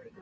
They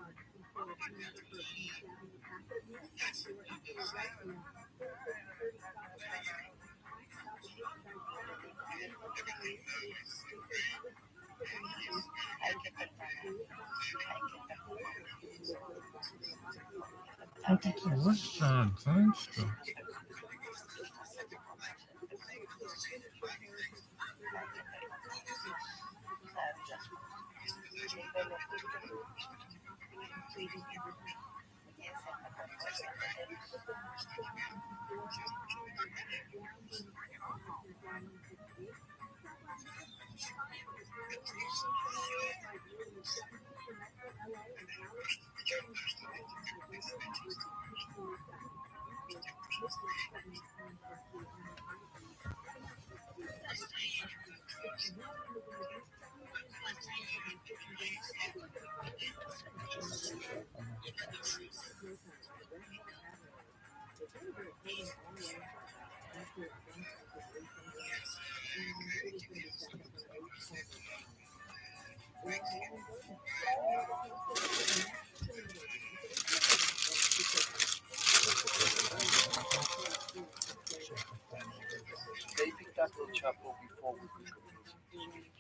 picked up the chapel before we could complete.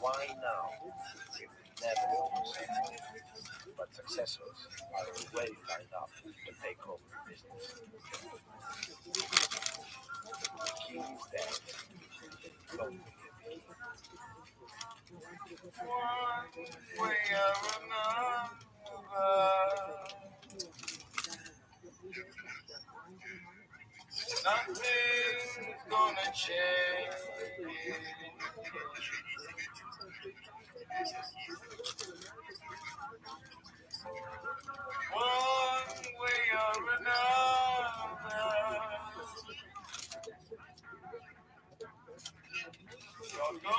Why now? Never knows. But successors are already lined up to take over the business. The king is dead. Long live the king. One way or another, nothing's gonna change. One way or another, you're going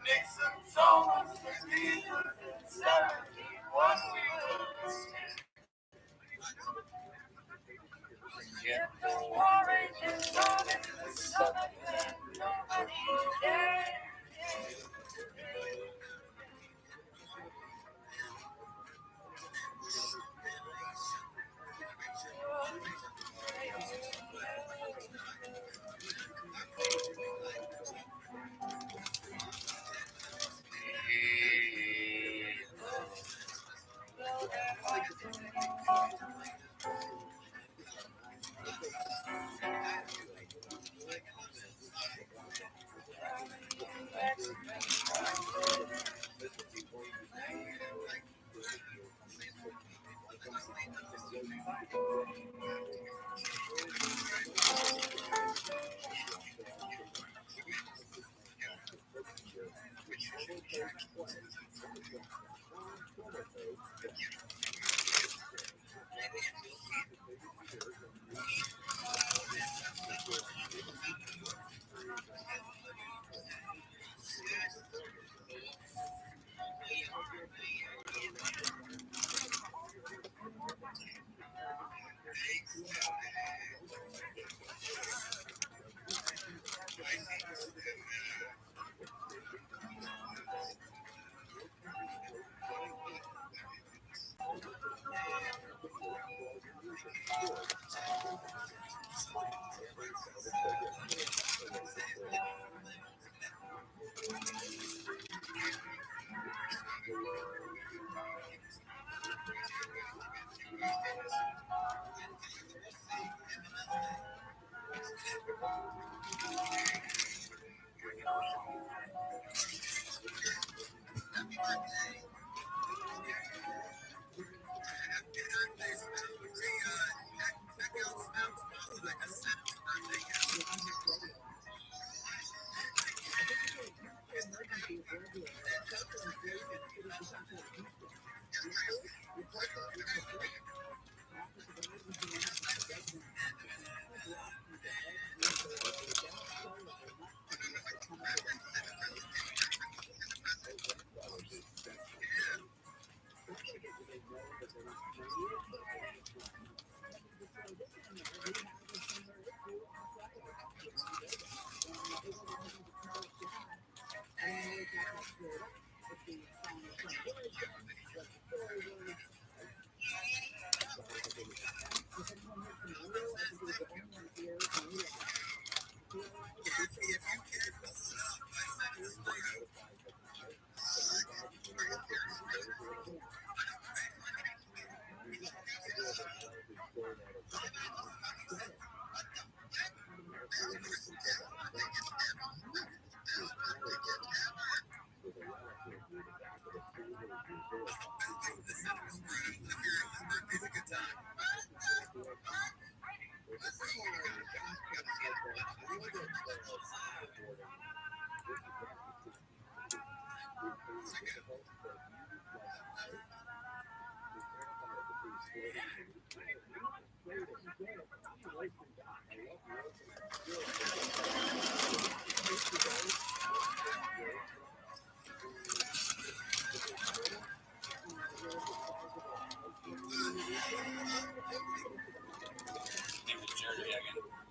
Nixon told us to leave in 71 we would get the war engine started in the southern land, nobody there.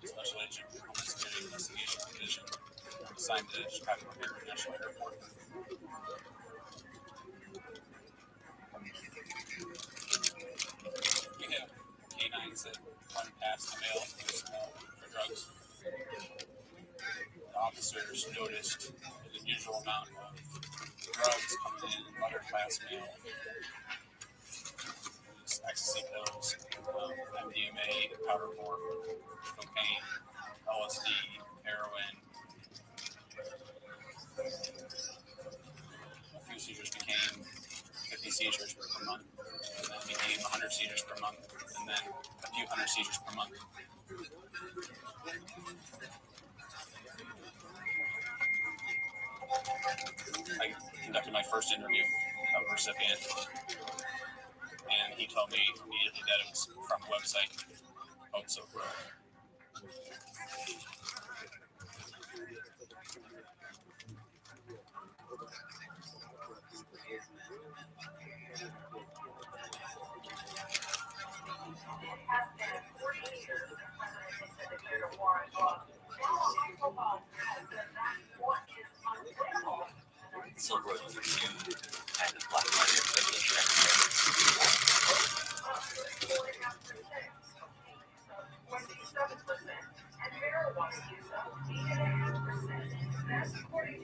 Special Agent for Homeland Security Investigation Division, assigned to Chicago International Airport. We have canines that run past the mail for drugs. The officers noticed an unusual amount of drugs coming in other class mail. There's ecstasy pills, MDMA, powder form, cocaine, LSD, heroin. A few seizures became 50 seizures per month, and then became 100 seizures per month, and then a few hundred seizures per month. I conducted my first interview of a recipient, and he told me immediately that it was from a website called Silk Road. Silk Road was a new kind of black market privilege. 27% and marijuana use up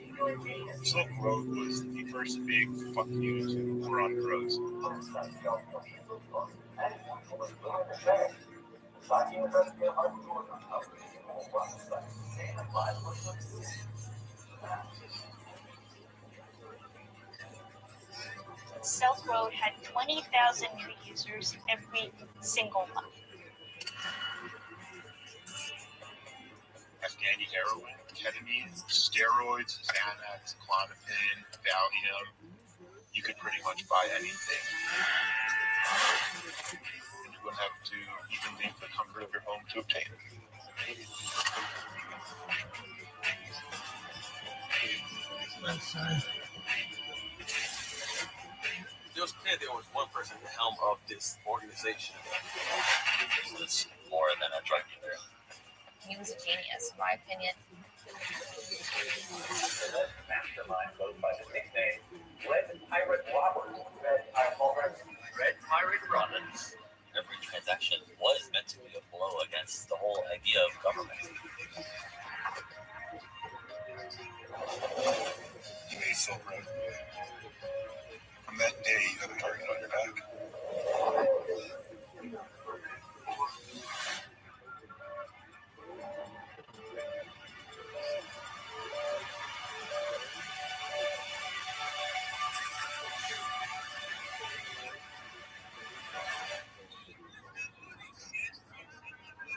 88%. Silk Road was the first big fuck you to war on drugs. Silk Road had 20,000 new users every single month. Afghani heroin, ketamine, steroids, Xanax, Klonopin, Valium. You could pretty much buy anything. And you wouldn't have to even leave the comfort of your home to obtain it. It was clear there was one person at the helm of this organization. He was more than a drug dealer. He was a genius, in my opinion. Mastermind goes by the nickname Red Pirate Roberts. Red Pirate Robbins. Every transaction was meant to be a blow against the whole idea of government. You made Silk Road. From that day, you had a target on your back.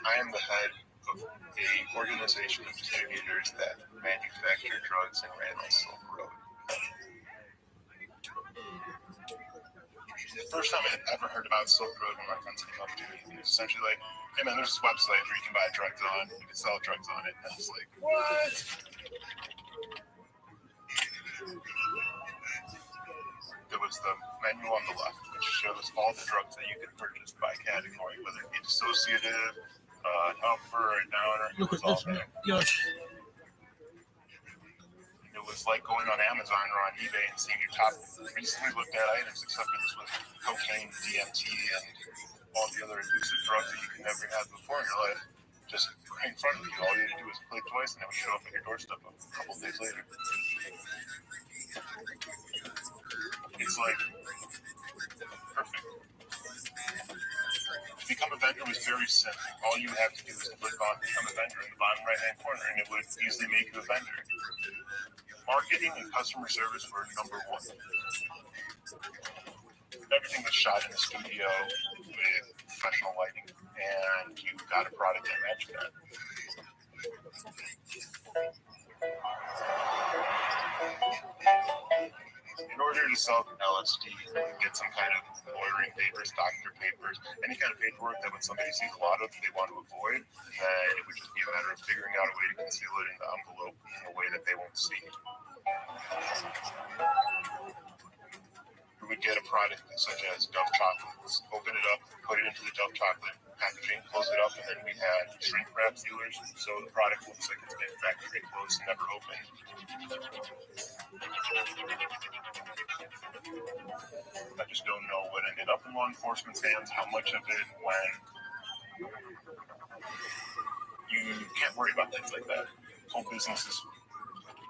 I am the head of an organization of distributors that manufacture drugs and ran on Silk Road. The first time I had ever heard about Silk Road when my friends came up to me, it was essentially like, hey man, there's this website where you can buy drugs on, you can sell drugs on it. And I was like, what? There was the menu on the left, which shows all the drugs that you could purchase by category, whether it be dissociative, upper or downer. Look at this, man. Yes. It was like going on Amazon or on eBay and seeing your top recently looked at items, except for this was cocaine, DMT, and all the other abusive drugs that you could never have before in your life. Just right in front of you. All you had to do was click twice and it would show up at your doorstep a couple of days later. It's like perfect. become a vendor was very simple. All you have to do is click on become a vendor in the bottom right-hand corner, and it would easily make you a vendor. Marketing and customer service were number one. Everything was shot in the studio with professional lighting, and you got a product that matched that. In order to sell LSD, you get some kind of lawyering papers, doctor papers, any kind of paperwork that when somebody sees a lot of they want to avoid, then it would just be a matter of figuring out a way to conceal it in the envelope in a way that they won't see. We would get a product such as Dove chocolates, open it up, put it into the Dove chocolate packaging, close it up, and then we had shrink wrap sealers, so the product looks like it's been factory closed and never opened. I just don't know what ended up in law enforcement's hands, how much of it when you can't worry about things like that. Whole business is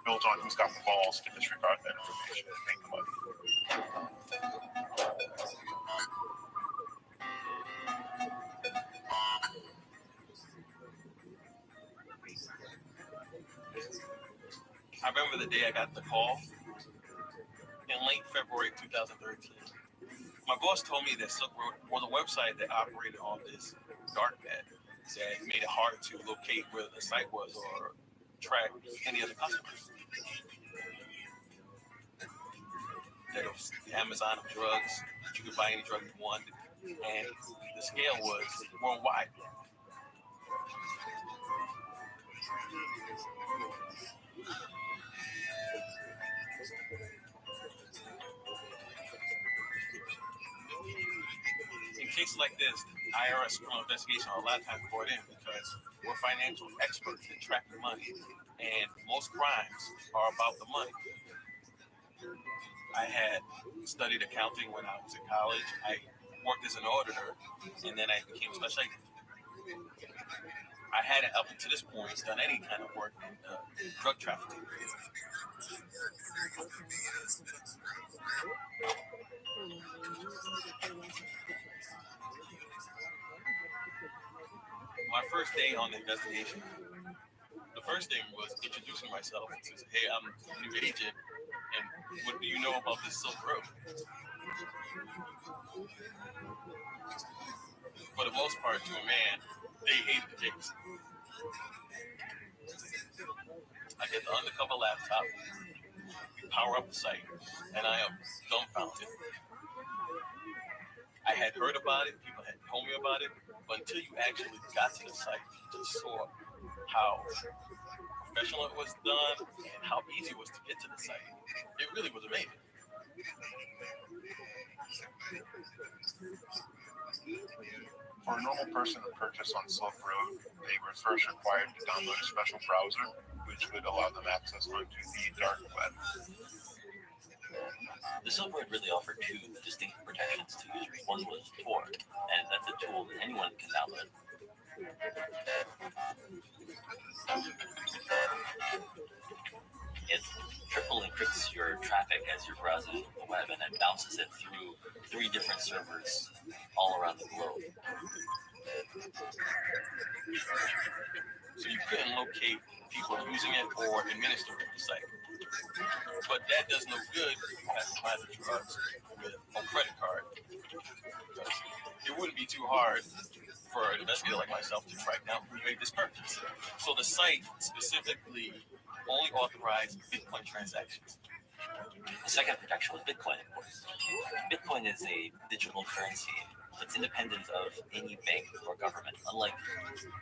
built on who's got the balls to disregard that information and make the money. I remember the day I got the call in late February 2013. My boss told me that Silk Road was a website that operated on this dark net that made it hard to locate where the site was or track any other customers. That it was the Amazon of drugs, that you could buy any drug you wanted, and the scale was worldwide. In cases like this, IRS criminal investigation are a lot of times brought in because we're financial experts in tracking money, and most crimes are about the money. I had studied accounting when I was in college. I worked as an auditor, and then I became a special agent. I hadn't, up to this point, done any kind of work in drug trafficking. My first day on the investigation, the first thing was introducing myself and say, hey, I'm a new agent, and what do you know about this Silk Road? For the most part, to a man, they hated the case. I get the undercover laptop, power up the site, and I am dumbfounded. I had heard about it, people had told me about it, but until you actually got to the site, you just saw how professional it was done and how easy it was to get to the site. It really was amazing. For a normal person to purchase on Silk Road, they were first required to download a special browser, which would allow them access onto the dark web. The Silk Road really offered two distinct protections to users. One was Tor, and that's a tool that anyone can download. It triple encrypts your traffic as you're browsing the web, and it bounces it through 3 different servers all around the globe. So you couldn't locate people using it or administering the site. But that does no good if you have to buy the drugs with a credit card. Because it wouldn't be too hard for an investigator like myself to track down who made this purchase. So the site specifically only authorized Bitcoin transactions. The second protection was Bitcoin, of course. Bitcoin is a digital currency. It's independent of any bank or government, unlike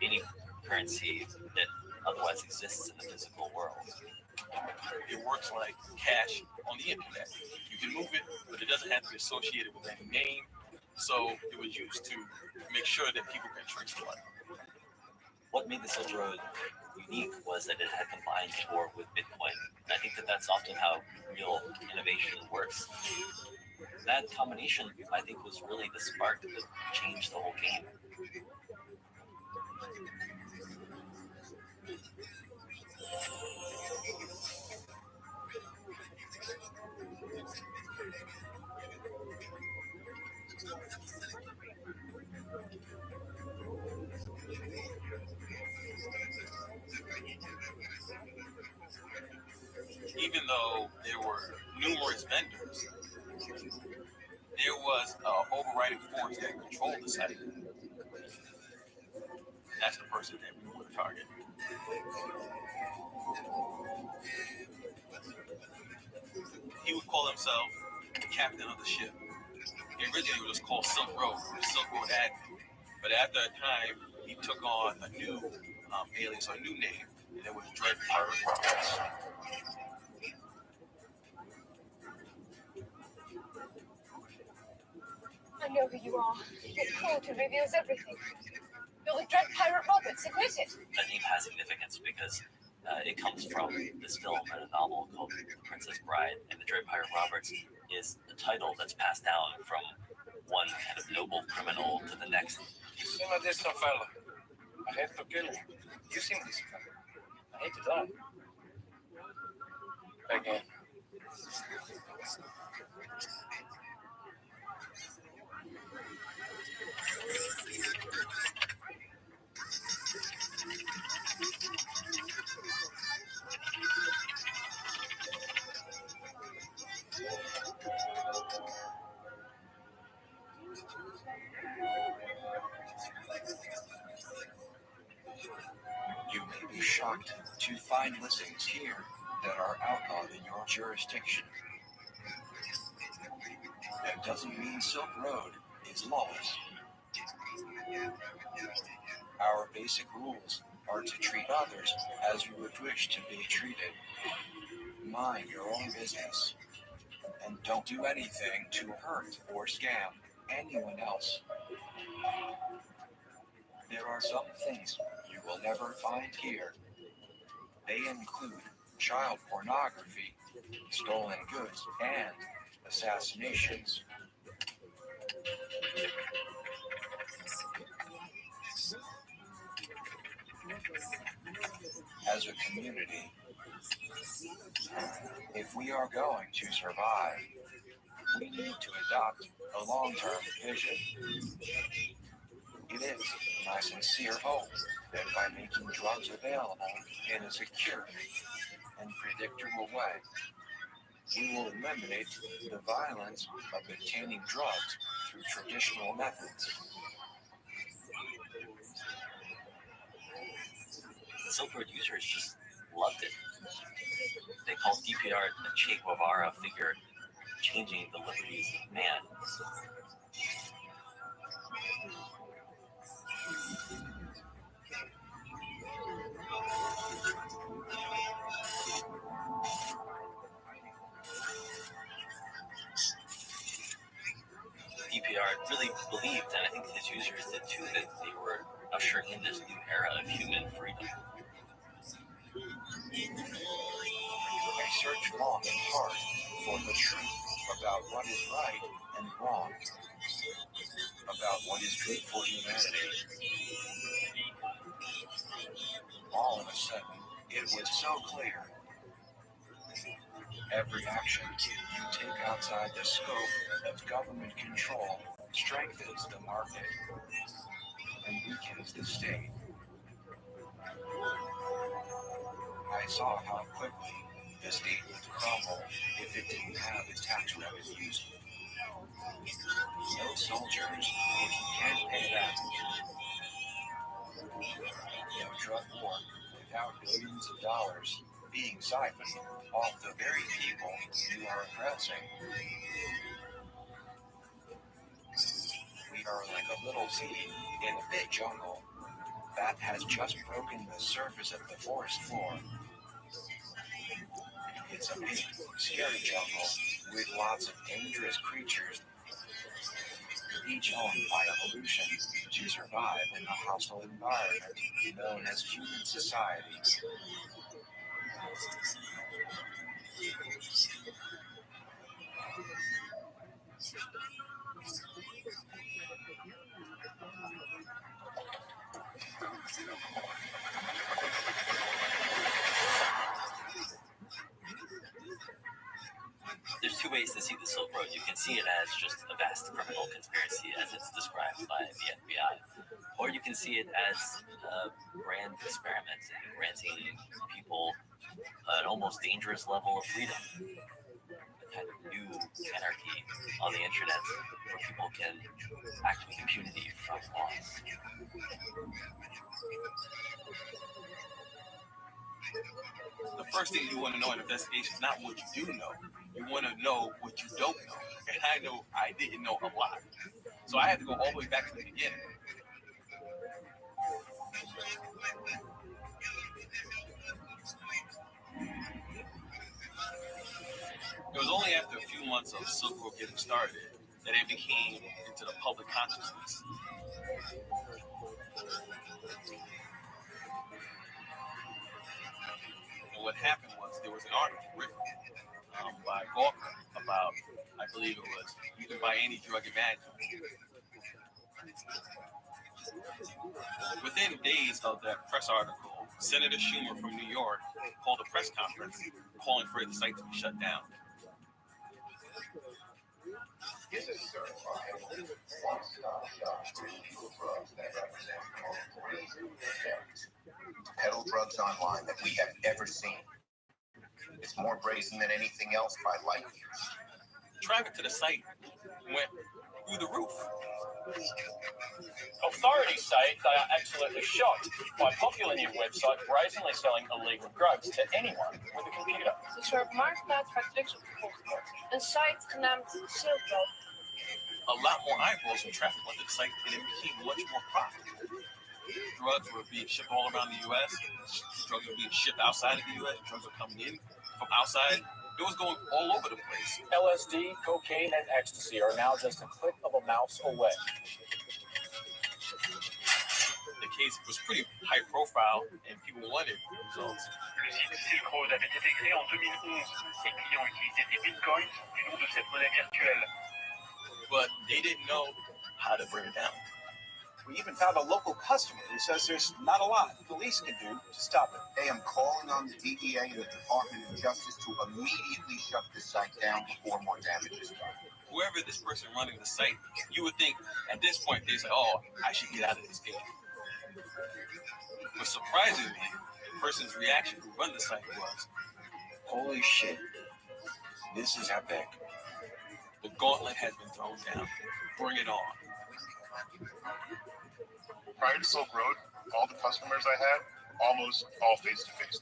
any currency that otherwise exists in the physical world. It works like cash on the internet. You can move it, but it doesn't have to be associated with any name. So it was used to make sure that people can trace the money. What made the Silk Road unique was that it had combined Tor with Bitcoin. And I think that that's often how real innovation works. That combination, I think, was really the spark that changed the whole game. even though there were numerous vendors, there was an overriding force that controlled the site. That's the person that we want to target. He would call himself the captain of the ship. Originally, it was called Silk Road, the Silk Road Admin. But after a time, he took on a new alias, or a new name, and it was Dread Pirate Roberts. I know who you are. Your code reveals everything. You're the Dread Pirate Roberts. Admit it. That name has significance because it comes from this film and a novel called The Princess Bride, and the Dread Pirate Roberts is a title that's passed down from one kind of noble criminal to the next. Some of this fella. I have to kill him. You seen this fella. I hate to die. Again. You may be shocked to find listings here that are outlawed in your jurisdiction. That doesn't mean Silk Road is lawless. Our basic rules are to treat others as you would wish to be treated. Mind your own business. And don't do anything to hurt or scam anyone else. There are some things you will never find here. They include child pornography, stolen goods, and assassinations. As a community, if we are going to survive, we need to adopt a long-term vision. It is my sincere hope that by making drugs available in a secure and predictable way, we will eliminate the violence of obtaining drugs through traditional methods. The Silk Road users just loved it. They called DPR a Che Guevara figure, changing the liberties of man. DPR really believed, and I think his users did too, that they were ushering in this new era of human freedom. I search long and hard for the truth about what is right and wrong, about what is good for humanity. All of a sudden, it was so clear. Every action you take outside the scope of government control strengthens the market and weakens the state. I saw how quickly the state would crumble if it didn't have the tax revenues. No soldiers if you can't pay them. No drug war without billions of dollars being siphoned off the very people you are oppressing. We are like a little seed in a big jungle that has just broken the surface of the forest floor. It's a big, scary jungle with lots of dangerous creatures, each owned by evolution to survive in the hostile environment known as human society. There's two ways to see the Silk Road. You can see it as just a vast criminal conspiracy as it's described by the FBI, or you can see it as a grand experiment in granting people an almost dangerous level of freedom, a kind of new anarchy on the internet where people can act with impunity from laws. The first thing you want to know in an investigation is not what you do know. You want to know what you don't know. And I know I didn't know a lot. So I had to go all the way back to the beginning. It was only after a few months of Silk Road getting started that it became into the public consciousness. And what happened was there was an article written by Gawker about, I believe it was, you can buy any drug imaginable. Within days of that press article, Senator Schumer from New York called a press conference calling for the site to be shut down. Is a certified one-stop shop for illegal drugs that represent the most brazen attempts to peddle drugs online that we have ever seen. It's more brazen than anything else by light years. Traffic to the site went through the roof. Authorities say they are absolutely shocked by popular new website brazenly selling illegal drugs to anyone with a computer. Een soort marktplaats waar drugs op verkocht wordt. Een site genaamd Silk Road. A lot more eyeballs and traffic went to the site, and it became much more profitable. Drugs were being shipped all around the U.S. Drugs were being shipped outside of the U.S. Drugs were coming in from outside. It was going all over the place. LSD, cocaine, and ecstasy are now just a click of a mouse away. The case was pretty high profile, and people wanted results. Le site Silk Road avait été créé en 2011. Ses clients utilisaient des bitcoins du nom de cette monnaie virtuelle. But they didn't know how to bring it down. We even found a local customer who says there's not a lot police can do to stop it. I am calling on the DEA and the Department of Justice to immediately shut this site down before more damage is done. Whoever this person running the site, you would think at this point they say, "Oh, I should get out of this game." But surprisingly, the person's reaction who run the site was, Holy shit. This is epic. "The gauntlet has been thrown down. Bring it on." Prior to Silk Road, all the customers I had, almost all face-to-face.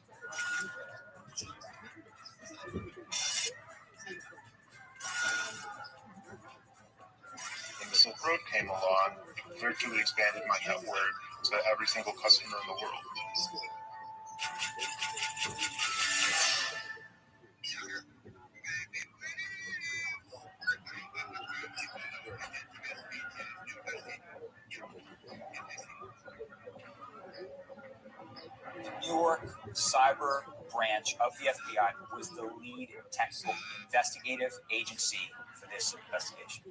When the Silk Road came along, it virtually expanded my network to every single customer in the world. New York cyber branch of the FBI was the lead technical investigative agency for this investigation.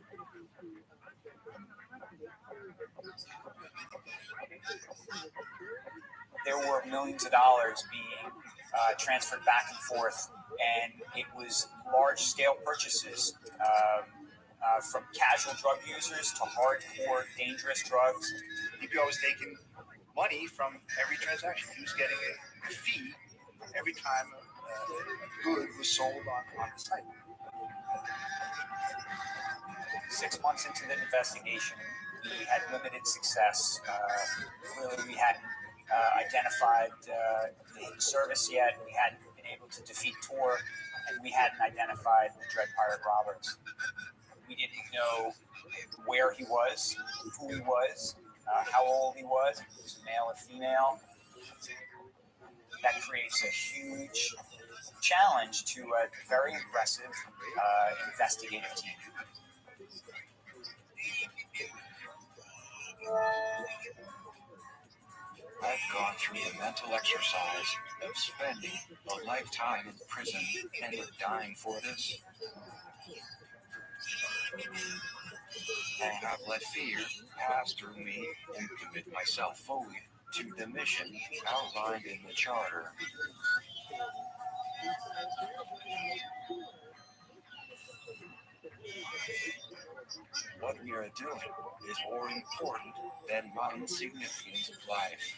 There were millions of dollars being transferred back and forth, and it was large-scale purchases from casual drug users to hardcore dangerous drugs. EPO was taking money from every transaction. He was getting a fee every time a good was sold on the site. 6 months into the investigation, we had limited success. Clearly, we hadn't identified the hidden service yet. We hadn't been able to defeat Tor, and we hadn't identified the Dread Pirate Roberts. We didn't know where he was, who he was, how old he was, if he was male or female. That creates a huge challenge to a very impressive investigative team. I've gone through the mental exercise of spending a lifetime in prison and of dying for this. I have let fear pass through me and commit myself fully to the mission outlined in the charter. What we are doing is more important than my insignificant life.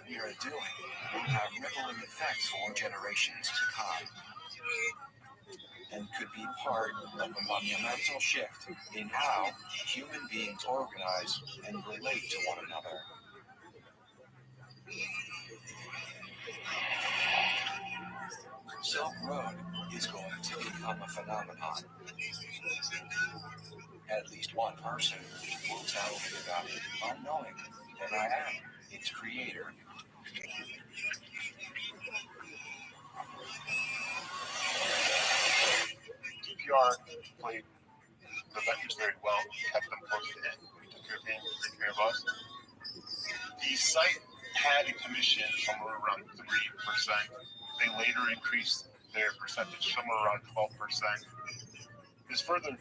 we are doing will have rippling effects for generations to come, and could be part of a monumental shift in how human beings organize and relate to one another. Silk Road is going to become a phenomenon. At least one person will tell me about it unknowing that I am its creator. DPR played the vendors very well, kept them close to it. We took care of being take care of us. The site had a commission somewhere around 3%. They later increased their percentage somewhere around 12%. This further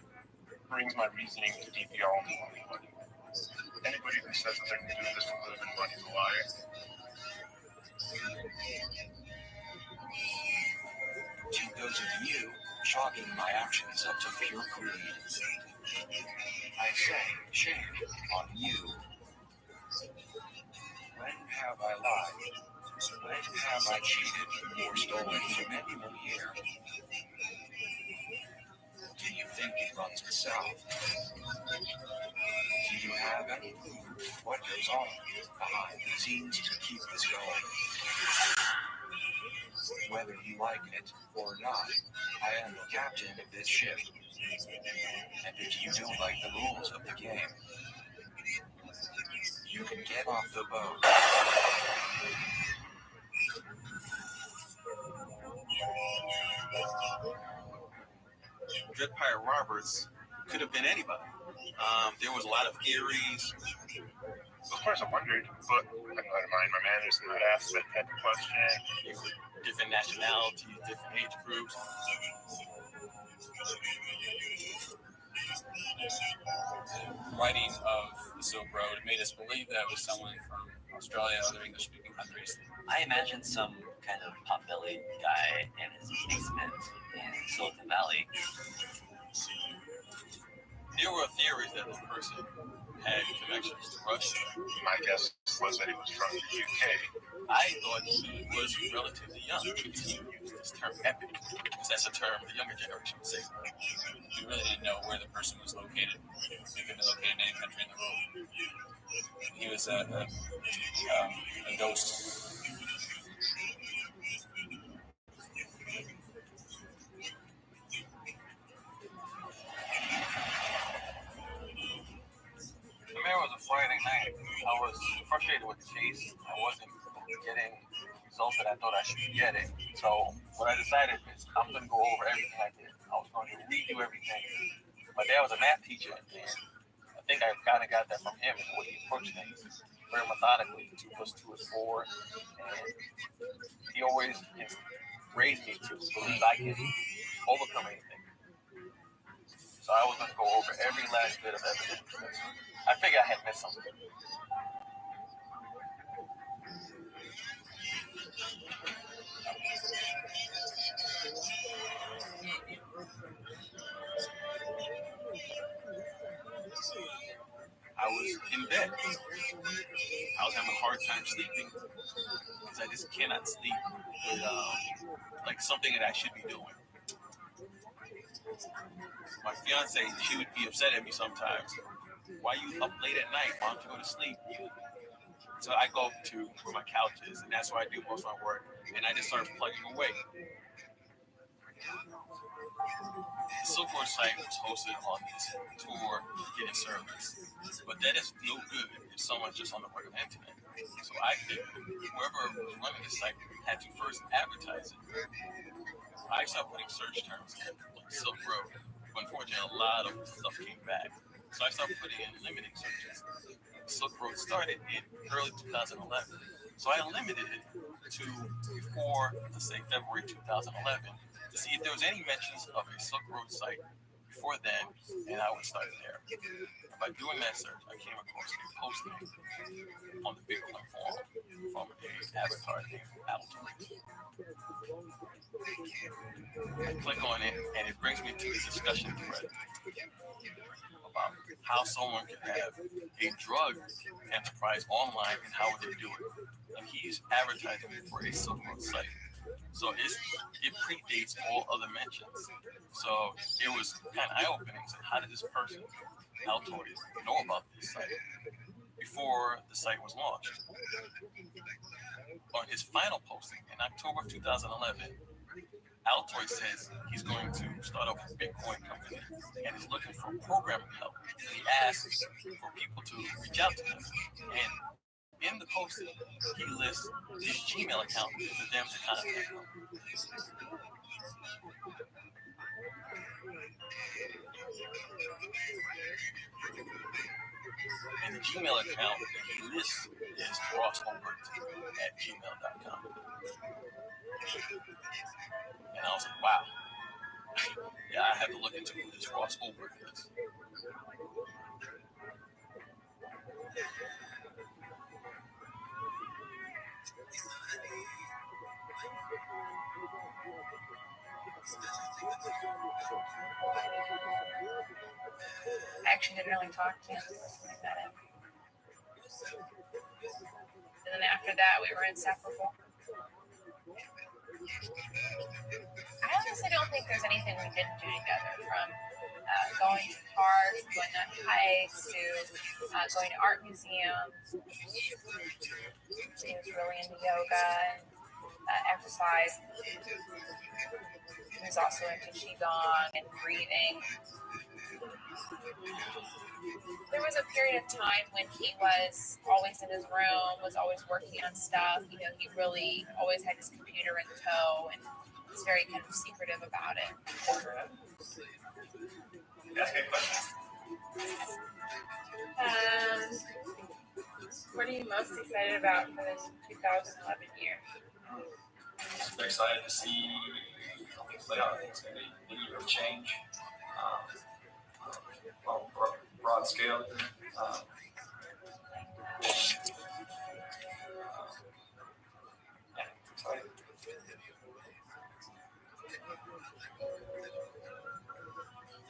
brings my reasoning to DPR only money. Anybody who says that they're going to do this to live and money is a liar. To those of you chalking my actions up to pure greed, I say, shame on you. When have I lied? When have I cheated or stolen from anyone here? Do you think it runs itself? Do you have any clue what goes on behind the scenes to keep this going? Whether you like it or not, I am the captain of this ship. And if you don't like the rules of the game, you can get off the boat. Dread Pirate Roberts could have been anybody. There was a lot of theories. Of course, I wondered, but I don't mind my manners not ask that type of question. There were different nationalities, different age groups. Writing of the Silk Road made us believe that it was someone from Australia, other English-speaking countries. I imagine some kind of pot-bellied guy in his basement in Silicon Valley. There were theories that this person had connections to Russia. My guess was that he was from the UK. I thought he was relatively young because he used this term epic, because that's a term the younger generation would say. We really didn't know where the person was located. He could be located in any country in the world. He was a ghost. I remember it was a Friday night. I was frustrated with the case. I wasn't getting the results that I thought I should be getting. So what I decided is I'm going to go over everything I did. I was going to redo everything. My dad was a math teacher, and I think I kind of got that from him and what he approached things very methodically. 2 + 2 is 4. And he always raised me to believe I can overcome anything. So I was going to go over every last bit of evidence. I figured I had missed something. I was in bed. I was having a hard time sleeping because I just cannot sleep with like something that I should be doing. My fiance, she would be upset at me sometimes. Why are you up late at night? Why don't you go to sleep? So I go to where my couch is, and that's where I do most of my work. And I just start plugging away. The Silk Road site was hosted on this tour getting service, but that is no good if someone's just on the regular internet. So I think whoever was running the site had to first advertise it. I started putting search terms in, like Silk Road, but unfortunately a lot of stuff came back. So I started putting in limiting searches. Silk Road started in early 2011. So I limited it to before, let's say, February 2011 to see if there was any mentions of a Silk Road site before then, and I would start there. By doing that search, I came across a posting on the Bitcoin forum from an avatar named Alton. I click on it, and it brings me to this discussion thread about how someone could have a drug enterprise online and how would they do it. And he's advertising for a Silk Road site. So it predates all other mentions. So it was kind of eye-opening. So how did this person, Altoid, know about this site before the site was launched? On his final posting in October of 2011, Altoid says he's going to start up a Bitcoin company and is looking for programming help. He asks for people to reach out to him. And in the posting, he lists his Gmail account for them to contact him. And the Gmail account that he lists is rossholbert@gmail.com. And I was like, wow. Yeah, I have to look into who this Ross Holbert is. I actually didn't really talk to him when I met him. And then after that, we were inseparable. I honestly don't think there's anything we didn't do together, from going to parks, going on hikes, to going to art museums. He was really into yoga and exercise. He was also into qigong and breathing. There was a period of time when he was always in his room, was always working on stuff. You know, he really always had his computer in tow and was very kind of secretive about it. Ask me a question. What are you most excited about for this 2011 year? I'm excited to see how things play out. I think it's going to be a year of change. On a broad scale. Excited.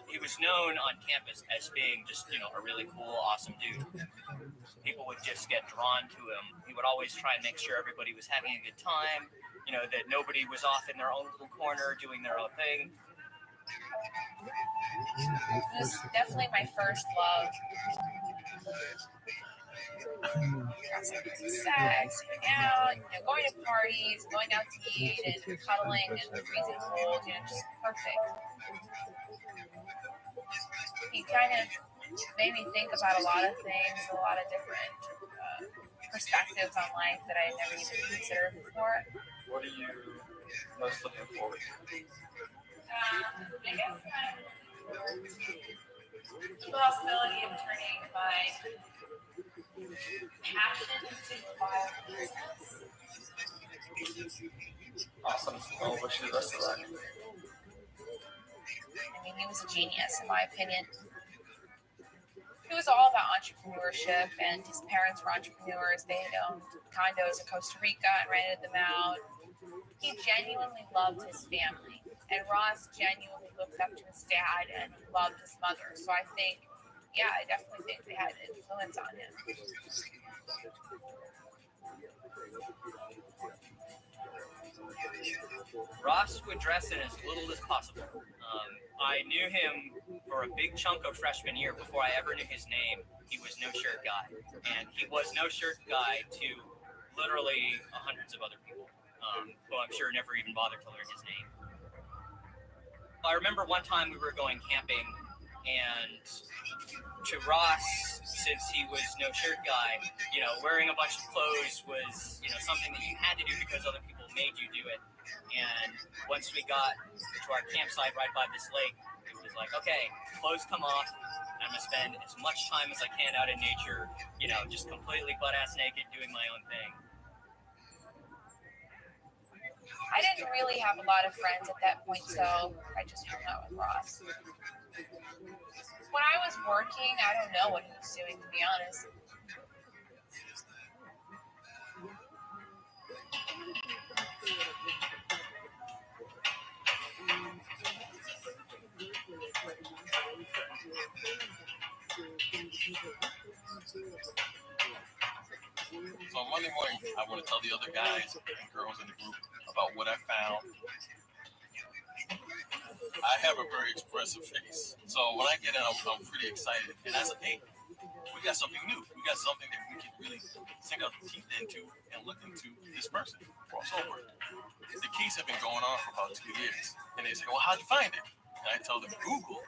He was known on campus as being just, a really cool, awesome dude. People would just get drawn to him. He would always try and make sure everybody was having a good time, that nobody was off in their own little corner doing their own thing. It was definitely my first love. Sex, hanging out, going to parties, going out to eat, and cuddling in the freezing cold, just perfect. He kind of made me think about a lot of things, a lot of different perspectives on life that I had never even considered before. What are you most looking forward to? I guess the possibility of turning my passion into violence. Awesome. I'll wish you the best of luck. He was a genius, in my opinion. He was all about entrepreneurship, and his parents were entrepreneurs. They had owned condos in Costa Rica and rented them out. He genuinely loved his family, and Ross genuinely looked up to his dad and loved his mother. So I think, I definitely think they had an influence on him. Ross would dress in as little as possible. I knew him for a big chunk of freshman year before I ever knew his name. He was no shirt guy, and he was no shirt guy to literally hundreds of other people, who I'm sure never even bothered to learn his name. I remember one time we were going camping, and to Ross, since he was no shirt guy, wearing a bunch of clothes was, something that you had to do because other people made you do it. And once we got to our campsite right by this lake, it was like, okay, clothes come off. I'm going to spend as much time as I can out in nature, just completely butt-ass naked doing my own thing. I didn't really have a lot of friends at that point, so I just hung out with Ross. When I was working, I don't know what he was doing, to be honest. So on Monday morning, I want to tell the other guys and girls in the group about what I found. I have a very expressive face. So when I get in, I'm pretty excited. And I said, hey, we got something new. We got something that we can really sink our teeth into and look into this person, cross over. The case have been going on for about 2 years. And they say, well, how'd you find it? And I tell them, Google.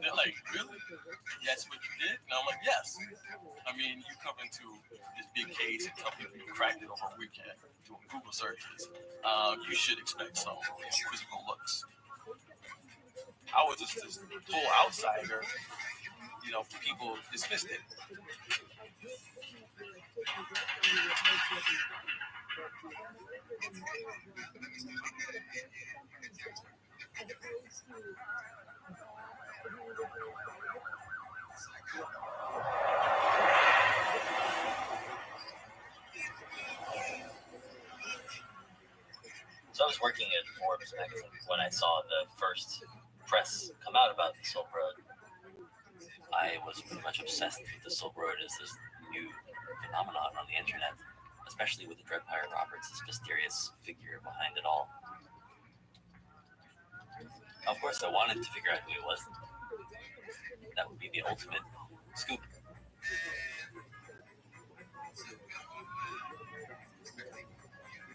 They're like, really? That's what you did? And I'm like, yes. I mean, you come into this big case and tell people you cracked it over a weekend doing Google searches. You should expect some quizzical looks. I was just this full outsider, people dismissed it. So I was working at Forbes magazine when I saw the first press come out about the Silk Road. I was pretty much obsessed with the Silk Road as this new phenomenon on the internet, especially with the Dread Pirate Roberts, this mysterious figure behind it all. Of course, I wanted to figure out who he was. That would be the ultimate scoop.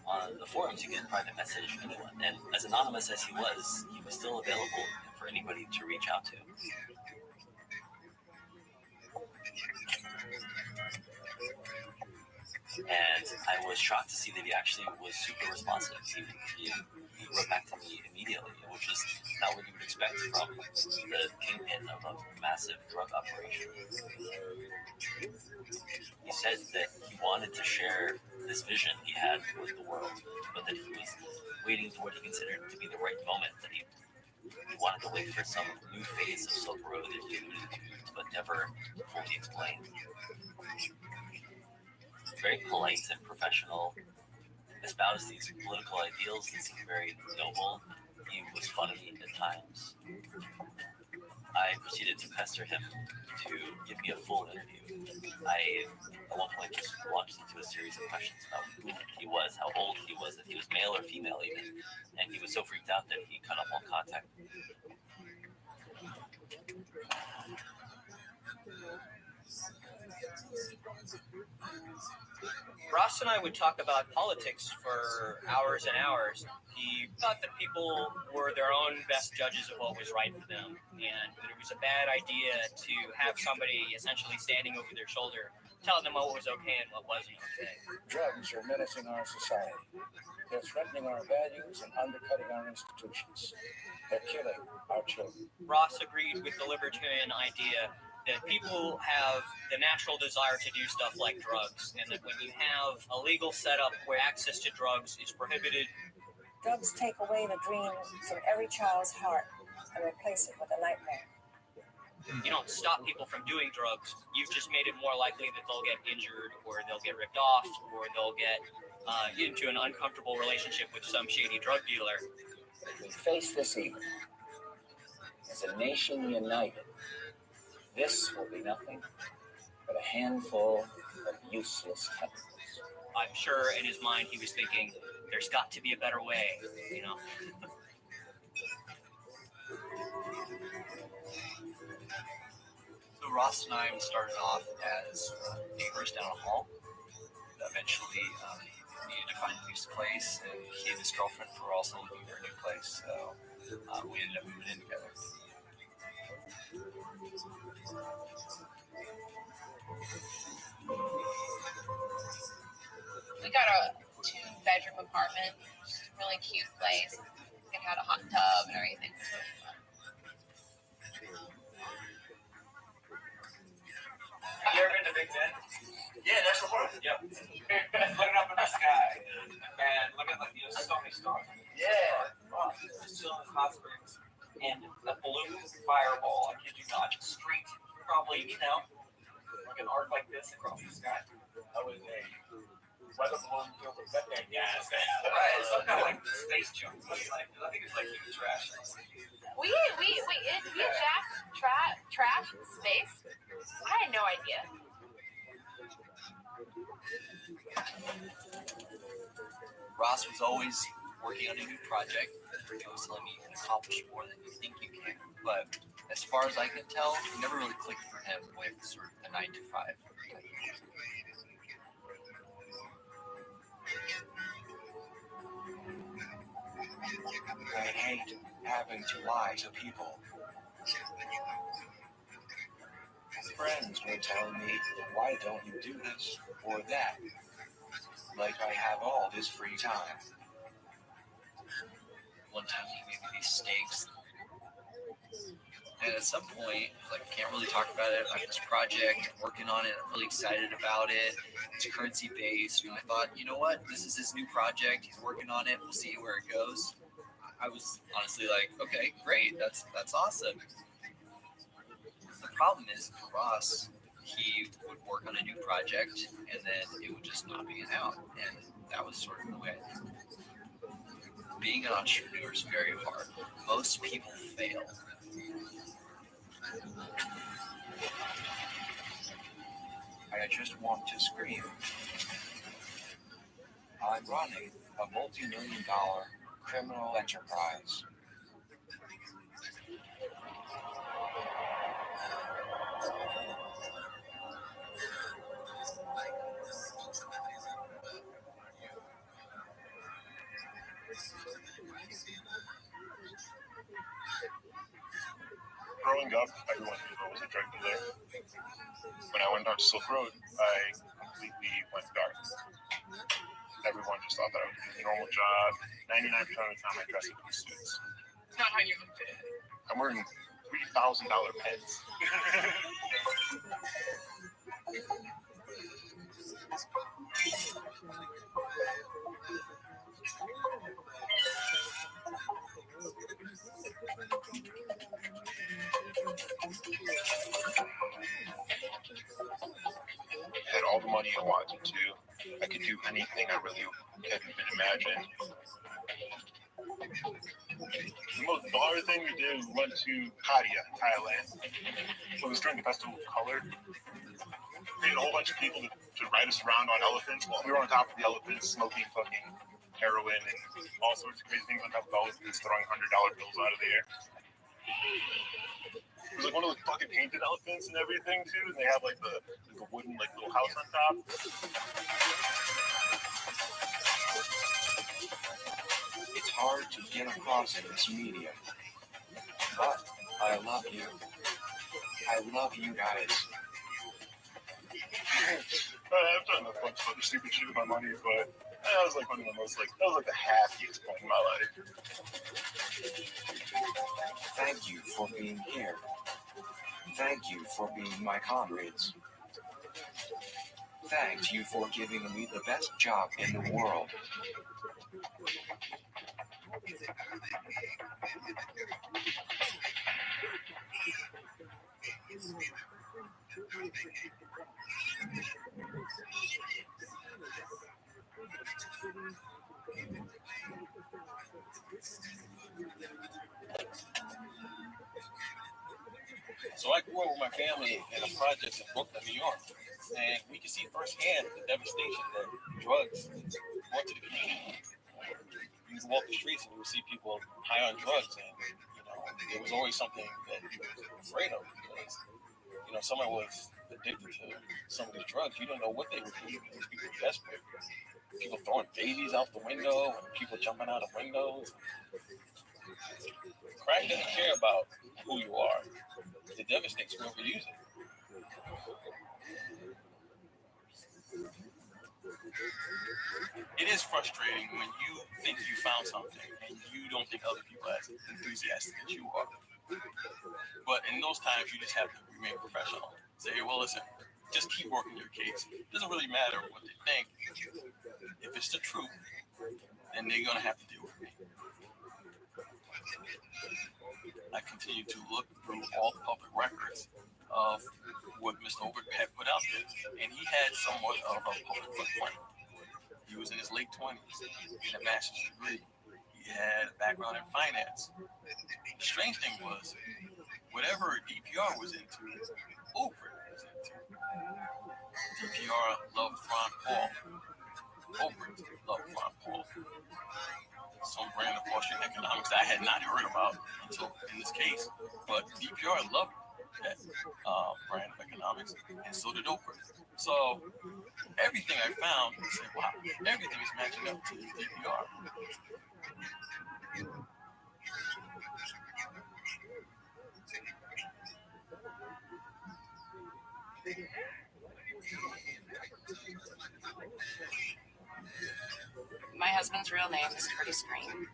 On the forums, you can private message anyone, and as anonymous as he was still available for anybody to reach out to. And I was shocked to see that he actually was super responsive. He wrote back to me immediately, which is not what you would expect from the kingpin of a massive drug operation. He said that he wanted to share this vision he had with the world, but that he was waiting for what he considered to be the right moment, that he wanted to wait for some new phase of Silk Road that he alluded to, but never fully explained. Very polite and professional, espoused these political ideals that seemed very noble. He was funny at times. I proceeded to pester him to give me a full interview. I, at one point, just launched into a series of questions about who he was, how old he was, if he was male or female even, and he was so freaked out that he cut off all contact. Ross and I would talk about politics for hours and hours. He thought that people were their own best judges of what was right for them, and that it was a bad idea to have somebody essentially standing over their shoulder telling them what was okay and what wasn't okay. Drugs are menacing our society. They're threatening our values and undercutting our institutions. They're killing our children. Ross agreed with the libertarian idea that people have the natural desire to do stuff like drugs, and that when you have a legal setup where access to drugs is prohibited, drugs take away the dream from every child's heart and replace it with a nightmare. You don't stop people from doing drugs. You've just made it more likely that they'll get injured, or they'll get ripped off, or they'll get into an uncomfortable relationship with some shady drug dealer. We face this evil as a nation united. This will be nothing but a handful of useless chemicals. I'm sure in his mind he was thinking, there's got to be a better way, So Ross and I started off as neighbors down a hall. Eventually, needed to find a new place, and he and his girlfriend were also looking for a new place, so we ended up moving in together. We got a 2-bedroom apartment, just a really cute place. It had a hot tub and everything. It was really fun. Have you ever been to Big Ben? Yeah, that's the one. Yep. Looking up in the sky and looking at so many stars. Yeah. Oh, just chilling in hot springs. And a blue fireball, I kid you not, straight, probably, like an arc like this across the sky. That was a weather balloon filled with methane gas. Right, some kind of like space junk. I think it's like human trash. We trash in space? I had no idea. Ross was always working on a new project. He was telling me you can accomplish more than you think you can. But as far as I can tell, it never really clicked for him with sort of the 9 to 5 type. I hate having to lie to people. Friends will tell me, why don't you do this or that? Like I have all this free time. One time he made me these steaks. And at some point, like, I can't really talk about it. I have this project, I'm working on it, I'm really excited about it. It's currency based. And I thought, you know what? This is his new project. He's working on it. We'll see where it goes. I was honestly like, okay, great. That's awesome. The problem is for Ross, he would work on a new project and then it would just not be out. And that was sort of the way. Being an entrepreneur is very hard. Most people fail. I just want to scream. I'm running a multi-million-dollar criminal enterprise. Growing up, everyone knew I was a drug dealer. When I went down to Silk Road, I completely went dark. Everyone just thought that I was doing a normal job. 99% of the time, I dress up in suits. It's not how you look today. I'm wearing $3,000 pens. I had all the money I wanted to. I could do anything I really couldn't even imagine. The most baller thing we did was went to Pattaya, Thailand. So it was during the Festival of Color. We had a whole bunch of people to ride us around on elephants. Well, we were on top of the elephants, smoking fucking heroin and all sorts of crazy things on top of the elephants, throwing $100 bills out of the air. It was like one of those fucking painted elephants and everything too, and they have like the wooden like little house on top. It's hard to get across in this medium, but I love you. I love you guys. I've done a bunch of other stupid shit with my money, but that was like one of the most that was like the happiest point in my life. Thank you for being here. Thank you for being my comrades. Thank you for giving me the best job in the world. So I grew up with my family in a project in Brooklyn, New York, and we could see firsthand the devastation that drugs brought to the community. You would walk the streets and you would see people high on drugs, and it was always something that you were afraid of because someone was addicted to some of these drugs. You don't know what they were doing. These people were desperate. People throwing babies out the window, and people jumping out of windows. Crack doesn't care about who you are. It devastates whoever uses it. It is frustrating when you think you found something and you don't think other people are as enthusiastic as you are. But in those times, you just have to remain professional. Say, well, listen, just keep working your case. It doesn't really matter what they think. If it's the truth, then they're going to have to deal with me. I continue to look through all the public records of what Mr. Obert had put out there, and he had somewhat of a public footprint. He was in his late 20s, in a master's degree. He had a background in finance. The strange thing was, whatever DPR was into, Obert was into. DPR loved Ron Paul. that I had not heard about until in this case. But DPR loved that brand of economics, and so did Oprah. So everything I found, I said, wow, everything is matching up to this DPR. My husband's real name is Curtis Green.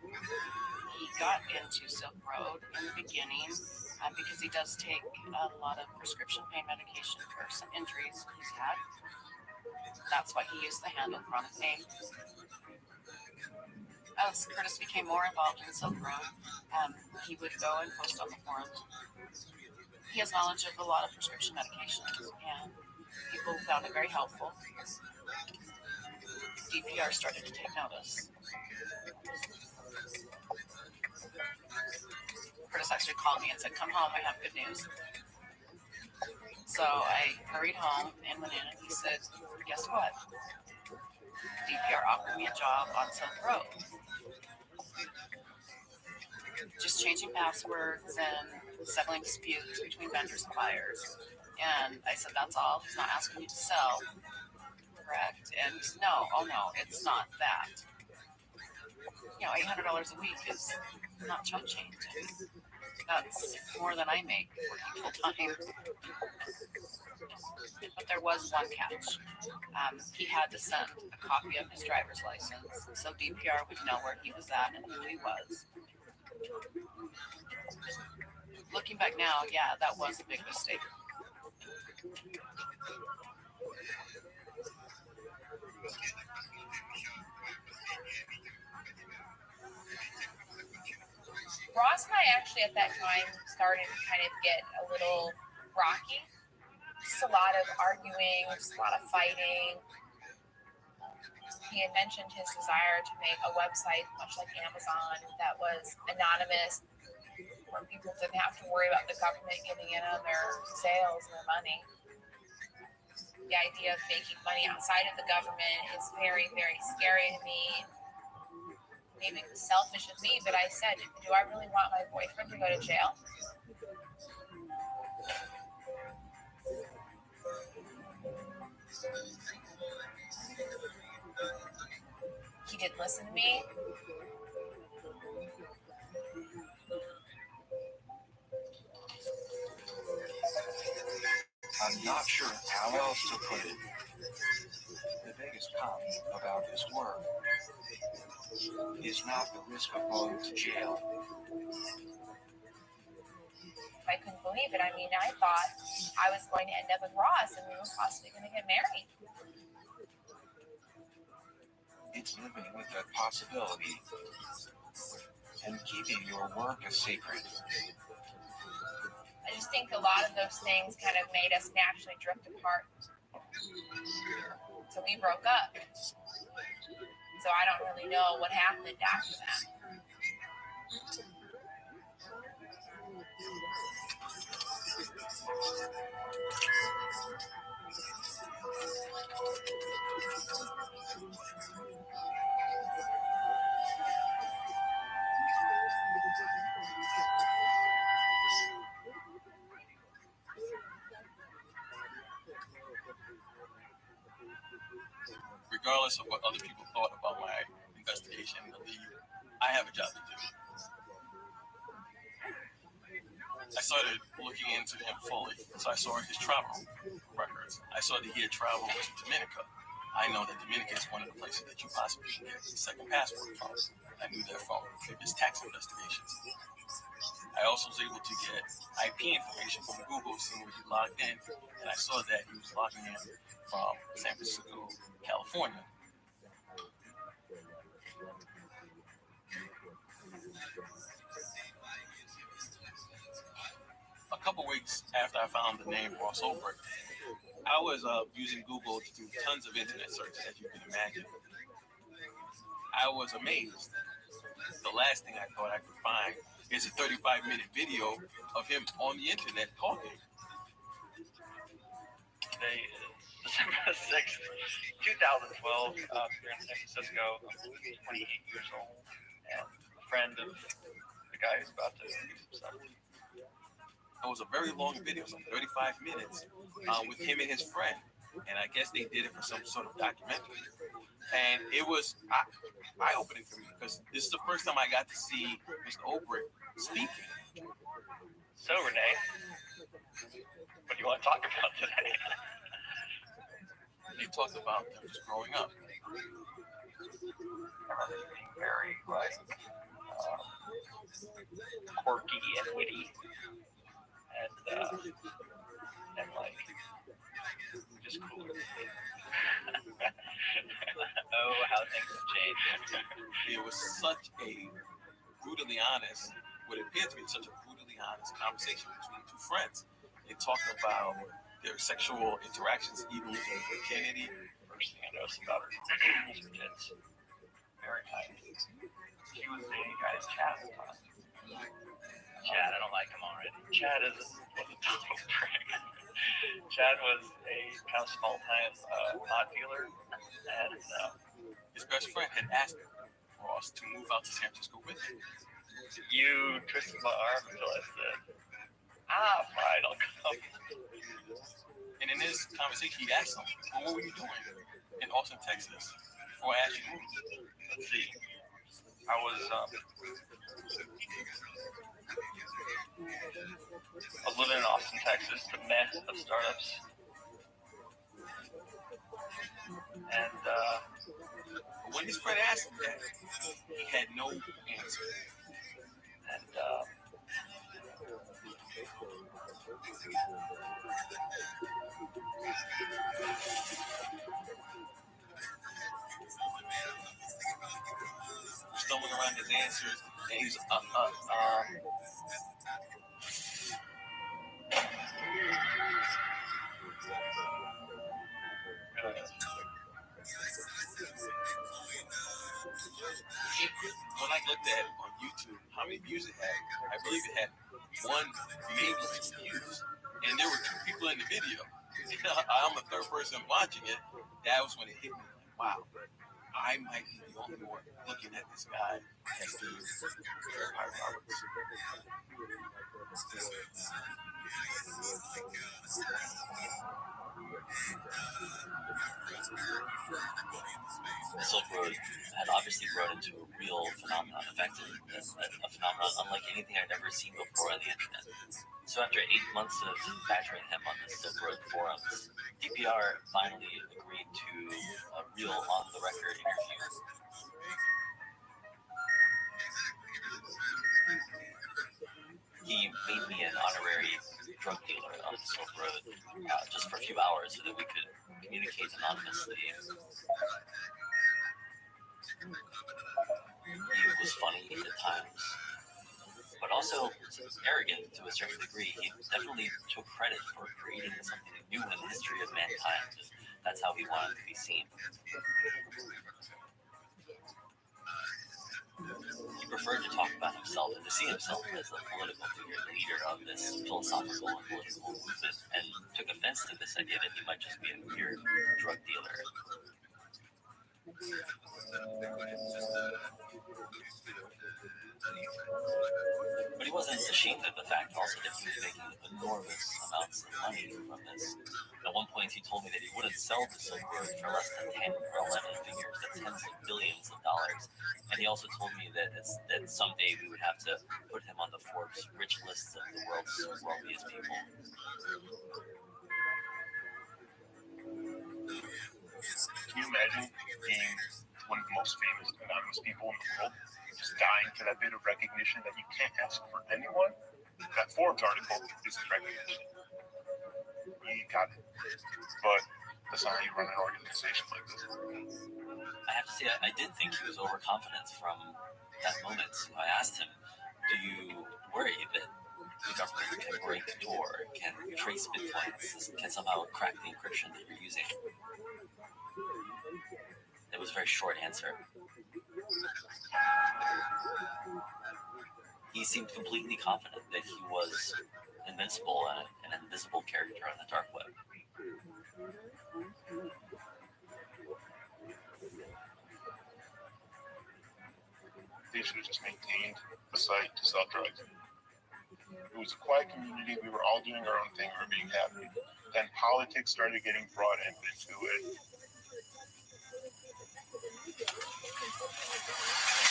He got into Silk Road in the beginning because he does take a lot of prescription pain medication for some injuries he's had. That's why he used the handle chronic pain. As Curtis became more involved in Silk Road, he would go and post on the forums. He has knowledge of a lot of prescription medications, and people found it very helpful. DPR started to take notice. Curtis actually called me and said, "Come home, I have good news." So I hurried home and went in, and he said, "Guess what? DPR offered me a job on Silk Road. Just changing passwords and settling disputes between vendors and buyers." And I said, "That's all. He's not asking you to sell, correct?" And he said, "No, oh no, it's not that. You know, $800 a week is not chump change. That's more than I make working full time." But there was one catch. He had to send a copy of his driver's license so DPR would know where he was at and who he was. Looking back now, yeah, that was a big mistake. Ross and I actually at that time started to kind of get a little rocky. Just a lot of arguing, just a lot of fighting. He had mentioned his desire to make a website, much like Amazon, that was anonymous, where people didn't have to worry about the government getting in on their sales and their money. The idea of making money outside of the government is very, very scary to me. Maybe it was selfish of me, but I said, do I really want my boyfriend to go to jail? He didn't listen to me. I'm not sure how else to put it. The biggest con about this work is not the risk of going to jail. I couldn't believe it. I mean, I thought I was going to end up with Ross and we were possibly going to get married. It's living with that possibility and keeping your work a secret. I just think a lot of those things kind of made us naturally drift apart. So we broke up. So I don't really know what happened after that. Regardless of what other people thought about my investigation in the lead, I have a job to do. I started looking into him fully, so I saw his travel records. I saw that he had traveled to Dominica. I know that Dominica is one of the places that you possibly can get a second passport from. I knew that from previous tax investigations. I also was able to get IP information from Google, seeing where he logged in, and I saw that he was logging in from San Francisco, California. A couple weeks after I found the name Ross Ulbricht, I was using Google to do tons of internet searches, as you can imagine. I was amazed. The last thing I thought I could find is a 35-minute video of him on the internet talking. Today is December 6th, 2012. Here in San Francisco. I'm 28 years old and a friend of guy who's about to do some stuff. It was a very long video, it was like 35 minutes, with him and his friend. And I guess they did it for some sort of documentary. And it was eye-opening for me because this is the first time I got to see Mr. Obrick speaking. So, Renee, what do you want to talk about today? He talked about them just growing up. I remember you being very, like, quirky and witty. And like, just cool. Oh, how things have changed. It was such a brutally honest, what appeared to be such a brutally honest conversation between two friends. They talked about their sexual interactions, even losing their virginity. First thing I noticed about her was her tits. Very tight. She was dating guys Chad at the time. Chad, I don't like him already. Chad was a total prick. Chad was a kind of small-time pot dealer, and his best friend had asked for us to move out to San Francisco with him. You twisted my arm until I said, fine, I'll come. And in this conversation, he asked him, well, what were you doing in Austin, Texas, before I asked you to move? Let's see. I was living in Austin, Texas, the mess of startups. And when his friend asked him that, he had no answer. And stumbling around his answers, and he's when I looked at it on YouTube, how many views it had? I believe it had 1 million views, and there were 2 people in the video. I'm the third person watching it. That was when it hit me. Like, wow, I might be the only one looking at this guy as the Pirate Roberts. The Silk Road had obviously grown into a real phenomenon, in fact, a phenomenon unlike anything I'd ever seen before on the internet. So after 8 months of badgering him on the Silk Road forums, DPR finally agreed to a real on-the-record interview. He made me an honorary drug dealer on the Silk Road just for a few hours so that we could communicate anonymously. He was funny at times, but also arrogant to a certain degree. He definitely took credit for creating something new in the history of mankind. That's how he wanted to be seen. He preferred to talk about himself and to see himself as a political figure, the leader of this philosophical and political movement, and took offense to this idea that he might just be a weird drug dealer. But he wasn't ashamed of the fact also that he was making enormous amounts of money from this. At one point, he told me that he wouldn't sell the Silk Road for less than 10 or 11 figures, that's tens of billions of dollars. And he also told me that someday we would have to put him on the Forbes rich list of the world's wealthiest people. Can you imagine being one of the most famous anonymous people in the world, just dying for that bit of recognition that you can't ask for anyone? That Forbes article is recognition. You got it. But that's not how you run an organization like this. I have to say, I did think he was overconfident from that moment. I asked him, do you worry that the government can break Tor, can trace Bitcoins, can somehow crack the encryption that you're using? It was a very short answer. He seemed completely confident that he was invincible and an invisible character on the dark web. they should have just maintained the site to sell drugs. It was a quiet community. We were all doing our own thing. We were being happy. Then politics started getting brought into it.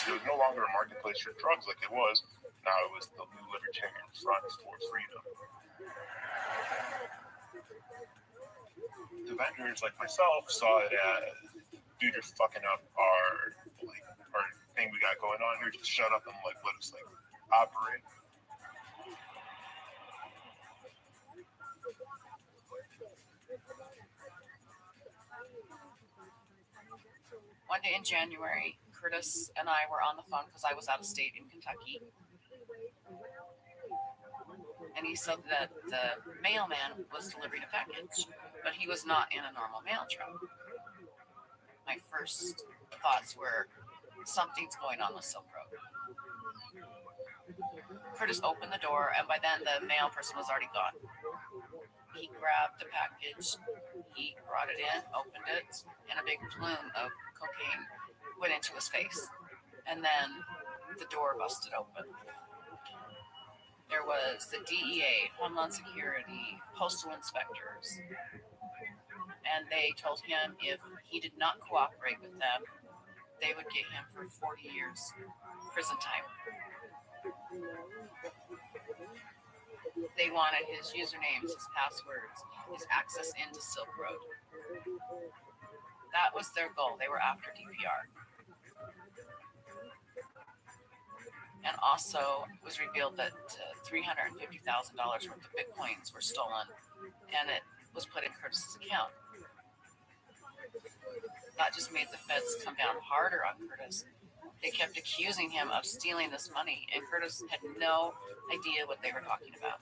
It was no longer a marketplace for drugs like it was. Now it was the new libertarian front for freedom. The vendors like myself saw it as, dude, you're fucking up our thing we got going on here. Just shut up and let us operate. One day in January, Curtis and I were on the phone because I was out of state in Kentucky. And he said that the mailman was delivering a package, but he was not in a normal mail truck. My first thoughts were, something's going on with Silk Road. Curtis opened the door, and by then the mail person was already gone. He grabbed the package, he brought it in, opened it, and a big plume of cocaine went into his face. And then the door busted open. There was the DEA, Homeland Security, postal inspectors, and they told him if he did not cooperate with them, they would get him for 40 years prison time. They wanted his usernames, his passwords, his access into Silk Road. That was their goal. They were after DPR. And also it was revealed that $350,000 worth of Bitcoins were stolen, and it was put in Curtis's account. That just made the feds come down harder on Curtis. They kept accusing him of stealing this money, and Curtis had no idea what they were talking about.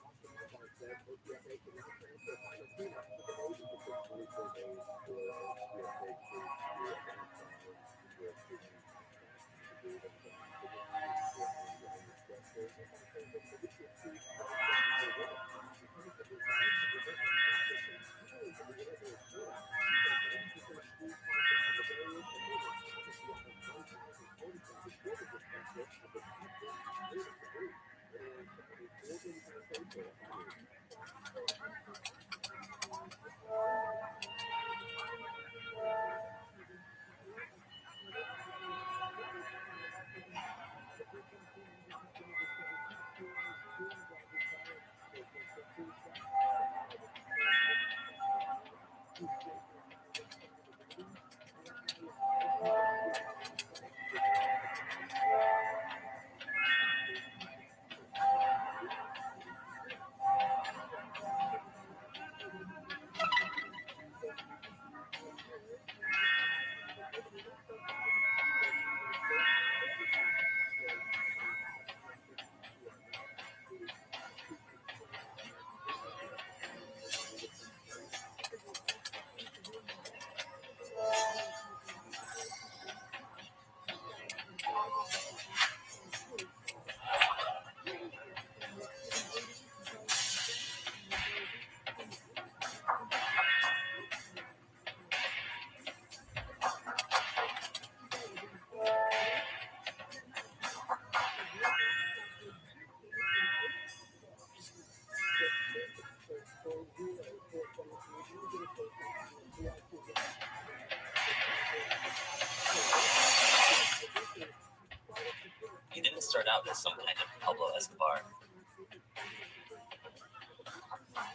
He didn't start out as some kind of Pablo Escobar.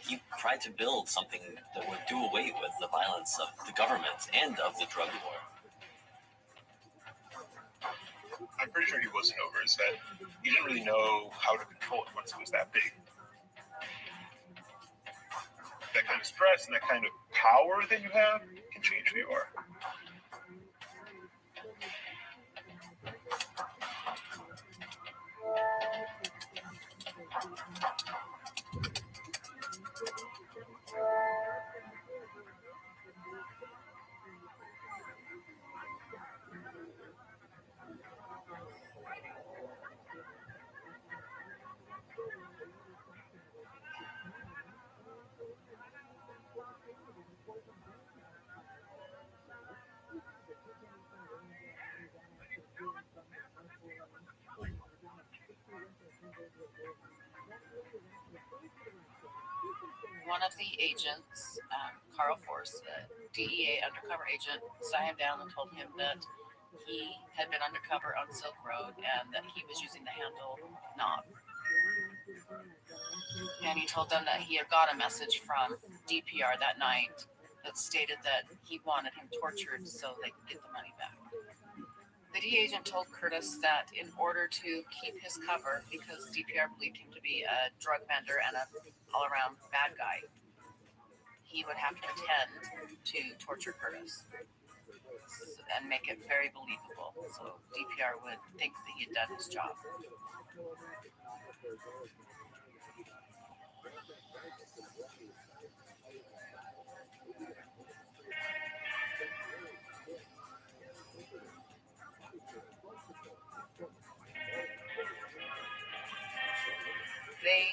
He tried to build something that would do away with the violence of the government and of the drug war. I'm pretty sure he wasn't over his head. He didn't really know how to control it once it was that big. That kind of stress and that kind of power that you have can change who you are. one of the agents, Carl Force, a DEA undercover agent, sat him down and told him that he had been undercover on Silk Road and that he was using the handle knob. And he told them that he had got a message from DPR that night that stated that he wanted him tortured so they could get the money back. The DEA agent told Curtis that in order to keep his cover, because DPR believed him to be a drug vendor and an all-around bad guy, he would have to pretend to torture Curtis and make it very believable, so DPR would think that he had done his job. They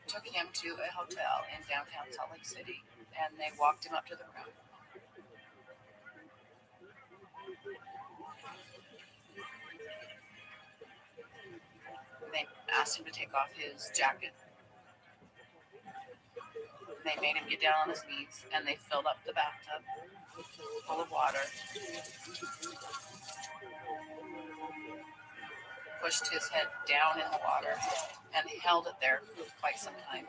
took him to a hotel in downtown Salt Lake City, and they walked him up to the room. They asked him to take off his jacket. They made him get down on his knees, and they filled up the bathtub full of water, pushed his head down in the water, and held it there for quite some time.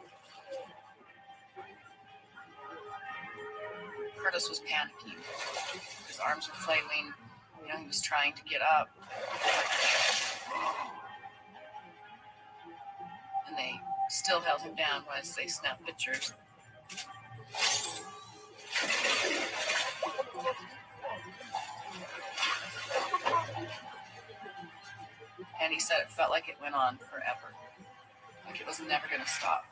Curtis was panicking. His arms were flailing. He was trying to get up. And they still held him down as they snapped pictures. And he said it felt like it went on forever. Like it was never going to stop.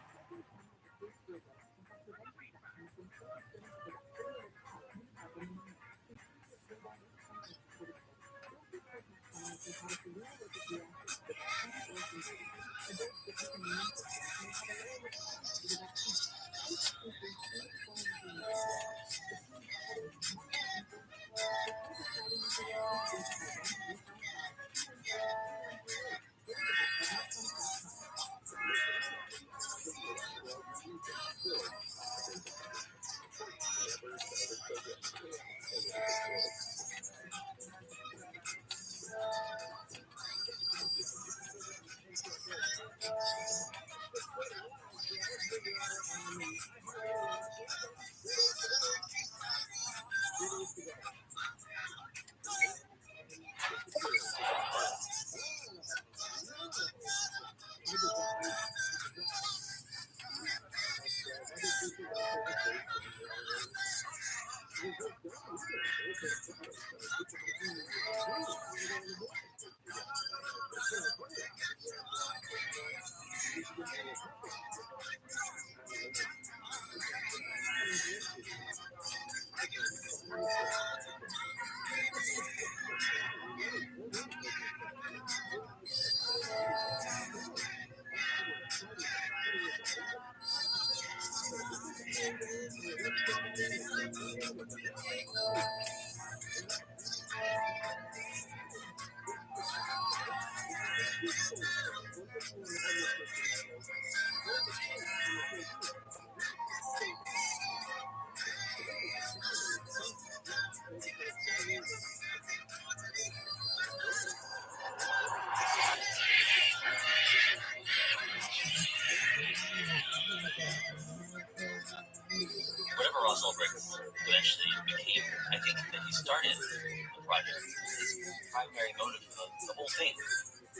Whatever Roswell Briggs eventually became, I think that he started the project. His primary motive for the whole thing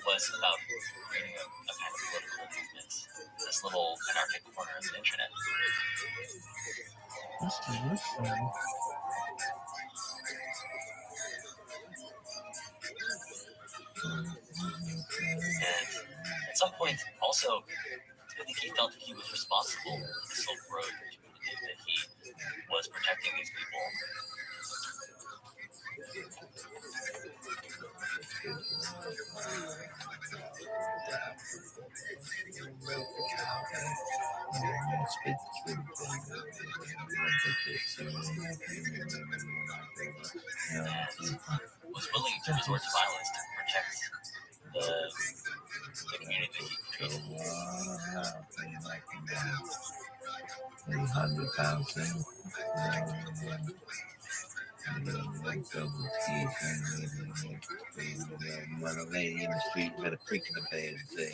was about creating a kind of political movement, this little anarchic corner of the internet. And at some point, also, I think he felt that he was responsible for the Silk Road community, that he was protecting these people. And was willing to resort to violence to protect the community that he created. 300,000. Mother lady in the street better freak in the bed and say.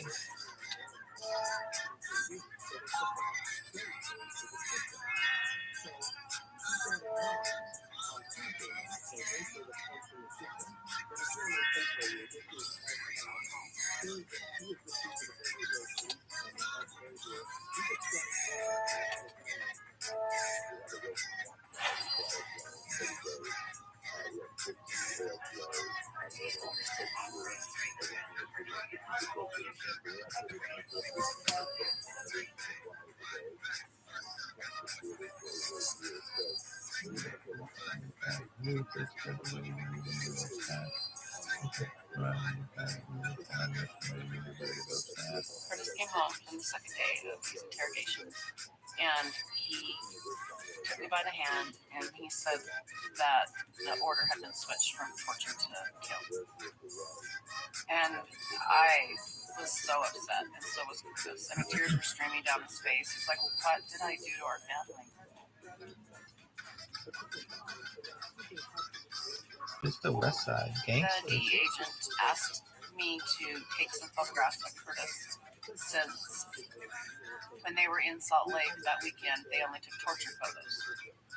Curtis came home from the second day of his interrogation, and he took me by the hand, and he said that the order had been switched from torture to kill. And I was so upset, and so was Curtis. I mean, tears were streaming down his face. He's like, what did I do to our family? It's the West Side gangsters. The DE agent asked me to take some photographs of Curtis, since when they were in Salt Lake that weekend, they only took torture photos.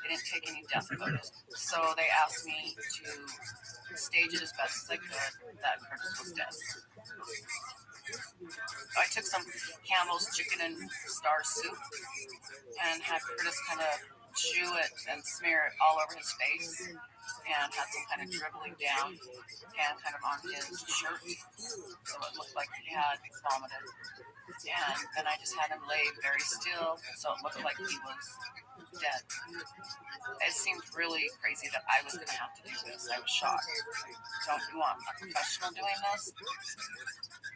They didn't take any death photos. So they asked me to stage it as best as I could that Curtis was dead. I took some Campbell's chicken and star soup and had Curtis kind of chew it and smear it all over his face, and had some kind of dribbling down and kind of on his shirt, so it looked like he had vomited. And then I just had him lay very still, so it looked like he was dead. It seemed really crazy that I was going to have to do this. I was shocked. Don't you want a professional doing this?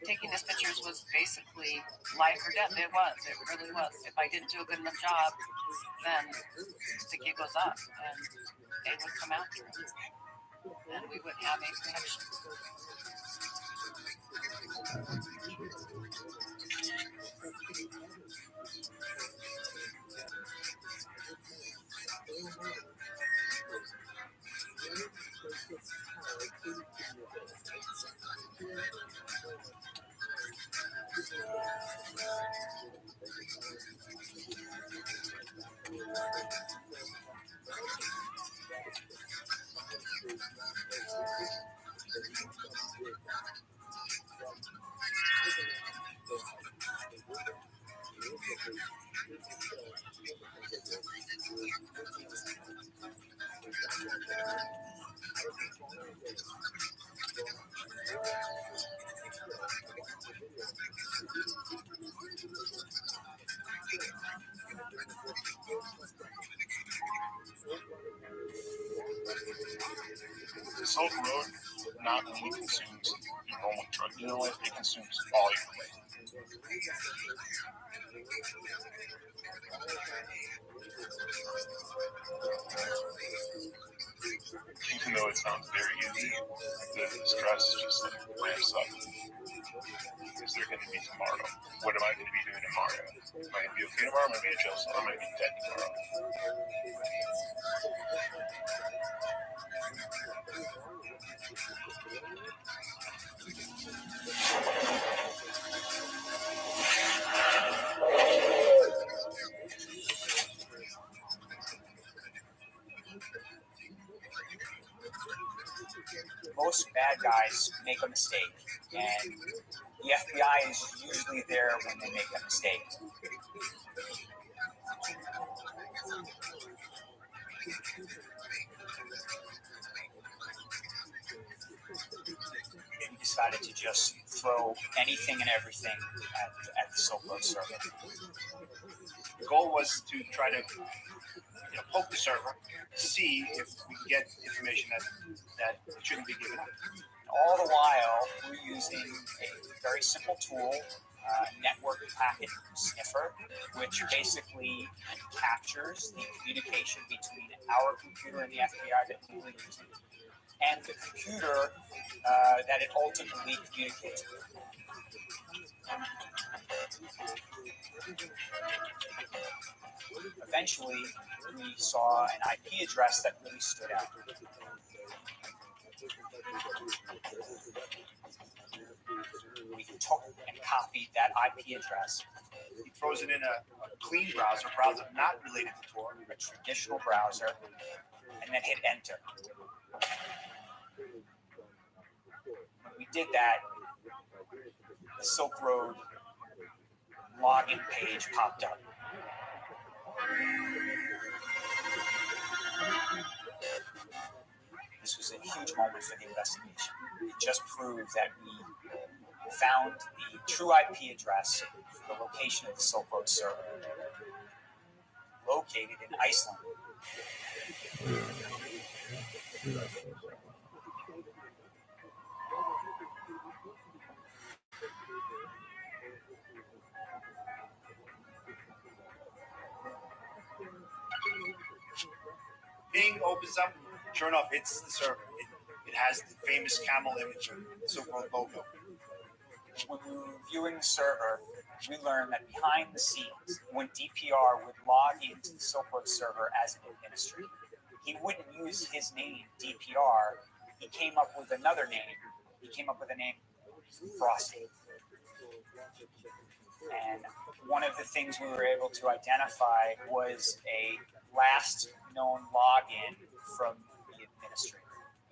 Taking these pictures was basically life or death. It was. It really was. If I didn't do a good enough job, then the gig goes up, and they would come after him, and we wouldn't have any protection. This whole road not only consumes your normal drug dealer life, it consumes all your life. Even though it sounds very easy, the stress just like ramps up. Is there going to be tomorrow? What am I going to be doing tomorrow? Am I going to be okay tomorrow? Am I going to be in jail? Am I going to be dead tomorrow? Most bad guys make a mistake, and the FBI is usually there when they make a mistake. We decided to just throw anything and everything at the Silk server. The goal was to try to poke the server, see if we can get information that shouldn't be given. All the while, we're using a very simple tool, network packet sniffer, which basically captures the communication between our computer and the FBI that we were using, and the computer that it ultimately communicates with. Eventually, we saw an IP address that really stood out. We took and copied that IP address. He throws it in a clean browser not related to Tor, a traditional browser, and then hit enter. When we did that, the Silk Road login page popped up. This was a huge moment for the investigation. It just proved that we found the true IP address for the location of the Silk Road server, located in Iceland. Bing opens up, sure enough, it's the server. It has the famous camel image of the Silk Road logo. When we were reviewing the server, we learned that behind the scenes, when DPR would log into the Silk Road server as an administrator, he wouldn't use his name, DPR. He came up with another name. He came up with the name Frosty. And one of the things we were able to identify was a last known login from the administrator.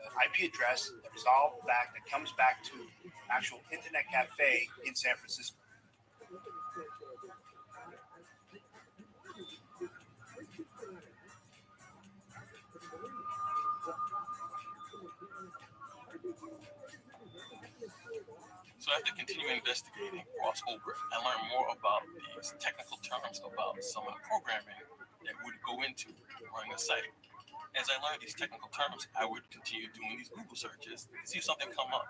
IP address that resolved back, that comes back to an actual internet cafe in San Francisco. So after continuing investigating across over, I learned more about these technical terms about some of the programming that would go into running a site. As I learned these technical terms, I would continue doing these Google searches to see if something come up.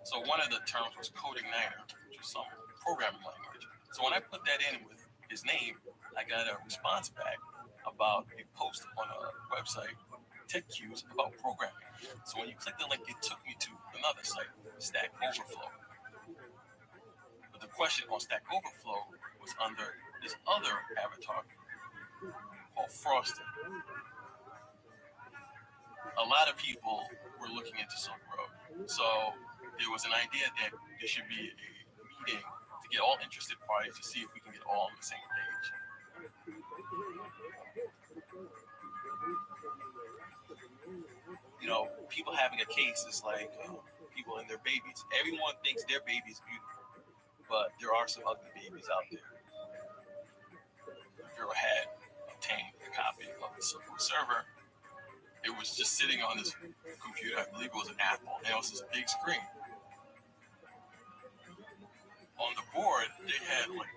So one of the terms was CodeIgniter, which was some programming language. So when I put that in with his name, I got a response back about a post on a website, Tech Cues, about programming. So when you click the link, it took me to another site, Stack Overflow. But the question on Stack Overflow was under this other avatar called Frosty. A lot of people were looking into Silk Road. So there was an idea that there should be a meeting to get all interested parties to see if we can get all on the same page. You know, people having a case is like people and their babies. Everyone thinks their baby is beautiful, but there are some ugly babies out there. Vero had obtained a copy of the Silk Road server. It was just sitting on this computer. I believe it was an Apple, and it was this big screen. On the board, they had like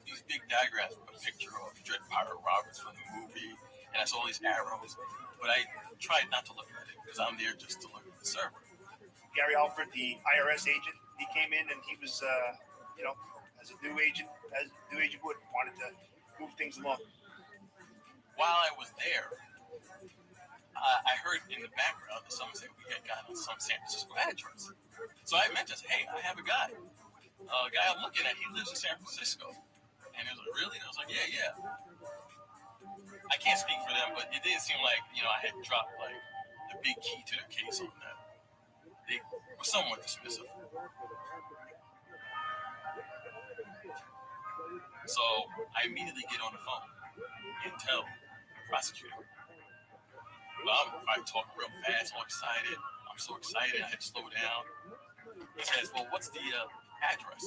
these big diagrams with a picture of Dread Pirate Roberts from the movie, and I saw these arrows. But I tried not to look at it because I'm there just to look at the server. Gary Alford, the IRS agent, he came in and he was, as a new agent would, wanted to move things along. While I was there, I heard in the background that someone said we had gotten some San Francisco address. So I mentioned, hey, I have a guy. A guy I'm looking at, he lives in San Francisco. And he was like, really? And I was like, yeah. I can't speak for them, but it did seem like, I had dropped like the big key to the case on that. They were somewhat dismissive. So I immediately get on the phone and tell the prosecutor. Well, I'm talking real fast, all excited. I'm so excited, I had to slow down. He says, well, what's the address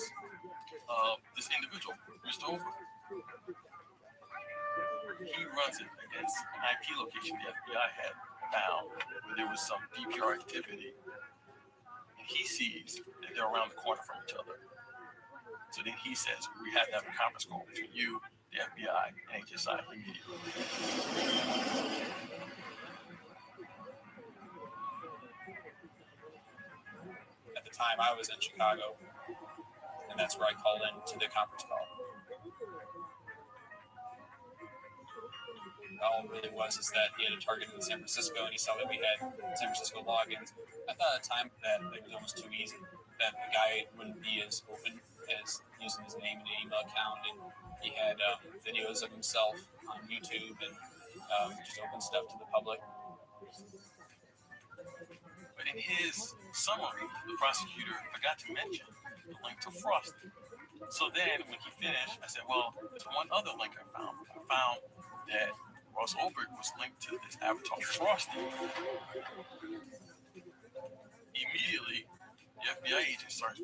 of this individual, Mr. Over? He runs it against an IP location the FBI had found where there was some DPR activity. And he sees that they're around the corner from each other. So then he says, we have to have a conference call between you, the FBI, and HSI immediately. At the time, I was in Chicago, and that's where I called in to the conference call. all it really was is that he had a target in San Francisco, and he saw that we had San Francisco logins. I thought at the time that it was almost too easy, that the guy wouldn't be as open as using his name and email account, and he had videos of himself on YouTube and just open stuff to the public. But in his summary, the prosecutor forgot to mention the link to Frosty. So then, when he finished, I said, well, there's one other link I found. I found that Ross Ulbricht was linked to this avatar Frosty. Immediately, the FBI agent starts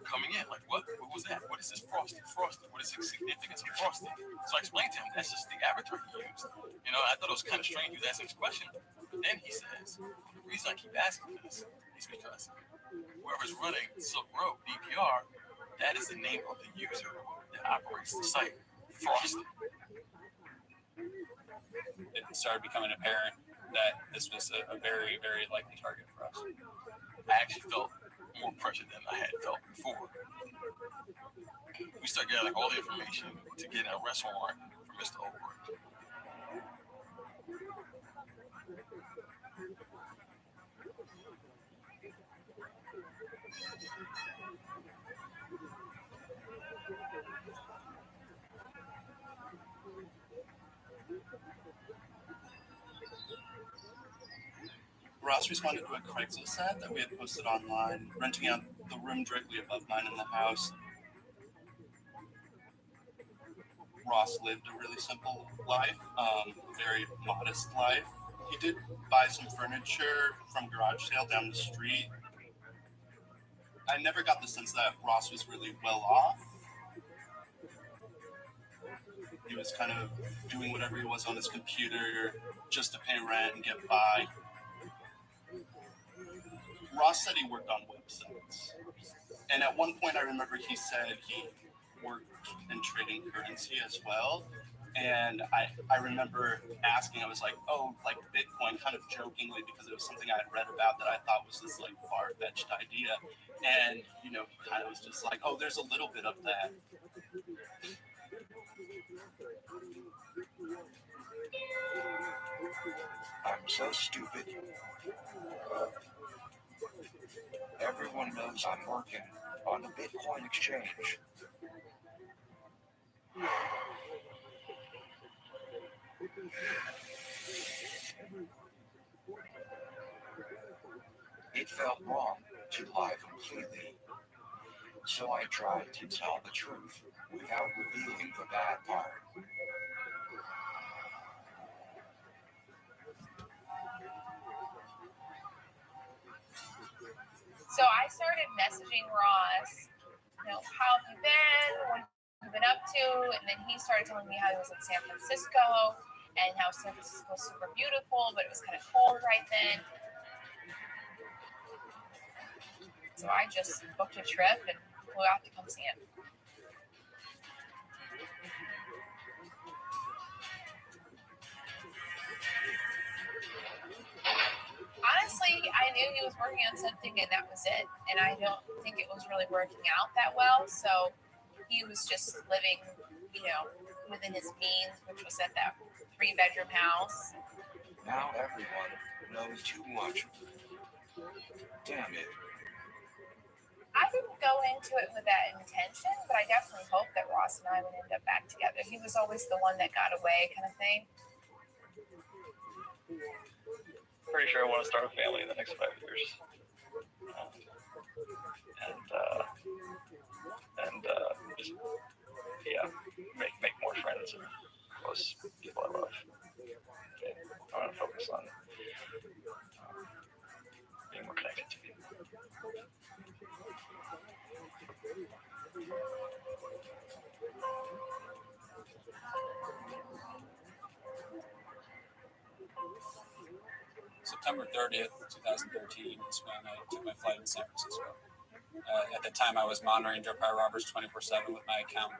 coming in, like, what was that? What is this Frosty? What is the significance of Frosty? So I explained to him, that's just the avatar he used. You know, I thought it was kind of strange he was asking this question. But then he says, the reason I keep asking this is because whoever's running Silk Road DPR, that is the name of the user that operates the site, Frosty. It started becoming apparent that this was a very, very likely target for us. I actually felt more pressure than I had felt before. We started gathering all the information to get an arrest warrant for Mr. Ulbricht. Ross responded to a Craigslist ad that we had posted online, renting out the room directly above mine in the house. Ross lived a really simple life, very modest life. He did buy some furniture from garage sale down the street. I never got the sense that Ross was really well off. He was kind of doing whatever he was on his computer just to pay rent and get by. Ross said he worked on websites. And at one point I remember he said he worked in trading currency as well. And I remember asking, I was like, oh, like Bitcoin, kind of jokingly, because it was something I had read about that I thought was this like far-fetched idea. And, you know, he kind of was just like, oh, there's a little bit of that. I'm so stupid. Everyone knows I'm working on the Bitcoin exchange. It felt wrong to lie completely, so I tried to tell the truth without revealing the bad part. So I started messaging Ross, you know, how have you been? What have you been up to? And then he started telling me how he was in San Francisco and how San Francisco was super beautiful, but it was kind of cold right then. So I just booked a trip and flew out to come see him. Honestly, I knew he was working on something and that was it. And I don't think it was really working out that well. So he was just living, you know, within his means, which was at that 3-bedroom house. Now everyone knows too much. Damn it. I didn't go into it with that intention, but I definitely hoped that Ross and I would end up back together. He was always the one that got away, kind of thing. Pretty sure I want to start a family in the next 5 years. Just, yeah, make more friends and close people I love. Okay. I want to focus on being more connected to people. September 30th, 2013 is when I took my flight in San Francisco. At the time, I was monitoring drug buy robbers 24/7 with my account.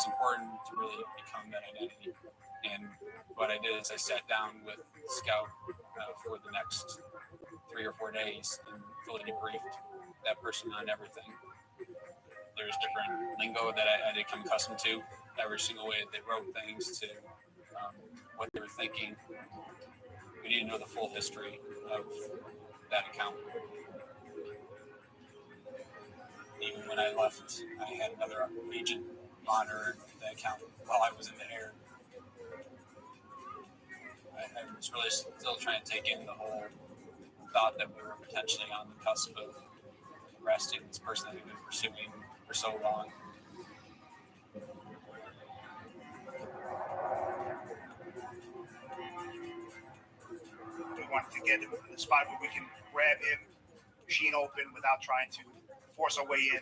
was important to really become that identity. And what I did is I sat down with Scout for the next 3 or 4 days and fully debriefed that person on everything. There's different lingo that I had to become accustomed to, every single way that they wrote things, to what they were thinking. We need to know the full history of that account. Even when I left, I had another agent monitor the account while I was in the air. I was really still trying to take in the whole thought that we were potentially on the cusp of arresting this person that we've been pursuing for so long. We wanted to get him in a spot where we can grab him, machine open, without trying to force our way in.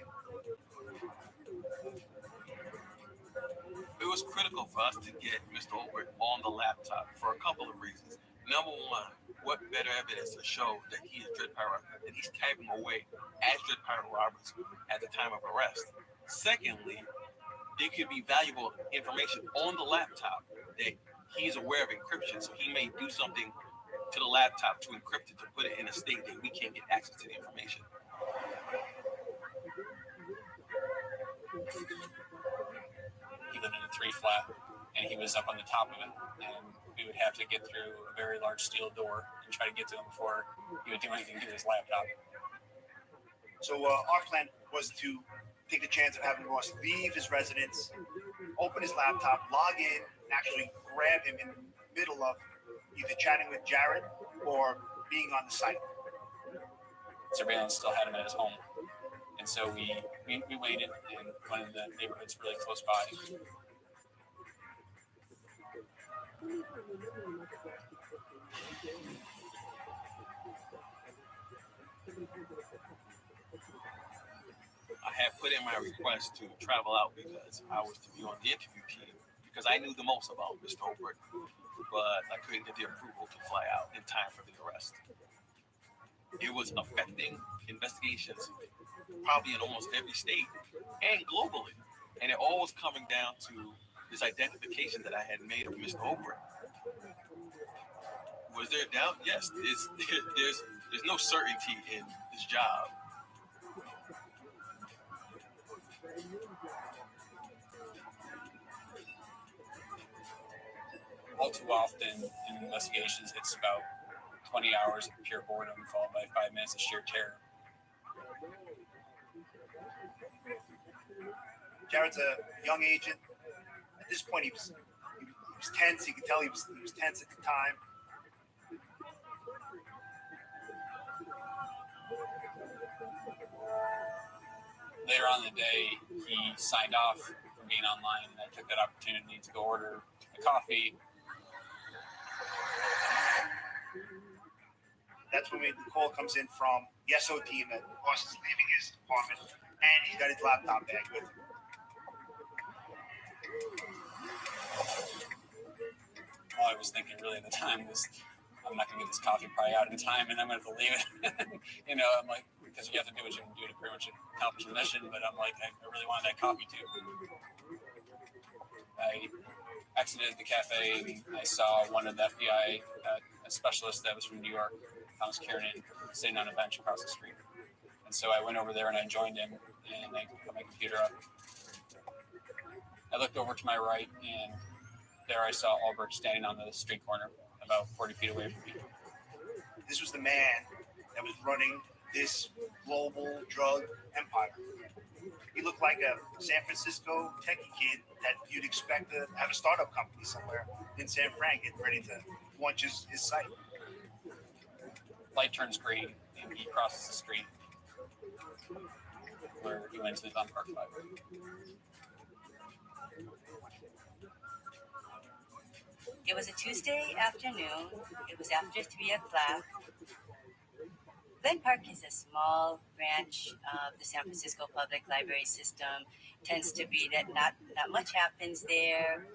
It was critical for us to get Mr. Holbert on the laptop for a couple of reasons. Number one, what better evidence to show that he is Dread Pirate, that he's typing away as Dread Pirate Roberts at the time of arrest. Secondly, there could be valuable information on the laptop that he's aware of encryption, so he may do something to the laptop to encrypt it, to put it in a state that we can't get access to the information. He lived in a 3-flat, and he was up on the top of it, and we would have to get through a very large steel door and try to get to him before he would do anything to his laptop. So our plan was to take the chance of having Ross leave his residence, open his laptop, log in, and actually grab him in the middle of either chatting with Jared or being on the site. Surveillance still had him at his home. And so we waited in one of the neighborhoods really close by. I had put in my request to travel out because I was to be on the interview team, because I knew the most about Mr. Holbert, but I couldn't get the approval to fly out in time for the arrest. It was affecting investigations probably in almost every state and globally. And it all was coming down to this identification that I had made of Mr. Holbert. Was there doubt? Yes. There's no certainty in this job. All too often in investigations, it's about 20 hours of pure boredom followed by 5 minutes of sheer terror. Jared's a young agent. At this point, he was tense. You could tell he was tense at the time. Later on in the day, he signed off from being online, and I took that opportunity to go order a coffee. That's when the call comes in from the SO team that Ross is leaving his apartment, and he's got his laptop bag with him. All I was thinking really at the time was, I'm not going to get this coffee probably out in time, and I'm going to have to leave it. I'm like, because you have to do what you can do to pretty much accomplish the mission, but I'm like, I really wanted that coffee too. I exited the cafe, and I saw one of the FBI a specialist that was from New York, Thomas Kiernan, sitting on a bench across the street. And so I went over there and I joined him, and I put my computer up. I looked over to my right, and there I saw Albert standing on the street corner about 40 feet away from me. This was the man that was running this global drug empire. He looked like a San Francisco techie kid that you'd expect to have a startup company somewhere in San Fran getting ready to launch his site. Light turns green, and he crosses the street where he went to the Dunpark 5. It was a Tuesday afternoon. It was after 3 o'clock. Glen Park is a small branch of the San Francisco Public Library System. Tends to be that not much happens there.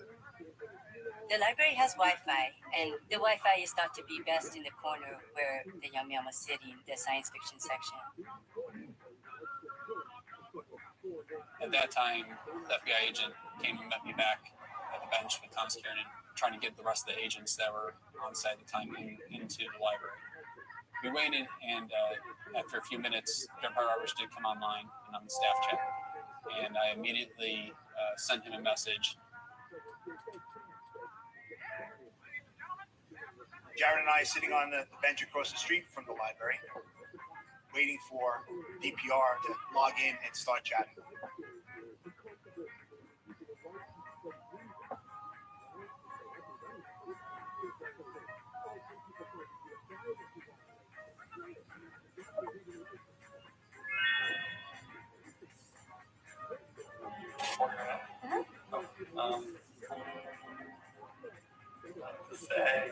The library has Wi-Fi, and the Wi-Fi is thought to be best in the corner where the young man was sitting, the science fiction section. At that time, the FBI agent came and met me back at the bench with Tom Kieran, trying to get the rest of the agents that were on site at the time into the library. We waited, and after a few minutes, Rabbi Roberts did come online and on the staff chat, and I immediately sent him a message. Jared and I are sitting on the bench across the street from the library, waiting for DPR to log in and start chatting.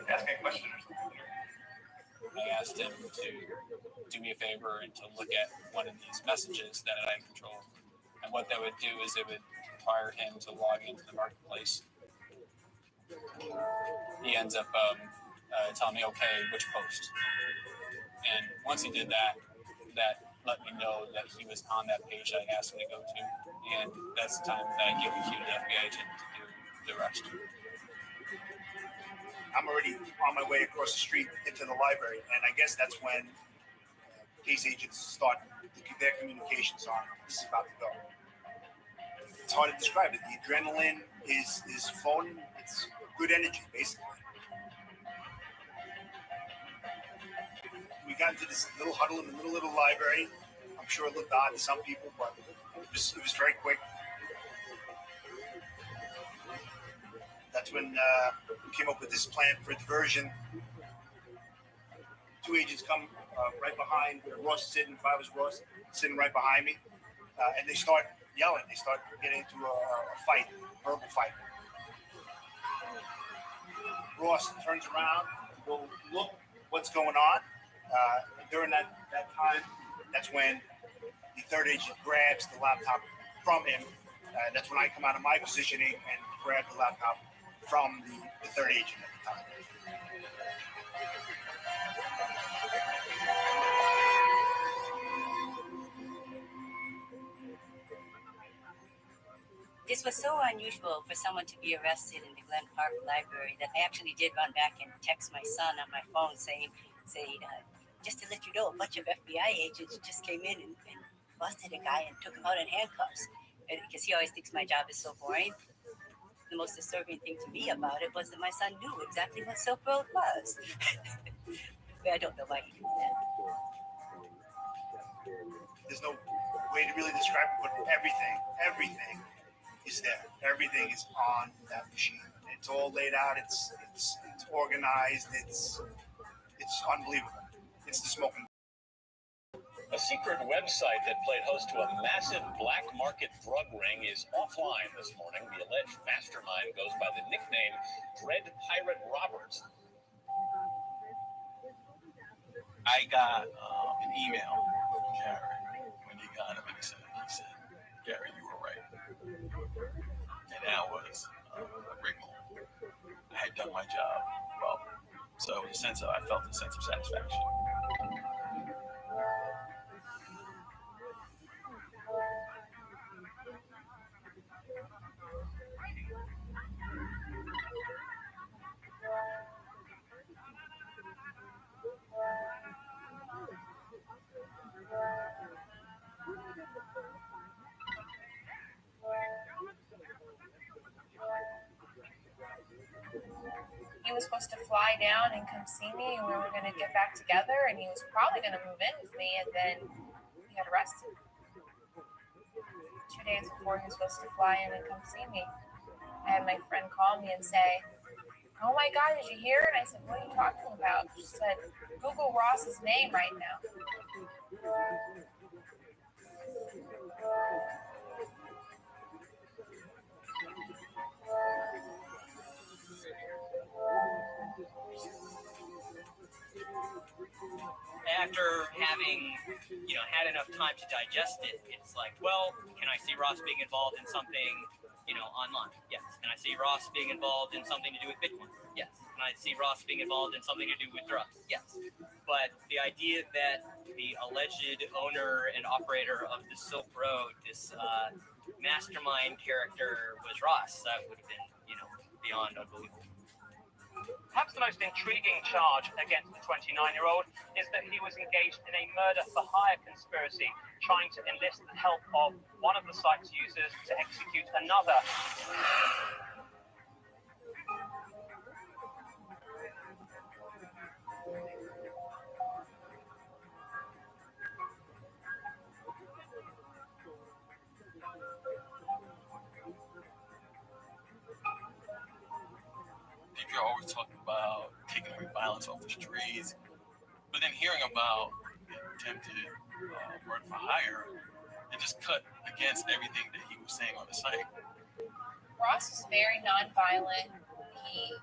Ask me a question or something. I asked him to do me a favor and to look at one of these messages that I control. And what that would do is it would require him to log into the marketplace. He ends up telling me, okay, which post? And once he did that, that let me know that he was on that page I asked him to go to. And that's the time that I give the cue to the FBI agent to do the rest. I'm already on my way across the street into the library, and I guess that's when case agents start their communications on this is about to go. It's hard to describe it. The adrenaline is fun. It's good energy, basically. We got into this little huddle in the middle of the library. I'm sure it looked odd to some people, but it was very quick. That's when we came up with this plan for diversion. Two agents come right behind where Ross is sitting. If I was Ross, sitting right behind me, and they start yelling. They start getting into a fight, a verbal fight. Ross turns around, will look what's going on. During that time, that's when the third agent grabs the laptop from him. That's when I come out of my positioning and grab the laptop from the third agent at the time. This was so unusual for someone to be arrested in the Glen Park Library that I actually did run back and text my son on my phone saying, just to let you know, a bunch of FBI agents just came in and busted a guy and took him out in handcuffs. Because he always thinks my job is so boring. The most disturbing thing to me about it was that my son knew exactly what Silk Road was. I don't know why he did that. There's no way to really describe it, but everything is there. Everything is on that machine. It's all laid out. It's organized. It's unbelievable. It's the smoking. A secret website that played host to a massive black market drug ring is offline this morning. The alleged mastermind goes by the nickname Dread Pirate Roberts. I got an email from Gary when he got him, and he said, Gary, you were right. And that was a great moment. I had done my job well. So I felt a sense of satisfaction. He was supposed to fly down and come see me, and we were going to get back together, and he was probably going to move in with me, and then he got arrested. 2 days before he was supposed to fly in and come see me, I had my friend call me and say, "Oh my God, did you hear?" And I said, "What are you talking about?" She said, "Google Ross's name right now." After having, had enough time to digest it, it's like, well, can I see Ross being involved in something, online? Yes. Can I see Ross being involved in something to do with Bitcoin? Yes. Can I see Ross being involved in something to do with drugs? Yes. But the idea that the alleged owner and operator of the Silk Road, this mastermind character was Ross, that would have been, beyond unbelievable. Perhaps the most intriguing charge against the 29-year-old is that he was engaged in a murder-for-hire conspiracy, trying to enlist the help of one of the site's users to execute another. People are always talking about taking away violence off the streets, but then hearing about the attempted murder for hire, it just cut against everything that he was saying on the site. Ross was very nonviolent. He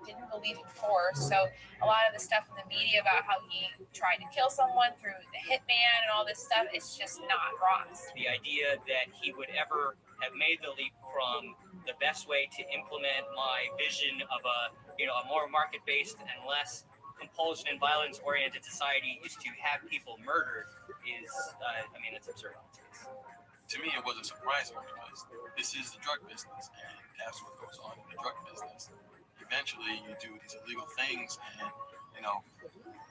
didn't believe in force. So a lot of the stuff in the media about how he tried to kill someone through the hitman and all this stuff, it's just not Ross. The idea that he would ever have made the leap from the best way to implement my vision of a more market-based and less compulsion and violence-oriented society is to have people murdered is, it's absurd. To me, it wasn't surprising because this is the drug business, and that's what goes on in the drug business. Eventually, you do these illegal things, and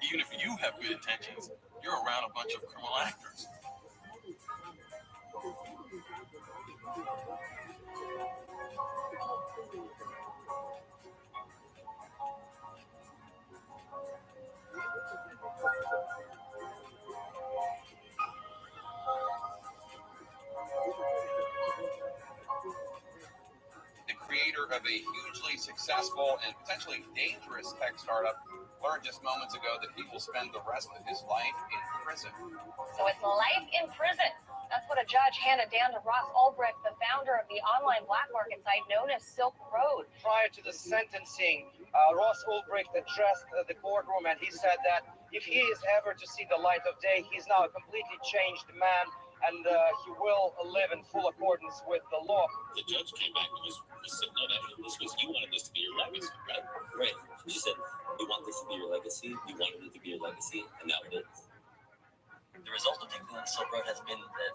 even if you have good intentions, you're around a bunch of criminal actors. Creator of a hugely successful and potentially dangerous tech startup learned just moments ago that he will spend the rest of his life in prison. So it's life in prison. That's what a judge handed down to Ross Ulbricht, the founder of the online black market site known as Silk Road. Prior to the sentencing, Ross Ulbricht addressed the courtroom, and he said that if he is ever to see the light of day, he's now a completely changed man, and he will live in full accordance with the law. The judge came back and was saying, no, you wanted this to be your legacy, right? Right. She said, you want this to be your legacy, you wanted it to be your legacy, and now it is. The result of taking on the Silk Road has been that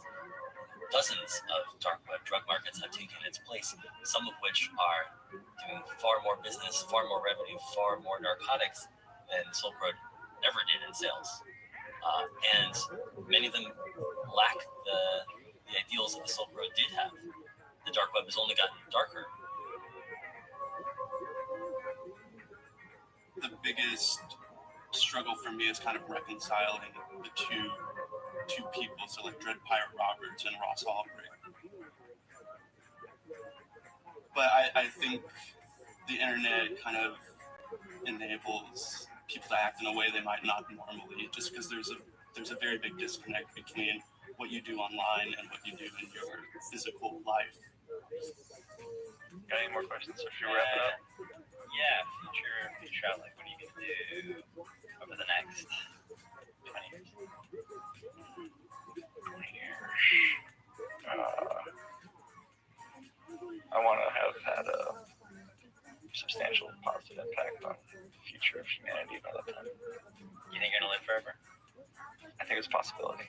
dozens of dark web drug markets have taken its place, some of which are doing far more business, far more revenue, far more narcotics than Silk Road ever did in sales. And many of them lack the ideals that the Silk Road did have. The dark web has only gotten darker. The biggest struggle for me is kind of reconciling the two people, so like Dread Pirate Roberts and Ross Ulbricht. But I think the internet kind of enables people to act in a way they might not normally, just because there's a very big disconnect between what you do online and what you do in your physical life. Got any more questions? So should we wrap it up? Yeah, future outlook. What are you going to do over the next 20 years? 20 years. I want to have had a substantial positive impact on the future of humanity by that time. You think you're going to live forever? I think it's a possibility.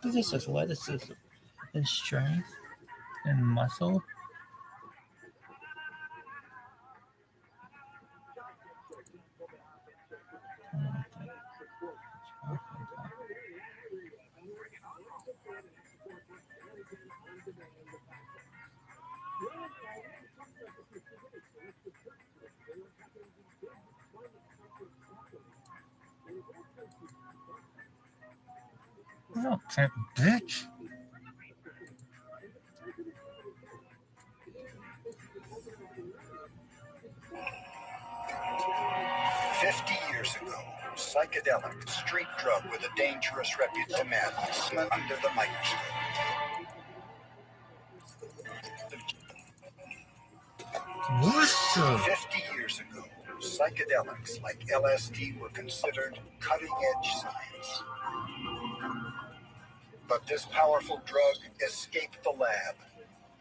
This is athleticism and strength and muscle. Oh, type of bitch. "50 years ago, psychedelic street drug with a dangerous reputation under the microscope. What the? 50 years ago, psychedelics like LSD were considered cutting-edge science. But this powerful drug escaped the lab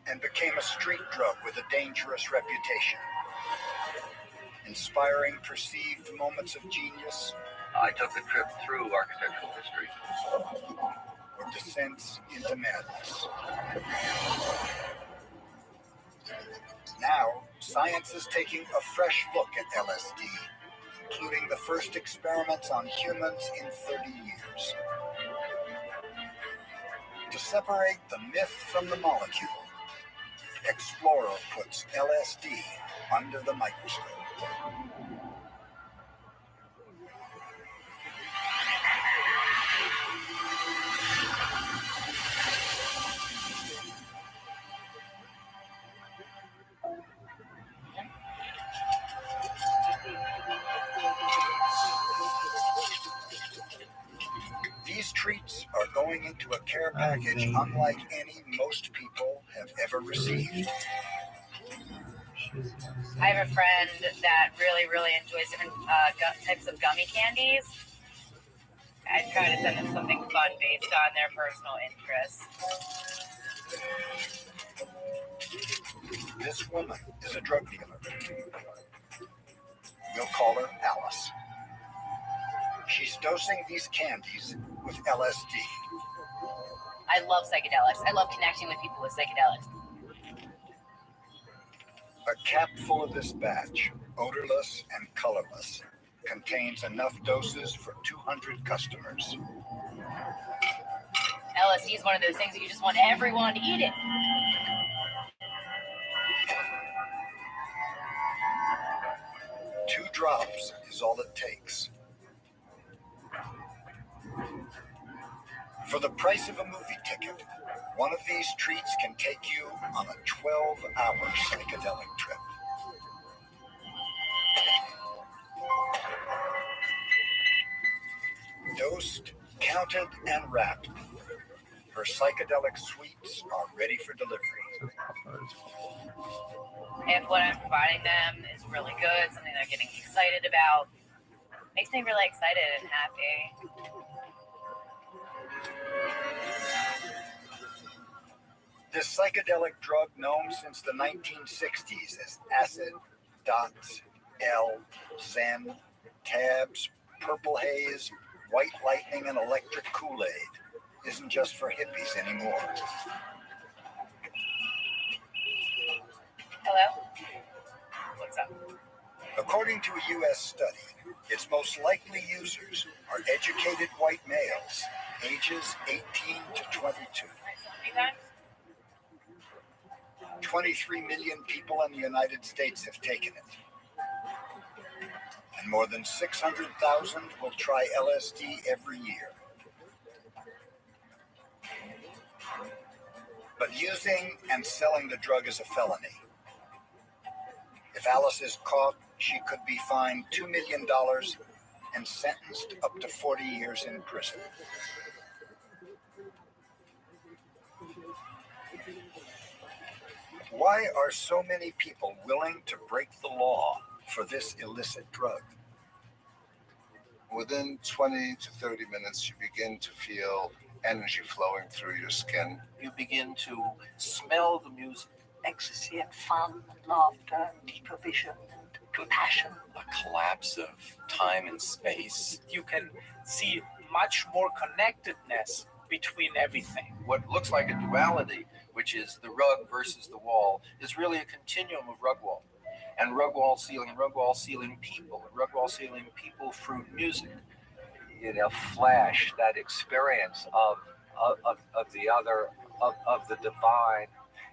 and became a street drug with a dangerous reputation. Inspiring perceived moments of genius. I took a trip through architectural history. Or descents into madness. Now, science is taking a fresh look at LSD, including the first experiments on humans in 30 years. To separate the myth from the molecule, Explorer puts LSD under the microscope. These treats are going into a care package unlike any most people have ever received. I have a friend that really enjoys different types of gummy candies. I try to send them something fun based on their personal interests. This woman is a drug dealer. We'll call her Alice. She's dosing these candies with LSD. I love psychedelics. I love connecting with people with psychedelics. A cap full of this batch, odorless and colorless, contains enough doses for 200 customers. LSD is one of those things that you just want everyone to eat it. Two drops is all it takes. For the price of a movie ticket, one of these treats can take you on a 12-hour psychedelic trip. Dosed, counted, and wrapped, her psychedelic sweets are ready for delivery. If what I'm providing them is really good, something they're getting excited about, makes me really excited and happy. This psychedelic drug, known since the 1960s as acid, dots, L, Zen, tabs, purple haze, white lightning, and electric Kool-Aid, isn't just for hippies anymore. Hello? What's up? According to a U.S. study, its most likely users are educated white males, ages 18 to 22. 23 million people in the United States have taken it. And more than 600,000 will try LSD every year. But using and selling the drug is a felony. If Alice is caught, she could be fined $2 million and sentenced up to 40 years in prison. Why are so many people willing to break the law for this illicit drug? Within 20 to 30 minutes, you begin to feel energy flowing through your skin. You begin to smell the music. Ecstasy and fun and laughter and deeper vision and compassion. A collapse of time and space. You can see much more connectedness between everything. What looks like a duality, which is the rug versus the wall, is really a continuum of rug wall. And rug wall ceiling, people, rug wall ceiling people through music. In a flash, that experience of the other, of the divine.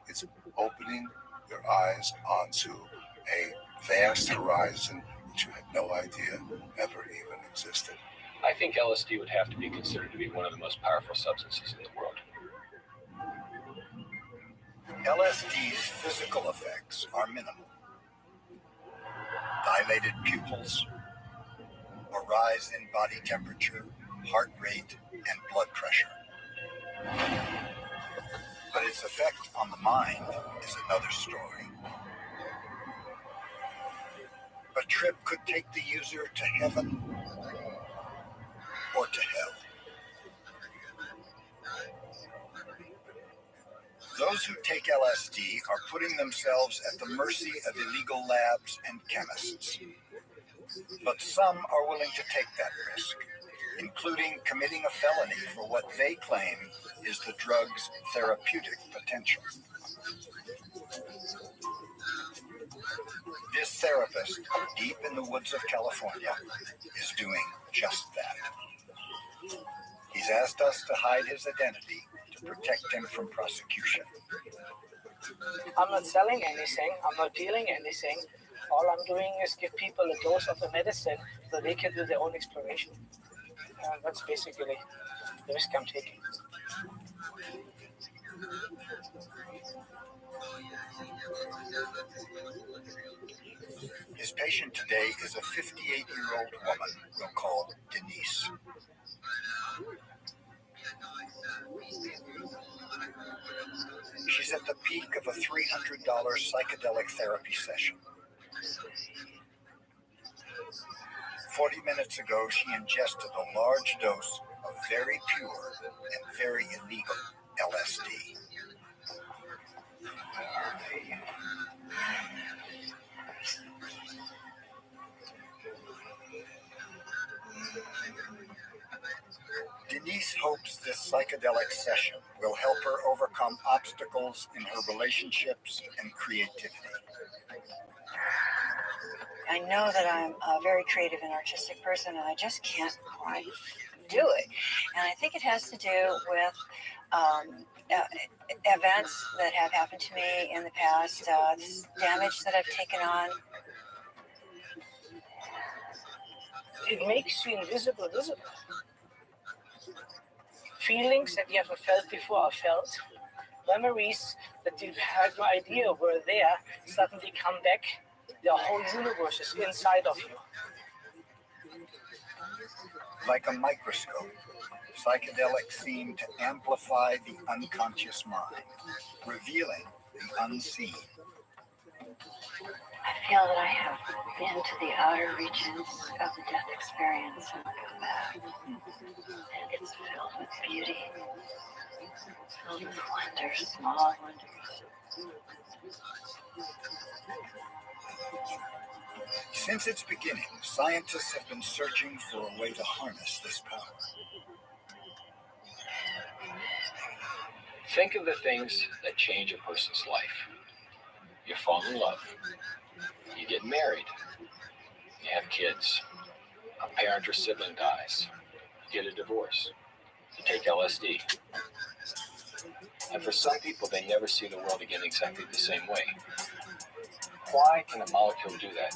It's opening your eyes onto a vast horizon that you had no idea ever even existed. I think LSD would have to be considered to be one of the most powerful substances in the world. LSD's physical effects are minimal. Dilated pupils, a rise in body temperature, heart rate, and blood pressure. But its effect on the mind is another story. A trip could take the user to heaven or to hell. Those who take LSD are putting themselves at the mercy of illegal labs and chemists. But some are willing to take that risk, including committing a felony for what they claim is the drug's therapeutic potential. This therapist, deep in the woods of California, is doing just that. He's asked us to hide his identity to protect him from prosecution. I'm not selling anything, I'm not dealing anything. All I'm doing is give people a dose of the medicine so they can do their own exploration. That's basically the risk I'm taking. His patient today is a 58-year-old woman we'll call Denise. She's at the peak of a $300 psychedelic therapy session. 40 minutes ago, she ingested a large dose of very pure and very illegal LSD. Denise hopes this psychedelic session will help her overcome obstacles in her relationships and creativity. I know that I'm a very creative and artistic person, and I just can't quite do it. And I think it has to do with events that have happened to me in the past, damage that I've taken on. It makes you invisible visible. Feelings that you haven't felt before are felt. Memories that you've had no idea were there suddenly come back. The whole universe is inside of you. Like a microscope, psychedelics seem to amplify the unconscious mind, revealing the unseen. I feel that I have been to the outer regions of the death experience and come back. And it's filled with beauty, filled with wonders, small wonders. Since its beginning, scientists have been searching for a way to harness this power. Think of the things that change a person's life. You fall in love. You get married. You have kids. A parent or sibling dies. You get a divorce. You take LSD. And for some people, they never see the world again exactly the same way. Why can a molecule do that?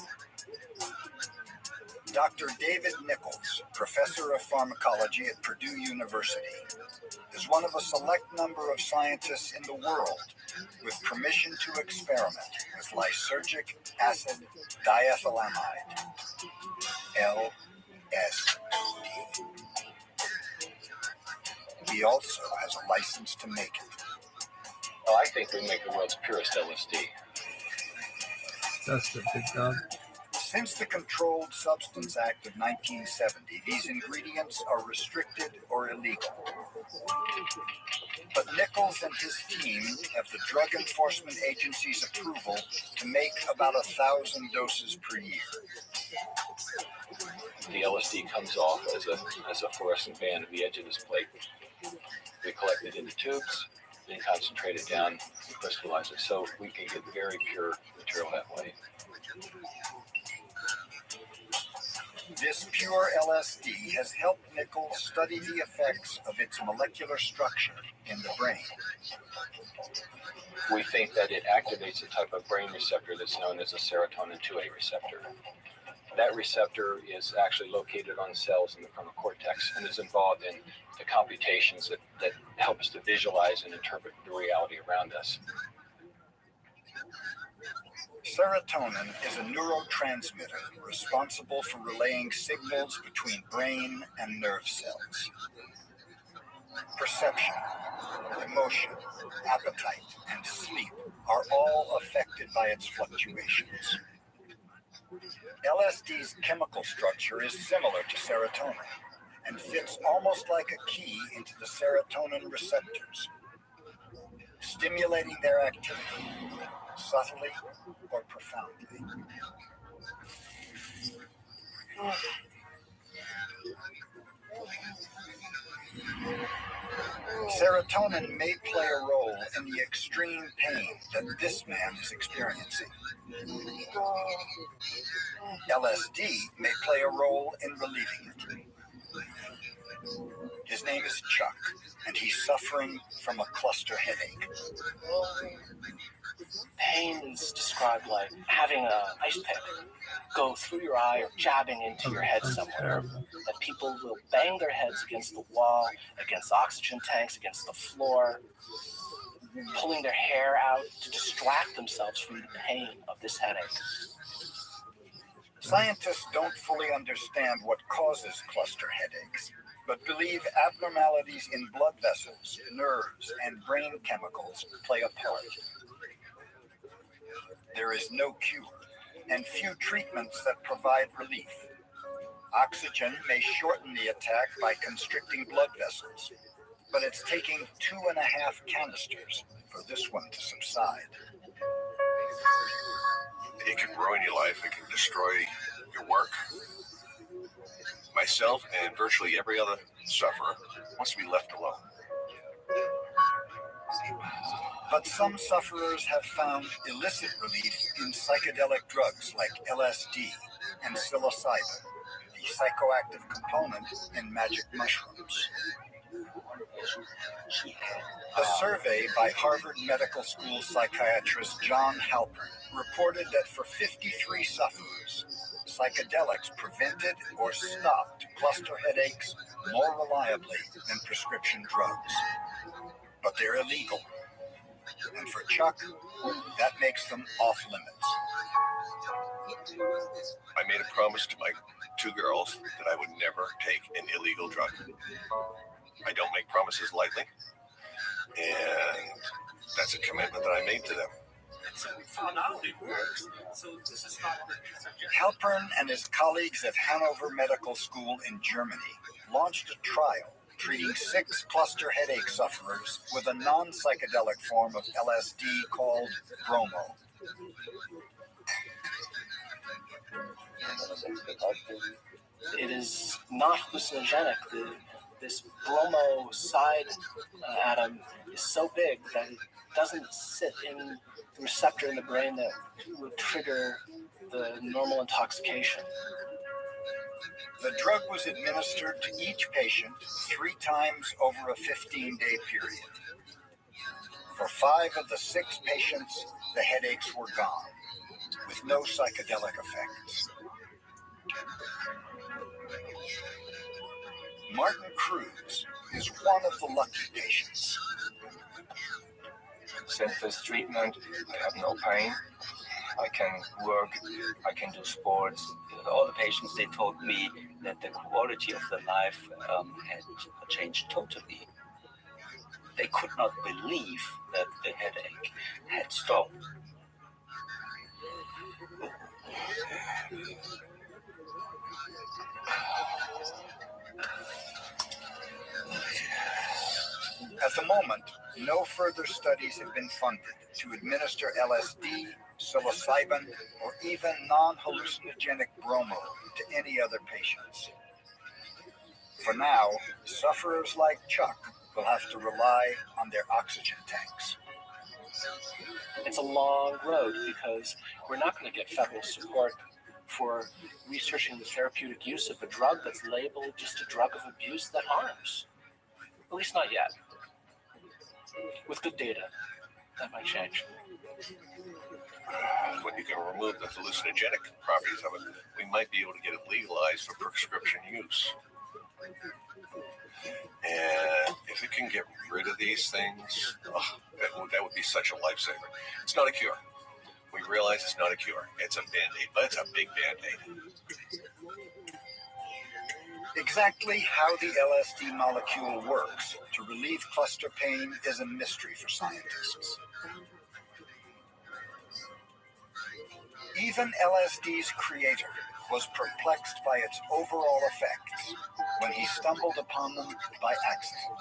Dr. David Nichols, professor of pharmacology at Purdue University, is one of a select number of scientists in the world with permission to experiment with lysergic acid diethylamide, LSD. He also has a license to make it. Well, I think we make the world's purest LSD. That's the big dog. Since the Controlled Substance Act of 1970, these ingredients are restricted or illegal. But Nichols and his team have the Drug Enforcement Agency's approval to make about 1,000 doses per year. The LSD comes off as a fluorescent band at the edge of this plate. We collect it into tubes, then concentrate it down and crystallize it so we can get very pure material that way. This pure LSD has helped Nichols study the effects of its molecular structure in the brain. We think that it activates a type of brain receptor that's known as a serotonin 2A receptor. That receptor is actually located on cells in the frontal cortex and is involved in the computations that help us to visualize and interpret the reality around us. Serotonin is a neurotransmitter responsible for relaying signals between brain and nerve cells. Perception, emotion, appetite, and sleep are all affected by its fluctuations. LSD's chemical structure is similar to serotonin and fits almost like a key into the serotonin receptors, stimulating their activity subtly or profoundly. Serotonin may play a role in the extreme pain that this man is experiencing. LSD may play a role in relieving it. His name is Chuck, and he's suffering from a cluster headache. Pain's described like having an ice pick go through your eye or jabbing into your head somewhere. That people will bang their heads against the wall, against oxygen tanks, against the floor, pulling their hair out to distract themselves from the pain of this headache. Scientists don't fully understand what causes cluster headaches, but believe abnormalities in blood vessels, nerves, and brain chemicals play a part. There is no cure, and few treatments that provide relief. Oxygen may shorten the attack by constricting blood vessels, but it's taking 2.5 canisters for this one to subside. It can ruin your life. It can destroy your work. Myself and virtually every other sufferer wants to be left alone. But some sufferers have found illicit relief in psychedelic drugs like LSD and psilocybin, the psychoactive component in magic mushrooms. A survey by Harvard Medical School psychiatrist John Halpern reported that for 53 sufferers, psychedelics prevented or stopped cluster headaches more reliably than prescription drugs. But they're illegal. And for Chuck, that makes them off limits. I made a promise to my 2 girls that I would never take an illegal drug. I don't make promises lightly, and that's a commitment that I made to them. So we found out it works. So this is not Halpern and his colleagues at Hanover Medical School in Germany launched a trial treating 6 cluster headache sufferers with a non-psychedelic form of LSD called bromo. It is not hallucinogenic. This bromo side atom is so big that it doesn't sit in the receptor in the brain that would trigger the normal intoxication. The drug was administered to each patient 3 times over a 15-day period. For 5 of the 6 patients, the headaches were gone, with no psychedelic effects. Martin Cruz is one of the lucky patients. Since this treatment, I have no pain. I can work, I can do sports. All the patients, they told me that the quality of their life had changed totally. They could not believe that the headache had stopped. At the moment, no further studies have been funded to administer LSD, psilocybin, or even non-hallucinogenic bromo to any other patients. For now, sufferers like Chuck will have to rely on their oxygen tanks. It's a long road because we're not going to get federal support for researching the therapeutic use of a drug that's labeled just a drug of abuse that harms. At least not yet. With good data, that might change. When you can remove the hallucinogenic properties of it, we might be able to get it legalized for prescription use. And if it can get rid of these things, that would be such a lifesaver. It's not a cure. We realize it's not a cure. It's a Band-Aid, but it's a big Band-Aid. Exactly how the LSD molecule works to relieve cluster pain is a mystery for scientists. Even LSD's creator was perplexed by its overall effects when he stumbled upon them by accident.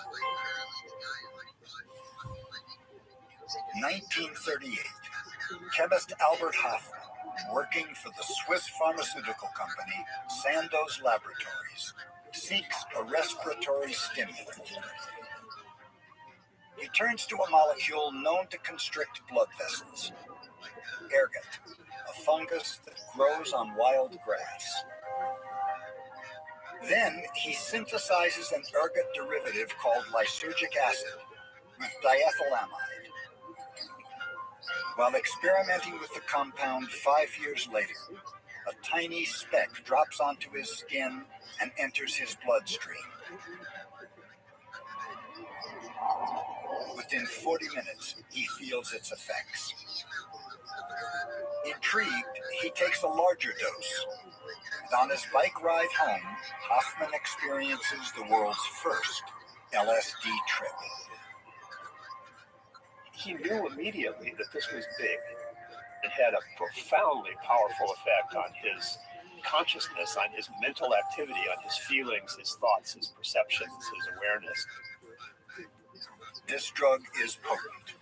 1938, chemist Albert Hofmann, working for the Swiss pharmaceutical company Sandoz Laboratories, seeks a respiratory stimulant. He turns to a molecule known to constrict blood vessels, ergot, a fungus that grows on wild grass. Then he synthesizes an ergot derivative called lysergic acid with diethylamide. While experimenting with the compound 5 years later, a tiny speck drops onto his skin and enters his bloodstream. Within 40 minutes, he feels its effects. Intrigued, he takes a larger dose. And on his bike ride home, Hoffman experiences the world's first LSD trip. He knew immediately that this was big and had a profoundly powerful effect on his consciousness, on his mental activity, on his feelings, his thoughts, his perceptions, his awareness. This drug is potent.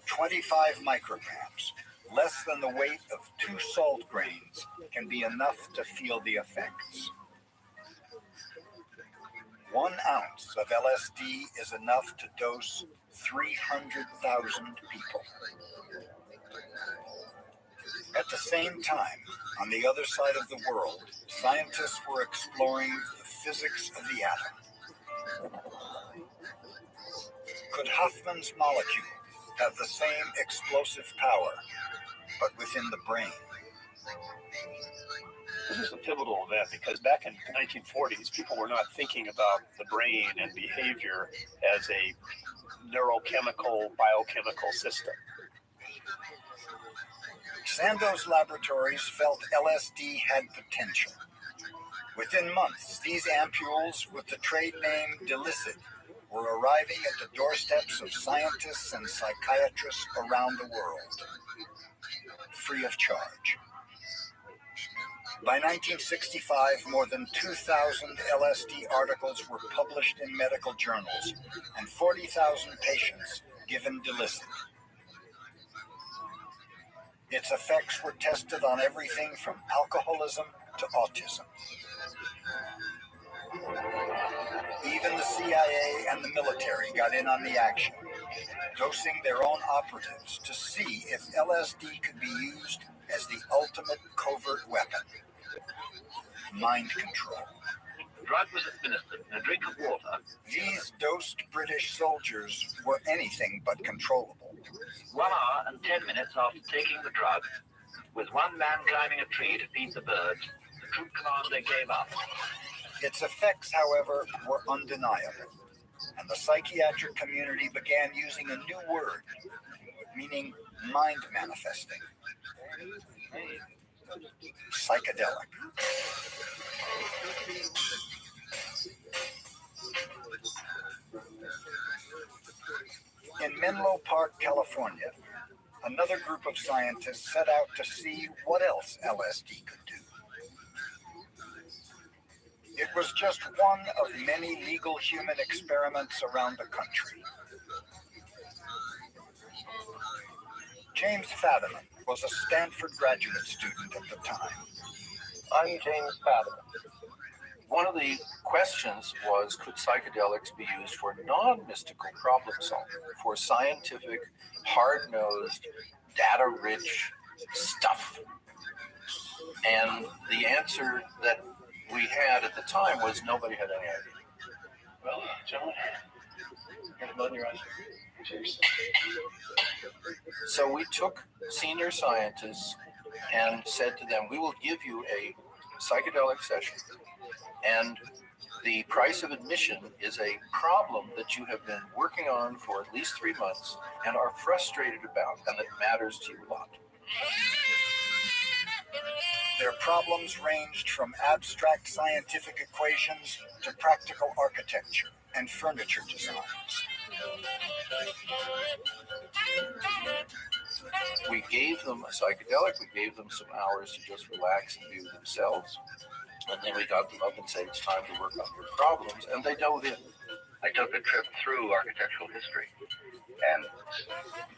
25 micrograms, less than the weight of 2 salt grains, can be enough to feel the effects. 1 ounce of LSD is enough to dose 300,000 people. At the same time, on the other side of the world, scientists were exploring the physics of the atom. Could Hoffman's molecule have the same explosive power, but within the brain? This is a pivotal event because back in the 1940s, people were not thinking about the brain and behavior as a neurochemical, biochemical system. Sandoz Laboratories felt LSD had potential. Within months, these ampules with the trade name Delicid were arriving at the doorsteps of scientists and psychiatrists around the world, free of charge. By 1965, more than 2,000 LSD articles were published in medical journals, and 40,000 patients given Delicid. Its effects were tested on everything from alcoholism to autism. Even the CIA and the military got in on the action, dosing their own operatives to see if LSD could be used as the ultimate covert weapon. Mind control. The drug was administered in a drink of water. These dosed British soldiers were anything but controllable. 1 hour and 10 minutes after taking the drug, with one man climbing a tree to feed the birds, the troop commander gave up. Its effects, however, were undeniable, and the psychiatric community began using a new word, meaning mind manifesting. Psychedelic. In Menlo Park, California, another group of scientists set out to see what else LSD could do. It was just one of many legal human experiments around the country. James Fadiman was a Stanford graduate student at the time. I'm James Fadiman. One of the questions was, could psychedelics be used for non-mystical problem solving, for scientific, hard-nosed, data-rich stuff? And the answer that we had at the time was nobody had any idea. Well, gentlemen, here's blood in your eyes. Cheers. So we took senior scientists and said to them, we will give you a psychedelic session, and the price of admission is a problem that you have been working on for at least 3 months and are frustrated about, and that matters to you a lot. Their problems ranged from abstract scientific equations to practical architecture and furniture designs. We gave them a psychedelic, we gave them some hours to just relax and be with themselves. And then we got them up and said, it's time to work on your problems, and they dove in. I took a trip through architectural history and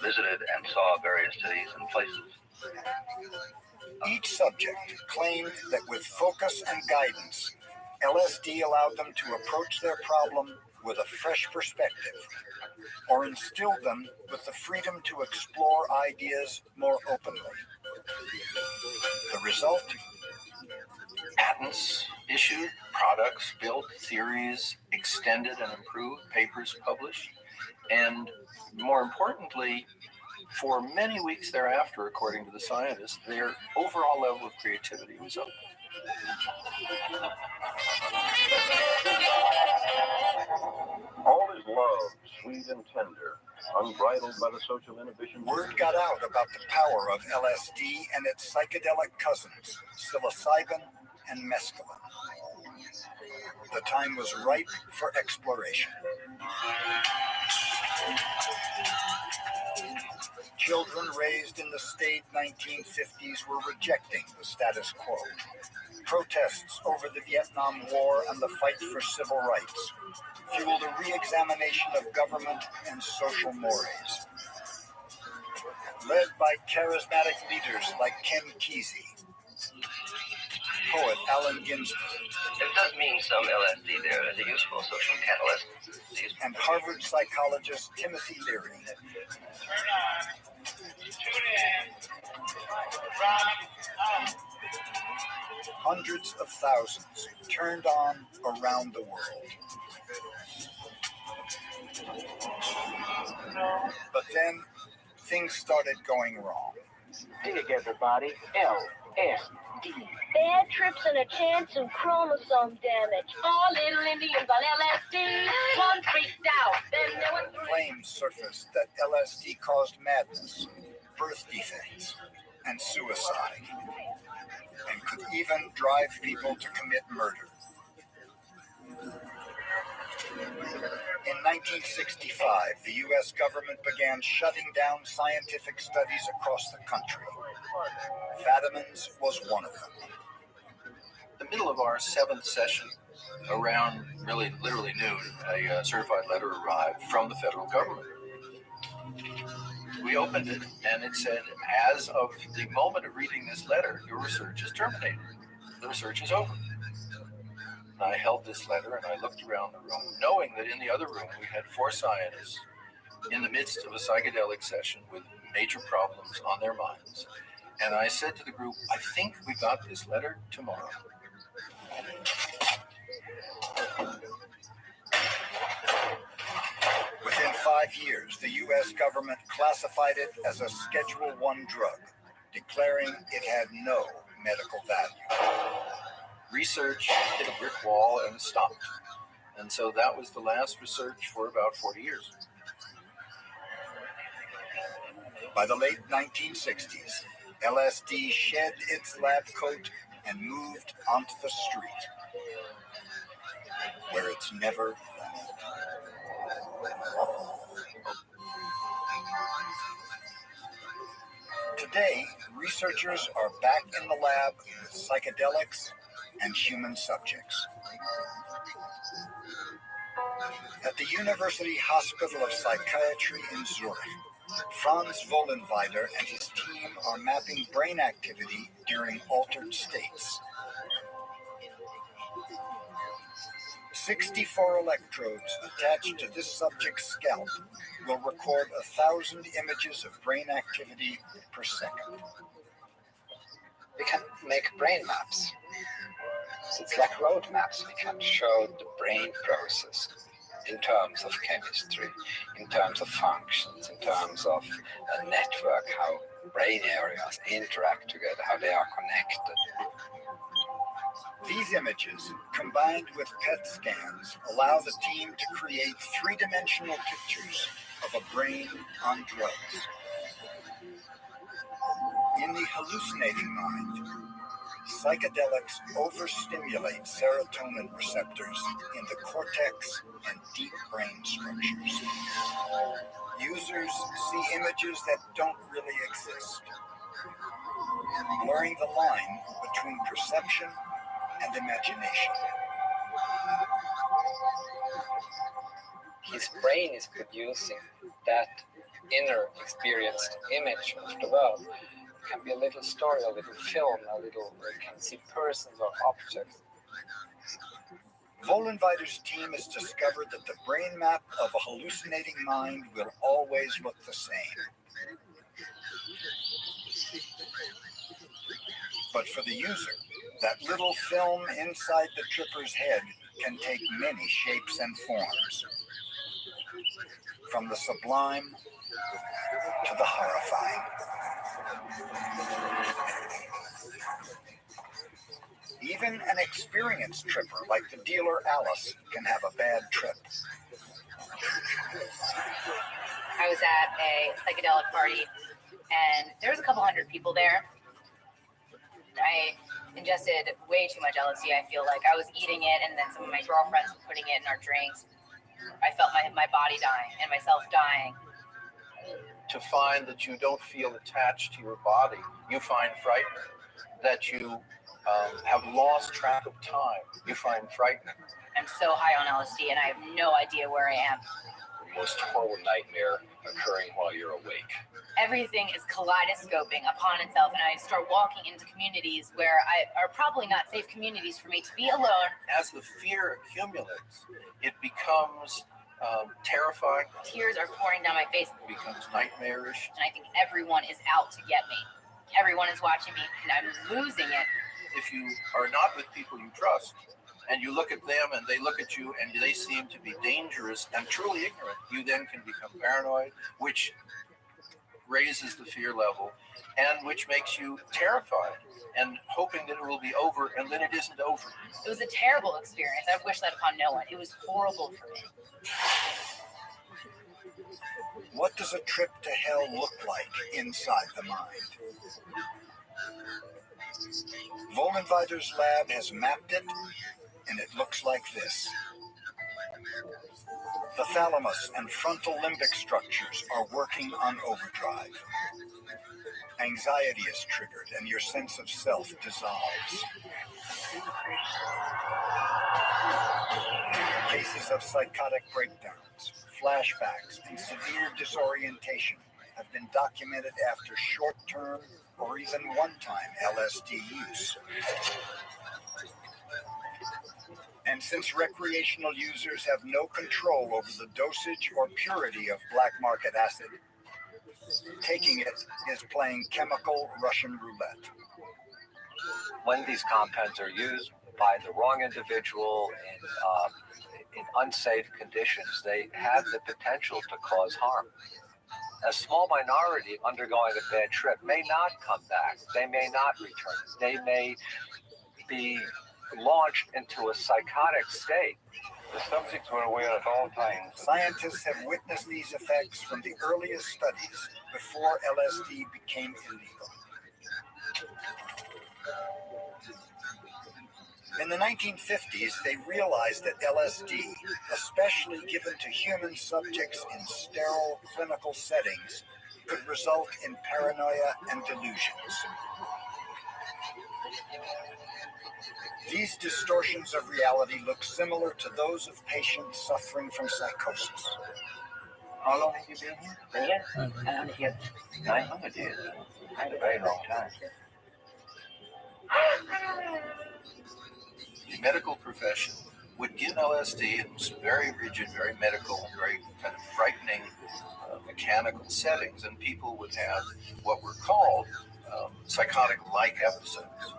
visited and saw various cities and places. Each subject claimed that with focus and guidance, LSD allowed them to approach their problem with a fresh perspective, or instilled them with the freedom to explore ideas more openly. The result? Patents issued, products built, theories extended and improved, papers published, and more importantly, for many weeks thereafter, according to the scientists, their overall level of creativity was up. All is love, sweet and tender, unbridled by the social inhibition. Word got out about the power of LSD and its psychedelic cousins, psilocybin and mescaline. The time was ripe for exploration. Children raised in the staid 1950s were rejecting the status quo. Protests over the Vietnam War and the fight for civil rights fueled a re-examination of government and social mores. Led by charismatic leaders like Ken Kesey, poet Allen Ginsberg, It does mean some LSD there as a useful social catalyst. and Harvard psychologist Timothy Leary. Hundreds of thousands turned on around the world. But then, things started going wrong. Dig everybody, LSD. Bad trips and a chance of chromosome damage. All little Indians on LSD. One freaked out, then there were three. Claims surfaced that LSD caused madness, birth defects, and suicide, and could even drive people to commit murder. In 1965, the U.S. government began shutting down scientific studies across the country. Vitamins was one of them. The middle of our seventh session, around literally noon, a certified letter arrived from the federal government. We opened it, and it said, as of the moment of reading this letter, your research is terminated. The research is over. And I held this letter, and I looked around the room, knowing that in the other room we had 4 scientists in the midst of a psychedelic session with major problems on their minds. And I said to the group, I think we got this letter tomorrow. Within 5 years, the U.S. government classified it as a Schedule I drug, declaring it had no medical value. Research hit a brick wall and stopped. And so that was the last research for about 40 years. By the late 1960s, LSD shed its lab coat and moved onto the street, where it's never left. Today, researchers are back in the lab with psychedelics and human subjects. At the University Hospital of Psychiatry in Zurich, Franz Vollenweider and his team are mapping brain activity during altered states. 64 electrodes attached to this subject's scalp will record 1,000 images of brain activity per second. We can make brain maps. It's like road maps. We can show the brain process in terms of chemistry, in terms of functions, in terms of a network, how brain areas interact together, how they are connected. These images, combined with PET scans, allow the team to create three-dimensional pictures of a brain on drugs. In the hallucinating mind, psychedelics overstimulate serotonin receptors in the cortex and deep brain structures. Users see images that don't really exist, blurring the line between perception and imagination. His brain is producing that inner experienced image of the world. It can be a little story, a little film, you can see persons or objects. Vollenweider's team has discovered that the brain map of a hallucinating mind will always look the same. But for the user, that little film inside the tripper's head can take many shapes and forms. From the sublime to the horrifying. Even an experienced tripper like the dealer Alice can have a bad trip. I was at a psychedelic party, and there was a couple hundred people there. I ingested way too much LSD, I feel like. I was eating it, and then some of my girlfriends were putting it in our drinks. I felt my body dying and myself dying. To find that you don't feel attached to your body, you find frightening. That you have lost track of time, you find frightening. I'm so high on LSD, and I have no idea where I am. The most horrible nightmare occurring while you're awake. Everything is kaleidoscoping upon itself, and I start walking into communities where are probably not safe communities for me to be alone. As the fear accumulates, it becomes terrifying. Tears are pouring down my face. It becomes nightmarish. And I think everyone is out to get me. Everyone is watching me, and I'm losing it. If you are not with people you trust, and you look at them and they look at you and they seem to be dangerous and truly ignorant, you then can become paranoid, which raises the fear level and which makes you terrified and hoping that it will be over, and then it isn't over. It was a terrible experience. I wish that upon no one. It was horrible for me. What does a trip to hell look like inside the mind? Vollenweider's lab has mapped it, and it looks like this. The thalamus and frontal limbic structures are working on overdrive. Anxiety is triggered, and your sense of self dissolves. Cases of psychotic breakdowns, flashbacks, and severe disorientation have been documented after short-term or even one-time LSD use. And since recreational users have no control over the dosage or purity of black market acid, taking it is playing chemical Russian roulette. When these compounds are used by the wrong individual in unsafe conditions, they have the potential to cause harm. A small minority undergoing a bad trip may not come back. They may not return. They may be launched into a psychotic state. The subjects were aware at all times. Scientists have witnessed these effects from the earliest studies before LSD became illegal. In the 1950s, they realized that LSD, especially given to human subjects in sterile clinical settings, could result in paranoia and delusions. These distortions of reality look similar to those of patients suffering from psychosis. How long have you been here? Really? 900 years. That's a very long time. The medical profession would give LSD. It was very rigid, very medical, very kind of frightening mechanical settings, and people would have what were called psychotic-like episodes.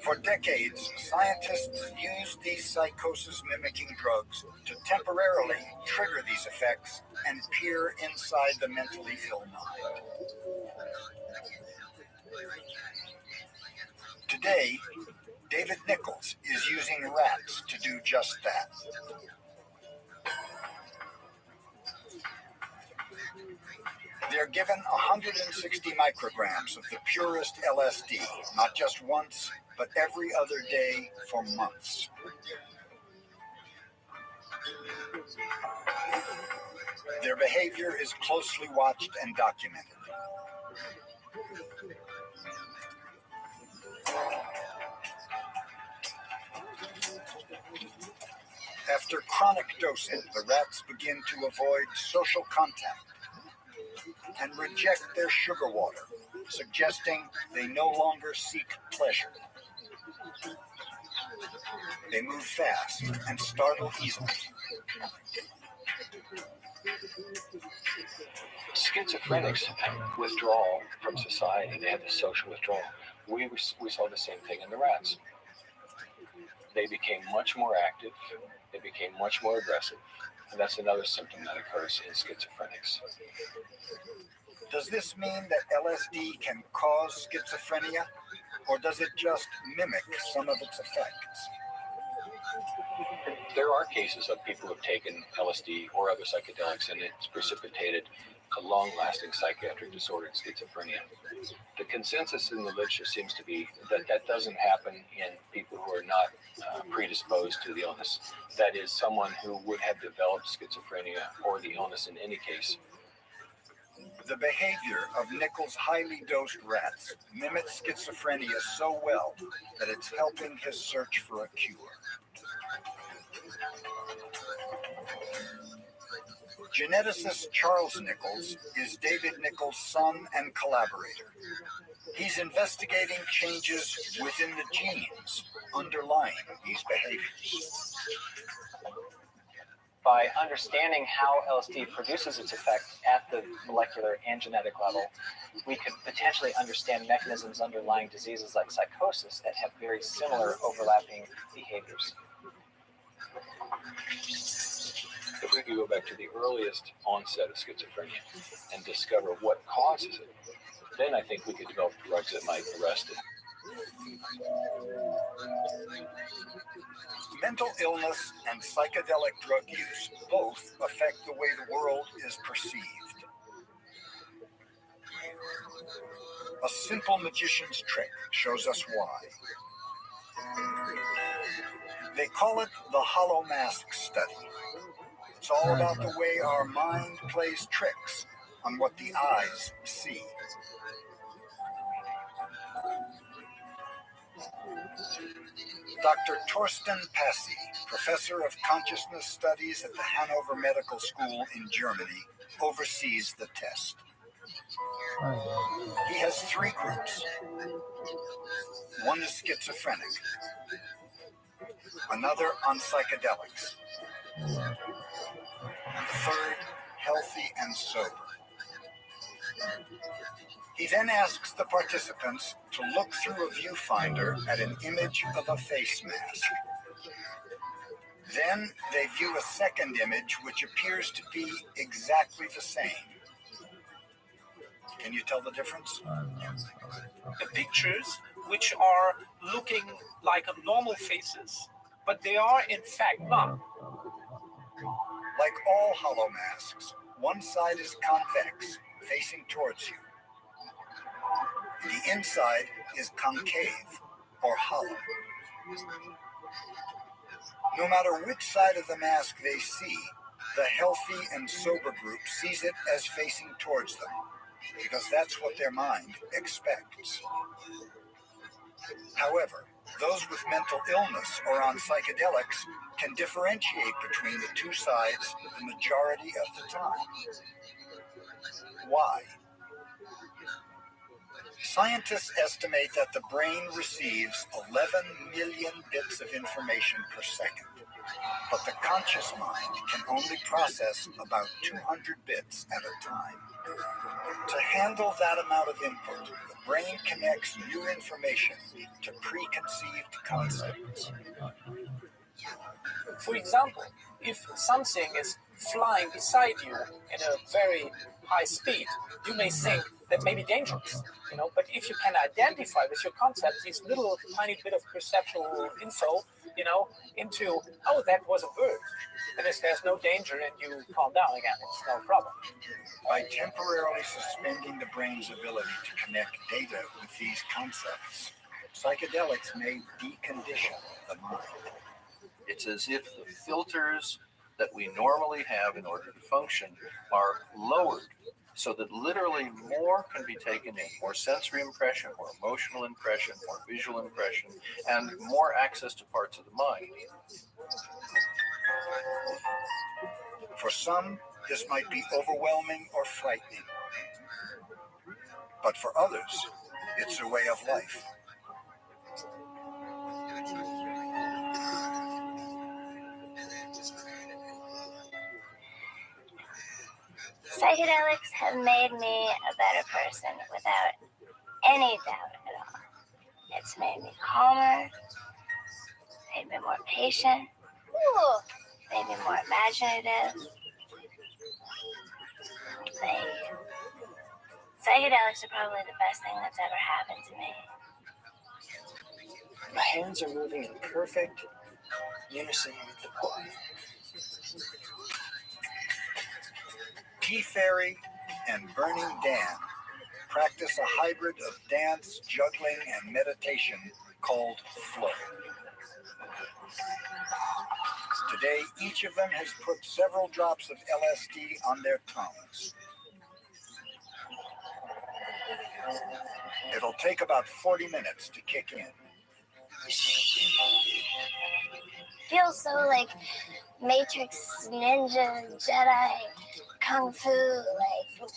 For decades, scientists used these psychosis-mimicking drugs to temporarily trigger these effects and peer inside the mentally ill mind. Today, David Nichols is using rats to do just that. They're given 160 micrograms of the purest LSD, not just once, but every other day for months. Their behavior is closely watched and documented. After chronic dosing, the rats begin to avoid social contact and reject their sugar water, suggesting they no longer seek pleasure. They move fast and startle easily. Schizophrenics withdraw from society. They have the social withdrawal. We saw the same thing in the rats. They became much more active. They became much more aggressive. And that's another symptom that occurs in schizophrenics. Does this mean that LSD can cause schizophrenia, or does it just mimic some of its effects? There are cases of people who have taken LSD or other psychedelics and it's precipitated a long-lasting psychiatric disorder in schizophrenia. The consensus in the literature seems to be that that doesn't happen in people who are not predisposed to the illness. That is, someone who would have developed schizophrenia or the illness in any case. The behavior of Nichols' highly dosed rats mimics schizophrenia so well that it's helping his search for a cure. Geneticist Charles Nichols is David Nichols' son and collaborator. He's investigating changes within the genes underlying these behaviors. By understanding how LSD produces its effect at the molecular and genetic level, we could potentially understand mechanisms underlying diseases like psychosis that have very similar overlapping behaviors. If we could go back to the earliest onset of schizophrenia and discover what causes it, then I think we could develop drugs that might arrest it. Mental illness and psychedelic drug use both affect the way the world is perceived. A simple magician's trick shows us why. They call it the hollow mask study. It's all about the way our mind plays tricks on what the eyes see. Dr. Torsten Passy, professor of consciousness studies at the Hanover Medical School in Germany, oversees the test. He has 3 groups. One is schizophrenic, another on psychedelics, and the third healthy and sober. He then asks the participants to look through a viewfinder at an image of a face mask. Then they view a second image which appears to be exactly the same. Can you tell the difference? The pictures, which are looking like normal faces, but they are in fact not. Like all hollow masks, one side is convex, facing towards you. The inside is concave, or hollow. No matter which side of the mask they see, the healthy and sober group sees it as facing towards them, because that's what their mind expects. However, those with mental illness or on psychedelics can differentiate between the two sides the majority of the time. Why? Scientists estimate that the brain receives 11 million bits of information per second, but the conscious mind can only process about 200 bits at a time. To handle that amount of input, the brain connects new information to preconceived concepts. For example, if something is flying beside you in a very high speed, you may think that may be dangerous, but if you can identify with your concept these little tiny bit of perceptual info, into, oh, that was a bird, and if there's no danger and you calm down again, it's no problem. By temporarily suspending the brain's ability to connect data with these concepts, psychedelics may decondition the mind. It's as if the filters that we normally have in order to function are lowered so that literally more can be taken in, more sensory impression, more emotional impression, more visual impression, and more access to parts of the mind. For some, this might be overwhelming or frightening. But for others, it's a way of life. Psychedelics have made me a better person without any doubt at all. It's made me calmer, made me more patient, made me more imaginative. Psychedelics are probably the best thing that's ever happened to me. My hands are moving in perfect unison with the body. Tea Fairy and Burning Dan practice a hybrid of dance, juggling, and meditation called flow. Today, each of them has put several drops of LSD on their tongues. It'll take about 40 minutes to kick in. Feels so like Matrix, Ninja, Jedi, Kung Fu, like.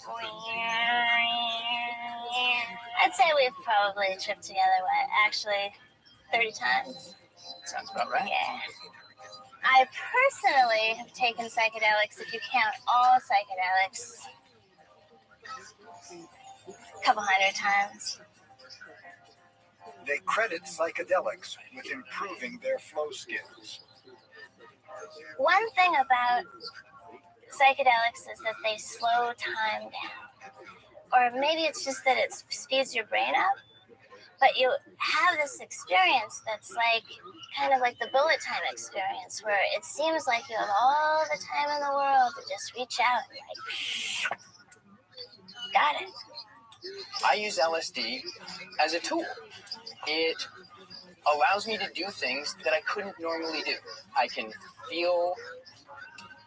I'd say we've probably tripped together, actually, 30 times. Sounds about right. Yeah. I personally have taken psychedelics, if you count all psychedelics, a couple hundred times. They credit psychedelics with improving their flow skills. One thing about psychedelics is that they slow time down. Or maybe it's just that it speeds your brain up. But you have this experience that's like, kind of like the bullet time experience, where it seems like you have all the time in the world to just reach out and like, got it. I use LSD as a tool. It allows me to do things that I couldn't normally do. I can feel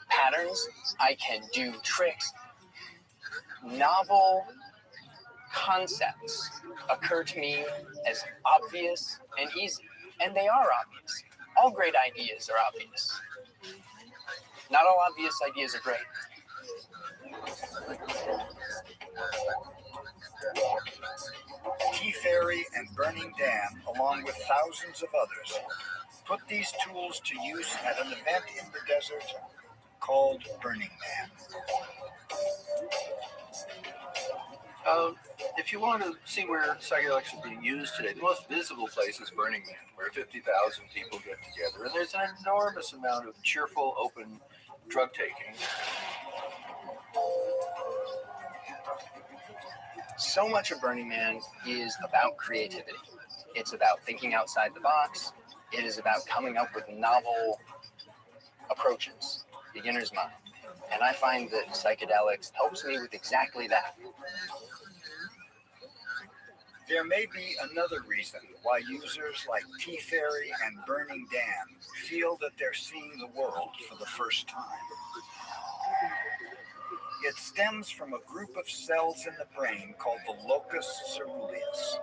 patterns. I can do tricks. Novel concepts occur to me as obvious and easy. And they are obvious. All great ideas are obvious. Not all obvious ideas are great. Tea Fairy and Burning Dan, along with thousands of others, put these tools to use at an event in the desert called Burning Man. If you want to see where psychedelics are being used today, the most visible place is Burning Man, where 50,000 people get together. And there's an enormous amount of cheerful, open drug taking. So much of Burning Man is about creativity. It's about thinking outside the box. It is about coming up with novel approaches, beginner's mind. And I find that psychedelics helps me with exactly that. There may be another reason why users like Tea Fairy and Burning Dan feel that they're seeing the world for the first time. It stems from a group of cells in the brain called the locus ceruleus.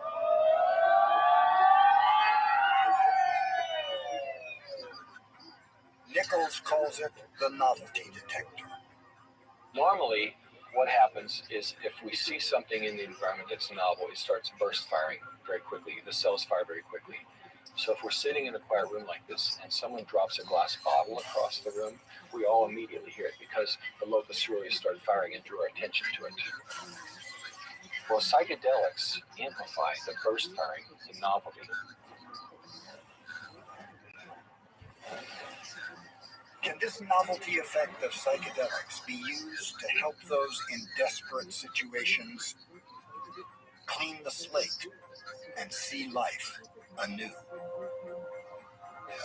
Nichols calls it the novelty detector. Normally, what happens is if we see something in the environment that's novel, it starts burst firing very quickly. The cells fire very quickly. So if we're sitting in a quiet room like this and someone drops a glass bottle across the room, we all immediately hear it because the locus ceruleus started firing and drew our attention to it. Well, psychedelics amplify the burst firing, the novelty. Can this novelty effect of psychedelics be used to help those in desperate situations clean the slate and see life anew?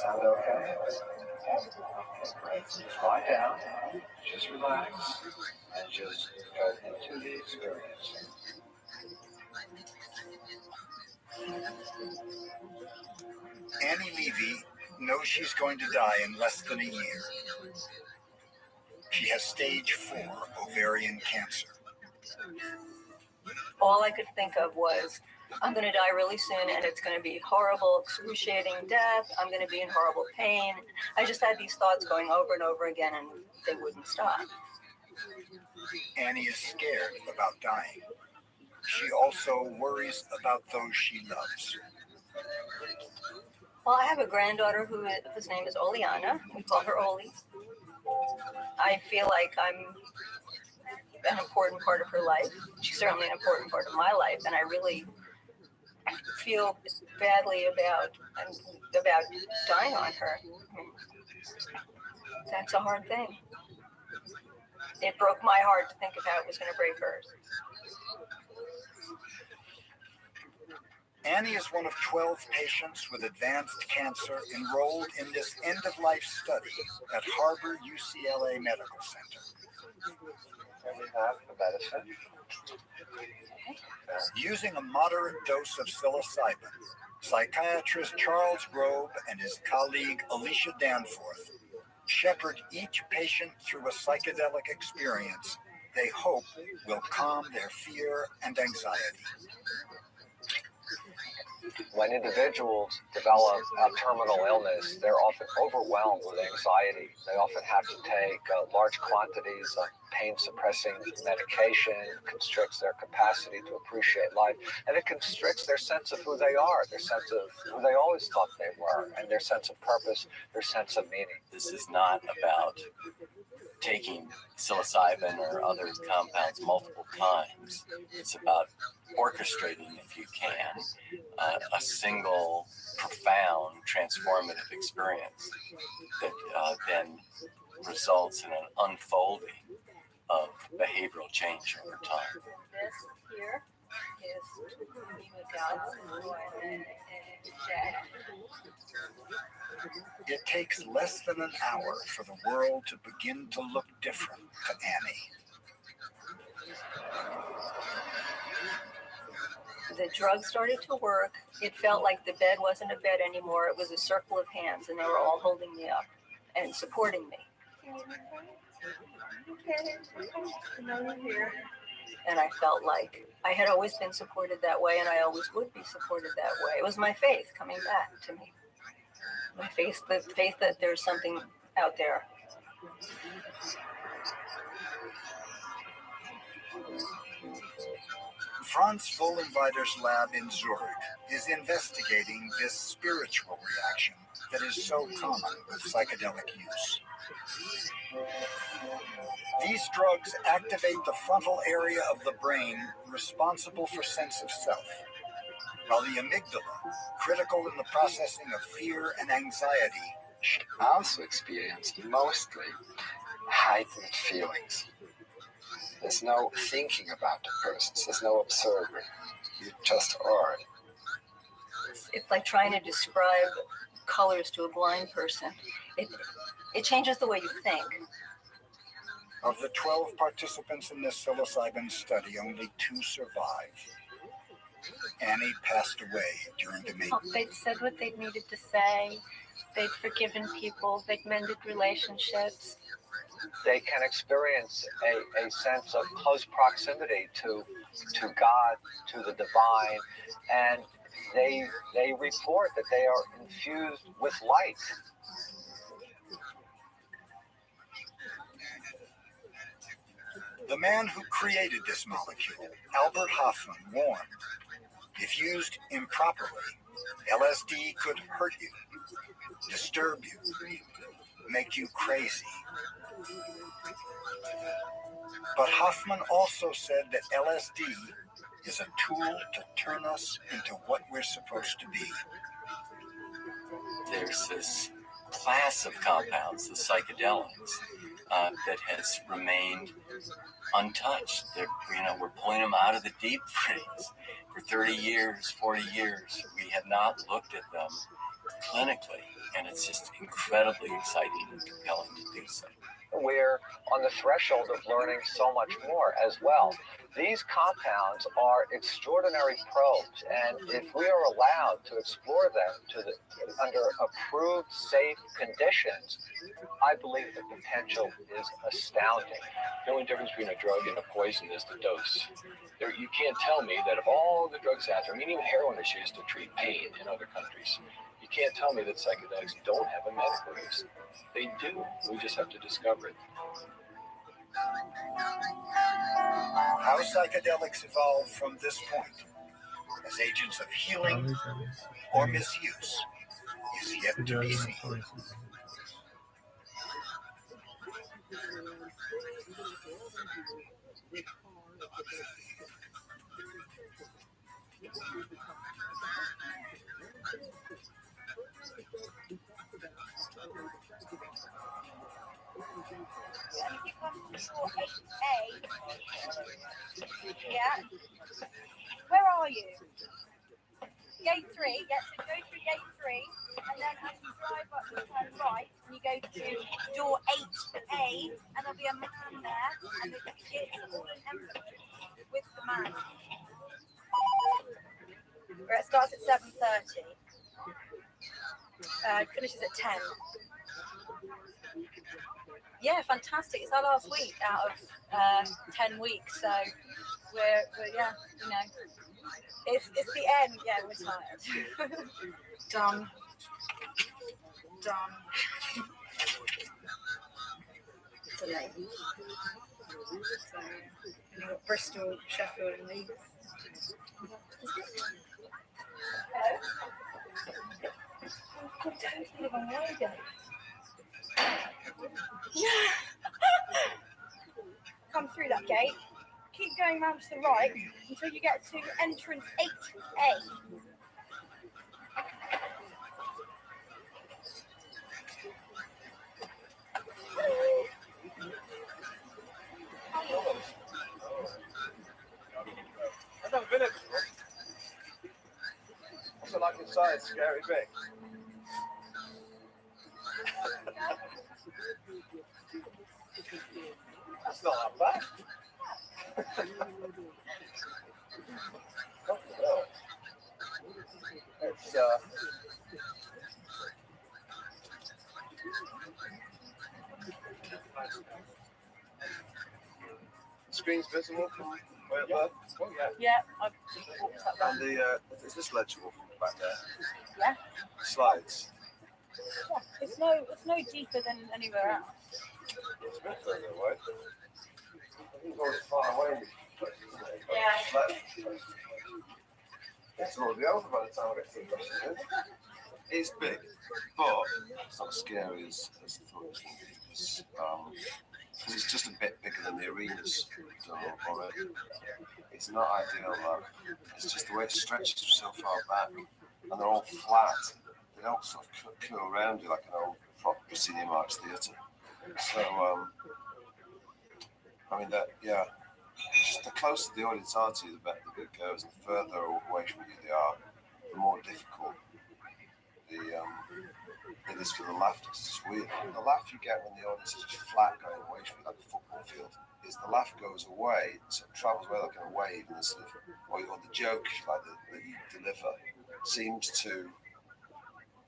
Sound okay? Just lie down, just relax, and just go into the experience. Annie Levy knows she's going to die in less than a year. She has stage 4 ovarian cancer. All I could think of was, I'm going to die really soon, and it's going to be horrible, excruciating death. I'm going to be in horrible pain. I just had these thoughts going over and over again, and they wouldn't stop. Annie is scared about dying. She also worries about those she loves. Well, I have a granddaughter whose name is Oleana. We call her Oli. I feel like I'm an important part of her life. She's certainly an important part of my life, and I really feel badly about dying on her. That's a hard thing. It broke my heart to think about it was going to break hers. Annie is one of 12 patients with advanced cancer enrolled in this end-of-life study at Harbor UCLA Medical Center. Using a moderate dose of psilocybin, psychiatrist Charles Grobe and his colleague Alicia Danforth shepherd each patient through a psychedelic experience they hope will calm their fear and anxiety. When individuals develop a terminal illness, they're often overwhelmed with anxiety. They often have to take large quantities of pain-suppressing medication. It constricts their capacity to appreciate life, and it constricts their sense of who they are, their sense of who they always thought they were, and their sense of purpose, their sense of meaning. This is not about taking psilocybin or other compounds multiple times. It's about orchestrating, if you can, a single profound transformative experience that then results in an unfolding of behavioral change over time. This here is It takes less than an hour for the world to begin to look different to Annie. The drug started to work. It felt like the bed wasn't a bed anymore. It was a circle of hands, and they were all holding me up and supporting me. And I felt like I had always been supported that way, and I always would be supported that way. It was my faith coming back to me. My faith, the faith that there's something out there. Franz Vollenweider's lab in Zurich is investigating this spiritual reaction that is so common with psychedelic use. These drugs activate the frontal area of the brain responsible for sense of self, while the amygdala, critical in the processing of fear and anxiety, also experienced mostly heightened feelings. There's no thinking about the person, there's no observing, you just are. It's like trying to describe colors to a blind person. It changes the way you think. Of the 12 participants in this psilocybin study, only 2 survive. Annie passed away during the meeting. They'd said what they needed to say. They'd forgiven people. They'd mended relationships. They can experience a sense of close proximity to God, to the divine, and they report that they are infused with light. The man who created this molecule, Albert Hofmann, warned, if used improperly, LSD could hurt you, disturb you, make you crazy. But Hofmann also said that LSD is a tool to turn us into what we're supposed to be. There's this class of compounds, the psychedelics, that has remained untouched. We're pulling them out of the deep freeze for 30 years, 40 years. We have not looked at them clinically, and it's just incredibly exciting and compelling to do so. We're on the threshold of learning so much more as well. These compounds are extraordinary probes, and if we are allowed to explore them under approved, safe conditions, I believe the potential is astounding. The only difference between a drug and a poison is the dose. You can't tell me that of all the drugs out there, I mean, even heroin is used to treat pain in other countries. You can't tell me that psychedelics don't have a medical use. They do. We just have to discover it. How psychedelics evolve from this point as agents of healing or misuse is yet to be seen. Yeah. Where are you? Gate 3. Yeah, so go through gate 3, and then as you drive up, you turn right, and you go to door 8A, and there'll be a man there, and it's all in emphasis with the man. Where it starts at 7:30. Finishes at 10. Yeah, fantastic. It's our last week out of 10 weeks, so we're yeah, you know, it's the end. Yeah, we're tired. Done. Delay. So you've got Bristol, Sheffield, and Leeds. Come through that gate, keep going round to the right until you get to entrance 8A. I've never been here before. What's it like inside? Scary big. That's not that bad. It's screen's visible from way above. Oh yeah. Yeah, I've walked that round. And is this legible from back there? Yeah. Slides. Yeah, it's no deeper than anywhere else. It's a bit further away. It's always far away. Yeah. It's already over by the time I get to the question. It's big, but it's not as scary as I thought it was going to be. Because it's just a bit bigger than the arenas already. It's not ideal, though. It's just the way it stretches so far back, and they're all flat. They don't sort of curl around you like an old proper proscenium arch theatre. So, I mean, just the closer the audience are to you, the better the bit goes, and the further away from you they are, the more difficult it is for the laughter. It's just weird. The laugh you get when the audience is just flat going away from you, like a football field, is the laugh goes away, so it travels away like in a wave, and the sort of, or the joke like that you deliver seems to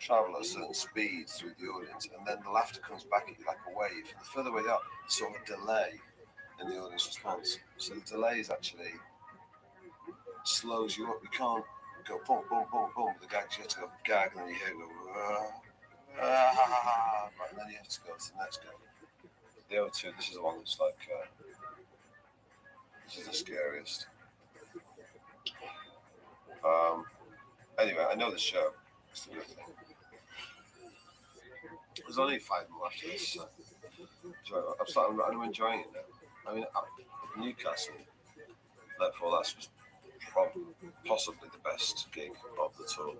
travel at a certain speed through the audience, and then the laughter comes back at you like a wave. And the further away up, it's sort of a delay in the audience response. So the delay is actually slows you up. You can't go boom, boom, boom, boom. The gags, you have to go gag, and then you hear it go, and then you have to go to the next gag. The other two, this is the one that's like, this is the scariest. Anyway, I know the show. It's the good thing. There's only 5 more after this. I'm enjoying it now. I mean, Newcastle, therefore, that's possibly the best gig of the tour.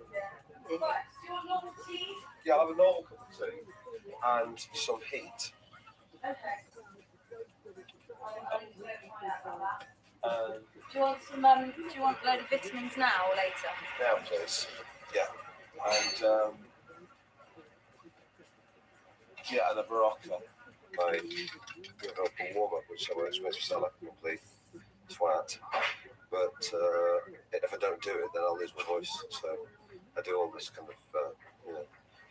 Yeah, I'll have a normal cup of tea. and some heat. Do you want some? Do you want a load of vitamins now or later? Now, please. Yeah. And yeah, and a Barocca. My vocal warm-up, which I was supposed to sound like a complete twat. But if I don't do it, then I'll lose my voice. So I do all this kind of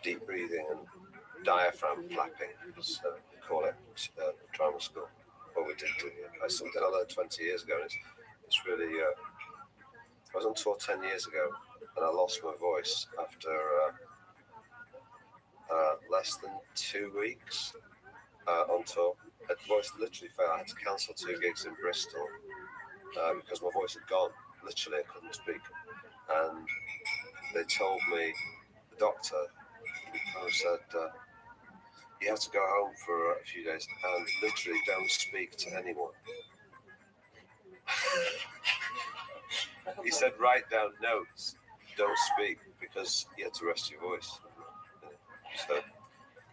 deep breathing and diaphragm flapping, as we call it, drama school. Well, we did do it. It's something I learned 20 years ago, and it's really. I was on tour 10 years ago, and I lost my voice after less than 2 weeks on tour. My voice literally failed. I had to cancel 2 gigs in Bristol because my voice had gone. Literally, I couldn't speak. And they told me, the doctor who said, you have to go home for a few days and literally don't speak to anyone. He said, write down notes, don't speak, because you had to rest your voice. So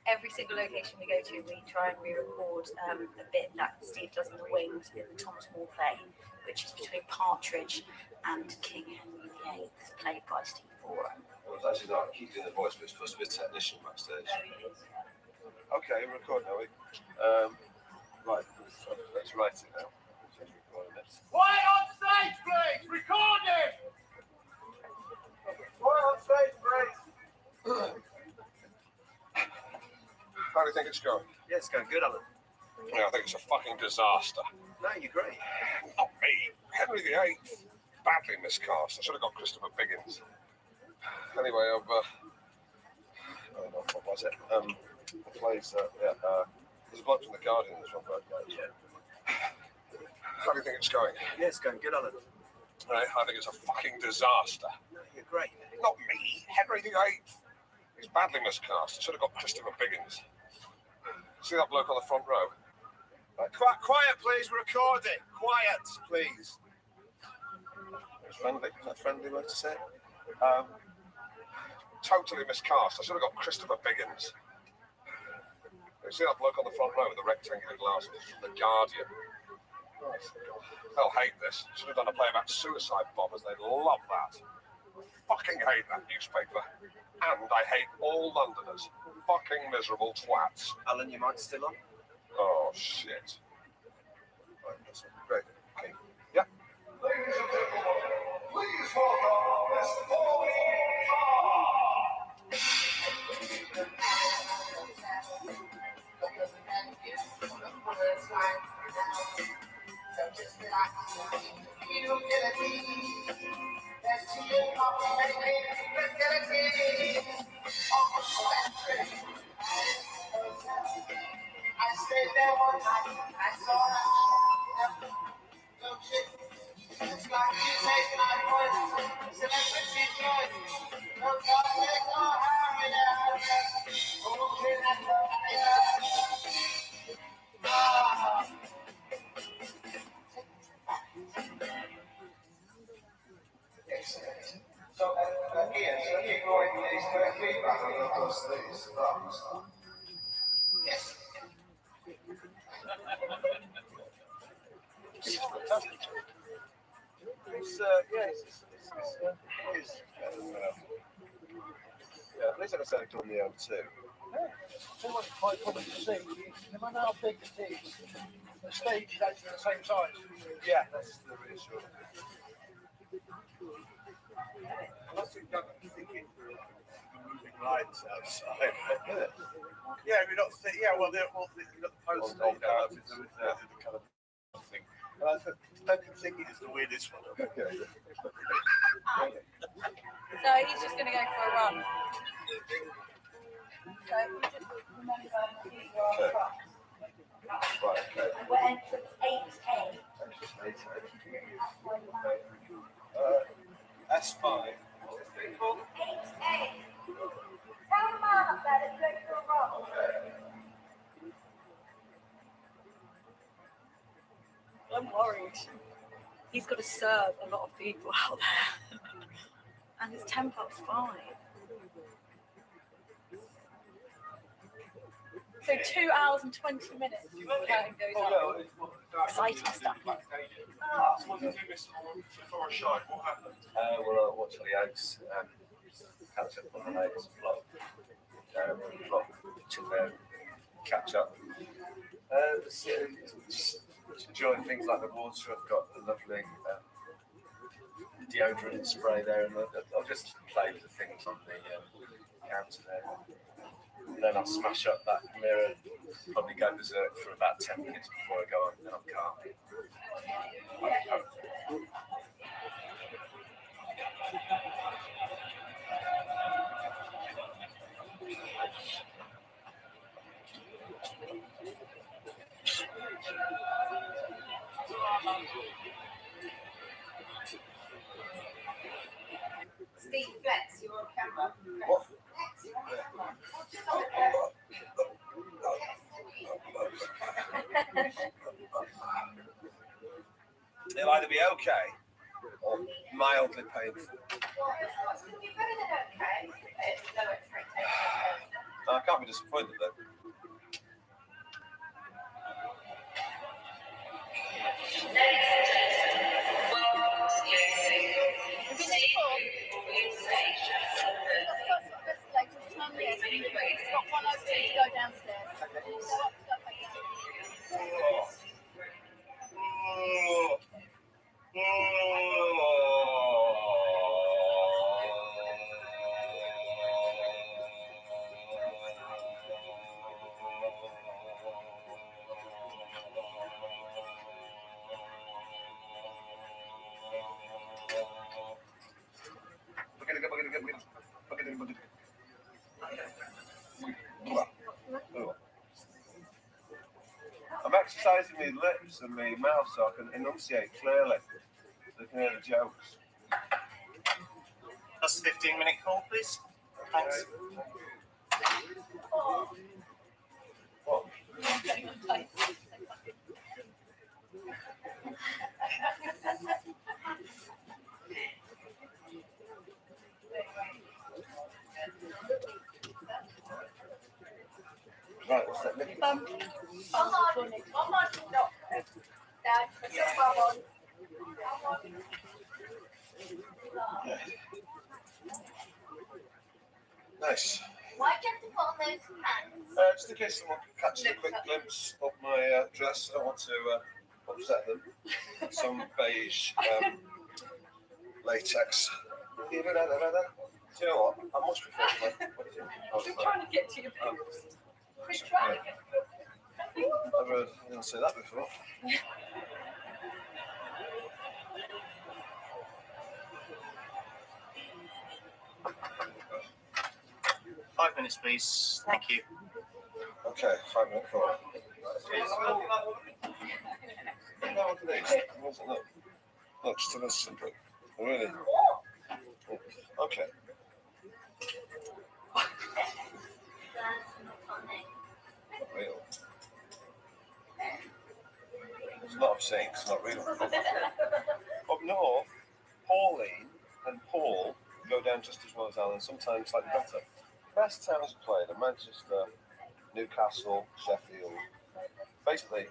Every single location we go to, we try and re-record a bit that Steve does in the wings in the Thomas More play, which is between Partridge and King Henry VIII, played by Steve Boren. Well, it's actually not keeping the voice, but it's supposed to be a technician backstage. Okay, we're recording, are we? Right, let's write it now. Quiet on stage, please! Recording! Quiet on stage, please! How do you think it's going? Yeah, it's going good, Alan. Yeah, I think it's a fucking disaster. No, you're great. Not me. Henry VIII. Badly miscast. I should have got Christopher Biggins. Anyway, I don't know, what was it? The plays, there's a bloke from The Guardian in this one, but yeah. How do you think it's going? Yeah, it's going good, Alan. Right, I think it's a fucking disaster. No, you're great. Not me. Henry VIII. He's badly miscast. I should have got Christopher Biggins. See that bloke on the front row? Right, quiet, please. We're recording. Quiet, please. It's friendly. Is that a friendly word to say? Totally miscast. I should have got Christopher Biggins. You see that bloke on the front row with the rectangular glasses from The Guardian? They'll hate this. Should have done a play about suicide bombers. They'd love that. Fucking hate that newspaper. And I hate all Londoners. Fucking miserable twats. Alan, your mic's still on? Oh, shit. Right, that's great. Okay. Yeah. Ladies and gentlemen, please welcome Miss Pauline. I stayed there one night, I saw that little chick. It's like you take my voice, celebrity joy. No God, make no hurry, okay, that's Excellent. So, Ian, so keep going, please. Feedback on those things. Yes. It's fantastic. It's, yeah, at least I can say it on the own too. Yeah, someone quite common to see. No matter how big it is, the stage is actually the same size. Yeah, that's the reassurance. I think that thinking moving lights outside. Yeah, we're not. Yeah, well, you've got the post. The kind of thing. And I don't think it's the weirdest one. Okay. So he's just going to go for a run. So just remember Right, okay. we're entrance 8A. That's fine. 8A. Tell the man up there to go for a run. I'm worried. He's got to serve a lot of people out there. And it's 5:10. So 2 hours and 20 minutes goes on. Exciting stuff. What did you do before a shot? What happened? Well, watch the eggs, catch up on the eggs, vlog, catch up. Just enjoying things like the water. I've got a lovely deodorant spray there, and I'll just play with the things on the counter there. And then I'll smash up that mirror, probably go berserk for about 10 minutes before I go on, then I'll calm. Steve, Flex, you're on camera. What? It'll either be okay or mildly painful. I can't be disappointed though. I'm exercising my lips and my mouth so I can enunciate clearly. So I can hear the jokes. That's a 15-minute call, please. Thanks. What? Right, what's that? Dad, put your bum on. Nice. Why do you have to put on those pants? Just in case someone catches a quick glimpse of my dress, I don't want to upset them. Some beige latex. Do you know what? I much prefer We're trying to get to your boobs. We're trying to get to your boobs. I've heard anyone say that before. 5 minutes, please. Thank you. Okay, 5-minute call. Look, just a little simple. Really? Okay. Not real. It's not obscene, it's not real. Up north, Pauline and Paul go down just as well as Alan, sometimes slightly better. Best towns played are Manchester, Newcastle, Sheffield. Basically,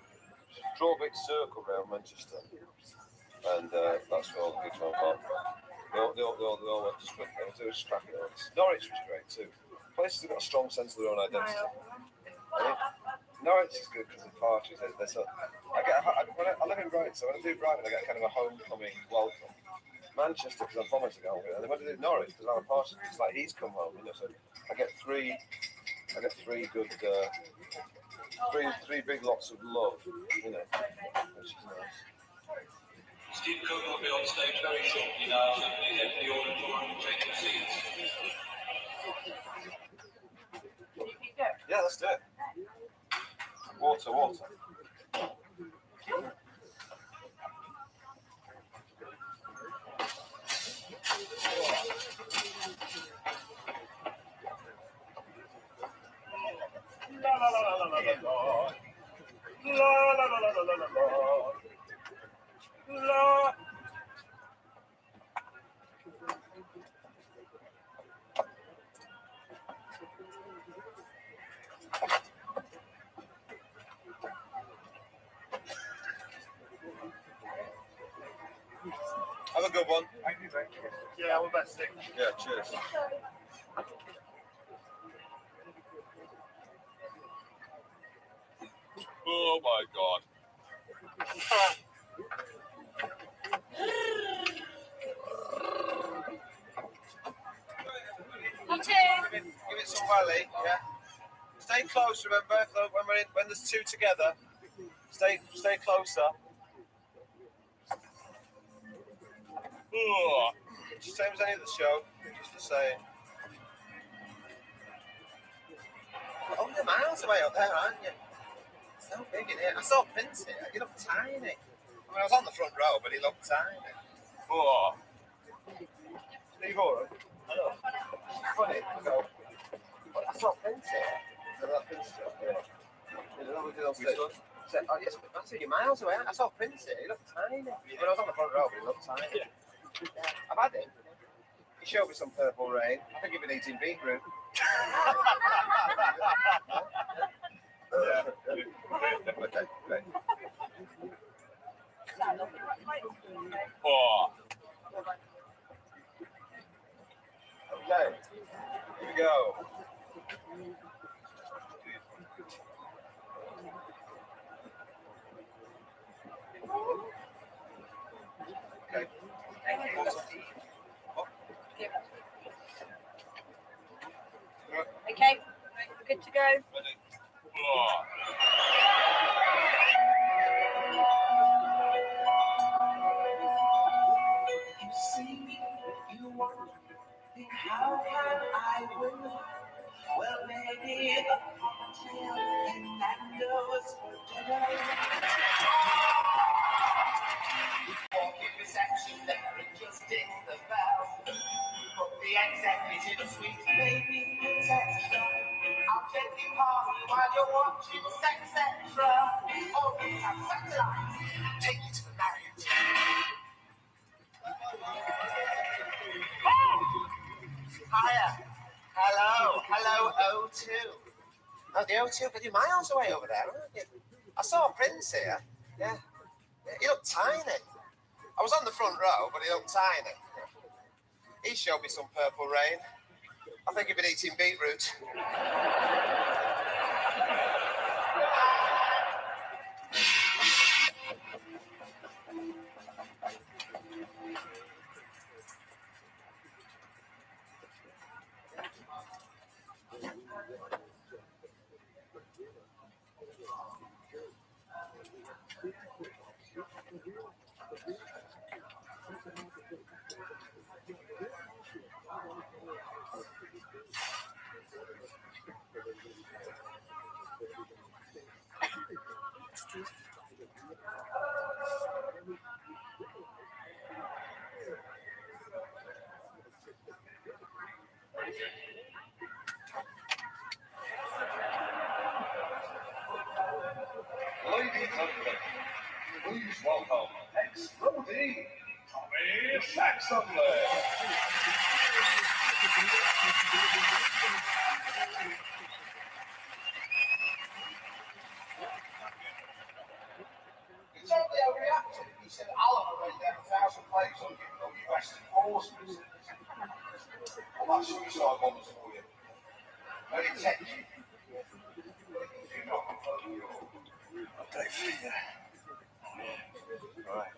draw a big circle around Manchester, and that's where all the good ones are. They all went to sprint there. It was cracking on. Norwich was great too. Places have got a strong sense of their own identity. Norwich is good because of parties. I live in Brighton, so when I do Brighton, I get kind of a homecoming welcome. Manchester, because I'm from it, and then when I do Norwich, because I'm a party, it's like he's come home, you know. So I get three good, three big lots of love, you know, which is nice. Steve Cook will be on stage very shortly now, so please enter the auditorium and take your seats. Yeah, let's do it. Water. La la la la la la la. La la la la la la la. La. a good one. Yeah, we're about sick. Yeah, cheers. Oh my god. Give it some welly, yeah. Stay close, remember, when there's two together. Stay closer. Oh, same as any of the show, just the same. Oh, you're miles away up there, aren't you? It's so big in here. I saw Prince here. He looked tiny. I mean, I was on the front row, but he looked tiny. Oh. Steve Oren? Hello. Funny, go. I saw Prince here. That Prince stuff, yeah. Oh, yes, I see you miles away. I saw Prince here. He looked tiny. When I was on the front row, but he looked tiny. Yeah. I've had him. He showed me some purple rain. I think he'd been eating beetroot. Yeah. Great. Oh. Okay. Here we go. Okay. Okay, good to go. Oh. You see, you want how can I win? Well, maybe a cocktail and Nando's for dinner. Walking reception there and just ding the bell. Put the executive suite, baby, etc. I'll take you home while you're watching Sex Extra. Oh, we have satellite. Take you to the Marriott. Hiya. Hello, O2. Oh, the O2, but you're miles away over there, aren't you? I saw Prince here. Yeah. He looked tiny. I was on the front row, but he looked tiny. He showed me some purple rain. I think he'd been eating beetroot. Ladies and gentlemen, please welcome Exploding Tommy Saxonley. It's only a reaction. He said, Alan wrote down 1,000 plays on giving up your Western horsemen. Well, that's suicide bombers for you. Very techy. Right.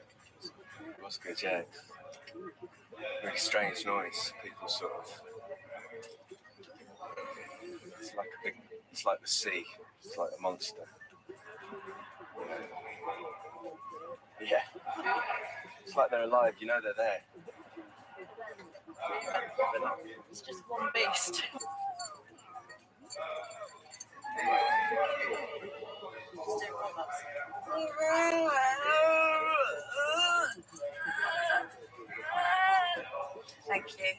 What's good, yeah? Very strange noise. People sort of. It's like the sea. It's like a monster. Yeah. It's like they're alive. You know they're there. It's just one beast. Thank you.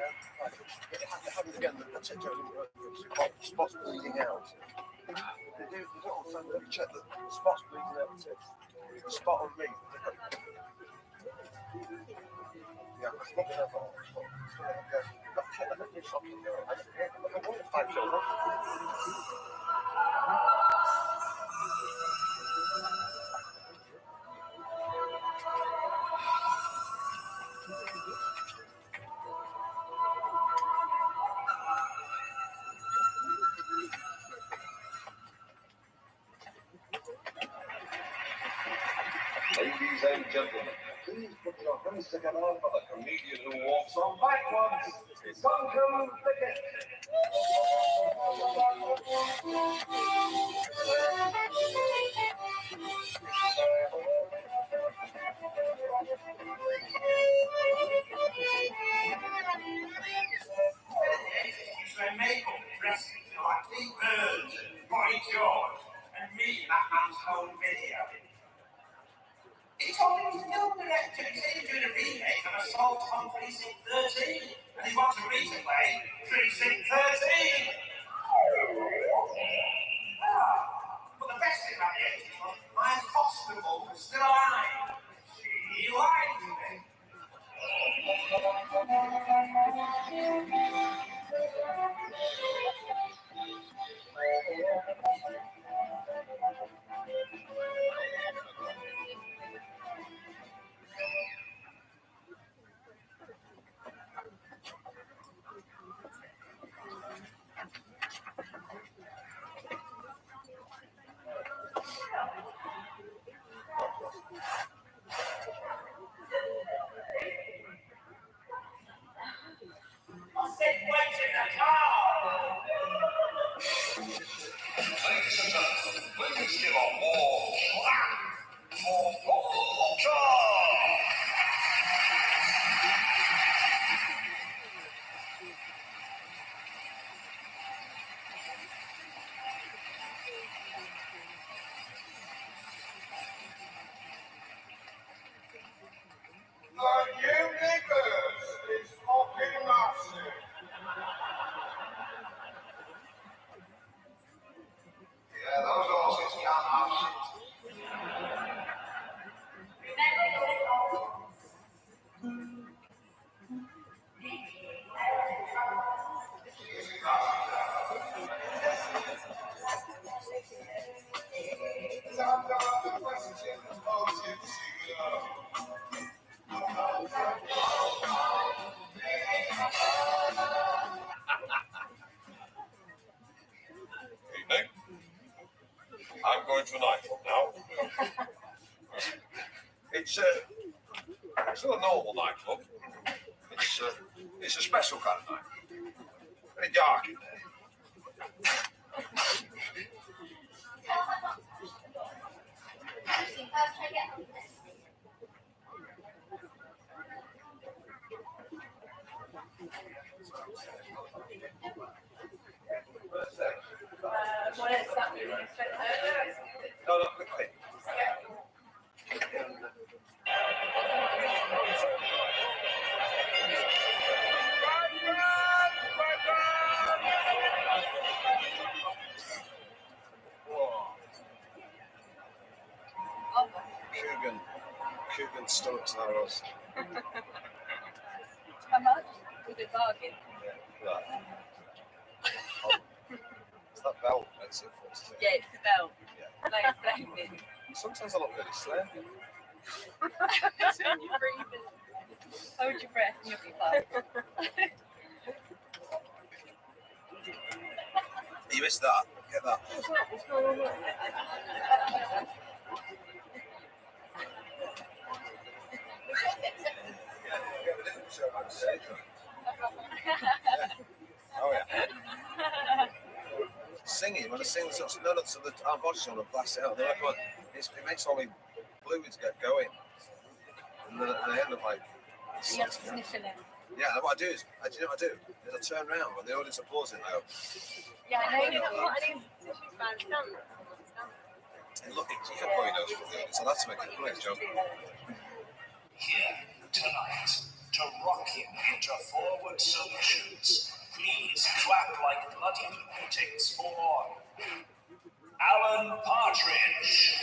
Have it again, the tiptoes spots bleeding out. They do all the time. Let me check the spots bleeding out the tips. The spot on me. Yeah, I'm looking at all. I'm going to 5 children. Ladies and gentlemen, please put your hands together for the comedian who walks on backwards, Duncan Pickett. Maple dressing like the birds, Boy George, and me that man's home video. He told me he's a film director. He said he's doing a remake of Assault on Precinct 13, and he wants a replay Precinct 13. But the best thing about the 80s was my foster mum was still alive. She liked me. Ladies and gentlemen, please give a warm clap for ROTHSCHILD. The universe is fucking massive. Yeah, those horses can't have shit. Evening. I'm going to a nightclub now. It's not a normal nightclub. It's a special kind of night. Very dark in there. No, quickly. Coogan stomachs arrows. How much? Was it bargain? Yeah, right. It's that belt makes it for Yeah, it's the belt. Yeah. Like blending. Sometimes I look really slim. So you breathe. Hold your breath and you'll be fine. You missed that. Get that. What's going on there? Oh yeah. Singing when I sing, so our bodies want to blast it out. They're like, it makes all the fluids get going, and then I end up like. You have to sniffle it. Yeah, what I do is, do you know what I do? Is I turn around when the audience applauds it, and I go. Yeah, I know. And look, you can point those for the audience, so that's making a great job. Here tonight, to rocking into forward submissions. Please clap like bloody paintings for Alan Partridge.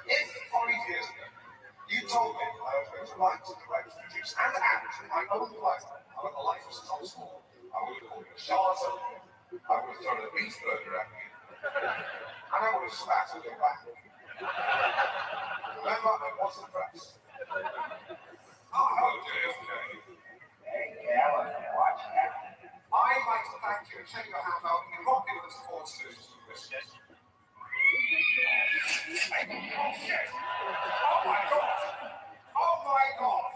If 5 years ago you told me I was going to write, direct, produce, and act in my own life, I would have liked to school. I would have called you a charlatan. I would have thrown a beef burger at you. And I would have spat at your back. Remember, I was impressed. Oh, hello, JFK. Hey, Alan, watch that. I'd like to thank you and shake your hand out and rock you with the sports news this year. Oh, shit! Oh, my God! Oh, my God!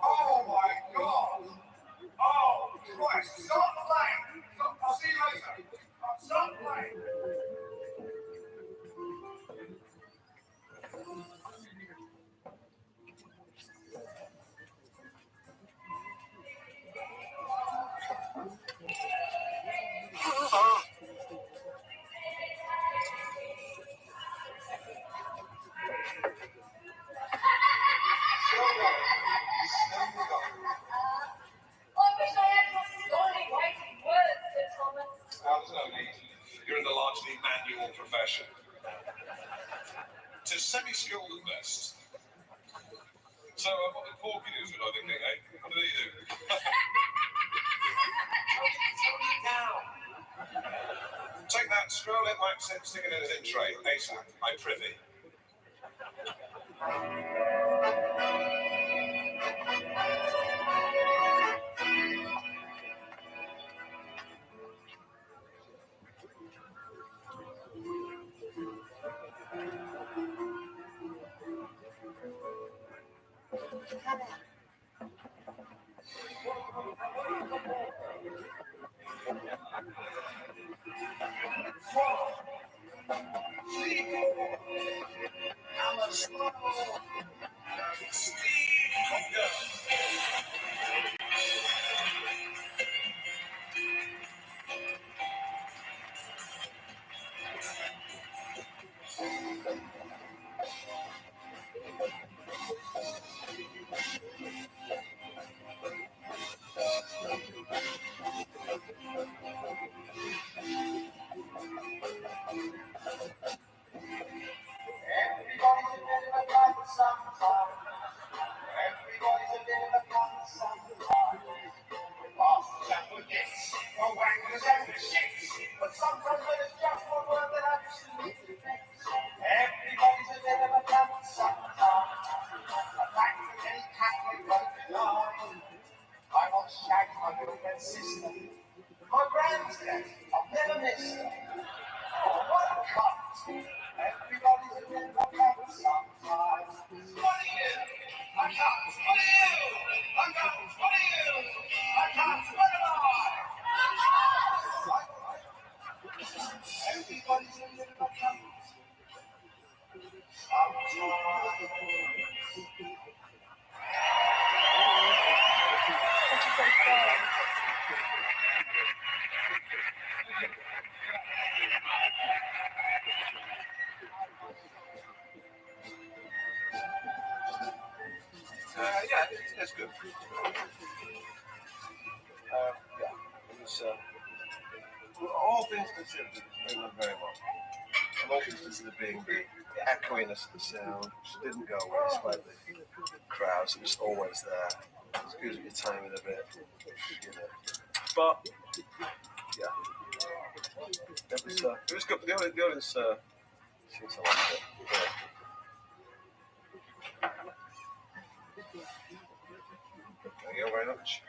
Oh, my God! Oh, Christ! Stop playing! I'll see you later. Stop playing! There's no need. You're in the largely manual profession. To semi-skilled at best. So, what did Porky do for another thing, eh? What did he do? Take that, scroll it, accent, stick it in his in tray. ASAP. I'm privy. My granddad, I've never missed her. Oh, what a cunt. Everybody's a bit of a cunt sometimes. What are you? I can't. What are you? I can't. What are you? I can't. What am I? Everybody's a bit of a cunt yeah, it's good. Yeah, it was, all things considered, it went very well. And all things considered being the echoiness of the sound, which didn't go away despite the crowds, it was always there. It was good at your timing a bit, you know. But, yeah, it was good. The audience seems to like it. Yeah. Thank you very much.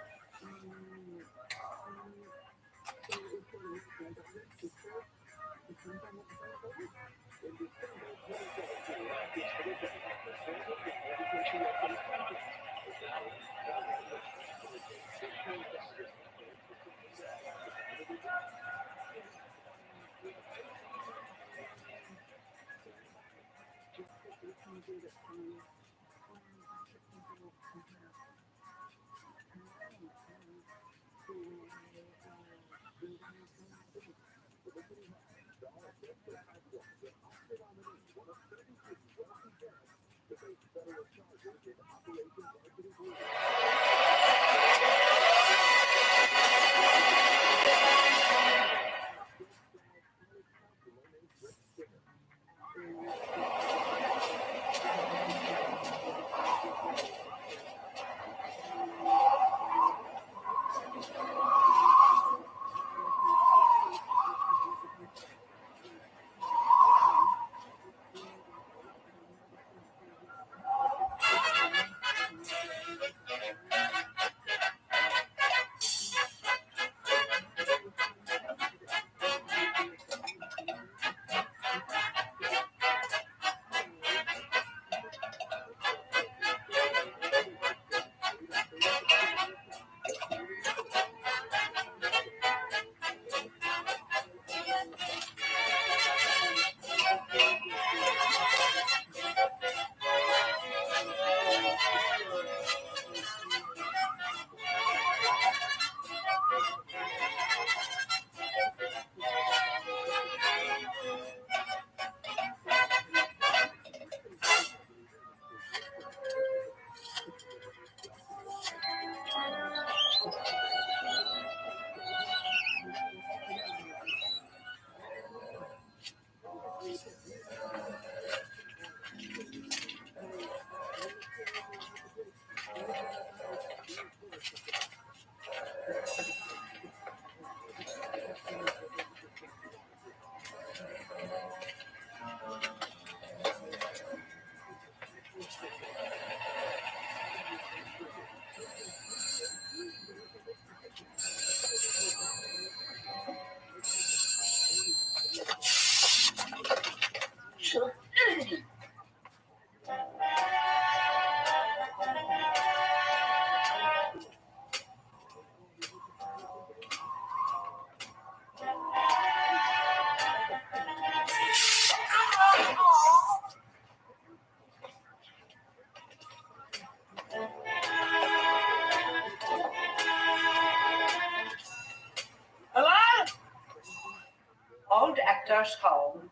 actor's home.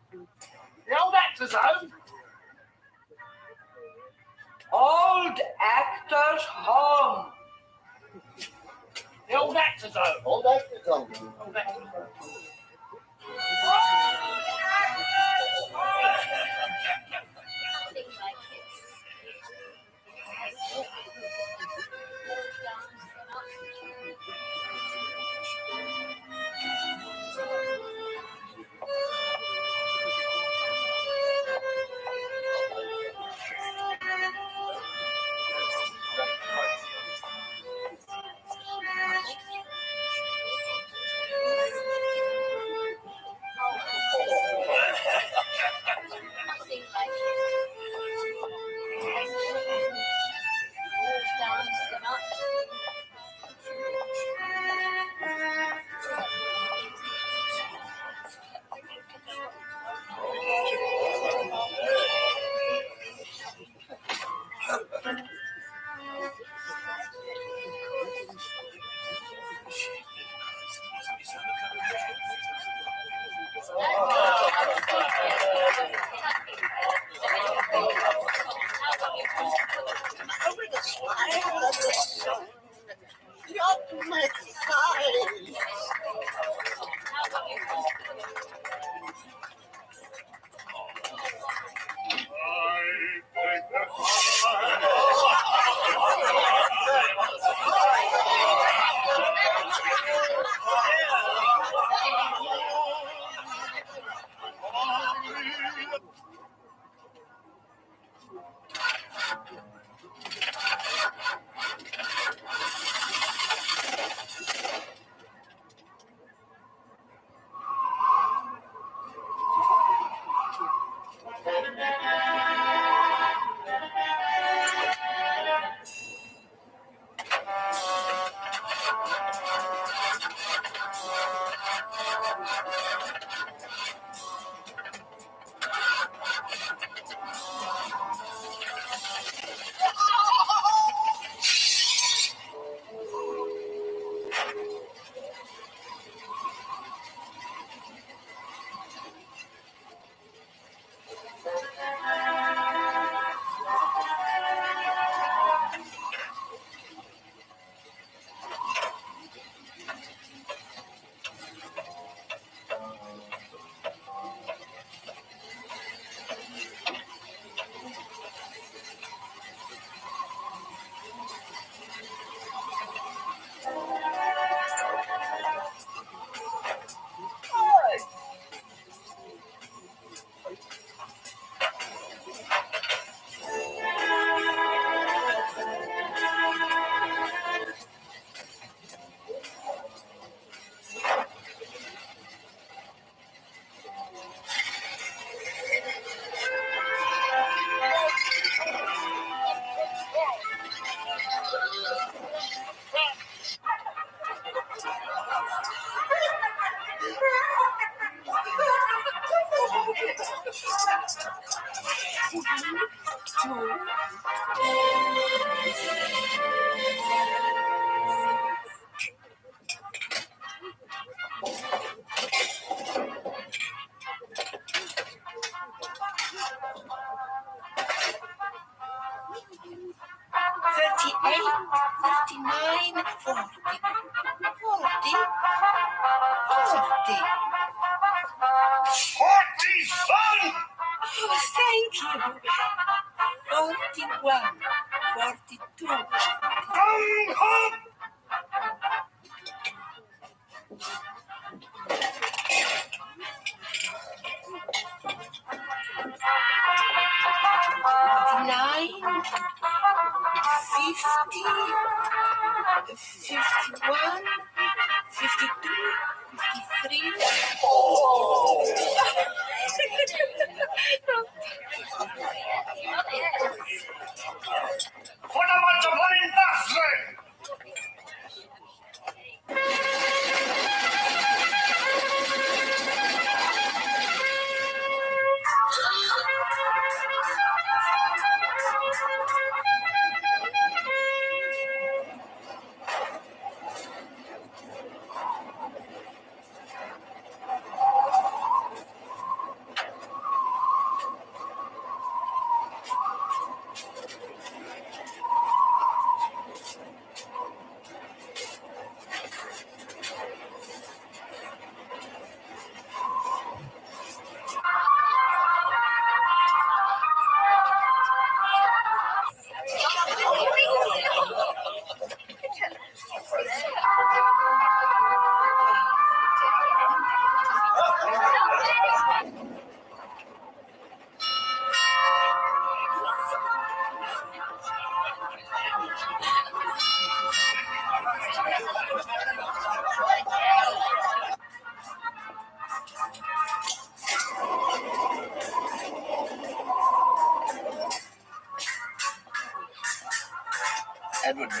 The old actor's home? Old actor's home. The old actor's home. Old actor's home. Old actor's home.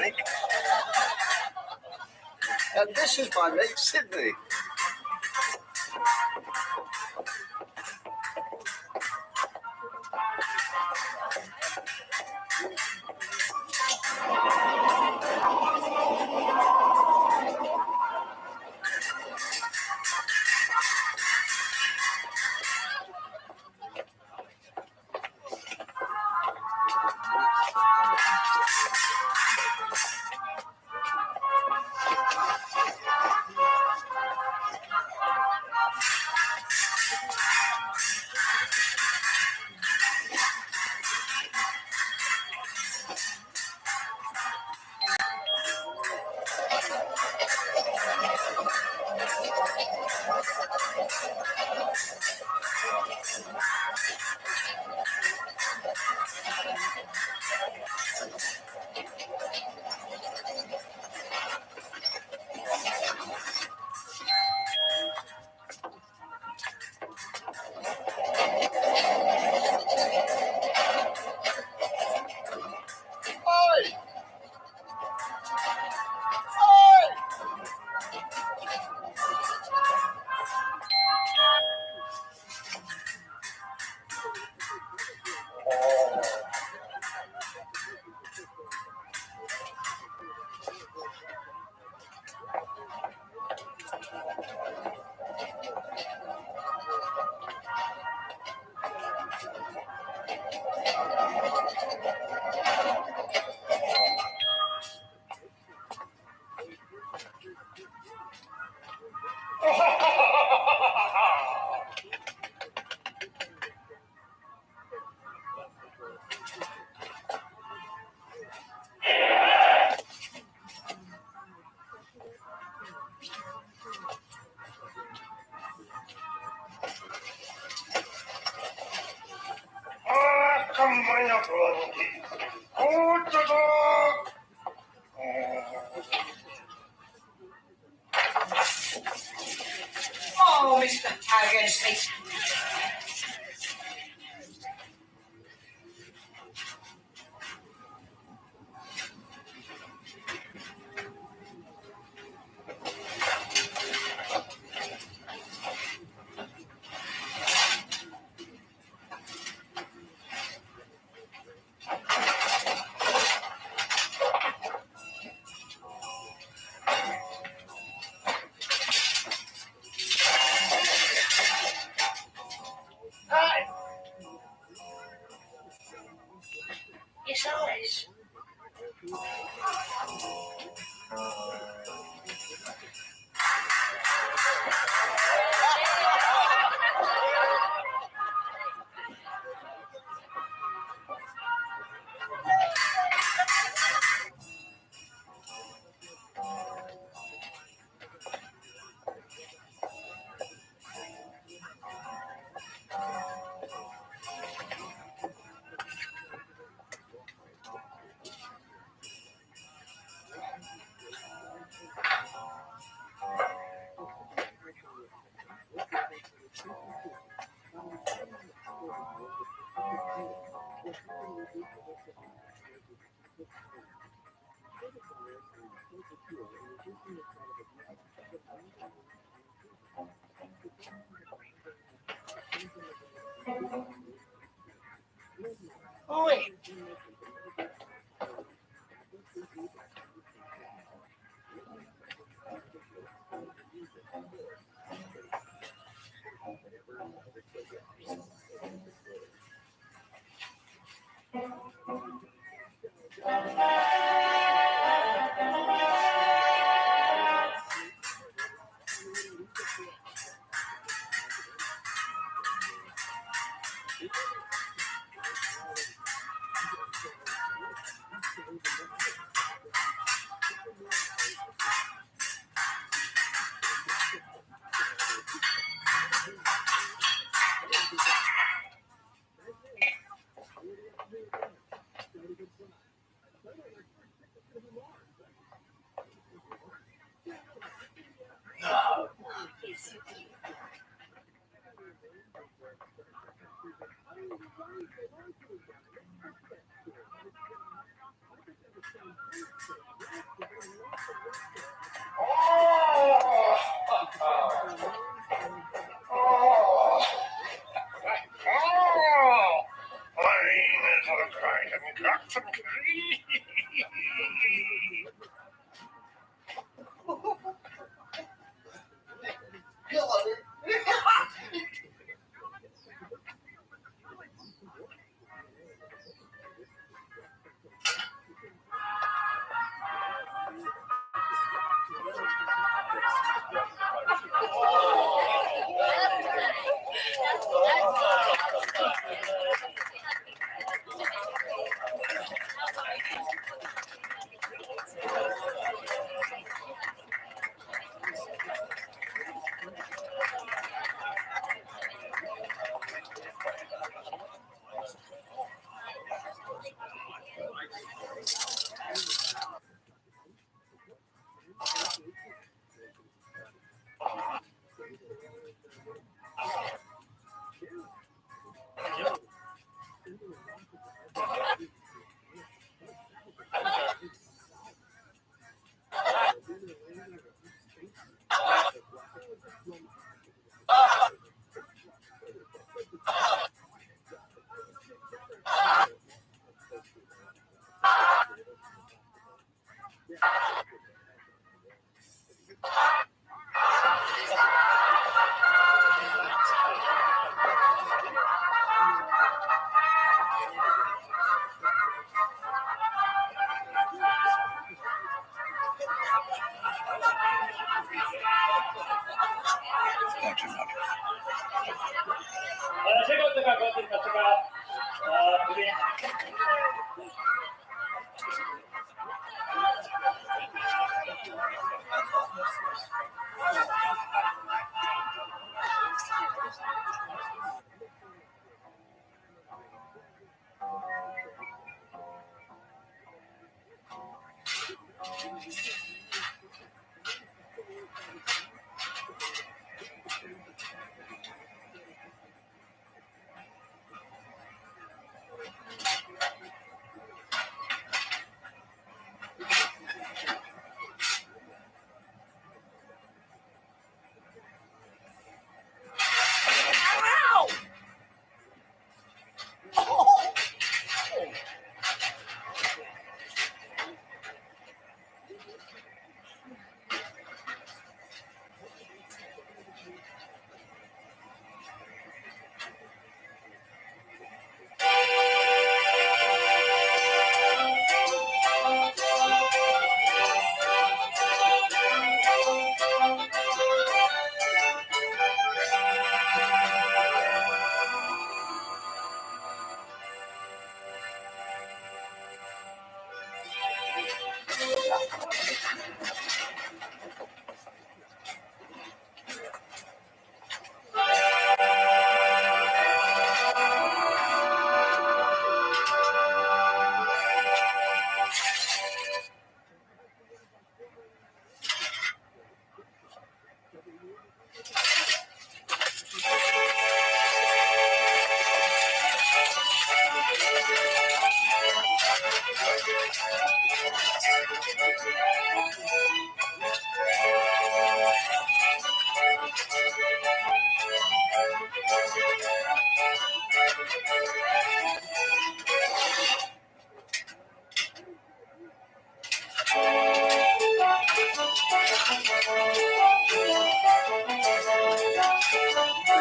Nick. And this is my mate, Sydney. Oh, Mr. Taggart. Hi. Yes, always. Oi.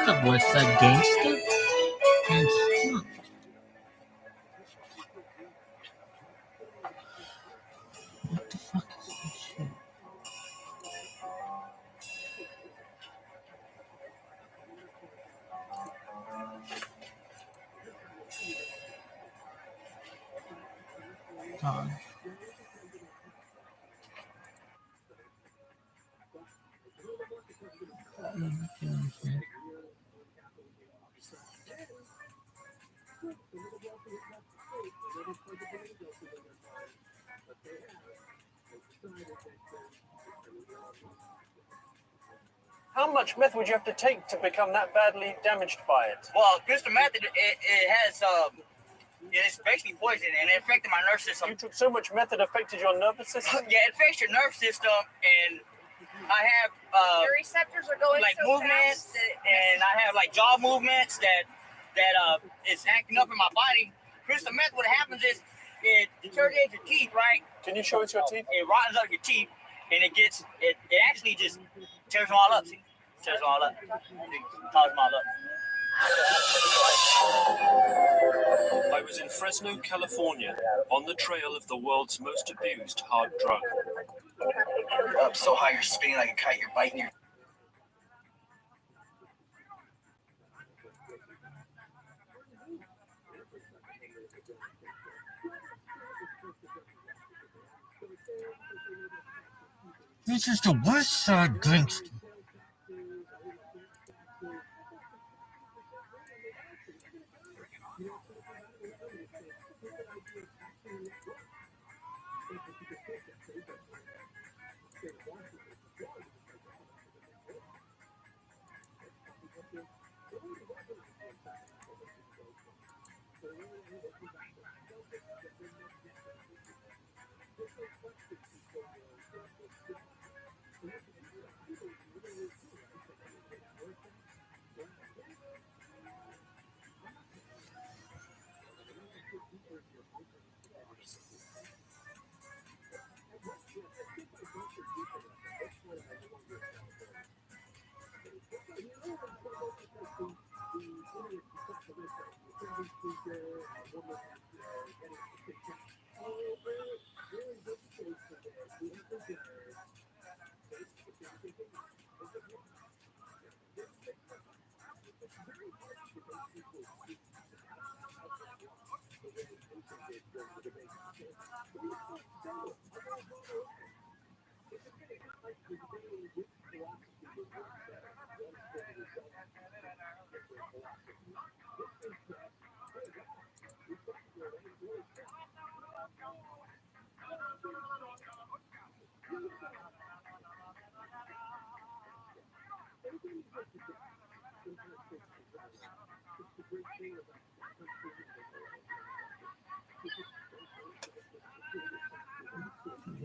That was a gangster. Gangster. What the fuck is this shit? Dog. How much meth would you have to take to become that badly damaged by it? Well, crystal meth, it has, it's basically poison, and it affected my nervous system. You took so much meth it affected your nervous system? Yeah, it affects your nervous system, and I have, your receptors are going like so movements, fast that and I have like jaw movements that is acting up in my body. Crystal meth, what happens is it deteriorates your teeth, right? Can you show us your teeth? It rottens up your teeth, and it actually just tears them all up. See, tears them all up. Tears them all up. I was in Fresno, California, on the trail of the world's most abused hard drug. Up so high you're spinning like a kite. You're biting your. This is the worst drinks.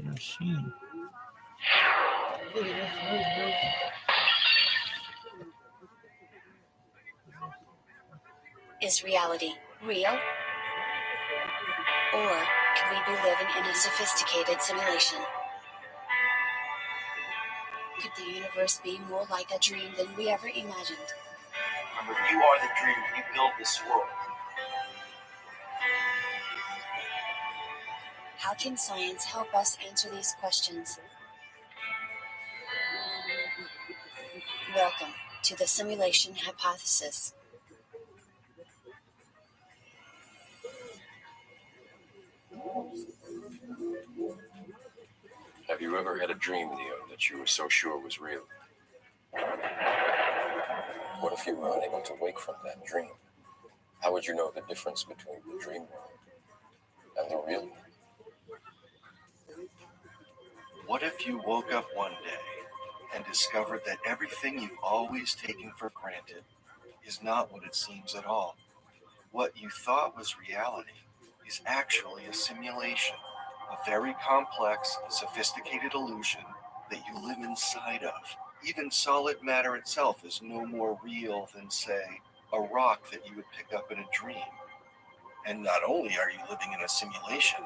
Machine. Is reality real? Or could we be living in a sophisticated simulation? Could the universe be more like a dream than we ever imagined? Remember, you are the dream. You build this world. How can science help us answer these questions? Welcome to the simulation hypothesis. Have you ever had a dream, Neo, that you were so sure was real? What if you were unable to wake from that dream? How would you know the difference between the dream world and the real world? What if you woke up one day and discovered that everything you've always taken for granted is not what it seems at all? What you thought was reality is actually a simulation, a very complex, sophisticated illusion that you live inside of. Even solid matter itself is no more real than, say, a rock that you would pick up in a dream. And not only are you living in a simulation,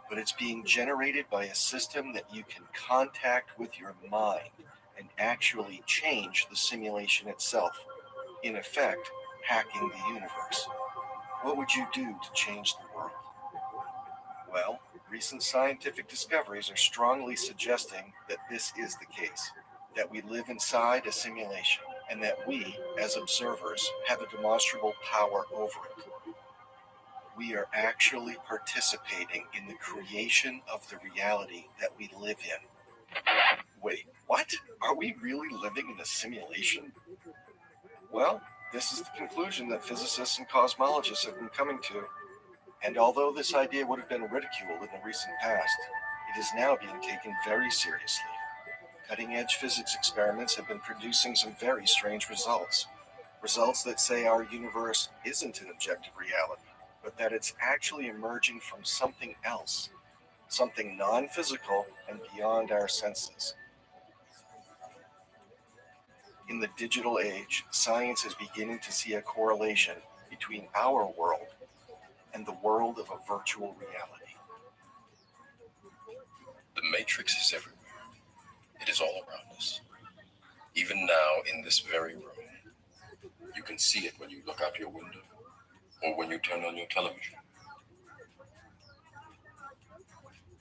but it's being generated by a system that you can contact with your mind and actually change the simulation itself, in effect, hacking the universe. What would you do to change the world? Well, recent scientific discoveries are strongly suggesting that this is the case, that we live inside a simulation, and that we, as observers, have a demonstrable power over it. We are actually participating in the creation of the reality that we live in. Wait, what? Are we really living in a simulation? Well, this is the conclusion that physicists and cosmologists have been coming to. And although this idea would have been ridiculed in the recent past, it is now being taken very seriously. Cutting-edge physics experiments have been producing some very strange results. Results that say our universe isn't an objective reality, but that it's actually emerging from something else, something non-physical and beyond our senses. In the digital age, science is beginning to see a correlation between our world and the world of a virtual reality. The Matrix is everywhere. It is all around us. Even now, in this very room. You can see it when you look out your window or when you turn on your television.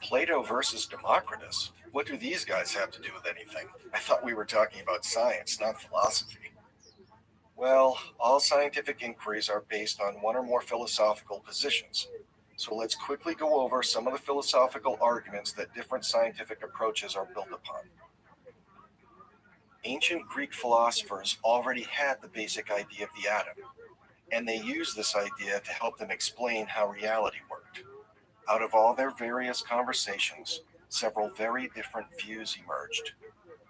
Plato versus Democritus? What do these guys have to do with anything? I thought we were talking about science, not philosophy. Well, all scientific inquiries are based on one or more philosophical positions. So let's quickly go over some of the philosophical arguments that different scientific approaches are built upon. Ancient Greek philosophers already had the basic idea of the atom, and they used this idea to help them explain how reality worked. Out of all their various conversations, several very different views emerged.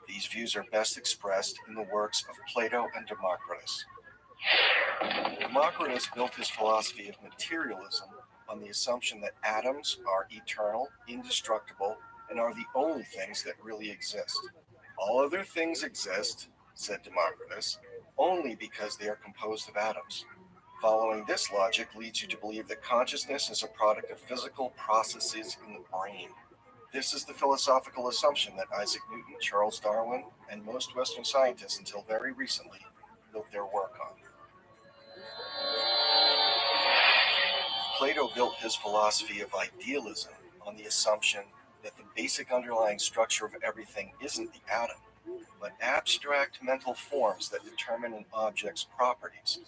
These views are best expressed in the works of Plato and Democritus. Democritus built his philosophy of materialism on the assumption that atoms are eternal, indestructible, and are the only things that really exist. All other things exist, said Democritus, only because they are composed of atoms. Following this logic leads you to believe that consciousness is a product of physical processes in the brain. This is the philosophical assumption that Isaac Newton, Charles Darwin, and most Western scientists until very recently built their work on. Plato built his philosophy of idealism on the assumption that the basic underlying structure of everything isn't the atom, but abstract mental forms that determine an object's properties.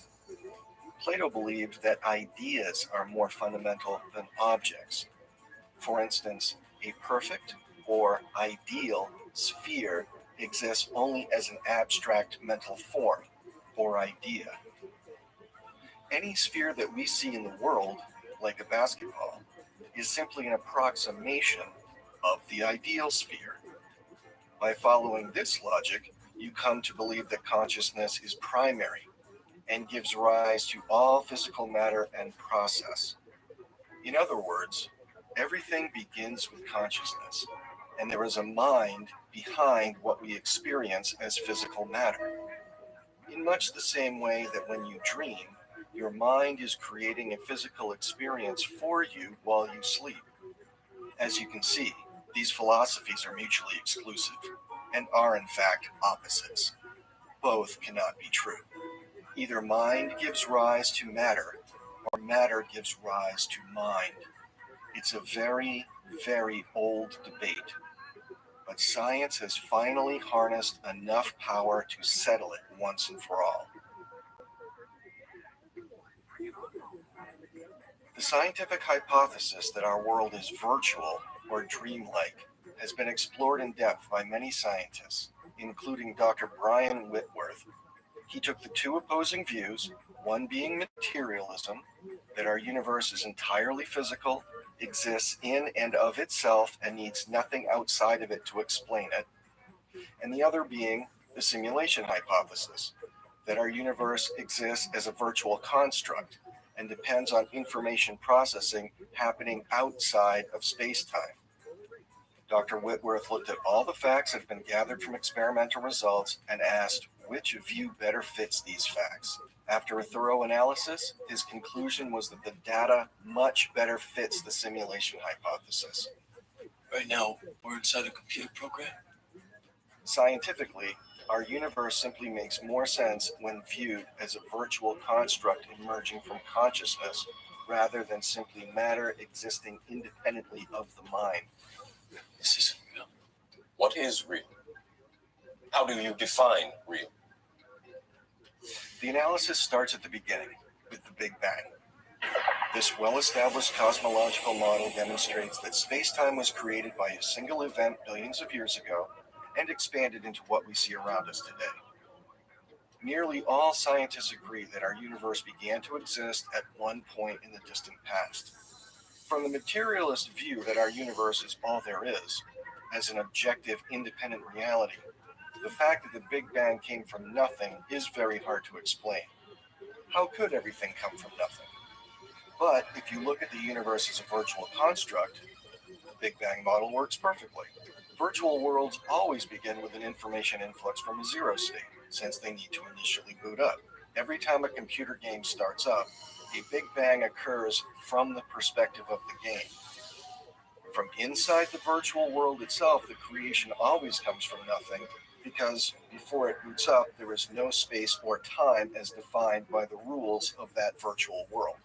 Plato believed that ideas are more fundamental than objects. For instance, a perfect or ideal sphere exists only as an abstract mental form or idea. Any sphere that we see in the world, like a basketball, is simply an approximation of the ideal sphere. By following this logic, you come to believe that consciousness is primary and gives rise to all physical matter and process. In other words, everything begins with consciousness, and there is a mind behind what we experience as physical matter. In much the same way that when you dream, your mind is creating a physical experience for you while you sleep. As you can see, these philosophies are mutually exclusive and are in fact opposites. Both cannot be true. Either mind gives rise to matter, or matter gives rise to mind. It's a very, very old debate, but science has finally harnessed enough power to settle it once and for all. The scientific hypothesis that our world is virtual or dreamlike has been explored in depth by many scientists, including Dr. Brian Whitworth. He took the two opposing views, one being materialism, that our universe is entirely physical, exists in and of itself, and needs nothing outside of it to explain it, and the other being the simulation hypothesis, that our universe exists as a virtual construct and depends on information processing happening outside of space-time. Dr. Whitworth looked at all the facts that have been gathered from experimental results and asked which view better fits these facts. After a thorough analysis, his conclusion was that the data much better fits the simulation hypothesis. Right now, we're inside a computer program. Scientifically, our universe simply makes more sense when viewed as a virtual construct emerging from consciousness rather than simply matter existing independently of the mind. This isn't real. What is real? How do you define real? The analysis starts at the beginning, with the Big Bang. This well-established cosmological model demonstrates that space-time was created by a single event billions of years ago and expanded into what we see around us today. Nearly all scientists agree that our universe began to exist at one point in the distant past. From the materialist view that our universe is all there is, as an objective, independent reality, the fact that the Big Bang came from nothing is very hard to explain. How could everything come from nothing? But if you look at the universe as a virtual construct, the Big Bang model works perfectly. Virtual worlds always begin with an information influx from a zero state, since they need to initially boot up. Every time a computer game starts up, a Big Bang occurs from the perspective of the game. From inside the virtual world itself, the creation always comes from nothing, because before it boots up, there is no space or time as defined by the rules of that virtual world.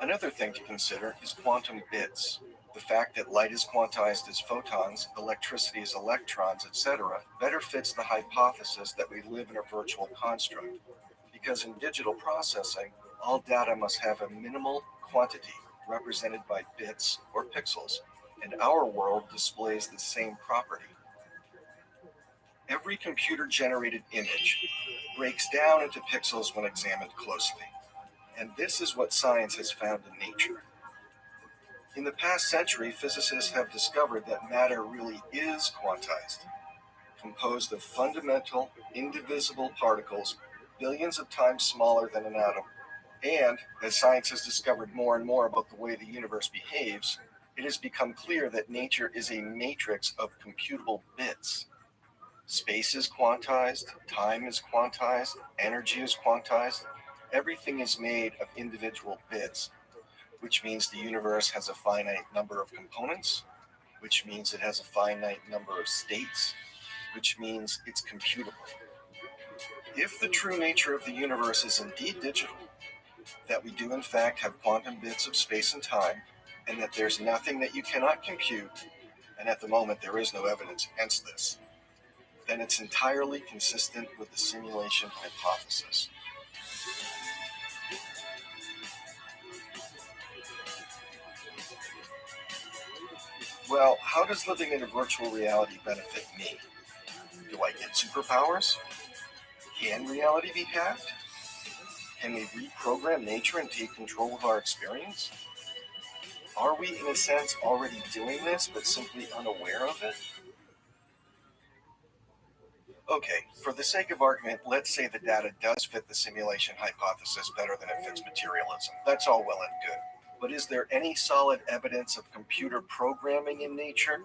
Another thing to consider is quantum bits. The fact that light is quantized as photons, electricity as electrons, etc., better fits the hypothesis that we live in a virtual construct. Because in digital processing, all data must have a minimal quantity represented by bits or pixels, and our world displays the same property. Every computer-generated image breaks down into pixels when examined closely. And this is what science has found in nature. In the past century, physicists have discovered that matter really is quantized, composed of fundamental, indivisible particles billions of times smaller than an atom. And as science has discovered more and more about the way the universe behaves, it has become clear that nature is a matrix of computable bits. Space is quantized, time is quantized, energy is quantized. Everything is made of individual bits, which means the universe has a finite number of components, which means it has a finite number of states, which means it's computable. If the true nature of the universe is indeed digital, that we do in fact have quantum bits of space and time, and that there's nothing that you cannot compute, and at the moment there is no evidence against this, then it's entirely consistent with the simulation hypothesis. Well, how does living in a virtual reality benefit me? Do I get superpowers? Can reality be hacked? Can we reprogram nature and take control of our experience? Are we, in a sense, already doing this, but simply unaware of it? Okay, for the sake of argument, let's say the data does fit the simulation hypothesis better than it fits materialism. That's all well and good. But is there any solid evidence of computer programming in nature?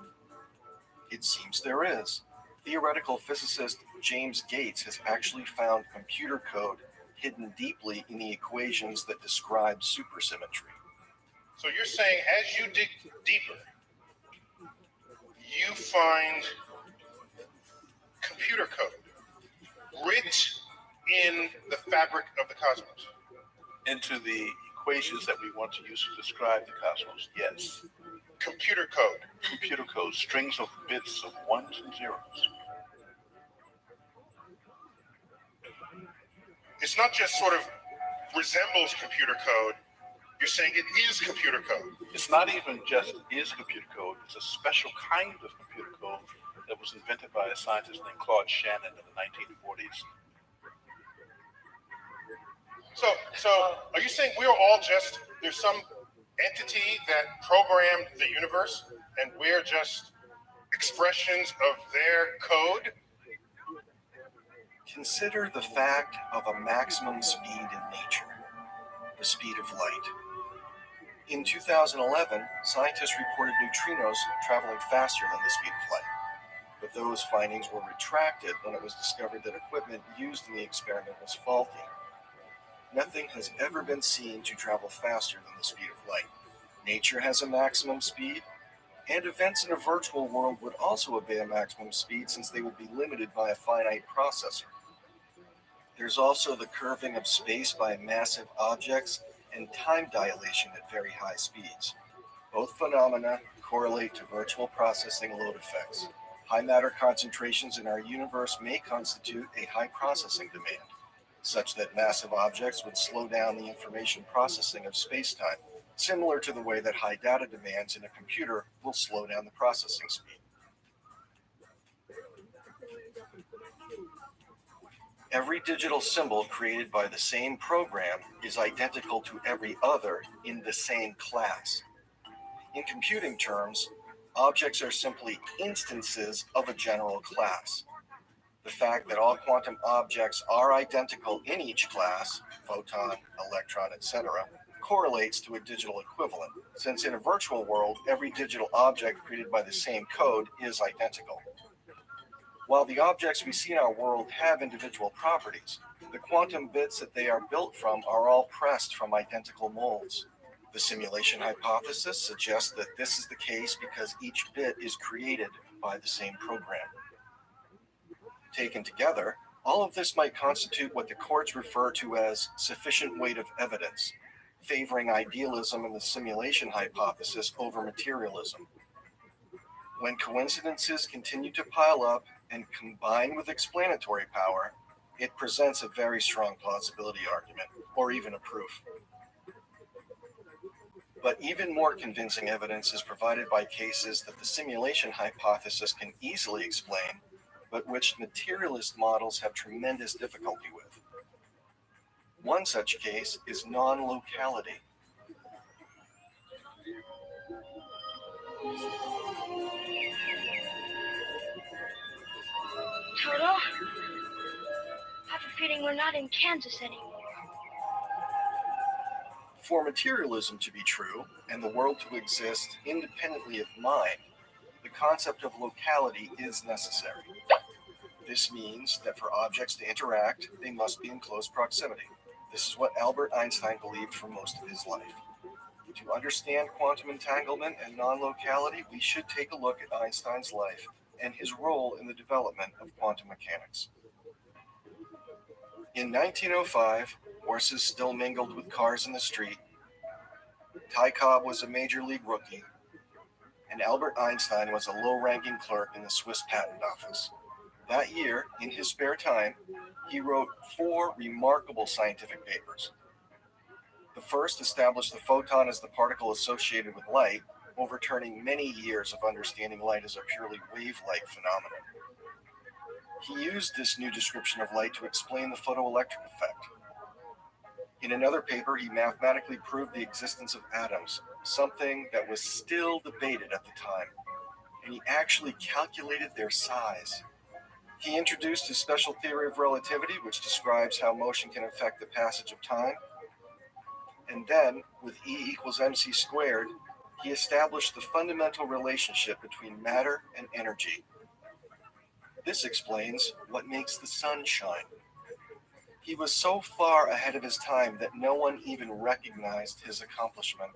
It seems there is. Theoretical physicist James Gates has actually found computer code hidden deeply in the equations that describe supersymmetry. So you're saying as you dig deeper, you find computer code writ in the fabric of the cosmos? Into the equations that we want to use to describe the cosmos, yes. Computer code. Computer code, strings of bits of ones and zeros. It's not just sort of resembles computer code. You're saying it is computer code. It's not even just is computer code. It's a special kind of computer code that was invented by a scientist named Claude Shannon in the 1940s. So are you saying we're all just, there's some entity that programmed the universe and we're just expressions of their code? Consider the fact of a maximum speed in nature, the speed of light. In 2011, scientists reported neutrinos traveling faster than the speed of light, but those findings were retracted when it was discovered that equipment used in the experiment was faulty. Nothing has ever been seen to travel faster than the speed of light. Nature has a maximum speed, and events in a virtual world would also obey a maximum speed since they would be limited by a finite processor. There's also the curving of space by massive objects and time dilation at very high speeds. Both phenomena correlate to virtual processing load effects. High matter concentrations in our universe may constitute a high processing demand, such that massive objects would slow down the information processing of space-time, similar to the way that high data demands in a computer will slow down the processing speed. Every digital symbol created by the same program is identical to every other in the same class. In computing terms, objects are simply instances of a general class. The fact that all quantum objects are identical in each class, photon, electron, etc., correlates to a digital equivalent, since in a virtual world, every digital object created by the same code is identical. While the objects we see in our world have individual properties, the quantum bits that they are built from are all pressed from identical molds. The simulation hypothesis suggests that this is the case because each bit is created by the same program. Taken together, all of this might constitute what the courts refer to as sufficient weight of evidence, favoring idealism in the simulation hypothesis over materialism. When coincidences continue to pile up and combine with explanatory power, it presents a very strong plausibility argument, or even a proof. But even more convincing evidence is provided by cases that the simulation hypothesis can easily explain, but which materialist models have tremendous difficulty with. One such case is non-locality. Toto, I have a feeling we're not in Kansas anymore. For materialism to be true, and the world to exist independently of mind, the concept of locality is necessary. This means that for objects to interact, they must be in close proximity. This is what Albert Einstein believed for most of his life. To understand quantum entanglement and non-locality, we should take a look at Einstein's life and his role in the development of quantum mechanics. In 1905, horses still mingled with cars in the street. Ty Cobb was a major league rookie, and Albert Einstein was a low-ranking clerk in the Swiss patent office. That year, in his spare time, he wrote 4 remarkable scientific papers. The first established the photon as the particle associated with light, overturning many years of understanding light as a purely wave-like phenomenon. He used this new description of light to explain the photoelectric effect. In another paper, he mathematically proved the existence of atoms, something that was still debated at the time, and he actually calculated their size. He introduced his special theory of relativity, which describes how motion can affect the passage of time. And then, with E equals mc squared, he established the fundamental relationship between matter and energy. This explains what makes the sun shine. He was so far ahead of his time that no one even recognized his accomplishment.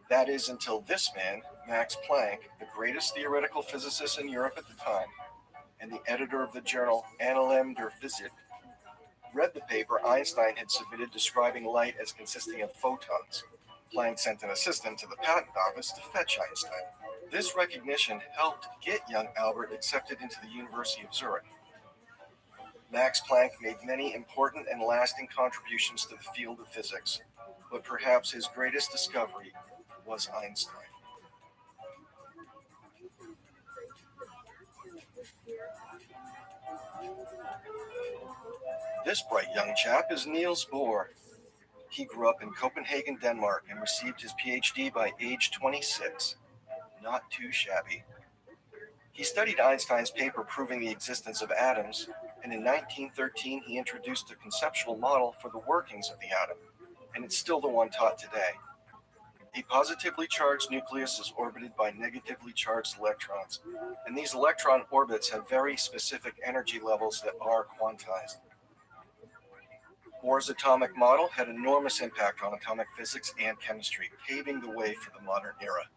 That is until this man, Max Planck, the greatest theoretical physicist in Europe at the time, and the editor of the journal Annalen der Physik, read the paper Einstein had submitted describing light as consisting of photons. Planck sent an assistant to the patent office to fetch Einstein. This recognition helped get young Albert accepted into the University of Zurich. Max Planck made many important and lasting contributions to the field of physics, but perhaps his greatest discovery was Einstein. This bright young chap is Niels Bohr. He grew up in Copenhagen, Denmark, and received his PhD by age 26. Not too shabby. He studied Einstein's paper proving the existence of atoms, and in 1913 he introduced a conceptual model for the workings of the atom, and it's still the one taught today. A positively charged nucleus is orbited by negatively charged electrons, and these electron orbits have very specific energy levels that are quantized. Bohr's atomic model had enormous impact on atomic physics and chemistry, paving the way for the modern era.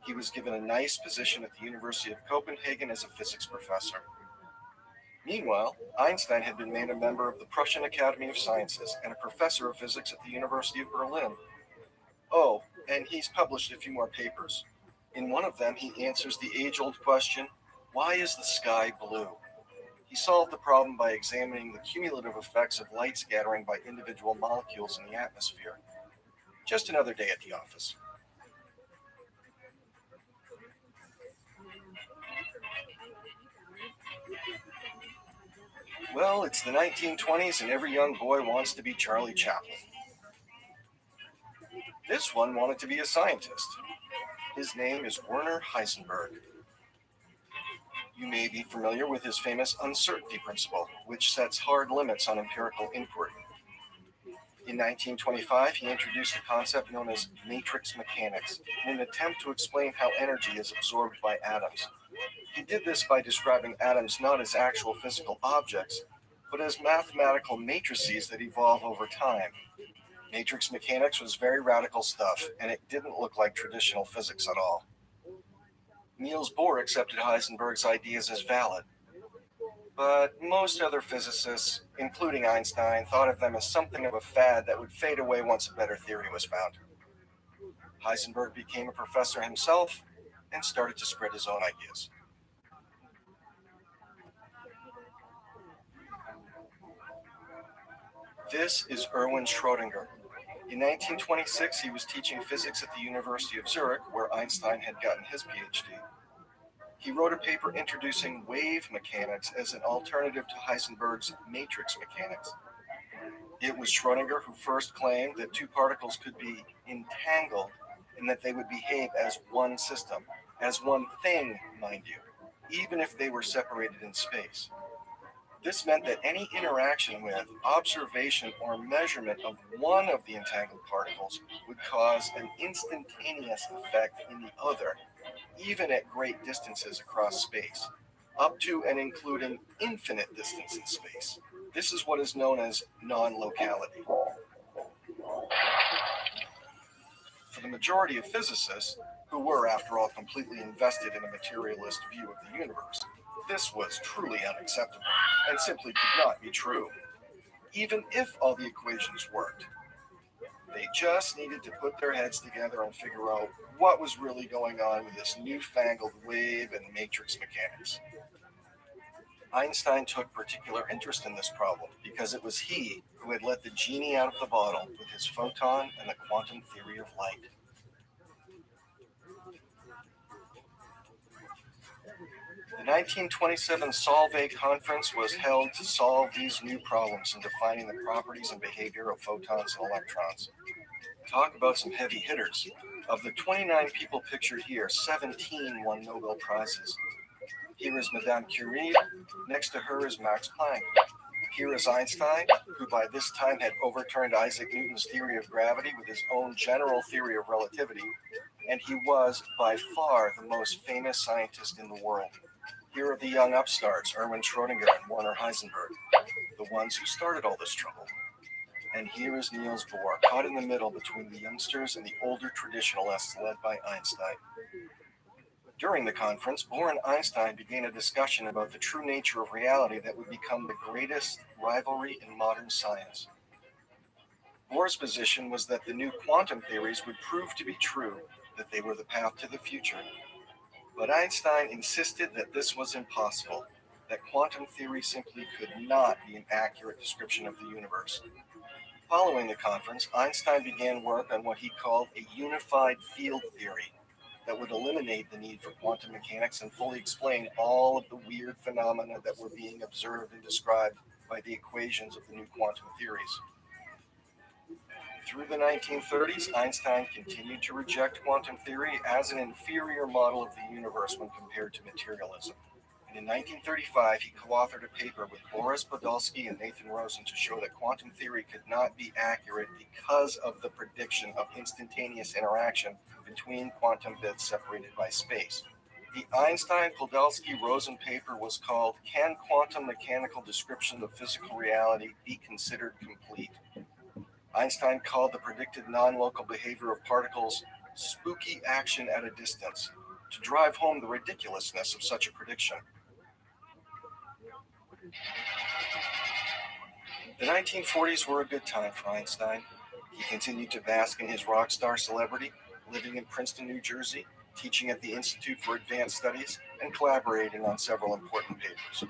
He was given a nice position at the University of Copenhagen as a physics professor. Meanwhile, Einstein had been made a member of the Prussian Academy of Sciences and a professor of physics at the University of Berlin. Oh, and he's published a few more papers. In one of them, he answers the age-old question, why is the sky blue? He solved the problem by examining the cumulative effects of light scattering by individual molecules in the atmosphere. Just another day at the office. Well, it's the 1920s and every young boy wants to be Charlie Chaplin. This one wanted to be a scientist. His name is Werner Heisenberg. You may be familiar with his famous uncertainty principle, which sets hard limits on empirical inquiry. In 1925, he introduced a concept known as matrix mechanics in an attempt to explain how energy is absorbed by atoms. He did this by describing atoms not as actual physical objects, but as mathematical matrices that evolve over time. Matrix mechanics was very radical stuff, and it didn't look like traditional physics at all. Niels Bohr accepted Heisenberg's ideas as valid, but most other physicists, including Einstein, thought of them as something of a fad that would fade away once a better theory was found. Heisenberg became a professor himself and started to spread his own ideas. This is Erwin Schrödinger. In 1926, he was teaching physics at the University of Zurich, where Einstein had gotten his PhD. He wrote a paper introducing wave mechanics as an alternative to Heisenberg's matrix mechanics. It was Schrödinger who first claimed that two particles could be entangled and that they would behave as one system, as one thing, mind you, even if they were separated in space. This meant that any interaction with, observation, or measurement of one of the entangled particles would cause an instantaneous effect in the other, even at great distances across space, up to and including infinite distance in space. This is what is known as non-locality. For the majority of physicists, who were, after all, completely invested in a materialist view of the universe, this was truly unacceptable and simply could not be true. even if all the equations worked. They just needed to put their heads together and figure out what was really going on with this newfangled wave and matrix mechanics. Einstein took particular interest in this problem because it was he who had let the genie out of the bottle with his photon and the quantum theory of light. The 1927 Solvay conference was held to solve these new problems in defining the properties and behavior of photons and electrons. Talk about some heavy hitters. Of the 29 people pictured here, 17 won Nobel Prizes. Here is Madame Curie. Next to her is Max Planck. Here is Einstein, who by this time had overturned Isaac Newton's theory of gravity with his own general theory of relativity, and he was by far the most famous scientist in the world. Here are the young upstarts, Erwin Schrödinger and Werner Heisenberg, the ones who started all this trouble. And here is Niels Bohr, caught in the middle between the youngsters and the older traditionalists led by Einstein. During the conference, Bohr and Einstein began a discussion about the true nature of reality that would become the greatest rivalry in modern science. Bohr's position was that the new quantum theories would prove to be true, that they were the path to the future. But Einstein insisted that this was impossible, that quantum theory simply could not be an accurate description of the universe. Following the conference, Einstein began work on what he called a unified field theory that would eliminate the need for quantum mechanics and fully explain all of the weird phenomena that were being observed and described by the equations of the new quantum theories. Through the 1930s, Einstein continued to reject quantum theory as an inferior model of the universe when compared to materialism. And in 1935, he co-authored a paper with Boris Podolsky and Nathan Rosen to show that quantum theory could not be accurate because of the prediction of instantaneous interaction between quantum bits separated by space. The Einstein-Podolsky-Rosen paper was called "Can Quantum Mechanical Description of Physical Reality Be Considered Complete?" Einstein called the predicted non-local behavior of particles spooky action at a distance to drive home the ridiculousness of such a prediction. The 1940s were a good time for Einstein. He continued to bask in his rock star celebrity, living in Princeton, New Jersey, teaching at the Institute for Advanced Studies, and collaborating on several important papers.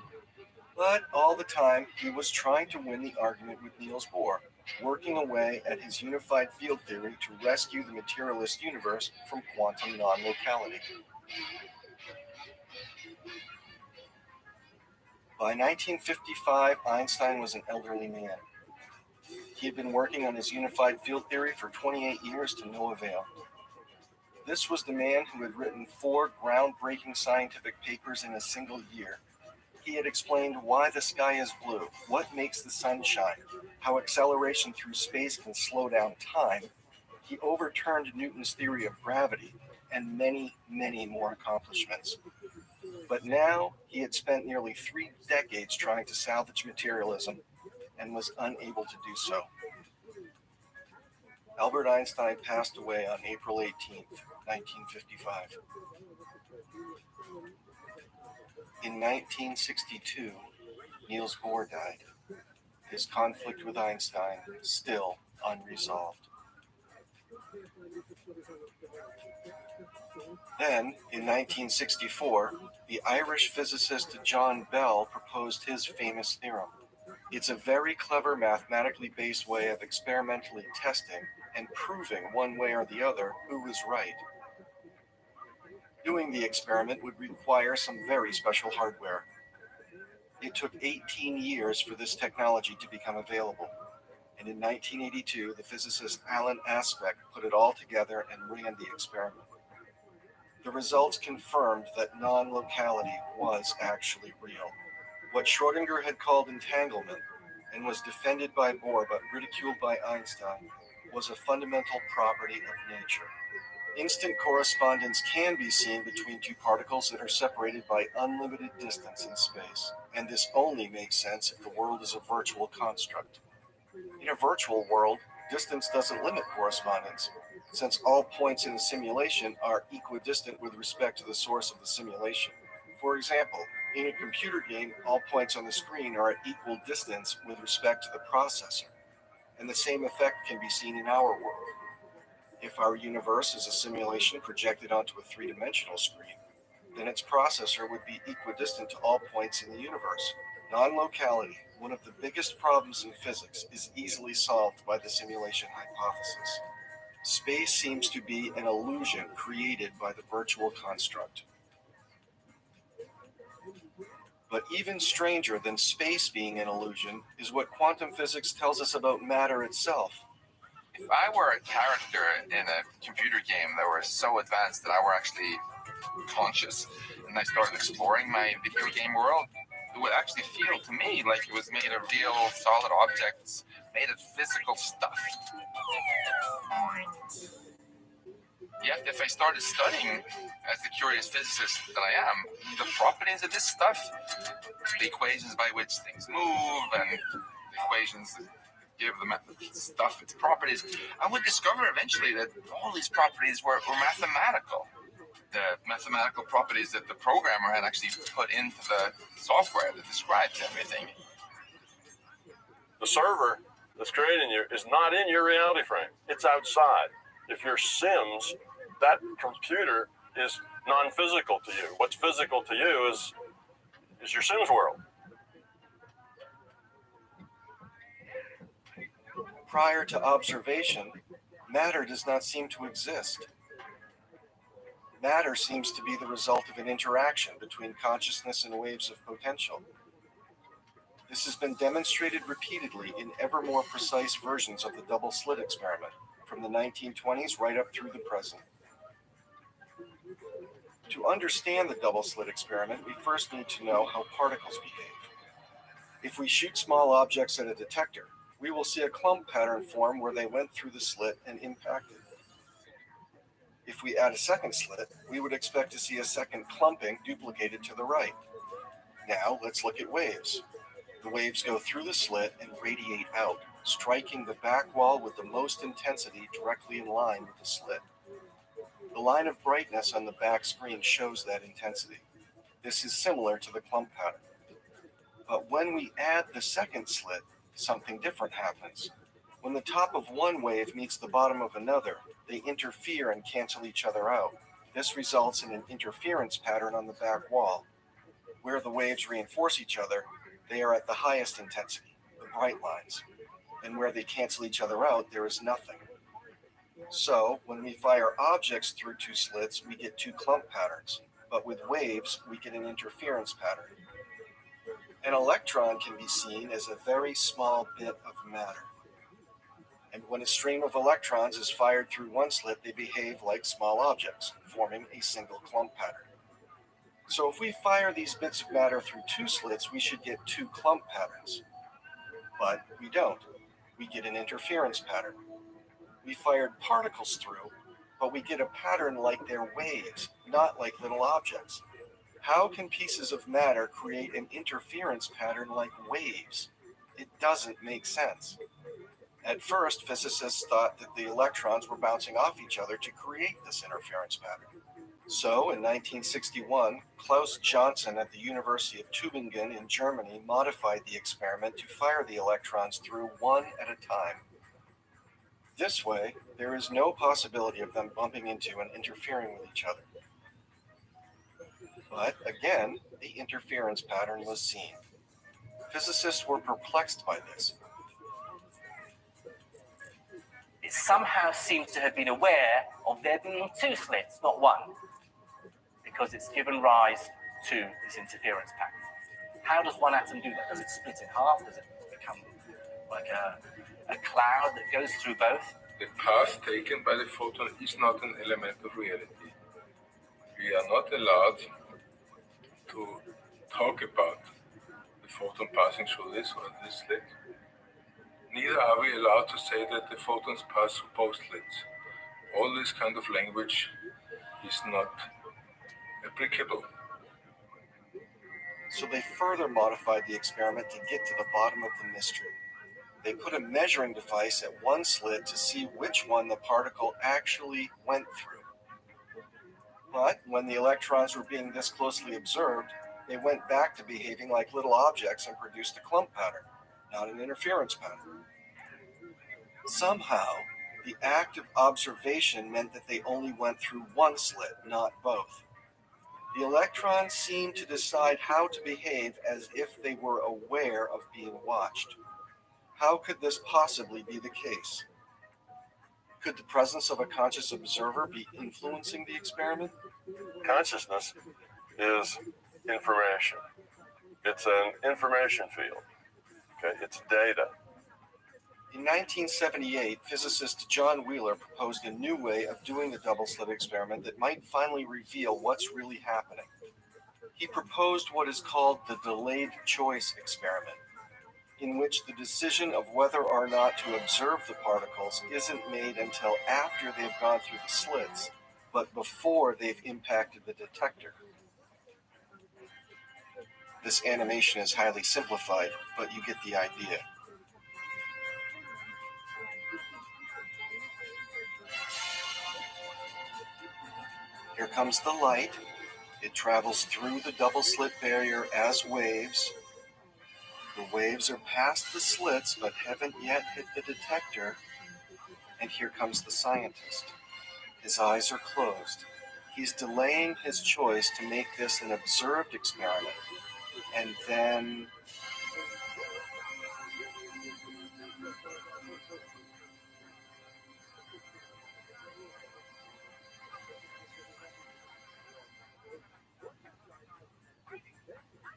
But all the time, he was trying to win the argument with Niels Bohr, working away at his unified field theory to rescue the materialist universe from quantum non-locality. By 1955, Einstein was an elderly man. He had been working on his unified field theory for 28 years to no avail. This was the man who had written 4 groundbreaking scientific papers in a single year. He had explained why the sky is blue, what makes the sun shine, how acceleration through space can slow down time. He overturned Newton's theory of gravity, and many, many more accomplishments. But now he had spent nearly 3 decades trying to salvage materialism and was unable to do so. Albert Einstein passed away on April 18, 1955. In 1962, Niels Bohr died, his conflict with Einstein still unresolved. Then, in 1964, the Irish physicist John Bell proposed his famous theorem. It's a very clever mathematically based way of experimentally testing and proving one way or the other who was right. Doing the experiment would require some very special hardware. It took 18 years for this technology to become available, and in 1982, the physicist Alan Aspect put it all together and ran the experiment. The results confirmed that non-locality was actually real. What Schrödinger had called entanglement, and was defended by Bohr but ridiculed by Einstein, was a fundamental property of nature. Instant correspondence can be seen between 2 particles that are separated by unlimited distance in space, and this only makes sense if the world is a virtual construct. In a virtual world, distance doesn't limit correspondence, since all points in the simulation are equidistant with respect to the source of the simulation. For example, in a computer game, all points on the screen are at equal distance with respect to the processor, and the same effect can be seen in our world. If our universe is a simulation projected onto a three-dimensional screen, then its processor would be equidistant to all points in the universe. Non-locality, one of the biggest problems in physics, is easily solved by the simulation hypothesis. Space seems to be an illusion created by the virtual construct. But even stranger than space being an illusion is what quantum physics tells us about matter itself. If I were a character in a computer game that were so advanced that I were actually conscious, and I started exploring my video game world, it would actually feel to me like it was made of real solid objects, made of physical stuff. Yet if I started studying, as the curious physicist that I am, the properties of this stuff, the equations by which things move, and the equations that give the stuff its properties, I would discover eventually that all these properties were mathematical. The mathematical properties that the programmer had actually put into the software that describes everything. The server that's creating you is not in your reality frame. It's outside. If you're Sims, that computer is non-physical to you. What's physical to you is your Sims world. Prior to observation, matter does not seem to exist. Matter seems to be the result of an interaction between consciousness and waves of potential. This has been demonstrated repeatedly in ever more precise versions of the double slit experiment, from the 1920s right up through the present. To understand the double slit experiment, we first need to know how particles behave. If we shoot small objects at a detector, we will see a clump pattern form where they went through the slit and impacted. If we add a second slit, we would expect to see a second clumping duplicated to the right. Now let's look at waves. The waves go through the slit and radiate out, striking the back wall with the most intensity directly in line with the slit. The line of brightness on the back screen shows that intensity. This is similar to the clump pattern. But when we add the second slit, something different happens. When the top of one wave meets the bottom of another, they interfere and cancel each other out. This results in an interference pattern on the back wall. Where the waves reinforce each other, they are at the highest intensity, the bright lines. And where they cancel each other out, there is nothing. So, when we fire objects through two slits, we get two clump patterns. But with waves, we get an interference pattern. An electron can be seen as a very small bit of matter. And when a stream of electrons is fired through one slit, they behave like small objects, forming a single clump pattern. So if we fire these bits of matter through two slits, we should get two clump patterns. But we don't. We get an interference pattern. We fired particles through, but we get a pattern like they're waves, not like little objects. How can pieces of matter create an interference pattern like waves? It doesn't make sense. At first, physicists thought that the electrons were bouncing off each other to create this interference pattern. So, in 1961, Klaus Johnson at the University of Tübingen in Germany modified the experiment to fire the electrons through one at a time. This way, there is no possibility of them bumping into and interfering with each other. But again, the interference pattern was seen. Physicists were perplexed by this. It somehow seems to have been aware of there being two slits, not one, because it's given rise to this interference pattern. How does one atom do that? Does it split in half? Does it become like a cloud that goes through both? The path taken by the photon is not an element of reality. We are not allowed to talk about the photon passing through this or this slit. Neither are we allowed to say that the photons pass through both slits. All this kind of language is not applicable. So they further modified the experiment to get to the bottom of the mystery. They put a measuring device at one slit to see which one the particle actually went through. But when the electrons were being this closely observed, they went back to behaving like little objects and produced a clump pattern, not an interference pattern. Somehow, the act of observation meant that they only went through one slit, not both. The electrons seemed to decide how to behave as if they were aware of being watched. How could this possibly be the case? Could the presence of a conscious observer be influencing the experiment? Consciousness is information. It's an information field. Okay, it's data. In 1978, physicist John Wheeler proposed a new way of doing the double-slit experiment that might finally reveal what's really happening. He proposed what is called the delayed choice experiment, in which the decision of whether or not to observe the particles isn't made until after they've gone through the slits, but before they've impacted the detector. This animation is highly simplified, but you get the idea. Here comes the light. It travels through the double-slit barrier as waves. The waves are past the slits, but haven't yet hit the detector. And here comes the scientist. His eyes are closed. He's delaying his choice to make this an observed experiment. And then...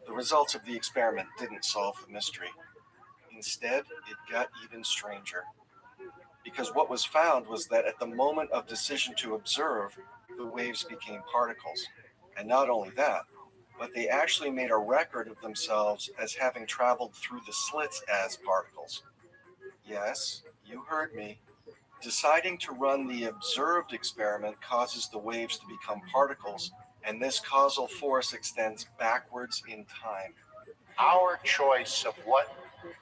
the results of the experiment didn't solve the mystery. Instead, it got even stranger. Because what was found was that at the moment of decision to observe, the waves became particles. And not only that, but they actually made a record of themselves as having traveled through the slits as particles. Yes, you heard me. Deciding to run the observed experiment causes the waves to become particles, and this causal force extends backwards in time. Our choice of what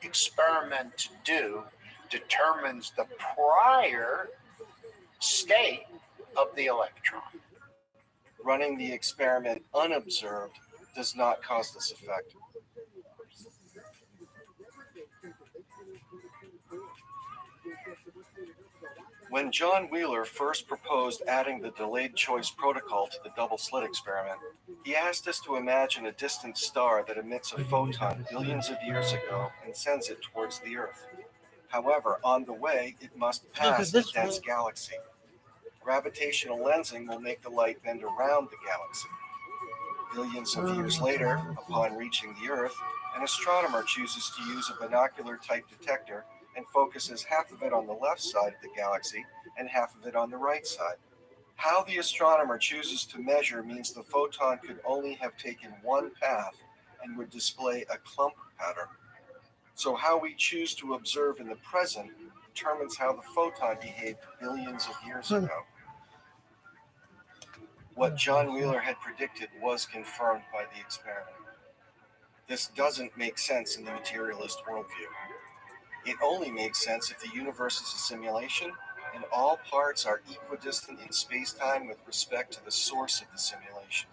experiment to do determines the prior state of the electron. Running the experiment unobserved does not cause this effect. When John Wheeler first proposed adding the delayed choice protocol to the double-slit experiment, he asked us to imagine a distant star that emits a photon billions of years ago and sends it towards the Earth. However, on the way, it must pass a dense galaxy. Gravitational lensing will make the light bend around the galaxy. Billions of years later, upon reaching the Earth, an astronomer chooses to use a binocular-type detector and focuses half of it on the left side of the galaxy and half of it on the right side. How the astronomer chooses to measure means the photon could only have taken one path and would display a clump pattern. So how we choose to observe in the present determines how the photon behaved billions of years ago. What John Wheeler had predicted was confirmed by the experiment. This doesn't make sense in the materialist worldview. It only makes sense if the universe is a simulation and all parts are equidistant in space-time with respect to the source of the simulation,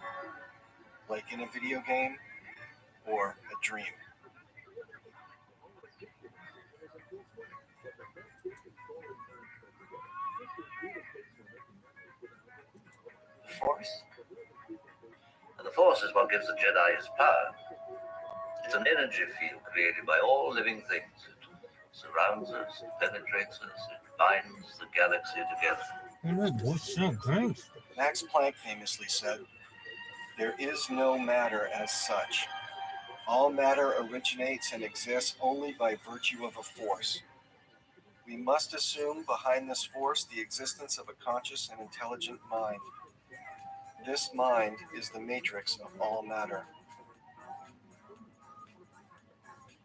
like in a video game or a dream. Force? And the Force is what gives the Jedi his power. It's an energy field created by all living things. It surrounds us, it penetrates us, it binds the galaxy together. Max Planck famously said, "There is no matter as such. All matter originates and exists only by virtue of a force. We must assume behind this force the existence of a conscious and intelligent mind. This mind is the matrix of all matter."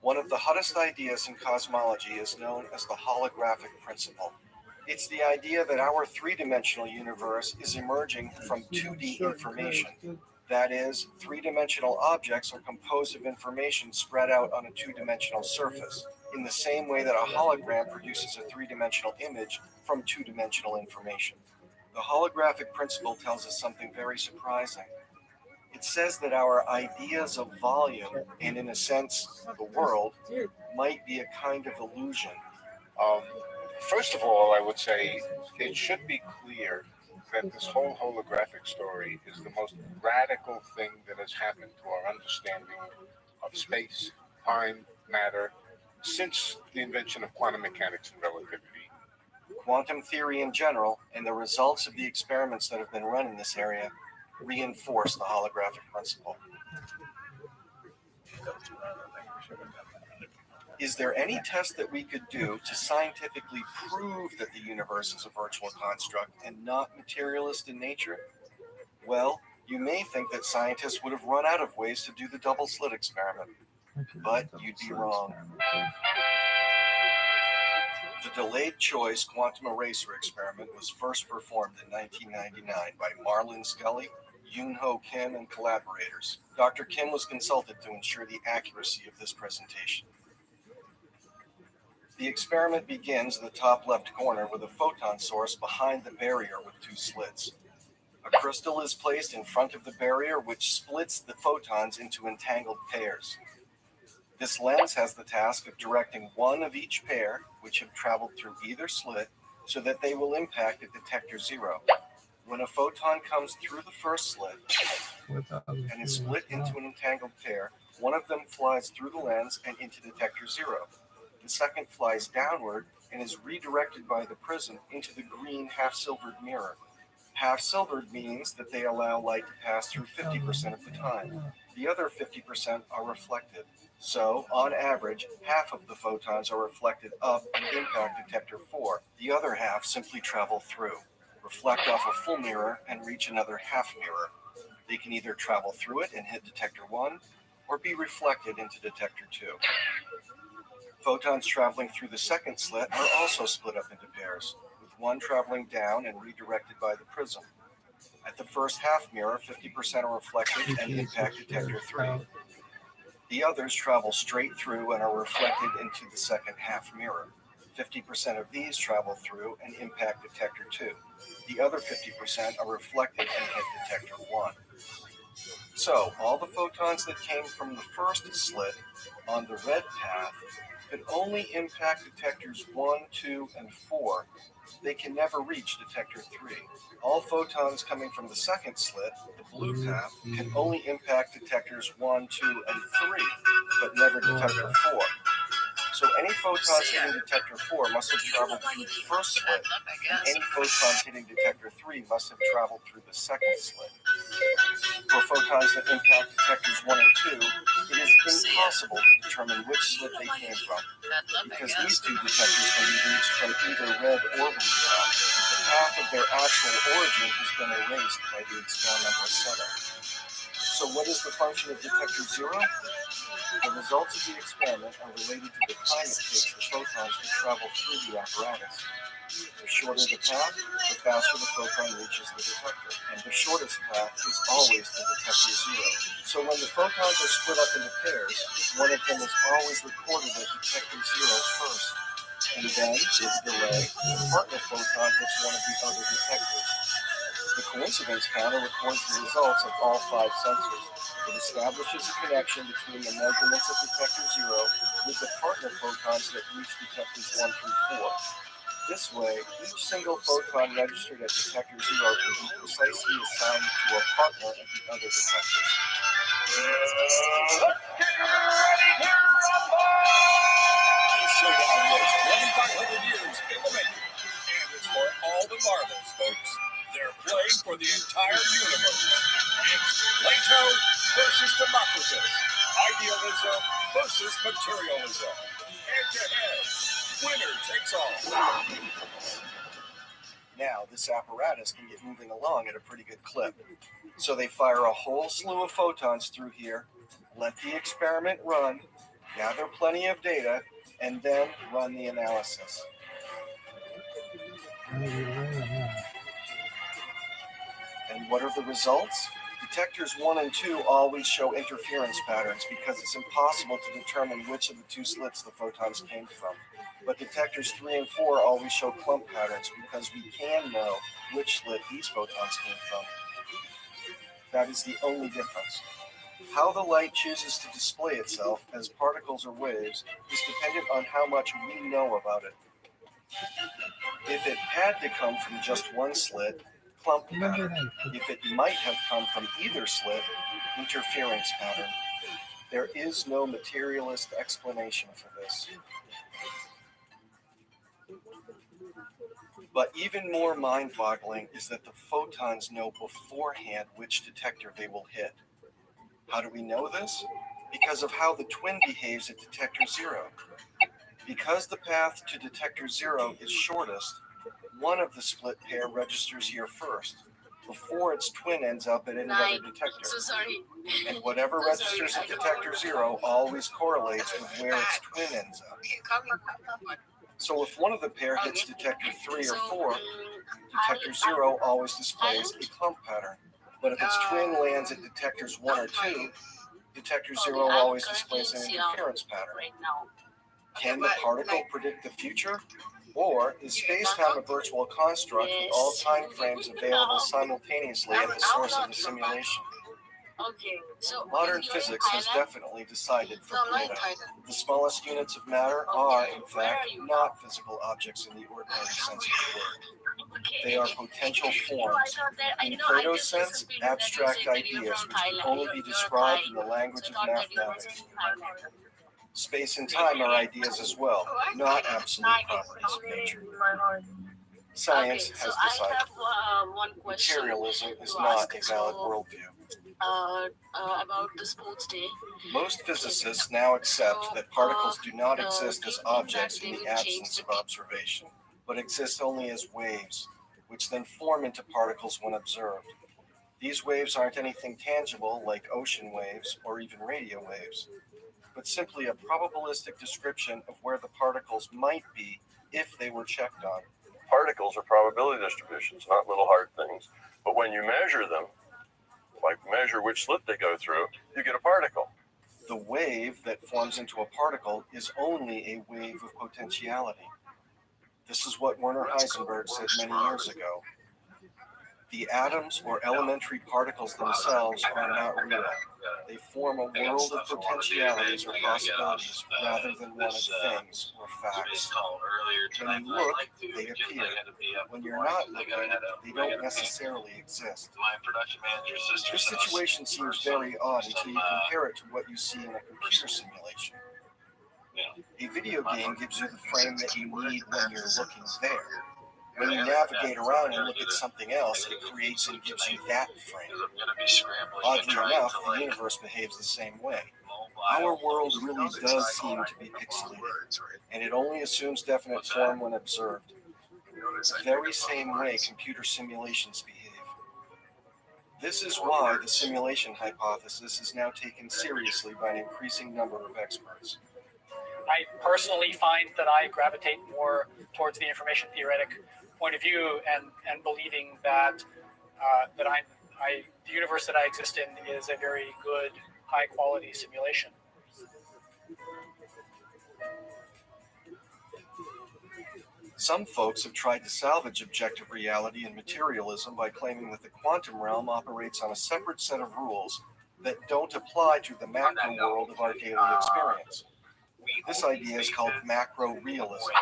One of the hottest ideas in cosmology is known as the holographic principle. It's the idea that our three-dimensional universe is emerging from 2D information. That is, three-dimensional objects are composed of information spread out on a two-dimensional surface, in the same way that a hologram produces a three-dimensional image from two-dimensional information. The holographic principle tells us something very surprising. It says that our ideas of volume, and in a sense, the world, might be a kind of illusion. First of all, I would say it should be clear that this whole holographic story is the most radical thing that has happened to our understanding of space, time, matter, since the invention of quantum mechanics and relativity. Quantum theory in general, and the results of the experiments that have been run in this area, reinforce the holographic principle. Is there any test that we could do to scientifically prove that the universe is a virtual construct and not materialist in nature? Well, you may think that scientists would have run out of ways to do the double slit experiment, but you'd be wrong. The delayed choice quantum eraser experiment was first performed in 1999 by Marlon Scully, Yoon-Ho Kim, and collaborators. Dr. Kim was consulted to ensure the accuracy of this presentation. The experiment begins in the top left corner with a photon source behind the barrier with two slits. A crystal is placed in front of the barrier which splits the photons into entangled pairs. This lens has the task of directing one of each pair, which have traveled through either slit, so that they will impact at detector 0. When a photon comes through the first slit and is split into an entangled pair, one of them flies through the lens and into detector 0. The second flies downward and is redirected by the prism into the green half-silvered mirror. Half-silvered means that they allow light to pass through 50% of the time. The other 50% are reflected. So, on average, half of the photons are reflected up and impact detector 4. The other half simply travel through, reflect off a full mirror, and reach another half mirror. They can either travel through it and hit detector 1, or be reflected into detector 2. Photons traveling through the second slit are also split up into pairs, with one traveling down and redirected by the prism. At the first half mirror, 50% are reflected and impact detector 3. The others travel straight through and are reflected into the second half mirror. 50% of these travel through and impact detector 2. The other 50% are reflected and hit detector 1. So, all the photons that came from the first slit on the red path could only impact detectors 1, 2, and 4. They can never reach detector 3. All photons coming from the second slit, the blue path, can only impact detectors 1, 2, and 3, but never detector 4. So any photons hitting detector 4 must have traveled through the first slit, and any photons hitting detector 3 must have traveled through the second slit. For photons that impact detectors 1 and 2, it is impossible to determine which slit they came from, because these two detectors can be reached from either red or blue path. The path of their actual origin has been erased by the experimental setup. So what is the function of detector 0? The results of the experiment are related to the time it takes the photons to travel through the apparatus. The shorter the path, the faster the photon reaches the detector, and the shortest path is always the detector 0. So when the photons are split up into pairs, one of them is always recorded at detector 0 first, and then, with a delay, the partner photon hits one of the other detectors. The coincidence counter records the results of all 5 sensors. It establishes a connection between the measurements of detector 0 with the partner photons that reach detectors 1 through 4. This way, each single photon registered at detector 0 can be precisely assigned to a partner at the other detectors. This showdown was 2,500 years in the making, and it's for all the marbles, folks. They're playing for the entire universe. It's Plato versus Democritus, idealism versus materialism. Head-to-head, winner takes all. Now, this apparatus can get moving along at a pretty good clip. So they fire a whole slew of photons through here, let the experiment run, gather plenty of data, and then run the analysis. And what are the results? Detectors 1 and 2 always show interference patterns because it's impossible to determine which of the two slits the photons came from. But detectors 3 and 4 always show clump patterns because we can know which slit these photons came from. That is the only difference. How the light chooses to display itself as particles or waves is dependent on how much we know about it. If it had to come from just one slit, clump pattern. If it might have come from either slit, interference pattern. There is no materialist explanation for this. But even more mind-boggling is that the photons know beforehand which detector they will hit. How do we know this? Because of how the twin behaves at detector 0. Because the path to detector 0 is shortest, one of the split pair registers here first, before its twin ends up at any other detector. So sorry. And whatever registers at detector 0 always correlates with where its twin ends up. So if one of the pair hits detector 3 or 4, detector 0 always displays a clump pattern. But if its twin lands at detectors 1 or 2, detector 0 always displays an interference pattern. Can the particle predict the future? Or is space-time a virtual construct with all time frames available simultaneously at the source of the simulation? Modern physics has definitely decided for Pluto. The smallest units of matter are, in fact, not physical objects in the ordinary sense of the word. They are potential forms. In Plato's sense, abstract ideas which can only be described in the language of mathematics. Space and time are ideas as well, not absolute properties of nature. Science has decided materialism is not a valid worldview. About the sports day. Most physicists now accept that particles do not exist as objects in the absence of observation, but exist only as waves, which then form into particles when observed. These waves aren't anything tangible like ocean waves or even radio waves, but simply a probabilistic description of where the particles might be if they were checked on. Particles are probability distributions, not little hard things. But when you measure them, like measure which slit they go through, you get a particle. The wave that forms into a particle is only a wave of potentiality. This is what Werner Heisenberg said many years ago. The atoms or elementary particles themselves are not real. They form a world of potentialities or possibilities rather than one of things or facts. When you look, they appear. When you're not looking, they don't necessarily exist. This situation seems very odd until you compare it to what you see in a computer simulation. A video game gives you the frame that you need when you're looking there. When you navigate around and look at something else, it creates and gives you that frame. Oddly enough, the universe behaves the same way. Our world really does seem to be pixelated, and it only assumes definite form when observed. The very same way computer simulations behave. This is why the simulation hypothesis is now taken seriously by an increasing number of experts. I personally find that I gravitate more towards the information theoretic point of view and believing that the universe that I exist in is a very good, high quality simulation. Some folks have tried to salvage objective reality and materialism by claiming that the quantum realm operates on a separate set of rules that don't apply to the macro world of our daily experience. This idea is called macro-realism.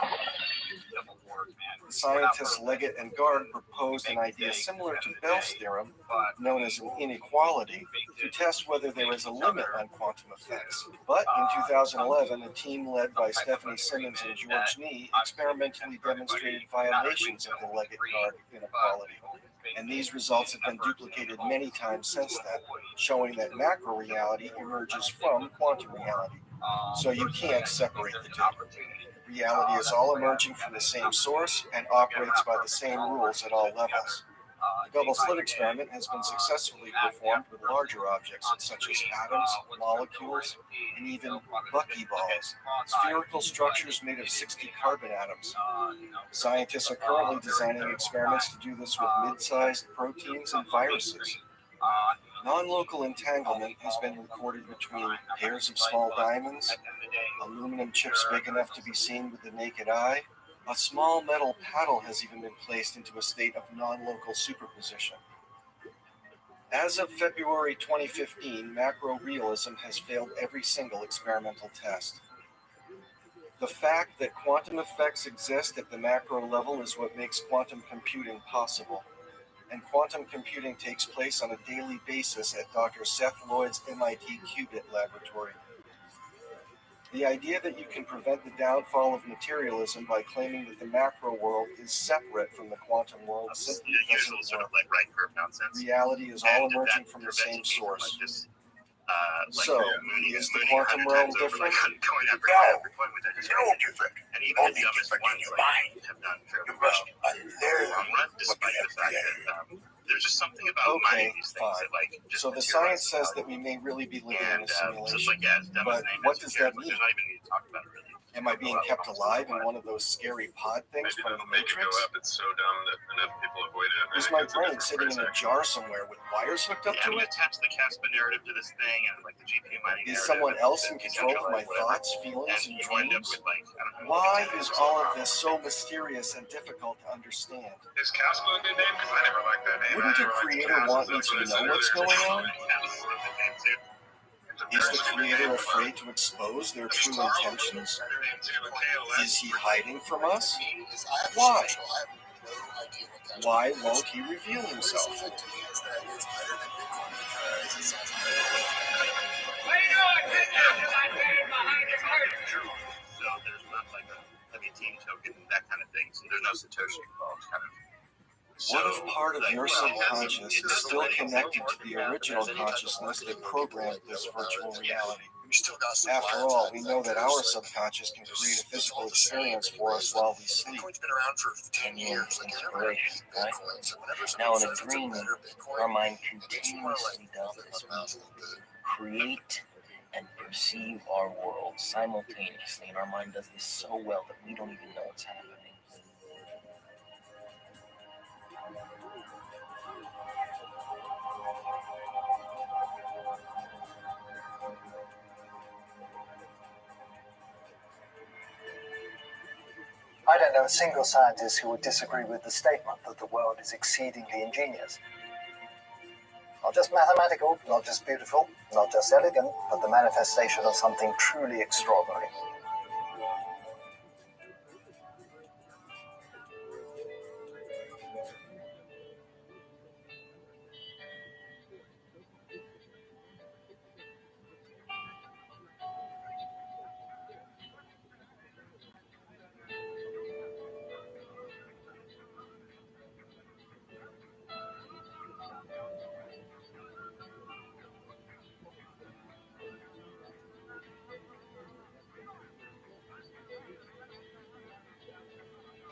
The scientists Leggett and Gard proposed an idea similar to Bell's theorem, known as an inequality, to test whether there is a limit on quantum effects. But in 2011, a team led by Stephanie Simmons and George Nee experimentally demonstrated violations of the Leggett-Gard inequality. And these results have been duplicated many times since then, showing that macro-reality emerges from quantum reality. So you can't separate the two. Reality is all emerging from the same source and operates by the same rules at all levels. The double slit experiment has been successfully performed with larger objects such as atoms, molecules, and even buckyballs, spherical structures made of 60 carbon atoms. Scientists are currently designing experiments to do this with mid-sized proteins and viruses. Non-local entanglement has been recorded between pairs of small diamonds, aluminum chips big enough to be seen with the naked eye. A small metal paddle has even been placed into a state of non-local superposition. As of February 2015, macro-realism has failed every single experimental test. The fact that quantum effects exist at the macro level is what makes quantum computing possible. And quantum computing takes place on a daily basis at Dr. Seth Lloyd's MIT Qubit laboratory. The idea that you can prevent the downfall of materialism by claiming that the macro world is separate from the quantum world simply doesn't work. Sort of like right curve nonsense. Reality is all emerging from the same source. So, is the quantum realm different? And even the dumbest ones have done fairly well in the long run, despite the fact that there's just something about mining these things that like just so the science says that we may really be living in a simulation. But what does that mean? There's not even need to talk about it really. Am I being kept alive in one of those scary pod things from the Matrix? It's so dumb that enough people avoid it. Is my brain sitting in a jar somewhere with wires hooked up to it? Attach the Casper narrative to this thing and like the GPU mining Is someone else in control of my thoughts, feelings, and dreams? Why is all of this so mysterious and difficult to understand? Is Casper a good name? Because I never liked that name. Wouldn't a creator want me to know what's going on? Is the creator afraid to expose their true intentions? Is he hiding from us? Why? Why won't he reveal himself? What are you doing? So there's not like a heavy team token, that kind of thing. So there's no Satoshi involved, kind of. What if part of your subconscious is still connected to the original consciousness that programmed this virtual reality? After all, we know that our subconscious can create a physical experience for us while we sleep. Bitcoin's been around for 10 years. Inspiration, right? Now in a dream, our mind continuously does this. Create and perceive our world simultaneously, and our mind does this so well that we don't even know what's happening. I don't know a single scientist who would disagree with the statement that the world is exceedingly ingenious. Not just mathematical, not just beautiful, not just elegant, but the manifestation of something truly extraordinary.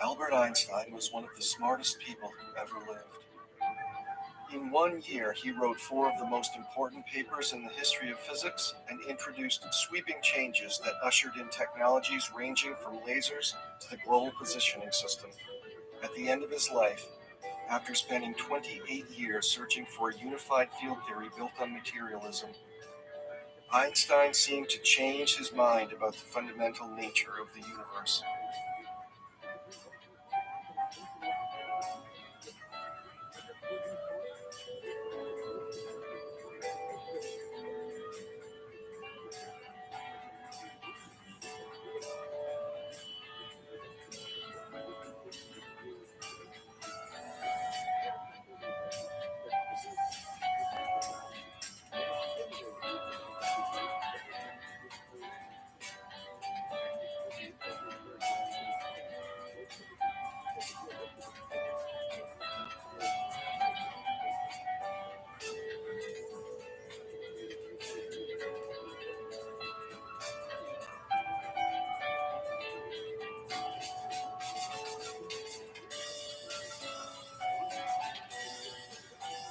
Albert Einstein was one of the smartest people who ever lived. In 1 year, he wrote 4 of the most important papers in the history of physics and introduced sweeping changes that ushered in technologies ranging from lasers to the global positioning system. At the end of his life, after spending 28 years searching for a unified field theory built on materialism, Einstein seemed to change his mind about the fundamental nature of the universe.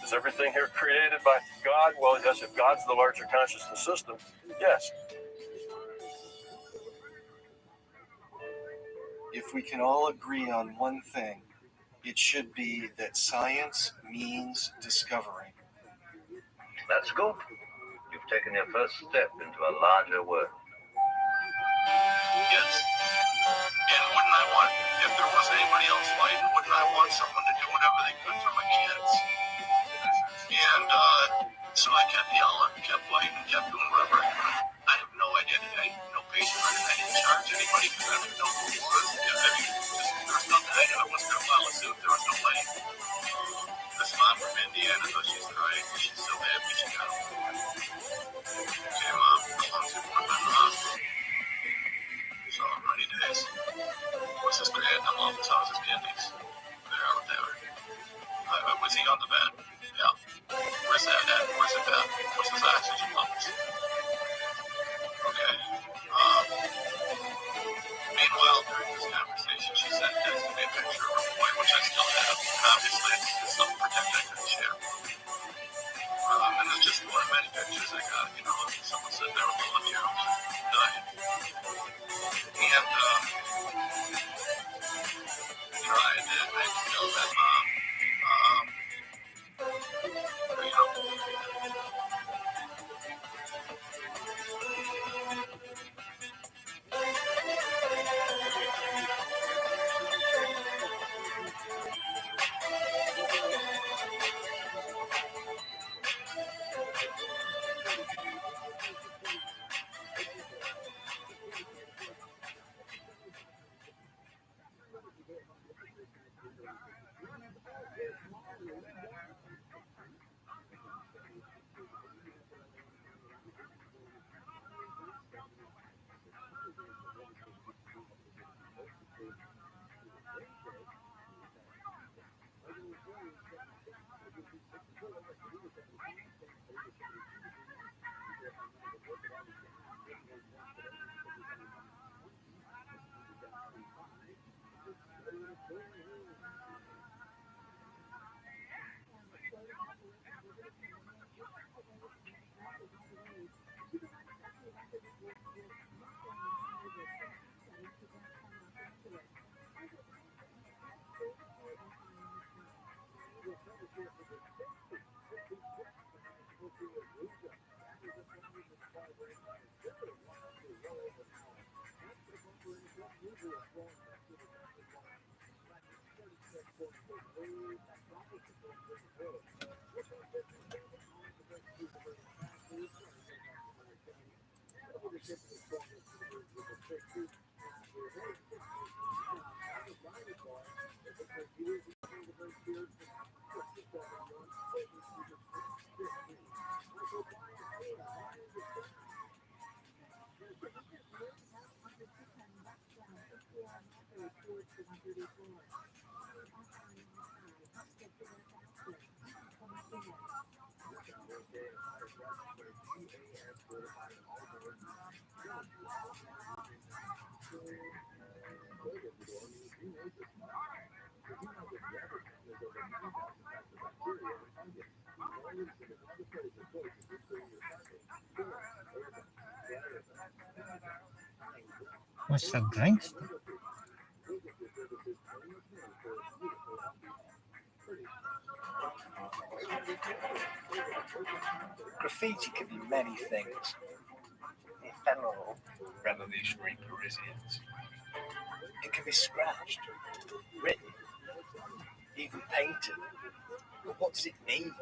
Is everything here created by God? Well, yes, if God's the larger consciousness system, yes. If we can all agree on one thing, it should be that science means discovery. That's good. You've taken your first step into a larger world. Yes. And wouldn't I want, if there wasn't anybody else fighting, wouldn't I want someone to do whatever they could for my kids? And so I kept yelling, kept fighting, kept doing whatever I could. I have no identity, no patient record. I didn't charge anybody because I didn't know who he was. There was nothing. I wasn't going to file a suit. There was no way. This mom from Indiana, though she's crying, she's so happy she got home. Okay, Mom, how long's it been in the hospital? So many days. What's his grade? I'm on the top of his kidneys. They're out there. Was he on the bed? Yeah. Where's that at? Where's it at? What's his oxygen levels? Okay. Meanwhile, during this conversation, she sent texted me a picture of her boy, which I still have. Obviously, it's something protected I couldn't share. And it's just one of many pictures I got. You know, someone said they were pulling you dying. And, you know, I tell that mom, you know, What's that gangster? Graffiti can be many things. Ephemeral, revolutionary Parisians. It can be scratched, written, even painted. But what does it mean?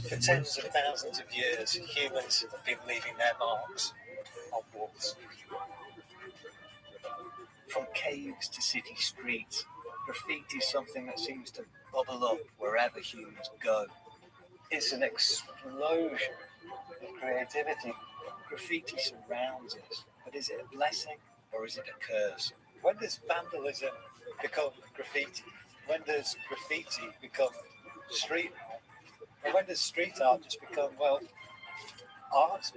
For tens of thousands of years, humans have been leaving their marks on walls. From caves to city streets, graffiti is something that seems to bubble up wherever humans go. It's an explosion of creativity. Graffiti surrounds us, but is it a blessing or is it a curse? When does vandalism become graffiti? When does graffiti become street art? And when does street art just become, well, art?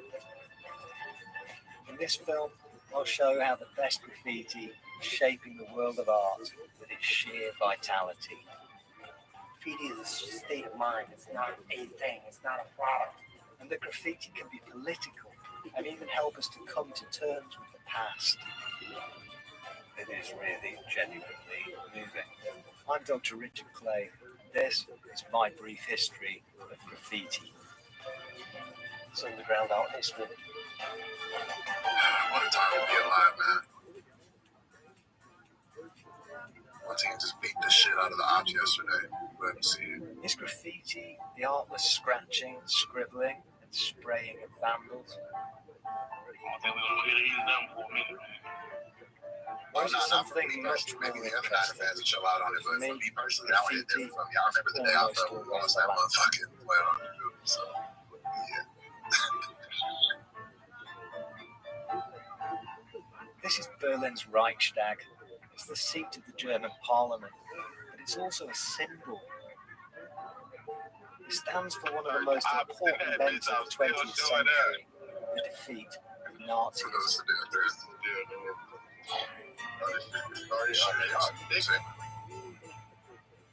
In this film, I'll show how the best graffiti is shaping the world of art with its sheer vitality. Graffiti is a state of mind. It's not a thing. It's not a product. And the graffiti can be political and even help us to come to terms with the past. It is really genuinely moving. I'm Dr. Richard Clay. This is my brief history of graffiti. It's underground art history. What a time to be alive, man. My team just beat the shit out of the ops yesterday. Let me see it. Is graffiti the artless scratching, scribbling, and spraying of vandals? Or is it something much more Maybe the other Niner fans will chill out on it, but me, for me personally, I went in there from y'all. Remember the day I felt we lost that motherfucking well on the group. So, yeah. This is Berlin's Reichstag. It's the seat of the German parliament, but it's also a symbol. It stands for one of the most important events of the 20th century, the defeat of Nazism.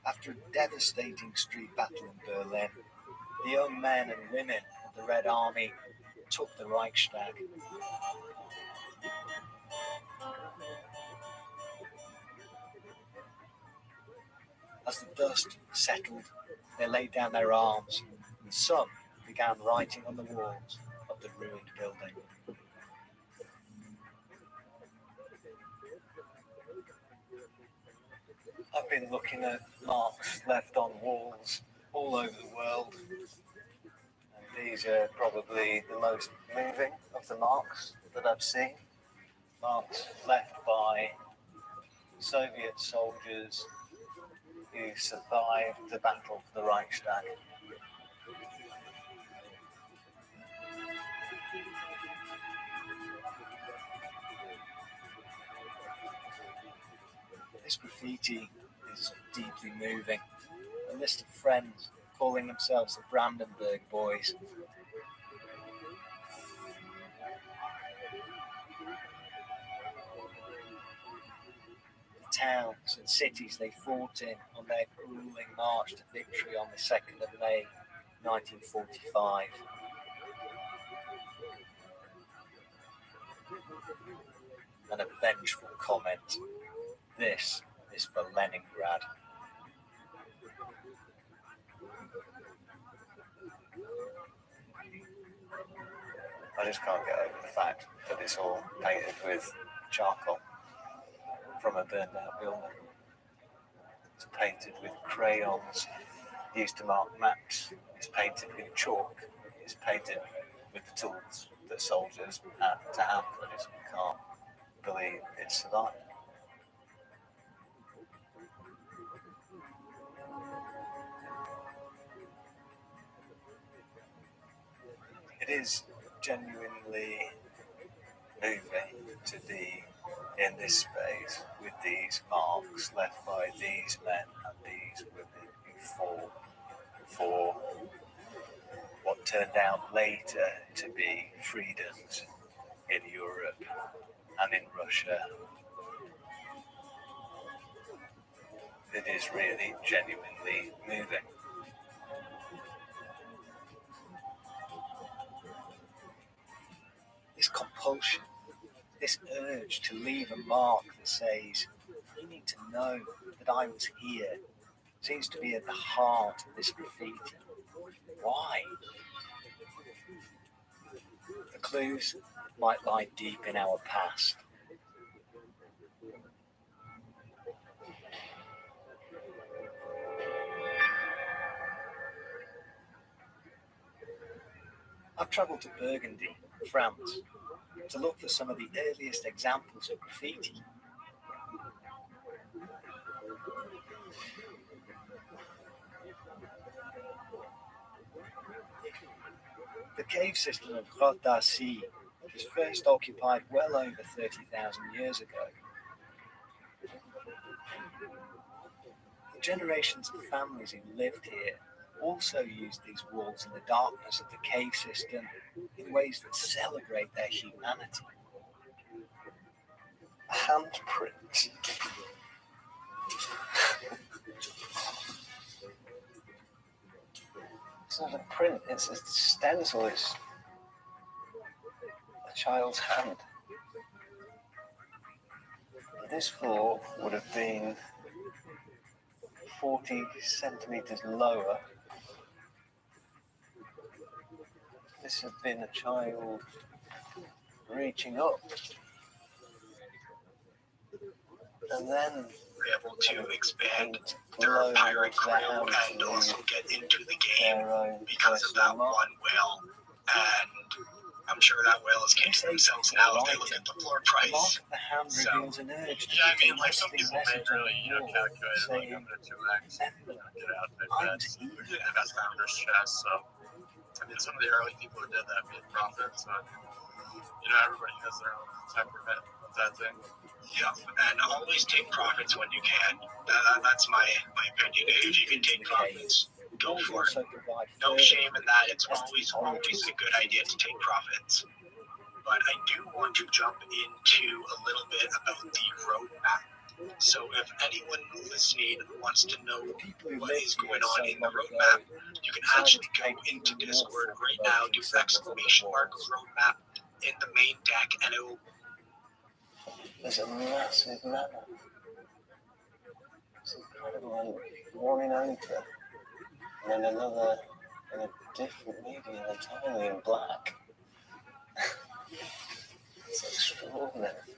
After a devastating street battle in Berlin, the young men and women of the Red Army took the Reichstag. As the dust settled, they laid down their arms, and some began writing on the walls of the ruined building. I've been looking at marks left on walls all over the world, and these are probably the most moving of the marks that I've seen. Marks left by Soviet soldiers who survived the battle for the Reichstag. This graffiti is deeply moving. A list of friends calling themselves the Brandenburg Boys. The towns and cities they fought in on their grueling march to victory on the 2nd of May, 1945. And a vengeful comment. This is for Leningrad. I just can't get over the fact that it's all painted with charcoal from a burned out building. It's painted with crayons used to mark maps. It's painted with chalk. It's painted with the tools that soldiers had to hand. I just can't believe it survived. It is genuinely moving to be in this space with these marks left by these men and these women who fought for what turned out later to be freedoms in Europe and in Russia. It is really genuinely moving. This compulsion, this urge to leave a mark that says, you need to know that I was here, seems to be at the heart of this graffiti. Why? The clues might lie deep in our past. I've travelled to Burgundy, France, to look for some of the earliest examples of graffiti. The cave system of ROTHSCHILD was first occupied well over 30,000 years ago. The generations of families who lived here also used these walls in the darkness of the cave system in ways that celebrate their humanity. A handprint. It's not a print, it's a stencil, it's a child's hand. This floor would have been 40 centimetres lower This had been a child reaching up. And then able to expand their pirate crew and also get into the game because of that one whale. And I'm sure that whale is kicking themselves now if they look at the floor price. So, yeah, I mean, like some people may really, calculate like I'm gonna 2x, get out of bets, the best founders chess. So, I mean, some of the early people who did that made profits. So, everybody has their own temperament with that thing. Yeah, and always take profits when you can. That's my opinion. If you can take profits, go for it. No shame in that. It's always a good idea to take profits. But I do want to jump into a little bit about the roadmap. So if anyone listening wants to know what is going on in the roadmap, you can actually go into Discord right now, do ! roadmap in the main deck, and it will. There's a massive map. It's incredible. One in ochre, and then another in a different medium entirely in black. It's extraordinary.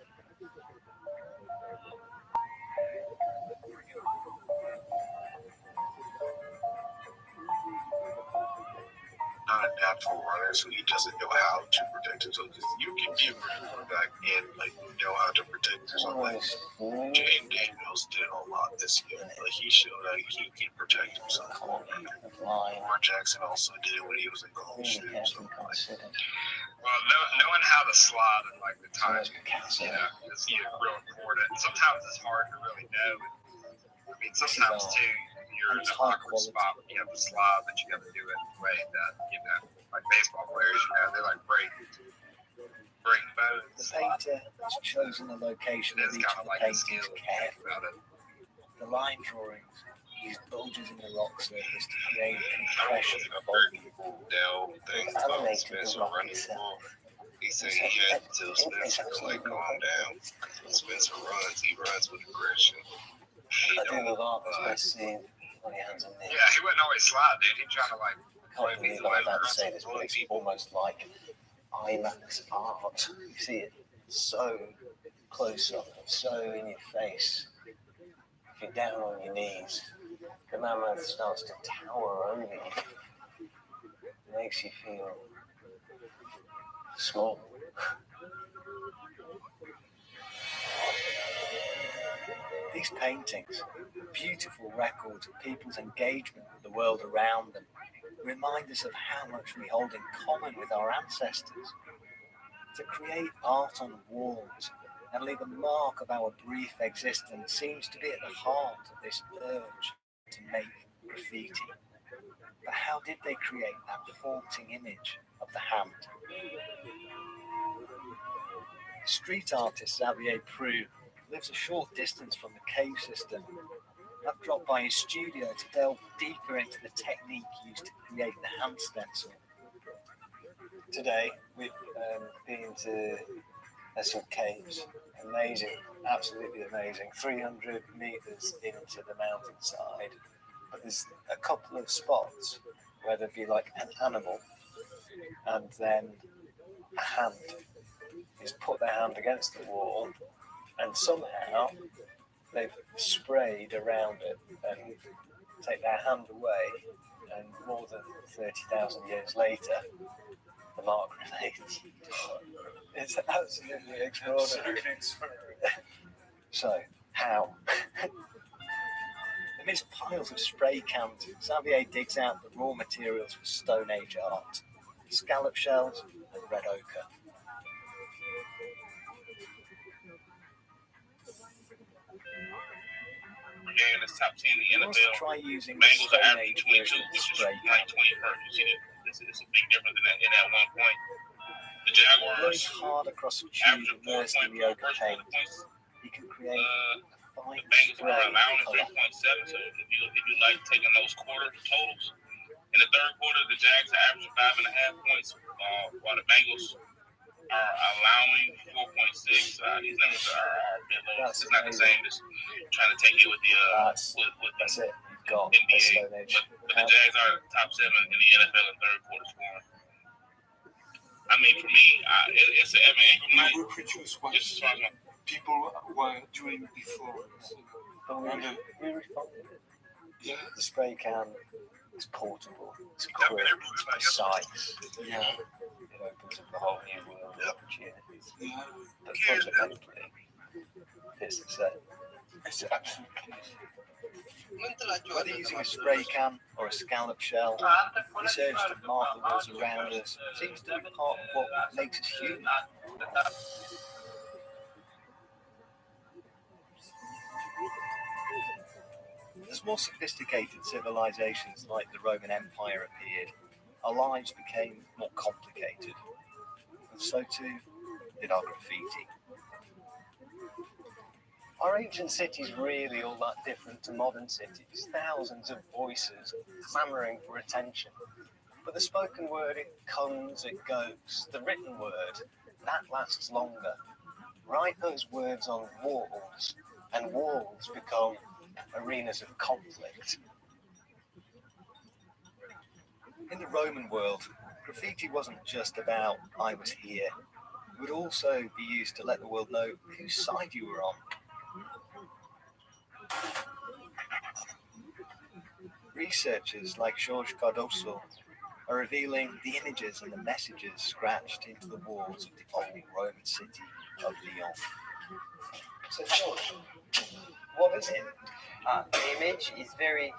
Not a natural runner, so he doesn't know how to protect himself. You can be a great quarterback and know how to protect yourself. Jane Daniels did a lot this year. He showed that he can protect himself. Lamar Jackson also did it when he was in college. Well, knowing how to slot and the timing, is real important. Sometimes it's hard to really know. I mean, sometimes too, you're in an awkward spot when you have to slide, but you got to do it the way that like baseball players, they break bones. The painter has chosen the location of each of the paintings carefully. The line drawings use bulges in the rock surface to create an impression of volume. Animated the rock itself. He said he had to tell Spencer to calm down. Spencer runs, he runs with aggression. I do love art that's best seen on your hands and knees. Yeah, he wouldn't always slide, dude. He'd try to I can't believe I'm about to say this, but it's almost like IMAX art. You see it so close up, so in your face. If you're down on your knees, the mammoth starts to tower over you. It makes you feel small. These paintings, beautiful records of people's engagement with the world around them, remind us of how much we hold in common with our ancestors. To create art on walls and leave a mark of our brief existence seems to be at the heart of this urge to make graffiti. But how did they create that haunting image of the hand? Street artist Xavier Prue lives a short distance from the cave system. I've dropped by his studio to delve deeper into the technique used to create the hand stencil. Today, we've been to some caves. Amazing, absolutely amazing. 300 meters into the mountainside. But there's a couple of spots where there'd be like an animal and then a hand. Just put their hand against the wall and somehow they've sprayed around it and take their hand away, and more than 30,000 years later the mark remains. It's absolutely extraordinary. So, how? Amidst piles of spray cans, Xavier digs out the raw materials for Stone Age art, scallop shells and red ochre. Yeah, it's top 10 in the NFL. Let's try using the Bengals are Stone averaging Age 22, version of which is spray like 20 per. You see it's a big difference in that 1 point. The Jaguars blowing hard across the tube immersed in the ochre paint, you can create a fine spray of colour. 3.7. So if you like taking those quarter totals, in the third quarter, the Jags are averaging 5.5 points, while the Bengals are allowing 4.6. These numbers are a bit low. It's not the same as trying to take it with the that's it. You've got NBA. But the Jags are top 7 in the NFL in third quarter scoring. I mean, for me, it's an ankle night. You reproduce what people were doing before. But we refined it. Yeah. The spray can is portable, it's quick, it's precise. Yeah. It opens up a whole new world of opportunities. Yeah. But fundamentally, it's the same. It's absolutely. Whether using a spray can or a scallop shell, this urge to mark the worlds around us seems to be part of what makes us human. As more sophisticated civilizations like the Roman Empire appeared, our lives became more complicated, and so too did our graffiti. Are ancient cities really all that different to modern cities? Thousands of voices clamoring for attention. But the spoken word, it comes, it goes. The written word, that lasts longer. Write those words on walls, and walls become arenas of conflict. In the Roman world, graffiti wasn't just about I was here. It would also be used to let the world know whose side you were on. Researchers like George Cardoso are revealing the images and the messages scratched into the walls of the old Roman city of Lyon. So George, what is it? The image is very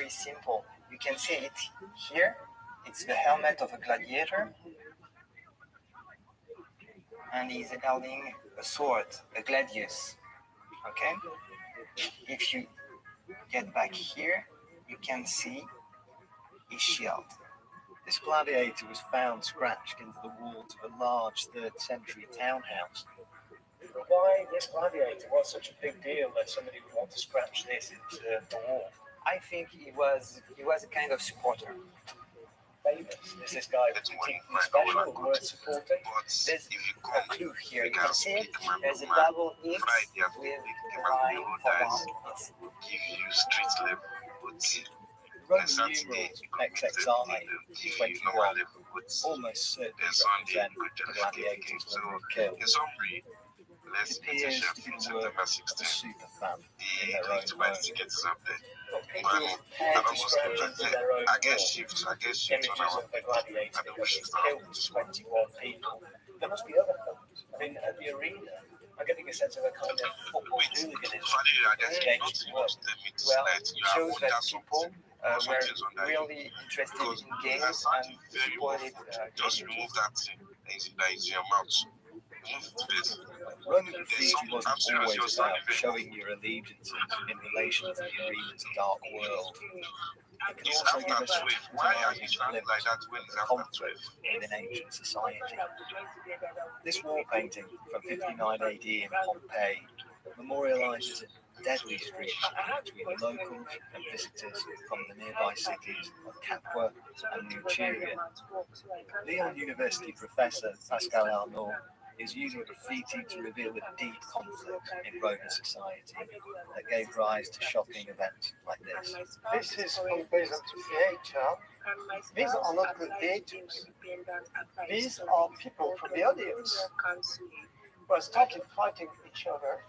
simple. You can see it here. It's the helmet of a gladiator, and he's holding a sword, a gladius. Okay? If you get back here, you can see his shield. This gladiator was found scratched into the walls of a large 3rd century townhouse. Why this gladiator was such a big deal that somebody would want to scratch this into the wall? I think he was a kind of supporter. Famous? Is this guy particularly special, worth supporting? There's a clue here. You can see it. There's a double X with a line for markets. Roman numerals XXI 21 almost certainly represent the gladiators that were killed. It appears to be the work of a super fan in their own way. But people had to scratch into their own images of the gladiator because it killed 21 people. There must be other films. I mean, at the arena, I'm getting a sense of a kind of football hooliganism. Well, it shows that people were really interested in games and supported just remove that thing that is in your mouth. Roman graffiti wasn't always about showing your allegiances in relation to the arena's dark world. It can also give us a tantalizing glimpse of conflict within ancient society. This wall painting from 59 AD in Pompeii memorializes a deadly street between locals and visitors from the nearby cities of Capua and Nuceria. Lyon University professor Pascal Arnaud is using graffiti to reveal a deep conflict in Roman society that gave rise to shocking events like this. This is Pompeii's amphitheater. These are not gladiators. These are people from the audience who have started fighting each other.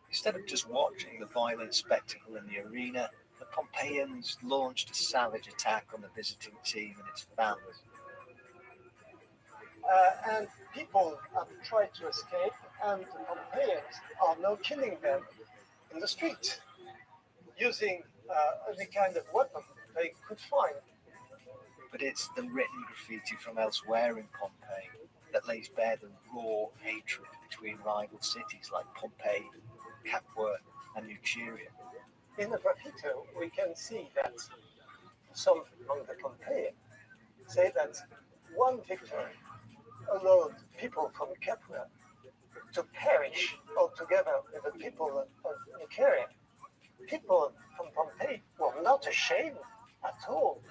Instead of just watching the violent spectacle in the arena, the Pompeians launched a savage attack on the visiting team and its fans. And people have tried to escape, and the Pompeians are now killing them in the street, using any kind of weapon they could find. But it's the written graffiti from elsewhere in Pompeii that lays bare the raw hatred between rival cities like Pompeii, Capua, and Nuceria. In the graffiti, we can see that some among the Pompeians say that one victory allowed people from Capua to perish altogether with the people of Nuceria. People from Pompeii were not ashamed at all.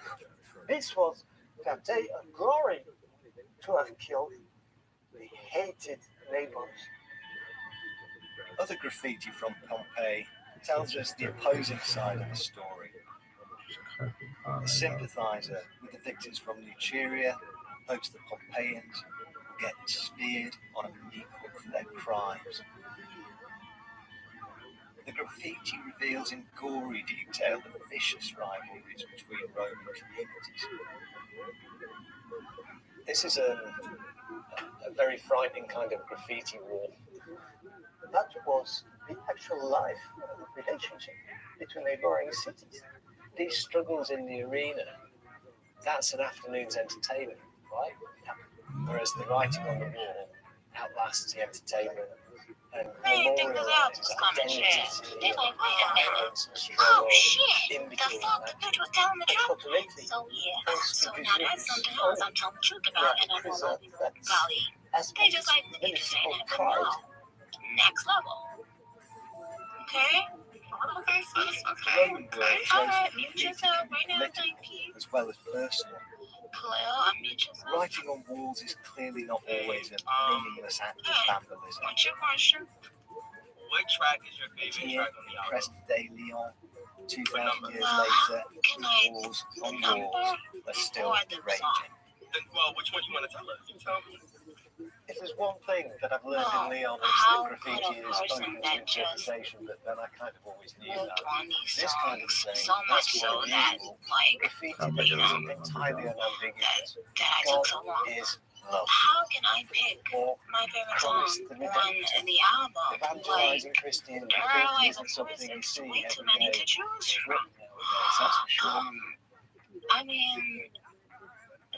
This was their day of glory to have killed the hated neighbors. Other graffiti from Pompeii tells us the opposing side of the story. A sympathizer with the victims from Nuceria hopes the Pompeians will get speared on a unique hook for their crimes. The graffiti reveals in gory detail the vicious rivalries between Roman communities. This is a very frightening kind of graffiti wall. That was the actual life relationship between neighboring cities. These struggles in the arena, that's an afternoon's entertainment, right? Whereas the writing on the wall outlasts the entertainment and memorializes identities, Oh shit! The fuck? The bitch was telling the truth. So yeah. So now that's something else I'm telling the truth about, and I'm all over golly. They just like you just saying that, but no. Next level. Okay? Okay, sis. Okay. Alright, mute yourself right now, thank you. As well as personal. I'll mute yourself. Writing on walls is clearly not always a meaningless act of vandalism. What's your question? What track is your favorite track on the album? Present-day Lyon, 2,000 years later, walls on walls are still raging. Then, well, which one you want to tell us? You tell me. If there's one thing that I've learned in Leon, it's that graffiti is open to interpretation, but then I kind of always knew that. This kind of thing, so much so that, like, graffiti is entirely unambiguous. that I took so long. How can I pick my favorite song on the album? Like, girl, like, of course, there's way too many to choose from. I mean,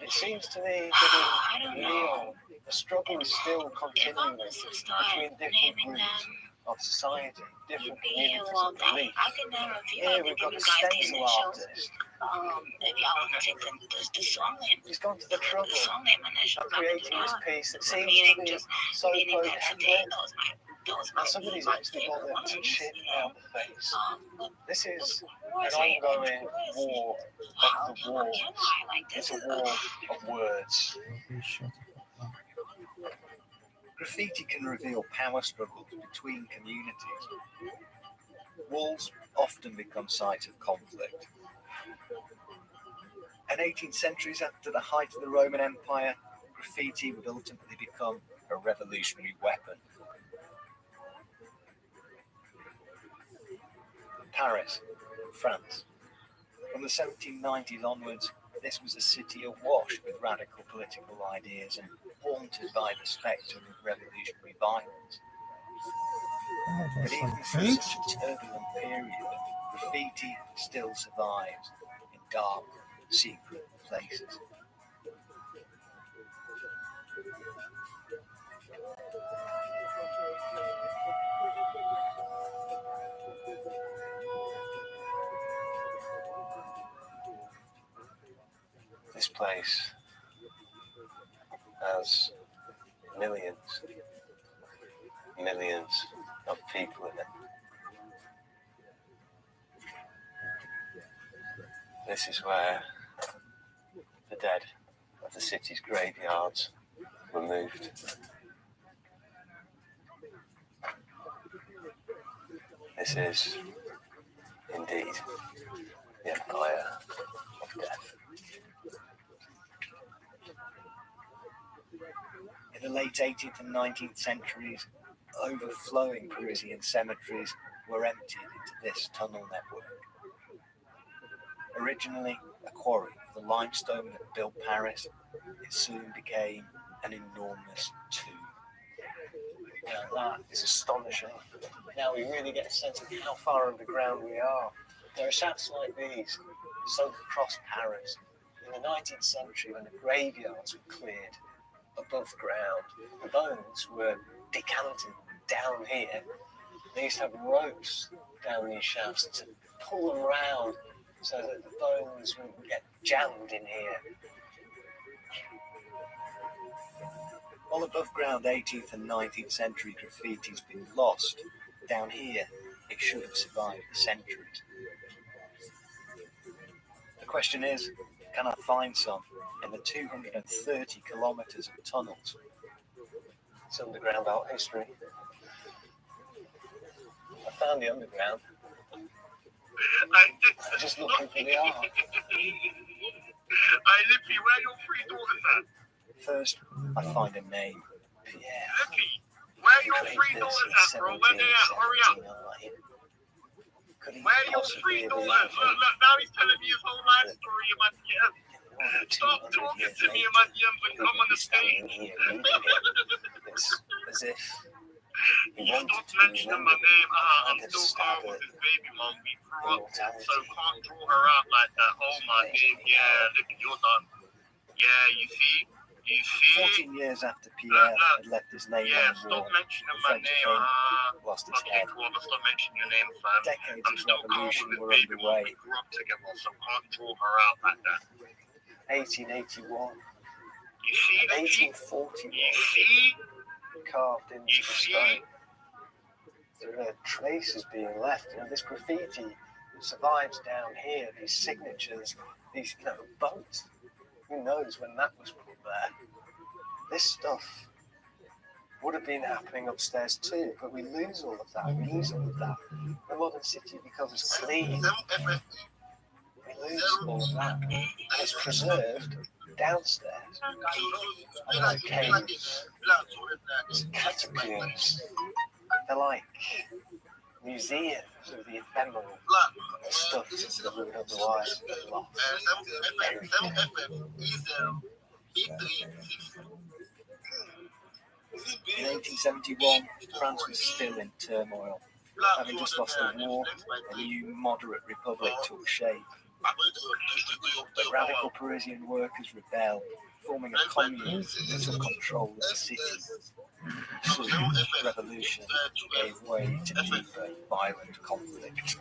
it seems to me I that don't in know. Leon, the struggle is still continuing between different groups of society, different communities of belief. I can never feel Here like we've you got a guys taking stencil the shows. artist. If y'all want to take the song name, he's gone to the trouble the song name and of creating this piece that seems to meaning be just so meaning close that to today hand. those might Somebody's be my actually favorite bothered to ones, shit you know. out the face. This is course, an ongoing war of the wall. Like, It's a war of words. Graffiti can reveal power struggles between communities. Walls often become sites of conflict. In 18th centuries, after the height of the Roman Empire, graffiti would ultimately become a revolutionary weapon. Paris, France. From the 1790s onwards, this was a city awash with radical political ideas and haunted by the spectre of revolutionary violence. But even through such a turbulent period, graffiti still survives in dark, secret places. This place has millions of people in it. This is where the dead of the city's graveyards were moved. This is indeed the Empire of Death. In the late 18th and 19th centuries, overflowing Parisian cemeteries were emptied into this tunnel network. Originally a quarry for the limestone that built Paris, it soon became an enormous tomb. Now that is astonishing. Now we really get a sense of how far underground we are. There are shafts like these, sunk across Paris. In the 19th century, when the graveyards were cleared above ground, the bones were decanted down here. They used to have ropes down these shafts to pull them round so that the bones would get jammed in here. While above ground 18th and 19th century graffiti's been lost, down here it should have survived the centuries. The question is, can I find some in the 230 kilometres of tunnels? It's underground art history. I found the underground. I'm just looking for the art. Hey, Lippy, where your free daughters at? First, I find a name, Pierre. Where your $3 at, bro? Where they at? Hurry up. Where your $3? Look, now he's telling me his whole life story in my DM. Stop talking to me in my DMs and come on the stage. It's as if he Stop mentioning my name. I'm still calm with his baby mom. We grew up, so can't draw her out like that. Oh my name, yeah, look, you're done. Yeah, you see? 14 years after Pierre had left his name on the wall, stop mentioning the my French name. king lost his head. Cool, stop mentioning your name, fam. Decades I'm of still calm revolution with his were baby mom. underway. We grew up together, so can't draw her out like that. 1881, You see? 1841, You see? carved into the stone. There are traces being left. You know, this graffiti survives down here. These signatures, these boats. Who knows when that was put there? This stuff would have been happening upstairs too, but we lose all of that. We lose all of that. The modern city becomes clean. We lose all of that. It's preserved downstairs. They're like caves, catacombs. They're like museums of the ephemeral, the stuff that we would otherwise have lost. In 1871, France was still in turmoil. Having just lost the war, a new moderate republic took shape. But radical Parisian workers rebelled, forming a commune that took control of the city. Soon, revolution gave way to deeper, violent conflict.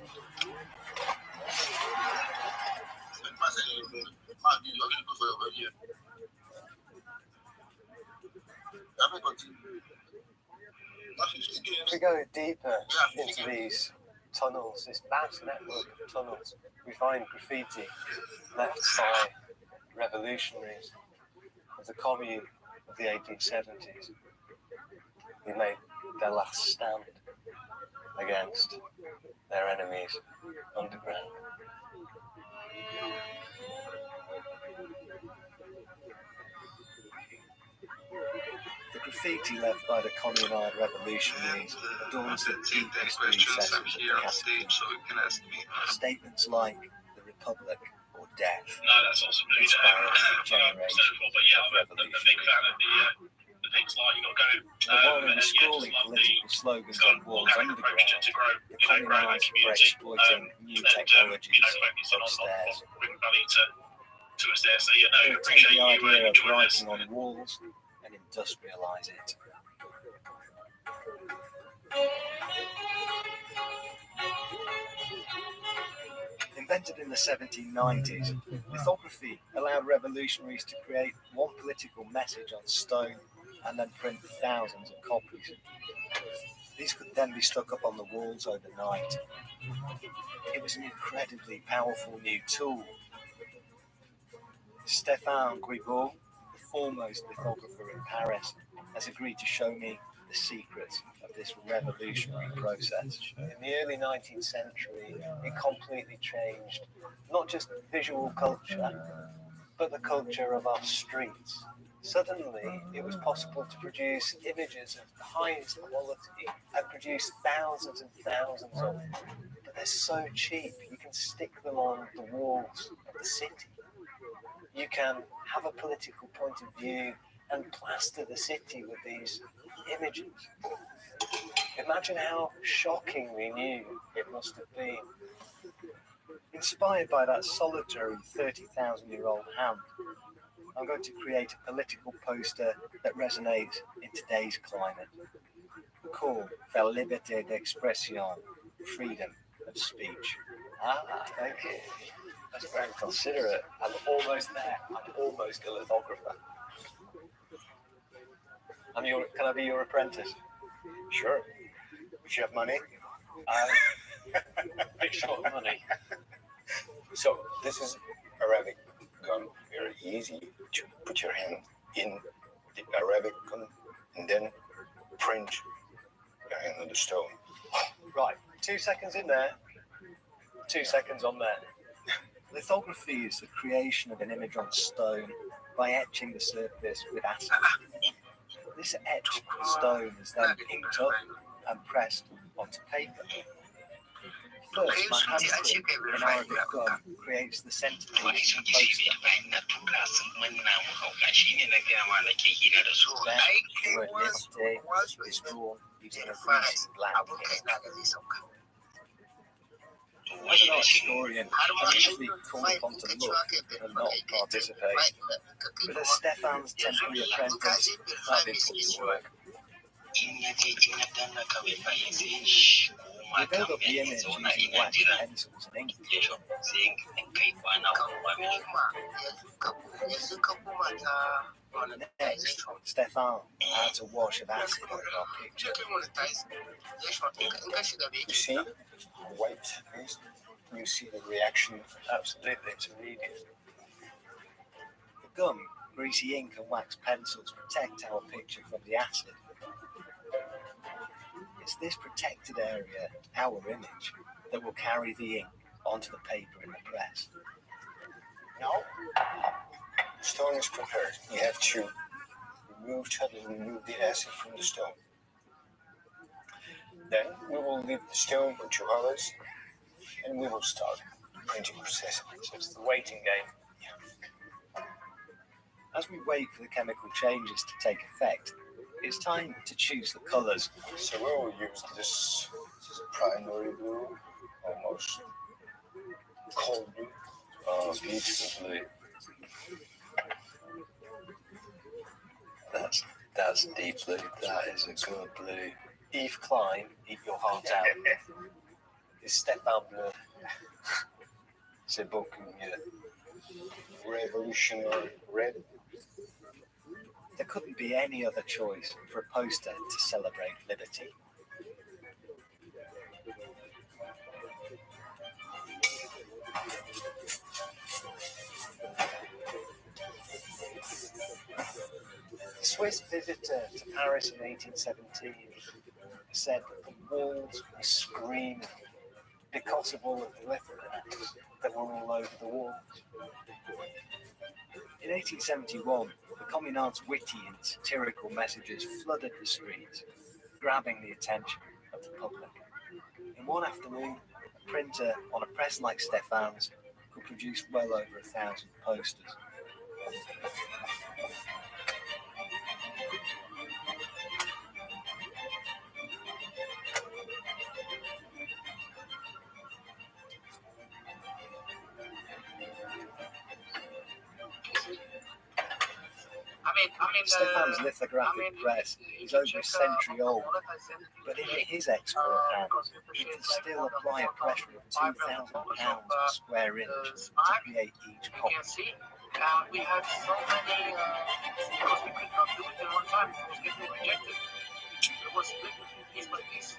If we go deeper into these tunnels, this vast network of tunnels, we find graffiti left by revolutionaries of the commune of the 1870s who made their last stand against their enemies underground. The graffiti left by the communist revolutionaries adorns the deepest recesses of the catacombs. Statements like the Republic or death inspire a generation of revolutionaries. But while they were scrawling political slogans on walls underground, the communists were exploiting new technologies upstairs. They would take the idea of writing on walls and industrialize it. Invented in the 1790s, lithography allowed revolutionaries to create one political message on stone and then print thousands of copies. These could then be stuck up on the walls overnight. It was an incredibly powerful new tool. Stéphane Guibault, the foremost lithographer in Paris, has agreed to show me the secrets of this revolutionary process. In the early 19th century, it completely changed not just visual culture, but the culture of our streets. Suddenly, it was possible to produce images of the highest quality and produce thousands and thousands of them. But they're so cheap, you can stick them on the walls of the city. You can have a political point of view and plaster the city with these images. Imagine how shockingly new it must have been. Inspired by that solitary 30,000-year-old hand, I'm going to create a political poster that resonates in today's climate. Called La Liberté d'Expression, freedom of speech. Thank you. That's very considerate. I'm almost there. I'm almost a lithographer. Can I be your apprentice? Sure. If you have money. Bit short of money. So this is Arabic gun. Very easy to put your hand in the Arabic gun and then print your hand on the stone. Right, 2 seconds in there, 2 seconds on there. Lithography is the creation of an image on stone by etching the surface with acid. This etched stone is then inked up and pressed onto paper. First, my handprint in Arabic gum creates the centerpiece and poster. Then, the word liberté is drawn using a greasy black ink. As an art historian, I'm usually called upon to look and not participate. But as Stefan's temporary apprentice, I've been put to work. We build up the image using wax pencils and ink. Next, Stefan adds a wash of acid over our picture. You see white paste? You see the reaction? Absolutely, it's immediate. The gum, greasy ink and wax pencils protect our picture from the acid. It's this protected area, our image, that will carry the ink onto the paper in the press. Now, the stone is prepared. We have to remove the acid from the stone. Then we will leave the stone for 2 hours and we will start the printing process. So it's the waiting game. Yeah. As we wait for the chemical changes to take effect, it's time to choose the colours. So we will use this primary blue, almost cold blue. Oh, beautiful blue. That's deep blue. That is a good blue. Yves Klein, eat your heart out. Is Stefan bleu. C'est beaucoup mieux. Revolutionary red. There couldn't be any other choice for a poster to celebrate liberty. The Swiss visitor to Paris in 1817 said that the walls were screaming because of all of the lithographs that were all over the walls. In 1871, the Communard's witty and satirical messages flooded the streets, grabbing the attention of the public. In one afternoon, a printer on a press like Stefan's could produce well over 1,000 posters. Stefan's lithographic press is over a century old, but in his expert hands, he can still apply a pressure of £2,000 per square inch to create each copy. We had so many, because we could not do it in one time, it was getting rejected. It was split piece by piece.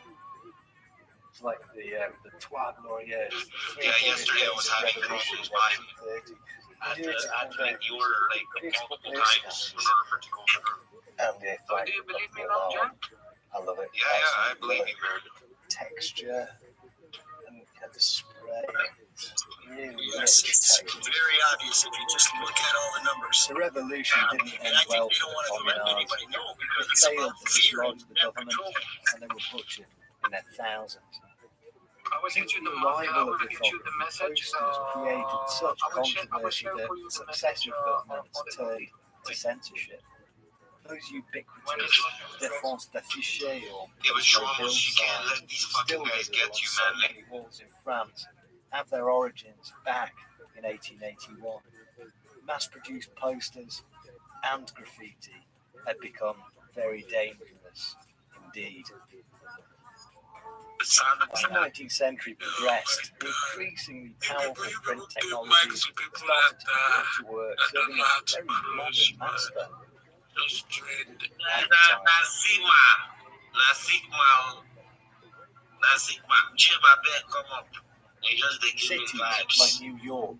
It's like the Trois Glorieuses. Yeah, yesterday I was having problems buying. I had to make the order like multiple times in order for it to go through. And the effect Do you believe me of now, the John? I love it. Yeah, I believe you, man. Texture and the spray. Really Yes, rich it's texture. very obvious if you just look at all the numbers. The revolution didn't And end I think well they for don't want the to let Communards. anybody know They because it's failed about to fear dislodge the and government, control. and they were butchered in their thousands. I will Since get you the the arrival of get you the message. posters created such I will share controversy for that you the successive message, governments on the turned to censorship. Those ubiquitous défense d'afficher or It was bill troubles. You can't signs let these fucking still guys visible get on you, so man. many walls in France have their origins back in 1881. Mass-produced posters and graffiti had become very dangerous indeed. As the 19th century progressed, increasingly powerful print technologies started to put to work, serving a very modern master. Cities like New York,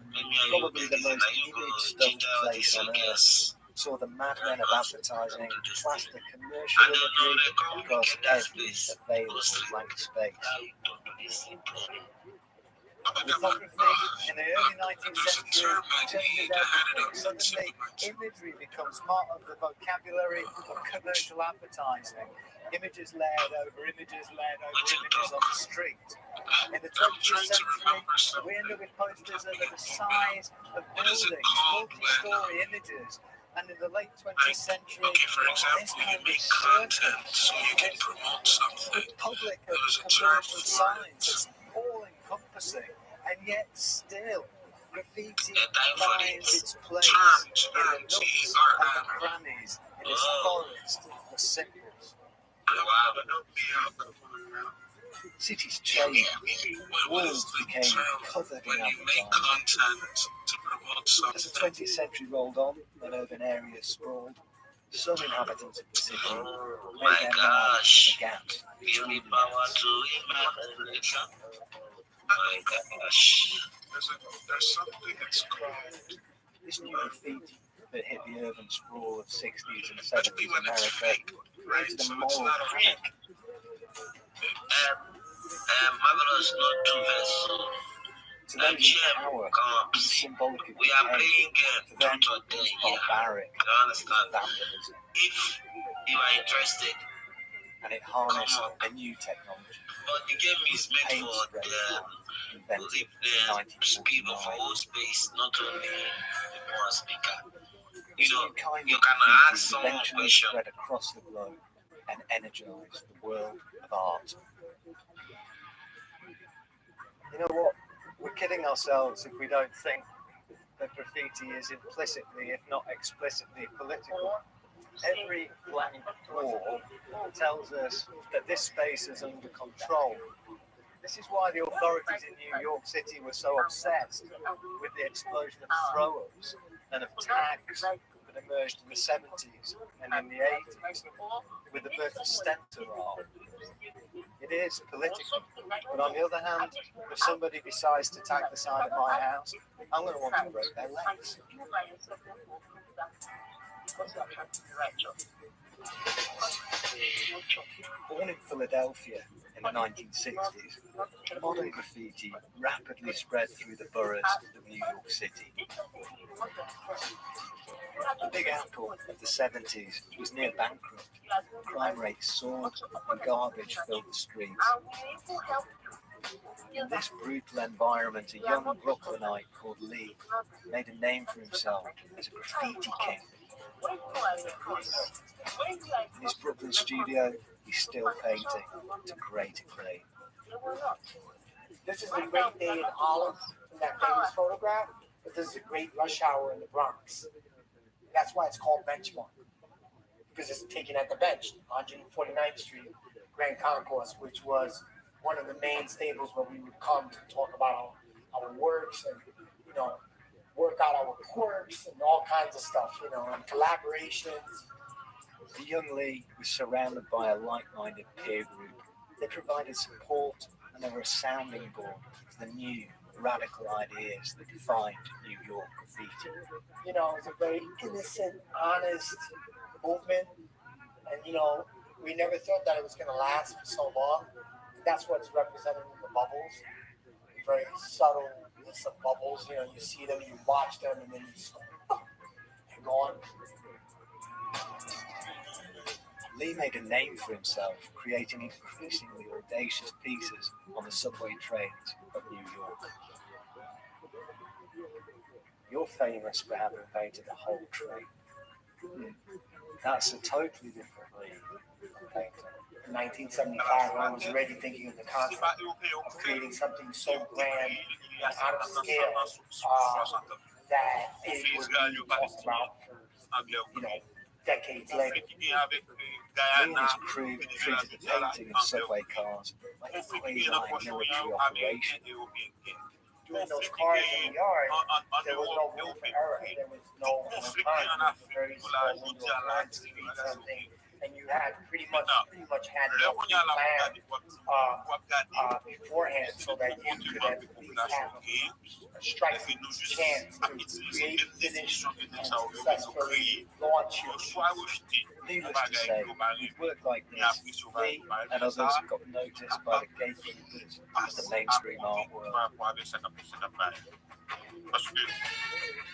probably the most image-stuffed place on earth, saw the madmen of advertising plaster commercial imagery across every available blank space. Photography in the early 19th century changes everything. Suddenly, imagery becomes part of the vocabulary of commercial advertising. Images layered over images on the street. In the 20th century, we end up with posters that are the size of buildings, multi-story images. And in the late 20th century, for example, you make content so you can promote something. The public of commercial signs is all-encompassing, and yet still, graffiti finds its place in the nooks and the crannies, in its forest of symbols. Cities changed. Walls became covered in advertising. As the 20th century rolled on and urban areas sprawled, some inhabitants of the city made their minds the gaps between My gosh. There's something that's called... This new graffiti that hit the urban sprawl of 60s and 70s America created a moral panic. Marvelous not to vessel. To those in power, it was symbolic of decay. To them, it was barbaric. Vandalism. If you are interested, and it harnessed a new technology. But the game is made for the people for whole space, not only the one speaker. You know, you can ask someone a question. Spread across the globe and energize the world of art. You know what? We're kidding ourselves if we don't think that graffiti is implicitly, if not explicitly, political. Every blank wall tells us that this space is under control. This is why the authorities in New York City were so obsessed with the explosion of throw-ups and of tags that emerged in the 70s and in the 80s with the birth of stencil art. It is political, but on the other hand, if somebody decides to tag the side of my house, I'm going to want to break their legs. Born in Philadelphia in the 1960s, modern graffiti rapidly spread through the boroughs of New York City. The Big Apple of the 70s was near bankrupt. Crime rates soared and garbage filled the streets. In this brutal environment, a young Brooklynite called Lee made a name for himself as a graffiti king. In his Brooklyn studio, he's still painting to great acclaim. This is a great day in Harlem in that famous photograph, but this is a great rush hour in the Bronx. That's why it's called Benchmark, because it's taken at the bench, 149th Street, Grand Concourse, which was one of the main stables where we would come to talk about our works and, you know, work out our quirks and all kinds of stuff, you know, and collaborations. The young Lee was surrounded by a like-minded peer group. They provided support and they were a sounding board for the new radical ideas that defined New York graffiti. You know, it's a very innocent, honest movement, and you know, we never thought that it was going to last for so long. That's what's represented in the bubbles. Very subtle of bubbles. You know, you see them, you watch them, and then you just go, they're gone. Lee made a name for himself, creating increasingly audacious pieces on the subway trains of New York. You're famous for having painted a whole train. That's a totally different Lee painter. In 1975, I was already thinking of the concept of creating something so grand and out of scale that it would be talked about for, you know, decades later. Lee and his crew treated the painting of subway cars like a quasi-military operation. Doing those cars in the yard, there was no room for error. There was no time. Very small window lines to read something, and you had pretty much had it all planned beforehand, so that you could at least have a striking chance to create, finish, and successfully launch your piece. Needless to say, with work like this, we and others got noticed by the gatekeepers of the mainstream art world.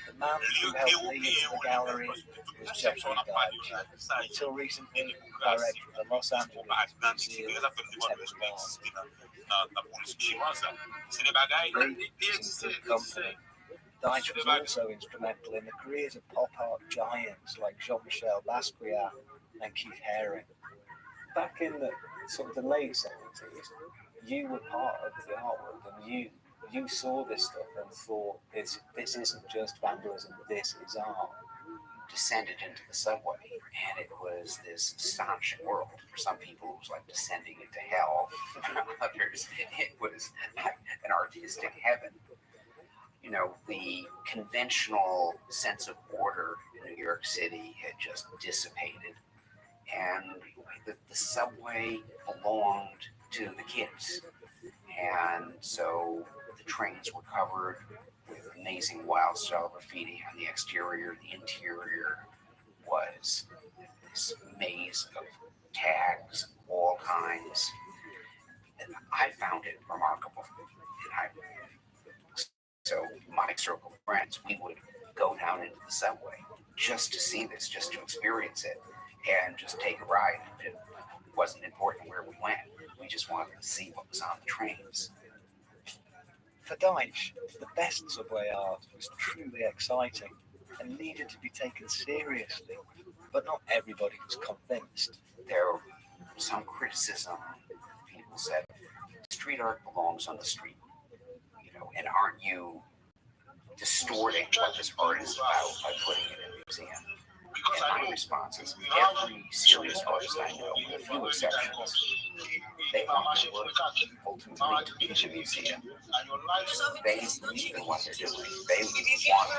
The man who helped lead into the gallery was Jeffrey Guy, until recently director of the Los Angeles Museum of Contemporary Art. Lee is in good company. Deitch was also instrumental in the careers of pop art giants like Jean-Michel Basquiat and Keith Haring. Back in the sort of the late 70s, you were part of the artwork, and you saw this stuff and thought, this isn't just vandalism, this is art. Descended into the subway, and it was this astonishing world. For some people, it was like descending into hell. For others, it was an artistic heaven. You know, the conventional sense of order in New York City had just dissipated, and the subway belonged to the kids. And so the trains were covered with amazing wild style graffiti on the exterior. The interior was this maze of tags of all kinds. And I found it remarkable. So my circle of friends, we would go down into the subway just to see this, just to experience it, and just take a ride. It wasn't important where we went. We just wanted to see what was on the trains. For Deitch, the best subway art was truly exciting and needed to be taken seriously, but not everybody was convinced. There was some criticism. People said, street art belongs on the street, you know, and aren't you distorting what this art is about by putting it in a museum? And my response is, every serious artist I know, with a few exceptions, they want their work ultimately to be in a museum. They believe in what they're doing. They want to be part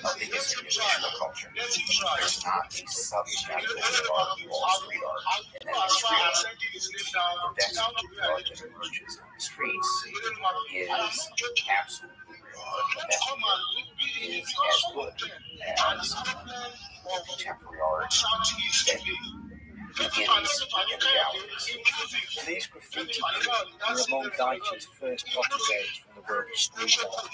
of the history of visual culture. There's not a subcategory art of all street art, and then the street art. The destitute art that emerges on the streets is absolutely real. The destitute is as good as contemporary art that begins in the galleries. These graffiti were among Deitch's first proteges from the world of street art.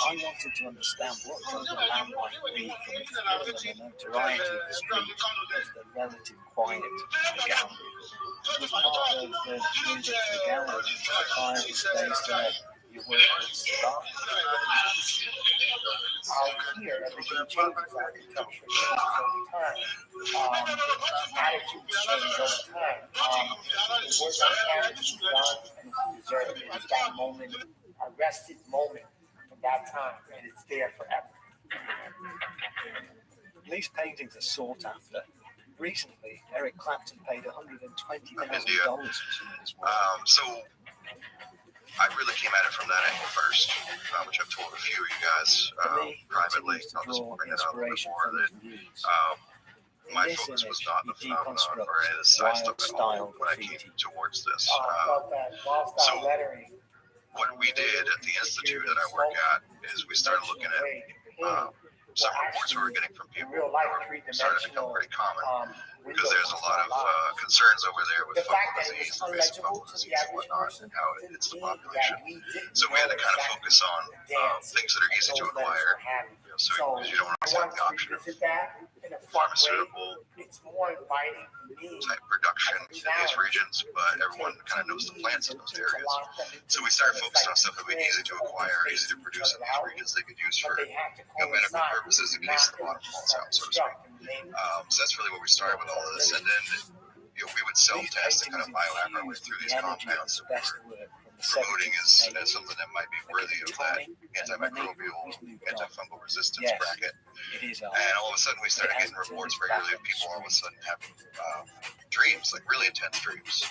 I wanted to understand what drove a man like Lee from the thrill and the notoriety of the street with the relative quiet of the gallery. It was part of the music to the gallery. The client was based there. Your work was start. Here, everything changes. Architecture changes over time. Attitudes change over time. The work on canvas is done and it's preserved. It's that moment, arrested moment from that time, and it's there forever. These paintings are sought after. Recently, Eric Clapton paid $120,000 for some of his work. So I really came at it from that angle first, which I've told a few of you guys privately. I'll just bring it up a little bit more. That my focus was not the phenomenon or any of the side stuff at all when I came towards this. So what we did at the institute that I work at is we started looking at some reports we were getting from people who were starting to become pretty common, because there's a lot of concerns over there with fungal disease, invasive fungal disease and whatnot, and how it hits the population. So we had to kind of focus on things that are easy to acquire, so you don't always have the option of pharmaceutical type production in these regions, but everyone kind of knows the plants in those areas. So we started focusing on stuff that would be easy to acquire, easy to produce in these regions they could use for medical purposes in case the bottom falls out, so to speak. So that's really what we started with all of this, and then we would self-test and kind of biohack our way through these compounds that we were promoting as something that might be worthy of that antimicrobial, antifungal resistance bracket. And all of a sudden we started getting reports regularly of people all of a sudden having dreams, like really intense dreams,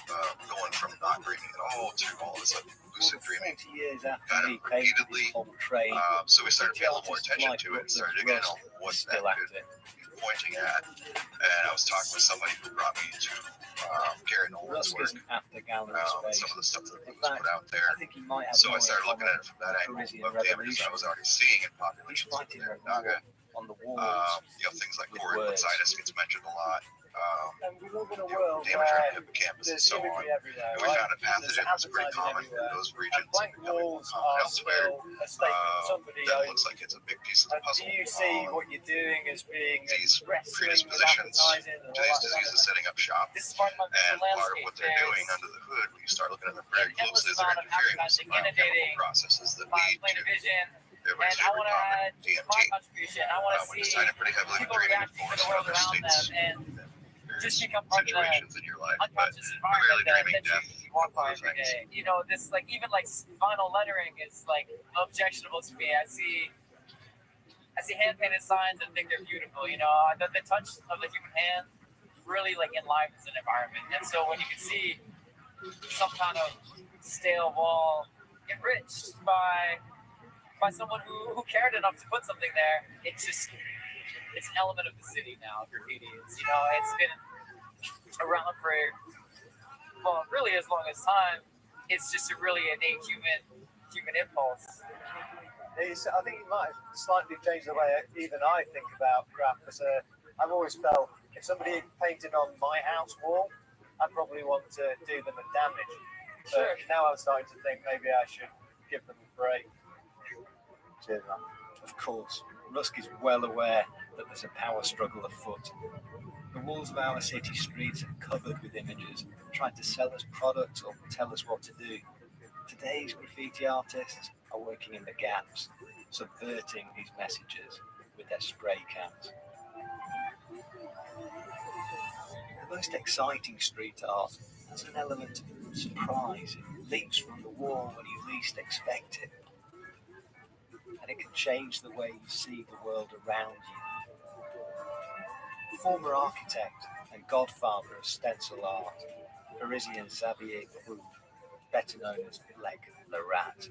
going from not dreaming at all to all of a sudden lucid dreaming kind of repeatedly. So we started paying a little more attention to it and started digging in on what that could be pointing at. And I was talking with somebody who brought me to Gary Nolan's work, some of the stuff that was put out there. So I started looking at it from that angle of the images I was already seeing in populations over there in Naga. on the walls. Things like choroiditis gets mentioned a lot. And we live in a world damage where on hippocampus and so on. everywhere, And we found a pathogen that's pretty common in those regions. Blank walls are still a statement somebody that owns. looks like it's a big piece of the puzzle. Do you see what you're doing as being these predispositions to these diseases setting up shop? And part of what they're doing under the hood, when you start looking at them very closely, is they're interfering with some biochemical processes that lead to everybody's favorite topic, DMT. When it's tied in pretty heavily with draining the forest in other states. Just become part of the unconscious environment that you walk by every day. You know, this like even like vinyl lettering is like objectionable to me. I see hand painted signs and think they're beautiful. You know, the touch of the human hand really like enlivens an environment. And so when you can see some kind of stale wall enriched by someone who cared enough to put something there, it's an element of the city now. Graffiti is, you know, it's been around for really as long as time. It's just a really innate human impulse. I think it might slightly change the way even I think about graph. Because I've always felt if somebody painted on my house wall, I'd probably want to do them a damage. Sure. But now I'm starting to think maybe I should give them a break. Cheers, man. Of course, Rusk is well aware that there's a power struggle afoot. The walls of our city streets are covered with images, trying to sell us products or tell us what to do. Today's graffiti artists are working in the gaps, subverting these messages with their spray cans. The most exciting street art has an element of surprise. It leaps from the wall when you least expect it. And it can change the way you see the world around you. Former architect and godfather of stencil art, Parisian Xavier Proulx, better known as Black Le Rat,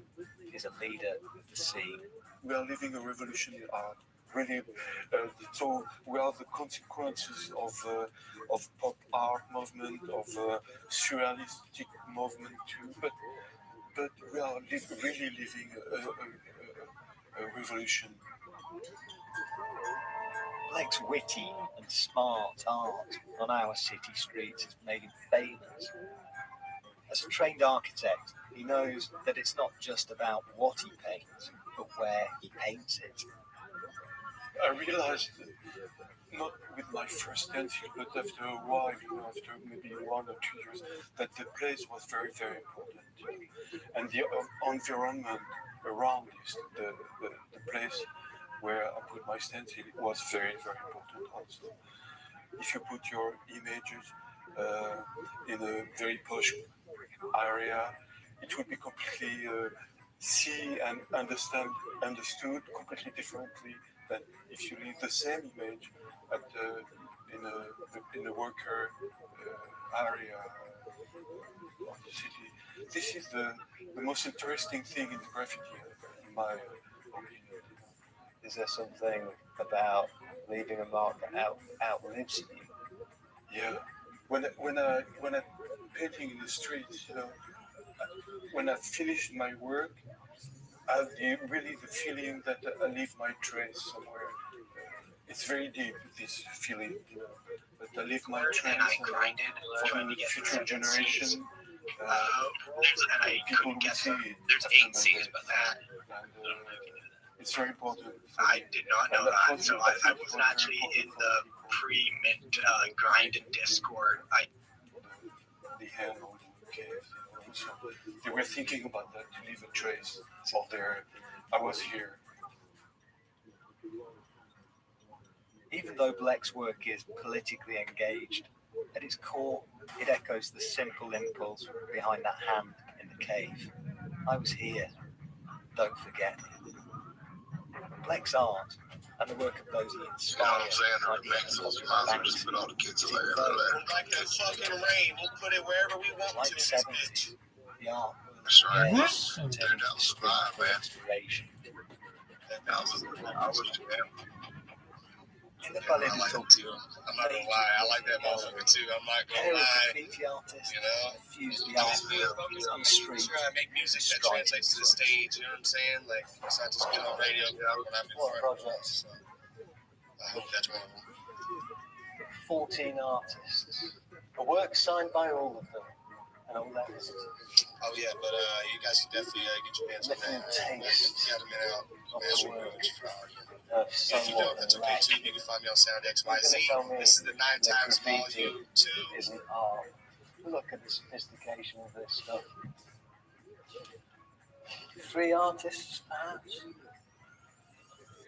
is a leader of the scene. We are living a revolution in art, really. So we are the consequences of pop art movement, of surrealistic movement too. But we are really living a revolution. Blake's witty and smart art on our city streets has made him famous. As a trained architect, he knows that it's not just about what he paints, but where he paints it. I realized, not with my first stencil, but after a while, after maybe 1 or 2 years, that the place was very, very important. And the environment around the place where I put my stencil was very, very important also. If you put your images in a very posh area, it would be completely see and understood completely differently than if you leave the same image in a worker area of the city. This is the most interesting thing in the graffiti, in my opinion. Is there something about leaving a mark that outlives you? Yeah. When I'm painting in the streets, when I finish my work, I have really the feeling that I leave my trace somewhere. It's very deep, this feeling, that I leave my trace for the future generation. People will see it. There's 8 C's about that. It's very important. I did not know that, so I wasn't actually in the pre-mint grind and Discord. The hand on the cave. So they were thinking about that, to leave a trace of their. I was here. Even though Blake's work is politically engaged, at its core, it echoes the simple impulse behind that hand in the cave. I was here. Don't forget me. Blake's art and the work of those he inspired. Like that fucking rain, we'll put it wherever we want to in this bitch. The art That's right. was Dude, that was fine, man. inspiration. I was jam. In the ballet I like it too. I'm not gonna lie, I like that motherfucker too. I'm not gonna lie. You know, fuse the art on the street. Try to make music that translates to the stage. You know what I'm saying? Like, it's not just get on radio. When I'm in front. I hope that's one of them. 14 artists. A work signed by all of them and all their visitors. Oh yeah, but you guys can definitely get your hands on that. Taste Yeah, the man out. of Man's the work Road. of If you don't, that's okay too. You can find me on Sound XYZ. This is the 9 times volume 2. Isn't art. Look at the sophistication of this stuff. 3 artists, perhaps,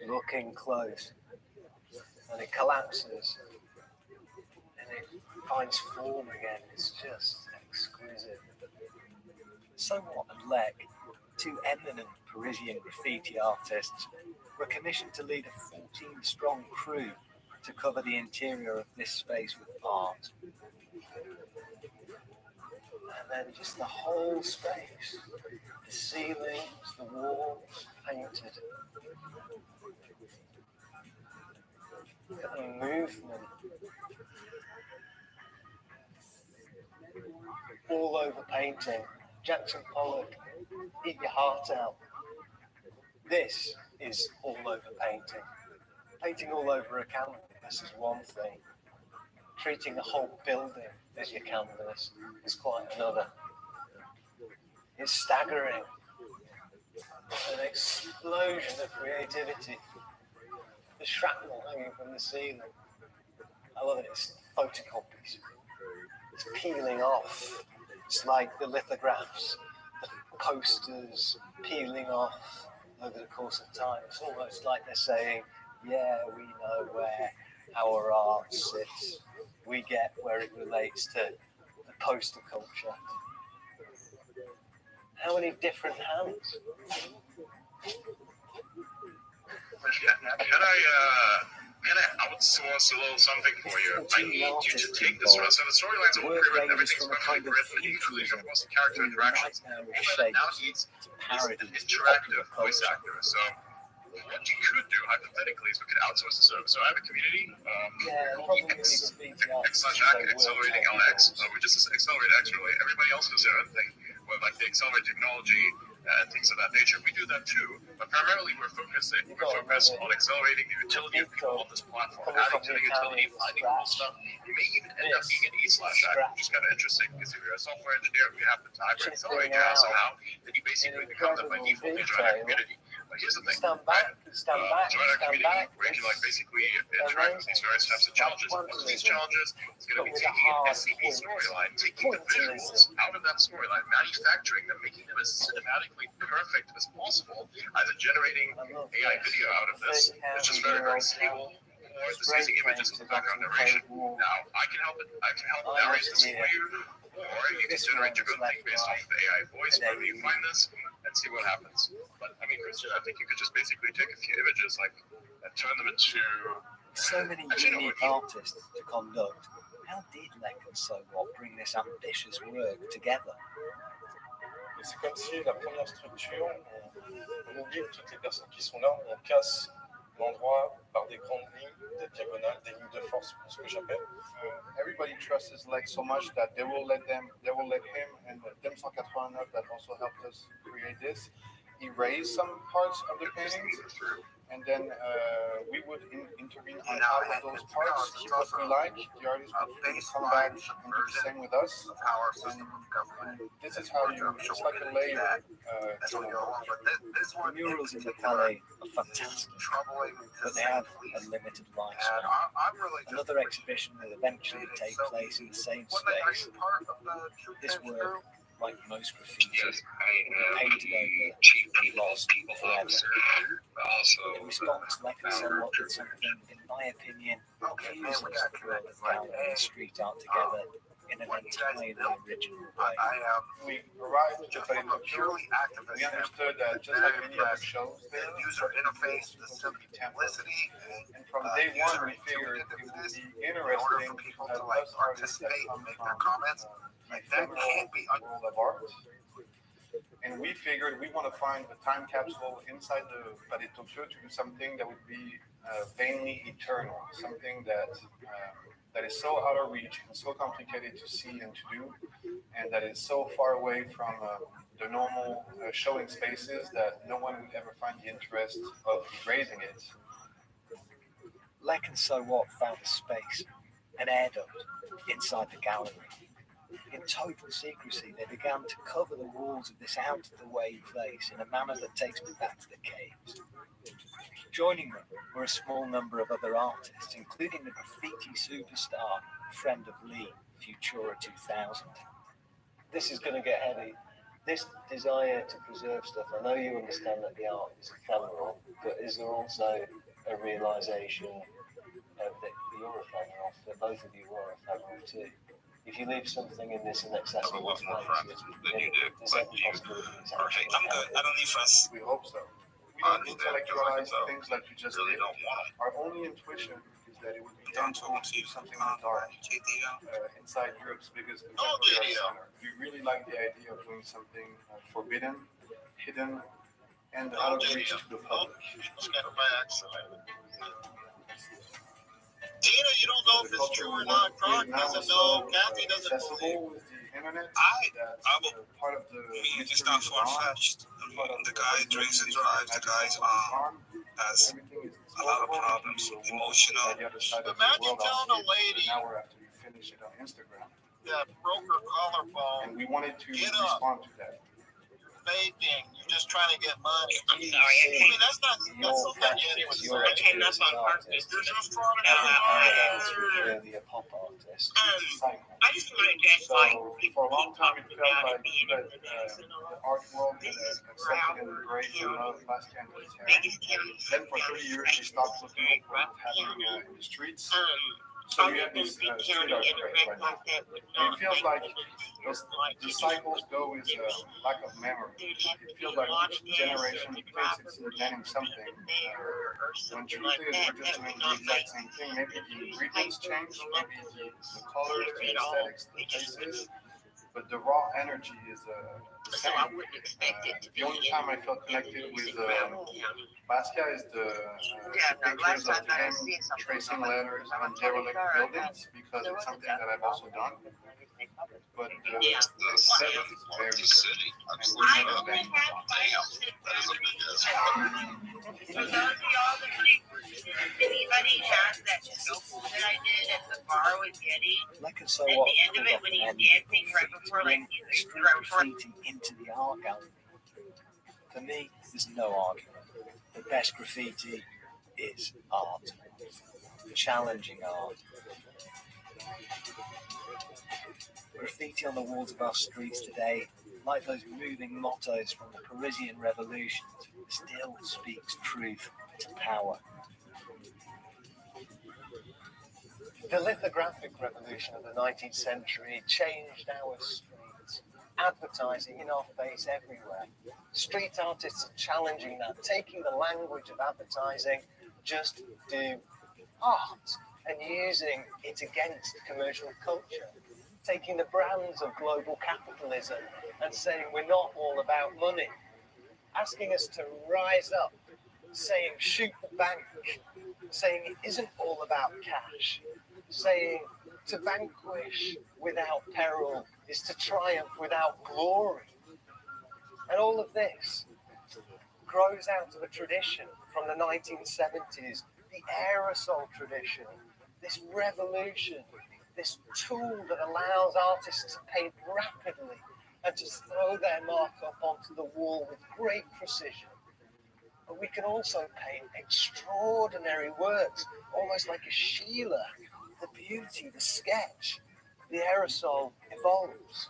looking close, and it collapses, and it finds form again. It's just exquisite. Somewhat unlike 2 eminent Parisian graffiti artists were commissioned to lead a 14-strong crew to cover the interior of this space with art. And then just the whole space, the ceilings, the walls, painted. Look at the movement. All over painting. Jackson Pollock, eat your heart out. This is all over painting. Painting all over a canvas is one thing. Treating the whole building as your canvas is quite another. It's staggering. An explosion of creativity. The shrapnel hanging from the ceiling. I love it. It's photocopies. It's peeling off. It's like the lithographs, the posters peeling off over the course of time. It's almost like they're saying, yeah, we know where our art sits. We get where it relates to the poster culture. How many different hands? Can I outsource a little something for you? I need you to take this route. So the storyline's all pre-written, everything's going to be written, including, of course, the character interactions. All that now needs is an interactive voice actor. So what you could do, hypothetically, is we could outsource the service. So I have a community called Accelerating LX, which is Accelerate X, really. Everybody else does their own thing, with like the Accelerate technology and things of that nature. We do that too, but primarily we're focused on accelerating the utility of people on this platform, adding to the utility, finding cool stuff. You may even end up being an E/act, which is kind of interesting because if you're a software engineer, if you have the time to accelerate your house somehow, then you basically become the by default you join our community. But here's the thing, join our community where you can like basically interact with these various types of challenges. One of these challenges is going to be taking an SCP storyline, taking the visuals out of that storyline, manufacturing them, making them as cinematically perfect as possible, either generating AI video out of this, which is very, very stable, or just using images as the background narration. Now, I can help narrate this for you, or you can generate your own thing based off the AI voice, wherever you find this, and see what happens. But I mean, Christian, I think you could just basically take a few images, like, and turn them into so many unique artists to conduct. How did Lek and Sobot bring this ambitious work together? C'est comme si la première structure, on oublie toutes les personnes qui sont là, on casse l'endroit par des grandes lignes, des diagonales, des lignes de force, ce que j'appelle. Everybody trusts Lek so much that they will let him and Dem 189 that also helped us create this erase some parts of the paintings, and then we would intervene on top of those parts, keep what we like. The artist would come back and do the same with us. And this is how it's like a layer. The murals in the Palais are fantastic, but they have a limited lifespan. Another exhibition will eventually take place in the same space. This work, like most graffiti, will be painted over and lost forever. In response, Lek and Sobot did something, in my opinion, fuses the world of gallery and street art together in an entirely original way. We arrived at the purely activist. We understood that just like any other shows, the user interface, the simplicity, and from day one we figured it would be interesting for people to like participate and make their comments. Like that can't be a world of art. And we figured we want to find the time capsule inside the Palais to do something that would be vainly eternal, something that is so out of reach and so complicated to see and to do, and that is so far away from the normal showing spaces that no one would ever find the interest of erasing it. Lek and So What found a space, an air duct, inside the gallery. In total secrecy, they began to cover the walls of this out-of-the-way place in a manner that takes me back to the caves. Joining them were a small number of other artists, including the graffiti superstar, friend of Lee, Futura 2000. This is going to get heavy. This desire to preserve stuff, I know you understand that the art is ephemeral, but is there also a realization that you're ephemeral, that both of you are ephemeral too? If you leave something in this inaccessible place, than you do, but you are. Hey, I'm good. I don't need fuss. We hope so. We don't intellectualize things like you just did. Our only intuition is that it would be cool to do something in the dark inside Europe's biggest contemporary art center. We really like the idea of doing something forbidden, hidden, and out of reach to the public. Tina, you don't know if it's true or not. Croc doesn't know. Kathy doesn't believe. It's not far-fetched. I mean, the guy drinks and drives. The guy's has a lot of problems, emotional. Imagine telling a lady that broke her collarbone. And we wanted to respond to that. Vaping, you're just trying to get money. I'm sorry, I mean, that's something Yeti would say. I came up on purpose. You're just trying to get money. Really a pop artist. I just wanted to ask why people keep talking about it being in the news and all. The art world is accepted and embraced in Basquiat and his Then for 30 years, she stopped looking at what's happening in the streets. So we have this street art craze right now. It feels like the cycles go with lack of memory. It feels like each generation thinks it's inventing something. When truth is, we're just doing the exact same thing. Maybe the ingredients change, maybe the colors, the aesthetics, the places, but the raw energy is the same. The only time I felt connected with Basquiat is the pictures of him tracing letters on derelict buildings, because it's something that I've also done. But the set is very city. And we're never banging on. That is a big ass. For those of y'all that anybody has that shuffle that I did at the bar with Yeti, Lek and So at What the end of it when he's dancing right before like street graffiti into the art gallery. For me, there's no argument. The best graffiti is art. Challenging art. Graffiti on the walls of our streets today, like those moving mottos from the Parisian revolutions, still speaks truth to power. The lithographic revolution of the 19th century changed our streets. Advertising in our face everywhere. Street artists are challenging that, taking the language of advertising, just do art, and using it against commercial culture. Taking the brands of global capitalism and saying we're not all about money. Asking us to rise up, saying shoot the bank, saying it isn't all about cash, saying to vanquish without peril is to triumph without glory. And all of this grows out of a tradition from the 1970s, the aerosol tradition, this revolution, this tool that allows artists to paint rapidly and to throw their mark up onto the wall with great precision. But we can also paint extraordinary works, almost like a Sheila. The beauty, the sketch, the aerosol evolves.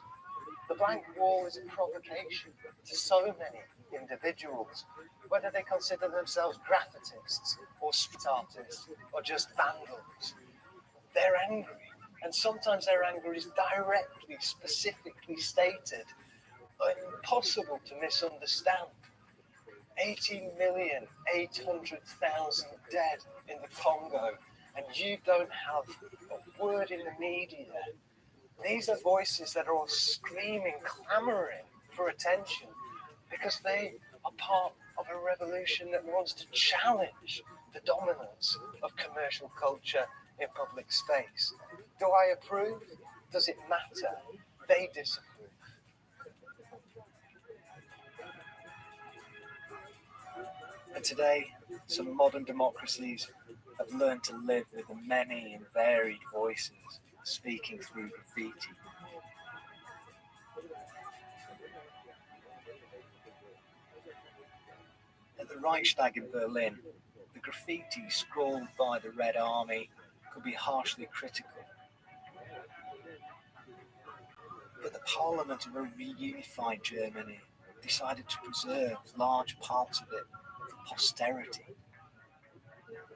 The blank wall is a provocation to so many individuals, whether they consider themselves graffitists or street artists or just vandals. They're angry. And sometimes their anger is directly, specifically stated, impossible to misunderstand. 18,800,000 dead in the Congo, and you don't have a word in the media. These are voices that are all screaming, clamoring for attention, because they are part of a revolution that wants to challenge the dominance of commercial culture in public space. Do I approve? Does it matter? They disapprove. And today, some modern democracies have learned to live with the many and varied voices speaking through graffiti. At the Reichstag in Berlin, the graffiti scrawled by the Red Army could be harshly critical. But the Parliament of a reunified Germany decided to preserve large parts of it for posterity.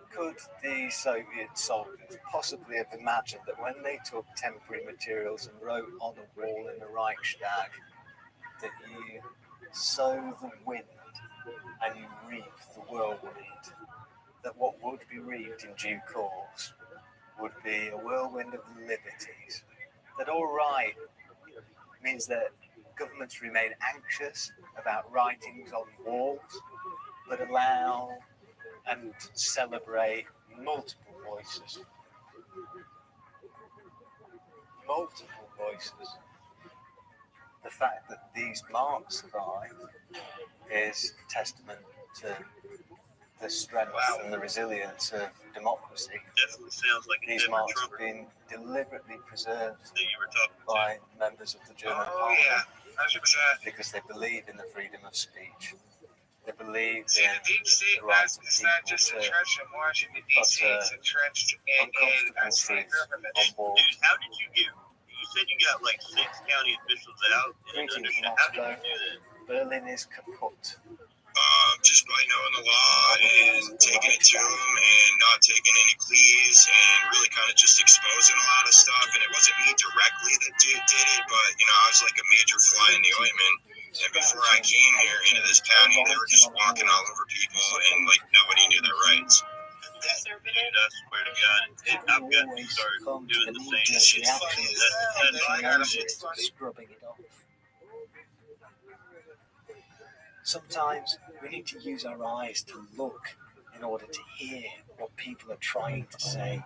Could the Soviet soldiers possibly have imagined that when they took temporary materials and wrote on a wall in the Reichstag that you sow the wind and you reap the whirlwind, that what would be reaped in due course would be a whirlwind of liberties? That all right means that governments remain anxious about writings on walls, but allow and celebrate multiple voices. Multiple voices. The fact that these marks survive is testament to the strength and the resilience of democracy. Definitely sounds like these marks have been deliberately preserved by members of the German Parliament. Yeah, 100%. Because they believe in the freedom of speech. They believe in the deep state, guys, it's not just entrenched in Washington, D.C., it's entrenched in state government. Dude, how did you get? You said you got like 6 county officials out in an undershot. How did you do that? Berlin is kaput. Just by knowing the law and taking it to them and not taking any pleas and really kind of just exposing a lot of stuff. And it wasn't me directly that did it, but you know, I was like a major fly in the ointment. And before I came here into this county, they were just walking all over people and like nobody knew their rights. Dude, I swear to God, I've got to start doing the same. That's funny. That's all I gotta say. Scrubbing it off. Sometimes we need to use our eyes to look in order to hear what people are trying to say.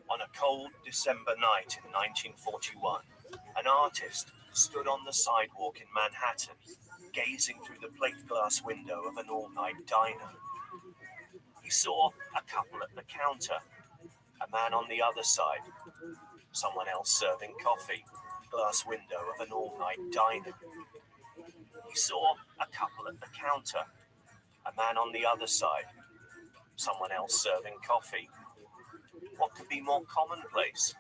On a cold December night in 1941, an artist stood on the sidewalk in Manhattan, gazing through the plate glass window of an all-night diner. He saw a couple at the counter, a man on the other side, someone else serving coffee, glass window of an all-night diner. He saw a couple at the counter, a man on the other side, someone else serving coffee. What could be more commonplace?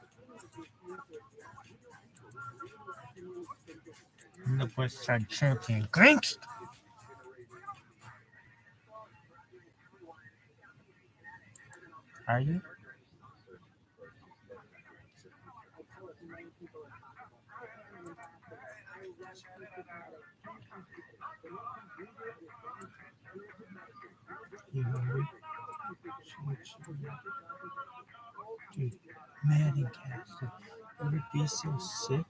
The boys start chanting, "Gangsta!" Are you? Dude, Manning cast. It would be so sick.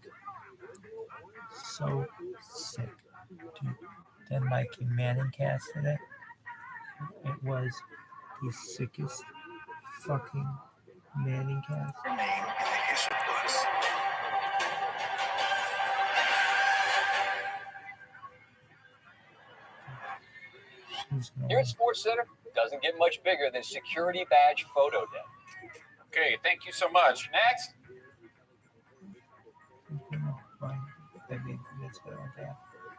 So sick. Dude, then Mikey Manning casted it. It was the sickest fucking Manning cast. Name in the history books. Here at Sports Center, doesn't get much bigger than Security Badge Photo Day. Okay, thank you so much. Next.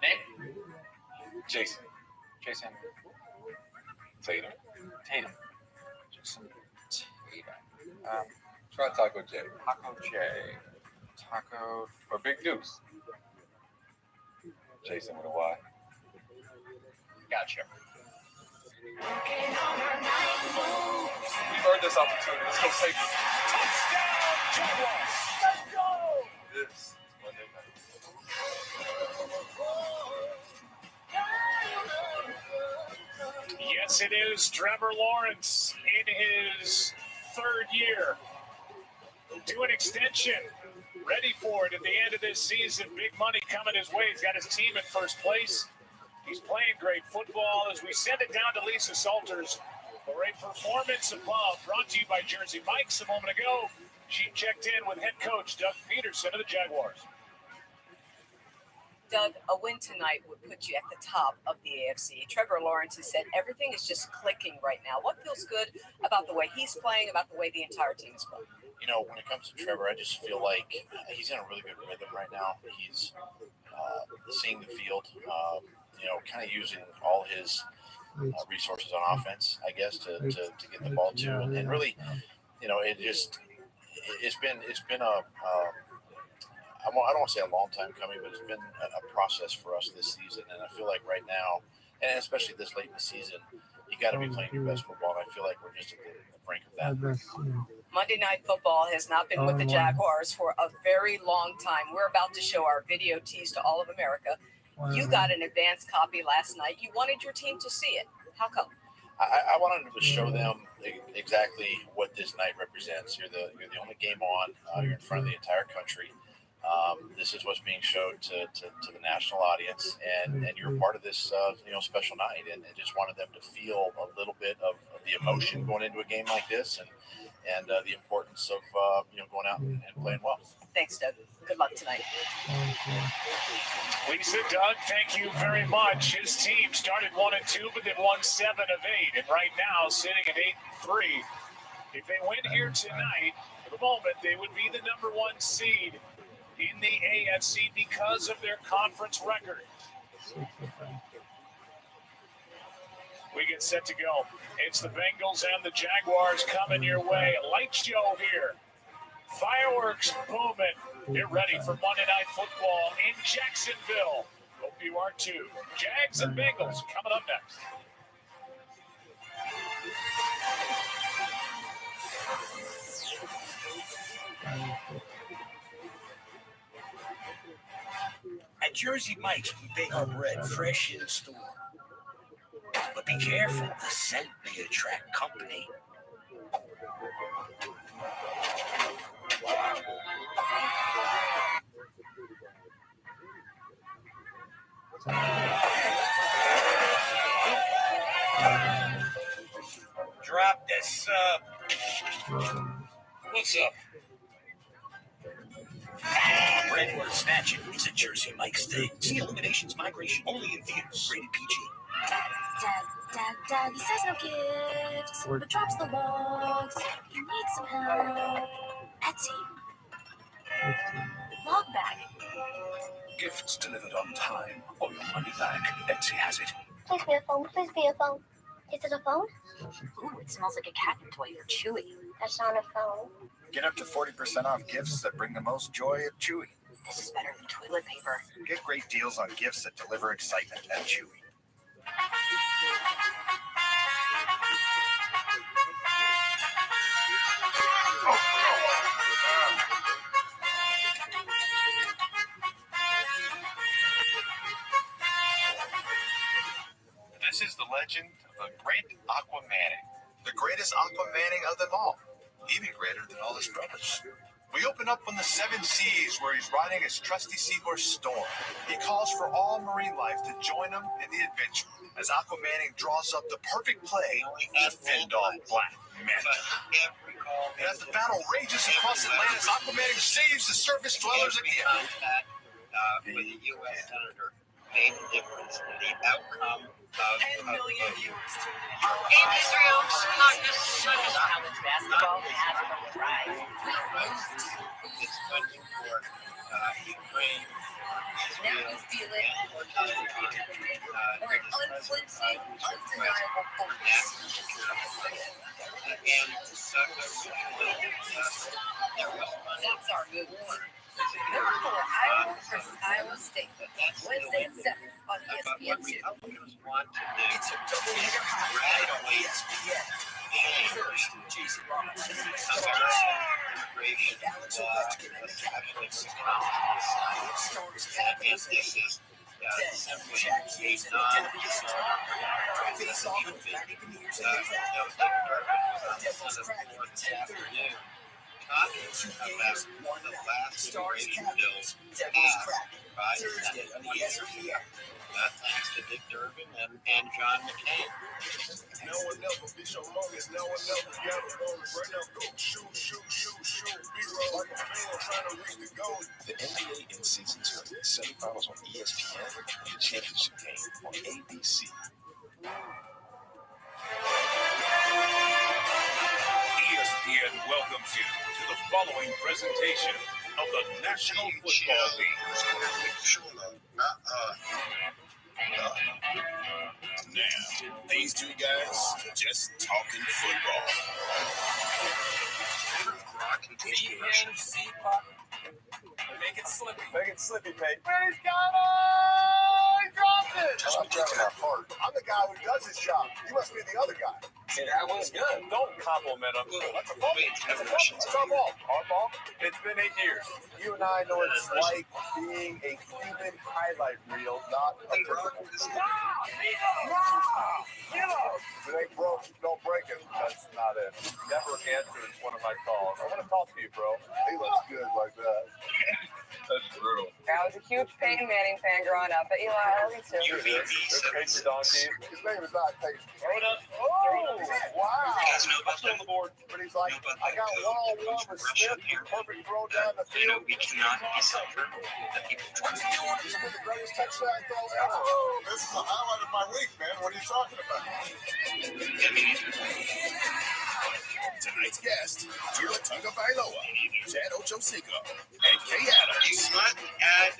Name? Jason. Jason. Tatum. Tatum. Jason Tatum. Try Taco J. Taco J. Taco or Big Deuce. Jason with a Y. Gotcha. We've earned this opportunity. Let's go take it. Touchdown, Jaguars! Let's go! This is Monday night. Yes, it is Trevor Lawrence in his third year to an extension. Ready for it at the end of this season. Big money coming his way. He's got his team in first place. He's playing great football as we send it down to Lisa Salters for a performance above. Brought to you by Jersey Mike's a moment ago. She checked in with head coach Doug Peterson of the Jaguars. Doug, a win tonight would put you at the top of the AFC. Trevor Lawrence has said everything is just clicking right now. What feels good about the way he's playing, about the way the entire team is playing? You know, when it comes to Trevor, I just feel like he's in a really good rhythm right now. He's seeing the field, kind of using all his resources on offense, I guess, to get the ball to. And really, it's been a I don't want to say a long time coming, but it's been a process for us this season. And I feel like right now, and especially this late in the season, you got to be playing your best football. And I feel like we're just at the brink of that. Monday Night Football has not been with the Jaguars for a very long time. We're about to show our video tease to all of America. You got an advance copy last night. You wanted your team to see it. How come? I wanted to show them exactly what this night represents. You're the only game on. You're in front of the entire country. This is what's being showed to the national audience, and you're a part of this special night. And I just wanted them to feel a little bit of the emotion going into a game like this, and the importance of going out and playing well. Thanks, Doug. Good luck tonight. Lisa, Doug, thank you very much. His team started 1-2, but they've won 7 of 8, and right now sitting at 8-3. If they win here tonight, for the moment, they would be the number 1 seed in the AFC because of their conference record. We get set to go. It's the Bengals and the Jaguars coming your way. A light show here. Fireworks booming. Get ready for Monday Night Football in Jacksonville. Hope you are too. Jags and Bengals coming up next. At Jersey Mike's, we bake our bread fresh in store. But be careful, the scent may attract company. Drop this what's up? Bread worth snatching is a Jersey Mike's thing. See Illuminations Migration only in theaters. Rated PG. Dad, he says no gifts, but drops the logs. He needs some help. Etsy. Log bag. Gifts delivered on time or your money back. Etsy has it. Please be a phone. Please be a phone. Is it a phone? Ooh, it smells like a cat toy for Chewy. That's not a phone. Get up to 40% off gifts that bring the most joy at Chewy. This is better than toilet paper. Get great deals on gifts that deliver excitement at Chewy. This is the legend of the great Aquamanning. The greatest Aquamanning of them all. Even greater than all his brothers. We open up on the 7 seas where he's riding his trusty seahorse Storm. He calls for all marine life to join him in the adventure as Aquamanning draws up the perfect play to fend off Black Manta. And as the battle rages across Atlantis, Aquamanning saves the surface dwellers again. With the U.S. Senator made a difference in the outcome of 10 million viewers. In Israel, College basketball has arrived. It's good for Ukraine, Now you feel it. We're unflinching, undeniable focus. and That's our move. Iowa versus Iowa State. Wednesday at 7 on ESPN2. Want to do It's a double-header right away. ESPN. First, Jason Robinson. Immigration law, especially for college Stars and this is simply a non-starter. Face off with Randy Beniers in the crowd. Devils crack at 10:30. Talking about the last immigration bill passed by the Senate 1 year ago. Thanks to Dick Durbin and John McCain. No one ever be so longest, no one ever got it wrong. Right now, go shoot. Be roll like a fan trying to reach the goal. The NBA in season 2, semifinals on ESPN, and the championship game on ABC. ESPN welcomes you to the following presentation of the National Football League. Now, these two guys just talking football. Make it slippy. Make it slippy, Pete. He's got it! He dropped it! Just be driving that hard. I'm the guy who does his job. You must be the other guy. See, that one's good. Don't compliment him. That's a ball. It's our ball. Our ball. It's been 8 years. You and I know what it's like being a human highlight reel, not a physical. If it ain't broke, don't break it. That's not it. Never answers one of my calls. I want to talk to you, bro. He looks good like that. That's brutal. I was a huge Peyton Manning fan growing up, but Eli, I love you too. Peyton Donkey. His name is not Peyton. Throw it up. Oh, wow. You guys know about on the board. But he's like, I got one-on-one with Smith. Perfect throw down the You know, field. we cannot decipher that people try to do This is the greatest touchdown throw ever. This is the highlight of my week, man. What are you talking about? Tonight's guest, Tua Tagovailoa, Chad Ochocinco, and Kay Adams. You must add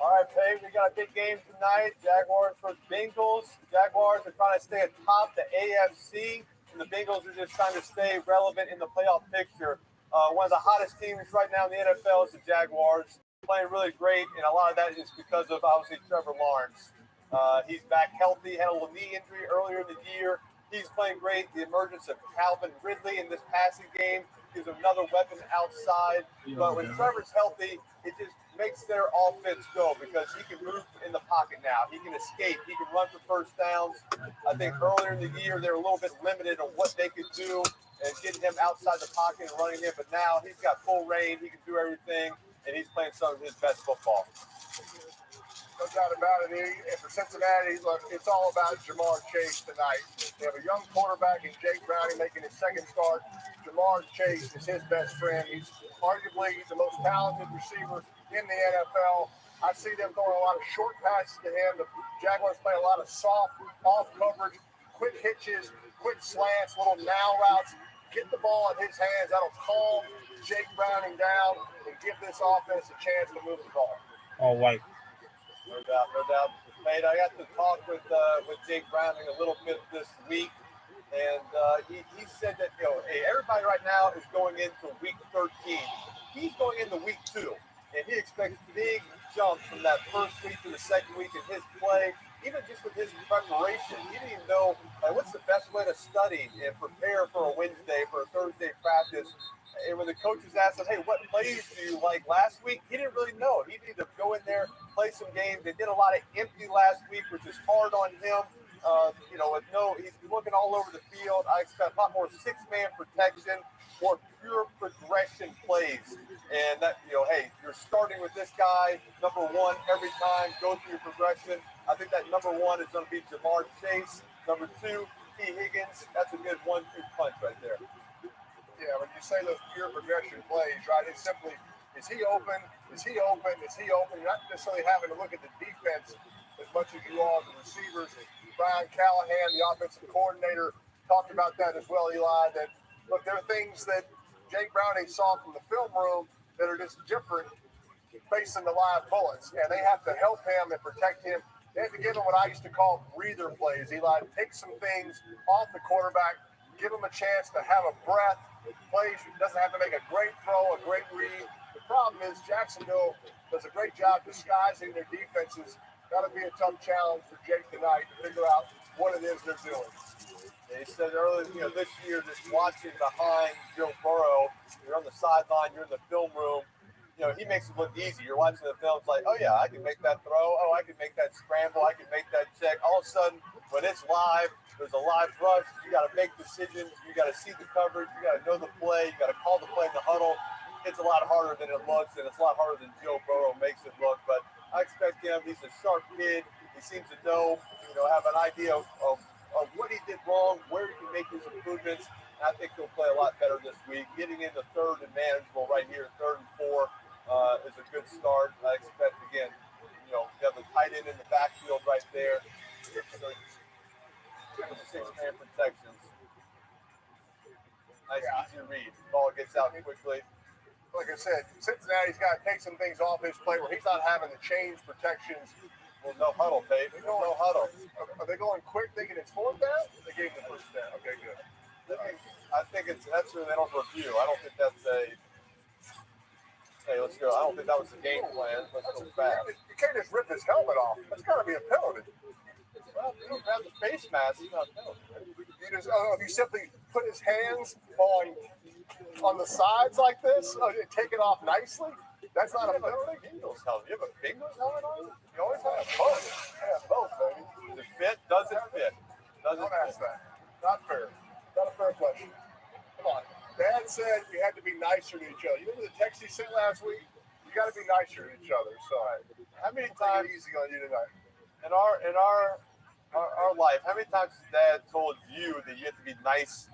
All right, Pay, we got a big game tonight. Jaguars versus Bengals. The Jaguars are trying to stay atop the AFC, and the Bengals are just trying to stay relevant in the playoff picture. One of the hottest teams right now in the NFL is the Jaguars. Playing really great, and a lot of that is because of, obviously, Trevor Lawrence. He's back healthy, had a little knee injury earlier in the year. He's playing great. The emergence of Calvin Ridley in this passing game gives him another weapon outside. But when Trevor's healthy, it just makes their offense go because he can move in the pocket now. He can escape. He can run for first downs. I think earlier in the year, they were a little bit limited on what they could do and getting him outside the pocket and running him. But now he's got full reign. He can do everything, and he's playing some of his best football. No doubt about it. And for Cincinnati, look, it's all about Jamar Chase tonight. They have a young quarterback in Jake Browning making his second start. Jamar Chase is his best friend. He's arguably the most talented receiver in the NFL. I see them throwing a lot of short passes to him. The Jaguars play a lot of soft, off coverage, quick hitches, quick slants, little now routes. Get the ball in his hands. That'll calm Jake Browning down and give this offense a chance to move the ball. All white. No doubt, no doubt. Mate, I got to talk with Jake Browning a little bit this week, and he said that, hey, everybody right now is going into week 13. He's going into week 2, and he expects big jumps from that first week to the second week in his play, even just with his preparation. He didn't even know what's the best way to study and prepare for a Wednesday, for a Thursday practice. And when the coaches asked him, hey, what plays do you like last week? He didn't really know. He needed to go in there, play some games. They did a lot of empty last week, which is hard on him. He's looking all over the field. I expect a lot more six-man protection, more pure progression plays. And that, hey, you're starting with this guy, number one, every time, go through your progression. I think that number one is going to be Jamar Chase. Number two, T. Higgins. That's a good 1-2 punch right there. Yeah, when you say those pure progression plays, right, it's simply, is he open? Is he open? Is he open? You're not necessarily having to look at the defense as much as you are the receivers. Brian Callahan, the offensive coordinator, talked about that as well, Eli, that, look, there are things that Jake Browning saw from the film room that are just different facing the live bullets, and they have to help him and protect him. They have to give him what I used to call breather plays, Eli. Take some things off the quarterback, give him a chance to have a breath. Plays, doesn't have to make a great throw, a great read. The problem is Jacksonville does a great job disguising their defenses. That'll be a tough challenge for Jake tonight to figure out what it is they're doing. They said earlier, this year, just watching behind Joe Burrow, you're on the sideline, you're in the film room. He makes it look easy. You're watching the film, it's like, oh yeah, I can make that throw. Oh, I can make that scramble. I can make that check. All of a sudden, when it's live, there's a live rush. You got to make decisions. You got to see the coverage. You got to know the play. You got to call the play in the huddle. It's a lot harder than it looks, and it's a lot harder than Joe Burrow makes it look. But I expect him. He's a sharp kid. He seems to know, have an idea of what he did wrong, where he can make his improvements. And I think he'll play a lot better this week. Getting into third and manageable right here, 3rd and 4, is a good start. I expect, again, you have the tight end in the backfield right there. So 6-man protections. Nice, easy read. Ball gets out quickly. Like I said, Cincinnati's got to take some things off his play where he's not having to change protections. Well, no huddle, babe. No huddle. Are they going quick thinking it's 4th down? They gave him the 1st down. Okay, good. I think that's where they don't review. I don't think that's a... Hey, let's go. I don't think that was the game plan. Let's go fast. You can't just rip his helmet off. That's got to be a penalty. Well, if you don't have the face mask, it's not a penalty. If you simply put his hands on the sides like this, take it off nicely, that's not a penalty. Bengals helmet. You have a Bengals helmet on? You always have both. Yeah, both, baby. Does it fit? Does it fit? Don't ask that. Not fair. Not a fair question. Come on. Dad said you had to be nicer to each other. You remember the text he sent last week? You got to be nicer to each other. So, how many times easy on you tonight? In our life, how many times has Dad told you that you have to be nicer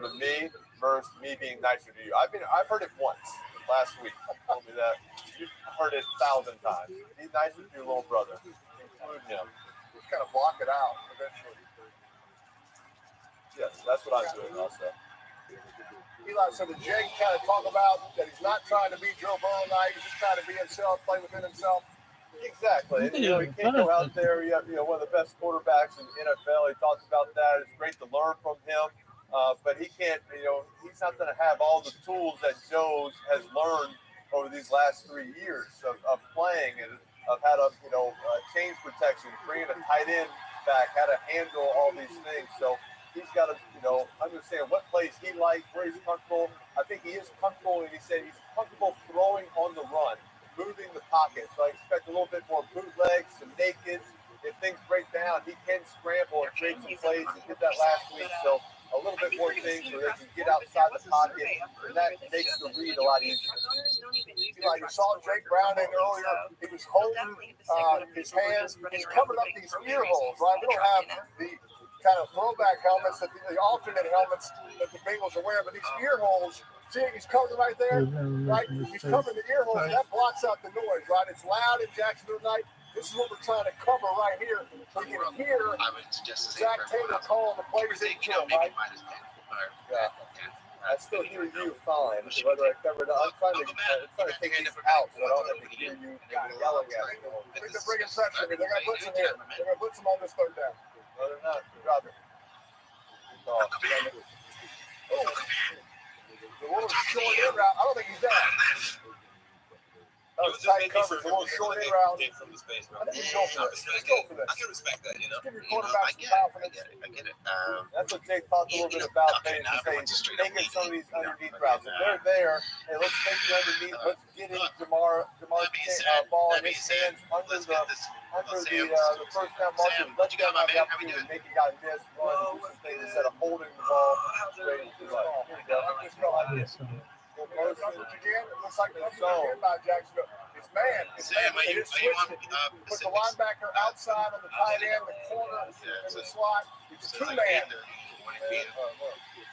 to me versus me being nicer to you? I've heard it once last week. He told me that. You've heard it 1,000 times. Be nicer to your little brother. Include him. Just kind of block it out eventually. Yes, that's what I'm doing also. Eli, so did Jake kind of talk about that he's not trying to be Joe Burrow tonight, he's just trying to be himself, play within himself? Exactly. He can't go out there. You have one of the best quarterbacks in the NFL. He talks about that. It's great to learn from him. But he can't, he's not going to have all the tools that Joe has learned over these last 3 years of playing and of how to, change protection, bringing a tight end back, how to handle all these things. So he's got to, understand what plays he likes, where he's comfortable. I think he is comfortable, and he said he's comfortable throwing on the run, moving the pocket. So I expect a little bit more bootlegs, some nakeds. If things break down, he can scramble and create some plays. He did that last week. So a little bit more things where they can get outside the pocket, and that makes the read a lot easier. Like you saw Jake Browning earlier, he was holding his hands. He's covered up these ear holes, right? We don't have the kind of throwback helmets, that the alternate helmets that the Bengals are wearing, but these ear holes, see, he's covered right there, right? He's covering the ear holes, and that blocks out the noise, right? It's loud in Jacksonville tonight. This is what we're trying to cover right here, so you can hear Zach Taylor calling the plays in drill, right? Yeah. I still hear you fine, whether I cover it up. I'm trying to take these out so I don't have to hear you yelling at me. They're bringing pressure. They're going to blitz him here. They're going to blitz him on this 3rd down. No, they're not. Drop it. The little short in route. I don't think he's there. That was tight coverage. A little short in route. From the space, I think he's going for this. Let's go for this. I can respect that, Just give your quarterback some confidence. I get it. That's what Jake talked a little bit about. Taking some of these underneath routes. If they're there, hey, let's take the underneath. Let's get in Jamar's ball in his hands under the 1st down marker. Let them have the opportunity to make a guy miss, run, do some things instead of holding the ball straight into the ball. Here we go. Just go like this. Coverage again. It looks like that's again by Jacksonville. It's man. They just switched it. Put the linebacker outside on the tight end, the corner in the slot. It's 2-man.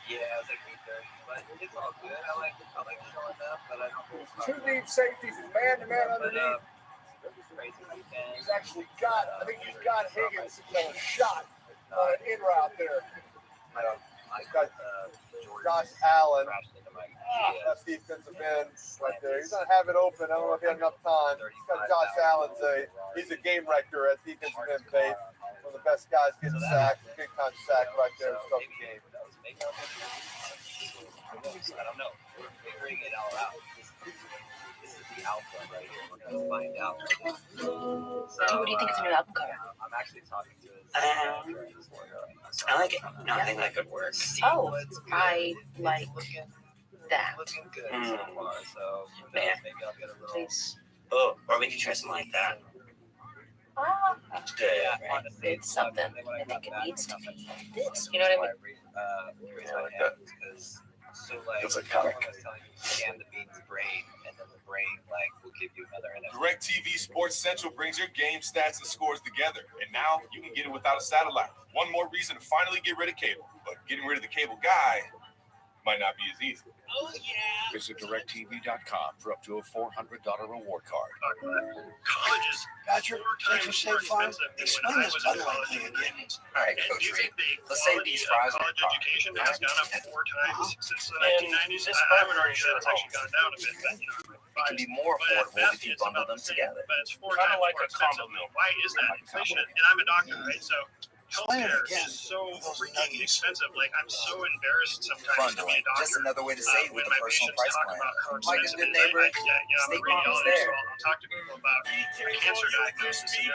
Yeah, it's like but it's all good. I like showing up, but I don't. 2 deep safeties, and man-to-man underneath. He's actually got, I think he's got Higgins shot on an in route there. He's got Josh Allen. That's defensive end right there. He's going to have it open. I don't know if he had enough time. He's got Josh Allen. He's a game wrecker at defensive end base. One of the best guys getting sacked. Big time sack right there to start the game. Maybe I'll get it. I don't know. We're figuring it all out. This is the alpha right here. We're gonna find out. So, what do you think of the new album cover? I'm actually talking to I like it. No, I think that could work. Oh, I like that. looking good so far. So Yeah. maybe I'll get a little. Please. Oh, or we could try something like that. Ah, Yeah, on the same it's something. I I think it needs to be this. You know what I mean? Because so like It's like someone was telling you scan the bean's brain, and then the brain like will give you another NFC. DirecTV Sports Central brings your game stats and scores together, and now you can get it without a satellite. One more reason to finally get rid of cable, but getting rid of the cable guy might not be as easy. Oh, yeah. Visit directv.com for up to a $400 reward card. Colleges Patrick, four times more expensive than explain when I this was Bud in Light college. thing again. All right, And Coach do you Reed. think the Let's say quality these of fries are college car. education has gone up 4 times since the And 1990s? this I would burger argue that it's actually gone down a bit, but It can be more but at affordable best, if you it's bundle about them the same, together. but it's 4 Kinda times like more a combo expensive. meal. Why is that inflation? And I'm a doctor, right? So healthcare is so freaking expensive. Like, I'm so embarrassed sometimes to be a doctor. Just another way to save when with my a personal patients price talk plan. about how Like a expensive good it is. neighbor, I'm a State Farm is radiologist, there. so I'll talk to people about cancer diagnosis. And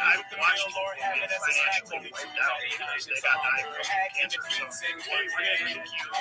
I've watched people get financially wiped out because they got diagnosed with cancer. So we're going to kick you,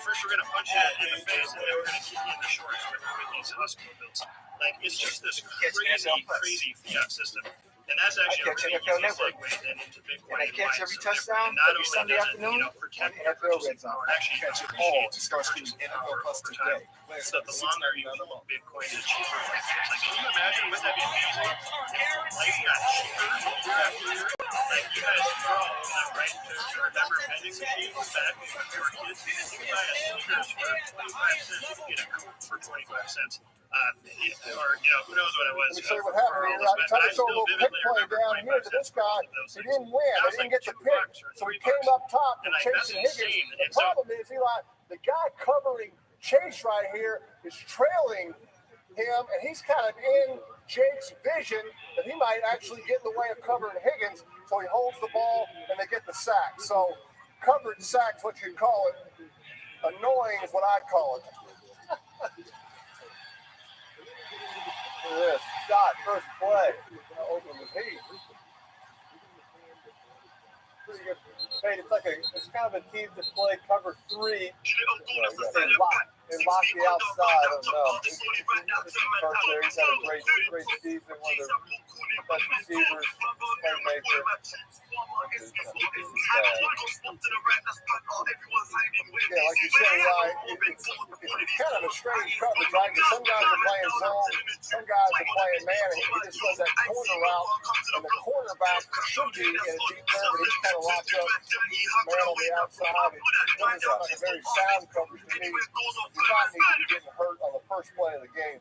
first we're going to punch you in the face, and then we're going to kick you in the shorts with these hospital bills. Like, it's just this crazy fiat system. And that's actually a really easy segue then into Bitcoin. And I catch every touchdown not every only Sunday does afternoon it, protect on your NFL purchasing Red Zone. power, it actually Catch it all. appreciates It starts your getting purchasing NFL power Plus over time. today. So the longer you hold Bitcoin, the cheaper it gets. Like, can you imagine? Wouldn't that be amazing? If life got cheaper year after year? Like, you guys are all old enough, right, to remember vending machines back when we were kids. You could buy a Snickers for 25 cents. You could get a Coke for 25 cents. Or, who knows what it was. Let me tell you what happened. I tried to throw a little pick play down here to this guy. He didn't win. He didn't get the pick. So he came up top to Chase and Higgins. The problem is, Eli, the guy covering Chase right here is trailing him, and he's kind of in Jake's vision that he might actually get in the way of covering Higgins. So he holds the ball, and they get the sack. So covered sack's what you'd call it. Annoying is what I'd call it. Look at this shot, first play. Open the heat. Pretty good. It's kind of a team to play cover 3. They lock the outside. I don't know. He's had a great season. One of the best receivers, playmaker. Yeah, like you said, it's kind of a strange coverage, right? Because some guys are playing zone, some guys are playing man, and he just does that corner route, and the cornerback should be in a deep curve, but he's kind of locked up, man on the outside. It doesn't sound like a very sound coverage to me. You do not need to be getting hurt on the first play of the game.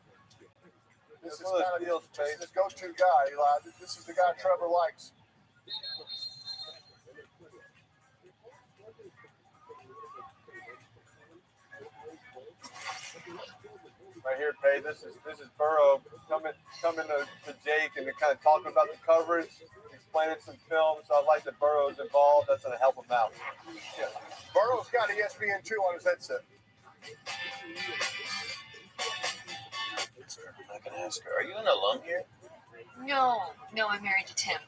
This is kind of deal space. This go-to guy, Eli. This is the guy Trevor likes. Right here, Pay. This is Burrow coming to Jake and kind of talking about the coverage, explaining some film. So I like that Burrow's involved. That's going to help him out. Yeah. Burrow's got ESPN2 on his headset. I can ask her, are you an alum here? No, I'm married to Tim.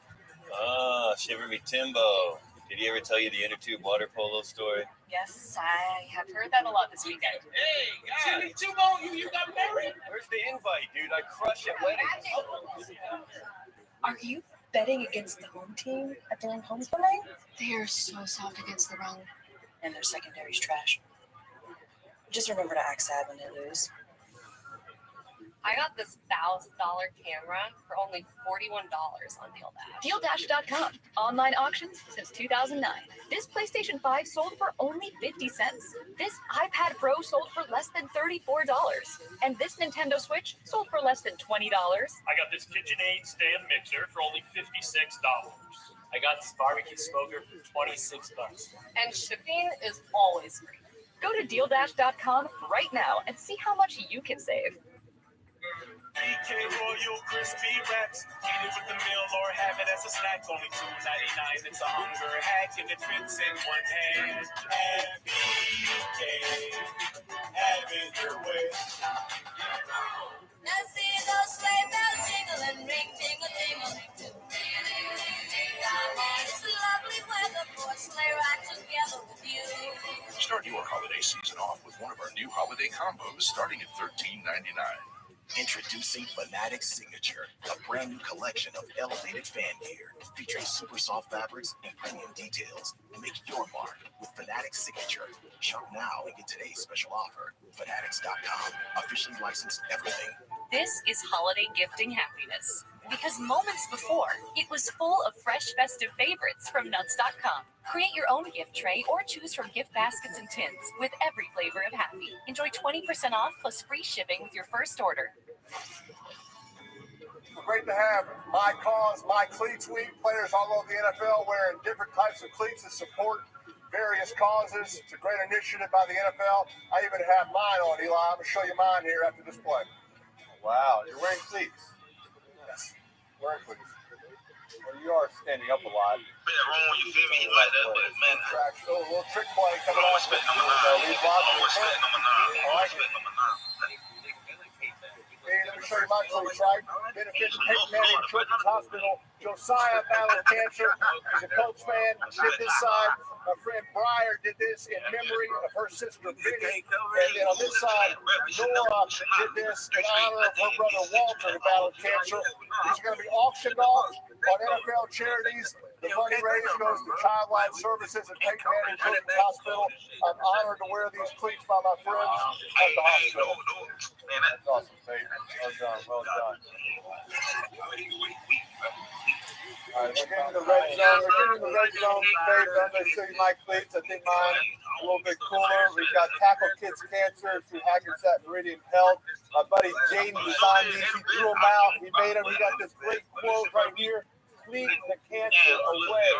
Ah, Shiver Me Timbo. Did he ever tell you the inner tube water polo story? Yes, I have heard that a lot this weekend. Hey, guys! You got married! Where's the invite, dude? I crush at weddings. Are you betting against the home team at their own homecoming? They are so soft against the run, and their secondary's trash. Just remember to act sad when they lose. I got this $1,000 camera for only $41 on DealDash. DealDash.com. Online auctions since 2009. This PlayStation 5 sold for only 50 cents. This iPad Pro sold for less than $34. And this Nintendo Switch sold for less than $20. I got this KitchenAid stand mixer for only $56. I got this barbecue smoker for $26. And shipping is always free. Go to DealDash.com right now and see how much you can save. BK Royal Crispy Wraps. Eat it with the meal or have it as a snack. Only $2.99. It's a hunger hack and it fits in one hand. And BK, have it your way. Now see those sleigh bells jingle and ring, jingle, jingle, ring, too. Ding, ding, ding, ding, dong. It's lovely weather for a sleigh ride together with you. Start your holiday season off with one of our new holiday combos starting at $13.99. Introducing Fanatic Signature, a brand new collection of elevated fan gear featuring super soft fabrics and premium details. Make your mark with Fanatic Signature. Shop now and get today's special offer. Fanatics.com, officially licensed everything. This is holiday gifting happiness. Because moments before, it was full of fresh festive favorites from nuts.com. Create your own gift tray or choose from gift baskets and tins with every flavor of happy. Enjoy 20% off plus free shipping with your first order. Great to have My Cause, My Cleats Week. Players all over the NFL wearing different types of cleats to support various causes. It's a great initiative by the NFL. I even have mine on, Eli. I'm going to show you mine here after this play. Wow, you're wearing cleats. Yes, wearing cleats. Well, you are standing up a lot. Yeah, wrong, you feel me? Like that, but man, A little trick play coming always up. respect number 9. Always respect number 9. Always respect number 9. Hey, let me show you my cleats, right? Benefit Peyton Manning Children's Hospital. Josiah battled cancer. He's a Colts fan. Did this side. My friend Briar did this in memory of her sister Vinny. And then on this side, Nora did this in honor of her brother Walter who battled cancer. These are going to be auctioned off on NFL charities. The money raised goes to Childline Services at Peyton Manning Children's Hospital. I'm honored to wear these cleats by my friends at the hospital. That's awesome, Peyton. Well done, well done. All right, we're getting the red zone. We're getting the red zone. Dave, I'm going to show you my cleats. I think mine a little bit cooler. We've got Tackle Kids Cancer through Hackensack Meridian Health. My buddy Jaden designed these. He drew them out. He made them. He got this great quote right here. Fleet the cancer away.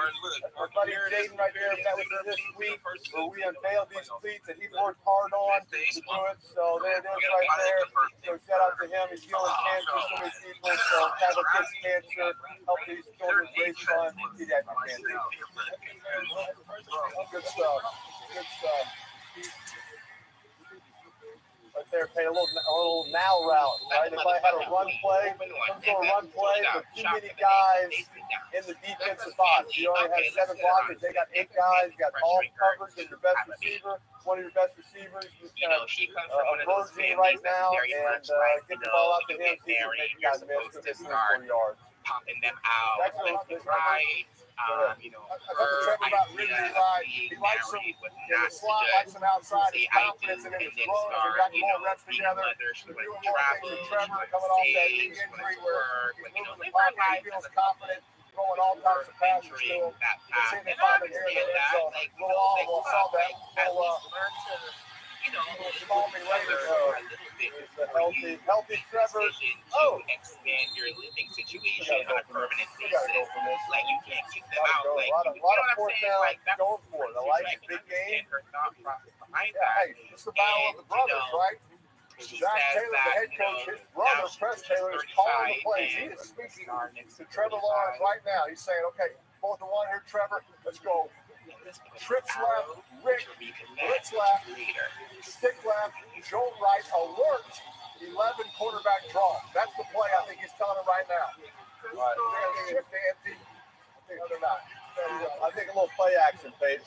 Our buddy Jaden right there met with us this week where we unveiled these cleats that he worked hard on to do it. So there it is right there. So shout out to him. He's healing cancer for so many people. So Tackle Kids Cancer, help these children raise funds for pediatric cancer. Good stuff. Good stuff. Right there, pay a little now route, right? If I had a run play, some sort of run play, but too many guys in the defensive box. You only have 7 blockers. They got 8 guys. You got all covered. Get your best receiver, one of your best receivers, who's kind of emerging right now, and get the ball out to him. See if he can make guys miss with 3 or 4 yards. Popping them out left and right. You know, I thought the Trevor about Ridley, right? He likes him in the slot, likes him outside. His confidence in him is growing. They've got more reps together. They're doing more things with Trevor coming off that knee injury where he's moving the pocket. He feels confident, throwing all types of passes to him. Let's see if they find him here in the end zone. Little audible, saw that. Call me later. It's a healthy Trevor. Oh, expand your living situation on a permanent basis. Like you can't kick them out. Like a lot of fourth down going for it. I like it. Big game. Hey, it's the battle of the brothers, right? Zach Taylor, the head coach, his brother, Press Taylor, is calling the plays. He is speaking to Trevor Lawrence right now. He's saying, okay, 4th and 1 here, Trevor. Let's go. Trips left, Rick, blitz left, stick left, jolt right, alert, 11 quarterback draw. That's the play I think he's telling him right now. All right, they're going to shift to empty. I think a little play action, Peyton.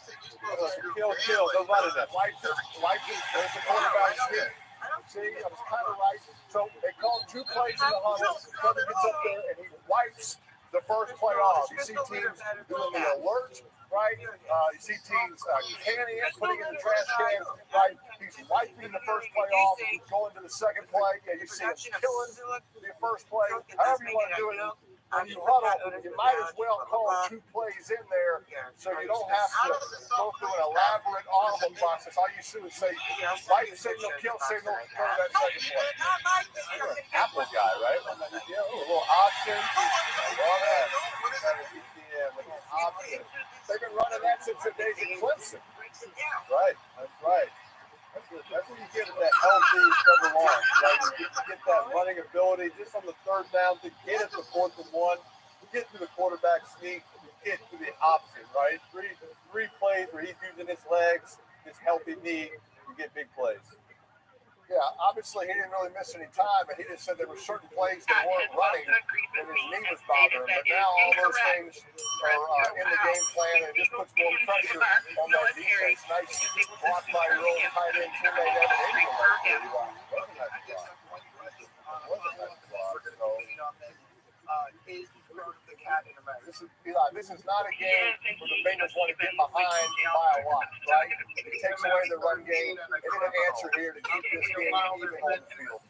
Kill. They're running it. There's the quarterback sneak. See, I was kind of right. So they called 2 plays in the huddle. Trevor gets up there and he wipes the first play off. You see teams doing the alert, right? You see teams canning it, putting it in the trash can, right? He's wiping the first play off, going to the second play. Yeah, you see him killing the first play. However you want to do it. When you huddle, you might as well call 2 plays in there so you don't have to go through an elaborate audible process. All you do is say, wipe signal, kill signal, go to that second play. You're an Apple guy, right? Yeah, a little option. They've been running that since the days of Clemson. Right, that's right. That's what you get with that healthy Trevor Lawrence, right? You get that running ability just on the third down to get it to 4th and 1. You get to the quarterback sneak, you get to the option, right? Three plays where he's using his legs, his healthy knee, you get big plays. Yeah, obviously he didn't really miss any time, but he just said there were certain plays that weren't running and his knee was bothering him. But now all those things are in the game plan and it just puts more pressure on that defense. Nice block by your own tight end teammate Evan Ingram. Is the cat in the bag. This is not a game where the Bengals want to get behind by a lot, right? It takes away the run game. They need an answer here to keep this game even on the field.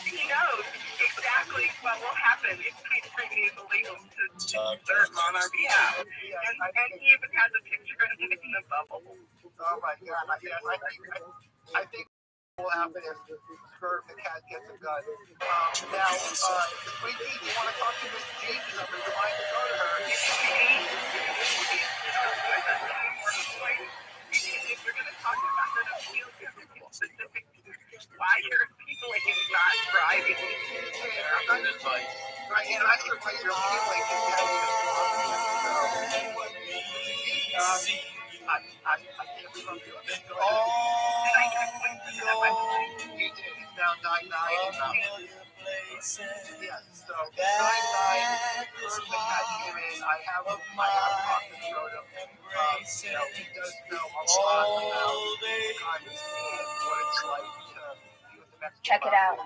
He knows exactly what will happen if he's bringing illegal to serve on our behalf. And he even has a picture in the bubble. Oh my God. I think what will happen if Swerve the cat gets a gun. Now, Squeaky, you want to talk to Miss G? Because I've been trying to go to her. If you're going to talk about an appeal to specific why your people is not driving. I'm not just like, right, and I think what you're appealing is I can't from you. He's now 9-9. Yes, so 9-9. The cat came in. I have talked to Schroeder. He does know a lot about the kind of scene and what it's like to Check it out.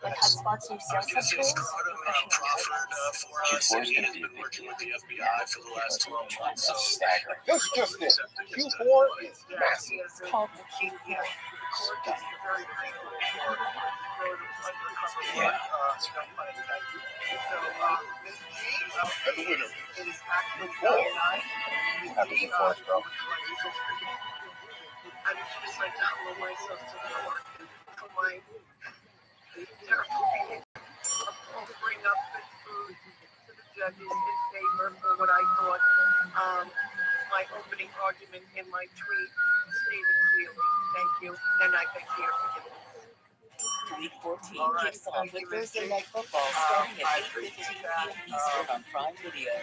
Like HubSpot's new sales tools. Q4 is going to be working with the FBI for the last 12 months. That's staggering. This is just it. Q4 is massive. It's called the Q4. Yeah. And the winner is actually 9-9. Happy to force, bro. I was just like download myself to the work for my I'll bring up this food to the judges in favor for what I thought my opening argument in my tweet stated clearly. Thank you, and I thank you for forgiveness. Week 14 kicks off with Thursday Night Football starting at 8:15 p.m. Eastern on Prime Video.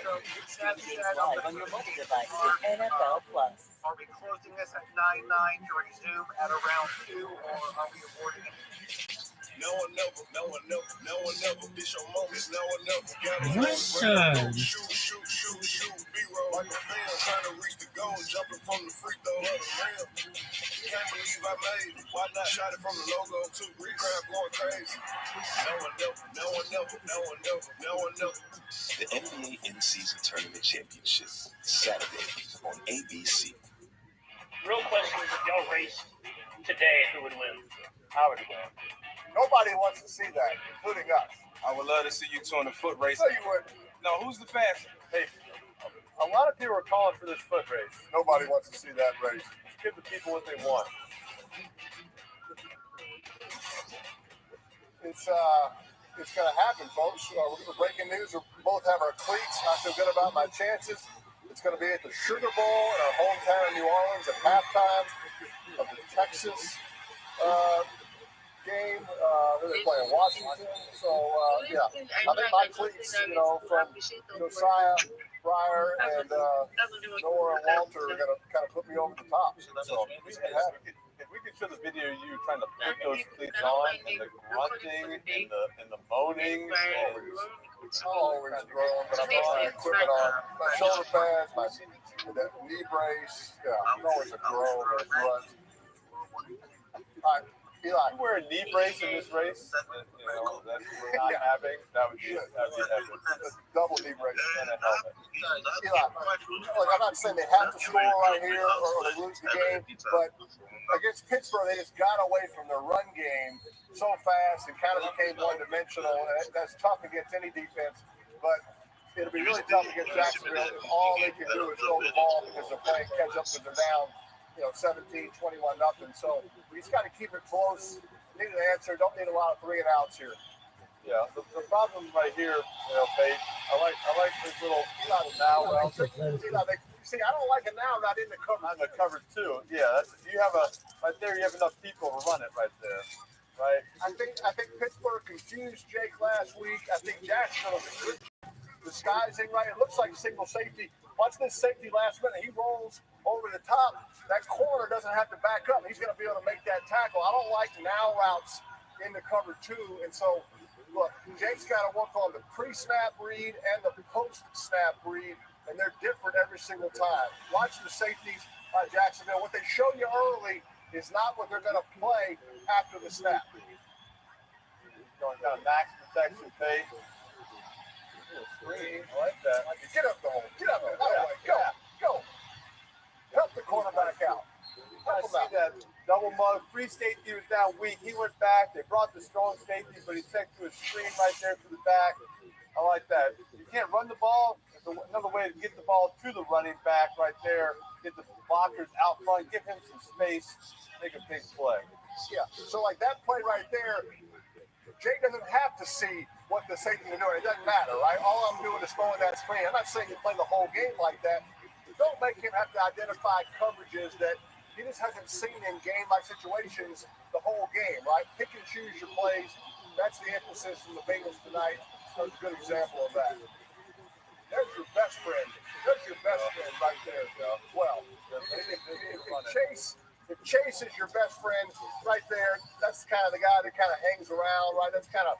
Stream games live on your mobile device with NFL Plus. Are we closing this at 9-9 during Zoom at around 2, or are we awarding it? No one never, bitch, your moments, no one never got Listen. Shoot, B-roll like a fan, trying to reach the goal, jumping from the free throw of the rim. Can't believe I made it. Why not shot it from the logo to recrap going crazy? No one never. The NBA In-Season Tournament Championship, Saturday on ABC. Real question is, if y'all raced today, who would win? I would win. Nobody wants to see that, including us. I would love to see you two in a foot race. No, you wouldn't. No, who's the fastest? Hey, a lot of people are calling for this foot race. Nobody wants to see that race. Give the people what they want. It's going to happen, folks. We're breaking news. We both have our cleats. I feel good about my chances. It's going to be at the Sugar Bowl in our hometown of New Orleans at halftime of the Texas game. They're playing Washington. So, yeah. I think my cleats, from Josiah, Breyer, and Nora and Walter are going to kind of put me over the top. So, if we could show the video of you trying to put those cleats on, and the grunting and the moaning. Always growing, but I'm always equipment on. My shoulder pads, my knee brace. Yeah, I'm always a groan or a grunt. All right, Eli. You wear a knee brace in this race, that we're not having. That would be epic. Double knee brace and a helmet. Eli, look, I'm not saying they have to score right here or they lose the game, but against Pittsburgh, they just got away from their run game so fast and kind of became one-dimensional. And that's tough against any defense, but it'll be really tough against Jacksonville if all they can do is throw the ball because they're playing catch-up because they're down 17, 21-0. So we just got to keep it close. Need an answer. Don't need a lot of 3-and-outs here. Yeah, the problem right here, Pate, I like this little now. Well, See, I don't like it now. Not in the cover. On the cover too. Yeah, that's you have a right there. You have enough people to run it right there, right? I think Pittsburgh confused Jake last week. I think Jacksonville is good disguising right. It looks like single safety. Watch this safety last minute. He rolls over the top. That corner doesn't have to back up. He's going to be able to make that tackle. I don't like now routes in the cover two, and so. Look, Jake's got to work on the pre-snap read and the post-snap read, and they're different every single time. Watch the safeties by Jacksonville. What they show you early is not what they're going to play after the snap. Going down max protection phase. Screen, I like that. Get up the hole. Get up the hole. Go. Help the quarterback out. I see that double mug. Free safety was down weak. He went back. They brought the strong safety, but he checked to a screen right there to the back. I like that. You can't run the ball. There's another way to get the ball to the running back right there. Get the blockers out front. Give him some space. Make a big play. Yeah. So like that play right there, Jake doesn't have to see what the safety is doing. It doesn't matter, right? All I'm doing is throwing that screen. I'm not saying you play the whole game like that. Don't make him have to identify coverages that he just hasn't seen in game-like situations the whole game, right? Pick and choose your plays. That's the emphasis from the Bengals tonight. That's a good example of that. There's your best friend. There's your best friend right there, Joe. Well, if Chase is your best friend right there, that's kind of the guy that kind of hangs around, right? That's kind of,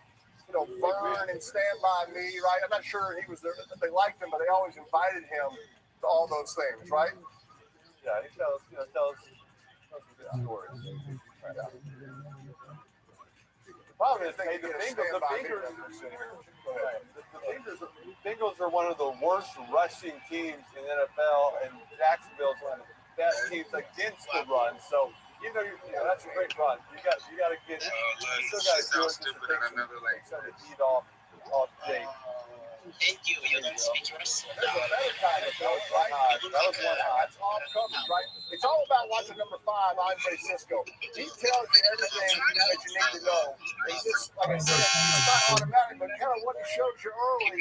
Vern and Stand By Me, right? I'm not sure he was there, they liked him, but they always invited him to all those things, right? Yeah, he tells some good stories. Right. The problem is, the Bengals are one of the worst rushing teams in the NFL, and Jacksonville's one of the best teams against the run. So, that's a great run. You got to get. You still got to do it just to take some of the heat off Jake. Thank you. You don't speak yours. That was one high. That's off coverage, right? It's all about watching number 5, Andre Cisco. He tells you everything that you need to know. It's just, like I said, it's not automatic, but kind of what he showed you early,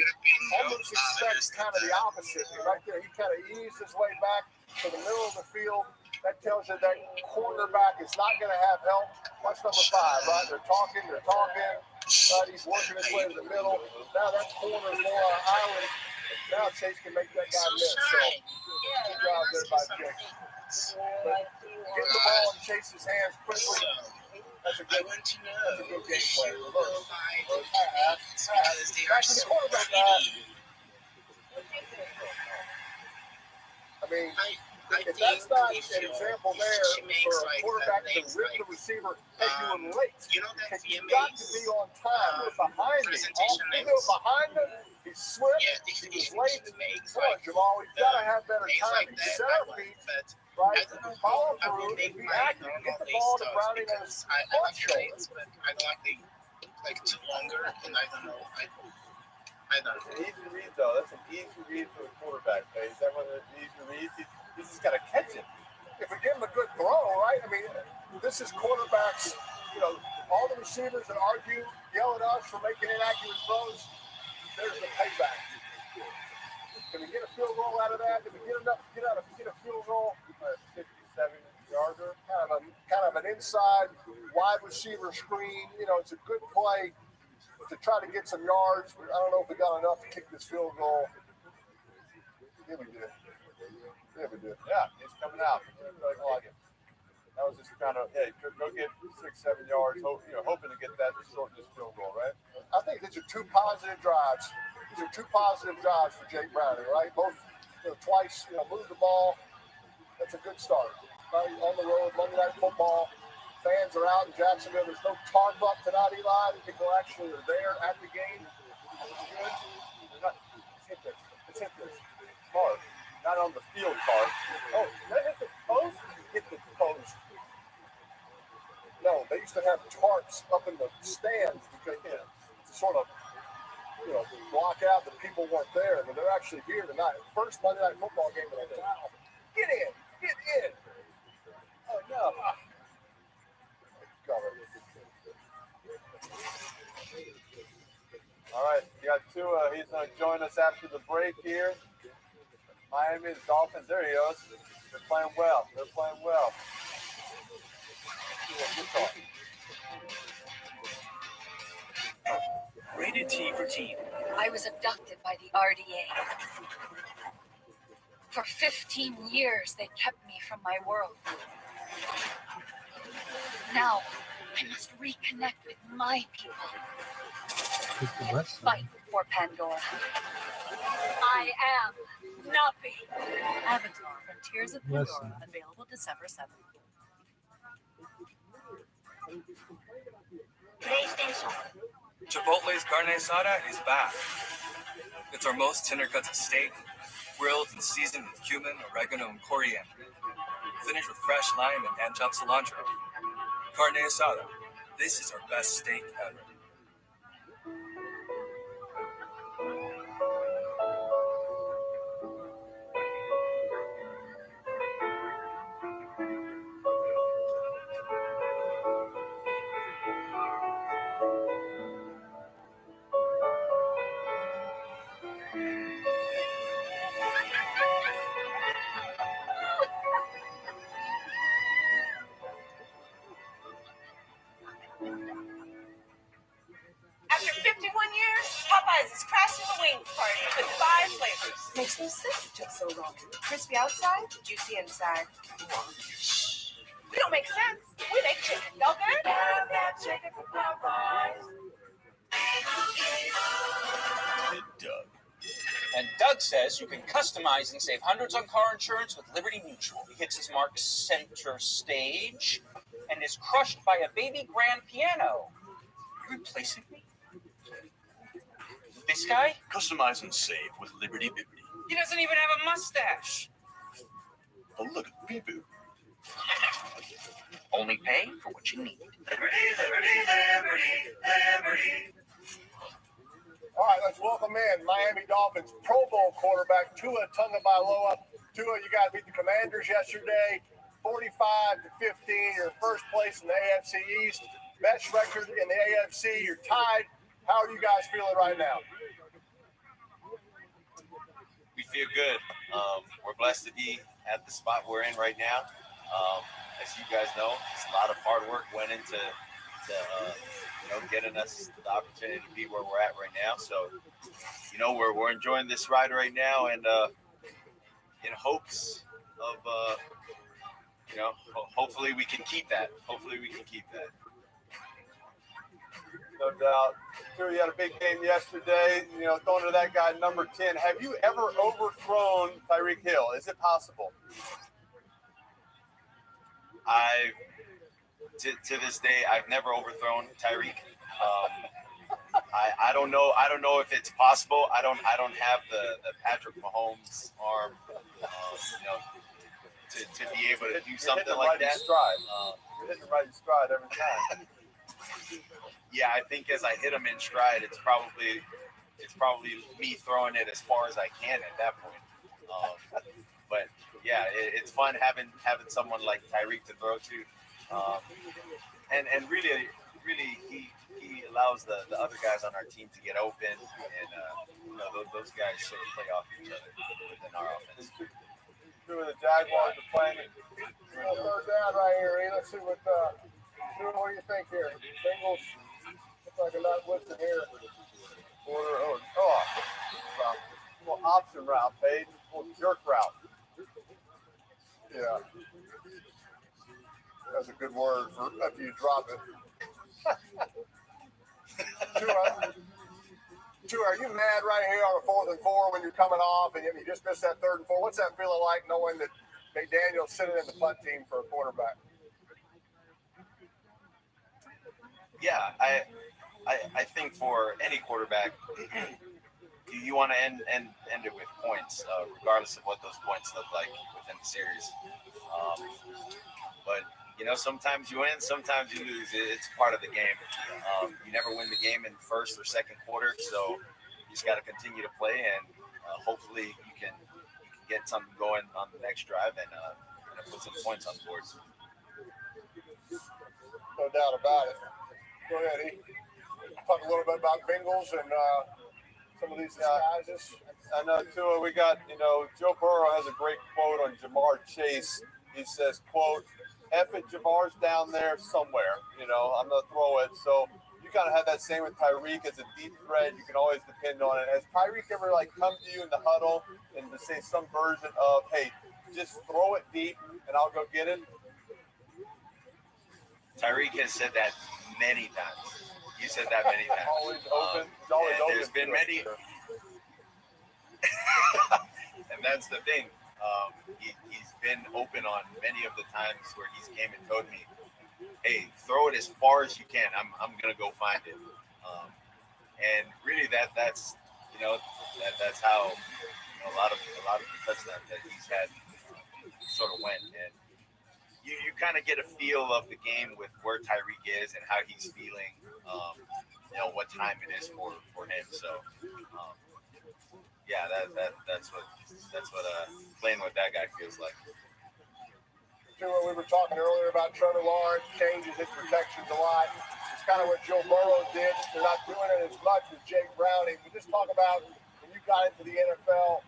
almost expects kind of the opposite. Right there, he kind of eased his way back to the middle of the field. That tells you that cornerback is not going to have help. Watch number 5, right? They're talking. Right, he's working his way to the middle. Now that corner is more on island. Now Chase can make that guy miss. So good job there by Jake. But get the ball in Chase's hands quickly. That's a good game play. Back to the quarterback guy. I mean, if that's not an example there for a quarterback to rip the receiver, hey, you were late. You've got to be on time. You're behind me. You go behind him, he slipped, he was late. Come on, Jamal, we've got to have better timing. Set our feet, right? Follow through, and be accurate. Get the ball to Browning on his front shoulder. I don't like too longer, and I don't know. Easy read, though. That's an easy read for the quarterback. Is that one of the easy reads? He's just got to catch it. If we give him a good throw, right? I mean, this is quarterbacks, all the receivers that argue, yell at us for making inaccurate throws, there's the payback. Can we get a field goal out of that? Did we get enough to get a field goal? 57-yarder. Kind of an inside wide receiver screen. It's a good play to try to get some yards. I don't know if we got enough to kick this field goal. Yeah, we did. Yeah, he's coming out. That was just kind of, go get 6-7 yards, hoping to get that to shorten this field goal, right? I think these are two positive drives. These are two positive drives for Jake Browning, right? Both, twice, move the ball. That's a good start. Right? On the road, Monday Night Football. Fans are out in Jacksonville. There's no tarp up tonight, Eli. People actually are there at the game. Good. Let's hit this. Smart. Not on the field tarp. Oh, did they hit the post? Hit the post. No, they used to have tarps up in the stands because to sort of, block out that people weren't there, but they're actually here tonight. First Monday Night Football game in a while. Get in. Oh no. All right, you got Tua. He's going to join us after the break here. Miami's Dolphins. There he goes. They're playing well. They're playing well. Rated T for teen. I was abducted by the RDA. For 15 years, they kept me from my world. Now, I must reconnect with my people. Fight for Pandora. I am Nappy. Avatar: Frontiers of Pandora, available December 7th. PlayStation. Chipotle's carne asada is back. It's our most tender cuts of steak, grilled and seasoned with cumin, oregano, and coriander. Finished with fresh lime and hand-chopped cilantro. Carne asada. This is our best steak ever. After 51 years, Popeyes is crashing the wings party with 5 flavors. Makes no sense it took so long. Crispy outside, juicy inside. Shh. We don't make sense. We make chicken, don't we? Have that chicken from Popeyes. Doug. And Doug says you can customize and save hundreds on car insurance with Liberty Mutual. He hits his mark center stage and is crushed by a baby grand piano. You're replacing me? This guy? Customize and save with Liberty Bibbity. He doesn't even have a mustache. Oh, look at Bee-Boo. Only pay for what you need. Liberty, liberty, liberty, liberty. All right, let's welcome in Miami Dolphins Pro Bowl quarterback Tua Tagovailoa. Tua, you guys beat the Commanders yesterday, 45-15. You're first place in the AFC East. Best record in the AFC. You're tied. How are you guys feeling right now? We feel good. We're blessed to be at the spot we're in right now. As you guys know, a lot of hard work went into getting us the opportunity to be where we're at right now. So, we're enjoying this ride right now, and in hopes of hopefully we can keep that. No doubt. Sure, you had a big game yesterday, throwing to that guy, number 10. Have you ever overthrown Tyreek Hill? Is it possible? To this day, I've never overthrown Tyreek. I don't know if it's possible. I don't have the Patrick Mahomes arm, to be able to do something like that. You're hitting the right stride every time. Yeah, I think as I hit him in stride, it's probably me throwing it as far as I can at that point. But yeah, it's fun having someone like Tyreek to throw to, and really he allows the other guys on our team to get open, and those guys sort of play off each other within our offense. Two of the Jaguars are playing it. Third down right here. Let's see what do you think here? Bengals look like they're not blitzing here. Little option route, Peyton. Little jerk route. Yeah. That's a good word for after you drop it. Tua, are you mad right here on a 4th and 4 when you're coming off and you just missed that 3rd and 4? What's that feeling like knowing that McDaniel's sitting in the punt team for a quarterback? Yeah, I think for any quarterback, you want to end it with points, regardless of what those points look like within the series. But sometimes you win, sometimes you lose. It's part of the game. You never win the game in first or second quarter, so you just got to continue to play, and hopefully you can get something going on the next drive and put some points on the board. No doubt about it. Go ahead, E. Talk a little bit about Bengals and some of these disguises. I know too. We got, Joe Burrow has a great quote on Jamar Chase. He says, "quote F it, Jamar's down there somewhere. I'm gonna throw it." So you kind of have that same with Tyreek as a deep threat. You can always depend on it. Has Tyreek ever come to you in the huddle and to say some version of, "Hey, just throw it deep and I'll go get it"? Tyreek has said that many times. You said that many times. Always open. He's always open. There's been many. And that's the thing. He's been open on many of the times where he's came and told me, "Hey, throw it as far as you can. I'm gonna go find it." And really, that's that's how a lot of the touchdowns that he's had sort of went. And you kind of get a feel of the game with where Tyreek is and how he's feeling. What time it is for him. So. Yeah, that's what playing with that guy feels like. We were talking earlier about Trevor Lawrence changes his protections a lot. It's kind of what Joe Burrow did. They're not doing it as much with Jake Browning. But just talk about when you got into the NFL.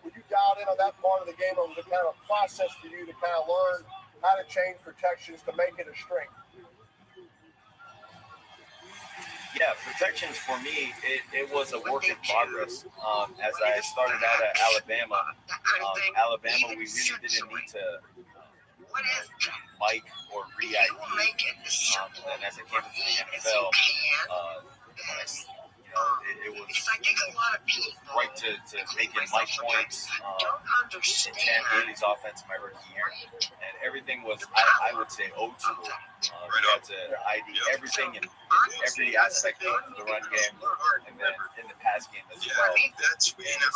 Were you dialed in on that part of the game, or was it kind of a process for you to kind of learn how to change protections to make it a strength? Yeah, protections for me, it was a work in progress. As I started out at Alabama, we really didn't need to mic or re-ID. And then as I came into the NFL, it was right to making mic points, 10 Haley's offense my rookie year. And everything was, I would say, old school. We had to ID everything and every aspect of the run game, and then in the pass game as well.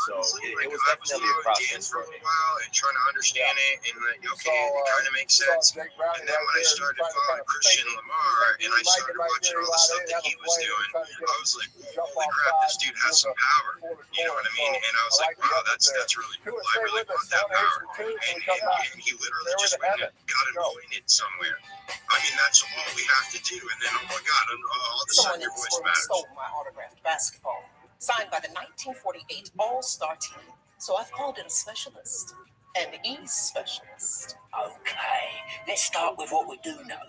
So it was definitely a process for me. And trying to understand it, and it kind of makes sense. And then when I started following Christian Lamar, and I started watching all the stuff that he was doing, I was like, holy crap, this dude has some power. You know what I mean? And I was like, wow, that's really cool. I really want that power. And he literally just went and got anointed somewhere. I mean, that's all we have to do. And then, oh my God, all of a sudden your voice matters. Stole my autographed basketball, signed by the 1948 All-Star team. So I've called in a specialist, an e-specialist. Okay, let's start with what we do know.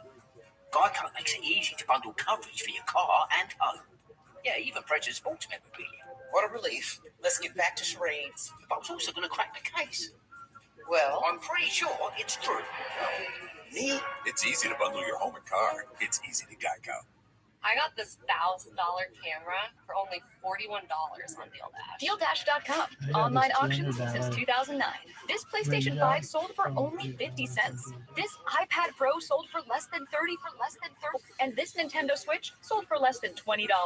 Geico makes it easy to bundle coverage for your car and home. Yeah, even purchase sports memorabilia. What a relief. Let's get back to charades. But I was also going to crack the case. Well, I'm pretty sure it's true. Me? It's easy to bundle your home and car. It's easy to Geico. I got this $1,000 camera for only $41 on DealDash. DealDash.com. Online auctions since 2009. This PlayStation 5 sold for only 50 cents. This iPad Pro sold for less than 30. And this Nintendo Switch sold for less than $20. I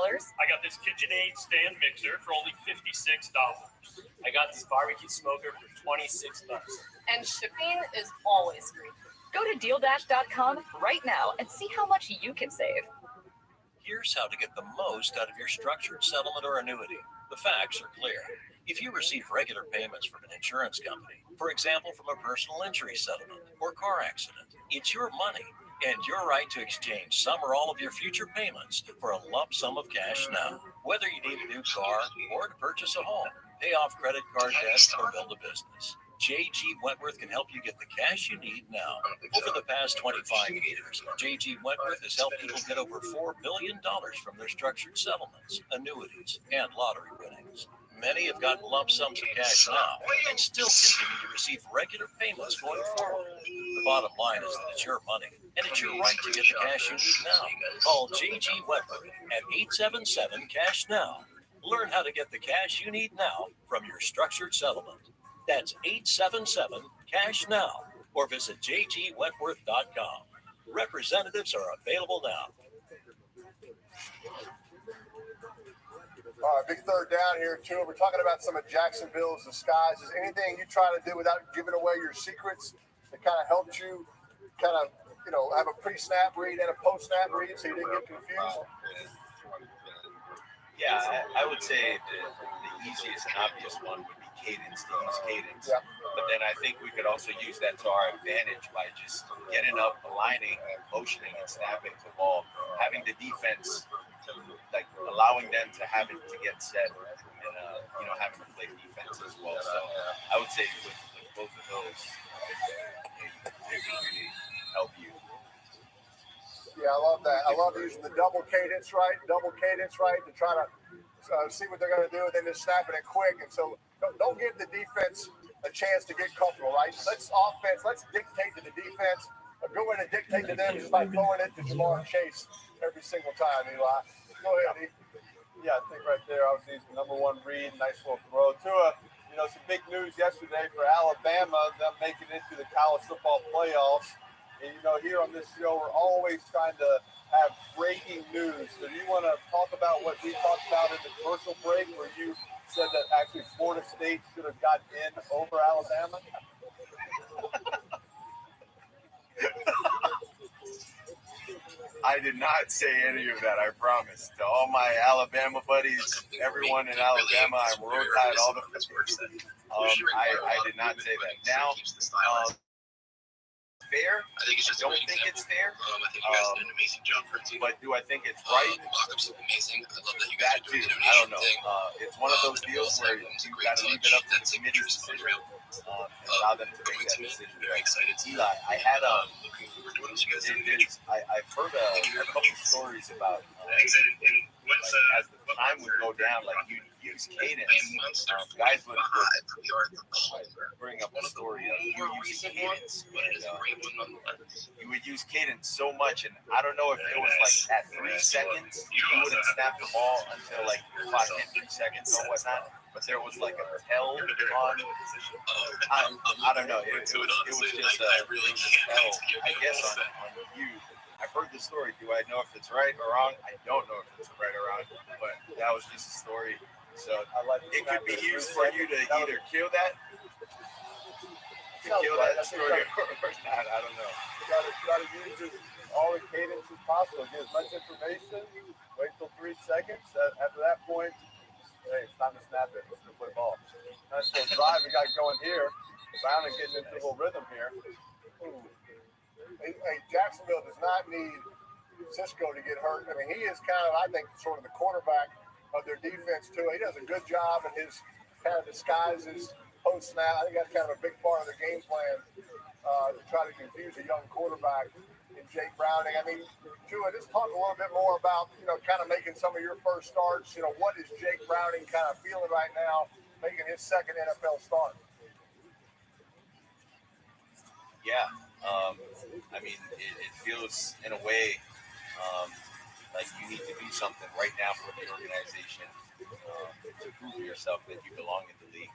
got this KitchenAid stand mixer for only $56. I got this barbecue smoker for $26. And shipping is always free. Go to DealDash.com right now and see how much you can save. Here's how to get the most out of your structured settlement or annuity. The facts are clear. If you receive regular payments from an insurance company, for example, from a personal injury settlement or car accident, it's your money and your right to exchange some or all of your future payments for a lump sum of cash now. Whether you need a new car or to purchase a home, pay off credit card debt, or build a business, J.G. Wentworth can help you get the cash you need now. Over the past 25 years, J.G. Wentworth has helped people get over $4 billion from their structured settlements, annuities, and lottery winnings. Many have gotten lump sums of cash now and still continue to receive regular payments going forward. The bottom line is that it's your money, and it's your right to get the cash you need now. Call J.G. Wentworth at 877-CASH-NOW. Learn how to get the cash you need now from your structured settlement. That's 877-CASH-NOW, or visit jgwentworth.com. Representatives are available now. All right, big third down here, too. We're talking about some of Jacksonville's disguises. Anything you try to do without giving away your secrets that kind of helped you kind of, have a pre-snap read and a post-snap read so you didn't get confused? Yeah, I would say the easiest and obvious one would be cadence, to use cadence. Yeah. But then I think we could also use that to our advantage by just getting up, aligning, motioning, and snapping the ball, having the defense, allowing them to have it to get set. And having to play defense as well. So I would say with both of those, they can really help you. Yeah, I love that. I love using the double cadence right, to try to see what they're going to do, and then just snapping it quick. And so don't give the defense a chance to get comfortable, right? Let's dictate to the defense. A good way to dictate to them is by throwing it to Jamar Chase every single time, Eli. Go ahead, E. Yeah, I think right there, obviously, he's the number one read. Nice little throw. Tua, some big news yesterday for Alabama, them making it to the college football playoffs. And, here on this show, we're always trying to have breaking news. So do you want to talk about what we talked about in the commercial break, where you said that actually Florida State should have gotten in over Alabama? I did not say any of that, I promise. To all my Alabama buddies, everyone in Alabama, I'm Roll Tide, all the I did not say that. Now, fair? I don't think it's fair. I think you guys did an amazing job for it. But do I think it's right? Mock-ups look amazing. I love that you That guys are too. doing the I don't donation know. thing. It's one of those deals where you got to leave it up to the committee's decision. Allow them to make that decision. Very excited. Eli, I had looking forward to what you guys do. I've heard a couple stories about as the time would go down, like you'd use cadence. Guys would bring up the story of you using cadence. You would use cadence so much, and I don't know if it was like at 3 seconds, you wouldn't snap the ball until like your clock hit 3 seconds or whatnot. But there was like a tell on. I don't know. It was just a tell, I guess, on you. I've heard the story. Do I know if it's right or wrong? I don't know if it's right or wrong, but that was just a story. So it could be used for you to either kill that story or not. I don't know. You gotta use all the cadence as possible. Get as much information. Wait till 3 seconds. After that point, hey, it's time to snap it. Let's play ball. Nice little drive we got going here. Browning getting into a little rhythm here. Ooh. Hey, Jacksonville does not need Cisco to get hurt. I mean, he is kind of, I think, sort of the quarterback of their defense, too. He does a good job in his kind of disguises post-snap. I think that's kind of a big part of the game plan to try to confuse a young quarterback in Jake Browning. I mean, Tua, just talk a little bit more about, kind of making some of your first starts. What is Jake Browning kind of feeling right now, making his second NFL start? Yeah. I mean, it feels in a way like you need to do something right now for the organization to prove to yourself that you belong in the league.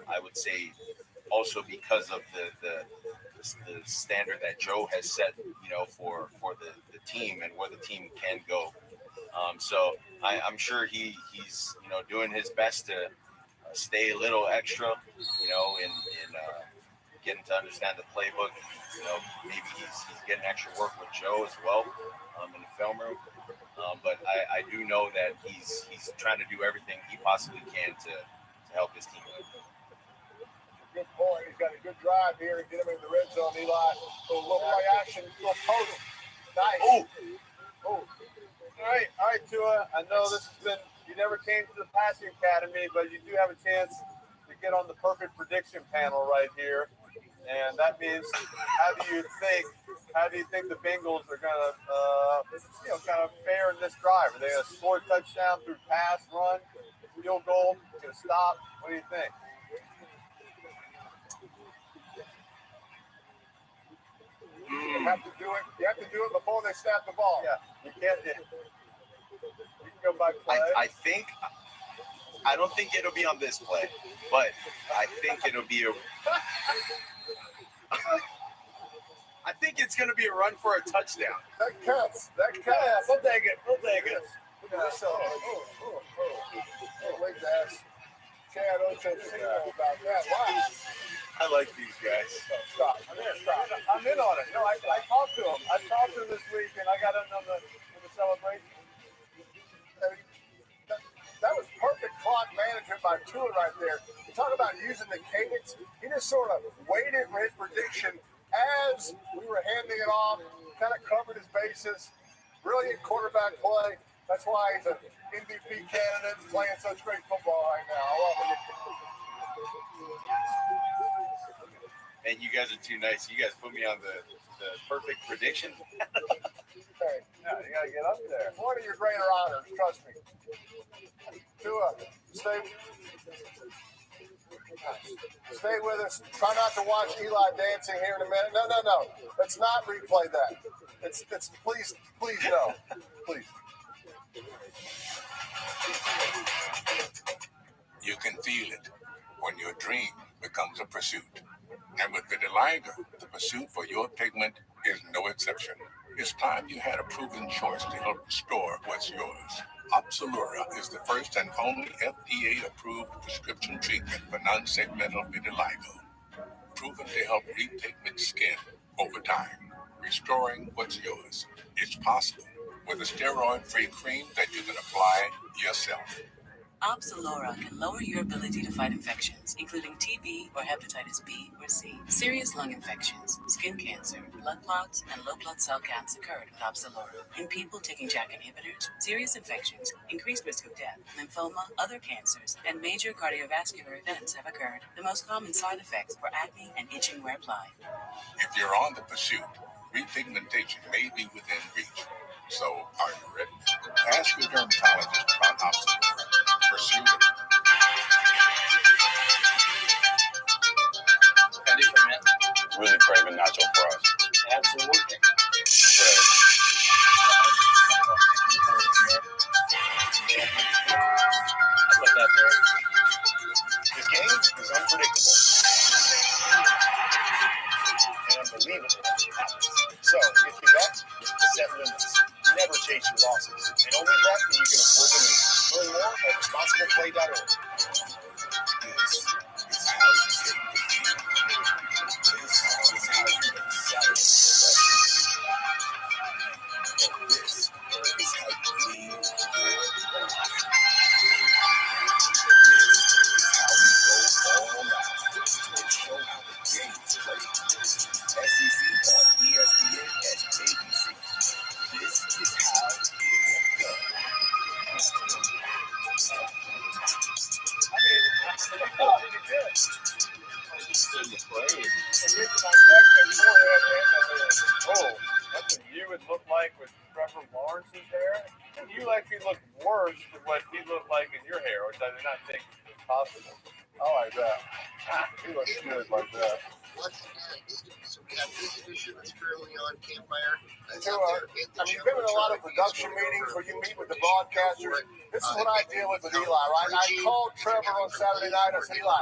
I would say also because of the standard that Joe has set, for the team and where the team can go. So I'm sure he's doing his best to stay a little extra, in getting to understand the playbook. Maybe he's getting extra work with Joe as well in the film room. But I do know that he's trying to do everything he possibly can to help his team win. Good point. He's got a good drive here and get him in the red zone, Eli. Little play action, little post. Nice. Oh. All right, Tua. I know this has been, you never came to the passing academy, but you do have a chance to get on the perfect prediction panel right here. And that means, how do you think the Bengals are going to, kind of fare in this drive? Are they going to score a touchdown through pass, run, field goal, going to stop? What do you think? You have to do it before they snap the ball. Yeah, you can't. You can go by play. I don't think it'll be on this play, but I think it'll be I think it's going to be a run for a touchdown. That counts. We'll take it. Look at this. Wait to ask Chad Ochocinco about that. Wow. I like these guys. Stop. I'm in on it. I talked to him. This week, and I got in on the celebration. That was perfect clock management by Tua right there. You talk about using the cadence. He just sort of waited for his prediction as we were handing it off, kind of covered his bases. Brilliant quarterback play. That's why he's an MVP candidate and playing such great football right now. I love it. And you guys are too nice. You guys put me on the perfect prediction. Hey, yeah, you gotta get up there. One of your greater honors, trust me. Tua, stay with us. Try not to watch Eli dancing here in a minute. No. Let's not replay that. It's please no. Please. You can feel it when your dream becomes a pursuit. And with vitiligo, the pursuit for your pigment is no exception. It's time you had a proven choice to help restore what's yours. Opsilura is the first and only FDA-approved prescription treatment for non-segmental vitiligo, proven to help repigment skin over time, restoring what's yours. It's possible with a steroid-free cream that you can apply yourself. Opsilura can lower your ability to fight infections, including TB or hepatitis B or C. Serious lung infections, skin cancer, blood clots, and low blood cell counts occurred with Opsilura. In people taking JAK inhibitors, serious infections, increased risk of death, lymphoma, other cancers, and major cardiovascular events have occurred. The most common side effects were acne and itching where applied. If you're on the pursuit, repigmentation may be within reach. So, are you ready? Ask your dermatologist about Opsilura. Pursue it. Really craving nacho fries. Absolutely. The game is unpredictable and unbelievable. So, if you bet, set limits. Never chase your losses. And only bet when you can afford to lose. Learn more at responsibleplay.org. Oh, that's what you would look like with Trevor Lawrence's hair. And you actually look worse than what he looked like in your hair, which I did not think was possible. I like that. He looks good like that. What's next? So we have this edition that's currently on Campfire. You've been in a lot of production meetings where you meet with the broadcasters. This is what I deal with Eli, right? I called Trevor on Saturday night. I said, Eli,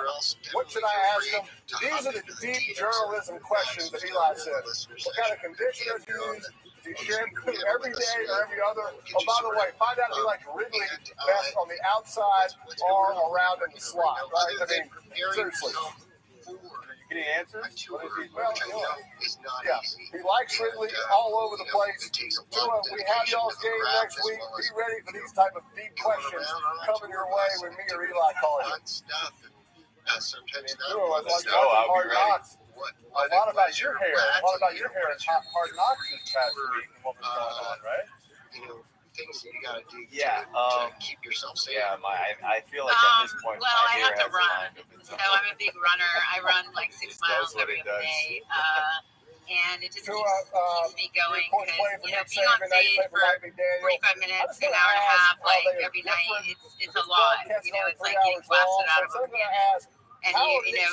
what should I ask him? These are the deep journalism questions that Eli said. What kind of conditioner do you use? Do you shampoo every day or every other? Oh, by the way, find out if you like Wrigley best on the outside or around in the slot, right? I mean, seriously. Any answers? What is he? Well, yeah, he likes Ridley all over the place. We have y'all's game next week. Be ready for these type of deep questions coming your way when me or Eli call you. I'll be ready. A lot about your hair. A lot about your hair. Hard Knocks this past week and what was going on, right? Things that you gotta do to keep yourself safe. Yeah, I feel like at this point, well, I have to run. So I'm a big runner. I run like 6 miles every other day. And it just keeps me going because, being on stage for 45 minutes, an hour and a half, like every night, it's a lot. It's like getting blasted out of a room. And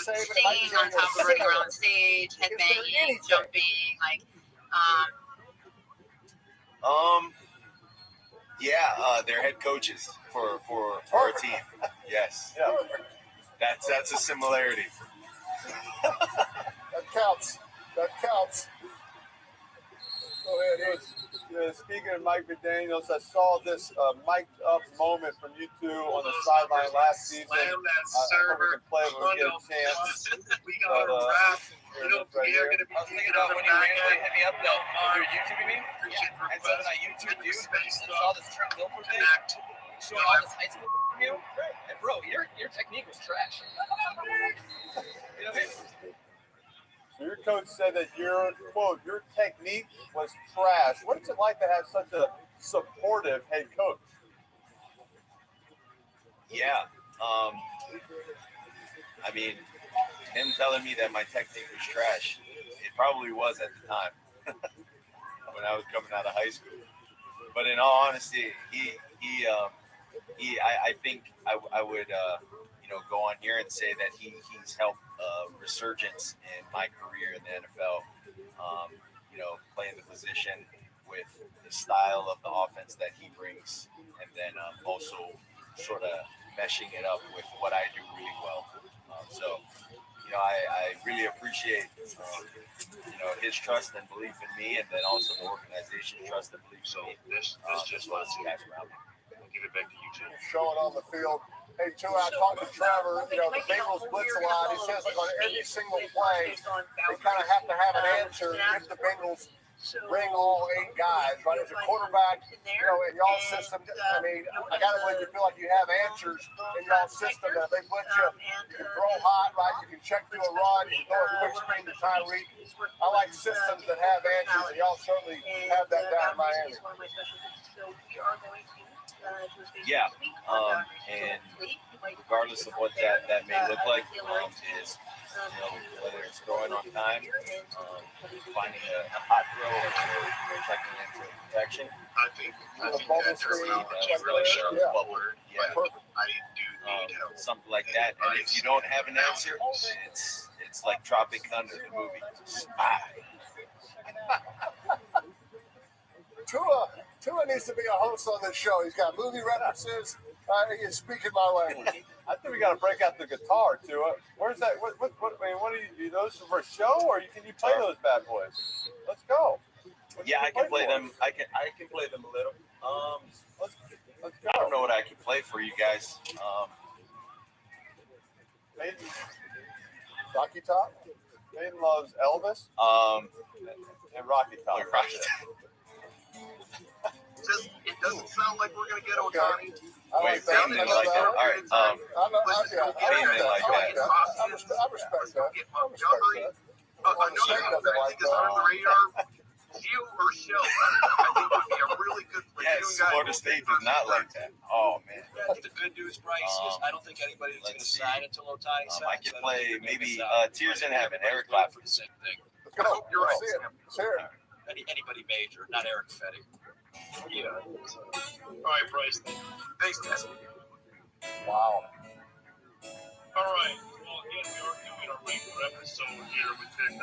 singing on top of running around stage, headbanging, jumping, they're head coaches for our team. Yes. Yeah. That's a similarity. That counts. Go ahead, Speaking of Mike McDaniels, I saw this mic'd up moment from you two on the sideline last season. I hope we can play it when we get a chance. We got a wrap. We are going to be taking out when you randomly hit me up though. You're YouTubing me? And so then I YouTube you and saw this Trent Wilford thing. Showing all this high school from you. And bro, your technique was trash. You know what I mean? So your coach said that your quote, your technique was trash. What's it like to have such a supportive head coach? Yeah. I mean, him telling me that my technique was trash, it probably was at the time when I was coming out of high school. But in all honesty, I think I would go on here and say that he's helped resurgence in my career in the NFL. Playing the position with the style of the offense that he brings, and then also sort of meshing it up with what I do really well. I really appreciate his trust and belief in me, and then also the organization's trust and belief in me. This just lets you guys around. I'll give it back to you, Jim. Showing on the field. Hey, too, I talked to Trevor. The Bengals blitz a lot. He says like on every single play, they kind of have to have an answer if the Bengals bring all 8 guys, right? As a quarterback, in y'all system, I mean, I gotta believe you feel like you have answers in y'all system that they blitz you. You can throw hot, right? You can check through a run. You can throw a quick screen to Tyreek. I like systems that have answers, and y'all certainly have that down in Miami. Yeah, and regardless of what that may look like, is whether it's throwing on time, finding a hot throw, or checking into protection. I think that terminology really sharp bubbler. Yeah, I do need help. Something like that. And if you don't have an answer, it's like Tropic Thunder, the movie. Spy. Tua needs to be a host on this show. He's got movie references. He's speaking my language. I think we got to break out the guitar, Tua. Where's that? What do you those for show, or can you play those bad boys? Let's go. Yeah, I can play them. I can play them a little. Let's go. I don't know what I can play for you guys. Maybe Rocky Top. Maiden loves Elvis. And Rocky Top. Rocky Top. It doesn't sound like we're gonna get Otani. Wait, Bateman like that. All right. Bateman like that. I respect that. Another one that I think is under the radar. Hugh or Show. I think would be a really good platoon guy. Florida State does not like that. Oh man. The good news, Bryce, is I don't think anybody's going to sign until Otani signs. I can play maybe Tears in Heaven, Eric Clapton. For the same thing. Let's go. You're right. Sarah. Anybody major, not Eric Fetty. Yeah. All right, Bryce. Thanks, guys. Wow. All right. Well, again, we are doing a regular episode here within, I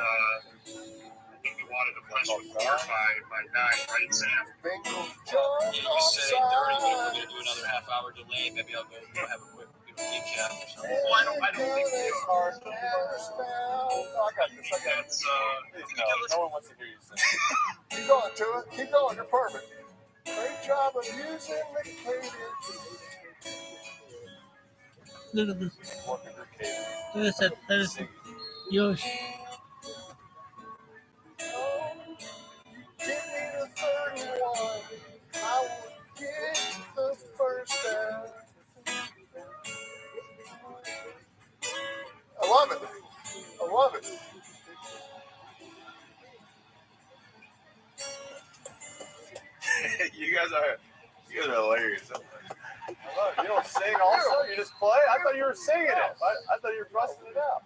think we wanted to press record by 9, right, Sam? You say 30, but if we're going to do another half-hour delay, maybe I'll go have a quick recap or something. Well, I don't think we are. I got this. That's, no one wants to hear you sing. Keep going, Tua. Keep going. You're perfect. Great job of using the cadence. Look at this. Look at this. Yosh. Give me the 31. I will get the first down. I love it. I love it. You guys are hilarious. You don't sing also? You just play? I thought you were singing it. I thought you were busting it out.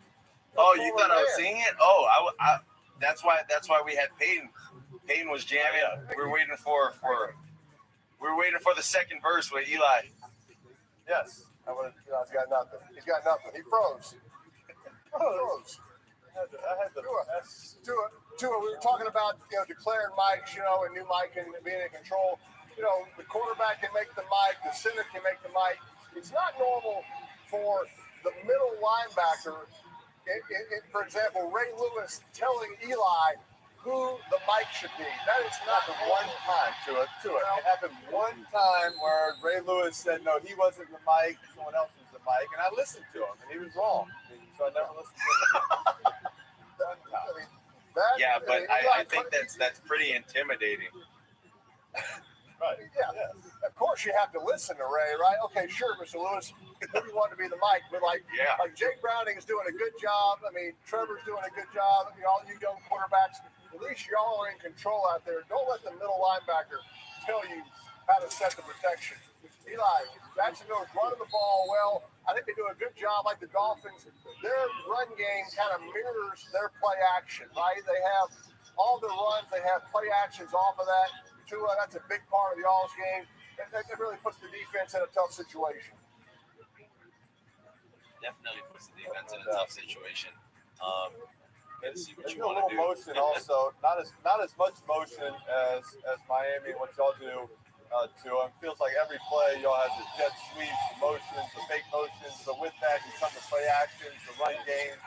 Oh, you thought I was singing it? Oh, I that's why we had Peyton. Peyton was jamming. We were waiting for the second verse with Eli. Yes. He's got nothing. He's got nothing. He froze. Froze. Tua, we were talking about declaring mics, and new mic and being in control. The quarterback can make the mic, the center can make the mic. It's not normal for the middle linebacker, for example, Ray Lewis telling Eli who the mic should be. That is not the one time to it. It happened one time where Ray Lewis said no, he wasn't the mic, someone else was the mic, and I listened to him, and he was wrong. So I never listened to him. Yeah, but I think that's pretty intimidating. Right. Yeah. Of course, you have to listen to Ray, right? Okay, sure, Mr. Lewis. Who do you want to be the mic? But like Jake Browning is doing a good job. I mean, Trevor's doing a good job. All you young quarterbacks, at least y'all are in control out there. Don't let the middle linebacker tell you how to set the protection. Eli, Jacksonville's running the ball well. I think they do a good job, like the Dolphins. Their run game kind of mirrors their play action, right? They have all their runs. They have play actions off of that. Tua, that's a big part of the All's game. It really puts the defense in a tough situation. Definitely puts the defense in a tough situation. There's a little motion also, not as much motion as Miami and what y'all do to them. Feels like every play y'all have the jet sweeps, the motions, the fake motions, but with that you come to play actions, the run game,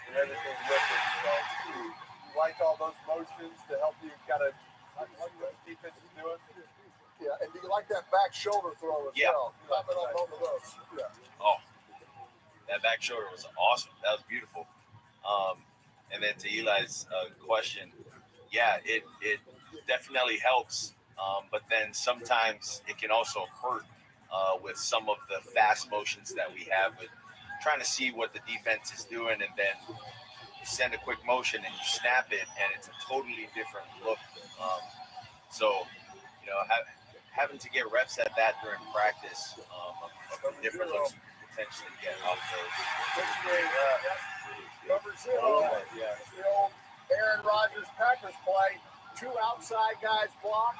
and everything with it. So you like all those motions to help you kind of what the defense is doing. Yeah, and do you like that back shoulder throw as well? Comment on both of those. Yeah. Oh, that back shoulder was awesome. That was beautiful. And then to Eli's question, it definitely helps. But then sometimes it can also hurt with some of the fast motions that we have with trying to see what the defense is doing, and then you send a quick motion and you snap it, and it's a totally different look. So, having to get reps at that during practice of different looks potentially get off those. Number 0, the old Aaron Rodgers Packers play. 2 outside guys block.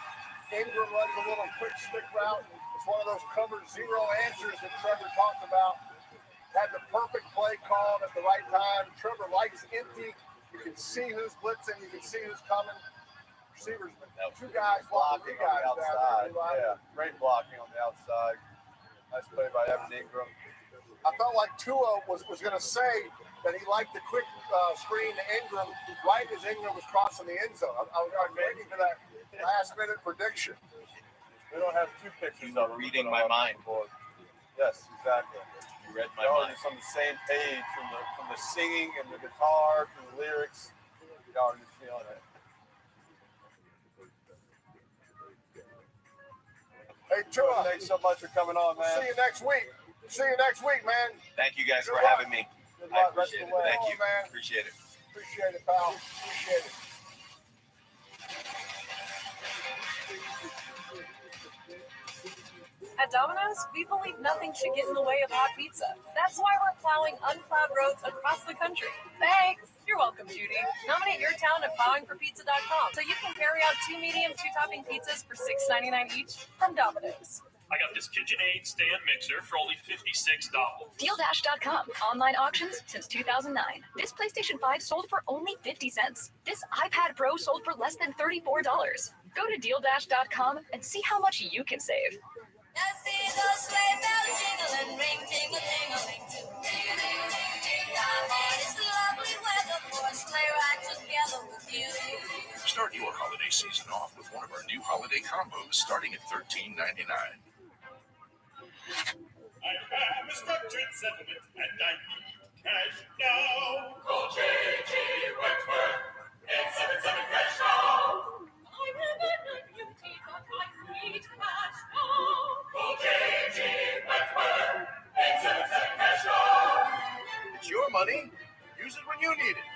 Ingram runs a little quick stick route. It's one of those cover 0 answers that Trevor talked about. Had the perfect play called at the right time. Trevor likes empty. You can see who's blitzing. You can see who's coming. Receivers, 2 guys blocking on the outside. Great blocking on the outside. Nice play by Evan Ingram. I felt like Tua was going to say that he liked the quick screen to Ingram right as Ingram was crossing the end zone. I was waiting for that last-minute prediction. We don't have 2 pictures of him. Reading my mind. Yes, exactly. You read my y'all mind. are just on the same page from the singing and the guitar to the lyrics. Y'all are just feeling it. Hey, Tua. Thanks so much for coming on, man. See you next week. See you next week, man. Thank you guys Good for luck. having me. Good I luck. Rest appreciate of the it. way. Thank you. Man. Appreciate it. Appreciate it, pal. Appreciate it. At Domino's, we believe nothing should get in the way of hot pizza. That's why we're plowing unplowed roads across the country. Thanks! You're welcome, Judy. Nominate your town at plowingforpizza.com so you can carry out 2 medium, 2-topping pizzas for $6.99 each from Domino's. I got this KitchenAid stand mixer for only $56. DealDash.com. Online auctions since 2009. This PlayStation 5 sold for only 50 cents. This iPad Pro sold for less than $34. Go to DealDash.com and see how much you can save. I see those sleigh bells jingle and ring, jingle, jingle-ling too. Ding-a-ling-ding, it's lovely weather for a sleigh ride together with you. Start your holiday season off with one of our new holiday combos starting at $13.99. I have a structured settlement and I need cash now. Call J.G. Wentworth, 877 cash now. I have an annuity, but I need cash now. Call J.G. Wentworth, 877 cash now. It's your money. Use it when you need it.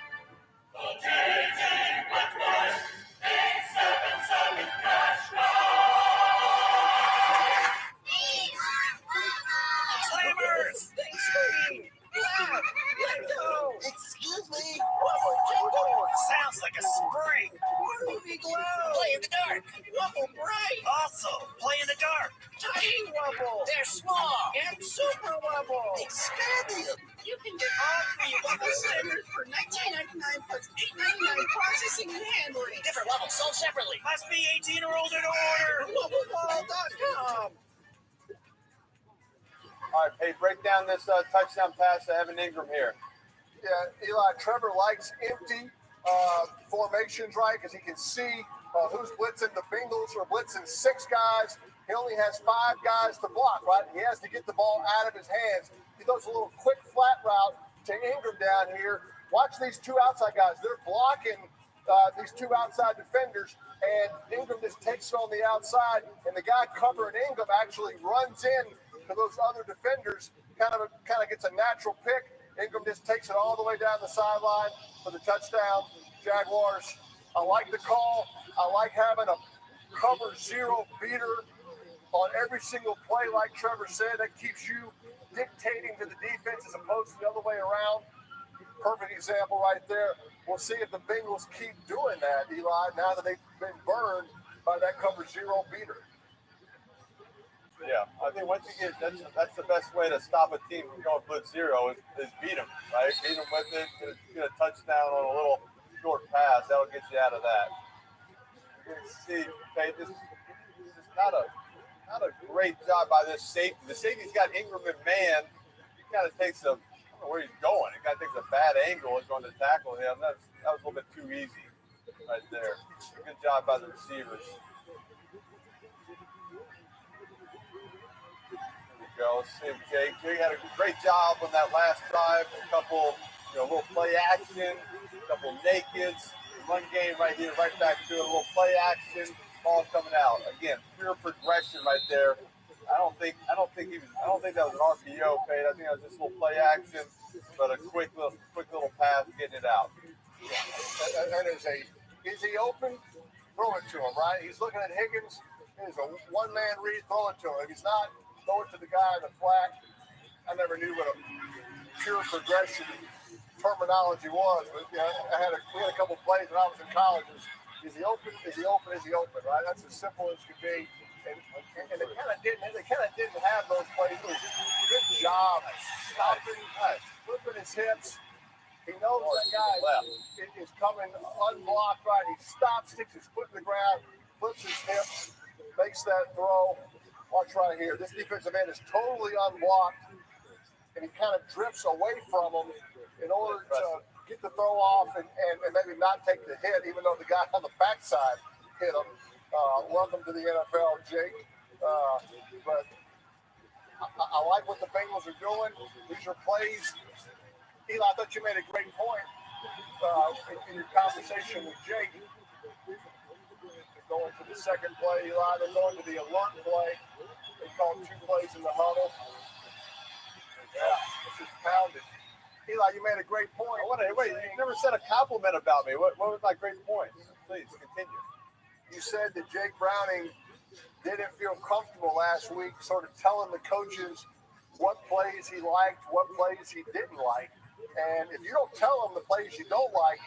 Call J.G. Wentworth, 877 cash now. Slammers! Big screen! Yeah! Let go! Excuse me? Wubble jingle! Sounds like a spring! Movie glow! Play in the dark! Wubble bright! Also, play in the dark! Tiny wubble! They're small! And super wubble! Expandium! You can get all 3 wubble slammers for $19.99 plus $8.99 processing and handling. Different levels sold separately. Must be 18 or older to order. WubbleWall.com. All right, hey, break down this touchdown pass to Evan Ingram here. Yeah, Eli, Trevor likes empty formations, right? Because he can see who's blitzing. The Bengals are blitzing 6 guys. He only has 5 guys to block, right? He has to get the ball out of his hands. He throws a little quick flat route to Ingram down here. Watch these 2 outside guys. They're blocking these two outside defenders, and Ingram just takes it on the outside, and the guy covering Ingram actually runs in to those other defenders, kind of gets a natural pick. Ingram just takes it all the way down the sideline for the touchdown. Jaguars, I like the call. I like having a cover zero beater on every single play, like Trevor said. That keeps you dictating to the defense as opposed to the other way around. Perfect example right there. We'll see if the Bengals keep doing that, Eli, now that they've been burned by that cover zero beater. Yeah, I think once you get that's the best way to stop a team from going blitz zero is beat them, right? Beat them with it, get a touchdown on a little short pass. That'll get you out of that. You can see, okay, just not a great job by this safety. The safety's got Ingram in man. He kind of takes I don't know where he's going. He kind of takes a bad angle and going to tackle him. That was a little bit too easy right there. Good job by the receivers. Let's see if Jake had a great job on that last drive. A couple, little play action, a couple nakeds, run game right here, right back to it. A little play action, ball coming out. Again, pure progression right there. I don't think that was an RPO, Pate. I think that was just a little play action, but a quick little pass getting it out. Yeah. And is he open? Throw it to him, right? He's looking at Higgins. There's a one-man read. Throw it to him. If he's not, throw it to the guy in the flat. I never knew what a pure progression terminology was, but we had a couple plays when I was in college. Is he open? Is he open? Is he open? Right? That's as simple as could be. And they kind of didn't have those plays. Good job stopping, flipping his hips. He knows that guy is coming unblocked. Right? He stops, sticks his foot in the ground, flips his hips, makes that throw. Watch right here. This defensive end is totally unblocked, and he kind of drifts away from him in order to get the throw off and maybe not take the hit, even though the guy on the backside hit him. Welcome to the NFL, Jake. But I like what the Bengals are doing. These are plays. Eli, I thought you made a great point in your conversation with Jake. Going to the second play, Eli. They're going to the alert play. They called 2 plays in the huddle. Yeah, it's just pounded. Eli, you made a great point. Wait, you never said a compliment about me. What was my great point? Please, continue. You said that Jake Browning didn't feel comfortable last week sort of telling the coaches what plays he liked, what plays he didn't like. And if you don't tell them the plays you don't like,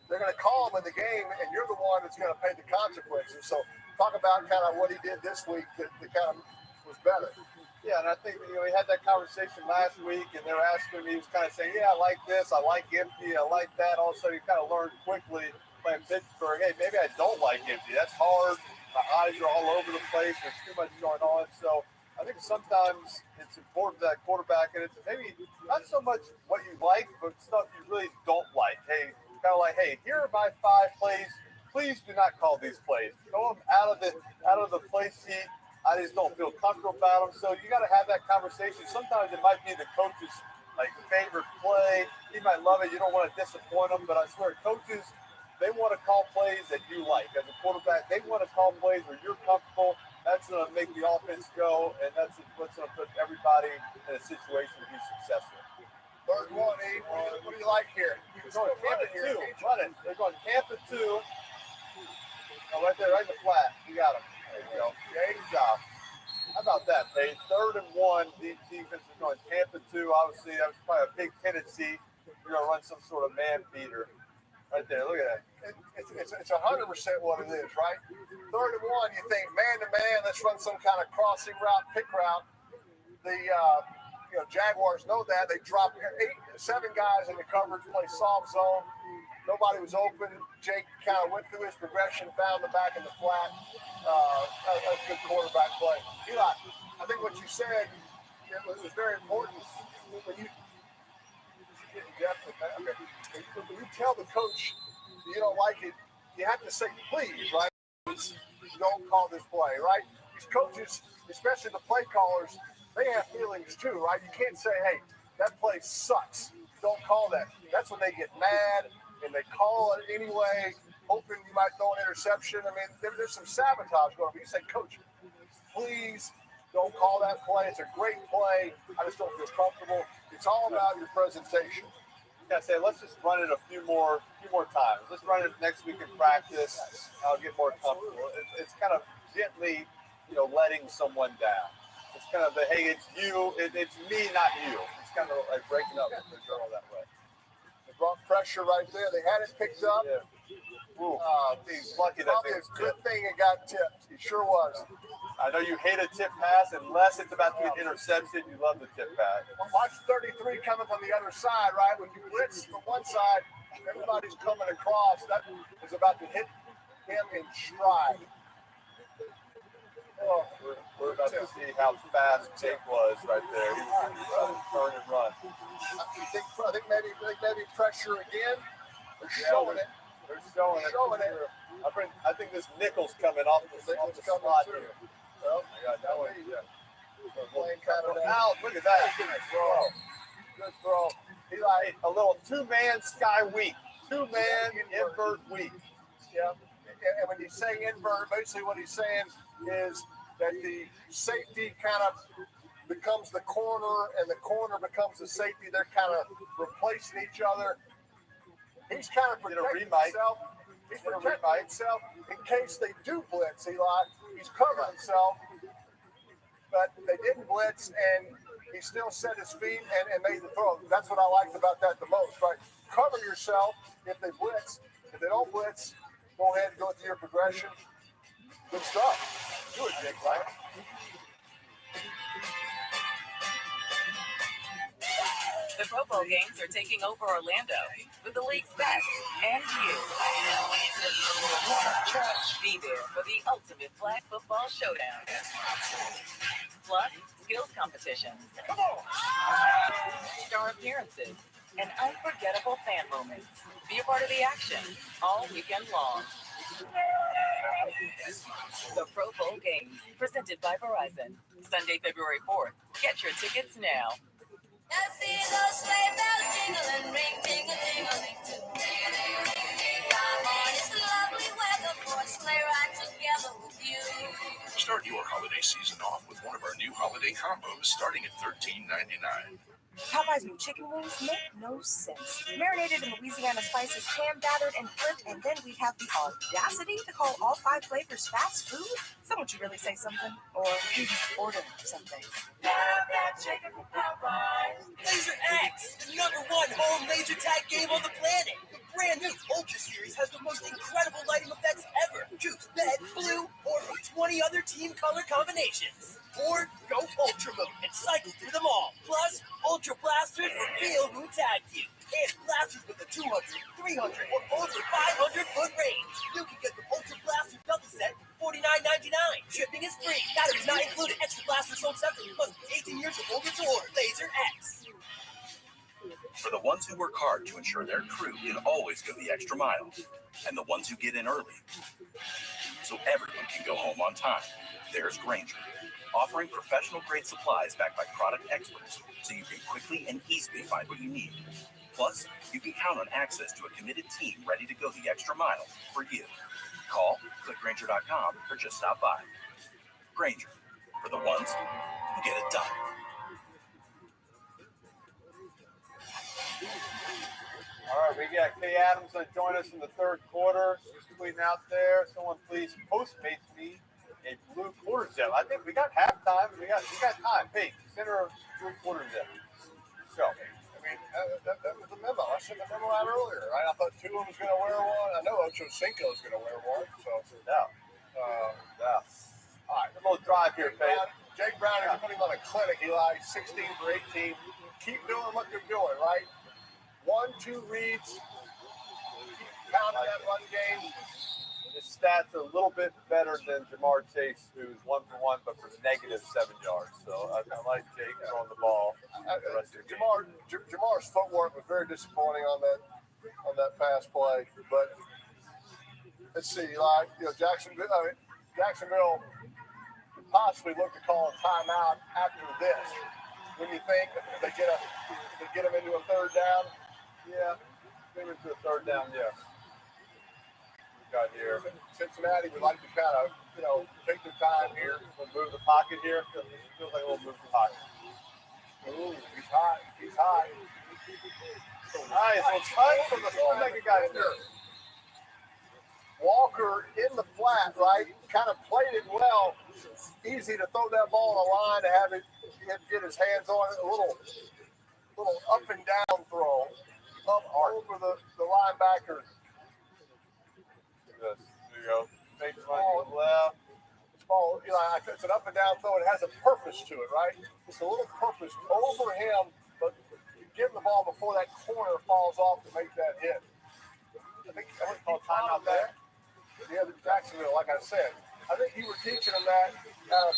they're going to call him in the game, and you're the one that's going to pay the consequences. So talk about kind of what he did this week that kind of was better. Yeah, and I think we had that conversation last week, and they were asking me, he was kind of saying, yeah, I like this, I like empty, I like that. All of a sudden, you kind of learned quickly playing Pittsburgh, hey, maybe I don't like empty. That's hard. My eyes are all over the place. There's too much going on. So I think sometimes it's important for that quarterback, and it's maybe not so much what you like, but stuff you really don't like. Hey, kind of like, hey, here are my 5 plays. Please do not call these plays. Throw them out of the play sheet. I just don't feel comfortable about them. So you got to have that conversation. Sometimes it might be the coach's favorite play. He might love it. You don't want to disappoint him, but I swear, coaches, they want to call plays that you like. As a quarterback, they want to call plays where you're comfortable. That's going to make the offense go, and that's what's going to put everybody in a situation to be successful. 3rd and 1, Abe. What do you like here? They're going camp at 2. Run it. They're going camp at 2. Oh, right there, right in the flat. You got him. There you go. Great job. How about that, Paige? 3rd and 1. The defense is going camp at 2. Obviously, that was probably a big tendency. You're going to run some sort of man beater. Right there, look at that. It's 100% what it is, right? 3rd and 1, you think man-to-man, let's run some kind of crossing route, pick route. The Jaguars know that. They dropped 7 guys in the coverage, play soft zone. Nobody was open. Jake kind of went through his progression, found the back in the flat. That's good quarterback play. Eli, I think what you said was very important. When you get in depth with that, okay. When you tell the coach you don't like it, you have to say please, right? Don't call this play, right? These coaches, especially the play callers, they have feelings too, right? You can't say, hey, that play sucks. Don't call that. That's when they get mad and they call it anyway. hoping you might throw an interception. I mean, there's some sabotage going on. But you say, Coach, please don't call that play. It's a great play. I just don't feel comfortable. It's all about your presentation. I say, let's just run it a few more times. Let's run it next week in practice. I'll get more comfortable. It's kind of gently, letting someone down. It's kind of hey, it's you. It's me, not you. It's kind of like breaking up the girl that way. They brought pressure right there. They had it picked up. Yeah. He's lucky that probably a good thing it got tipped. He sure was. I know you hate a tip pass unless it's about to be an interception. You love the tip pass. Watch 33 coming from the other side, right? When you blitz from one side, everybody's coming across. That is about to hit him in stride. Oh, we're about to see how fast Jake was right there. He was turn and run. I think maybe pressure again. They're showing it. They're showing it. I think this nickel's coming off the slot here. Well, out. Look at that. Good throw. Good throw. He like a little two-man sky week. Two-man invert week. Yeah. And when you say invert, basically what he's saying is that the safety kind of becomes the corner and the corner becomes the safety. They're kind of replacing each other. He's kind of protecting himself. He's protecting himself in case they do blitz, Eli. He's covering himself, but they didn't blitz, and he still set his feet and made the throw. That's what I liked about that the most, right? Cover yourself if they blitz. If they don't blitz, go ahead and go through your progression. Good stuff. Do it, Jake, right? The Pro Bowl games are taking over Orlando with the league's best and you. Be there for the ultimate flag football showdown. Plus, skills competitions, star appearances, and unforgettable fan moments. Be a part of the action all weekend long. The Pro Bowl games, presented by Verizon. Sunday, February 4th. Get your tickets now. I see those sleigh bells jingling, ring, ting-a-ting-a-ling, too. Ring-a-ling-ling-ting. Come on, it's lovely weather for a sleigh ride together with you. Start your holiday season off with one of our new holiday combos starting at $13.99. Popeye's new chicken wings make no sense. Marinated in Louisiana spices, ham battered and flipped, and then we have the audacity to call all 5 flavors fast food? Someone should really say something, or order something. Have that chicken from Popeyes. Laser X, the #1 home laser tag game on the planet. The brand new Ultra Series has the most incredible lighting effects ever. Choose red, blue, or 20 other team color combinations. Or go Ultra mode and cycle through them all. Plus, Ultra Blasters reveal who tagged you. And blasters with a 200, 300, or over 500-foot range. You can get the Ultra Blaster double set for $49.99. Shipping is free. Batteries not included. Extra blasters sold separately. Must be 18 years or older to order. Laser X. For the ones who work hard to ensure their crew can always go the extra mile. And the ones who get in early, so everyone can go home on time. There's Grainger, offering professional-grade supplies backed by product experts, so you can quickly and easily find what you need. Plus, you can count on access to a committed team ready to go the extra mile for you. Call, click Grainger.com, or just stop by. Grainger, for the ones who get it done. All right, we got Kay Adams going to join us in the third quarter. She's tweeting out there. Someone please postmates me a blue quarter zip. I think we got halftime. We got time. Hey, send her a 3/4 zip. So, I mean, that was the memo. I sent the memo out earlier, right? I thought Tua was going to wear one. I know Ocho Cinco is going to wear one. So, yeah. All right, a little drive here, Faye. Jake Brown is putting on a clinic. Eli, 16 for 18. Keep doing what they're doing, right? 1-2 reads. Keep pounding that run game. His stats are a little bit better than Jamar Chase, who's 1 for 1, but for -7 yards. So I like Jake throwing the ball. Jamar's footwork was very disappointing on that pass play. But let's see, like Jacksonville could possibly look to call a timeout after this. When you think they get them into a third down, yeah, they went to a third down, yes. got here. Cincinnati would like to kind of, take their time here. We'll move the pocket here. Feels like we'll move the pocket. Ooh, he's hot. He's hot. Nice. Well, touch from the fullback guy here. Walker in the flat, right? Kind of played it well. Easy to throw that ball on a line to have it get his hands on it. A little up and down throw up over the linebacker. There you go. Take the ball left. It's ball, it's an up and down throw. It has a purpose to it, right? It's a little purpose over him, but you give him the ball before that corner falls off to make that hit. I think that was called timeout there. Yeah, Jacksonville, like I said. I think you were teaching them that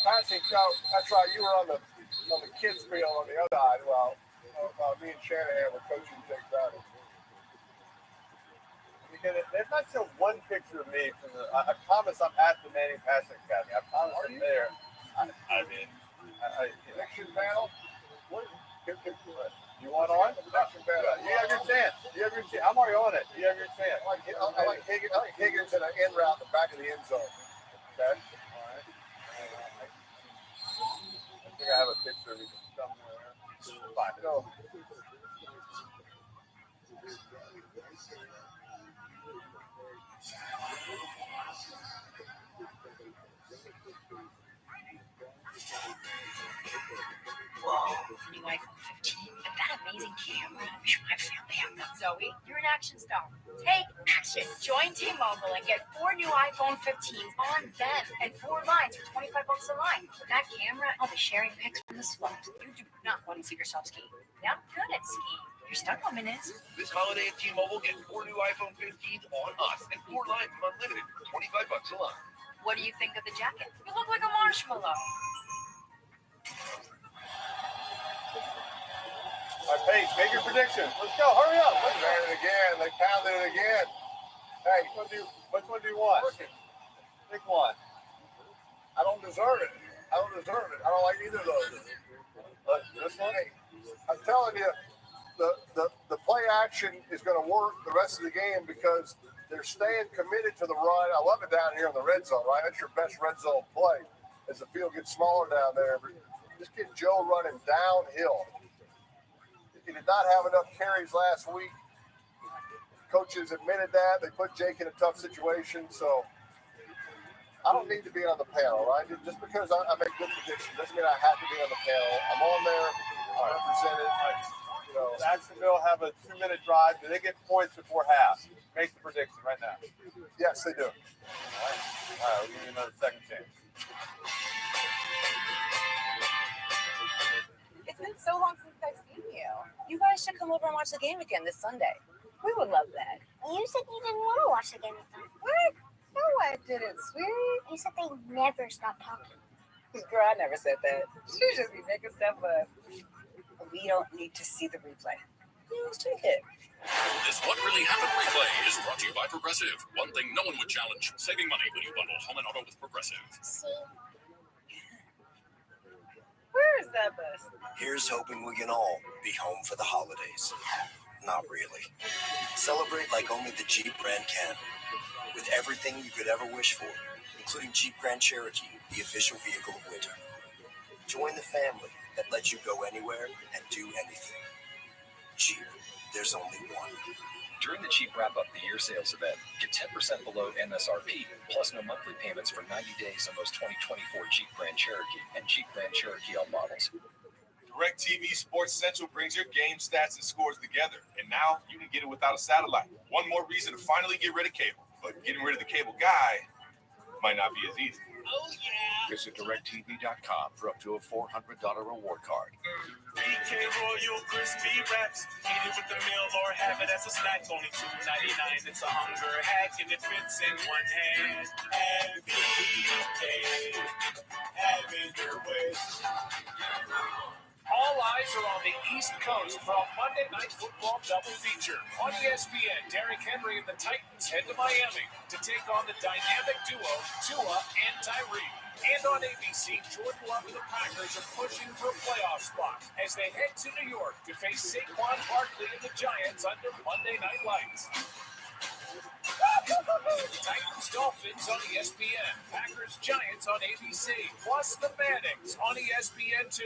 passing coach. That's right. You were on the kids' field on the other side. Well, me and Shanahan were coaching Jake Browning. They've not shown one picture of me from the. I promise I'm at the Manning Passing Academy. I promise I'm there. Prediction panel. You want on? Prediction panel. You have your chance. I'm already on it. You have your chance. I like Higgins in an in route in the back of the end zone. Okay. All right. I think I have a picture of you somewhere. Fine. Go. Whoa, new iPhone 15. With that amazing camera, I wish my family had that. Zoe, you're an action star. Take action. Join T-Mobile and get 4 new iPhone 15s on them and 4 lines for $25 a line. With that camera, I'll be sharing pics from the slopes. You do not want to see yourself skiing. I'm good at skiing. Your stunt woman is. This holiday at T-Mobile, get 4 new iPhone 15s on us and 4 lines of unlimited for $25 a line. What do you think of the jacket? You look like a marshmallow. All right, Paige, make your prediction. Let's go. Hurry up. They ran it again. They pounded it again. Hey, which one do you want? Pick one. I don't deserve it. I don't like either of those. This one? Hey, I'm telling you, the play action is going to work the rest of the game because they're staying committed to the run. I love it down here in the red zone, right? That's your best red zone play as the field gets smaller down there. But just get Joe running downhill. He did not have enough carries last week. Coaches admitted that. They put Jake in a tough situation. So I don't need to be on the panel, right? Just because I make good predictions doesn't mean I have to be on the panel. I'm on there. I'm represented. Jacksonville have a 2-minute drive. Do they get points before half? Make the prediction right now. Yes, they do. All right, we'll give you another second chance. It's been so long since I've seen you. You guys should come over and watch the game again this Sunday. We would love that. You said you didn't want to watch the game with them. What? No, I didn't, sweetie. You said they never stop talking. Girl, I never said that. She just be making stuff up. We don't need to see the replay. Let's take it. This What Really Happened replay is brought to you by Progressive. One thing no one would challenge, saving money when you bundle home and auto with Progressive. See? Where is that bus? Here's hoping we can all be home for the holidays. Not really. Celebrate like only the Jeep brand can. With everything you could ever wish for, including Jeep Grand Cherokee, the official vehicle of winter. Join the family that lets you go anywhere and do anything. Jeep, there's only one. During the Jeep Wrap-Up the Year sales event, get 10% below MSRP, plus no monthly payments for 90 days on those 2024 Jeep Grand Cherokee and Jeep Grand Cherokee L models. DirecTV Sports Central brings your game stats and scores together, and now you can get it without a satellite. One more reason to finally get rid of cable, but getting rid of the cable guy might not be as easy. Oh, yeah. Visit DirecTV.com for up to a $400 reward card. BK Royal Crispy Wraps. Eat it with the meal or have it as a snack. Only $2.99. It's a hunger hack and it fits in one hand. And BK, have it your way. All eyes are on the East Coast for a Monday Night Football double feature. On ESPN, Derrick Henry and the Titans head to Miami to take on the dynamic duo Tua and Tyreek. And on ABC, Jordan Love and the Packers are pushing for a playoff spot as they head to New York to face Saquon Barkley and the Giants under Monday Night Lights. Titans Dolphins on ESPN. Packers Giants on ABC. Plus the Mannings on ESPN2.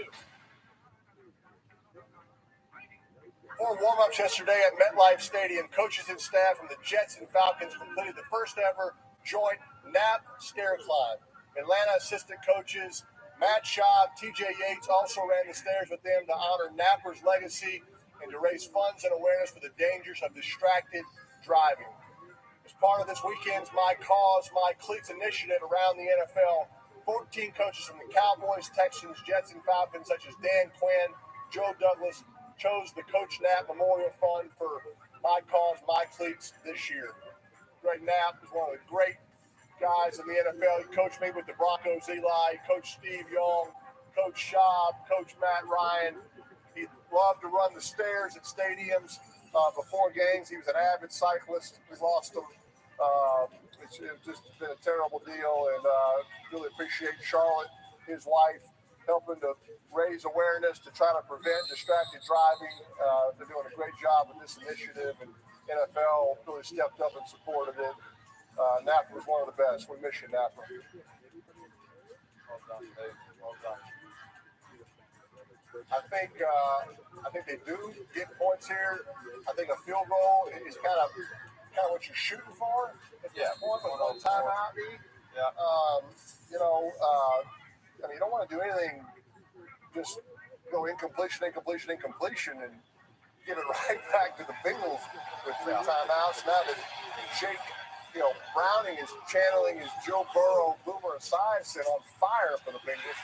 4 warm-ups yesterday at MetLife Stadium. Coaches and staff from the Jets and Falcons completed the first ever joint nap stair climb. Atlanta assistant coaches Matt Schaub, TJ Yates also ran the stairs with them to honor Napper's legacy and to raise funds and awareness for the dangers of distracted driving. As part of this weekend's My Cause, My Cleats initiative around the NFL, 14 coaches from the Cowboys, Texans, Jets, and Falcons, such as Dan Quinn, Joe Douglas, chose the Coach Knapp Memorial Fund for My Cause, My Cleats this year. Greg Knapp is one of the great guys in the NFL. He coached me with the Broncos, Eli, Coach Steve Young, Coach Schaub, Coach Matt Ryan. He loved to run the stairs at stadiums before games. He was an avid cyclist. We lost him. It's just been a terrible deal, and really appreciate Charlotte, his wife, helping to raise awareness to try to prevent distracted driving. They're doing a great job with this initiative, and NFL really stepped up in support of it. Napper was one of the best. We miss you, Napper. Well done, Dave. Well done. I think they do get points here. I think a field goal is kind of what you're shooting for at this point, but no timeout. Yeah. I mean, you don't want to do anything. Just go incompletion, and give it right back to the Bengals with 3 timeouts. Now that Jake, Browning is channeling his Joe Burrow, Boomer Esiason on fire for the Bengals.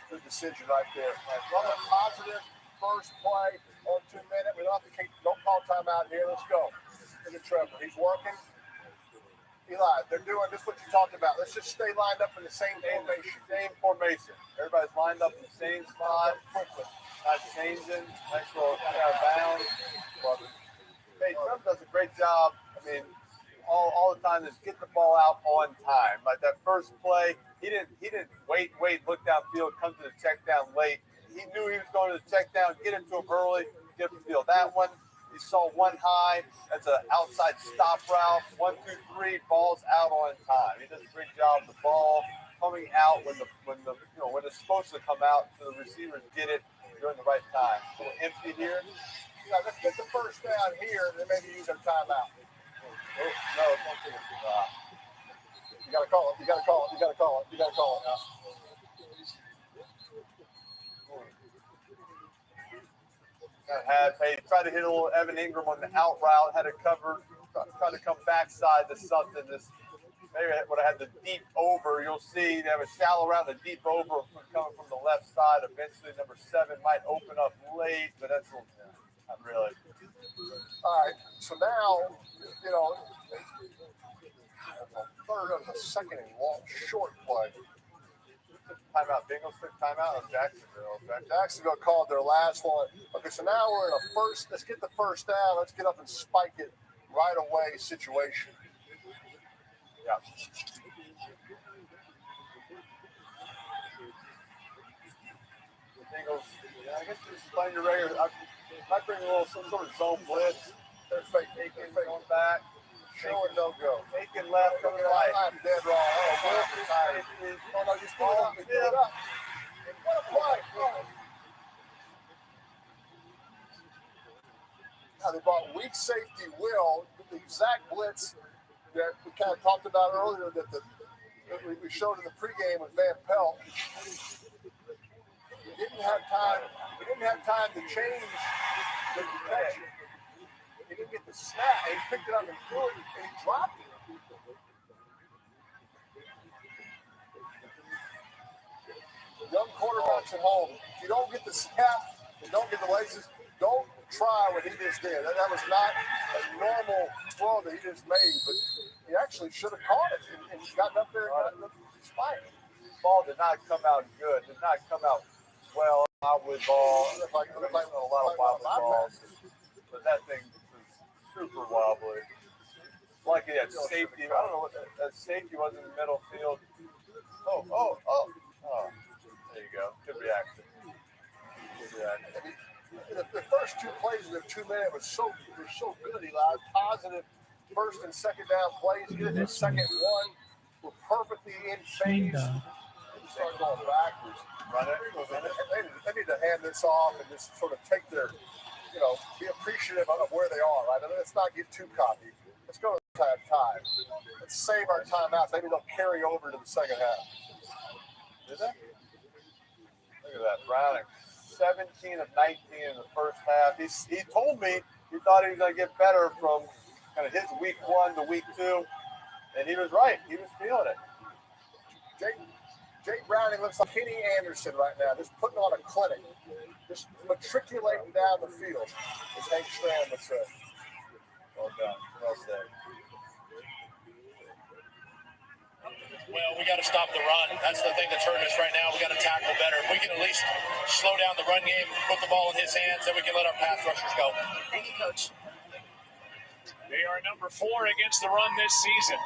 Good decision right there. Run a positive first play on 2 minutes. We don't call timeout here. Let's go. Look at Trevor. He's working. Eli, they're doing just what you talked about. Let's just stay lined up in the same formation. Everybody's lined up in the same spot. Not changing. Nice little out of bounds. Hey, Trevor does a great job. I mean, all the time, just get the ball out on time. Like that first play, he didn't wait, look downfield, come to the check down late. He knew he was going to the check down, get it to him early, get the field. That one, he saw one high. That's an outside stop route. 1, 2, 3, ball's out on time. He does a great job of the ball coming out when it's supposed to come out, so the receivers get it during the right time. A little empty here. Yeah, let's get the first down here, and then maybe use our timeout. No, don't take it. You gotta call it. You gotta call it now. Hey, tried to hit a little Evan Ingram on the out route, had it covered, tried to come backside to something. Maybe I would have had the deep over. You'll see they have a shallow route, the deep over coming from the left side. Eventually, number 7 might open up late, but that's not really. All right, so now, third of the second and long short play. Timeout. Bengals took timeout of Jacksonville. Jacksonville called their last one. Okay, so now we're in a first. Let's get the first down. Let's get up and spike it right away situation. Yeah. Bengals. Yeah, I guess this is playing your regular. I might bring some sort of zone blitz. There's fake Aiken going back. Show and no go. Aiken left, coming right. I'm dead wrong. Oh, no, you still up. What a play. Now they brought weak safety Will, the exact blitz that we kind of talked about earlier that we showed in the pregame with Van Pelt. We didn't have time to change the protection. He didn't get the snap. He picked it up and threw it, and he dropped it. Young quarterbacks at home, if you don't get the snap and don't get the laces, don't try what he just did. That was not a normal throw that he just made, but he actually should have caught it and gotten up there and got the spike. The ball did not come out good. Did not come out well. Wobbly ball. It looked like a lot of wobbly balls, but that thing super wobbly. Like he had safety. I don't know what that safety was in the middle field. Oh. There you go. Good reaction. The first 2 plays in the 2 minute were so good, Eli. Positive first and second down plays. Get the second one. We're perfectly in phase. Start going backwards. Run it. They need to hand this off and just sort of take their, be appreciative of where they are, right? Let's not get too cocky. Let's go to time. Let's save our timeouts. Maybe they'll carry over to the second half. Did they? Look at that. Browning, 17 of 19 in the first half. He told me he thought he was going to get better from kind of his week 1 to week 2, and he was right. He was feeling it. Jake Browning looks like Kenny Anderson right now, just putting on a clinic, just matriculating down the field, as Hank Strand would say. Well done. Well said. Well, we got to stop the run. That's the thing that's hurting us right now. We got to tackle better. If we can at least slow down the run game, put the ball in his hands, then we can let our pass rushers go. Thank you, Coach. They are number 4 against the run this season.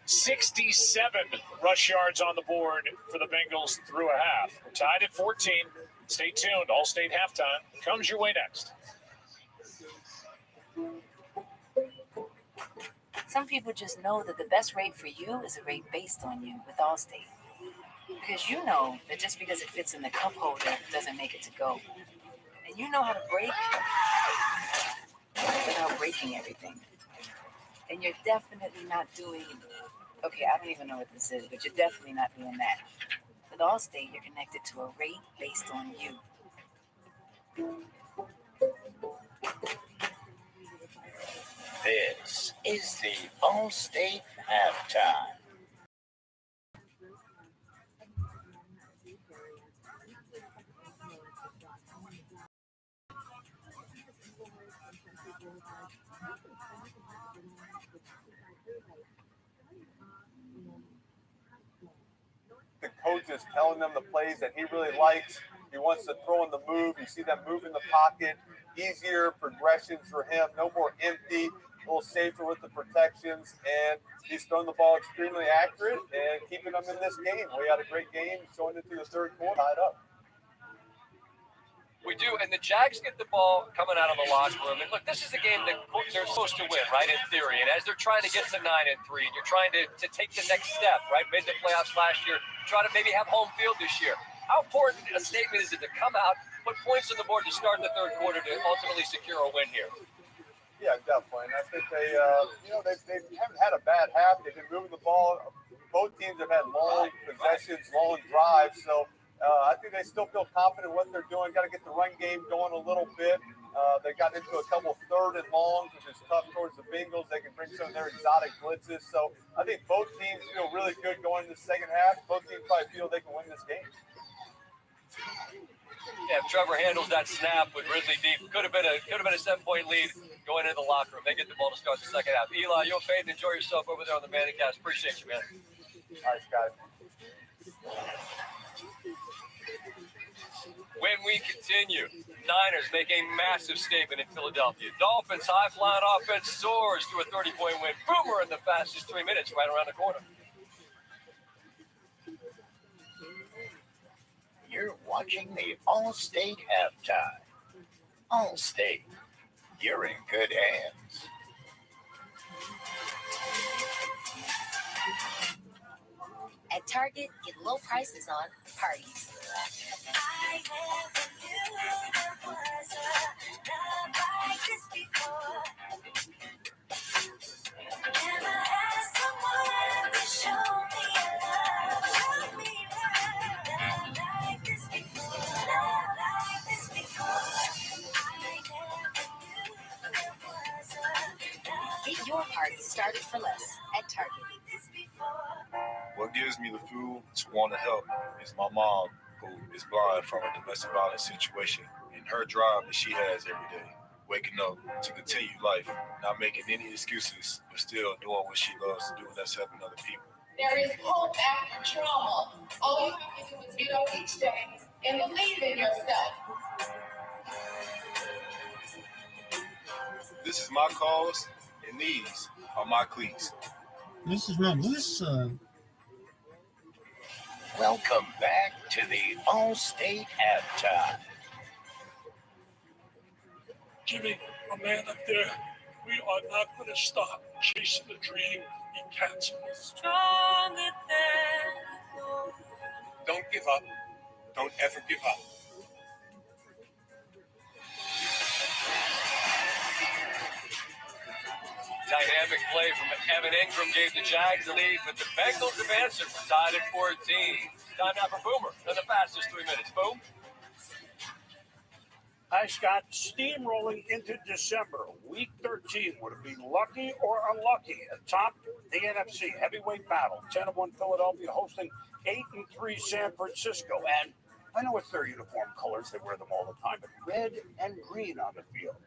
67 rush yards on the board for the Bengals through a half. We're tied at 14. Stay tuned. All-State halftime comes your way next. Some people just know that the best rate for you is a rate based on you with Allstate. Because you know that just because it fits in the cup holder doesn't make it to go. And you know how to brake without breaking everything. And you're definitely not doing, okay, I don't even know what this is, but you're definitely not doing that. With Allstate, you're connected to a rate based on you. This is the All-State halftime. The coach is telling them the plays that he really likes. He wants to throw in the move. You see them move in the pocket. Easier progressions for him. No more empty. A little safer with the protections. And he's throwing the ball extremely accurate and keeping them in this game. We had a great game showing it through the third quarter. Tied up. We do, and the Jags get the ball coming out of the locker room. And look, this is a game that they're supposed to win, right, in theory. And as they're trying to get to 9-3, and you're trying to take the next step, right, made the playoffs last year, try to maybe have home field this year. How important a statement is it to come out, put points on the board to start the third quarter to ultimately secure a win here? Yeah, definitely. And I think they haven't had a bad half. They've been moving the ball. Both teams have had long possessions, long drives. So I think they still feel confident in what they're doing. Got to get the run game going a little bit. They got into a couple third and longs, which is tough towards the Bengals. They can bring some of their exotic blitzes. So I think both teams feel really good going into the second half. Both teams probably feel they can win this game. Yeah, if Trevor handles that snap with Ridley deep, could have been a 7-point lead going into the locker room. They get the ball to start the second half. Eli, you okay? Enjoy yourself over there on the Manicast. Appreciate you, man. All right, guys. When we continue, Niners make a massive statement in Philadelphia. Dolphins high-flying offense soars to a 30-point win. Boomer in the fastest 3 minutes right around the corner. You're watching the All-State halftime. All-State, you're in good hands. At Target, get low prices on parties. I never knew there was a love like this before. Never had someone to show me love like this before. Love like this before. I never knew there was a love. Get your party started for less at Target. What gives me the fuel to want to help is my mom, who is blind from a domestic violence situation, and her drive that she has every day, waking up to continue life, not making any excuses, but still doing what she loves to do, and that's helping other people. There is hope after trauma. All you have to do is get up each day and believe in yourself. This is my cause, and these are my cleats. This is Melissa. Welcome back to the All-State halftime. Jimmy, my man up there, We are not going to stop chasing the dream. You can't. Stronger than Don't give up. Don't ever give up. Dynamic play from Evan Ingram gave the Jags the lead, but the Bengals have answered, tied at 14. Time now for Boomer in the fastest 3 minutes. Boom. Hi, Scott. Steamrolling into December. Week 13. Would it be lucky or unlucky? Atop the NFC heavyweight battle. 10-1 Philadelphia hosting 8-3 San Francisco. And I know it's their uniform colors. They wear them all the time. But red and green on the field.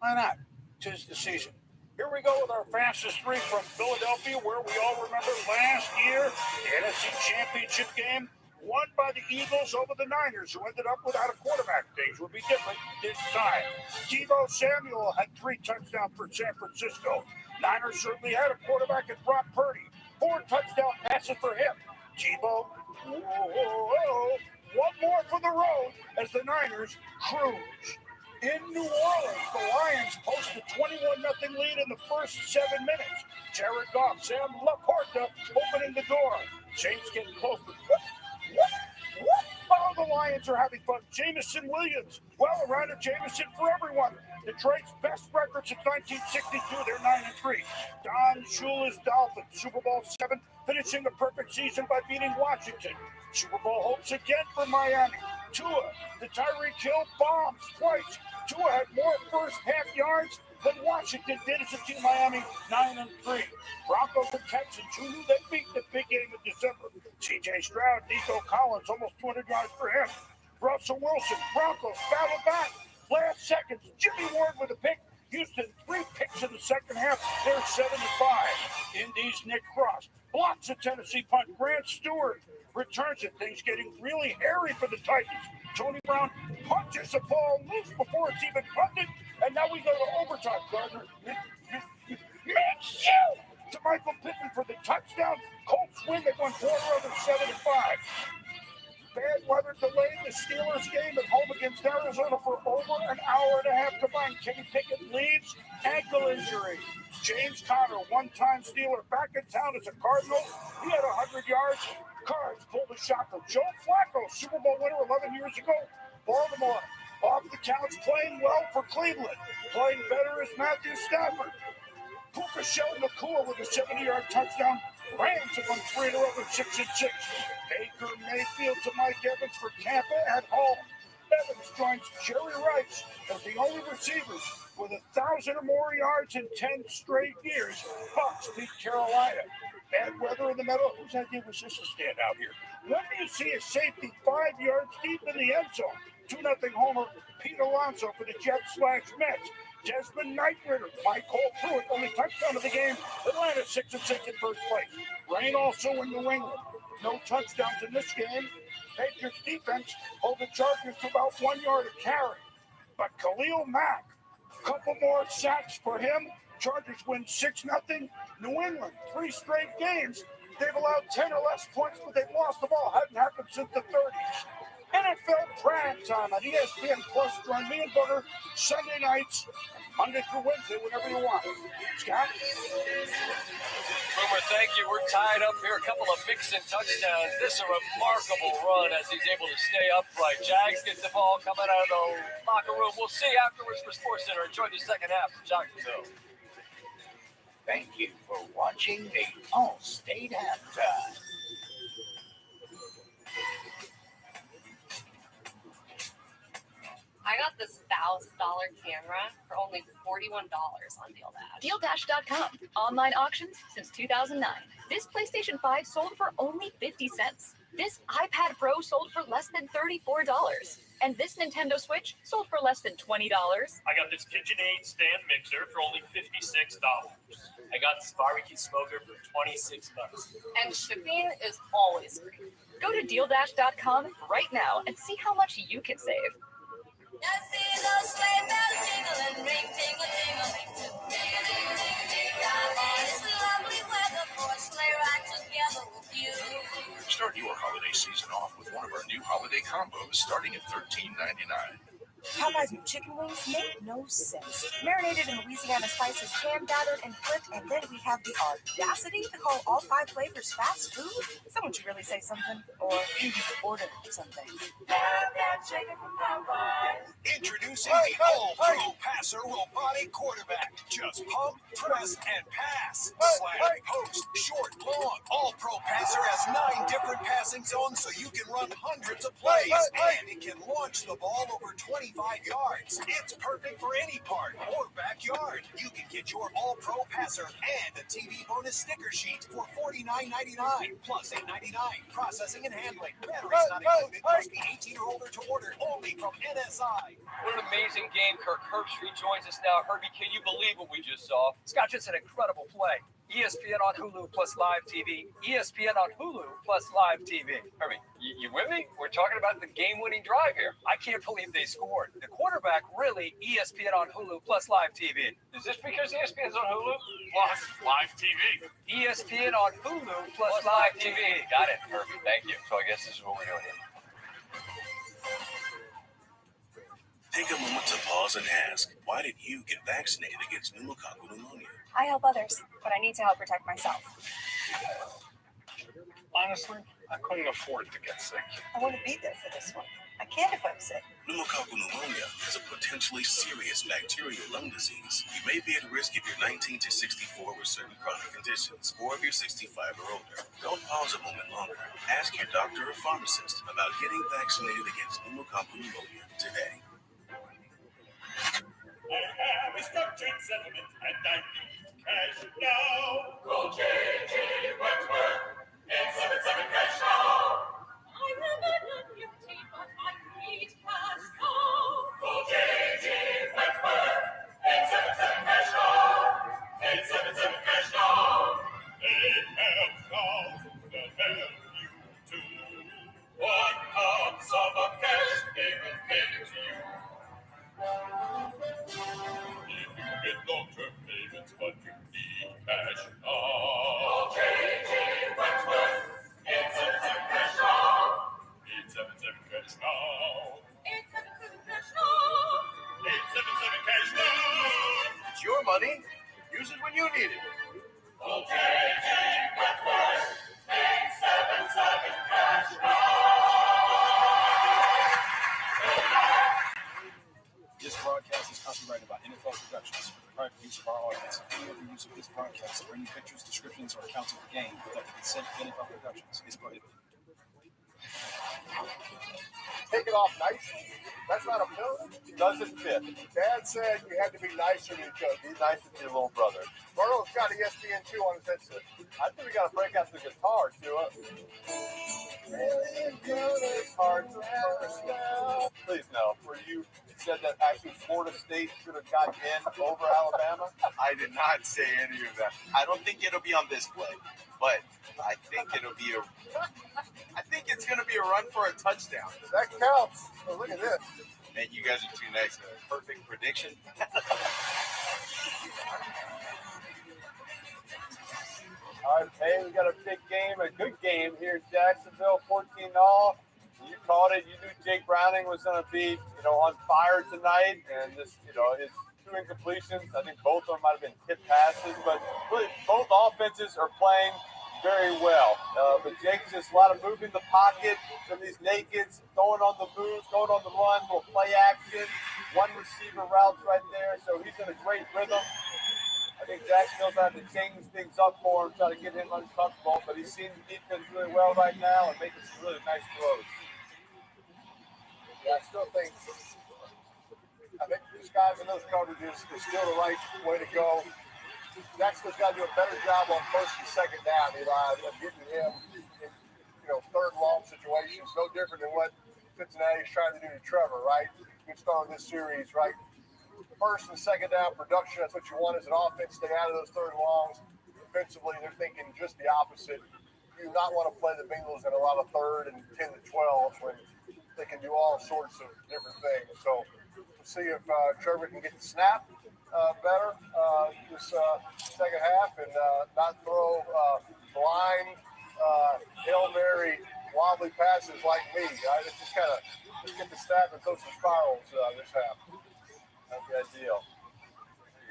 Why not? 'Tis the season. Here we go with our fastest three from Philadelphia, where we all remember last year, the NFC Championship game, won by the Eagles over the Niners, who ended up without a quarterback. Things would be different this time. Deebo Samuel had 3 touchdowns for San Francisco. Niners certainly had a quarterback in Brock Purdy. 4 touchdown passes for him. Deebo, one more for the road as the Niners cruise. In New Orleans, the Lions posted a 21-0 lead in the first 7 minutes. Jared Goff, Sam Laporta opening the door. Saints getting close. Oh, the Lions are having fun. Jameson Williams. Well, a round of Jameson for everyone. Detroit's best record since 1962. They're 9-3. Don Shula's Dolphins, Super Bowl 7, finishing a perfect season by beating Washington. Super Bowl hopes again for Miami. Tua, the Tyreek Hill bombs twice. Tua had more first half yards than Washington did as a team. Miami 9-3. Broncos and Texans, who knew they'd beat the big game in December. C.J. Stroud, Nico Collins, almost 200 yards for him. Russell Wilson, Broncos battle back. Last seconds, Jimmy Ward with a pick. Houston 3 picks in the second half. They're 7-5. Indy's Nick Cross blocks a Tennessee punt. Grant Stewart returns it. Things getting really hairy for the Titans. Tony Brown punches the ball loose before it's even punted, and now we go to overtime. Gardner to Michael Pittman for the touchdown. Colts win. They won 4 over 7-5. Bad weather delayed the Steelers game at home against Arizona for over an hour and a half combined. Kenny Pickett leaves, ankle injury. James Conner, one-time Steeler, back in town as a Cardinal. He had 100 yards. Cards pulled a shot from Joe Flacco, Super Bowl winner 11 years ago. Baltimore off the couch, playing well for Cleveland. Playing better is Matthew Stafford. Puka Sheldon Nakua with a 70-yard touchdown. Rams have won 3 in a row with 6-6. Baker Mayfield to Mike Evans for Tampa at home. Evans joins Jerry Rice as the only receivers with 1,000 or more yards in 10 straight years. Bucks beat Carolina. Bad weather in the middle. Whose idea was this to stand out here? When do you see a safety 5 yards deep in the end zone? 2-0 homer. Pete Alonso for the Jets/Mets. Desmond Knightritter, Mike Cole Pruitt, only touchdown of the game. Atlanta 6-6 in first place. Rain also in New England. No touchdowns in this game. Patriots defense hold the Chargers to about 1 yard a carry. But Khalil Mack, a couple more sacks for him. Chargers win 6-0. New England, 3 straight games. They've allowed 10 or less points, but they've lost the ball. Hadn't happened since the 30s. NFL Prime Time on ESPN Plus. Join me and Booger Sunday nights, Monday through Wednesday, whenever you want. Scott? Boomer, thank you. We're tied up here. A couple of Mixon touchdowns. This is a remarkable run as he's able to stay upright. Jags get the ball coming out of the locker room. We'll see afterwards for SportsCenter. Enjoy the second half from Jacksonville. Thank you for watching the All-State Halftime. I got this $1,000 camera for only $41 on DealDash. DealDash.com. Online auctions since 2009. This PlayStation 5 sold for only 50 cents. This iPad Pro sold for less than $34. And this Nintendo Switch sold for less than $20. I got this KitchenAid stand mixer for only $56. I got this barbecue smoker for $26. And shipping is always free. Go to DealDash.com right now and see how much you can save. See those sleigh bells jingle and ring, tingle, tingle, ring, tingle, ding, ding, ding, dong. And it's lovely weather for a sleigh ride together with you. Start your holiday season off with one of our new holiday combos starting at $13.99. Popeye's new chicken wings make no sense. Marinated in Louisiana spices, hand battered and flipped, and then we have the audacity to call all 5 flavors fast food? Someone should really say something, or maybe order something. Introducing the all-pro passer robotic quarterback. Just pump, press, and pass. Slam, post, short, long. All-pro passer has 9 different passing zones so you can run hundreds of plays. And it can launch the ball over 25 yards. It's perfect for any park or backyard. You can get your all-pro passer and a TV bonus sticker sheet for $49.99 plus $8.99. Processing and handling. Batteries not included. Must be 18 or older to order. Only from NSI. What an amazing game. Kirk Herbstreit joins us now. Herbie, can you believe what we just saw? Scott, just an incredible play. ESPN on Hulu plus live TV. ESPN on Hulu plus live TV. Herbie, you with me? We're talking about the game-winning drive here. I can't believe they scored. The quarterback, really, ESPN on Hulu plus live TV. Is this because ESPN's on Hulu? Plus live TV. ESPN on Hulu plus live TV. Got it, Herbie. Thank you. So I guess this is what we're doing here. Take a moment to pause and ask, why did you get vaccinated against pneumococcal pneumonia? I help others, but I need to help protect myself. Honestly, I couldn't afford to get sick. I want to be there for this one. I can't if I'm sick. Pneumococcal pneumonia is a potentially serious bacterial lung disease. You may be at risk if you're 19 to 64 with certain chronic conditions, or if you're 65 or older. Don't pause a moment longer. Ask your doctor or pharmacist about getting vaccinated against pneumococcal pneumonia today. I have a structured settlement and I need cash now. Call J.J. Wentworth, 877 cash now. I will not let you take what I need cash now. Call J.J. Wentworth, 877 cash now. 877 cash now. They have thousands that help you too. 1 lump sum of cash they will pay to you. If you get long-term payments, but you need cash now. Call J.J. Wentworth, 877 cash now. 877 cash now. 877 cash now. 877 cash now. It's your money. Use it when you need it. Call J.J. Wentworth, 877 cash now. This broadcast is copyrighted by NFL Productions for the private use of our audience. Any other use of this broadcast or any pictures, descriptions, or accounts of the game without the consent of NFL Productions is prohibited. Take it off nice. That's not a pill. Doesn't fit. Dad said you had to be nicer to each other. Be nice to your little brother. Burrow's got ESPN2 on his headset. I think we got to break out the guitar to it. Really good, it's hard to understand. Please no. Were you said that actually Florida State should have got in over Alabama? I did not say any of that. I don't think it'll be on this play, but I think it'll be I think it's going to be a run for a touchdown. That counts. Oh, look at this. Man, you guys are too nice. Perfect prediction. All right, hey, we got a big game, a good game here in Jacksonville, 14-all. You called it. You knew Jake Browning was going to be, on fire tonight, and this, his 2 incompletions. I think both of them might have been tip passes, but really both offenses are playing very well. But Jake's just a lot of moving the pocket, some of these nakeds, throwing on the moves, going on the run, little play action, 1 receiver routes right there. So he's in a great rhythm. I think Jacksonville's had to change things up for him, try to get him uncomfortable, but he's seen the defense really well right now and making some really nice throws. Yeah, I think disguising those coverages is still the right way to go. Jacksonville's got to do a better job on 1st and 2nd down, Eli, of getting him in, 3rd long situations. No different than what Cincinnati's trying to do to Trevor, right? Good start on this series, right? 1st and 2nd down production, that's what you want as an offense. Stay out of those 3rd longs. Defensively, they're thinking just the opposite. You do not want to play the Bengals in a lot of 3rd and 10 to 12 when they can do all sorts of different things. So we'll see if Trevor can get the snap better this second half and not throw blind Hail Mary wobbly passes like me. Right? It's just kind of get the stat and throw some spirals this half. That'd be ideal.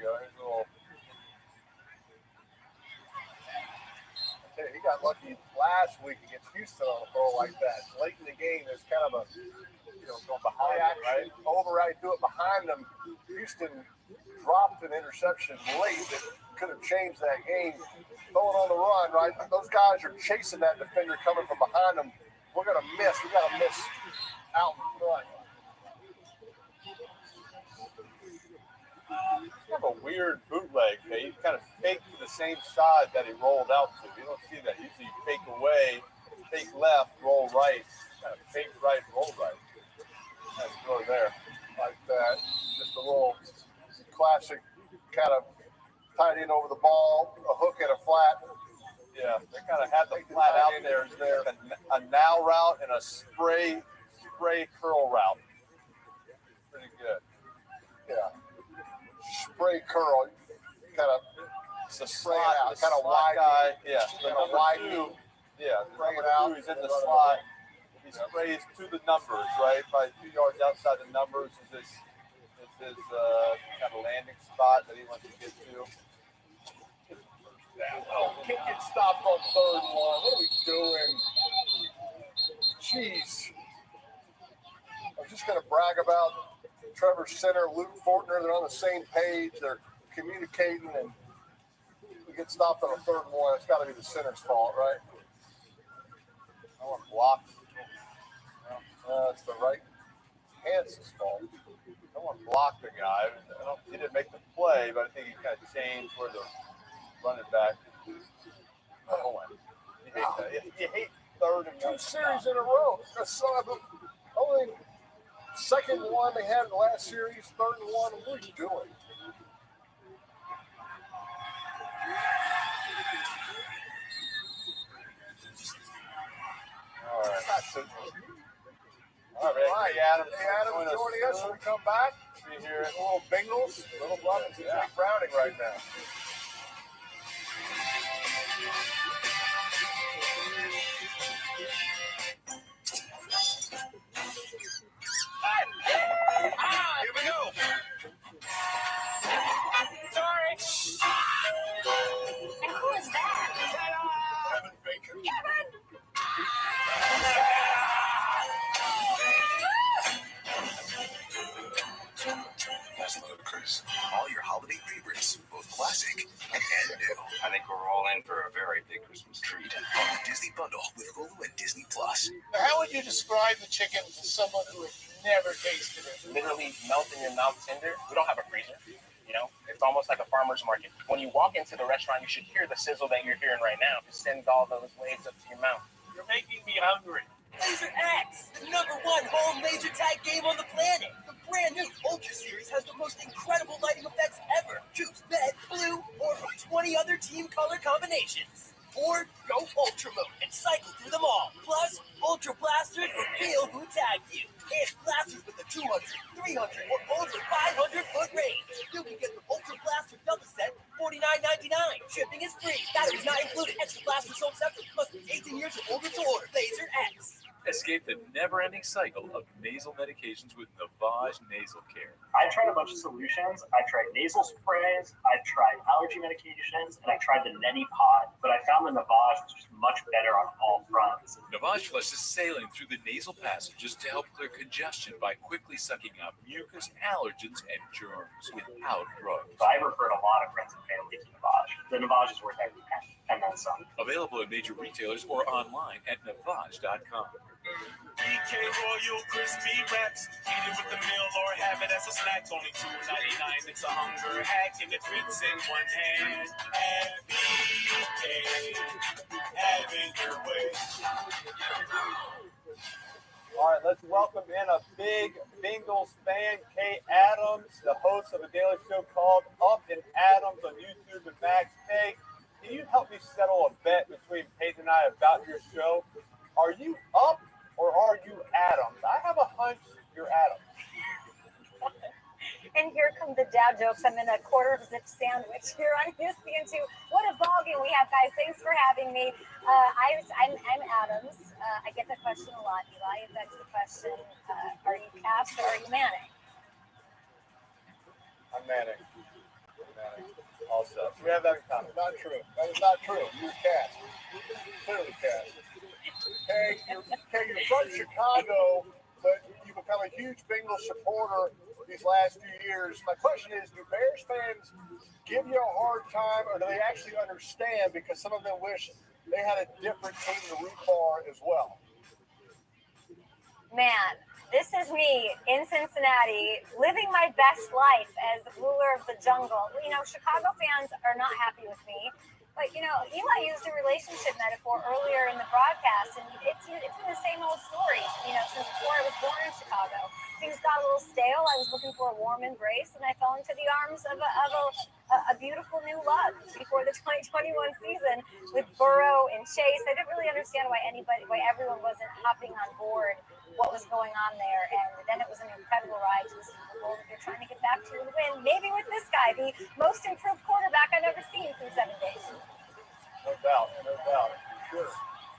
There you go. Here's a little. Hey, he got lucky last week against Houston on a throw like that. Late in the game, there's kind of a going behind him, right? Override, do it behind them. Houston dropped an interception late that could have changed that game. Throwing on the run, right? Those guys are chasing that defender coming from behind them. We're gonna miss. We gotta miss out in front. Kind of a weird bootleg. He kind of faked to the same side that he rolled out to. You don't see that. Usually you fake away, fake left, roll right. Kind of fake right, roll right. That's really there. Like that. Just a little classic kind of tight end over the ball, a hook and a flat. Yeah, they kind of had the flat out there. A now route and a spray curl route. Pretty good. Yeah. Spray curl. Kind of it's a spray slot, out. Kind of wide guy. Yeah. Kind of wide. Yeah. Spray it out. He's in the slot. He sprays to the numbers, right? Probably 2 yards outside the numbers is his kind of landing spot that he wants to get to. Oh, can't get stopped on third one. What are we doing? Jeez. I was just going to brag about Trevor Center, Luke Fortner. They're on the same page. They're communicating, and we get stopped on a third one. It's got to be the center's fault, right? I want to block. It's the right hand's fault. I don't want to block the guy. He didn't make the play, but I think he kind of changed where the running back is going. You hate that. You hate third and 2 series in a row. That's only second one they had in the last series, third and one. What are you doing? All right. All right, Adams joining us when we come back. See here. Little Bengals, little Robbins and Jake Browning right now. Here we go. Sorry. And who is that? Kevin Bacon. Kevin! That's ludicrous. All your holiday favorites, both classic and new. I think we're all in for a very big Christmas treat. On the Disney Bundle with Hulu and Disney Plus. How would you describe the chicken to someone who has never tasted it? Literally melt in your mouth tender. We don't have a freezer. You know, it's almost like a farmer's market. When you walk into the restaurant, you should hear the sizzle that you're hearing right now. It sends all those waves up to your mouth. You're making me hungry. Laser X, the #1 home laser tag game on the planet. The brand new Ultra Series has the most incredible lighting effects ever. Choose red, blue, or from 20 other team color combinations. Or go Ultra mode and cycle through them all. Plus, Ultra Blasters reveal who tagged you. And blasters with a 200, 300, or over 500-foot range. You can get the Ultra Blaster double set for $49.99. Shipping is free. Batteries not included. Extra blasters sold separately. Must be 18 years or older to order. Laser X. Escape the never-ending cycle of nasal medications with Navage Nasal Care. I tried a bunch of solutions. I tried nasal sprays, I tried allergy medications, and I tried the Neti Pod, but I found the Navage was just much better on all fronts. Navage flushes saline through the nasal passages to help clear congestion by quickly sucking out mucus, allergens, and germs without drugs. So I've referred a lot of friends and family to Navage. The Navage is worth every penny, and then some. Available at major retailers or online at Navage.com. DK Royal Crispy Wraps. Eat it with the meal or have it as a snack. Only $2.99. It's a hunger hack and it fits in one hand. BK, have it your way. All right, let's welcome in a big Bengals fan, Kay Adams, the host of a daily show called Up and Adams on YouTube and Max. Kay, can you help me settle a bet between Paige and I about your show? Are you up or are you Adams? I have a hunch you're Adams. And here come the dad jokes. I'm in a quarter zip sandwich here on ESPN2. What a ball game we have, guys. Thanks for having me. I'm Adams. I get that question a lot, Eli. That's the question. Are you cast or are you Manning? I'm Manning. Also, so we have that in common. Not true. That is not true. You're cast. Clearly cast. Hey, you're from Chicago, but you become a huge Bengals supporter these last few years. My question is, do Bears fans give you a hard time, or do they actually understand because some of them wish they had a different team to root for as well? Man, this is me in Cincinnati, living my best life as ruler of the jungle. You know, Chicago fans are not happy with me. But, you know, Eli used a relationship metaphor earlier in the broadcast, and it's been the same old story, you know, since before I was born in Chicago. Things got a little stale. I was looking for a warm embrace, and I fell into the arms of a beautiful new love before the 2021 season with Burrow and Chase. I didn't really understand why everyone wasn't hopping on board what was going on there, and then it was an incredible ride to the Super Bowl that they're trying to get back to and win, maybe with this guy, the most improved quarterback I've ever seen through 7 days. No doubt, sure.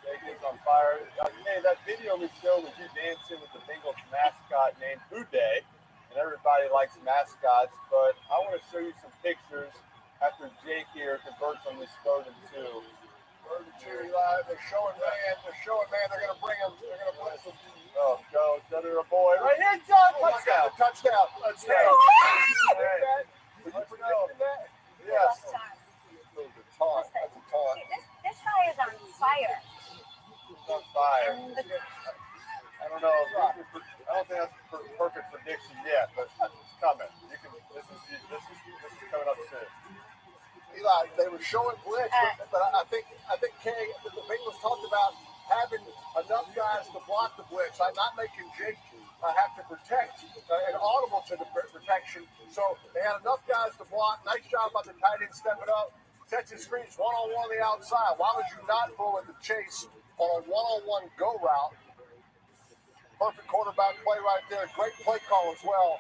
Jake is on fire. Hey, that video we showed was you dancing with the Bengals mascot named Uday, and everybody likes mascots, but I want to show you some pictures after Jake here converts on this 3rd and 2. 3rd and 2, Eli. They're showing man. They're going to bring him. They're going to put some. Oh, go, Thunder a boy. Right here, John. Touchdown. Touchdown. Let's go. Were you predicting that? Yes. That's a taunt. This guy is on fire. He's on fire. I don't know. I don't think that's a perfect prediction yet, but it's coming. This is coming up soon. Eli, they were showing blitz, but I think Kay, the Bengals talked about having enough guys to block the blitz. I'm not making Jake have to protect and audible to the protection. So they had enough guys to block. Nice job by the tight end stepping up. Catching screens one-on-one on the outside. Why would you not go with the chase on a one-on-one go route? Perfect quarterback play right there. Great play call as well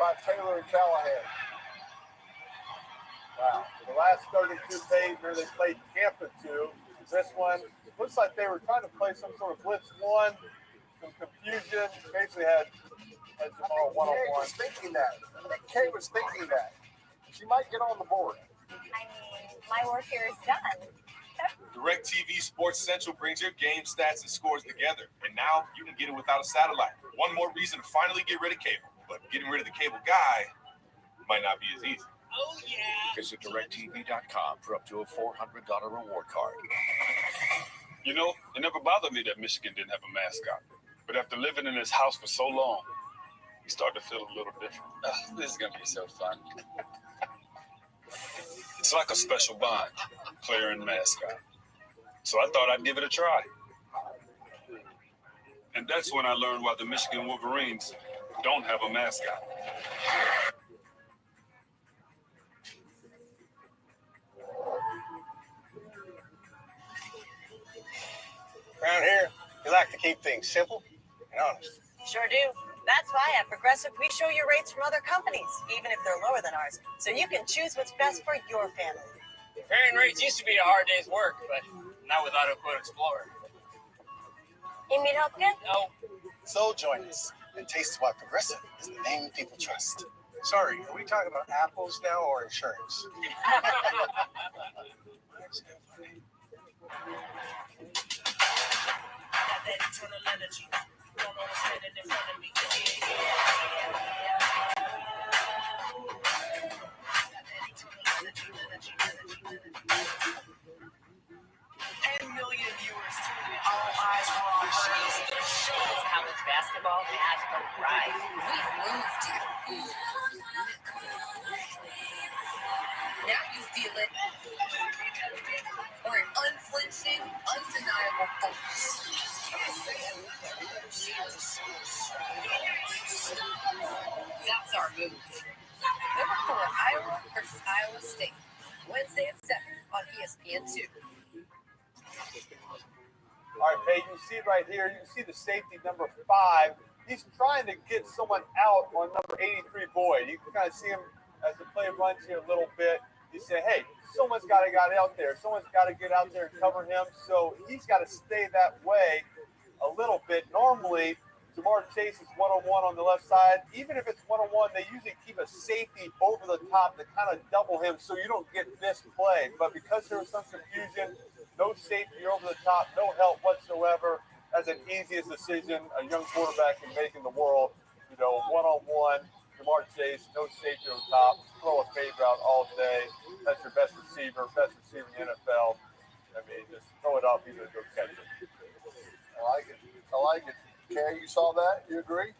by Taylor and Callahan. Wow. The last 32 page where they played Tampa 2. This one looks like they were trying to play some sort of blitz 1. Some confusion. Basically had Jamal one-on-one. Kay was thinking that. She might get on the board. I mean, my work here is done. DirecTV Sports Central brings your game stats and scores together, and now you can get it without a satellite. One more reason to finally get rid of cable, but getting rid of the cable guy might not be as easy. Oh, yeah. Visit DirecTV.com for up to a $400 reward card. You know, it never bothered me that Michigan didn't have a mascot. But after living in this house for so long, you start to feel a little different. This is going to be so fun. It's like a special bond, player and mascot. So I thought I'd give it a try. And that's when I learned why the Michigan Wolverines don't have a mascot. Around here, we like to keep things simple and honest. Sure do. That's why at Progressive, we show you rates from other companies, even if they're lower than ours, so you can choose what's best for your family. Comparing rates used to be a hard day's work, but not with AutoQuote Explorer. You need help again? No. So join us and taste why Progressive is the name people trust. Sorry, are we talking about apples now or insurance? College basketball has arrived. We've moved you. Now you feel it. Or an unflinching, undeniable focus. That's our move. Number 4, Iowa versus Iowa State. Wednesday at 7 on ESPN2. All right, Paige, you see right here, you can see the safety number 5. He's trying to get someone out on number 83 Boyd. You can kind of see him as the play runs here a little bit. You say, hey, someone's got to get out there. Someone's got to get out there and cover him. So he's got to stay that way. a little bit. Normally, Jamar Chase is one-on-one on the left side. Even if it's one-on-one, they usually keep a safety over the top to kind of double him so you don't get this play. But because there was some confusion, no safety over the top, no help whatsoever. That's an easiest decision a young quarterback can make in the world. You know, one-on-one, Jamar Chase, no safety over the top, throw a fade route all day. That's your best receiver in the NFL. I mean, just throw it up, he's going to go catch it. I like it. Kay, you saw that? You agree?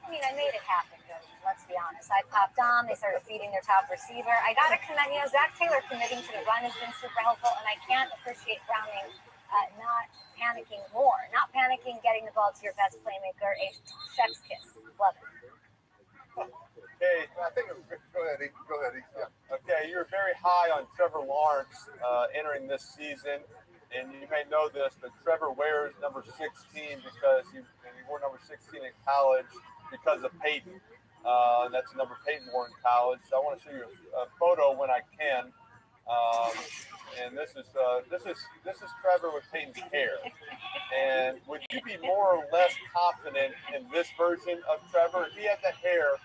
I mean, I made it happen, let's be honest. I popped on, they started feeding their top receiver. I got to commend, Zach Taylor committing to the run has been super helpful, and I can't appreciate Browning not panicking more. Not panicking, getting the ball to your best playmaker, a chef's kiss. Love it. Okay, I think go ahead, E. Yeah. Okay, you're very high on Trevor Lawrence entering this season, and you may know this, but Trevor wears number 16 because he wore number 16 in college because of Peyton. That's the number Peyton wore in college. So I want to show you a photo when I can. And this is Trevor with Peyton's hair. And would you be more or less confident in this version of Trevor? If he had that hair,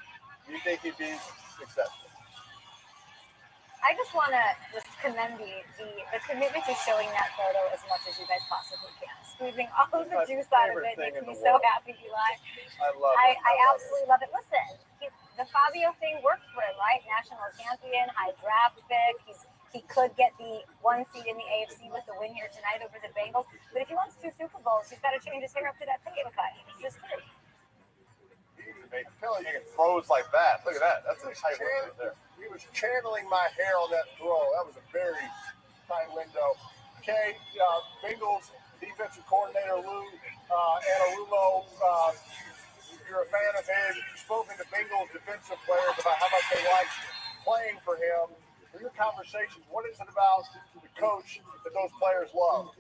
do you think he'd be successful? I just want to commend the commitment to showing that photo as much as you guys possibly can. Squeezing all of the juice out of it makes me so happy, Eli. I absolutely love it. Listen, the Fabio thing worked for him, right? National champion, high draft pick. He could get the 1 seed in the AFC with the win here tonight over the Bengals. But if he wants 2 Super Bowls, he's got to change his hair up to that Peyton cut. It's just true. He throws like that. Look at that. That's a tight window there. He was channeling my hair on that throw. That was a very tight window. Kay, Bengals defensive coordinator Lou Anarumo, you're a fan of his. You've spoken to Bengals defensive players about how much they like playing for him. In your conversations, what is it about the coach that those players love?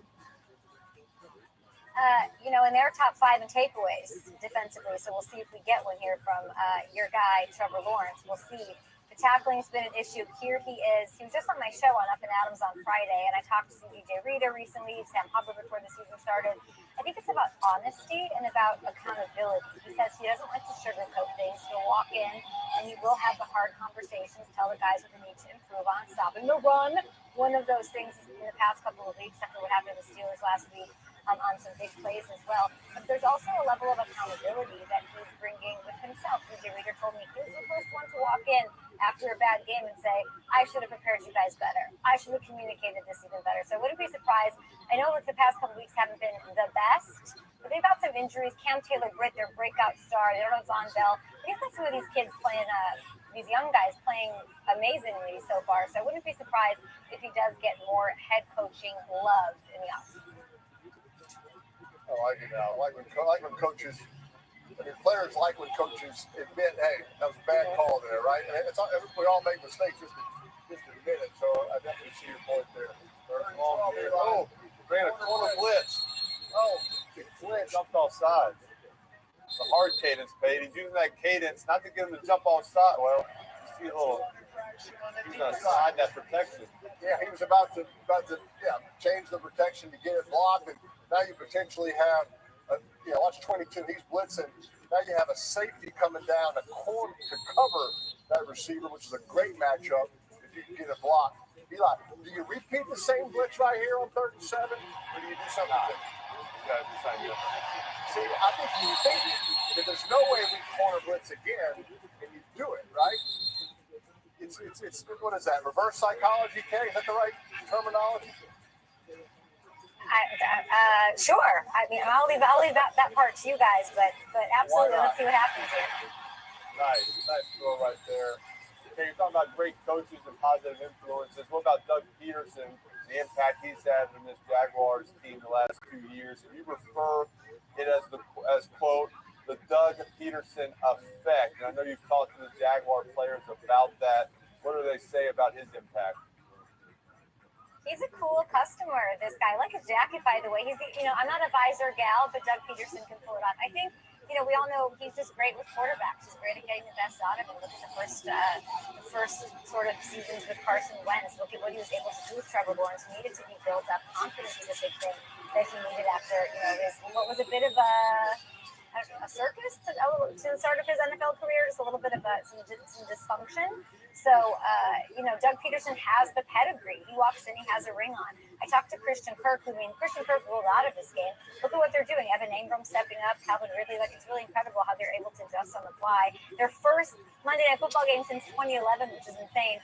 And they're top 5 in takeaways defensively. So we'll see if we get one here from your guy, Trevor Lawrence. We'll see. The tackling's been an issue. Here he is. He was just on my show on Up and Adams on Friday, and I talked to DJ Reader recently, Sam Hubbard before the season started. I think it's about honesty and about accountability. He says he doesn't like to sugarcoat things. He'll walk in, and he will have the hard conversations, tell the guys what they need to improve on, stopping the run. One of those things in the past couple of weeks, after what happened to the Steelers last week, on some big plays as well. But there's also a level of accountability that he's bringing with himself. DJ Reader told me he was the first one to walk in after a bad game and say, I should have prepared you guys better. I should have communicated this even better. So I wouldn't be surprised. I know that the past couple weeks haven't been the best, but they've got some injuries. Cam Taylor-Britt, their breakout star. They don't have Zon Bell. They've got some of these kids playing, these young guys playing amazingly so far. So I wouldn't be surprised if he does get more head coaching love in the offseason. I like it now. I like when coaches, players like when coaches admit, hey, that was a bad call there, right? And we all make mistakes, just admit it. So I definitely see your point there. Oh, ran a corner blitz. Oh, he flinched. Jumped off sides. The hard cadence, Pate. He's using that cadence not to get him to jump off side. Well, you see a little. He's going to slide that protection. Yeah, he was about to change the protection to get it blocked, and now you potentially have, watch 22. He's blitzing. Now you have a safety coming down a corner to cover that receiver, which is a great matchup if you can get it blocked. Eli, do you repeat the same blitz right here on 3rd and 7, or do you do something different? You got to do something different. See, I think you think that there's no way we corner blitz again, and you do it, right? It's what is that? Reverse psychology, Kay? Is that the right terminology? Sure. I mean, I'll leave that part to you guys, but absolutely, let's see what happens here. Nice throw right there. Okay, you're talking about great coaches and positive influences. What about Doug Peterson, the impact he's had in this Jaguars team the last 2 years? You refer it as quote, the Doug Peterson effect. And I know you've talked to the Jaguar players about that. What do they say about his impact? He's a cool customer, this guy. I like his jacket, by the way. I'm not a visor gal, but Doug Peterson can pull it off. I think, we all know he's just great with quarterbacks. He's great at getting the best out of him. Look at the first sort of seasons with Carson Wentz. Look at what he was able to do with Trevor Lawrence. He needed to be built up. Confidence is a big thing. that he needed after, his, what was a bit of a circus to the start of his NFL career, just a little bit of some dysfunction. So, Doug Peterson has the pedigree. He walks in, he has a ring on. I talked to Christian Kirk, Christian Kirk ruled out of this game. Look at what they're doing. Evan Ingram stepping up, Calvin Ridley. It's really incredible how they're able to adjust on the fly. Their first Monday Night Football game since 2011, which is insane.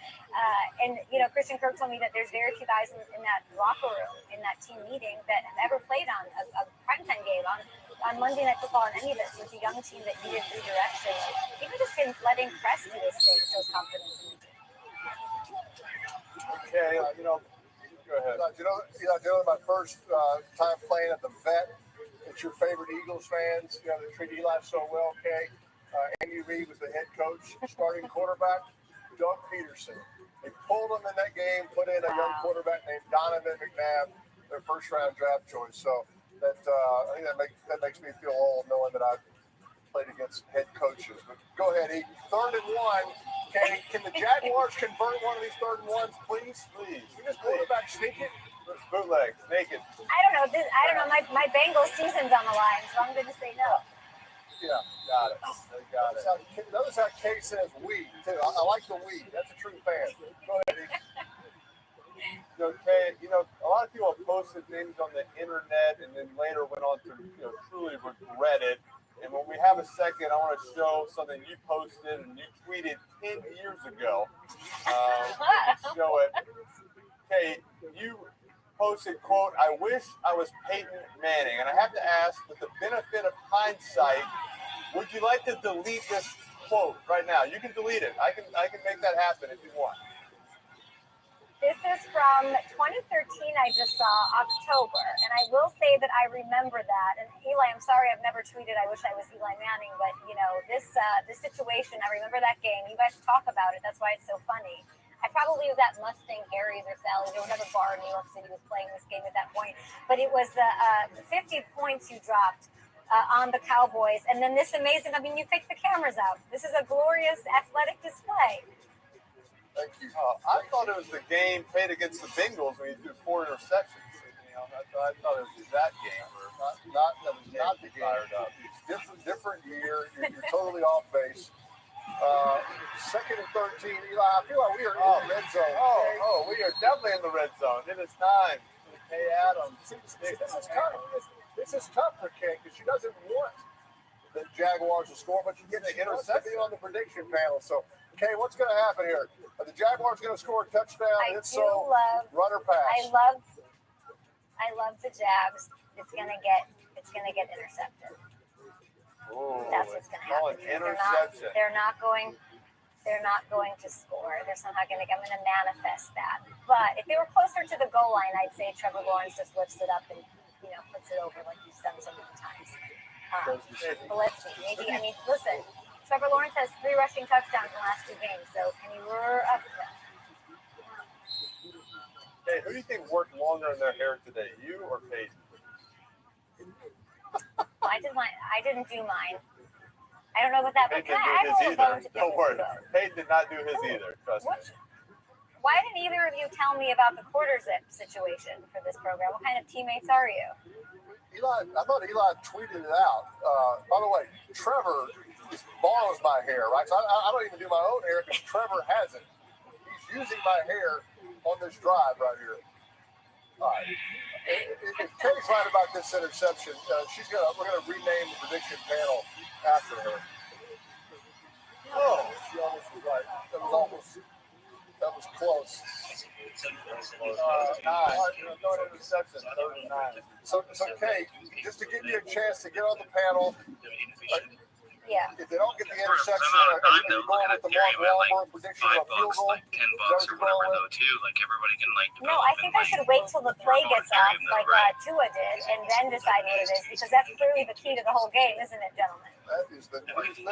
Christian Kirk told me that there's very few guys in that locker room, in that team meeting, that have ever played on a primetime game on Monday Night Football on any of it. So it's a young team that needed redirection. Even just letting Press do his thing shows confidence in the team. Okay, go ahead. My first time playing at the Vet. It's your favorite Eagles fans, that treat Eli so well, Kay. Andy Reid was the head coach, starting quarterback, Doug Peterson. They pulled him in that game, put in a young quarterback named Donovan McNabb, their first-round draft choice. So I think that makes me feel old knowing that I played against head coaches. But go ahead, E. 3rd and 1. Can the Jaguars convert one of these 3rd and 1s, please? Please. You just quarterback sneak it. Bootleg, naked. I don't know. My Bengals season's on the line, so I'm going to say no. Yeah, got it. Notice how Kay says we, too. I like the we. That's a true fan. Go ahead, E. Okay, a lot of people have posted things on the internet and then later went on to, truly regret it. And when we have a second, I want to show something you posted and you tweeted 10 years ago. Show it. Okay, you posted, quote, "I wish I was Peyton Manning." And I have to ask, with the benefit of hindsight, would you like to delete this quote right now? You can delete it. I can make that happen if you want. This is from 2013, I just saw, October, and I will say that I remember that. And Eli, I'm sorry I've never tweeted, "I wish I was Eli Manning," but, this situation, I remember that game. You guys talk about it. That's why it's so funny. I probably was at Mustang, Harry's, or Sally's, or whatever bar in New York City was playing this game at that point. But it was the 50 points you dropped on the Cowboys. And then this amazing, you picked the cameras out. This is a glorious athletic display. Thank you. I thought it was the game played against the Bengals when you threw 4 interceptions. I thought it was that game. Not the game. It's different year. You're totally off base. 2nd and 13, Eli. I feel like we are in the red zone. We are definitely in the red zone. It is time. Hey, Adam. This is tough for Kay because she doesn't want the Jaguars to score, but you get the interception on the prediction panel. So, Kay, what's going to happen here? Are the Jaguars going to score a touchdown? Run or pass? I love the Jags. It's gonna get intercepted. Ooh, that's what's gonna happen. They're not going to score. They're somehow I'm gonna manifest that. But if they were closer to the goal line, I'd say Trevor Lawrence just lifts it up and puts it over like he's done so many times. But let's see. Maybe listen. Trevor Lawrence has 3 rushing touchdowns in the last 2 games, so can you lure up them? Hey, who do you think worked longer in their hair today, you or Peyton? I didn't do mine. I don't know about that, but Peyton didn't do his either. Don't worry. Peyton did not do his either. Trust me. Why didn't either of you tell me about the quarter zip situation for this program? What kind of teammates are you? Eli, I thought Eli tweeted it out. By the way, Trevor just borrows my hair, right? So I don't even do my own hair because Trevor has it. He's using my hair on this drive right here. All right. If Kay's right about this interception, we're gonna rename the prediction panel after her. Oh, she almost was right. That was close. 9. So Kay, just to give you a chance to get on the panel. If they don't get the interception, are you going with the Mark Wahlberg prediction of field goal? Like $10 or whatever, though, too. Like everybody can No, I think I should wait till the play gets up, like Tua did, and then decide what it is, because that's clearly the key to the whole game, isn't it, gentlemen? That is the thing. That's the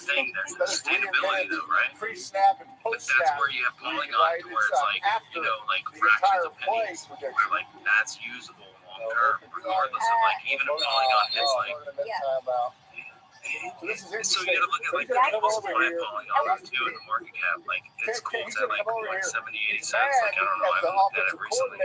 thing. There's sustainability, though, right? Pre-snap and post-snap. But that's where you have polygon, where it's like, like fractions of pennies, where like that's usable long term, regardless of like even a polygon hits like. So you gotta look at like the people's client polygons too in the market cap. Like it's cool, it's at like 70, 80 cents. Like I don't know, I haven't looked at it recently.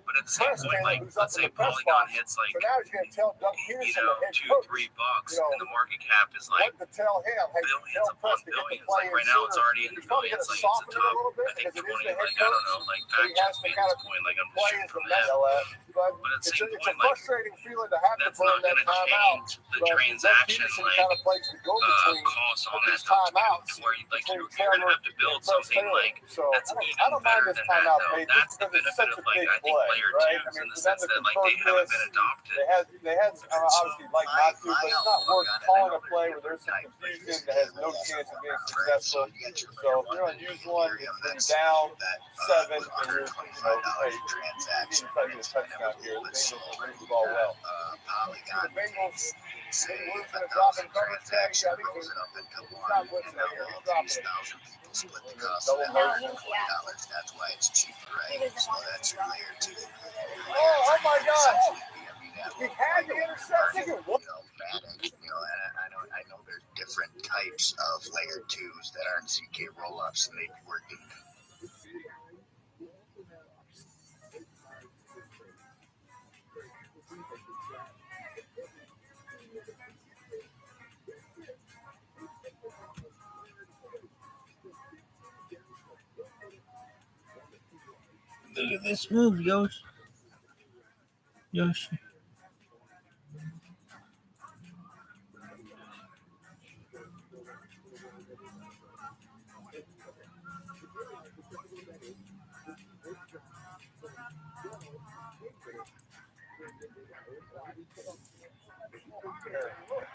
But But at the same press point, Taylor, like, who's up let's in say the press Polygon box. hits like, So now he's going to tell Doug you Peterson, know, the head $2-3 coach, bucks, you know, and the market cap is like what to tell him. Hey, billions tell upon Press to get the billions. play Like in right now, it's sooner. already in the He's probably billions. going to Like it's soften a it a top, little bit I think because it is 20. the head Like I don't coach. know. Like So he fact has check to me at kind this of point. Like I'm just play shooting as the from the hip. message. But But at the it's same a point, like frustrating feeling to have to that's burn not that going to timeout. change the But Doug transaction Peterson like kind of plays the go-between cost on of that these though, too, timeouts to where you, like between you're going to Trevor have to and build Press something Taylor. like So that's I even don't mind better this than that timeout though. page That's just the because it's benefit such a of like big I think play, layer right? I twos mean, in the for them sense to that like they convert haven't this, been adopted. they had obviously like not to, but it's not worth calling a play where there's some confusion that has no chance of being successful. So if you're on use one, it's when you're down 7 and you're, you know, hey, you need to try to get a touchdown here. The Bengals will move the ball well. The Bengals, they lose in a drop in coverage tag. I think he's not blitzing here. He's dropping it. Double motion. That's why it's cheaper, right? So that's your layer 2. Oh my gosh! He had the interception. And I know there's different types of layer 2s that aren't CK roll-ups and they be working. Look at this move, Yoshi.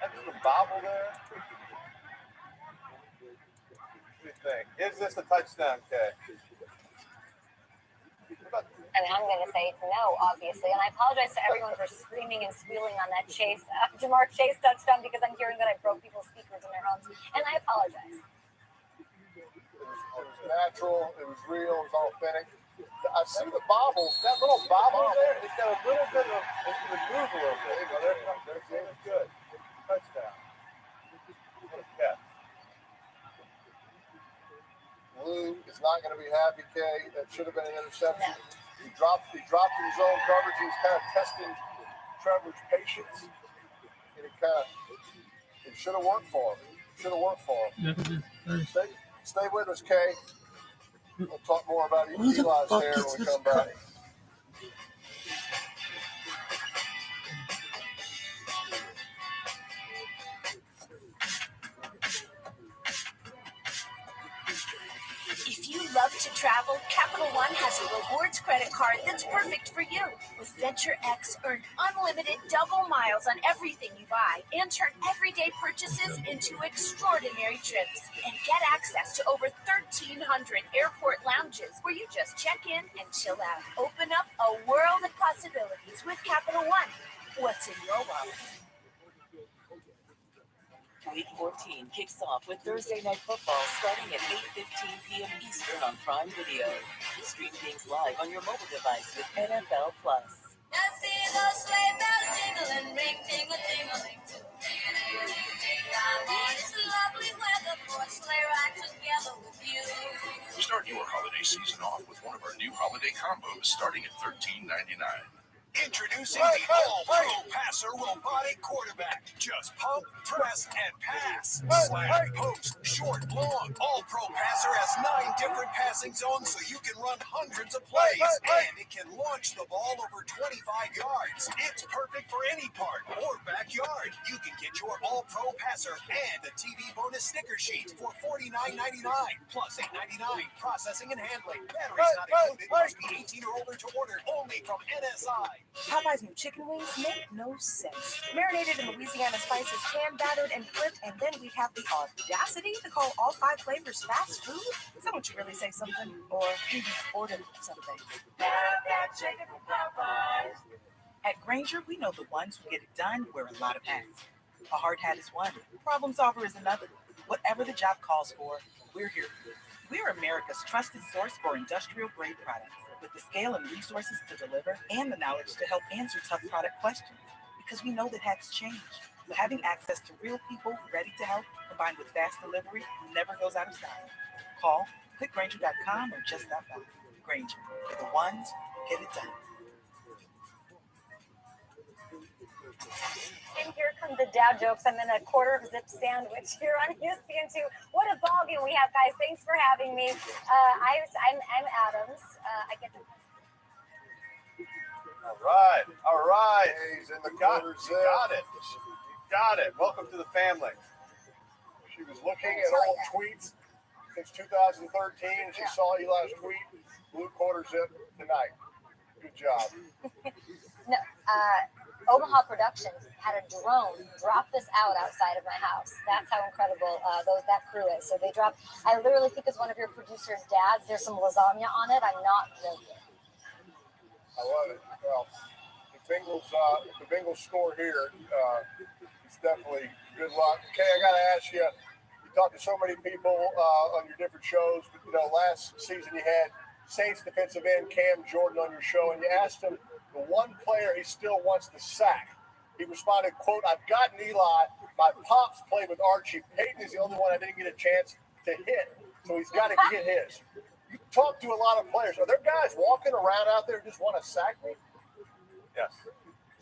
Extra bobble there. What do you think? Is this a touchdown catch? I mean, I'm going to say no, obviously. And I apologize to everyone for screaming and squealing on that Jamar Chase touchdown because I'm hearing that I broke people's speakers in their homes. And I apologize. It was natural. It was real. It was authentic. I see the bobble. That little bobble there, It's got a little bit of, it would move a little bit. But there's good. Touchdown. What a catch. Lou is not going to be happy, Kay. That should have been an interception. He dropped in his own coverage. He was kind of testing Trevor's patience. And it should have worked for him. Stay with us, Kay. We'll talk more about Eli's hair when we come back. If you love to travel, Capital One has a rewards credit card that's perfect for you. With Venture X, earn unlimited double miles on everything you buy and turn everyday purchases into extraordinary trips. And get access to over 1,300 airport lounges where you just check in and chill out. Open up a world of possibilities with Capital One. What's in your wallet? Week 14 kicks off with Thursday Night Football starting at 8:15 p.m. Eastern on Prime Video. Stream games live on your mobile device with NFL Plus. I see those sleigh bells jingling, ring, tingle-tingling, too. It's lovely weather for a sleigh ride together with you. Start your holiday season off with one of our new holiday combos starting at $13.99. Introducing the all-pro passer robotic quarterback. Just pump, press, and pass. Slash, post, short, long. All-pro passer has 9 different passing zones so you can run hundreds of plays. And it can launch the ball over 25 yards. It's perfect for any park or backyard. You can get your all-pro passer and a TV bonus sticker sheet for $49.99 plus $8.99 processing and handling. Batteries not included. Must be 18 or older to order. Only from NSI. Popeye's new chicken wings make no sense. Marinated in Louisiana spices, hand battered and flipped, and then we have the audacity to call all 5 flavors fast food? Is that what you really say something? Or you just ordered something? That chicken from Popeyes. At Granger, we know the ones who get it done wear a lot of hats. A hard hat is one, problem solver is another. Whatever the job calls for, we're here. We're America's trusted source for industrial grade products, with the scale and resources to deliver and the knowledge to help answer tough product questions. Because we know that hats change. But having access to real people ready to help, combined with fast delivery, never goes out of style. Call, click Granger.com, or just stop by. Granger, for the ones who get it done. And here come the dad jokes. I'm in a quarter zip sandwich here on ESPN2. What a ball game we have, guys. Thanks for having me. I'm Adams. I get to. All right. He's in the Got quarter it. zip. Got it. Welcome to the family. She was looking at old tweets since 2013. She saw Eli's tweet. Blue quarter zip tonight. Good job. No, Omaha Productions had a drone drop this out outside of my house. That's how incredible that crew is. So they dropped. I literally think it's one of your producers' dads. There's some lasagna on it. I'm not joking. I love it. Well, the Bengals score here. It's definitely good luck. Okay, I got to ask you. You talked to so many people on your different shows. But, last season you had Saints defensive end Cam Jordan on your show, and you asked him the one player he still wants to sack. He responded, quote, "I've gotten Eli. My pops played with Archie. Peyton is the only one I didn't get a chance to hit, so he's got to get his." You talk to a lot of players. Are there guys walking around out there who just want to sack me? Yes.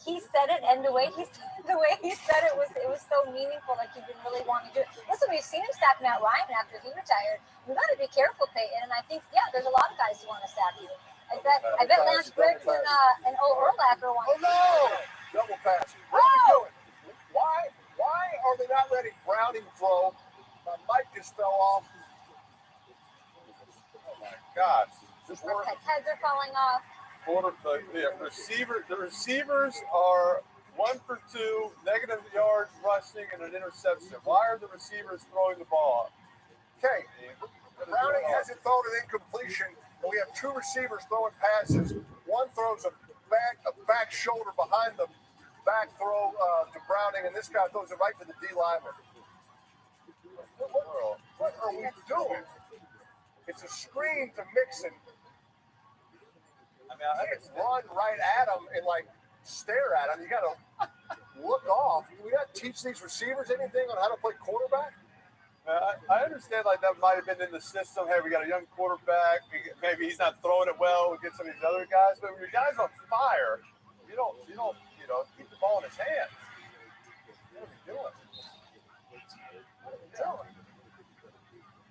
He said it, and the way he said it was so meaningful. Like he didn't really want to do it. Listen, we've seen him sack Matt Ryan after he retired. You got to be careful, Peyton. And I think there's a lot of guys who want to sack you. I bet Lance Briggs and Urlacher want. Oh no! Double pass. What are you doing? Why are they not letting Browning throw? My mic just fell off. Oh my God! Heads are falling off. The receivers are 1 for 2, negative yards rushing, and an interception. Why are the receivers throwing the ball? Okay, Browning hasn't thrown an incompletion, and we have two receivers throwing passes. One throws a back shoulder behind the back throw to Browning, and this guy throws it right to the D lineman. What are we doing? It's a screen to Mixon. I can't run right at him and stare at him. You got to look off. Do we not teach these receivers anything on how to play quarterback? I understand that might have been in the system. Hey, we got a young quarterback. Maybe he's not throwing it well. We'll get some of these other guys. But when your guy's on fire, you don't keep the ball in his hands. What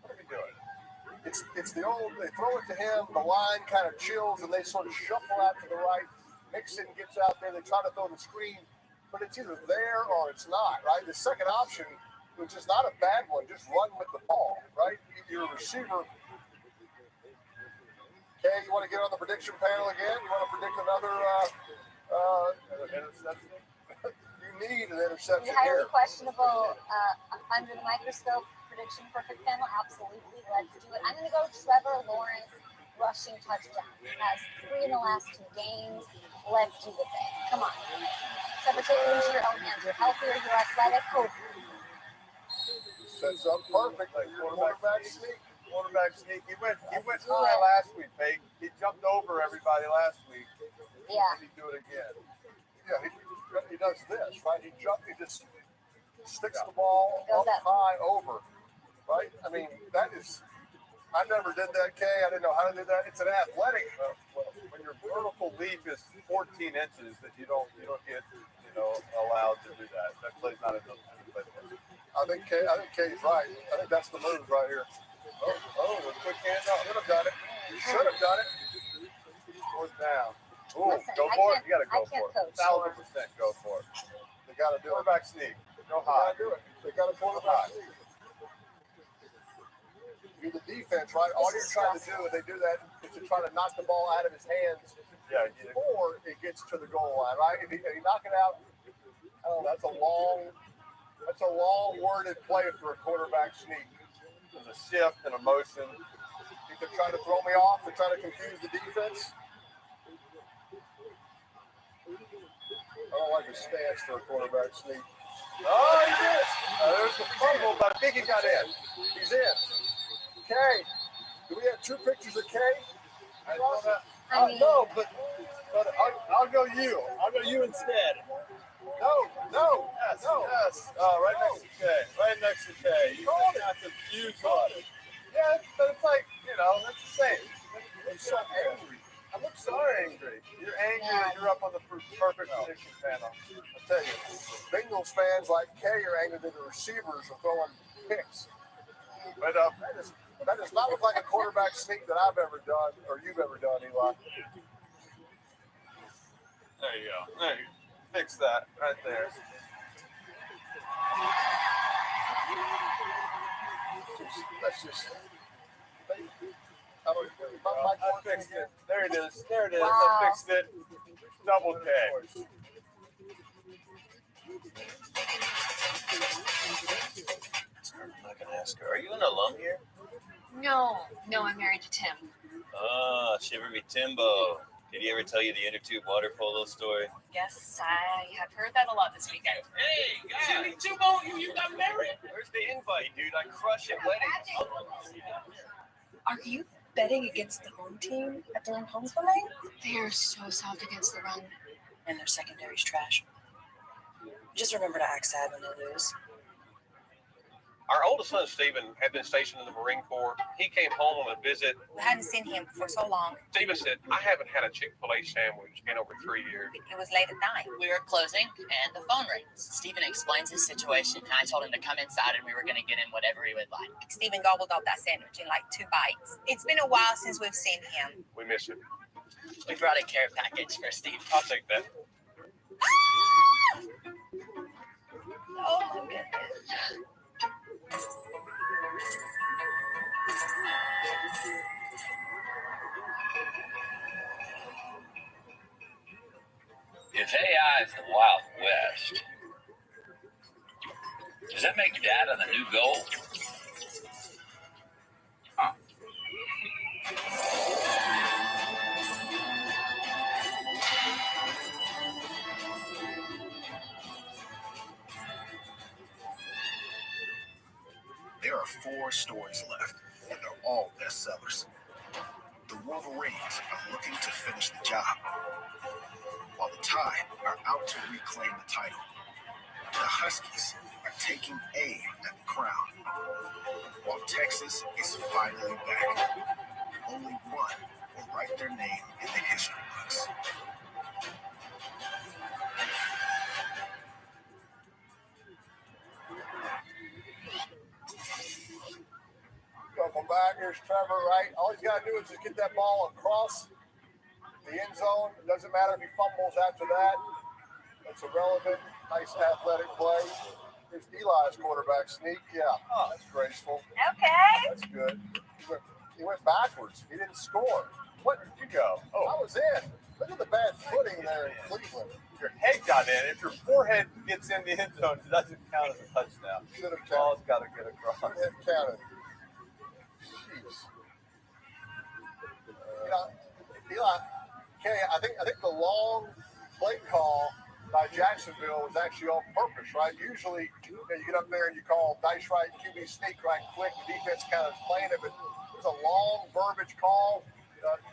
are we doing? It's the old, they throw it to him, the line kind of chills, and they sort of shuffle out to the right. Mixon gets out there, they try to throw the screen, but it's either there or it's not, right? The second option, which is not a bad one, just run with the ball, right? You're a receiver. Okay, you want to get on the prediction panel again? You want to predict another interception? You need an interception The highly here. questionable under the microscope prediction perfect panel. Absolutely, let's do it. I'm going to go Trevor Lawrence rushing touchdown. He has 3 in the last 2 games. Let's do the thing. Come on, Trevor, take it into your own hands. You're healthier. You're athletic. Oh. Sets up perfect. Quarterback sneak. Quarterback sneak. He went high last week, Pete. He jumped over everybody last week. Yeah. He do it again. Yeah, he does this, right? He just sticks the ball up high over, right? I mean, that is, I never did that, Kay. I didn't know how to do that. It's an athletic. When your vertical leap is 14 inches, that you don't get allowed to do that. That play's not in the playbook. I think Kay's right. I think that's the move right here. Oh, a quick handoff. Should have done it. You should have done it. Fourth down. Ooh, Listen, go for it. You got to go for it. 1,000% go for it. They got to do it. Quarterback sneak. Go They high. got to do it. They got to quarterback sneak. You're the defense, right? All you're trying to do when they do that is to try to knock the ball out of his hands before it gets to the goal line, right? If he knock it out, that's a long worded play for a quarterback sneak. There's a shift and a motion. Think they're trying to throw me off. They're trying to confuse the defense. I don't like his stance for a quarterback sneak. Oh, he did. There's the fumble, but I think he got in. He's in. Kay, do we have 2 pictures of Kay? No, but I'll go you. I'll go you instead. No. Yes. Right next to Kay. Right next to Kay. You got confused on it. Yeah, but it's like, that's the same. I'm so angry. I'm so angry. You're angry that you're up on the perfect prediction panel. I'll tell you, Bengals fans like Kay are angry that the receivers are throwing picks. But that does not look like a quarterback sneak that I've ever done or you've ever done, Eli. There you go. There you go. Fix that right there. Let's just. I fixed it. There it is. There it is. Wow. I fixed it. Double K. I'm not gonna ask her. Are you an alum here? No, I'm married to Tim. Ah, shiver me Timbo. Did he ever tell you the inner tube water polo story? Yes, I have heard that a lot this weekend. Hey, guys! Timbo, you got married? Where's the invite, dude? I crush at weddings. Are you betting against the home team at their own homecoming? They are so soft against the run. And their secondary's trash. Just remember to act sad when they lose. Our oldest son, Stephen, had been stationed in the Marine Corps. He came home on a visit. We hadn't seen him for so long. Stephen said, I haven't had a Chick-fil-A sandwich in over 3 years. It was late at night. We were closing, and the phone rings. Stephen explains his situation, and I told him to come inside, and we were going to get him whatever he would like. Stephen gobbled up that sandwich in like 2 bites. It's been a while since we've seen him. We miss him. We brought a care package for Steve. I'll take that. Oh, my goodness. If AI is the Wild West, does that make data the new gold? Huh? There are 4 stories left, and they're all bestsellers. The Wolverines are looking to finish the job, while the Tide are out to reclaim the title. The Huskies are taking aim at the crown, while Texas is finally back. Only one will write their name in the history books. Welcome back. Here's Trevor, right? All he's got to do is just get that ball across the end zone. It doesn't matter if he fumbles after that. That's irrelevant. Nice athletic play. Here's Eli's quarterback sneak. Yeah, that's graceful. Okay. That's good. He went backwards. He didn't score. What did you go? Oh, I was in. Look at the bad footing there in Cleveland. Your head got in. If your forehead gets in the end zone, it doesn't count as a touchdown. Should have Ball's got to get across. Should have counted. Jeez. Eli, okay, I think the long play call by Jacksonville was actually on purpose, right? Usually, you get up there and you call dice right, QB sneak right quick. The defense kind of playing it, but it was a long verbiage call,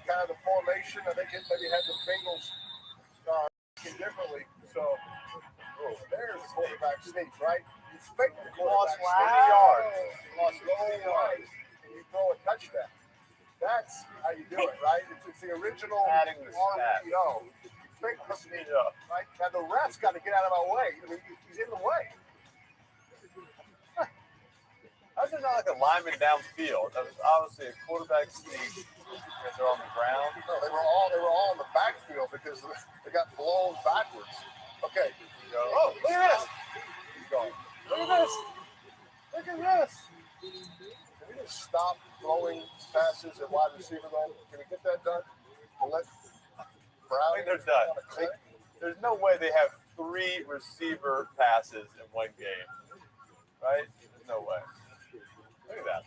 kind of the formation. I think it maybe had the Bengals differently. So, there's the quarterback sneak, right? You fake the quarterback 20 yards. You lost 20 yards, and you throw a touchdown. That's how you do it, right? It's the original RPO. Fake the sneak, right? Now the ref's got to get out of my way. I mean, he's in the way. How's it not like a lineman downfield? That was obviously a quarterback sneak because they're on the ground. No, they were all in the backfield because they got blown backwards. Okay. Oh, look at this. He's going. Look at this. Look at this. Can we just stop throwing passes at wide receiver though? Can we get that done? Let Brown. I think they're done. There's no way they have 3 receiver passes in one game, right? There's no way. Look at that.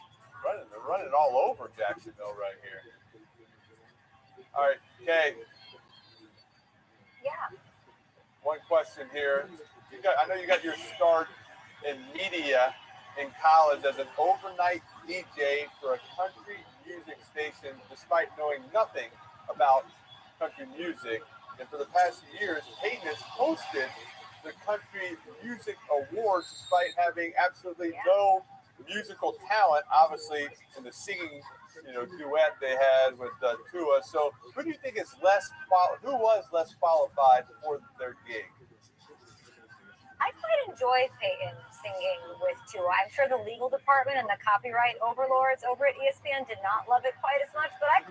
They're running all over Jacksonville right here. All right, okay. Yeah. One question here. I know you got your start in media in college as an overnight DJ for a country music station, despite knowing nothing about country music. And for the past years, Peyton has hosted the Country Music Awards despite having absolutely no musical talent, obviously, in the singing, duet they had with Tua. So who do you think is who was less qualified for their gig? enjoy Peyton singing with Tua. I'm sure the legal department and the copyright overlords over at ESPN did not love it quite as much, but I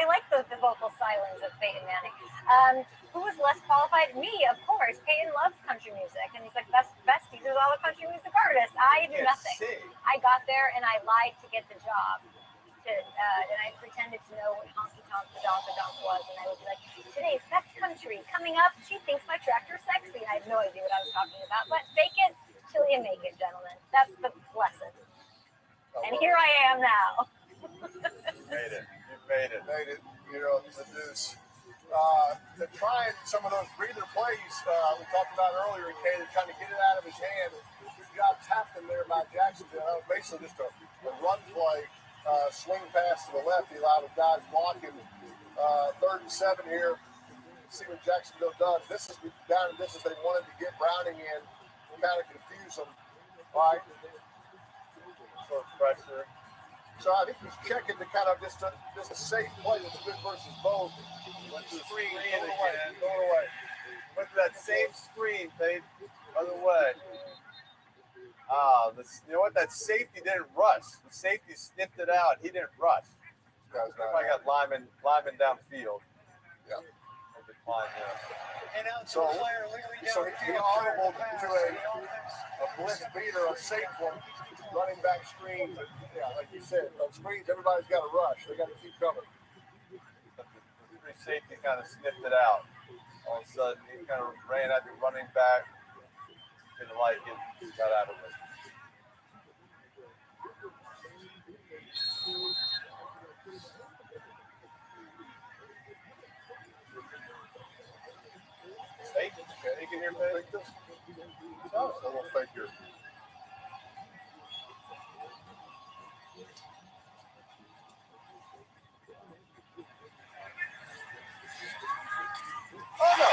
like the vocal stylings of Peyton Manning. Who was less qualified? Me, of course. Peyton loves country music, and he's like, besties with all the country music artists. I do nothing. I got there and I lied to get the job. And I pretended to know what honky tonk the donk was, and I would be like, today's best country coming up. She thinks my tractor's sexy. And I had no idea what I was talking about, but fake it till you make it, gentlemen. That's the lesson. And here I am now. Made it. You made it. Made it. You're on the deuce. They're trying some of those breather plays we talked about earlier, okay? They're trying to get it out of his hand. He got tapped in there by Jacksonville. That was basically just a run play. Swing pass to the left. He allowed the guys blocking. 3rd and 7 here. See what Jacksonville does. This is down in distance. They wanted to get Browning in, kind of confuse them. All right. So pressure. So I think he's checking to kind of just a safe play that's good versus both. Went to the screen again. Going away. Went to that same screen, played other way. You know what? That safety didn't rush. The safety sniffed it out. He didn't rush. I got lineman downfield. Yeah. So he audible to a blitz beater, a safe one, running back screen. Yeah, like you said, on screens, everybody's got to rush. They got to keep coming. The safety kind of sniffed it out. All of a sudden, he kind of ran at the running back. Didn't like it. Got out of it. Fake? You can hear fake this? No, it's a little fake here. Oh no!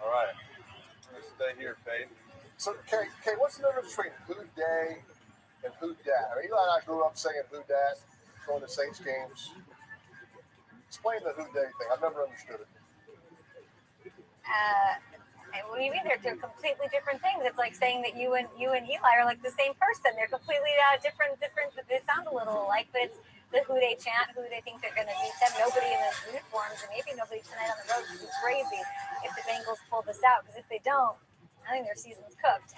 All right. I'm going to stay here, Faith. So, Kay, what's the difference between who day and who dat? I mean, Eli and I grew up saying who dat, going to Saints games. Explain the who day thing. I've never understood it. What do you mean? They're completely different things. It's like saying that you and Eli are like the same person. They're completely different. They sound a little alike, but it's the who they chant, who they think they're going to beat them. Nobody in the uniforms, and maybe nobody tonight on the road would be crazy if the Bengals pull this out. Because if they don't, I think their season's cooked.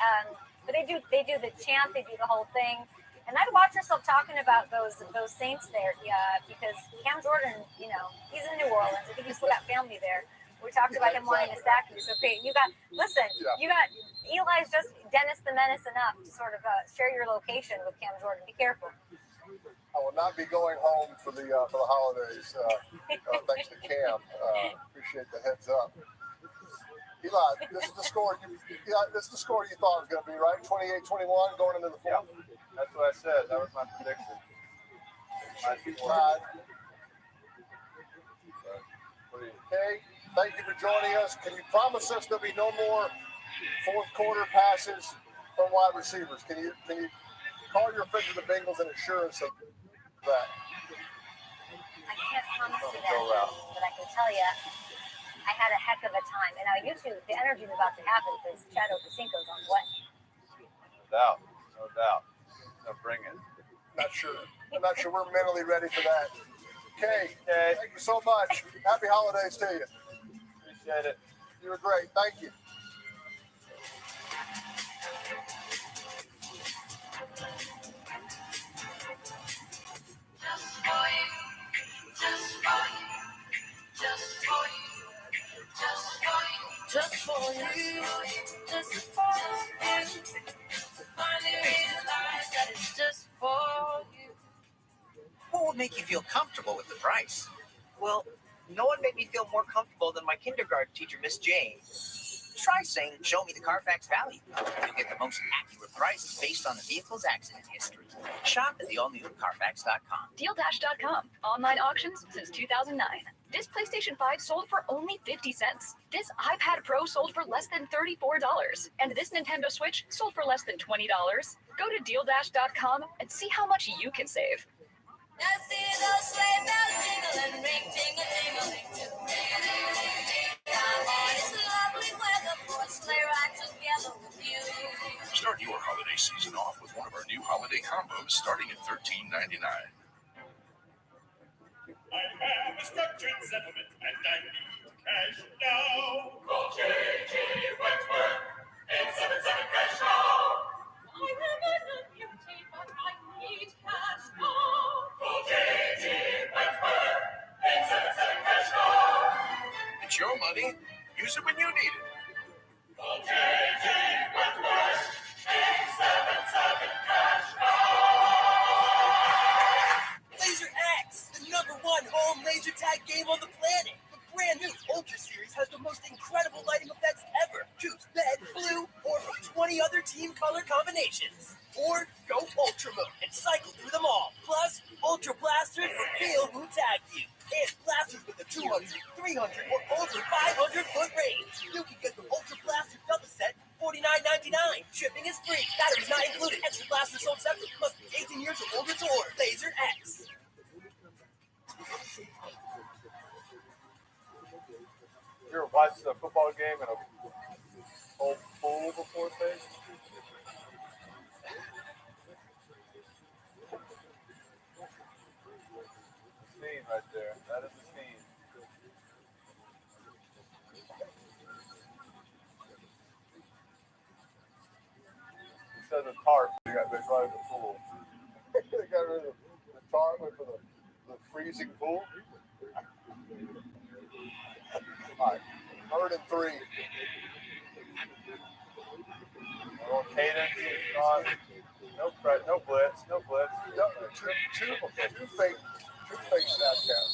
But they do the chant. They do the whole thing. And I'd watch yourself talking about those Saints there, because Cam Jordan, he's in New Orleans. I think he's still got family there. We talked about him wanting to sack you. So, Peyton, you got Eli's just Dennis the Menace enough to sort of share your location with Cam Jordan. Be careful. I will not be going home for the holidays. Thanks to Cam. Appreciate the heads up. Eli, this is the score. This is the score you thought it was going to be, right? 28-21 going into the fourth. That's what I said. That was my prediction. Okay. Thank you for joining us. Can you promise us there'll be no more fourth quarter passes from wide receivers? Can you call your friend to the Bengals and assure us of that? I can't promise you that, but I can tell you, I had a heck of a time. And now you two, the energy is about to happen because Chad Ochocinco's on what? No doubt. No, bring it. Not sure. I'm not sure we're mentally ready for that. Okay. Thank you so much. Happy holidays to you. Appreciate it. You were great. Thank you. Just for you, just for you. Finally realize that it's just for you. What would make you feel comfortable with the price? Well, no one made me feel more comfortable than my kindergarten teacher, Miss Jane. Try saying, "Show me the Carfax value." You'll get the most accurate prices based on the vehicle's accident history. Shop at the all-new Carfax.com. Deal-Dash.com. Online auctions since 2009. This PlayStation 5 sold for only 50 cents. This iPad Pro sold for less than $34. And this Nintendo Switch sold for less than $20. Go to Deal-Dash.com and see how much you can save. I see those starting at $13.99. I have a structured settlement and I need cash now. Call J.G. Wentworth, 877 cash now. I will not beauty, but I need cash now. Call J.G. Wentworth, 877 cash now. It's your money. Use it when you need it. Call J.G. Wentworth, 877 cash now. Laser X, the #1 home laser tag game on the planet. The brand new Ultra Series has the most incredible lighting effects ever. Choose red, blue, or 20 other team color combinations. Or go Ultra mode and cycle through them all. Plus, Ultra Blasters reveal who tagged you. And blasters with a 200, 300, or over 500-foot range. You can get the Ultra Blaster double set, $49.99. Shipping is free. Batteries not included. Extra blasters sold separately. Must be 18 years or older to order. Laser X. You ever watched a football game in a whole pool before, say? Scene right there. That is the scene. Instead of the tarp, they got rid of the pool. They got rid of the tarp for the freezing pool. All right, 3rd and 3. On cadence, no blitz. Two fake Snapchats.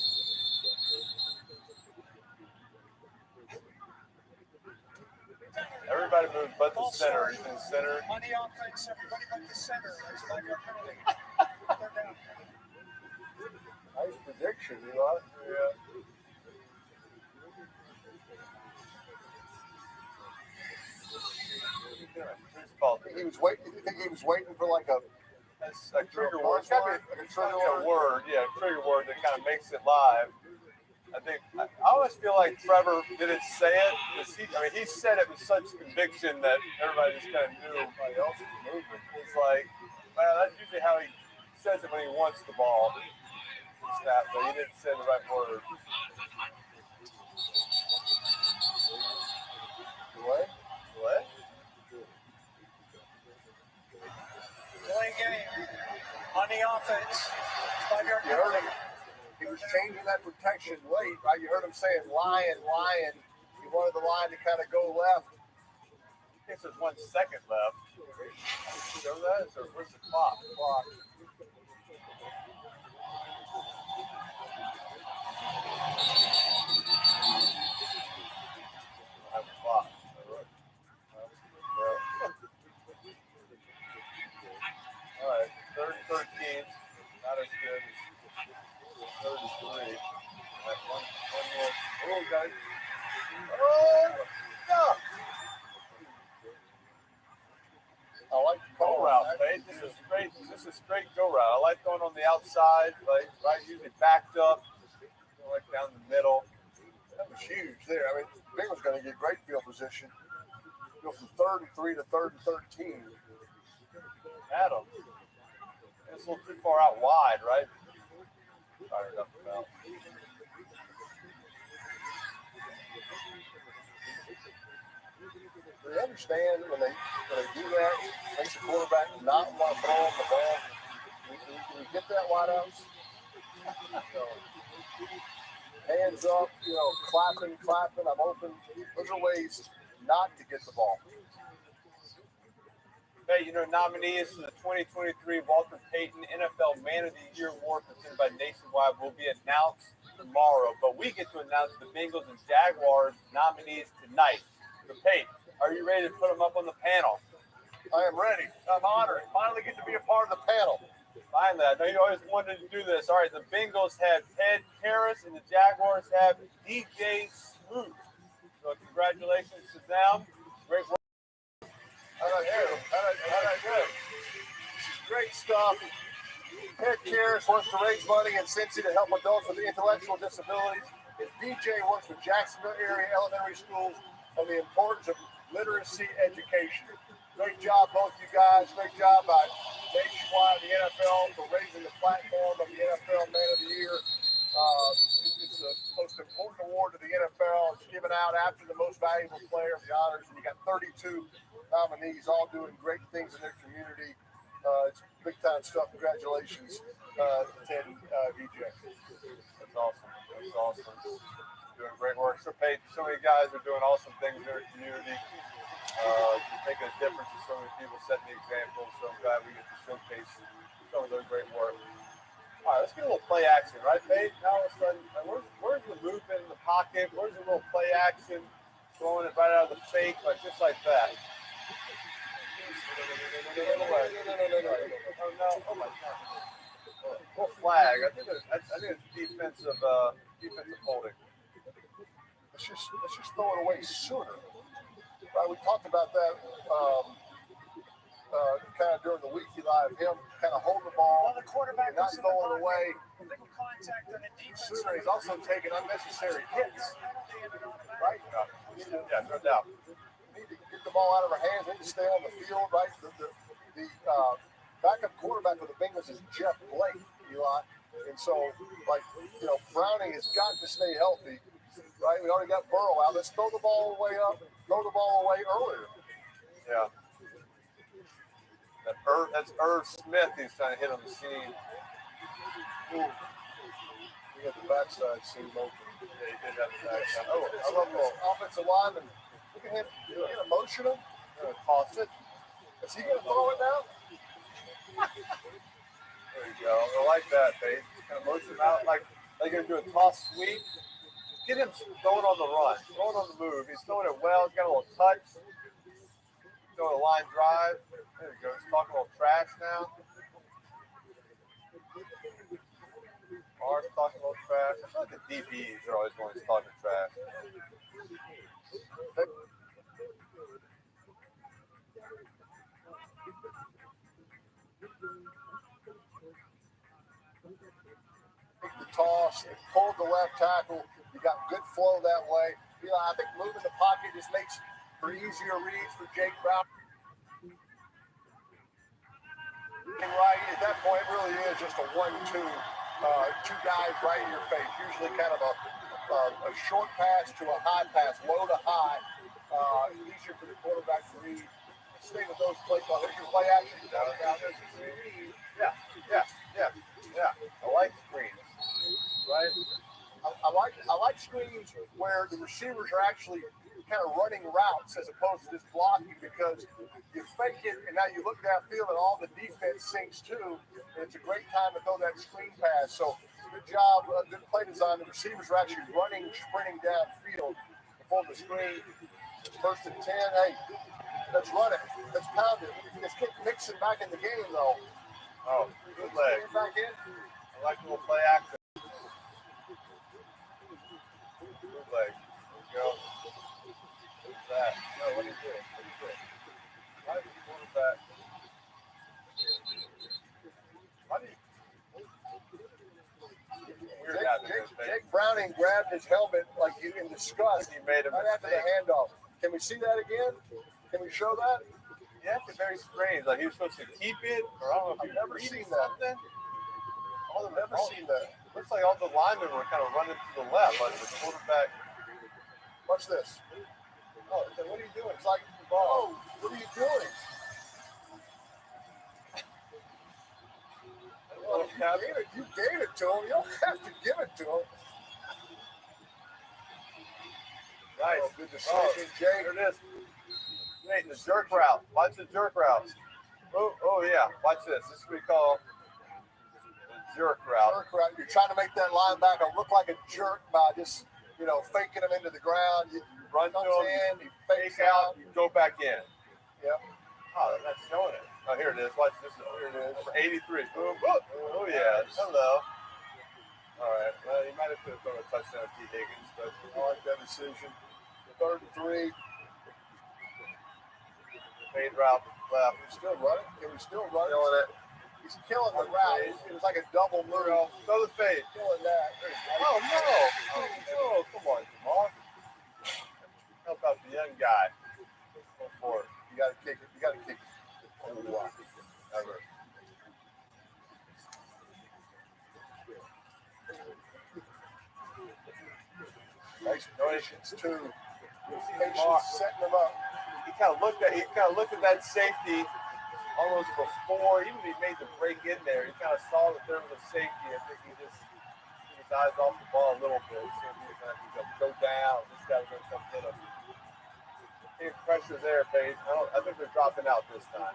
Everybody moves but the center. He's in the center. On the offense, everybody but the center. That's 5-yard penalty. They're down. Nice prediction, Eli. Yeah. He was waiting. You think he was waiting for like a trigger word? It's got to be a word. Yeah, a trigger word that kind of makes it live. I always feel like Trevor didn't say it. He said it with such conviction that everybody just kind of knew everybody else's movement. It's like, well, that's usually how he says it when he wants the ball. Snap, but he didn't say the right word. What? Delay game. On the offense. 5-yard You heard penalty. him. He was changing that protection late, right? You heard him saying lion. He wanted the line to kind of go left. I guess there's 1 second left. Show that? Or where's the clock? I have a clock. All right, 3rd and 13. Not as good as 3rd and 3. All right, one more. Oh, guys. Oh, no. I like the Go route, right? This is straight go route. I like going on the outside, like right, usually backed up, like down the middle. That was huge there. I mean, Bengals going to get great field position. Go from 3rd and 3 to 3rd and 13. Adam. It's a little too far out wide, right? Fired up about. Do you understand when they do that, makes the quarterback not want to throw him the ball? Can you get that wideouts? So, hands up, clapping, I'm open. Those are ways not to get the ball. Hey, nominees for the 2023 Walter Payton NFL Man of the Year Award presented by Nationwide will be announced tomorrow, but we get to announce the Bengals and Jaguars nominees tonight. So, Payton, are you ready to put them up on the panel? I am ready. I'm honored. Finally get to be a part of the panel. Finally, I know you always wanted to do this. All right, the Bengals have Ted Karras and the Jaguars have DJ Smoot. So congratulations to them. Great work. How'd I do? Great stuff. Ted Karras wants to raise money in Cincy to help adults with intellectual disabilities. And DJ works with Jacksonville area elementary schools on the importance of literacy education. Great job, both you guys. Great job by nationwide, the NFL, for raising the platform of the NFL Man of the Year. It's the most important award to the NFL. It's given out after the most valuable player of the honors, and you got 32 nominees all doing great things in their community. It's big time stuff. Congratulations, 10 VJ. That's awesome. That's awesome. Doing great work. So many guys are doing awesome things in their community. Just making a difference to so many people, setting the example. So I'm glad we get to showcase some of their great work. All right, let's get a little play action, right, Paige? Now all of a sudden, where's the movement in the pocket? Where's the little play action? Throwing it right out of the fake, just like that. Oh no! Oh my God! Little flag. I think it's defensive holding. Let's just throw it away sooner. Right? We talked about that kind of during the week. Live him kind of holding the ball, the quarterback not throwing it away sooner. He's also taking unnecessary hits. Right? Yeah, no doubt. We need to get the ball out of our hands. We need to stay on the field. Right? The backup quarterback for the Bengals is Jeff Blake, Eli. And so, Browning has got to stay healthy. Right? We already got Burrow out. Let's throw the ball way up. Throw the ball away earlier. Yeah. That's Irv Smith he's trying to hit on the seam. Ooh. We got the backside seam open. Yeah, he did have the backside. Oh, I love this offensive lineman. Look at him. He's going to motion him. Toss it. Is he going to throw it now? There you go. I like that, Paige. Kind of motion him out like they're going to do a toss sweep. Get him throwing on the run, throwing on the move. He's throwing it well. He's got a little touch. Throwing a line drive. There you go. He's talking a little trash now. Mark's talking a little trash. I feel like the DBs are always the ones talking trash. The toss, pulled the left tackle. You got good flow that way. I think moving the pocket just makes for easier reads for Jake Brown. And right at that point, it really is just a 1-2, two guys right in your face. Usually kind of a short pass to a high pass, low to high. Easier for the quarterback to read. Stay with those plays. Here's your play action. Yeah. I like screens, right? I like screens where the receivers are actually kind of running routes as opposed to just blocking, because you fake it and now you look downfield and all the defense sinks too. And it's a great time to throw that screen pass. So good job, good play design. The receivers are actually running, sprinting downfield before the screen. First and 10. Hey, let's run it. Let's pound it. Let's get Mixon back in the game though. Oh, good leg. Back in. I like the little play action. Good leg. There you go. What's that? No, what are you doing? Why did you want that? Jake Browning grabbed his helmet like in disgust. He made a right after the handoff. Can we see that again? Can we show that? Yeah, it's very strange. Like he was supposed to keep it, or I don't know if I've never seen that. I've never seen that. Looks like all the linemen were kind of running to the left, like the quarterback. Watch this. Oh, what are you doing? It's like the ball. Oh, what are you doing? Well, you gave it to him. You don't have to give it to him. Nice. Oh, good decision, Jay. There it is. Hey, the jerk route. Watch the jerk route. Oh yeah. Watch this. This is what we call the jerk route. Jerk route. You're trying to make that linebacker look like a jerk by just, faking him into the ground. You run to him, you fake out, you go back in. Yep. Oh, they're not showing it. Oh, here it is. Watch this. Here it is. Number 83. Boom. Oh, yeah. Hello. All right. Well, you might have to throw a touchdown to T. Higgins, but I like that decision. 3rd and 3. Fade route left. Still running. Can we still run? Killing it. He's killing the route. It was like a double move. Throw the fade. Killing that. Oh, no. Oh, come on, Jamal. Help out the young guy. Go for it. You got to kick it. You got to kick it. Oh, wow. Never. Nice patience too. Patience setting them up. He kind of looked at that safety almost before, even if he made the break in there. He kind of saw that there was a safety. I think he just took his eyes off the ball a little bit. So he was going to go down. This guy was going to come hit him. Pressure there, Paige. I think they're dropping out this time.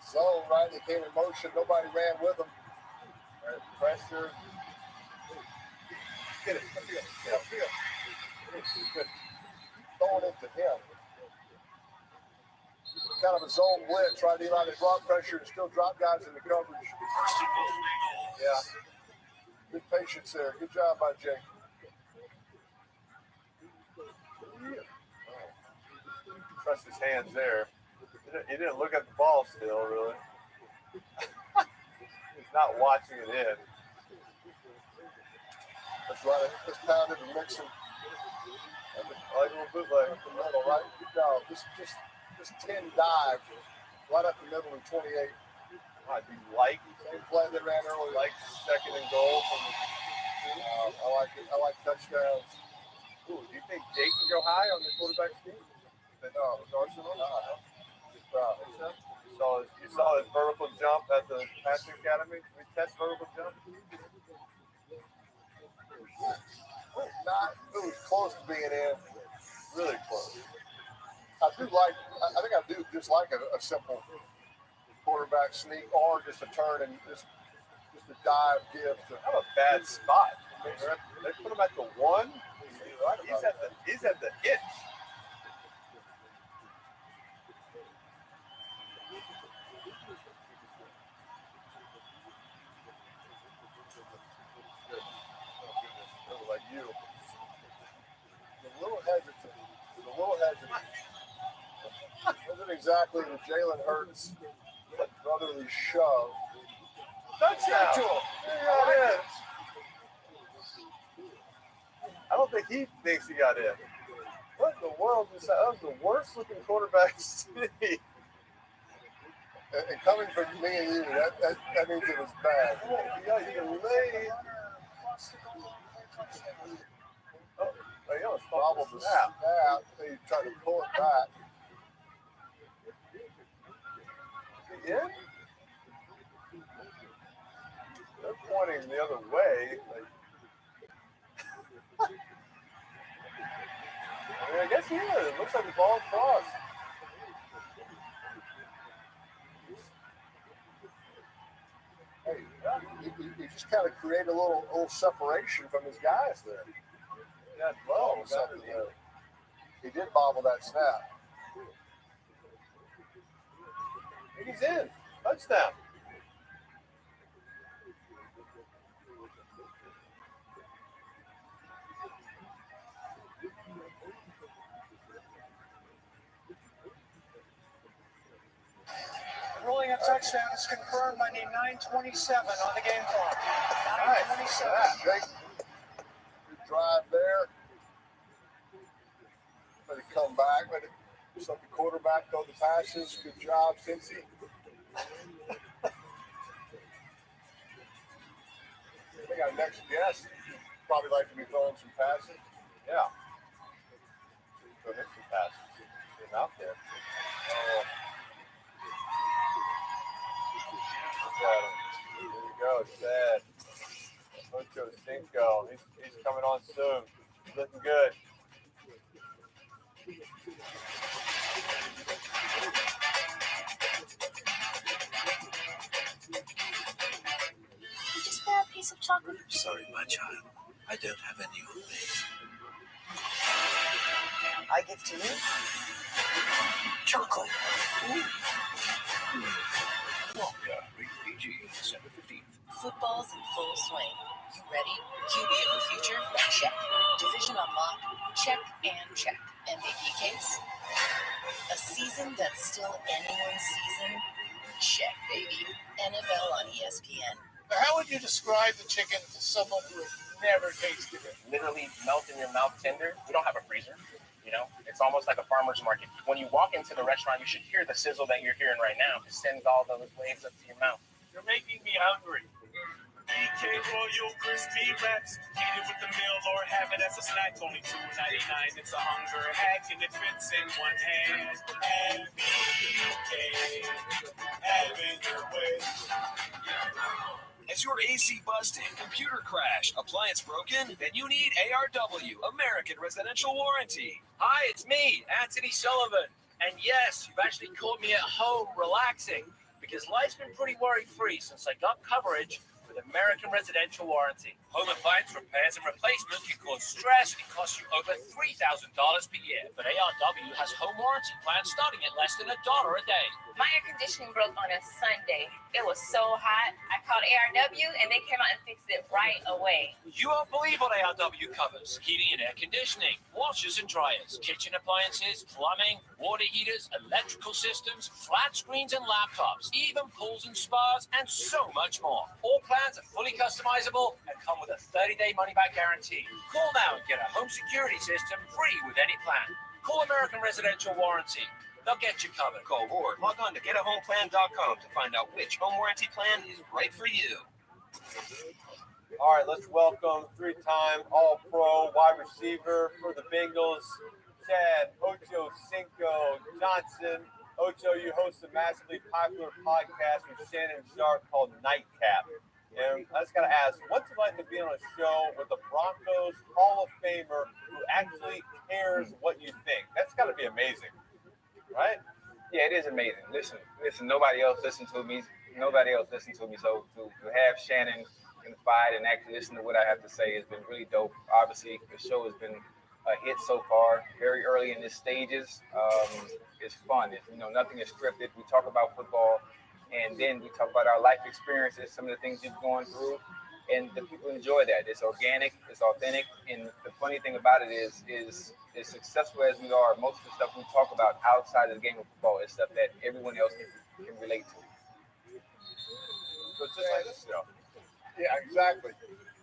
Zone, right? They came in motion. Nobody ran with them. Right, pressure. Get it. Good. Throwing it to him. Kind of a zone blitz, right? Eli, they brought pressure and still drop guys in the coverage. Yeah. Good patience there. Good job by Jake. Trust his hands there. He didn't look at the ball still, really. He's not watching it in. That's right. Just pounded and mixing. I like a little bootleg up the middle, right? Good job. Just 10 dive right up the middle of 28. I'd be like same play they ran earlier. Like second and goal from I like it. I like touchdowns. Ooh, do you think Jake can go high on the quarterback team? No, Arsenal. You saw his vertical jump at the passing academy. Can we test vertical jump? It was close to being in. Really close. I think I do just like a simple quarterback sneak or just a turn and just a dive give to. Not a bad spot. They put him at the 1. He's at the inch. Like you. A little hesitant. Isn't exactly the Jalen Hurts brotherly shove. Touchdown. There it is. I don't think he thinks he got in. What in the world is that? That was the worst looking quarterback city. And coming from me and you, that means it was bad. Yeah, you laid. Oh, bobbled the snap. They tried to pull it back. Yeah. They're pointing the other way. I guess he is. It looks like the ball crossed. Hey, he just kind of created a little separation from his guys there. Yeah, well, he did bobble that snap. He's in. Touchdown. Ruling a touchdown is confirmed. I need 9:27 on the game clock. 9:27. Nice. Good drive there. Let it come back. Let the quarterback throw the passes. Good job, Cincy. I think our next guest probably like to be throwing some passes. Yeah. Go hit some passes. Get him out there. Oh. There you go, Sad. Ocho Cinco. He's coming on soon. He's looking good. Just grab a piece of chocolate. Sorry, my child. I don't have any on me. I give to you chocolate. Wonka, rated PG, December 15th. Football's in full swing. You ready? QB of the future? Check. Division unlock? Check and check. MVP case? A season that's still anyone's season? Check, baby. NFL on ESPN. How would you describe the chicken to someone who has never tasted it? Literally melt in your mouth tender. We don't have a freezer. You know, it's almost like a farmer's market. When you walk into the restaurant, you should hear the sizzle that you're hearing right now. It sends all those waves up to your mouth. You're making me hungry. BK Royal Crispy Wraps. Eat it with the meal or have it as a snack. Only $2.99. It's a hunger hack and it fits in one hand. And BK, having your way. Is your AC busted, computer crashed, appliance broken? Then you need ARW, American Residential Warranty. Hi, it's me, Anthony Sullivan. And yes, you've actually caught me at home relaxing because life's been pretty worry-free since I got coverage with American Residential Warranty. Home appliance repairs and replacements can cause stress and cost you over $3,000 per year. But ARW has home warranty plans starting at less than $1 a day. My air conditioning broke on a Sunday. It was so hot. I called ARW and they came out and fixed it right away. You won't believe what ARW covers. Heating and air conditioning, washers and dryers, kitchen appliances, plumbing, water heaters, electrical systems, flat screens and laptops, even pools and spas, and so much more. All plans are fully customizable and come with a 30-day money-back guarantee. Call now and get a home security system free with any plan. Call American Residential Warranty. They'll get you covered. Call or log on to getahomeplan.com to find out which home warranty plan is right for you. All right, let's welcome three-time All-Pro wide receiver for the Bengals, Chad Ocho Cinco Johnson. Ocho, you host a massively popular podcast with Shannon Sharp called Nightcap. And I just got to ask, what's it like to be on a show with the Broncos Hall of Famer who actually cares what you think? That's got to be amazing, right? Yeah, it is amazing. Listen, nobody else listened to me. So to have Shannon confide and actually listen to what I have to say has been really dope. Obviously, the show has been a hit so far, very early in its stages. It's fun. Nothing is scripted. We talk about football, and then we talk about our life experiences, some of the things you've gone through, and the people enjoy that. It's organic, it's authentic, and the funny thing about it is as successful as we are, most of the stuff we talk about outside of the game of football is stuff that everyone else can relate to. So it's just like this stuff. Yeah, exactly.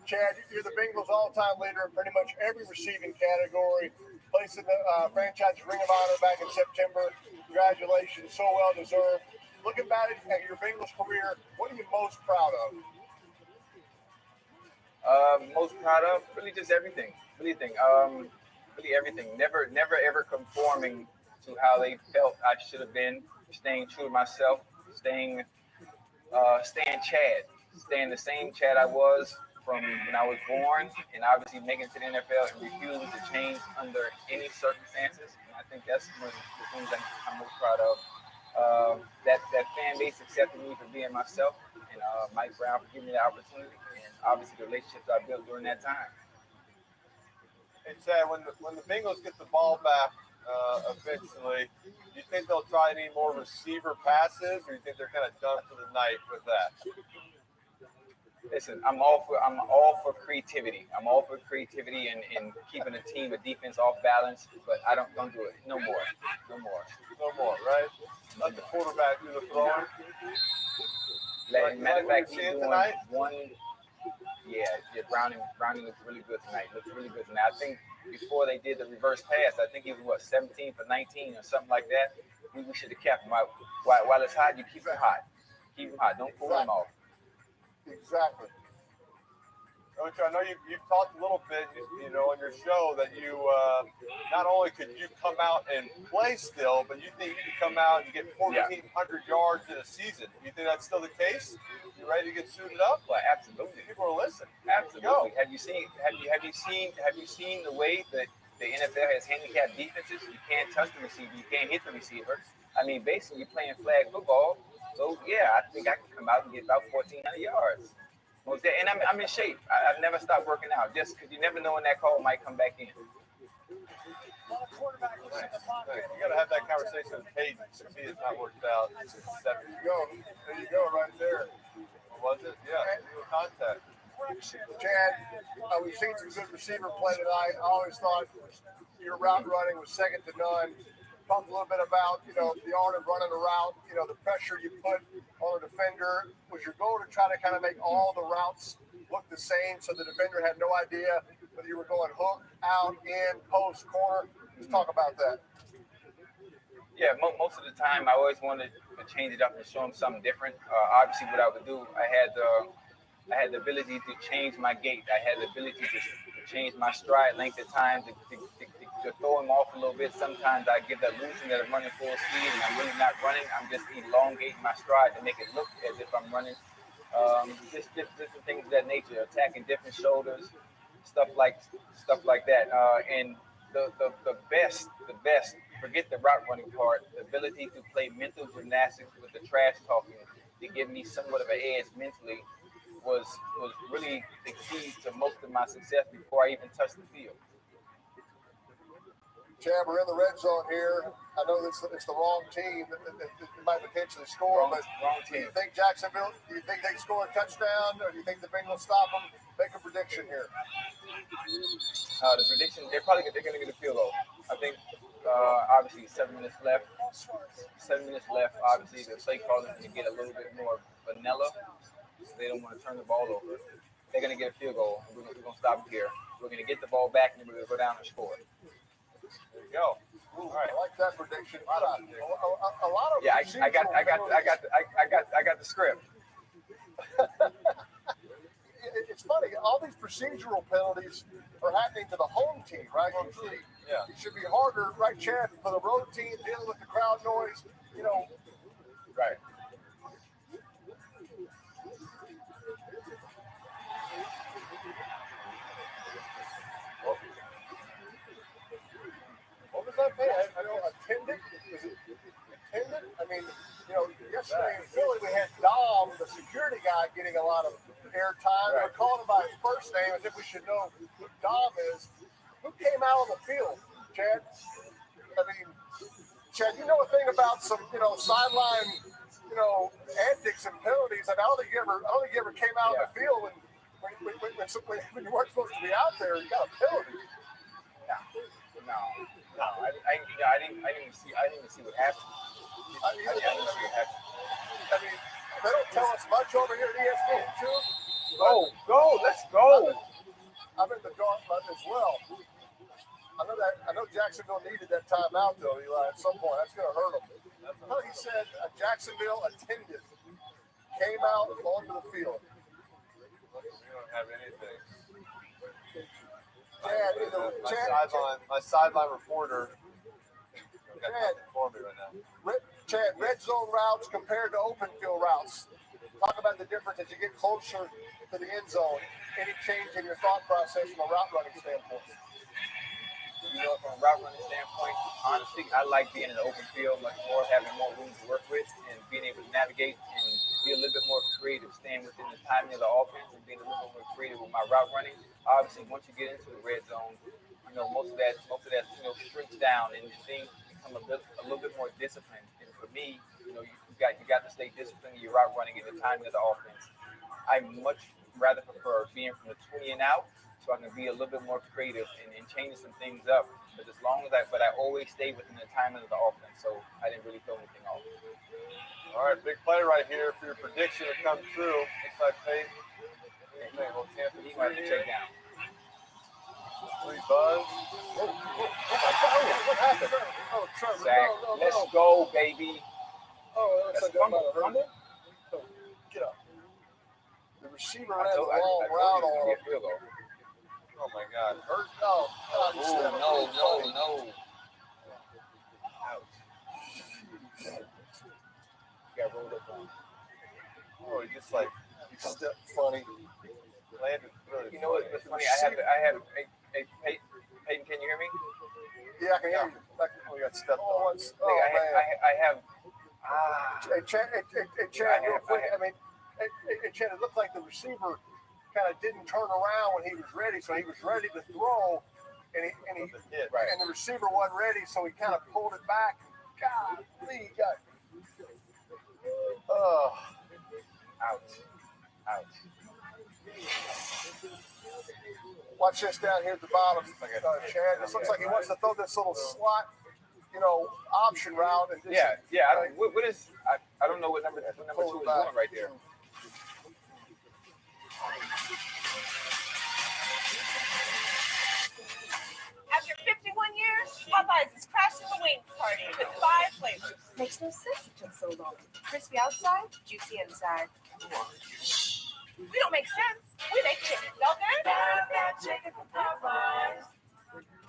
Chad, you're the Bengals all-time leader in pretty much every receiving category. Placed in the franchise Ring of Honor back in September. Congratulations, so well deserved. Looking back at your Bengals career, what are you most proud of? Most proud of really just everything. Really everything. Never ever conforming to how they felt I should have been. Staying true to myself. Staying Chad. Staying the same Chad I was from when I was born, and obviously making it to the NFL and refusing to change under any circumstances. And I think that's one of the things I'm most proud of. That fan base accepted me for being myself, and Mike Brown for giving me the opportunity, and obviously the relationships I built during that time. Hey, Chad, when the Bengals get the ball back eventually, do you think they'll try any more receiver passes, or do you think they're kind of done for the night with that? Listen, I'm all for creativity. I'm all for creativity and keeping a team, a defense off balance, but I don't do it. No more, right? Let the quarterback do the throwing. Matter of fact, he's doing tonight? Yeah, Browning looks really good tonight. I think before they did the reverse pass, I think he was 17 for 19 or something like that. We should have kept him out. While it's hot, you keep him hot. Don't pull him off. Exactly. Coach, I know you've talked a little bit, on your show that you not only could you come out and play still, but you think you could come out and get 1,400 yards in a season. You think that's still the case? You ready to get suited up? Well, absolutely. People are listening. Absolutely. Have you seen the way that the NFL has handicapped defenses? You can't touch the receiver. You can't hit the receiver. I mean, basically, you're playing flag football. So, yeah, I think I can come out and get about 1,400 yards. And I'm in shape. I've never stopped working out just because you never know when that call might come back in. You got to have that conversation with Hayden to see it's not worked out. There you go, right there. What was it? Yeah, contact. Chad, we've seen some good receiver play tonight. I always thought your route running was second to none. Talk a little bit about, the art of running a route, the pressure you put on a defender. Was your goal to try to kind of make all the routes look the same so the defender had no idea whether you were going hook, out, in, post, corner? Just talk about that. Yeah, most of the time I always wanted to change it up and show them something different. Obviously, what I would do, I had I had the ability to change my gait. I had the ability to change my stride length at times, to throw him off a little bit. Sometimes I get that illusion that I'm running full speed and I'm really not running. I'm just elongating my stride to make it look as if I'm running. Just different things of that nature, attacking different shoulders, stuff like that. And the best, forget the route running part, the ability to play mental gymnastics with the trash talking to give me somewhat of an edge mentally was really the key to most of my success before I even touched the field. Chad, we're in the red zone here. I know it's the wrong team that might potentially score, but wrong do team. you think Jacksonville, do you think they score a touchdown, or do you think the Bengals stop them? Make a prediction here. The prediction, they're going to get a field goal. I think, obviously, 7 minutes left. 7 minutes left. Obviously, the play calling is going to get a little bit more vanilla. So they don't want to turn the ball over. They're going to get a field goal. We're going to stop here. We're going to get the ball back, and then we're going to go down and score. There you go. All right. I like that prediction. A lot of I got the script. It's funny. All these procedural penalties are happening to the home team, right? It should be harder, right, Chad, for the road team dealing with the crowd noise. Right. What was that pay? I know attendant. Was it attendant? I mean, yesterday in Philly we had Dom, the security guy, getting a lot of airtime. Right. We're calling him by his first name as if we should know who Dom is. Who came out on the field, Chad? I mean, Chad, you know a thing about some, sideline, antics and penalties. I don't think you ever came out on the field when you weren't supposed to be out there. You got a penalty. No. I didn't even see what happened. I mean, they don't tell us much over here at ESPN too. Let's go. I'm in the dark as well. I know Jacksonville needed that timeout though, Eli. At some point, that's going to hurt them. He said Jacksonville attendant came out onto the field. We don't have anything. My sideline reporter. Chad, red zone routes compared to open field routes. Talk about the difference as you get closer to the end zone. Any change in your thought process from a route running standpoint? From a route running standpoint, honestly, I like being in the open field much more, having more room to work with, and being able to navigate and be a little bit more creative, staying within the timing of the offense and being a little bit more creative with my route running. Obviously, once you get into the red zone, most of that shrinks down and things become a little bit more disciplined. And for me, you got to stay disciplined in your route running at the timing of the offense. I much rather prefer being from the 20 and out, so I can be a little bit more creative and changing some things up. But as long as I always stay within the timing of the offense, so I didn't really throw anything off. All right, big play right here for your prediction to come true. Looks like Peyton. He might have to check down. 3 buzz. What happened? Trevor. Zach, let's go, baby. That's a fumble. Get up. The receiver ran the long route on him. Oh my God. Hurt? No. No. Ouch. Got rolled up on. Oh, he just stepped funny. Landed really. You know what's funny? I have Peyton, can you hear me? Yeah, I can hear you. Oh, you got stepped on. I have. Hey, Chad, real quick. Chad, it looked like the receiver kind of didn't turn around when he was ready, so he was ready to throw, and the receiver wasn't ready, so he kind of pulled it back. God, he got. Ouch. Watch this down here at the bottom, Chad. This looks like he wants to throw this little slot, option route. And What is? I don't know what number 2 is doing right there. After 51 years, Popeyes is crashing the wings party with 5 flavors. Makes no sense it took so long. Crispy outside, juicy inside. We don't make sense. We make chicken, okay? That chicken from Popeyes.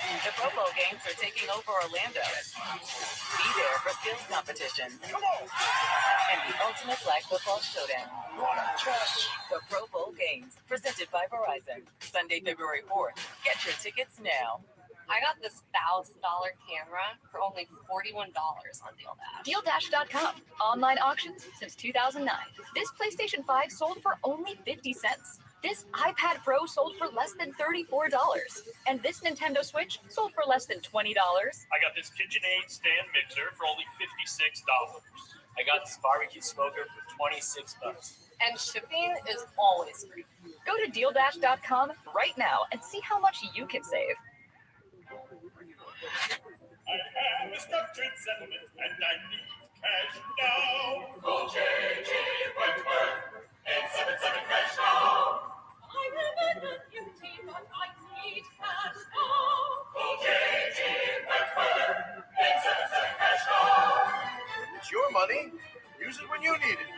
The Pro Bowl games are taking over Orlando. Be there for skills competitions and the ultimate flag football showdown. The Pro Bowl games, presented by Verizon. Sunday, February 4th. Get your tickets now. I got this $1,000 camera for only $41 on DealDash. DealDash.com. Online auctions since 2009. This PlayStation 5 sold for only 50 cents. This iPad Pro sold for less than $34. And this Nintendo Switch sold for less than $20. I got this KitchenAid stand mixer for only $56. I got this barbecue smoker for $26. And shipping is always free. Go to DealDash.com right now and see how much you can save. I have a structured settlement and I need cash now. OJG Wentworth, 877 cash now. I remember you team, but I need cash now. OJG Wentworth, 877 cash now. It's your money. Use it when you need it.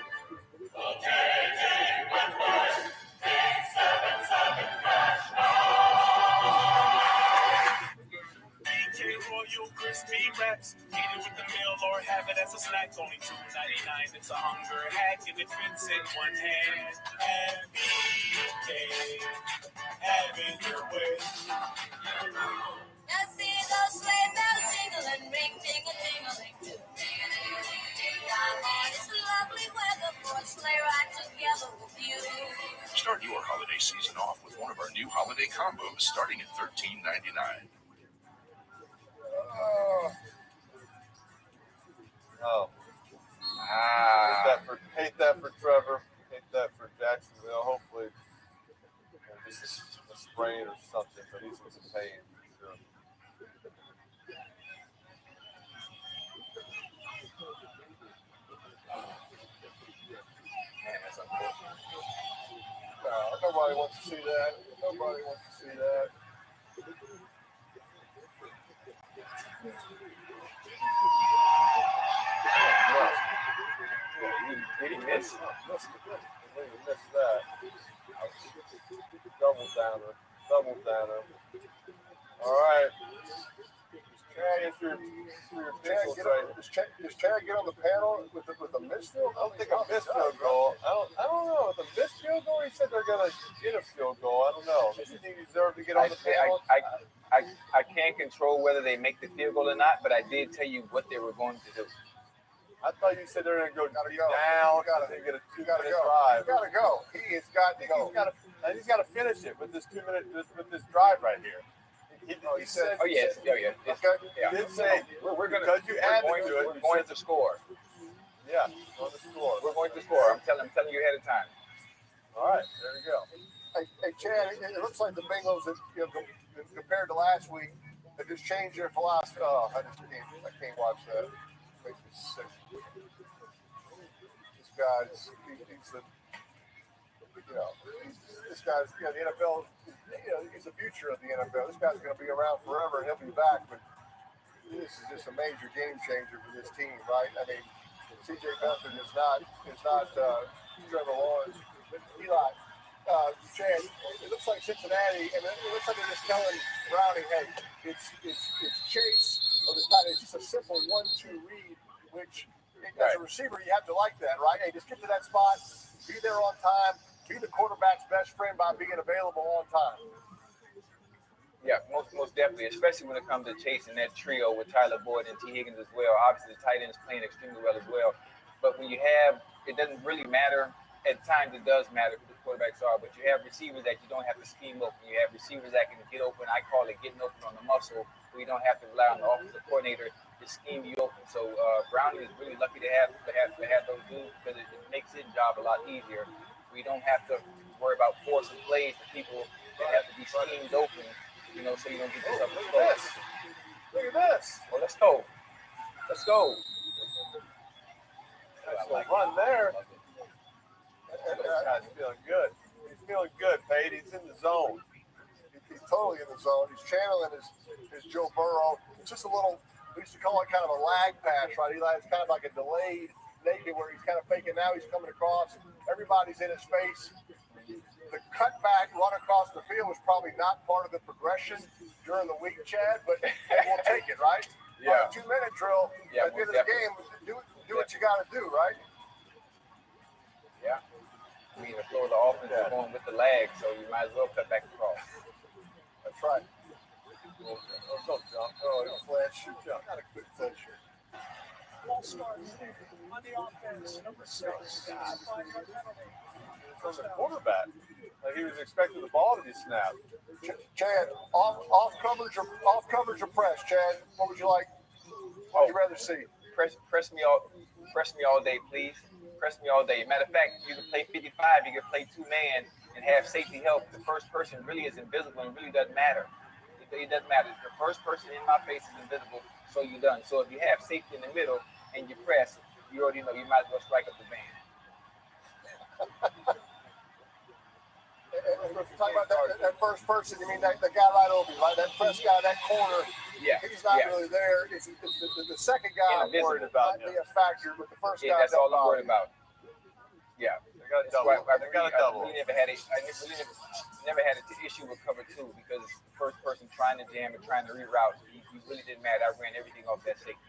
OJG Wentworth, 877 cash now. Royal crispy wraps, eat it with the meal or have it as a snack. Only $2.99. It's a hunger hack and it fits in one hand. BK, have it your way. Now see those sleigh bells jingle and ring, ting-a-ting-a-ling too. It's lovely weather for a sleigh ride together with you. Start your holiday season off with one of our new holiday combos starting at $13.99. Oh. Hate that for Trevor. Hate that for Jacksonville. Hopefully, just a sprain or something, but he's in some pain for sure. No, nobody wants to see that. Nobody wants to see that. Did he miss? He missed that. Double downer. All right. Does Chad get on the panel with the missed field? I don't think a missed field goal. I don't know. With a missed field goal, he said they're gonna get a field goal. I don't know. Does he deserve to get on the panel? I can't control whether they make the field goal or not, but I did tell you what they were going to do. I thought you said they're going to go down. You gotta drive. You gotta go. He has got to go. He's got to finish it with this 2 minute with this drive right here. He said. Oh yes. Okay. He did say we're going to score. Yeah, going to score. We're going to score. I'm telling you ahead of time. All right, there we go. Hey Chad, it looks like the Bengals, compared to last week, they just changed their philosophy. Oh, I can't watch that. It makes me sick. This guy's, this guy's, the NFL, he's the future of the NFL. This guy's going to be around forever and he'll be back. But this is just a major game changer for this team, right? I mean, C.J. Beathard is not Trevor Lawrence, but Eli. Chad, it looks like Cincinnati, and it looks like they're just telling Browning, hey, it's chase or the tight. It's just a simple 1-2 read, which as a receiver you have to like that, right? Hey, just get to that spot, be there on time, be the quarterback's best friend by being available on time. Yeah, most definitely, especially when it comes to chasing that trio with Tyler Boyd and T. Higgins as well. Obviously, the tight end is playing extremely well as well. But when you have, it doesn't really matter. At times, it does matter who the quarterbacks are, but you have receivers that you don't have to scheme open. You have receivers that can get open. I call it getting open on the muscle, where you don't have to rely on the offensive coordinator to scheme you open. So Browning is really lucky to have those dudes because it makes his job a lot easier. We don't have to worry about forcing plays to people that have to be schemed open, so you don't get yourself exposed. Look at this. Well, let's go. Nice little run there. This guy's feeling good. He's feeling good, Pate. He's in the zone. He's totally in the zone. He's channeling his Joe Burrow. It's just a little, we used to call it kind of a lag pass, right, Eli? It's kind of like a delayed negative where he's kind of faking. Now he's coming across. Everybody's in his face. the cutback run across the field was probably not part of the progression during the week, Chad, but we'll take it, right? Yeah. On a 2-minute drill at the end of the game, do what you got to do, right? Yeah. I mean, the flow of the offense is going with the lag, so you might as well cut back across. That's right. Oh, don't jump. Oh, it's flash. Not a quick flash. Ball starts on the offense, number 6. 5-yard penalty. From the quarterback. Like he was expecting the ball to be snapped. Chad, off coverage or press, Chad? What would you like? What would you rather see? Press me all day, please. Press me all day. Matter of fact, you can play 55, you can play 2-man and have safety help. The first person really is invisible and really doesn't matter. It doesn't matter. The first person in my face is invisible, so you're done. So if you have safety in the middle and you press, you already know you might as well strike up the band. If we're talking about that first person, you mean the guy right over you, right? That press guy, that corner. Yeah. He's not really there. It's the second guy I'm worried about might be a factor, but the first guy. That's all I'm worried about. Yeah. They got a double. I really never had an issue with cover 2 because the first person trying to jam and trying to reroute, he really didn't matter. I ran everything off that safety.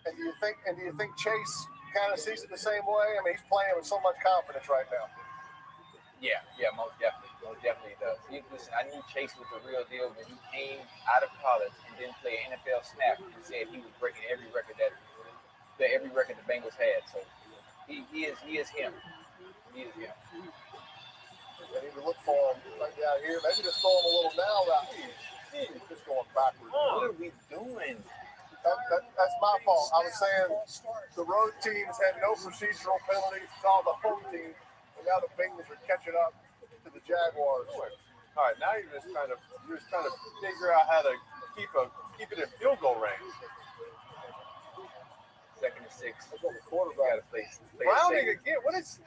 And do you think Chase kind of sees it the same way? I mean, he's playing with so much confidence right now. Yeah, most definitely does. Listen, I knew Chase was the real deal when he came out of college and didn't play an NFL snap and said he was breaking every record the Bengals had. So he is him. He is him. I need to look for him right down here. Maybe just throw him a little now. He's just going backwards. What are we doing? That's my fault. I was saying the road teams had no procedural penalties. It's all the home team. And now the Bengals are catching up to the Jaguars. All right, now you're just trying to figure out how to keep it in field goal range. 2nd and 6. That's what the quarterback. Play Browning again. What is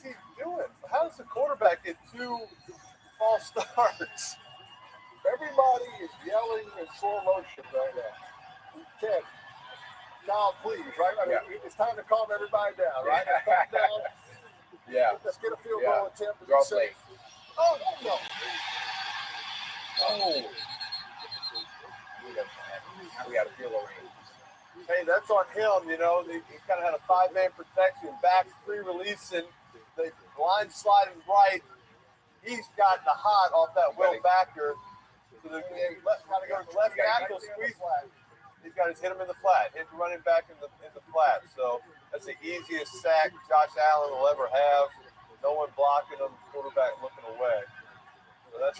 he doing? How does the quarterback get 2 false starts? Everybody is yelling in slow motion right now. Ted, Kyle, please, right? I mean, it's time to calm everybody down, right? Calm down. Yeah. Let's get a field goal attempt to be Draw safe. play. Oh, no. Oh. We got a field goal range. Hey, that's on him, you know. He kind of had a 5-man protection, back free releasing, the line sliding right. He's got the hot off that Will backer. So the got to go to the left tackle, squeeze flat. He's got to hit him in the flat, hit the running back in the flat. So that's the easiest sack Josh Allen will ever have. No one blocking him, quarterback looking away. So that's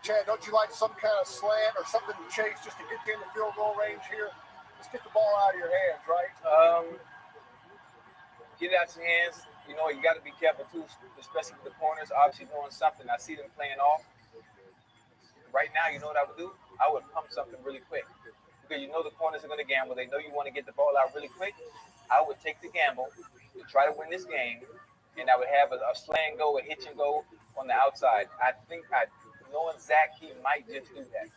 Chad, don't you like some kind of slant or something to chase just to get you in the field goal range here? Just get the ball out of your hands, right? Get it out your hands. You know, you got to be careful too, especially with the corners. Obviously doing something. I see them playing off. Right now, you know what I would do? I would pump something really quick. Because you know the corners are going to gamble. They know you want to get the ball out really quick. I would take the gamble to try to win this game, and I would have a slant go, a hitch and go on the outside. I think, knowing Zach, he might just do that.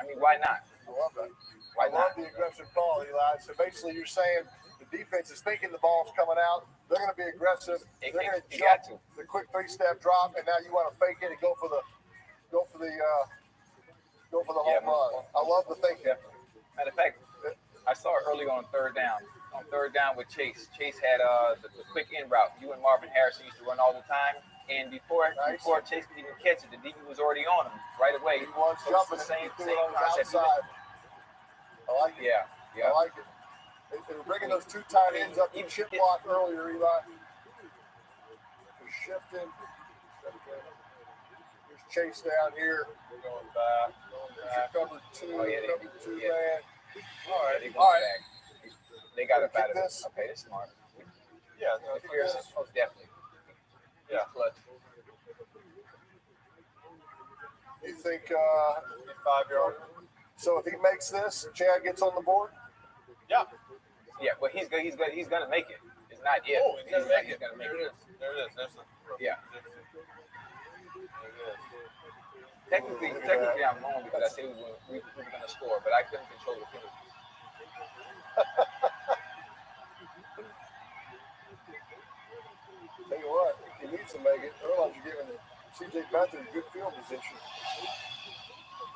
I mean, why not? I love that. Why I love the aggressive call, Eli. So basically, you're saying the defense is thinking the ball's coming out. They're going to be aggressive. They're going to jump the quick 3-step drop, and now you want to fake it and go for the home run. I love the thinking. Matter of fact, I saw it early on 3rd down. On 3rd down with Chase. Chase had the quick in route. You and Marvin Harrison used to run all the time. And before Chase could even catch it, the DB was already on him right away. He was jumping the same concept. Outside. I like it. Yeah. I like it. They were bringing those 2 tight ends up in chip block earlier, Eli. They're shifting. There's Chase down here. Going back. Cover 2, cover 2 man. All right. They got it better. This. Okay, that's smart. Yeah, most definitely. Yeah. Clutch. You think 5-yard? So if he makes this, Chad gets on the board? Yeah. Yeah, well, he's gonna make it. It's not yet. Oh, he's gonna make it. Gonna make There it is. There it is. There's the. Yeah. There it is. Technically, I'm wrong because I said we were going to score, but I couldn't control the penalty. Tell you what, he needs to make it. Otherwise, you're giving C.J. Beathard a good field position.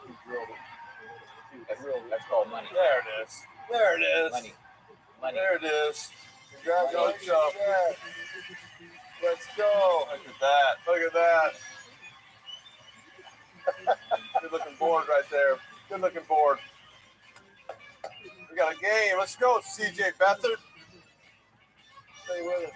He drilled it. That's called money. There it is. There it is. Money. There it is. Congratulations, Jack. Let's go. Look at that. Look at that. Good looking board right there. Good looking board. We got a game. Let's go, C.J. Beathard. Stay with us.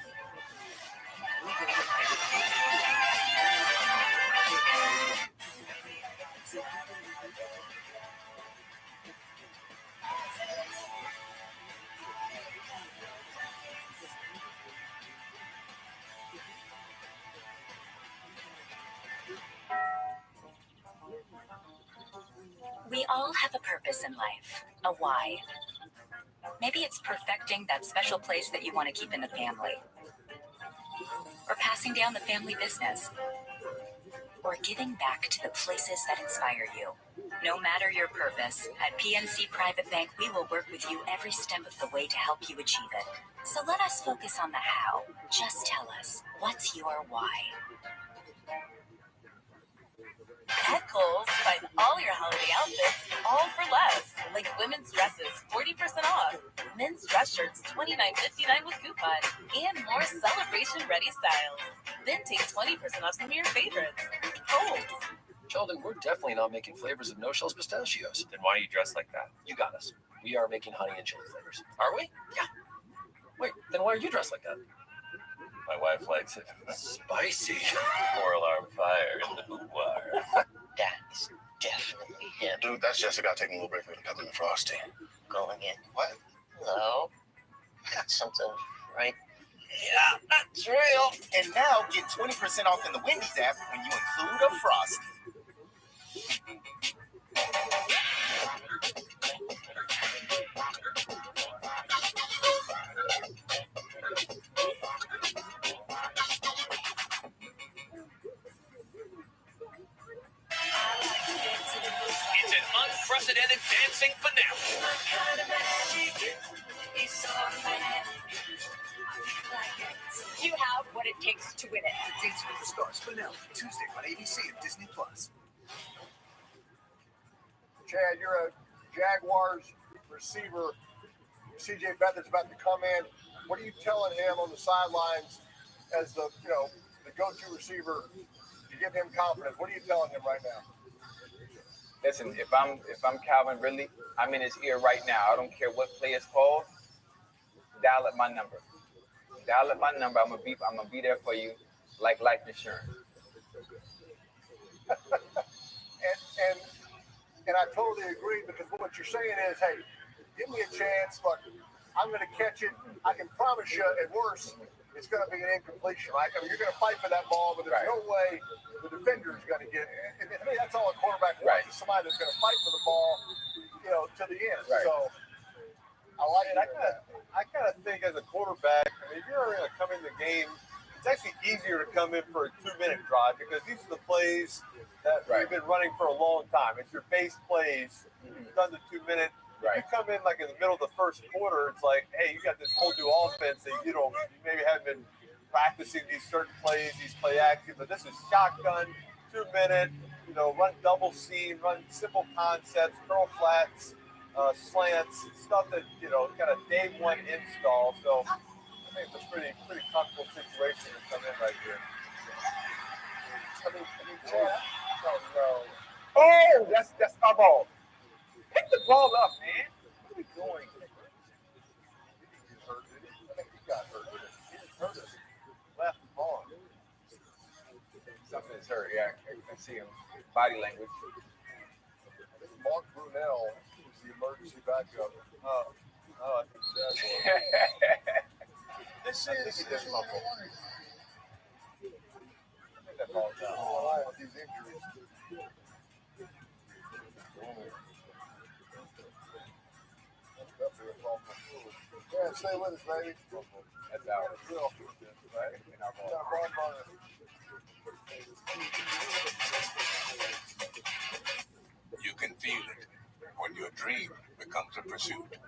We all have a purpose in life, a why. Maybe it's perfecting that special place that you want to keep in the family, or passing down the family business, or giving back to the places that inspire you. No matter your purpose, at PNC Private Bank, we will work with you every step of the way to help you achieve it. So let us focus on the how. Just tell us, what's your why? At Kohl's, find all your holiday outfits, all for less. Like women's dresses, 40% off. Men's dress shirts, $29.59 with coupon. And more celebration-ready styles. Then take 20% off some of your favorites. Kohl's. Sheldon, we're definitely not making flavors of no-shells pistachios. Then why are you dressed like that? You got us. We are making honey and chili flavors. Are we? Yeah. Wait, then why are you dressed like that? My wife likes it. Spicy. 4-alarm fire in the boudoir. That's definitely him. Dude, that's Jessica taking a little break from the peppermint frosty. Going in. What? Hello? Got something right. Yeah, that's real. And now get 20% off in the Wendy's app when you include a Frosty. It's an unprecedented dancing finale. You have what it takes to win it. Dance with the Stars finale, Tuesday on ABC and Disney+. Chad, you're a Jaguars receiver. C.J. Beathard's about to come in. What are you telling him on the sidelines as the go-to receiver to give him confidence? What are you telling him right now? Listen, if I'm Calvin Ridley, I'm in his ear right now. I don't care what play is called. Dial up my number. Dial up my number. I'm gonna be there for you, like life insurance. and I totally agree, because what you're saying is, hey, give me a chance, but I'm going to catch it. I can promise you, at worst, it's going to be an incompletion, right? I mean, you're going to fight for that ball, but there's no way the defender is going to get it. And to me, that's all a quarterback wants, is somebody that's going to fight for the ball, to the end. Right. So I like it. I kind of think as a quarterback, I mean, if you're going to come in the game, it's actually easier to come in for a 2-minute drive, because these are the plays that we've been running for a long time. It's your base plays, done the 2-minute. If you come in like in the middle of the first quarter, it's like, hey, you got this whole new offense that you maybe haven't been practicing these certain plays, these play action, but this is shotgun, 2-minute, run double seam, run simple concepts, curl flats, slants, stuff that, kind of day one install. So I think it's a pretty comfortable situation to come in right here. Oh, that's a ball. Pick the ball up, man. What are we doing? I think he got hurt. He didn't hurt us. Left arm. Something's hurt. Yeah, I see him. Body language. Mark Brunell is the emergency backup. I think that's This is just fumble. that ball down. Oh, with these injuries. Yeah, stay with us, baby. That's out. Right? In our ball. You can feel it when your dream becomes a pursuit.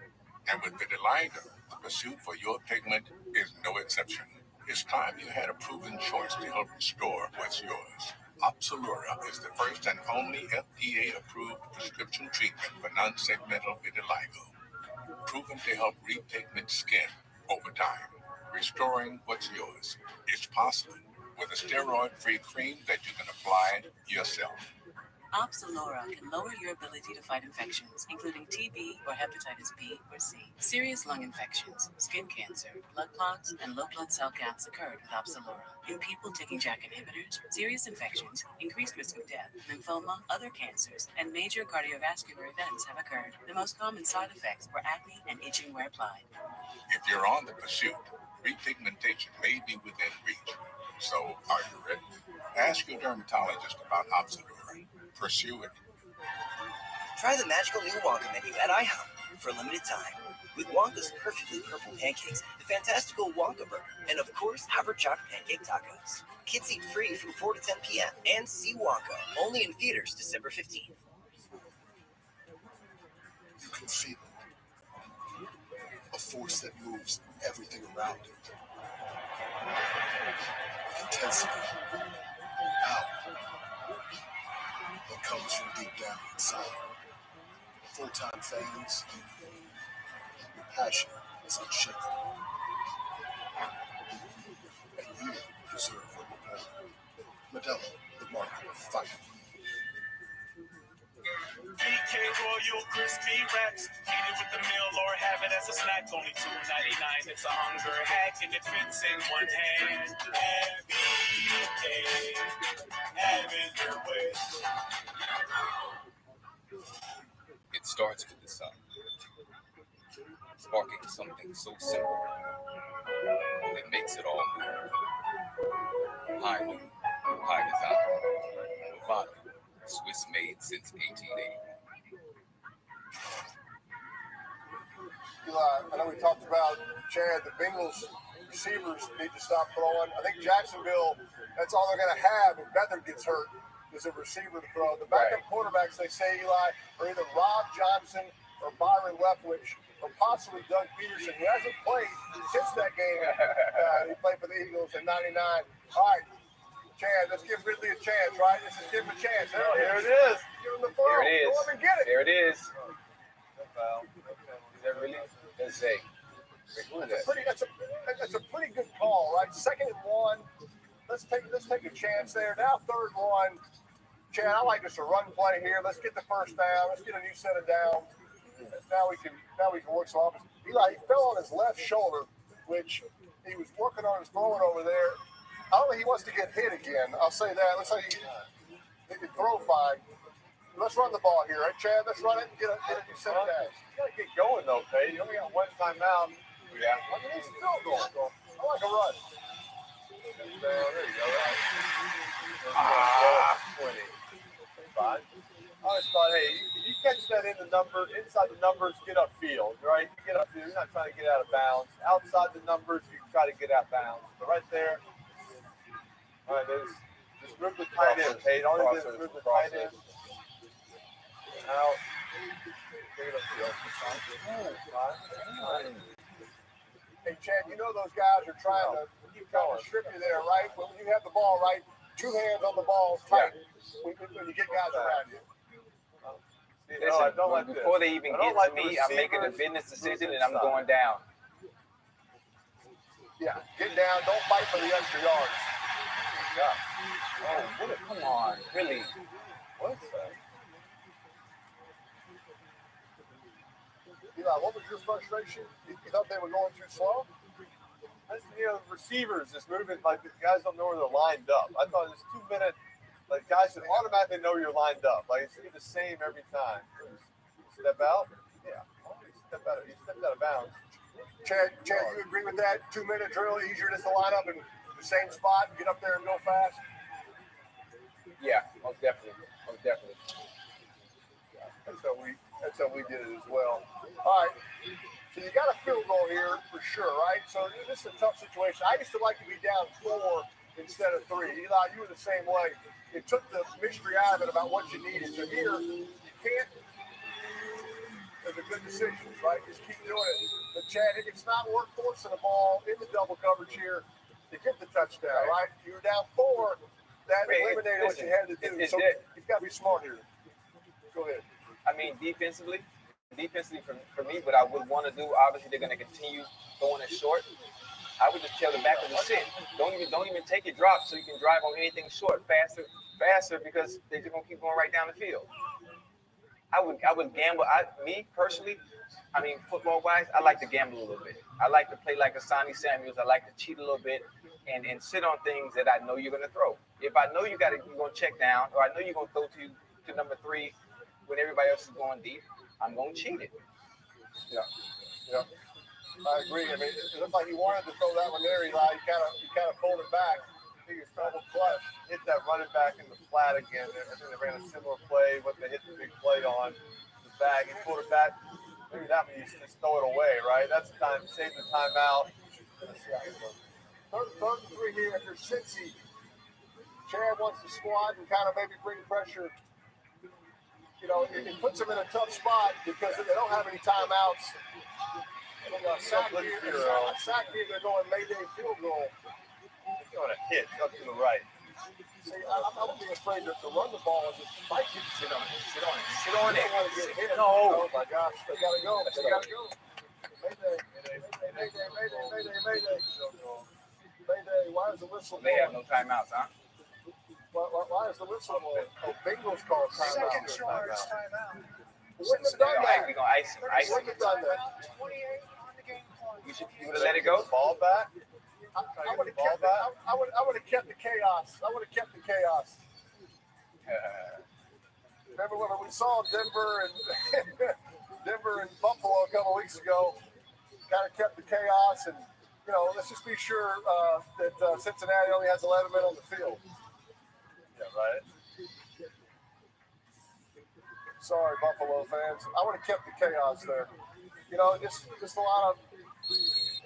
And with vitiligo, the pursuit for your pigment is no exception. It's time you had a proven choice to help restore what's yours. Opsilura is the first and only FDA-approved prescription treatment for non-segmental vitiligo, proven to help repigment skin over time, restoring what's yours. It's possible with a steroid-free cream that you can apply yourself. Opsilura can lower your ability to fight infections, including TB or hepatitis B or C. Serious lung infections, skin cancer, blood clots, and low blood cell counts occurred with Opsilura. In people taking JAK inhibitors, serious infections, increased risk of death, lymphoma, other cancers, and major cardiovascular events have occurred. The most common side effects were acne and itching where applied. If you're on the pursuit, repigmentation may be within reach. So, are you ready? Ask your dermatologist about Opsilura. Pursue it. Try the magical new Wonka menu at IHOP for a limited time. With Wonka's perfectly purple pancakes, the fantastical Wonka burger, and of course, Haverchock pancake tacos. Kids eat free from 4 to 10 p.m. And see Wonka only in theaters December 15th. You can feel it. A force that moves everything around it. Intensity. Power. That comes from deep down inside. Full-time fans, your passion is unshakable. And you deserve what you want. Modelo, the market of fighting. BK Royal Crispy Wraps. Eat it with the meal or have it as a snack. Only $2.99. It's a hunger hack and it fits in one hand. And BK, have it your way. It starts with the sun, sparking something so simple that makes it all move. High noon, high design, Bovado, Swiss made since 1880. Eli, I know we talked about, Chad, the Bengals receivers need to stop throwing. I think Jacksonville, that's all they're going to have if Beathard gets hurt, is a receiver to throw. The backup quarterbacks, they say, Eli, are either Rob Johnson or Byron Leftwich or possibly Doug Peterson, who hasn't played since that game. He played for the Eagles in '99. All right, Chad, let's give Ridley a chance, right? Let's just give him a chance. Here it is. Give him the throw. There it is. Go up and get it. There it is. Is that really? That's Zay. That's a pretty good call, right? 2nd and 1. Let's take a chance there. Now 3rd and 1. Chad, I like us to run play here. Let's get the first down. Let's get a new set of downs. Now we can work some offense. Eli, he fell on his left shoulder, which he was working on his throwing over there. I don't think he wants to get hit again. I'll say that. Looks like he can throw fine. Let's run the ball here, right, Chad? Let's run it and get a new set of downs. You got to get going, though, Pay. You only got one timeout. Yeah. I mean, he's still going. I like a run. There you go. Right. 20. 5. I just thought, hey, if you catch that inside the numbers, get upfield, right? You get upfield, you're not trying to get out of bounds. Outside the numbers, you try to get out of bounds. But right there, all right, just move the tight end, Pay. All you do is move the tight end out. Take it upfield. Hey, Chad, you know those guys are trying to strip you there, right? When you have the ball, right, 2 hands on the ball tight when you get guys around you. Listen, before they even get to me, I'm making a business decision and I'm going down. Yeah, get down. Don't fight for the extra yards. Yeah. Oh, come on. Really? What's that? Eli, what was your frustration? You thought they were going too slow? Receivers just moving, like the guys don't know where they're lined up. I thought it was 2 minutes. Like, guys should automatically know you're lined up. Like, it's the same every time. Step out? Yeah. He stepped out of bounds. Chad, you agree with that? 2-minute drill, easier just to line up in the same spot, get up there and go fast? Yeah, most definitely. That's how we did it as well. All right. So you got a field goal here for sure, right? So this is a tough situation. I used to like to be down 4 instead of 3. Eli, you were the same way. It took the mystery out of it about what you needed. So here, you can't. Those are good decisions, right? Just keep doing it. But Chad, it's not worth forcing the ball in the double coverage here. to get the touchdown, right? You were down 4. That eliminated what you had to do. So you've got to be smart here. Go ahead. I mean, defensively for me, what I would want to do, obviously they're going to continue throwing it short. I would just tell the backers to sit. Don't even take your drop so you can drive on anything short faster because they're just gonna keep going right down the field. I would gamble. Me personally, I mean football wise, I like to gamble a little bit. I like to play like a Sonny Samuels. I like to cheat a little bit and sit on things that I know you're gonna throw. If I know you're gonna check down, or I know you're gonna throw to number 3 when everybody else is going deep, I'm gonna cheat it. Yeah. I agree. I mean, it looked like he wanted to throw that one there. He kind of pulled it back. I think he was double clutch. Hit that running back in the flat again. I think they ran a similar play. What they hit the big play on the bag. He pulled it back. Maybe that means just throw it away, right? That's the time. Save the timeout. Third and 3 here after Cincy. Chad wants to squat and kind of maybe bring pressure. You know, it puts them in a tough spot because they don't have any timeouts. Sack here, they're going Mayday field goal. He's going to hit up to the right. See, I would be afraid to run the ball and just fight you. Sit on it. No. Oh my gosh, they gotta go. Mayday. Why is the whistle? They have no timeouts, huh? Why is the whistle? Oh, Bengals call timeout. Second shortest timeout. Wouldn't have done that. We're gonna ice him. Wouldn't have done that. 28 on the game clock. You would have let it go. Ball back. I would have kept the chaos. Remember when we saw Denver and Buffalo a couple weeks ago? Kind of kept the chaos, and let's just be sure that Cincinnati only has 11 men on the field. Yeah, right. Sorry, Buffalo fans. I would have kept the chaos there. Just a lot of,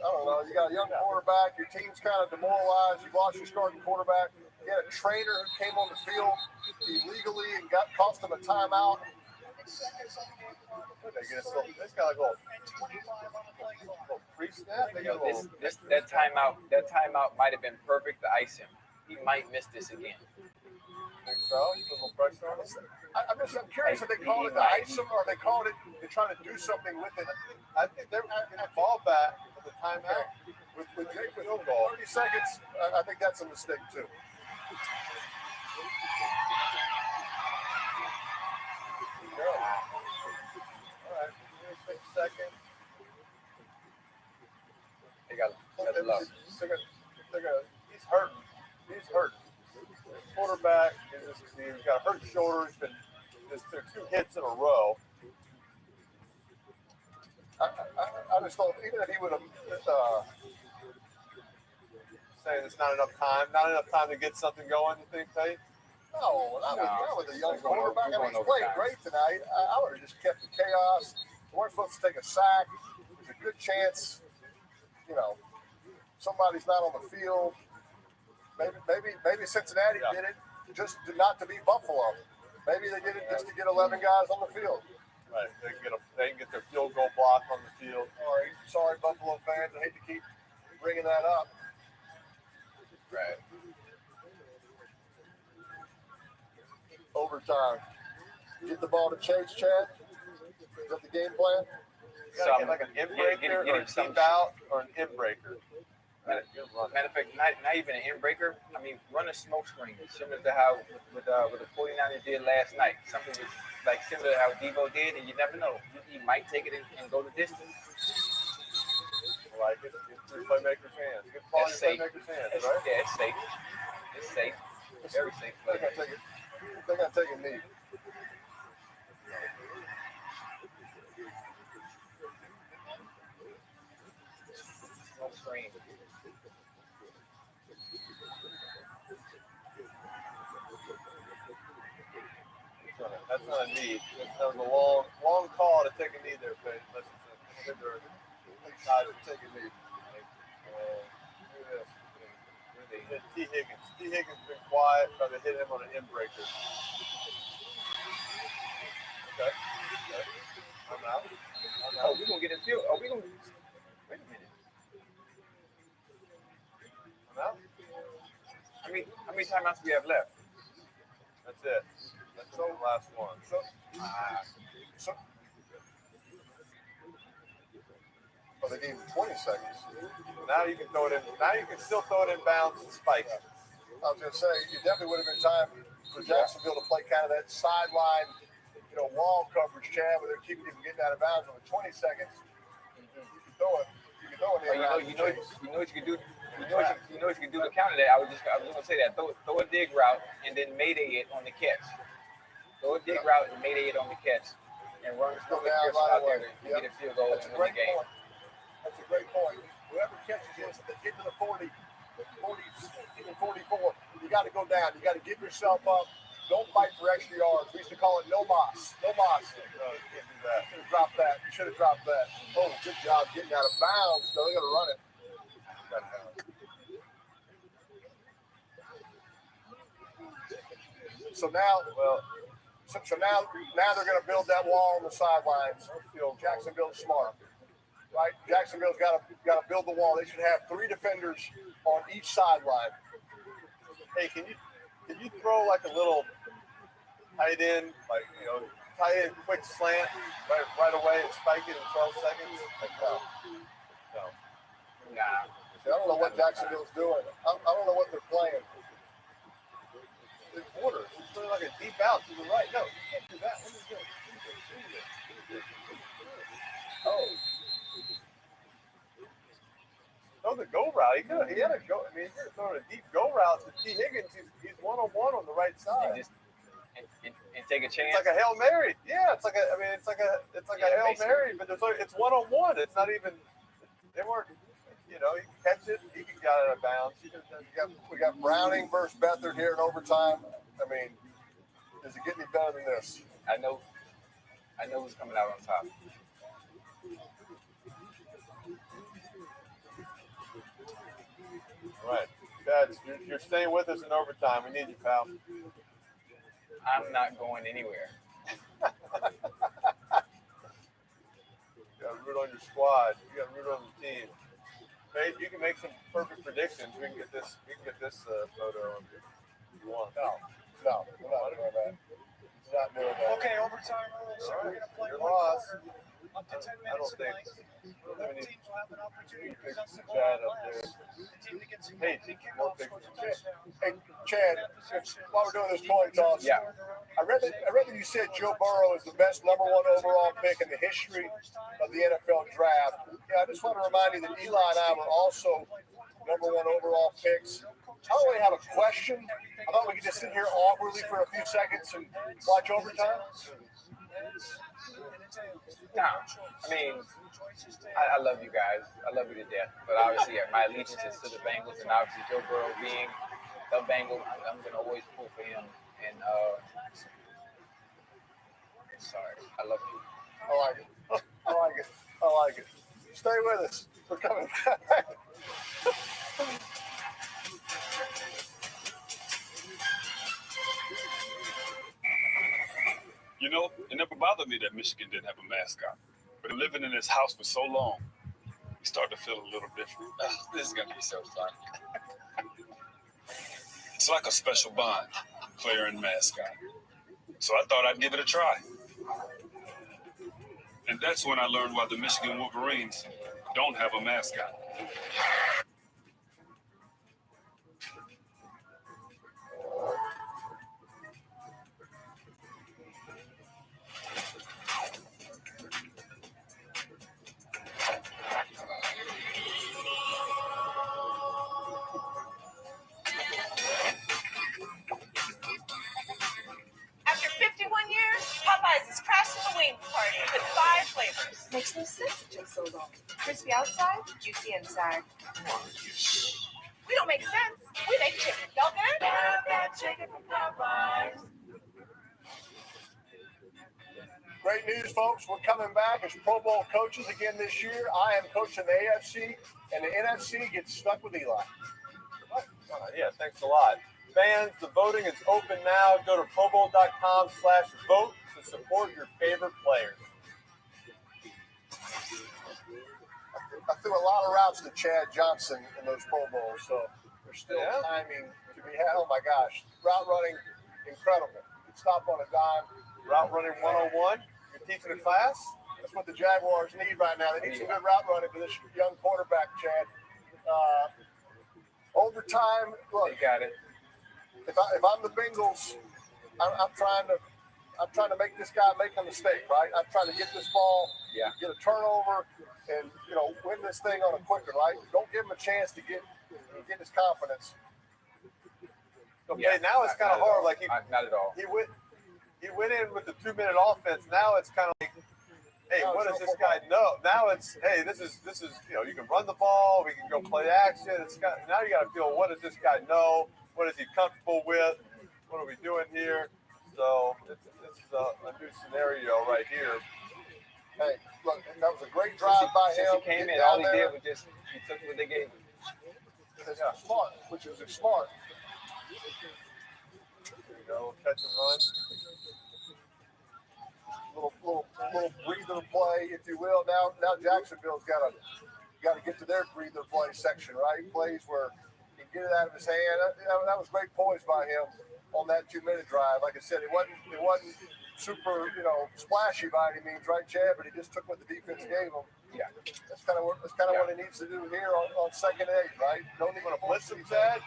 I don't know, you got a young quarterback, your team's kind of demoralized, you've lost your starting quarterback, you had a trainer who came on the field illegally and cost them a timeout. This got a little pre-snap. That timeout might have been perfect to ice him. He might miss this again. Think so? Put a little pressure on us. I'm curious if they called it to ice him or they called it to try to do something with it. I think they're getting the ball back with the timeout. With 30 seconds, I think that's a mistake too. All right, 6 seconds. They got love. He's hurting. Quarterback, he's got hurt shoulder. He's been just 2 hits in a row. I just thought, even if he would have saying it's not enough time to get something going, you think, Tate? No, not with a young quarterback. I mean, he's playing great tonight. I would have just kept the chaos. We weren't supposed to take a sack. There's a good chance, somebody's not on the field. Maybe Cincinnati did it just not to beat Buffalo. Maybe they did it just to get 11 guys on the field. Right, they can get their field goal block on the field. Sorry, Buffalo fans. I hate to keep bringing that up. Right. Overtime. Get the ball to Chase, Chad. Is that the game plan? Like an in-breaker or a keep out or an in-breaker. Matter of fact, not even an in-breaker. I mean, run a smoke screen, similar to how with the 49ers did last night. Something like similar to how Devo did, and you never know. He might take it and go the distance. Like it. It's through playmakers' hands. Good ball in playmakers' hands, right? Yeah, it's safe. It's safe. Very safe play. They got to take a knee. Smoke screen. That's not a knee. That was a long call to take a knee there, but listen to them. Guys to take a knee. Look at this. T. Higgins. T. Higgins been quiet, but they hit him on an in-breaker. Okay. I'm out. Oh, we're gonna get a field. Oh, we gonna wait a minute. I'm out. How many timeouts do we have left? That's it. That's the last one. Well, they gave him 20 seconds. Now you can throw it in. Now you can still throw it in bounds and spike it. I was going to say, it definitely would have been time for Jacksonville to play kind of that sideline, wall coverage, Chad, where they're keeping him from getting out of bounds. With 20 seconds, you can throw it. You know what you can do. You know what you can do to counter that. I was going to say that. Throw a dig route and then mayday it on the catch. Throw a dig route and mayday it on the catch, and run the out there to get a field goal and win the game. That's a great point. Whoever catches this, they get to the 40, even 44, you got to go down. You got to give yourself up. Don't fight for extra yards. We used to call it no moss. No moss. No, you can't do that. Should have dropped that. You should have dropped that. Oh, good job getting out of bounds. No, they're going to run it. So now, now they're going to build that wall on the sidelines. Jacksonville's smart, right? Jacksonville's got to build the wall. They should have 3 defenders on each sideline. Hey, can you throw like a little tight end, tight end quick slant right away and spike it in 12 seconds? Like, no. Nah. See, I don't know what Jacksonville's doing. I don't know what they're playing. It's quarter. It's really like a deep out to the right. No, you can't do that. What are you doing? Oh. Throw the go route. He had a go. I mean, he's throwing a deep go route to T. Higgins. He's one-on-one on the right side. And take a chance. It's like a Hail Mary. Yeah, it's like a Hail Mary, but it's one-on-one. It's not even. They weren't. You can catch it. He can get out of bounds. We got Browning versus Beathard here in overtime. I mean, does it get any better than this? I know who's coming out on top. Right. Chad, you're staying with us in overtime. We need you, pal. I'm not going anywhere. You got to root on your squad. You got to root on the team. Mate, you can make some perfect predictions. We can get this photo if you want. No, we're not doing that. It's not doing that. Okay, overtime rules. So we're going to play Your one loss. quarter, up to 10 I minutes don't think. of play. Both teams will have an opportunity to present the ball Chad in up there. The team that gets Hey, the more kickoff scores a pictures. touchdown. Hey, Chad, while we're doing this coin toss, Yeah. I read that you said Joe Burrow is the best #1 overall pick in the history of the NFL draft. Yeah, I just want to remind you that Eli and I were also #1 overall picks. I don't really have a question. I thought we could just sit here awkwardly for a few seconds and watch overtime. No, I mean, I love you guys. I love you to death. But obviously, my allegiance is to the Bengals, and obviously Joe Burrow being the Bengal, I'm going to always pull for him. And sorry, I love you. I like it. Stay with us. We're coming back. It never bothered me that Michigan didn't have a mascot. But living in this house for so long, you start to feel a little different. This is going to be so fun. It's like a special bond, player and mascot. So I thought I'd give it a try. And that's when I learned why the Michigan Wolverines don't have a mascot. After 51 years, Popeyes is crashing the wings party with 5 flavors. Makes no sense it takes so long. Crispy outside, juicy inside. We don't make sense. We make chicken. Y'all good? Have that chicken from Popeyes. Great news, folks. We're coming back as Pro Bowl coaches again this year. I am coaching the AFC, and the NFC gets stuck with Eli. Yeah, thanks a lot. Fans, the voting is open now. Go to probowl.com/vote to support your favorite players. I threw a lot of routes to Chad Johnson in those Pro Bowls, so there's still timing to Oh my gosh, route running, incredible. Could stop on a dime. Route running 101. You're teaching a class. That's what the Jaguars need right now. They need some good route running for this young quarterback, Chad. Overtime, look. You got it. If I'm the Bengals, I'm trying to make this guy make a mistake, right? I'm trying to get this ball, get a turnover, and win this thing on a quicker, right? Don't give him a chance to get his confidence. Okay, now it's kind of hard. Like not at all. He went in with the 2-minute offense. Now it's kind of like, hey, what does this guy know? Now it's, hey, this is you can run the ball. We can go play action. Now you got to feel, what does this guy know? What is he comfortable with? What are we doing here? So this is a new scenario right here. Hey, look, that was a great drive by him. He came in, all he did was just he took what they gave him. It's smart, which is smart. There you go, catch and run. Little breather play, if you will. Now Jacksonville's got to get to their breather play section, right? Plays where he can get it out of his hand. That was great poise by him on that 2-minute drive. Like I said, it wasn't super, splashy by any means, right, Chad? But he just took what the defense gave him. Yeah, that's kind of what he needs to do here on 2nd and 8, right? Don't even blitz him, Chad.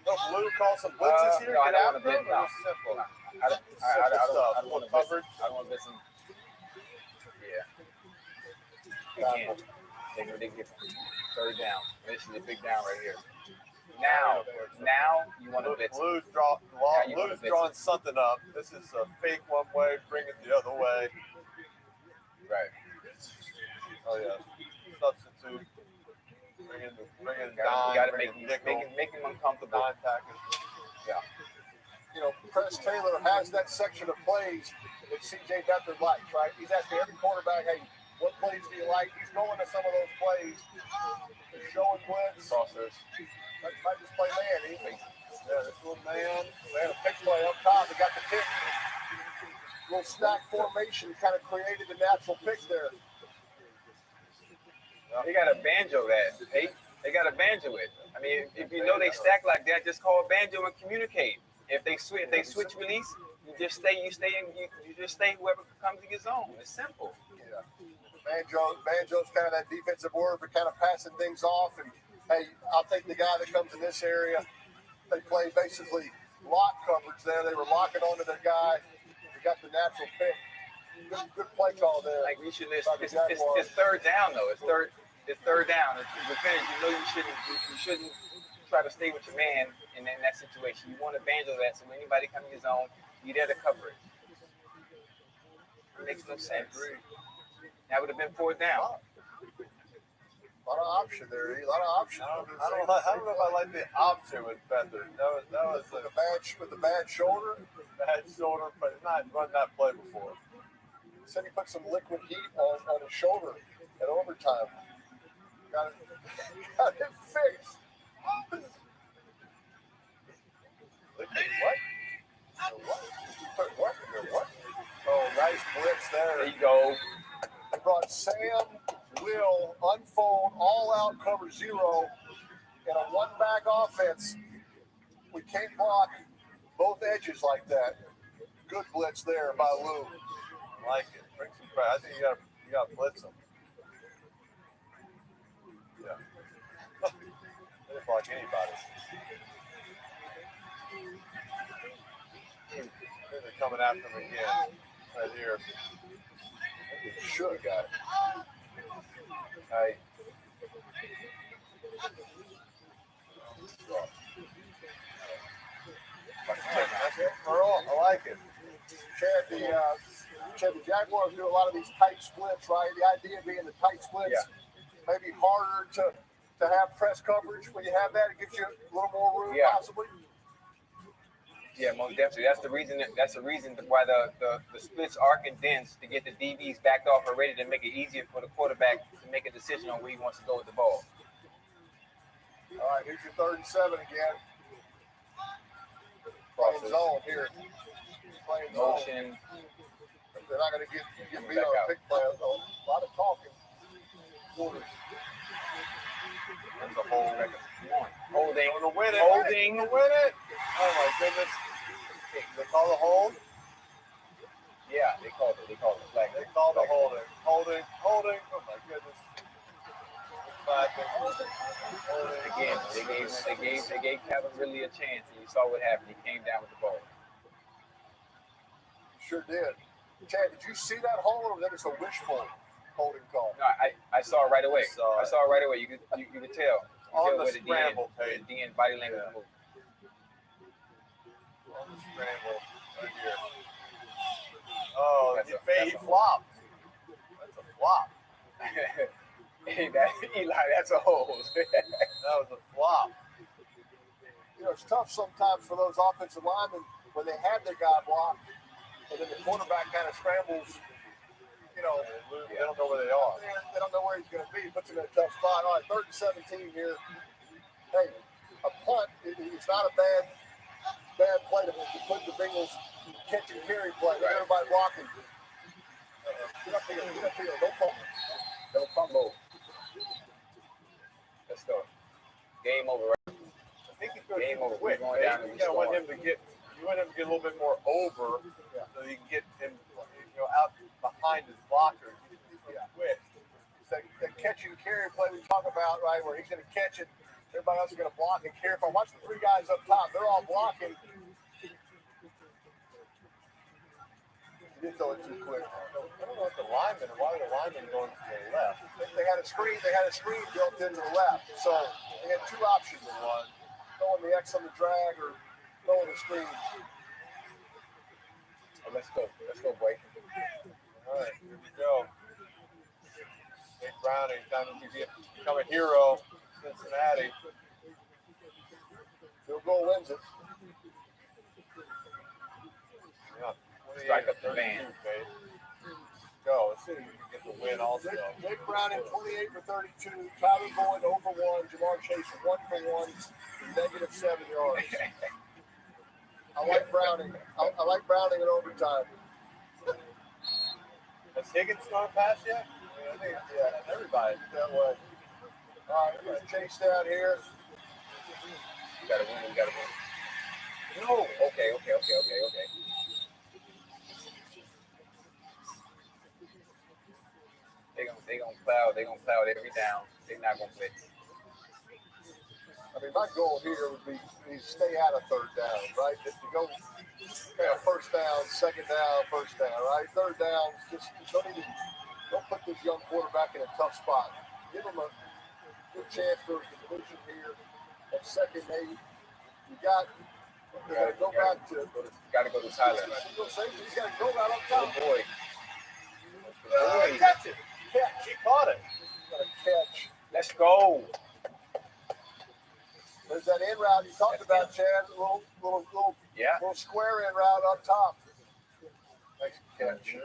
No, Blue call some blitzes here. No, I get don't after him. No. Simple. I don't want to coverage. I don't want to miss him. Yeah. Again, take what they give him. 3rd down. This is a big down right here. Now you want to blitz. Blue's drawing something up. This is a fake one way, bring it the other way. Right. Oh yeah. Substitute. Bring in You Don. got to make him uncomfortable. Don package. Yeah. Press Taylor has that section of plays that CJ Beathard likes, right? He's asking every quarterback, hey, what plays do you like? He's going to some of those plays. He's showing blitz. Crossers. Might just play man. Yeah, this one man. They had a pick play up top. They got the pick. Little stack formation kind of created the natural pick there. They got a banjo that. They got a banjo it. I mean, if you know they stack like that, just call a banjo and communicate. If they switch release, you just stay whoever comes to your zone. It's simple. Yeah. Banjo's kind of that defensive word for kind of passing things off. And hey, I'll take the guy that comes in this area. They play basically lock coverage there. They were locking onto their guy. They got the natural pick. Good play call there. Like we should. It's 3rd down though. It's third down. It's defenders. You know you shouldn't try to stay with your man in that situation. You want to banjo that so when anybody comes in your zone, you're there to cover it. It makes no sense. That would have been 4th down. A lot of option there. A lot of option. I don't know if I like the option with Beathard. That was with a bad shoulder. Bad shoulder, but not run that play before. Said he put some liquid heat on his shoulder at overtime. Got it fixed. What? Oh, nice blitz there. There you go. They brought Sam, Will, unfold, all-out cover 0 in a one-back offense. We can't block both edges like that. Good blitz there by Lou. I like it. Bring some pressure. I think you got to blitz them. Yeah. They didn't block anybody. They're coming after him again. Right here. Should have got it. Right. I like it. Chad, the Jaguars do a lot of these tight splits, right? The idea being the tight splits, maybe harder to have press coverage. When you have that, it gives you a little more room, possibly. Yeah, most definitely. That's the reason why the splits are condensed to get the DBs backed off already to make it easier for the quarterback to make a decision on where he wants to go with the ball. All right, here's your 3rd and 7 again. Playing zone here. Playing motion. They're not going to get beat on a pick play. A lot of talking. That's a whole record. Holding. To win it. Holding. To win it. Oh my goodness. They call the hold? Yeah, they called it. They called it. Flag. They called the holding. Holding. Holding. Oh my goodness. Again, they gave Kevin really a chance, and you saw what happened. He came down with the ball. Sure did. Chad, did you see that hold, or was that just a wishful holding call? No, I saw it right away. I saw it right away. You could tell. You could On tell the where the scramble DN, the DN body language moved. On the scramble right here. Oh, he flopped. That's a flop. Hey, Eli, that's a hold. That was a flop. You know, it's tough sometimes for those offensive linemen when they have their guy blocked, and then the quarterback kind of scrambles. You know, they don't know where they are. They don't know where he's going to be. Puts him in a tough spot. All right, 3rd and 17 here. Hey, a punt is not a bad play to put the Bengals catch and carry play. Everybody blocking. Get up here. Don't fumble. Don't fumble. Let's go. Game over. Right? I think he goes Game over. Quick. Going down You want him to get. You want him to get a little bit more over, so you can get him, out behind his blockers. Quick. It's that catch and carry play we talk about, right, where he's going to catch it. Everybody else is going to block and carry. If I watch the 3 guys up top, they're all blocking. He didn't throw it too quick. I don't know if the linemen. Why are the linemen going to the left? They had a screen. They had a screen built into the left, so they had 2 options. One, throwing the X on the drag or throwing the screen. Oh, let's go, boy. All right, here we go. Nate Browning, time to become a hero. Cincinnati. Field goal wins it. Yeah, strike up the band. Go. Let's see if we can get the win also. Nate Browning, 28 for 32. Tyler Boyd, over 1. Jamar Chase, 1 for 1. -7 yards. I like Browning. I like Browning in overtime. Has Higgins not passed yet? Yeah, everybody that way. All right, we're going to chase down here. You got to win. No. Okay. They gonna cloud every down. They're not gonna blitz. I mean, my goal here would be to stay out of 3rd down, right? Just to go 1st down, 2nd down, 1st down, right? 3rd down, just don't put this young quarterback in a tough spot. Give him a good chance for completion here at 2nd and 8. You got to go back to. Got to go to Tyler. He's got to go right up top. Good boy. Catch it. Catch. He caught it. Got to catch. Let's go. There's that in route you talked about, Chad. Little square in route up top. Nice catch.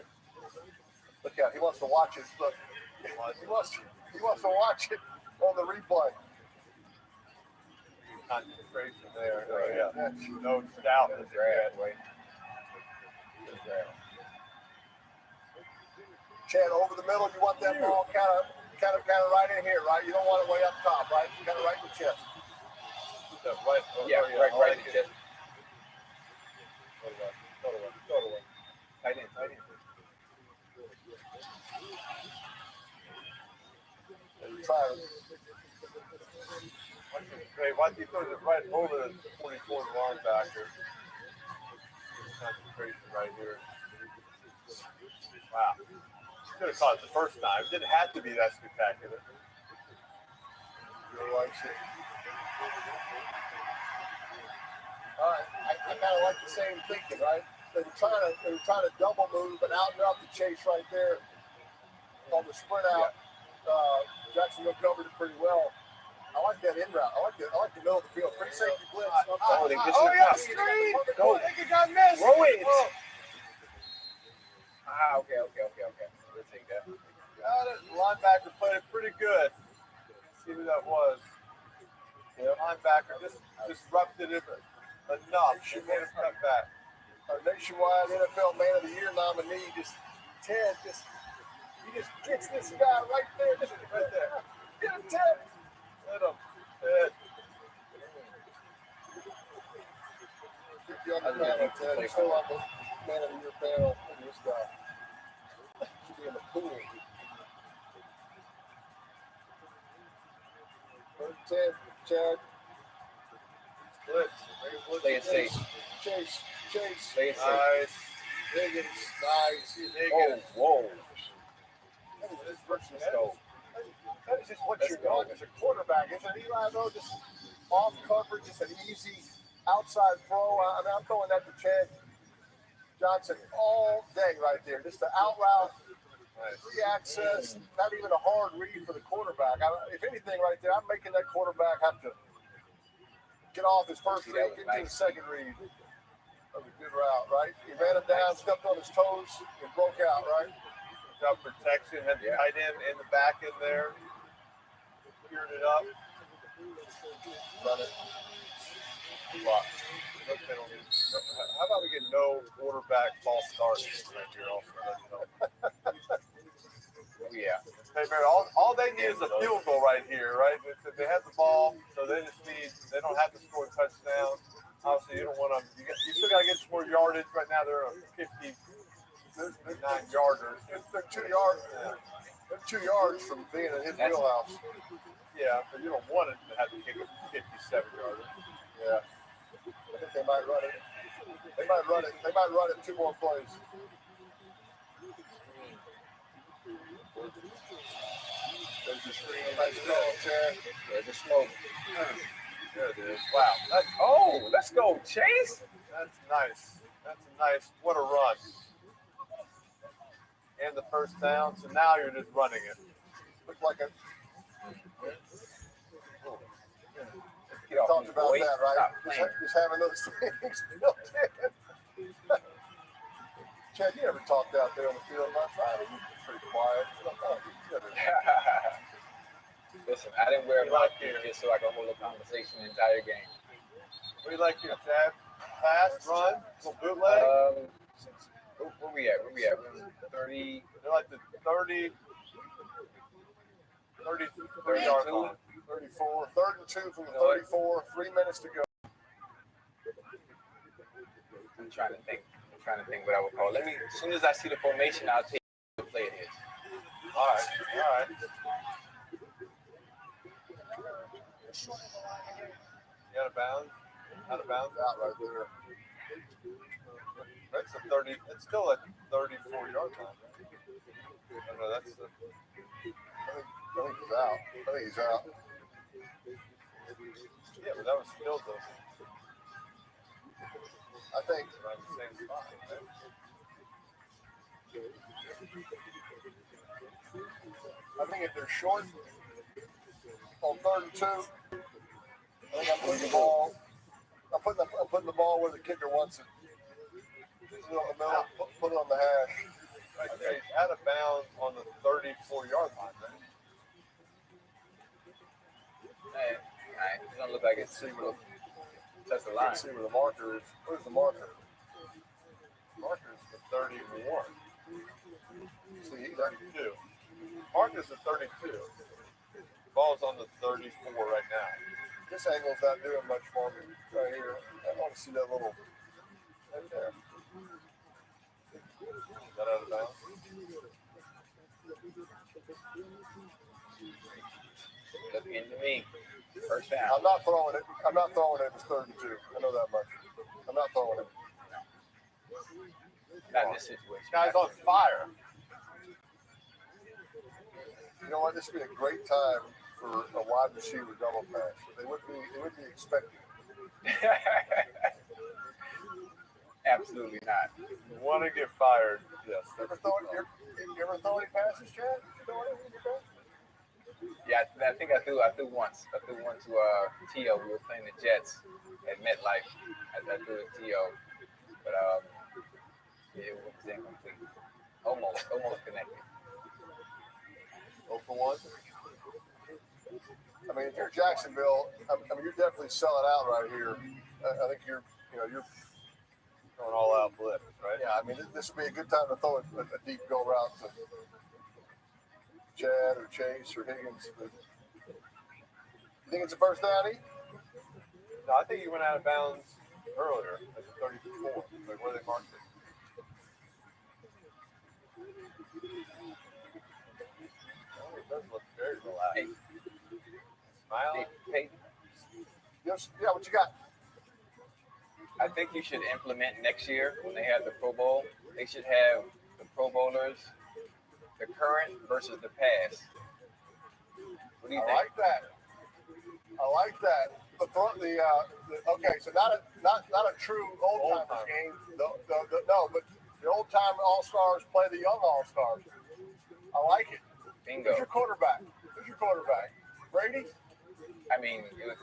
Look out! He wants to watch it. Look, he wants to watch it on the replay. Concentration there. Oh, yeah. No doubt. Chad, over the middle. You want that ball kind of right in here, right? You don't want it way up top, right? Kind of right in the chest. Right in the chest. Go to work. Tight in. Why do you throw it right over the 44 linebacker? Concentration right here. Wow. Could have caught it the first time. It didn't have to be that spectacular. Really likes it. All right. I kind of like the same thinking, right? They were trying to double move, but out and up the chase right there on the sprint out. Jacksonville covered it pretty well. I like that in route. I like the middle of the field. Free safety blitz. Screen. Go. I think it got missed. Throw it. Oh. Okay. Let's take that. Got it. Linebacker played it pretty good. Let's see who that was. The linebacker just disrupted it enough. She made a cut back. Our nationwide NFL Man of the Year nominee, Ted he just gets this guy right there. Just right there. Get him, Ted. Hit him. Ted. You're on the panel, Ted. You're still on the man of the year panel. Look at this guy. Should be in the pool. Ted, Chad. Blitz. Play it safe. Chase. Play it safe. Nice. Higgins. Nice. Higgins. Whoa. Let's go. That is just what you're doing as a quarterback. Isn't it, Eli, though? Just off coverage, just an easy outside throw. I mean, I'm throwing that to Chad Johnson all day right there. Just the out route, free access, not even a hard read for the quarterback. If anything right there, I'm making that quarterback have to get off his first read, get to his second read. That was a good route, right? He ran him down, stepped on his toes, and broke out, right? Got protection, had the tight end in the back in there. Cleared it up. Run it. Block. No penalties. How about we get no quarterback false starts right here also? Yeah. Hey, man, all they need is a field goal right here, right? They have the ball, so they don't have to score a touchdown. Obviously, you don't want them. You still got to get some more yardage. Right now, they're a 59 yarders. They're 2 yards. They're 2 yards from being in his wheelhouse. Yeah, but you don't want it to have to kick a 57-yarder. Yeah. I think they might run it. They might run it 2 more plays. There's the screen. Nice call, Chad. There's the smoke. There it is. Wow. Let's go, Chase. That's nice. What a run. And the first down. So now you're just running it. Looks like a. Get off Talked me, about boy. that, right? Just having those things built in. Chad, you never talked out there on the field last night. You were pretty quiet. Listen, I didn't wear a mouthpiece just so I could hold a conversation the entire game. What do you like here, Chad? Pass, run, little bootleg? Where we at? We're 30. They're like the 30 yard line. 34. 3rd and 2 from the 34. 3 minutes to go. I'm trying to think what I would call. As soon as I see the formation, I'll take the play it is. All right. You out of bounds? Out right there. That's a 30. It's still a 34-yard line. No, that's the. I think he's out. Yeah, but that was still the. I think. Around the same spot. I think if they're short on 3rd and 2, I think I'm putting the ball. I'm putting the ball where the kicker wants it. Put it on the middle. Put it on the hash. Right there, he's out of bounds on the 34-yard line, man. Hey, it doesn't look like it's touch the line. See where the marker is. Where's the marker? Marker's the 31. See, he's 32. Marker's the 32. Ball's on the 34 right now. This angle's not doing much for me right here. I want to see that little right there. Is that out of bounds? Looking into me. First down. I'm not throwing it. It's 3rd and 2. I know that much. I'm not throwing it. Not in this situation. Guy's on fire. You know what? This would be a great time for a wide receiver double pass. They would be expecting. Absolutely not. You want to get fired? Yes. You ever throw any passes, Chad? You throw anything in your pass? Yeah, I think I threw once. I threw one to T.O. We were playing the Jets at MetLife. I threw to T.O. But it was incomplete. Almost connected. 0 for 1. I mean, if you're Jacksonville, I mean, you're definitely selling out right here. I think you're going all out blitz, right? Yeah, I mean, this would be a good time to throw a deep go route to Chad or Chase or Higgins. But you think it's a first down, E? No, I think he went out of bounds earlier as a 34. Like where they marked it. Oh, it does look very relaxed. Smiling. Peyton, Yes, yeah, what you got? I think you should implement next year when they have the Pro Bowl. They should have the Pro Bowlers, the current versus the past. What do you think? I like that. I like that. Okay, so not a true old timers game. No, but the old time All Stars play the young All Stars. I like it. Bingo. Who's your quarterback? Brady? I mean, you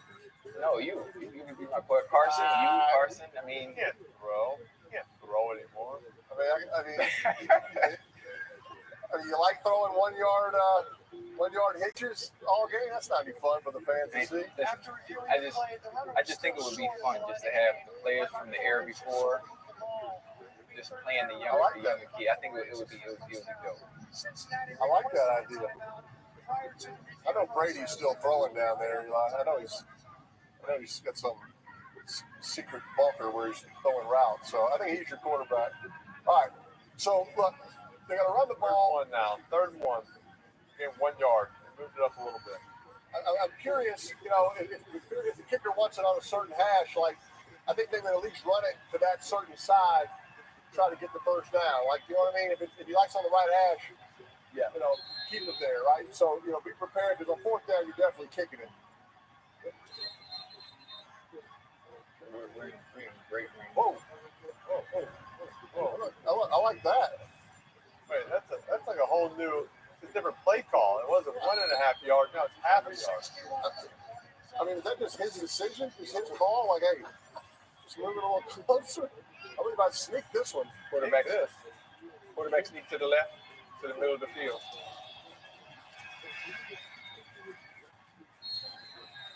be my boy Carson. Carson. I mean, can't throw anymore. I mean, you like throwing 1 yard hitches all game? That's not any fun for the fans to see. I just think it would be fun just to have the players from the era before just playing the younger kid. I think it would be dope. I like that idea. I know Brady's still throwing down there. I know he's got some secret bunker where he's throwing routes. So I think he's your quarterback. All right. So look, they're gonna run the ball. Third and 1. Gain 1 yard. They moved it up a little bit. I'm curious, if the kicker wants it on a certain hash, like I think they would at least run it to that certain side, try to get the first down. Like, you know what I mean? If he likes on the right hash, keep it there, right? So, be prepared because on 4th down, you're definitely kicking it. We're great. Whoa. I like that. Wait, that's like a whole new, it's a different play call. It wasn't 1.5 yards. Now it's half a yard. I mean, is that just his decision? Just his call? Like, hey, just move it a little closer. I believe I sneak this one. Quarterback sneak to the left, to the middle of the field.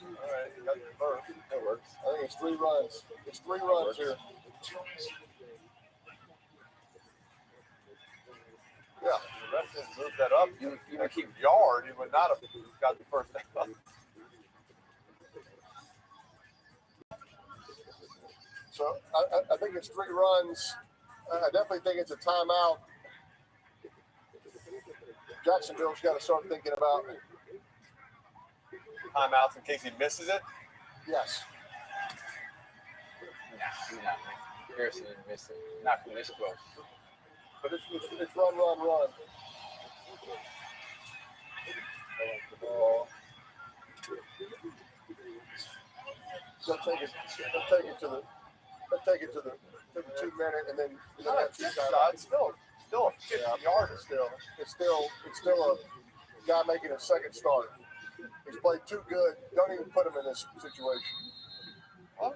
All right, you got the first. That works. I think it's 3 runs. It's 3 runs here. Yeah. The rest just moved that up. You would keep yard. He would not have got the first down. So I think it's 3 runs. I definitely think it's a timeout. Jacksonville's got to start thinking about timeouts in case he misses it. Yes. Nah, Harrison didn't miss it. Not from this close. But it's run. The ball. They'll take it to the 2-minute, and then that's still a 50-yarder. It's still a guy making a second start. He's played too good. Don't even put him in this situation. Well,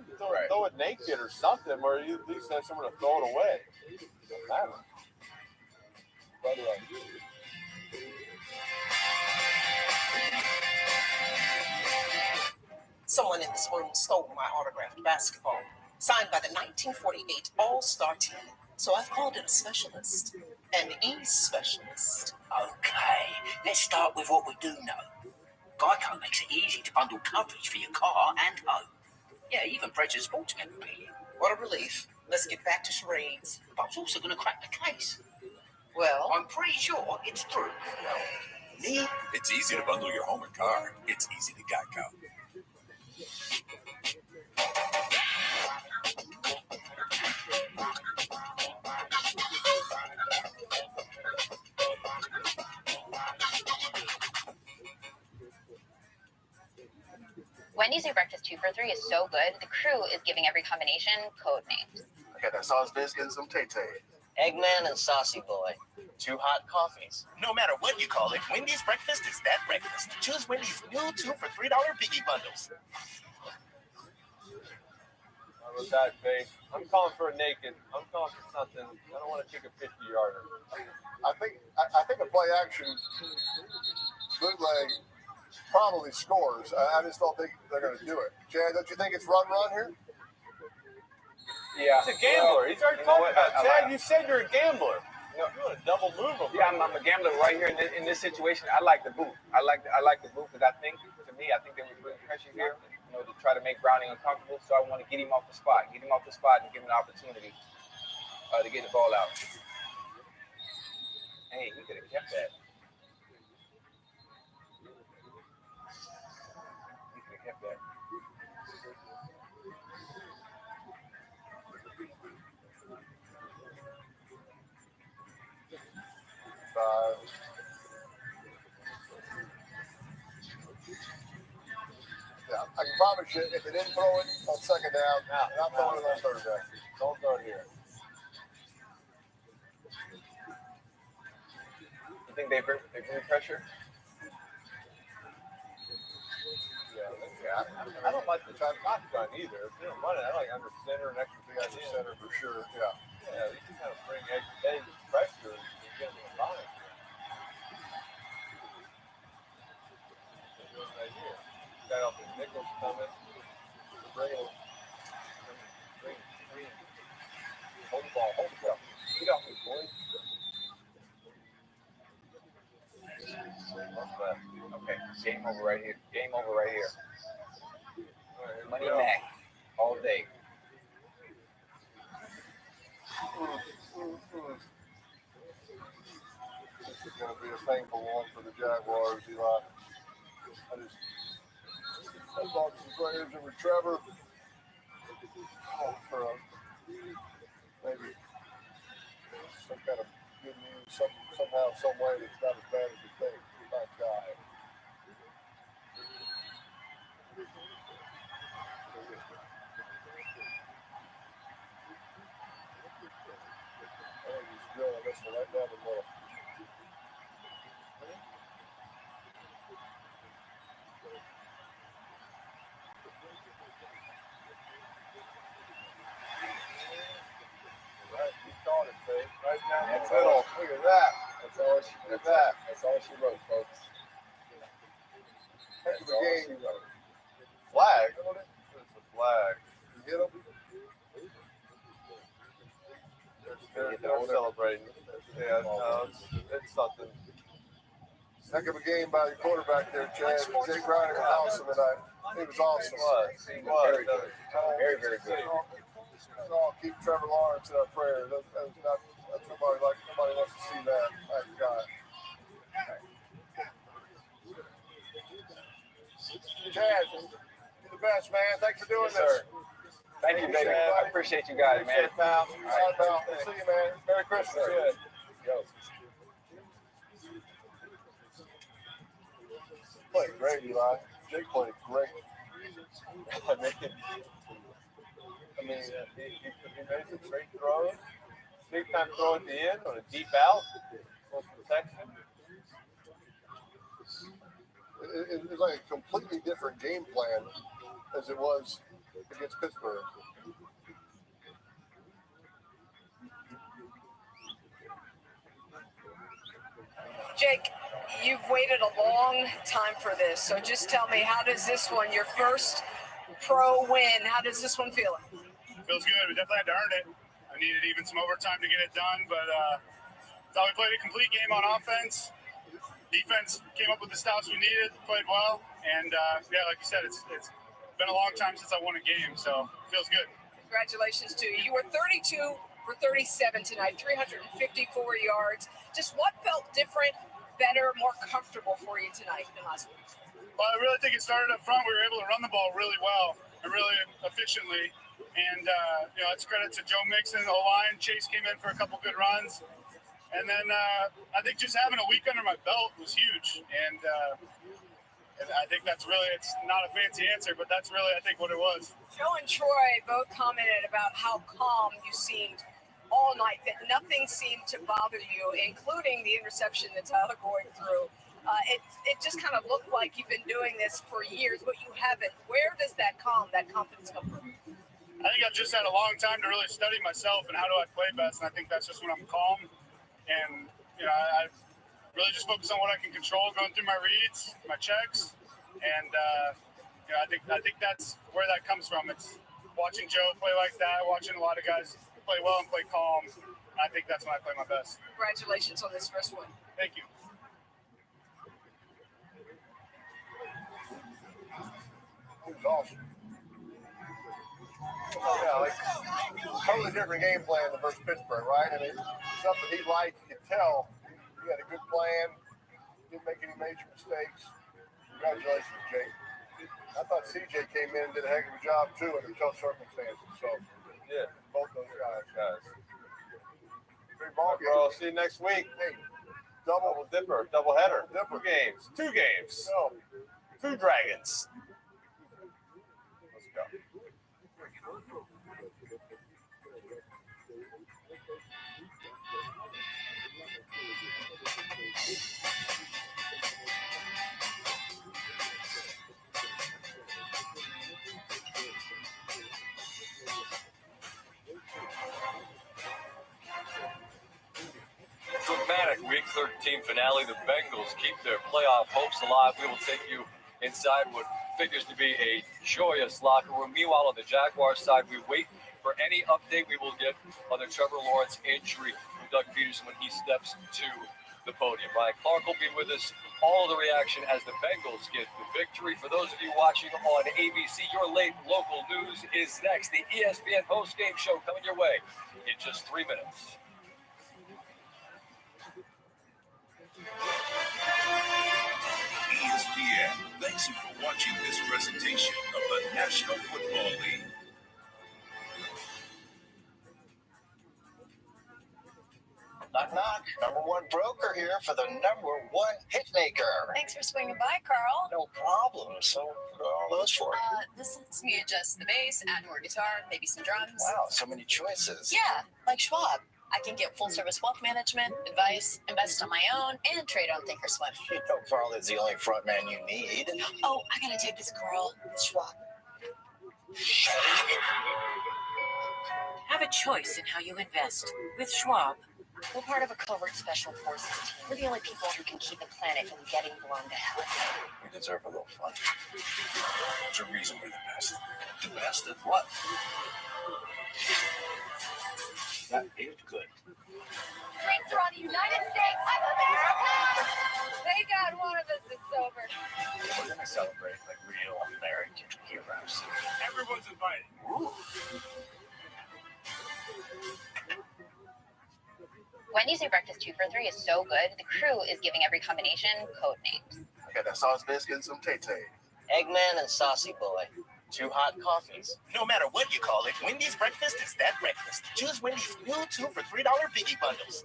throw it naked or something, or you at least have someone to throw it away. It doesn't matter. Someone in this room stole my autographed basketball, signed by the 1948 All-Star team. So I've called in a specialist, an e-specialist. Okay, let's start with what we do know. Geico makes it easy to bundle coverage for your car and home. Yeah, even purchase sports memorabilia. What a relief. Let's get back to charades. But I was also going to crack the case. Well, I'm pretty sure it's true. Me? It's easy to bundle your home and car. It's easy to Geico. Wendy's new breakfast 2 for $3 is so good, the crew is giving every combination code names. I got that sauce biscuit and some Tay-Tay. Eggman and Saucy Boy. 2 hot coffees. No matter what you call it, Wendy's breakfast is that breakfast. Choose Wendy's new 2 for $3 Biggie Bundles. I was that big. I'm calling for a naked. I'm calling for something. I don't want to kick a 50-yarder. I think a play action bootleg probably scores. I just don't think they're going to do it. Chad, don't you think it's run here? Yeah. He's a gambler. He's already talked about it. Chad, you said you're a gambler. You want to double move him. Yeah, I'm a gambler right here in this situation. I like the boot. I like the boot because I think they would bring pressure here. to try to make Browning uncomfortable. So I want to get him off the spot, and give him an opportunity to get the ball out. Hey, he could have kept that. He could have kept that. Yeah, I can promise you, if they didn't throw it on second down, not throwing it on third down. Don't throw it here. You think they bring pressure? Yeah, I don't like the not gun either. If you don't run it, I like under center and extra big Under center for sure. Yeah. Yeah, you can kind of bring edge pressure and get them in line. Right here. Got off the nickels coming. Bring it. Hold the ball. Get off me, boys. Okay, game over right here. Money back all day. This is going to be a painful one for the Jaguars, Eli. I bought some players over Trevor. For maybe some kind of good news, somehow, some way that's not as bad as you think. My God. I think he's drilling this one right down the middle. Right, you caught it, babe. Right down the middle. Look at that. That's all she wrote, folks. That's all she wrote. Flag. It's a flag. You hit him? They're celebrating. Yeah, no, it's something. Heck of a game by the quarterback there, Chad. Jake Browning was awesome tonight. He was awesome. He was. Very good. Very good. I'll keep Trevor Lawrence in our prayers. Nobody wants to see that. My God. Chad, you're the best, man. Thanks for doing this. Thank you, baby. I appreciate you guys, man. All right, pal. See you, man. Merry Christmas. Good. Yo. Played great, Eli. Jake played great. I mean, he made some great throws. Big time throw at the end on a deep out. Full protection. It was like a completely different game plan as it was against Pittsburgh. Jake, you've waited a long time for this, so just tell me, how does this one, your first pro win, how does this one feel? Feels good. We definitely had to earn it. I needed even some overtime to get it done, but thought we played a complete game on offense. Defense came up with the stops we needed, played well, and yeah, like you said, it's been a long time since I won a game, so it feels good. Congratulations to you. You were 32 for 37 tonight, 354 yards. Just what felt different, better, more comfortable for you tonight than last week? Well, I really think it started up front. We were able to run the ball really well and really efficiently. And, you know, it's credit to Joe Mixon, the line. Chase came in for a couple good runs. And then I think just having a week under my belt was huge. And I think that's really, it's not a fancy answer, but that's really, I think, what it was. Joe and Troy both commented about how calm you seemed all night, that nothing seemed to bother you, including the interception that Tyler Boyd threw. It just kind of looked like you've been doing this for years, but you haven't. Where does that confidence come from? I think I've just had a long time to really study myself and how do I play best, and I think that's just when I'm calm. And, you know, I really just focus on what I can control, going through my reads, my checks, and, you know, I think that's where that comes from. It's watching Joe play like that, watching a lot of guys play well and play calm. I think that's when I play my best. Congratulations on this first one. Thank you. It was awesome. Yeah, like totally different game plan than versus Pittsburgh, right? I mean, something he liked, you could tell. He had a good plan, didn't make any major mistakes. Congratulations, Jake. I thought CJ came in and did a heck of a job too under tough circumstances. So Yeah, both those guys. Big all ball right, bro. See you next week. Hey, Double dipper, double header. Dipper. Two games. No. Two dragons. Let's go. Dramatic Week 13 finale. The Bengals keep their playoff hopes alive. We will take you inside what figures to be a joyous locker room. Meanwhile, on the Jaguars side, we wait for any update we will get on the Trevor Lawrence injury from Doug Peterson when he steps to the podium. Ryan Clark will be with us. All of the reaction as the Bengals get the victory. For those of you watching on ABC, your late local news is next. The ESPN postgame show coming your way in just 3 minutes. ESPN thanks you for watching this presentation of the National Football League. Knock, knock. Number one broker here for the number one hitmaker. Thanks for swinging by, Carl. No problem. So, what are all those for? This lets me adjust the bass, add more guitar, maybe some drums. Wow, so many choices. Yeah, like Schwab. I can get full-service wealth management, advice, invest on my own, and trade on Thinkorswim. You know Carl is the only front man you need. Oh, I gotta take this, Carl. Schwab. Have a choice in how you invest with Schwab. We're part of a covert special forces team. We're the only people who can keep the planet from getting blown to hell. We deserve a little fun. There's a reason we're the best. The best at what? That is good. Drinks are on the United States of America! Thank God one of us is sober. We're gonna celebrate like real American heroes. Everyone's invited. Ooh. Wendy's new breakfast 2 for $3 is so good. The crew is giving every combination code names. I got that sauce biscuit and some tay-tay. Eggman and Saucy Boy. 2 hot coffees. No matter what you call it, Wendy's breakfast is that breakfast. Choose Wendy's new 2 for $3 biggie bundles.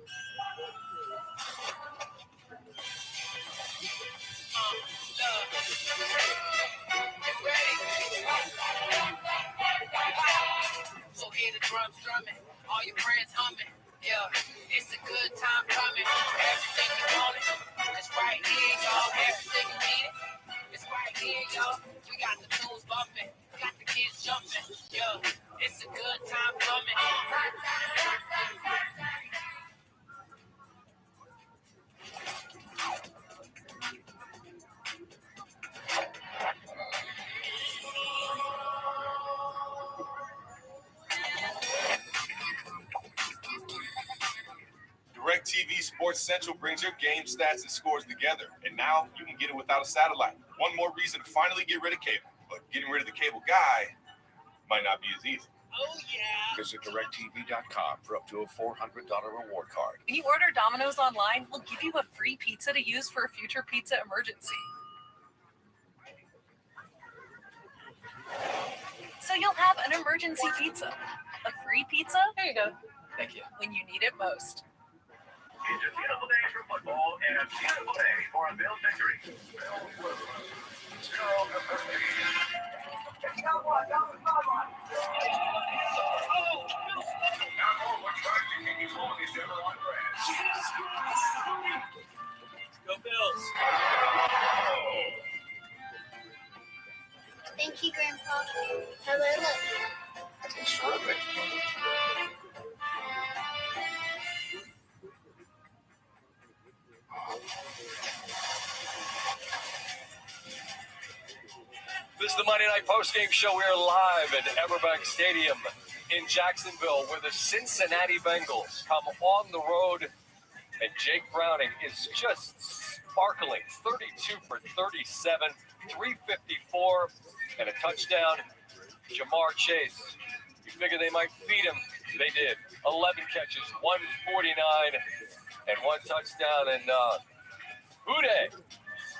So hear the drums drumming, all your friends humming. Yeah, it's a good time coming. Everything you want it, it's right here, y'all. Everything you need it, it's right here, y'all. We got the tunes bumping, got the kids jumping. Yeah, it's a good time coming. DirecTV Sports Central brings your game stats and scores together, and now you can get it without a satellite. One more reason to finally get rid of cable, but getting rid of the cable guy might not be as easy. Oh, yeah. Visit directtv.com for up to a $400 reward card. When you order Domino's online, we'll give you a free pizza to use for a future pizza emergency. So you'll have an emergency pizza. A free pizza? There you go. Thank you. When you need it most. It's a beautiful day for football and a beautiful day for a Bills victory. Bills lose 0-13. Now more, we're trying to keep you on these number one brands. Go Bills. Thank you, Grandpa. How do I look? Extraordinary. This is the Monday Night Postgame Show. We are live at Everbank Stadium in Jacksonville, where the Cincinnati Bengals come on the road, and Jake Browning is just sparkling. 32 for 37, 354, and a touchdown. Jamar Chase You figure they might feed him. They did. 11 catches, 149, and 1 touchdown. And ootd,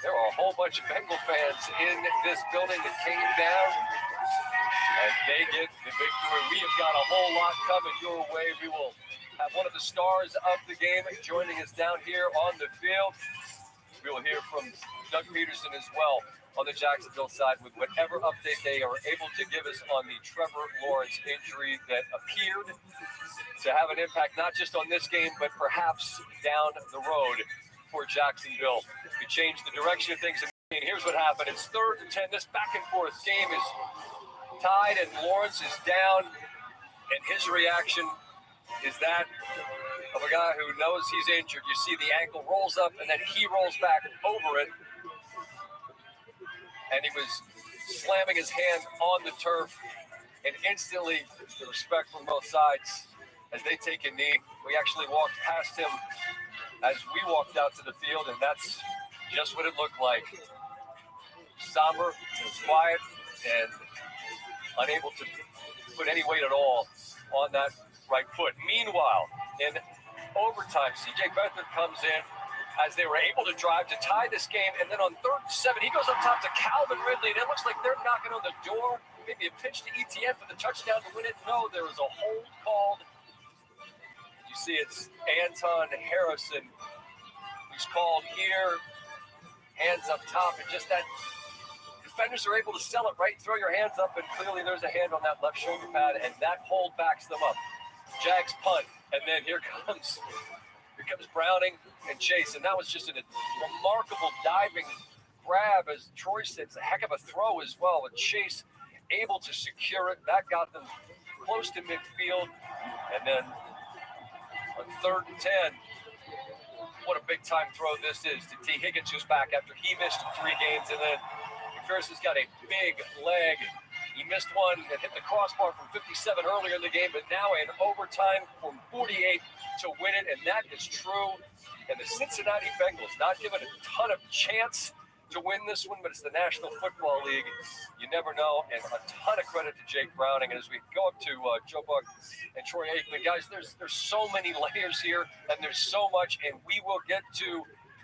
there were a whole bunch of Bengal fans in this building that came down, and they get the victory. We have got a whole lot coming your way. We will have one of the stars of the game joining us down here on the field. We will hear from Doug Peterson as well on the Jacksonville side with whatever update they are able to give us on the Trevor Lawrence injury that appeared to have an impact not just on this game, but perhaps down the road for Jacksonville. To change the direction of things. And here's what happened. It's 3rd and 10. This back and forth game is tied, and Lawrence is down, and his reaction is that of a guy who knows he's injured. You see the ankle rolls up, and then he rolls back over it. And he was slamming his hand on the turf, and instantly the respect from both sides as they take a knee. We actually walked past him as we walked out to the field, and that's just what it looked like. Somber, it was quiet, and unable to put any weight at all on that right foot. Meanwhile, in overtime, C.J. Beathard comes in as they were able to drive to tie this game, and then on 3rd and 7, he goes up top to Calvin Ridley, and it looks like they're knocking on the door. Maybe a pitch to ETN for the touchdown to win it. No, there was a hold called. You see it's Anton Harrison who's called here. Hands up top, and just that defenders are able to sell it right. Throw your hands up, and clearly there's a hand on that left shoulder pad, and that hold backs them up. Jags punt, and then here comes Browning and Chase, and that was just a remarkable diving grab, as Troy said. It's a heck of a throw as well, with Chase able to secure it. That got them close to midfield, and then on 3rd and 10, what a big-time throw this is to T. Higgins, who's back after he missed 3 games, and then McPherson's got a big leg. He missed one that hit the crossbar from 57 earlier in the game, but now in overtime from 48 to win it, and that is true. And the Cincinnati Bengals not given a ton of chance to win this one, but it's the National Football League. You never know, and a ton of credit to Jake Browning. And as we go up to Joe Buck and Troy Aikman, guys, there's so many layers here, and there's so much, and we will get to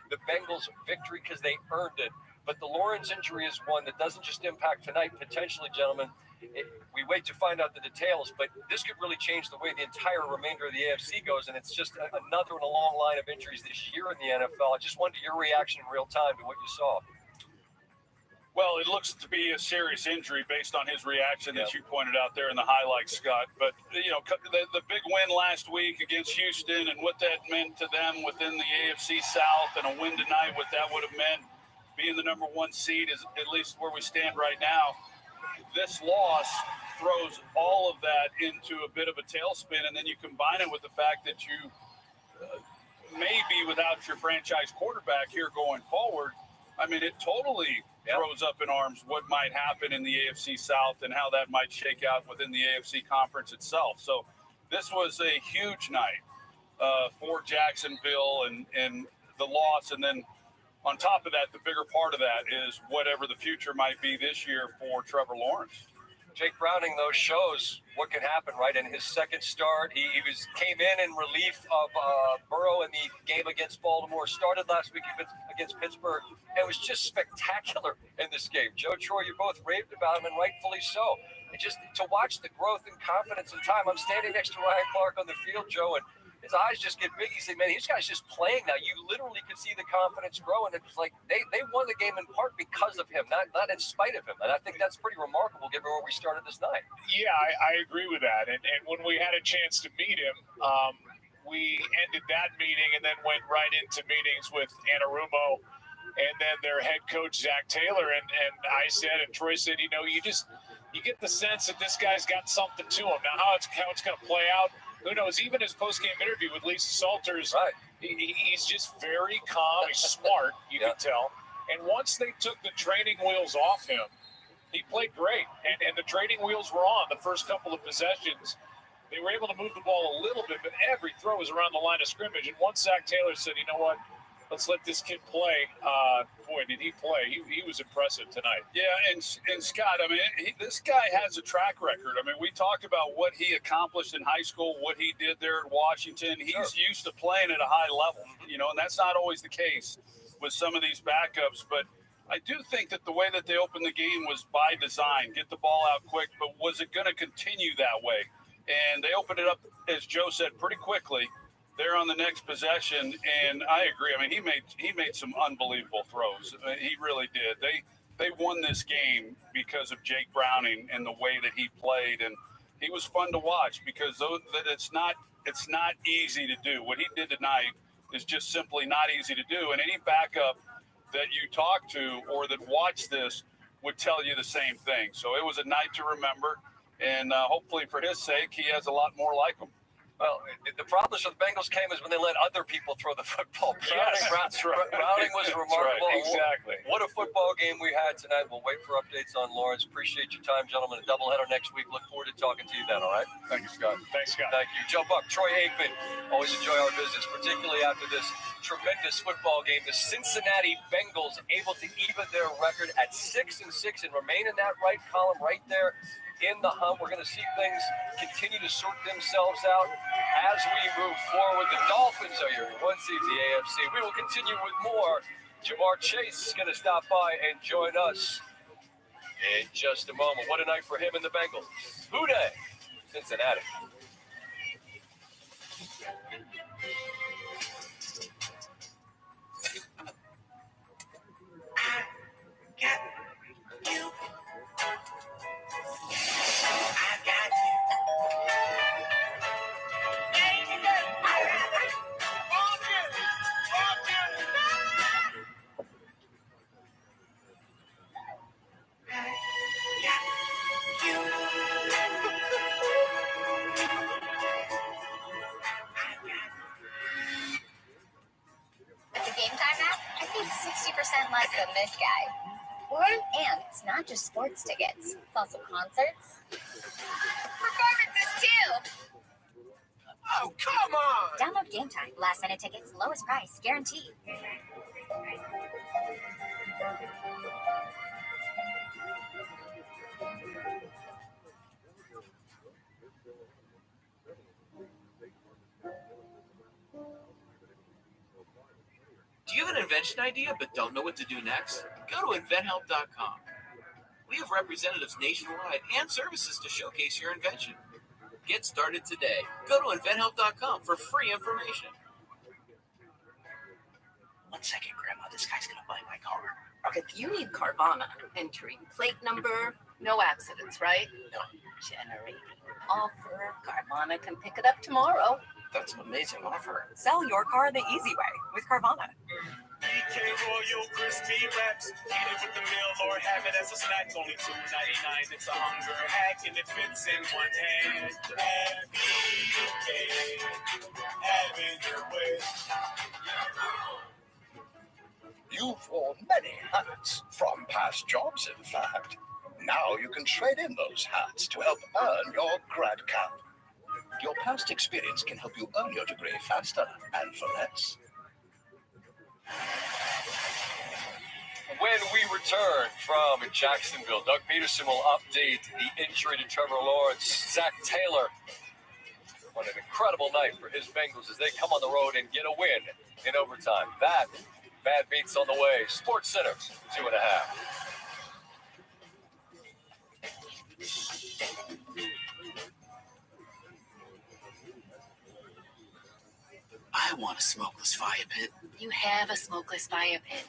the Bengals' victory because they earned it. But the Lawrence injury is one that doesn't just impact tonight, potentially, gentlemen. We wait to find out the details, but this could really change the way the entire remainder of the AFC goes, and it's just another in a long line of injuries this year in the NFL. I just wanted your reaction in real time to what you saw. Well, it looks to be a serious injury based on his reaction that you pointed out there in the highlights, Scott. But, you know, the big win last week against Houston and what that meant to them within the AFC South, and a win tonight, what that would have meant being the number 1 seed is at least where we stand right now. This loss throws all of that into a bit of a tailspin, and then you combine it with the fact that you may be without your franchise quarterback here going forward. I mean, it totally throws up in arms what might happen in the AFC South and how that might shake out within the AFC conference itself. So this was a huge night for Jacksonville and the loss. And then on top of that, the bigger part of that is whatever the future might be this year for Trevor Lawrence. Jake Browning, though, shows what can happen, right? In his second start, he came in relief of Burrow in the game against Baltimore, started last week against Pittsburgh, and was just spectacular in this game. Joe, Troy, you both raved about him, and rightfully so. And just to watch the growth and confidence in time. I'm standing next to Ryan Clark on the field, Joe, and his eyes just get big. He said, man, these guys just playing now. You literally could see the confidence grow, and it was like they won the game in part because of him, not in spite of him. And I think that's pretty remarkable given where we started this night. Yeah, I agree with that. And when we had a chance to meet him, we ended that meeting and then went right into meetings with Anarumo and then their head coach, Zach Taylor. And I said, and Troy said, you know, you get the sense that this guy's got something to him. Now, how it's going to play out, who knows? Even his post-game interview with Lisa Salters, he's just very calm. He's smart, you can tell. And once they took the training wheels off him, he played great. And the training wheels were on the first couple of possessions. They were able to move the ball a little bit, but every throw was around the line of scrimmage. And once Zach Taylor said, you know what, let's let this kid play. Boy, did he play. He was impressive tonight. Yeah, and Scott, I mean, this guy has a track record. I mean, we talked about what he accomplished in high school, what he did there at Washington. He's used to playing at a high level, you know, and that's not always the case with some of these backups. But I do think that the way that they opened the game was by design, get the ball out quick, but was it going to continue that way? And they opened it up, as Joe said, pretty quickly. They're on the next possession, and I agree. I mean, he made some unbelievable throws. I mean, he really did. They won this game because of Jake Browning and the way that he played, and he was fun to watch because it's not easy to do. What he did tonight is just simply not easy to do, and any backup that you talk to or that watch this would tell you the same thing. So it was a night to remember, and hopefully for his sake, he has a lot more like him. Well, the problems for the Bengals came is when they let other people throw the football. Browning was remarkable. Right, exactly. What a football game we had tonight. We'll wait for updates on Lawrence. Appreciate your time, gentlemen. A doubleheader next week. Look forward to talking to you then, all right? Thank you, Scott. Thanks, Scott. Thank you. Joe Buck, Troy Aikman. Always enjoy our visits, particularly after this tremendous football game. The Cincinnati Bengals able to even their record at 6-6 and remain in that right column right there in the hunt. We're going to see things continue to sort themselves out as we move forward. The Dolphins are your 1 seed in the AFC. We will continue with more. Jamar Chase is going to stop by and join us in just a moment. What a night for him and the Bengals. Who Dey, Cincinnati. With the Game Time app, I paid 60% less than this guy. And it's not just sports tickets. It's also concerts. Performances, too! Oh, come on! Download Game Time. Last minute tickets, lowest price, guaranteed. Do you have an invention idea but don't know what to do next? Go to inventhelp.com. We have representatives nationwide and services to showcase your invention. Get started today. Go to inventhelp.com for free information. 1 second, Grandma. This guy's gonna buy my car. Okay, you need Carvana. Entering plate number, no accidents, right? No. Generating offer. Carvana can pick it up tomorrow. That's an amazing offer. Sell your car the easy way with Carvana. BK Royal Crispy Wraps. Eat it with the meal or have it as a snack. Only $2.99. It's a hunger hack and it fits in one hand. BK, having your way. You've worn many hats from past jobs, in fact. Now you can trade in those hats to help earn your grad cap. Your past experience can help you earn your degree faster and for less. When we return from Jacksonville, Doug Peterson will update the injury to Trevor Lawrence. Zach Taylor on an incredible night for his Bengals as they come on the road and get a win in overtime. That Bad Beats on the way. Sports Center, 2.5. I want a smokeless fire pit. You have a smokeless fire pit.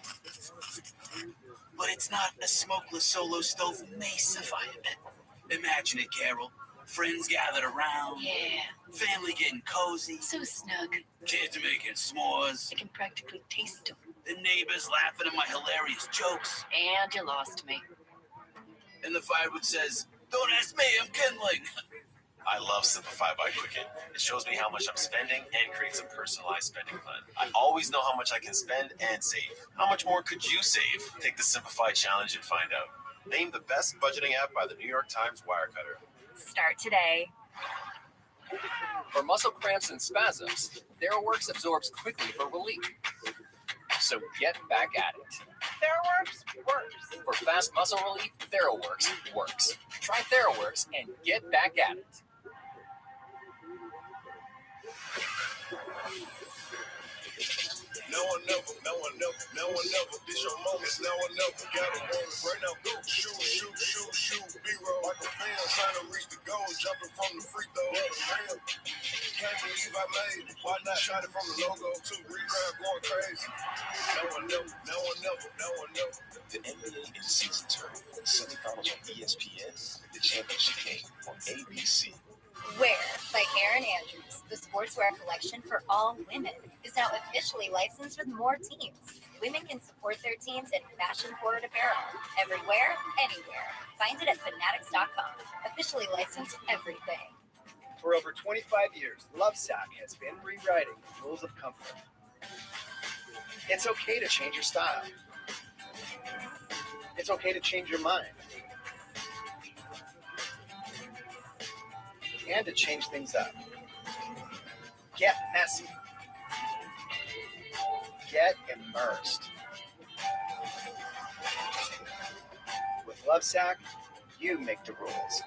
But it's not a smokeless solo stove Mesa fire pit. Imagine it, Carol. Friends gathered around. Yeah. Family getting cozy. So snug. Kids making s'mores. I can practically taste them. The neighbors laughing at my hilarious jokes. And you lost me. And the firewood says, "Don't ask me, I'm kindling." I love Simplify by Quicken. It shows me how much I'm spending and creates a personalized spending plan. I always know how much I can spend and save. How much more could you save? Take the Simplify challenge and find out. Named the best budgeting app by the New York Times Wirecutter. Start today. For muscle cramps and spasms, TheraWorks absorbs quickly for relief. So get back at it. TheraWorks works. For fast muscle relief, TheraWorks works. Try TheraWorks and get back at it. Now or never, now or never, now or never. This your moments, now or never. Got a moment, right now, go. Shoot, shoot, shoot, shoot. B-roll like a fan, trying to reach the goal. Jumping from the free throw. Damn. Can't believe I made it. Why not shot it from the logo? 2 rebound going crazy. Now or never, now or never, now or never. The NBA in season 2. Semifinals on ESPN. The championship game on ABC. Wear by Aaron Andrews, the sportswear collection for all women, is now officially licensed with more teams. Women can support their teams in fashion-forward apparel, everywhere, anywhere. Find it at fanatics.com. Officially licensed everything. For over 25 years, Lovesac has been rewriting the rules of comfort. It's okay to change your style. It's okay to change your mind. And to change things up. Get messy. Get immersed. With Lovesac, you make the rules.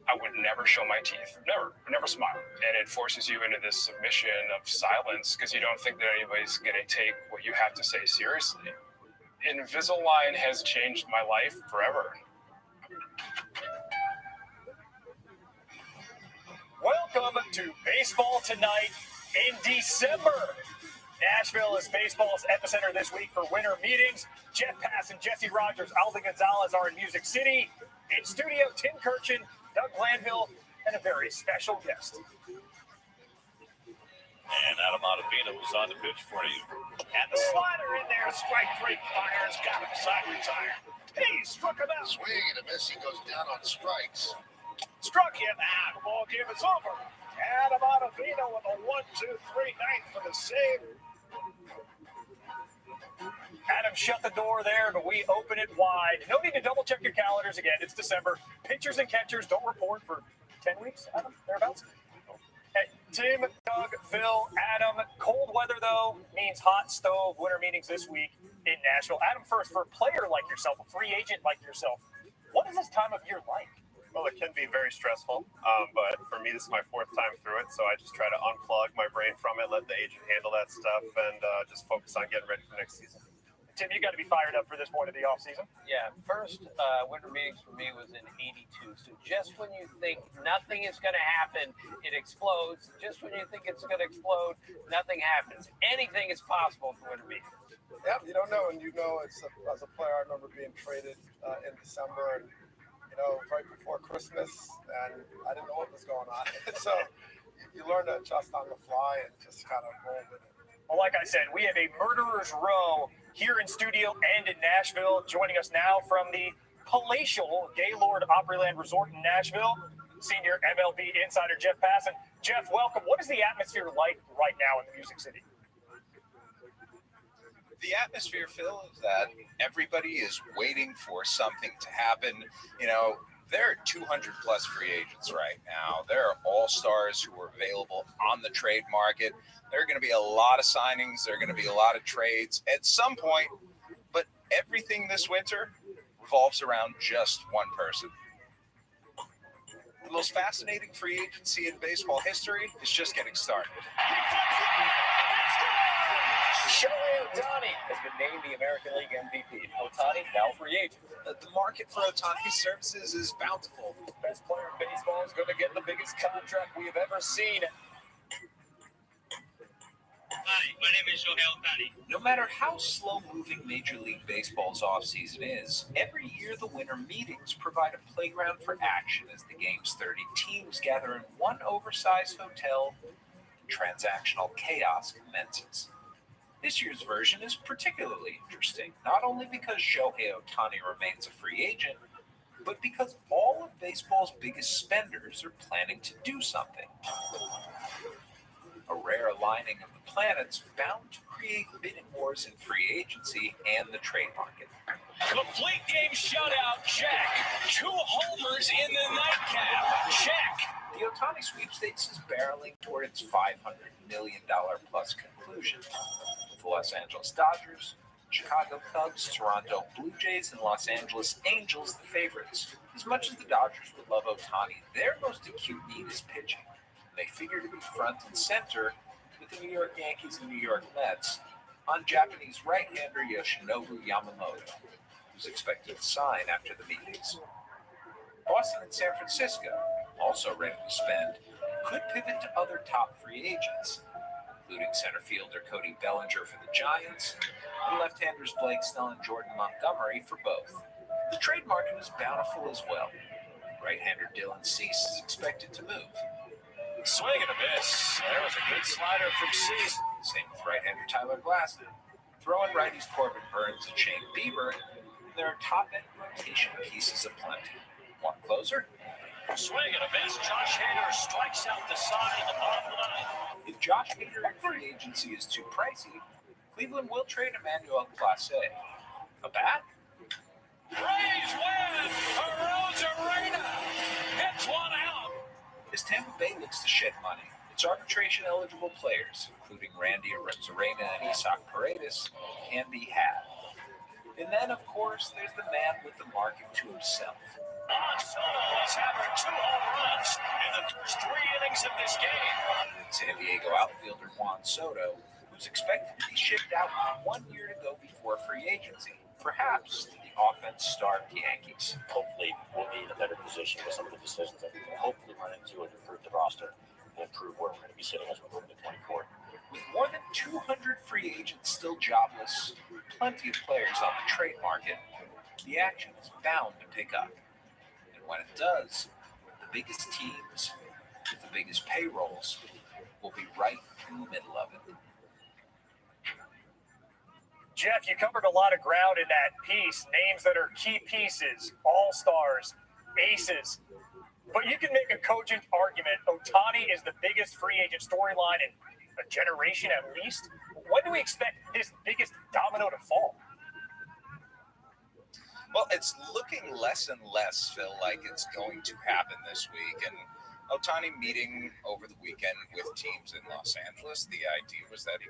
I would never show my teeth. Never smile. And it forces you into this submission of silence because you don't think that anybody's going to take what you have to say seriously. Invisalign has changed my life forever. Welcome to Baseball Tonight in December. Nashville is baseball's epicenter this week for winter meetings. Jeff Pass and Jesse Rogers, Alvin Gonzalez are in Music City. In studio, Tim Kirchin, Doug Glanville, and a very special guest. And Adam Ottavino was on the pitch for you. And the slider in there, strike three, fires, got him, side retire. He struck him out. Swing and a miss. He goes down on strikes. Struck him out. The ball game is over. Adam Ottavino with a 1-2-3 ninth for the save. Adam shut the door there, but we open it wide. No need to double check your calendars again. It's December. Pitchers and catchers don't report for 10 weeks, Adam, thereabouts. Hey, Tim, Doug, Phil, Adam. Cold weather, though, means hot stove winter meetings this week in Nashville. Adam, first, for a player like yourself, a free agent like yourself, what is this time of year like? Well, it can be very stressful, but for me, this is my 4th time through it, so I just try to unplug my brain from it, let the agent handle that stuff, and just focus on getting ready for next season. Tim, you got to be fired up for this point of the offseason. Yeah, first winter meetings for me was in '82. So just when you think nothing is going to happen, it explodes. Just when you think it's going to explode, nothing happens. Anything is possible for winter meetings. Yeah, you don't know, and you know, as a player, I remember being traded in December, and right before Christmas, and I didn't know what was going on. So you learn to adjust on the fly and just kind of roll with it. Well, like I said, we have a murderer's row here in studio and in Nashville. Joining us now from the palatial Gaylord Opryland Resort in Nashville, senior MLB insider Jeff Passan. Jeff, welcome. What is the atmosphere like right now in the Music City? The atmosphere, Phil, is that everybody is waiting for something to happen. There are 200 plus free agents right now. There are all-stars who are available on the trade market. There are going to be a lot of signings. There are going to be a lot of trades at some point. But everything this winter revolves around just one person. The most fascinating free agency in baseball history is just getting started. Shohei Ohtani has been named the American League MVP. Ohtani now free agent. The market for Ohtani services is bountiful. Best player in baseball is going to get the biggest contract we have ever seen. Hi, my name is Shohei Ohtani. No matter how slow-moving Major League Baseball's offseason is, every year the winter meetings provide a playground for action as the game's 30 teams gather in one oversized hotel and transactional chaos commences. This year's version is particularly interesting, not only because Shohei Ohtani remains a free agent, but because all of baseball's biggest spenders are planning to do something. A rare aligning of the planets bound to create bidding wars in free agency and the trade market. Complete game shutout, check. 2 homers in the nightcap, check. The Ohtani sweepstakes is barreling toward its $500 million plus conclusion. with the Los Angeles Dodgers, Chicago Cubs, Toronto Blue Jays, and Los Angeles Angels the favorites. As much as the Dodgers would love Ohtani, their most acute need is pitching. They figure to be front and center with the New York Yankees and New York Mets on Japanese right-hander Yoshinobu Yamamoto, who's expected to sign after the meetings. Boston and San Francisco, also ready to spend, could pivot to other top free agents, including center fielder Cody Bellinger for the Giants and left-handers Blake Snell and Jordan Montgomery for both. The trade market is bountiful as well. Right-hander Dylan Cease is expected to move. Swing and a miss. There was a good slider from Cease. Same with right-hander Tyler Glasnow. Throwing righties Corbin Burns and Shane Bieber, and there are top-end rotation pieces aplenty. Want a closer? Swing and a miss. Josh Hader strikes out the side of the bottom line. If Josh Hader in free agency is too pricey, Cleveland will trade Emmanuel Clase. A bat? Rays win! Arozarena hits one out. As Tampa Bay looks to shed money, its arbitration-eligible players, including Randy Arozarena and Isaac Paredes, can be had. And then, of course, there's the man with the market to himself. Soto has having 2 home runs in the first 3 innings of this game. San Diego outfielder Juan Soto, who's expected to be shipped out with 1 year to go before free agency, perhaps to the offense-starved Yankees. Hopefully, we'll be in a better position with some of the decisions that we can hopefully run into and improve the roster and improve where we're going to be sitting as we move into 24. With more than 200 free agents still jobless, plenty of players on the trade market, the action is bound to pick up. And when it does, the biggest teams with the biggest payrolls will be right in the middle of it. Jeff, you covered a lot of ground in that piece. Names that are key pieces, all-stars, aces. But you can make a cogent argument. Ohtani is the biggest free agent storyline in a generation at least. When do we expect this biggest domino to fall? Well, it's looking less and less, Phil, like it's going to happen this week. And Ohtani meeting over the weekend with teams in Los Angeles, the idea was that he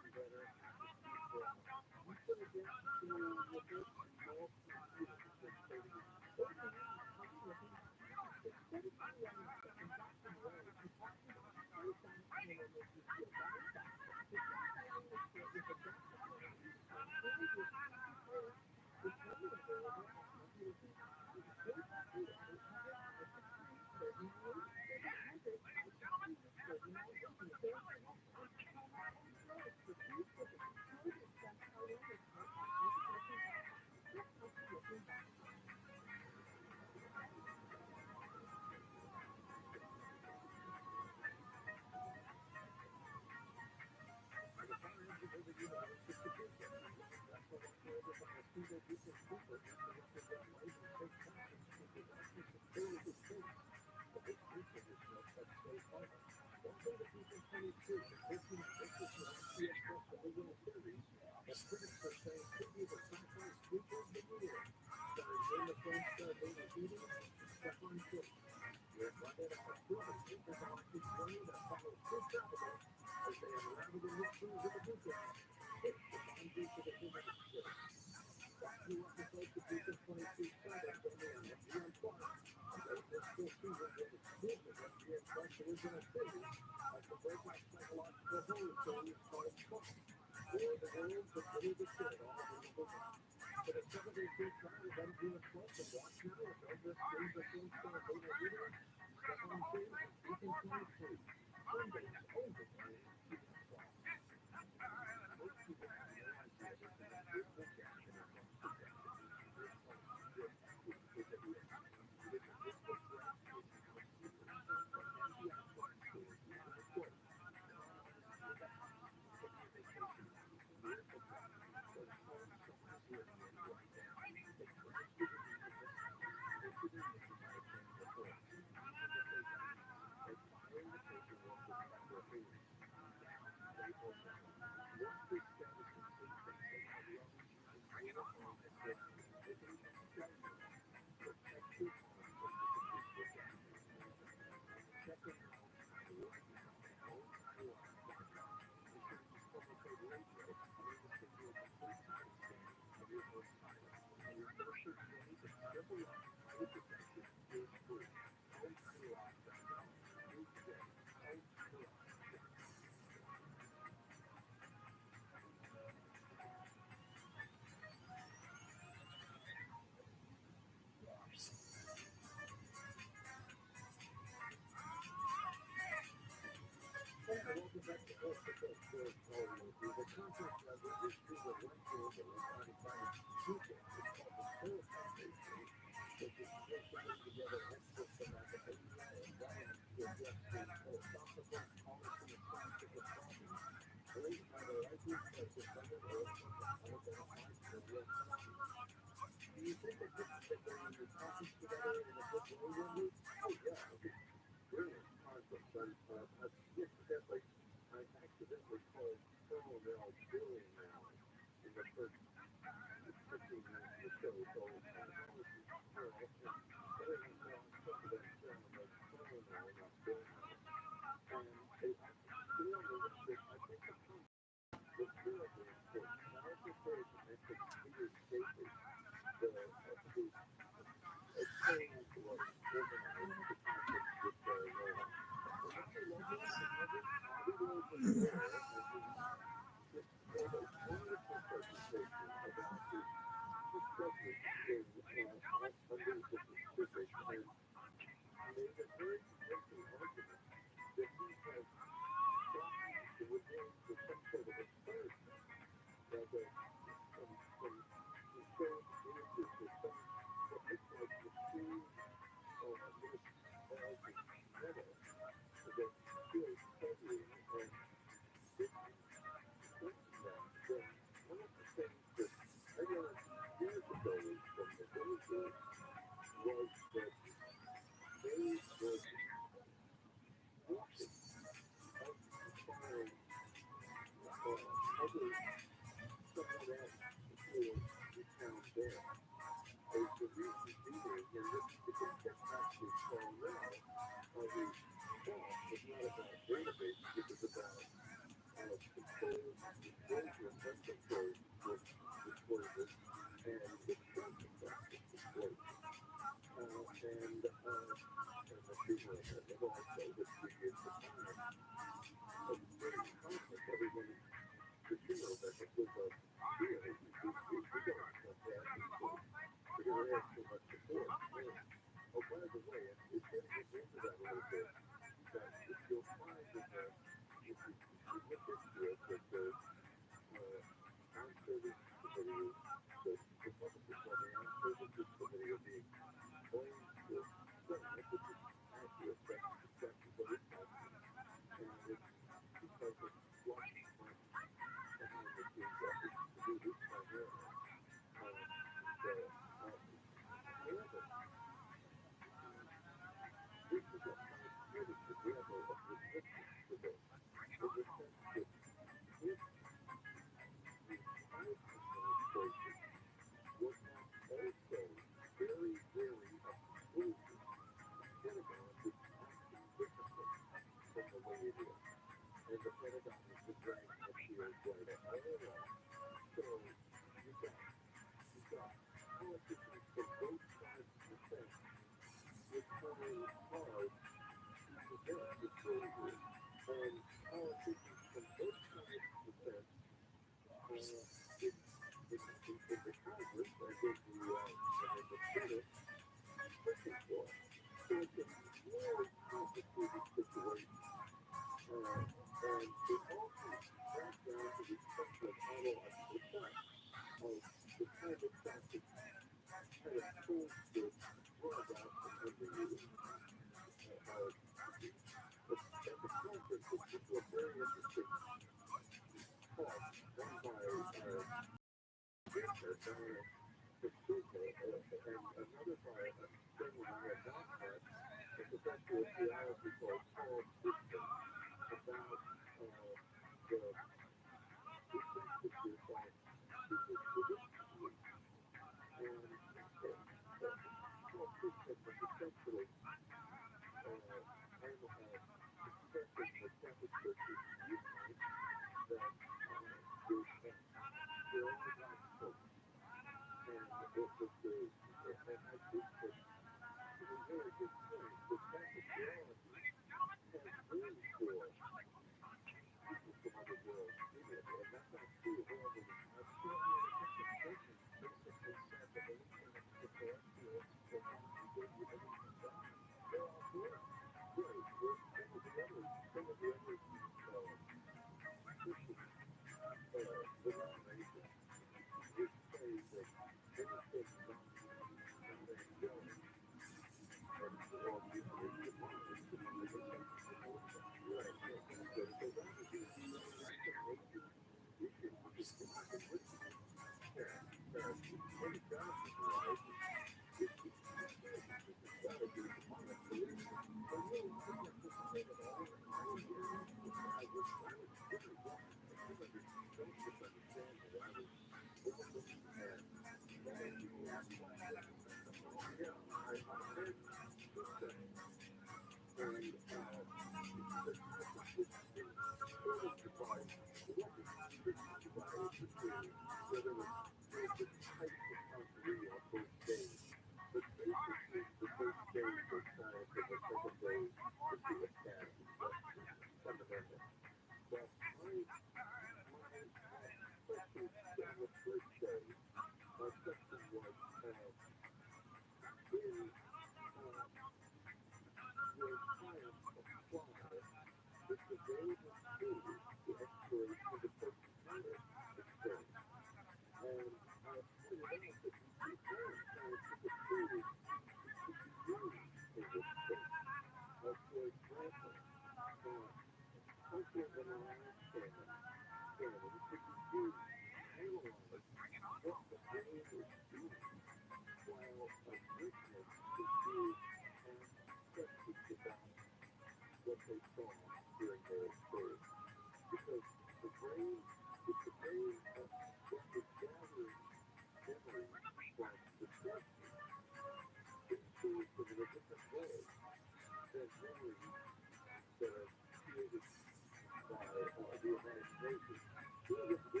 Thank you.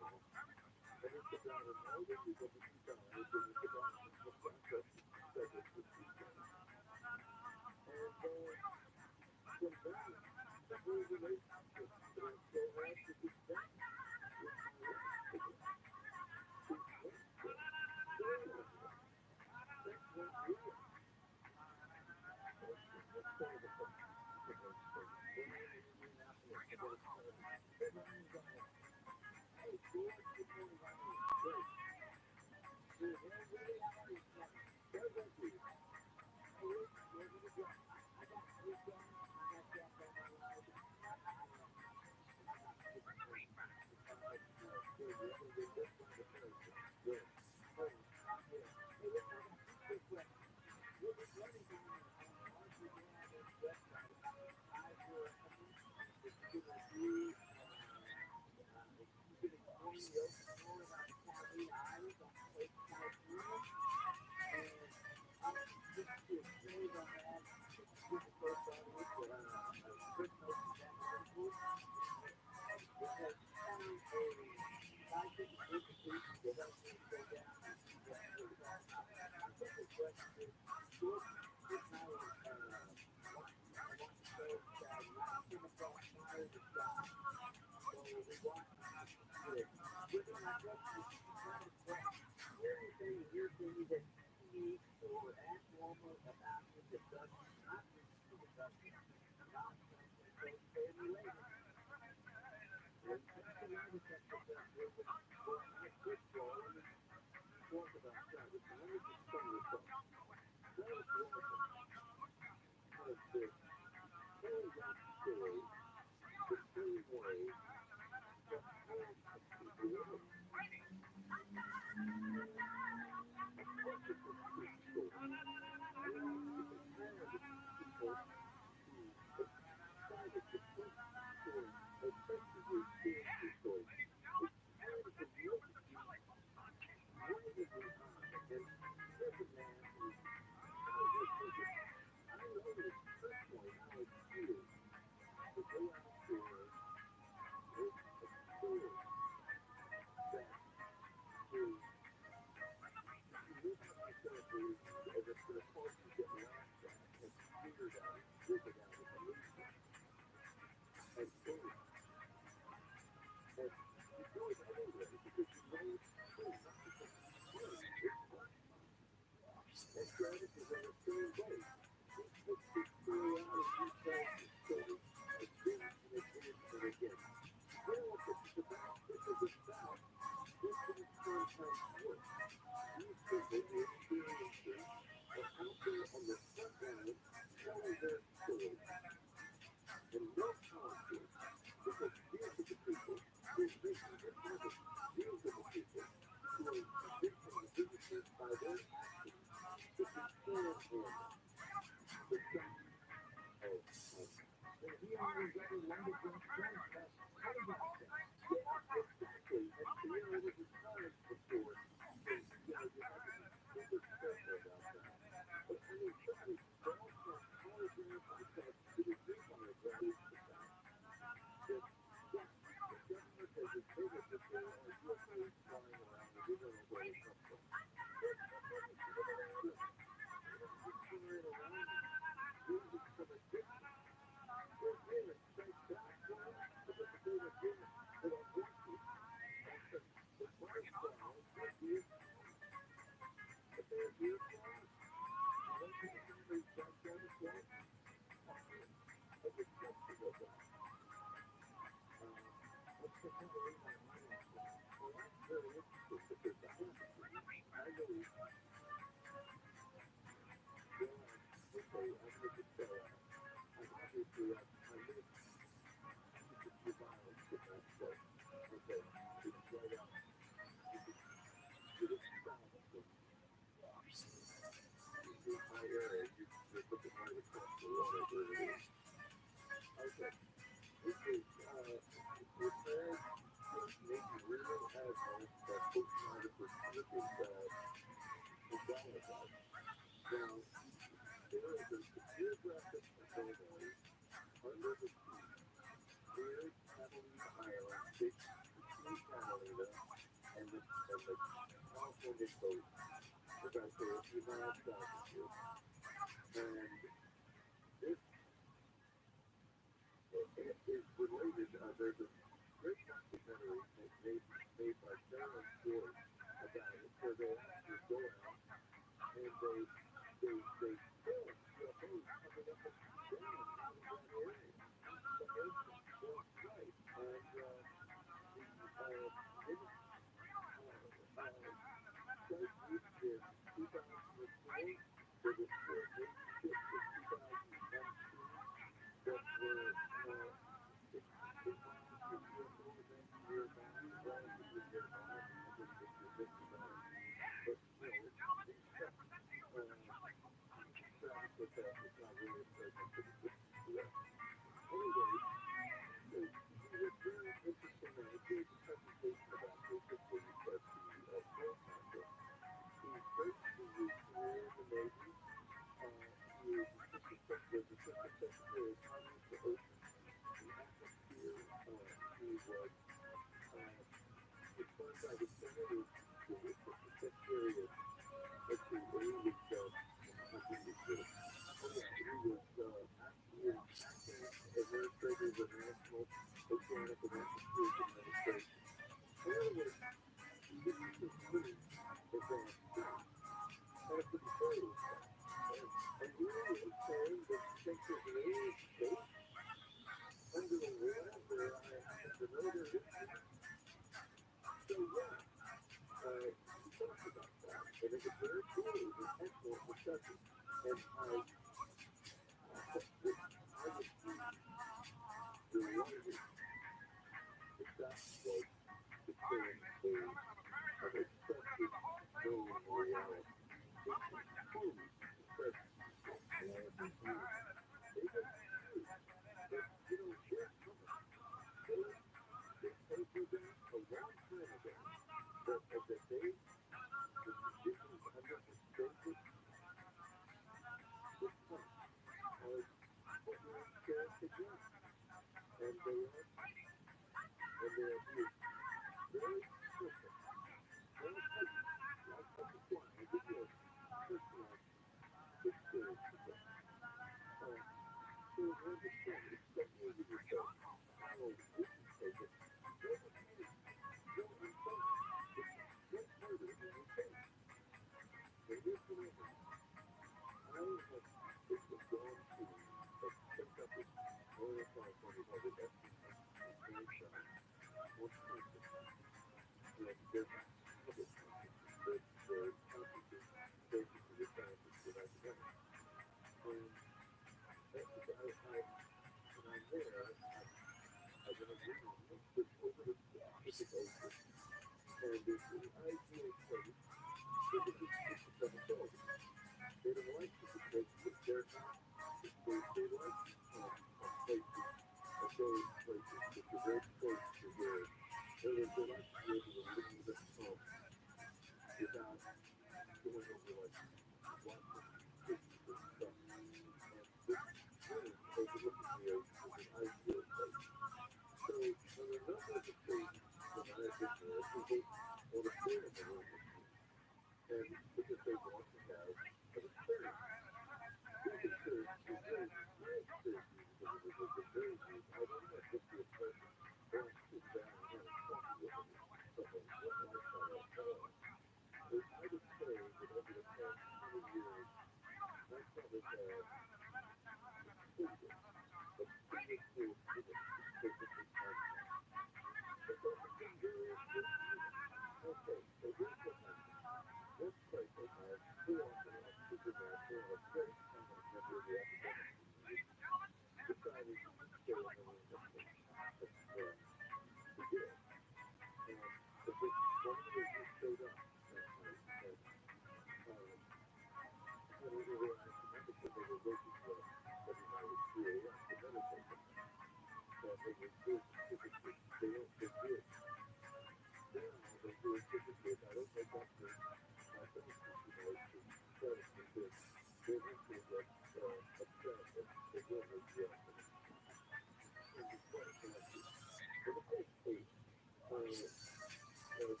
They would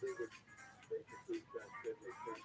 basically just then they say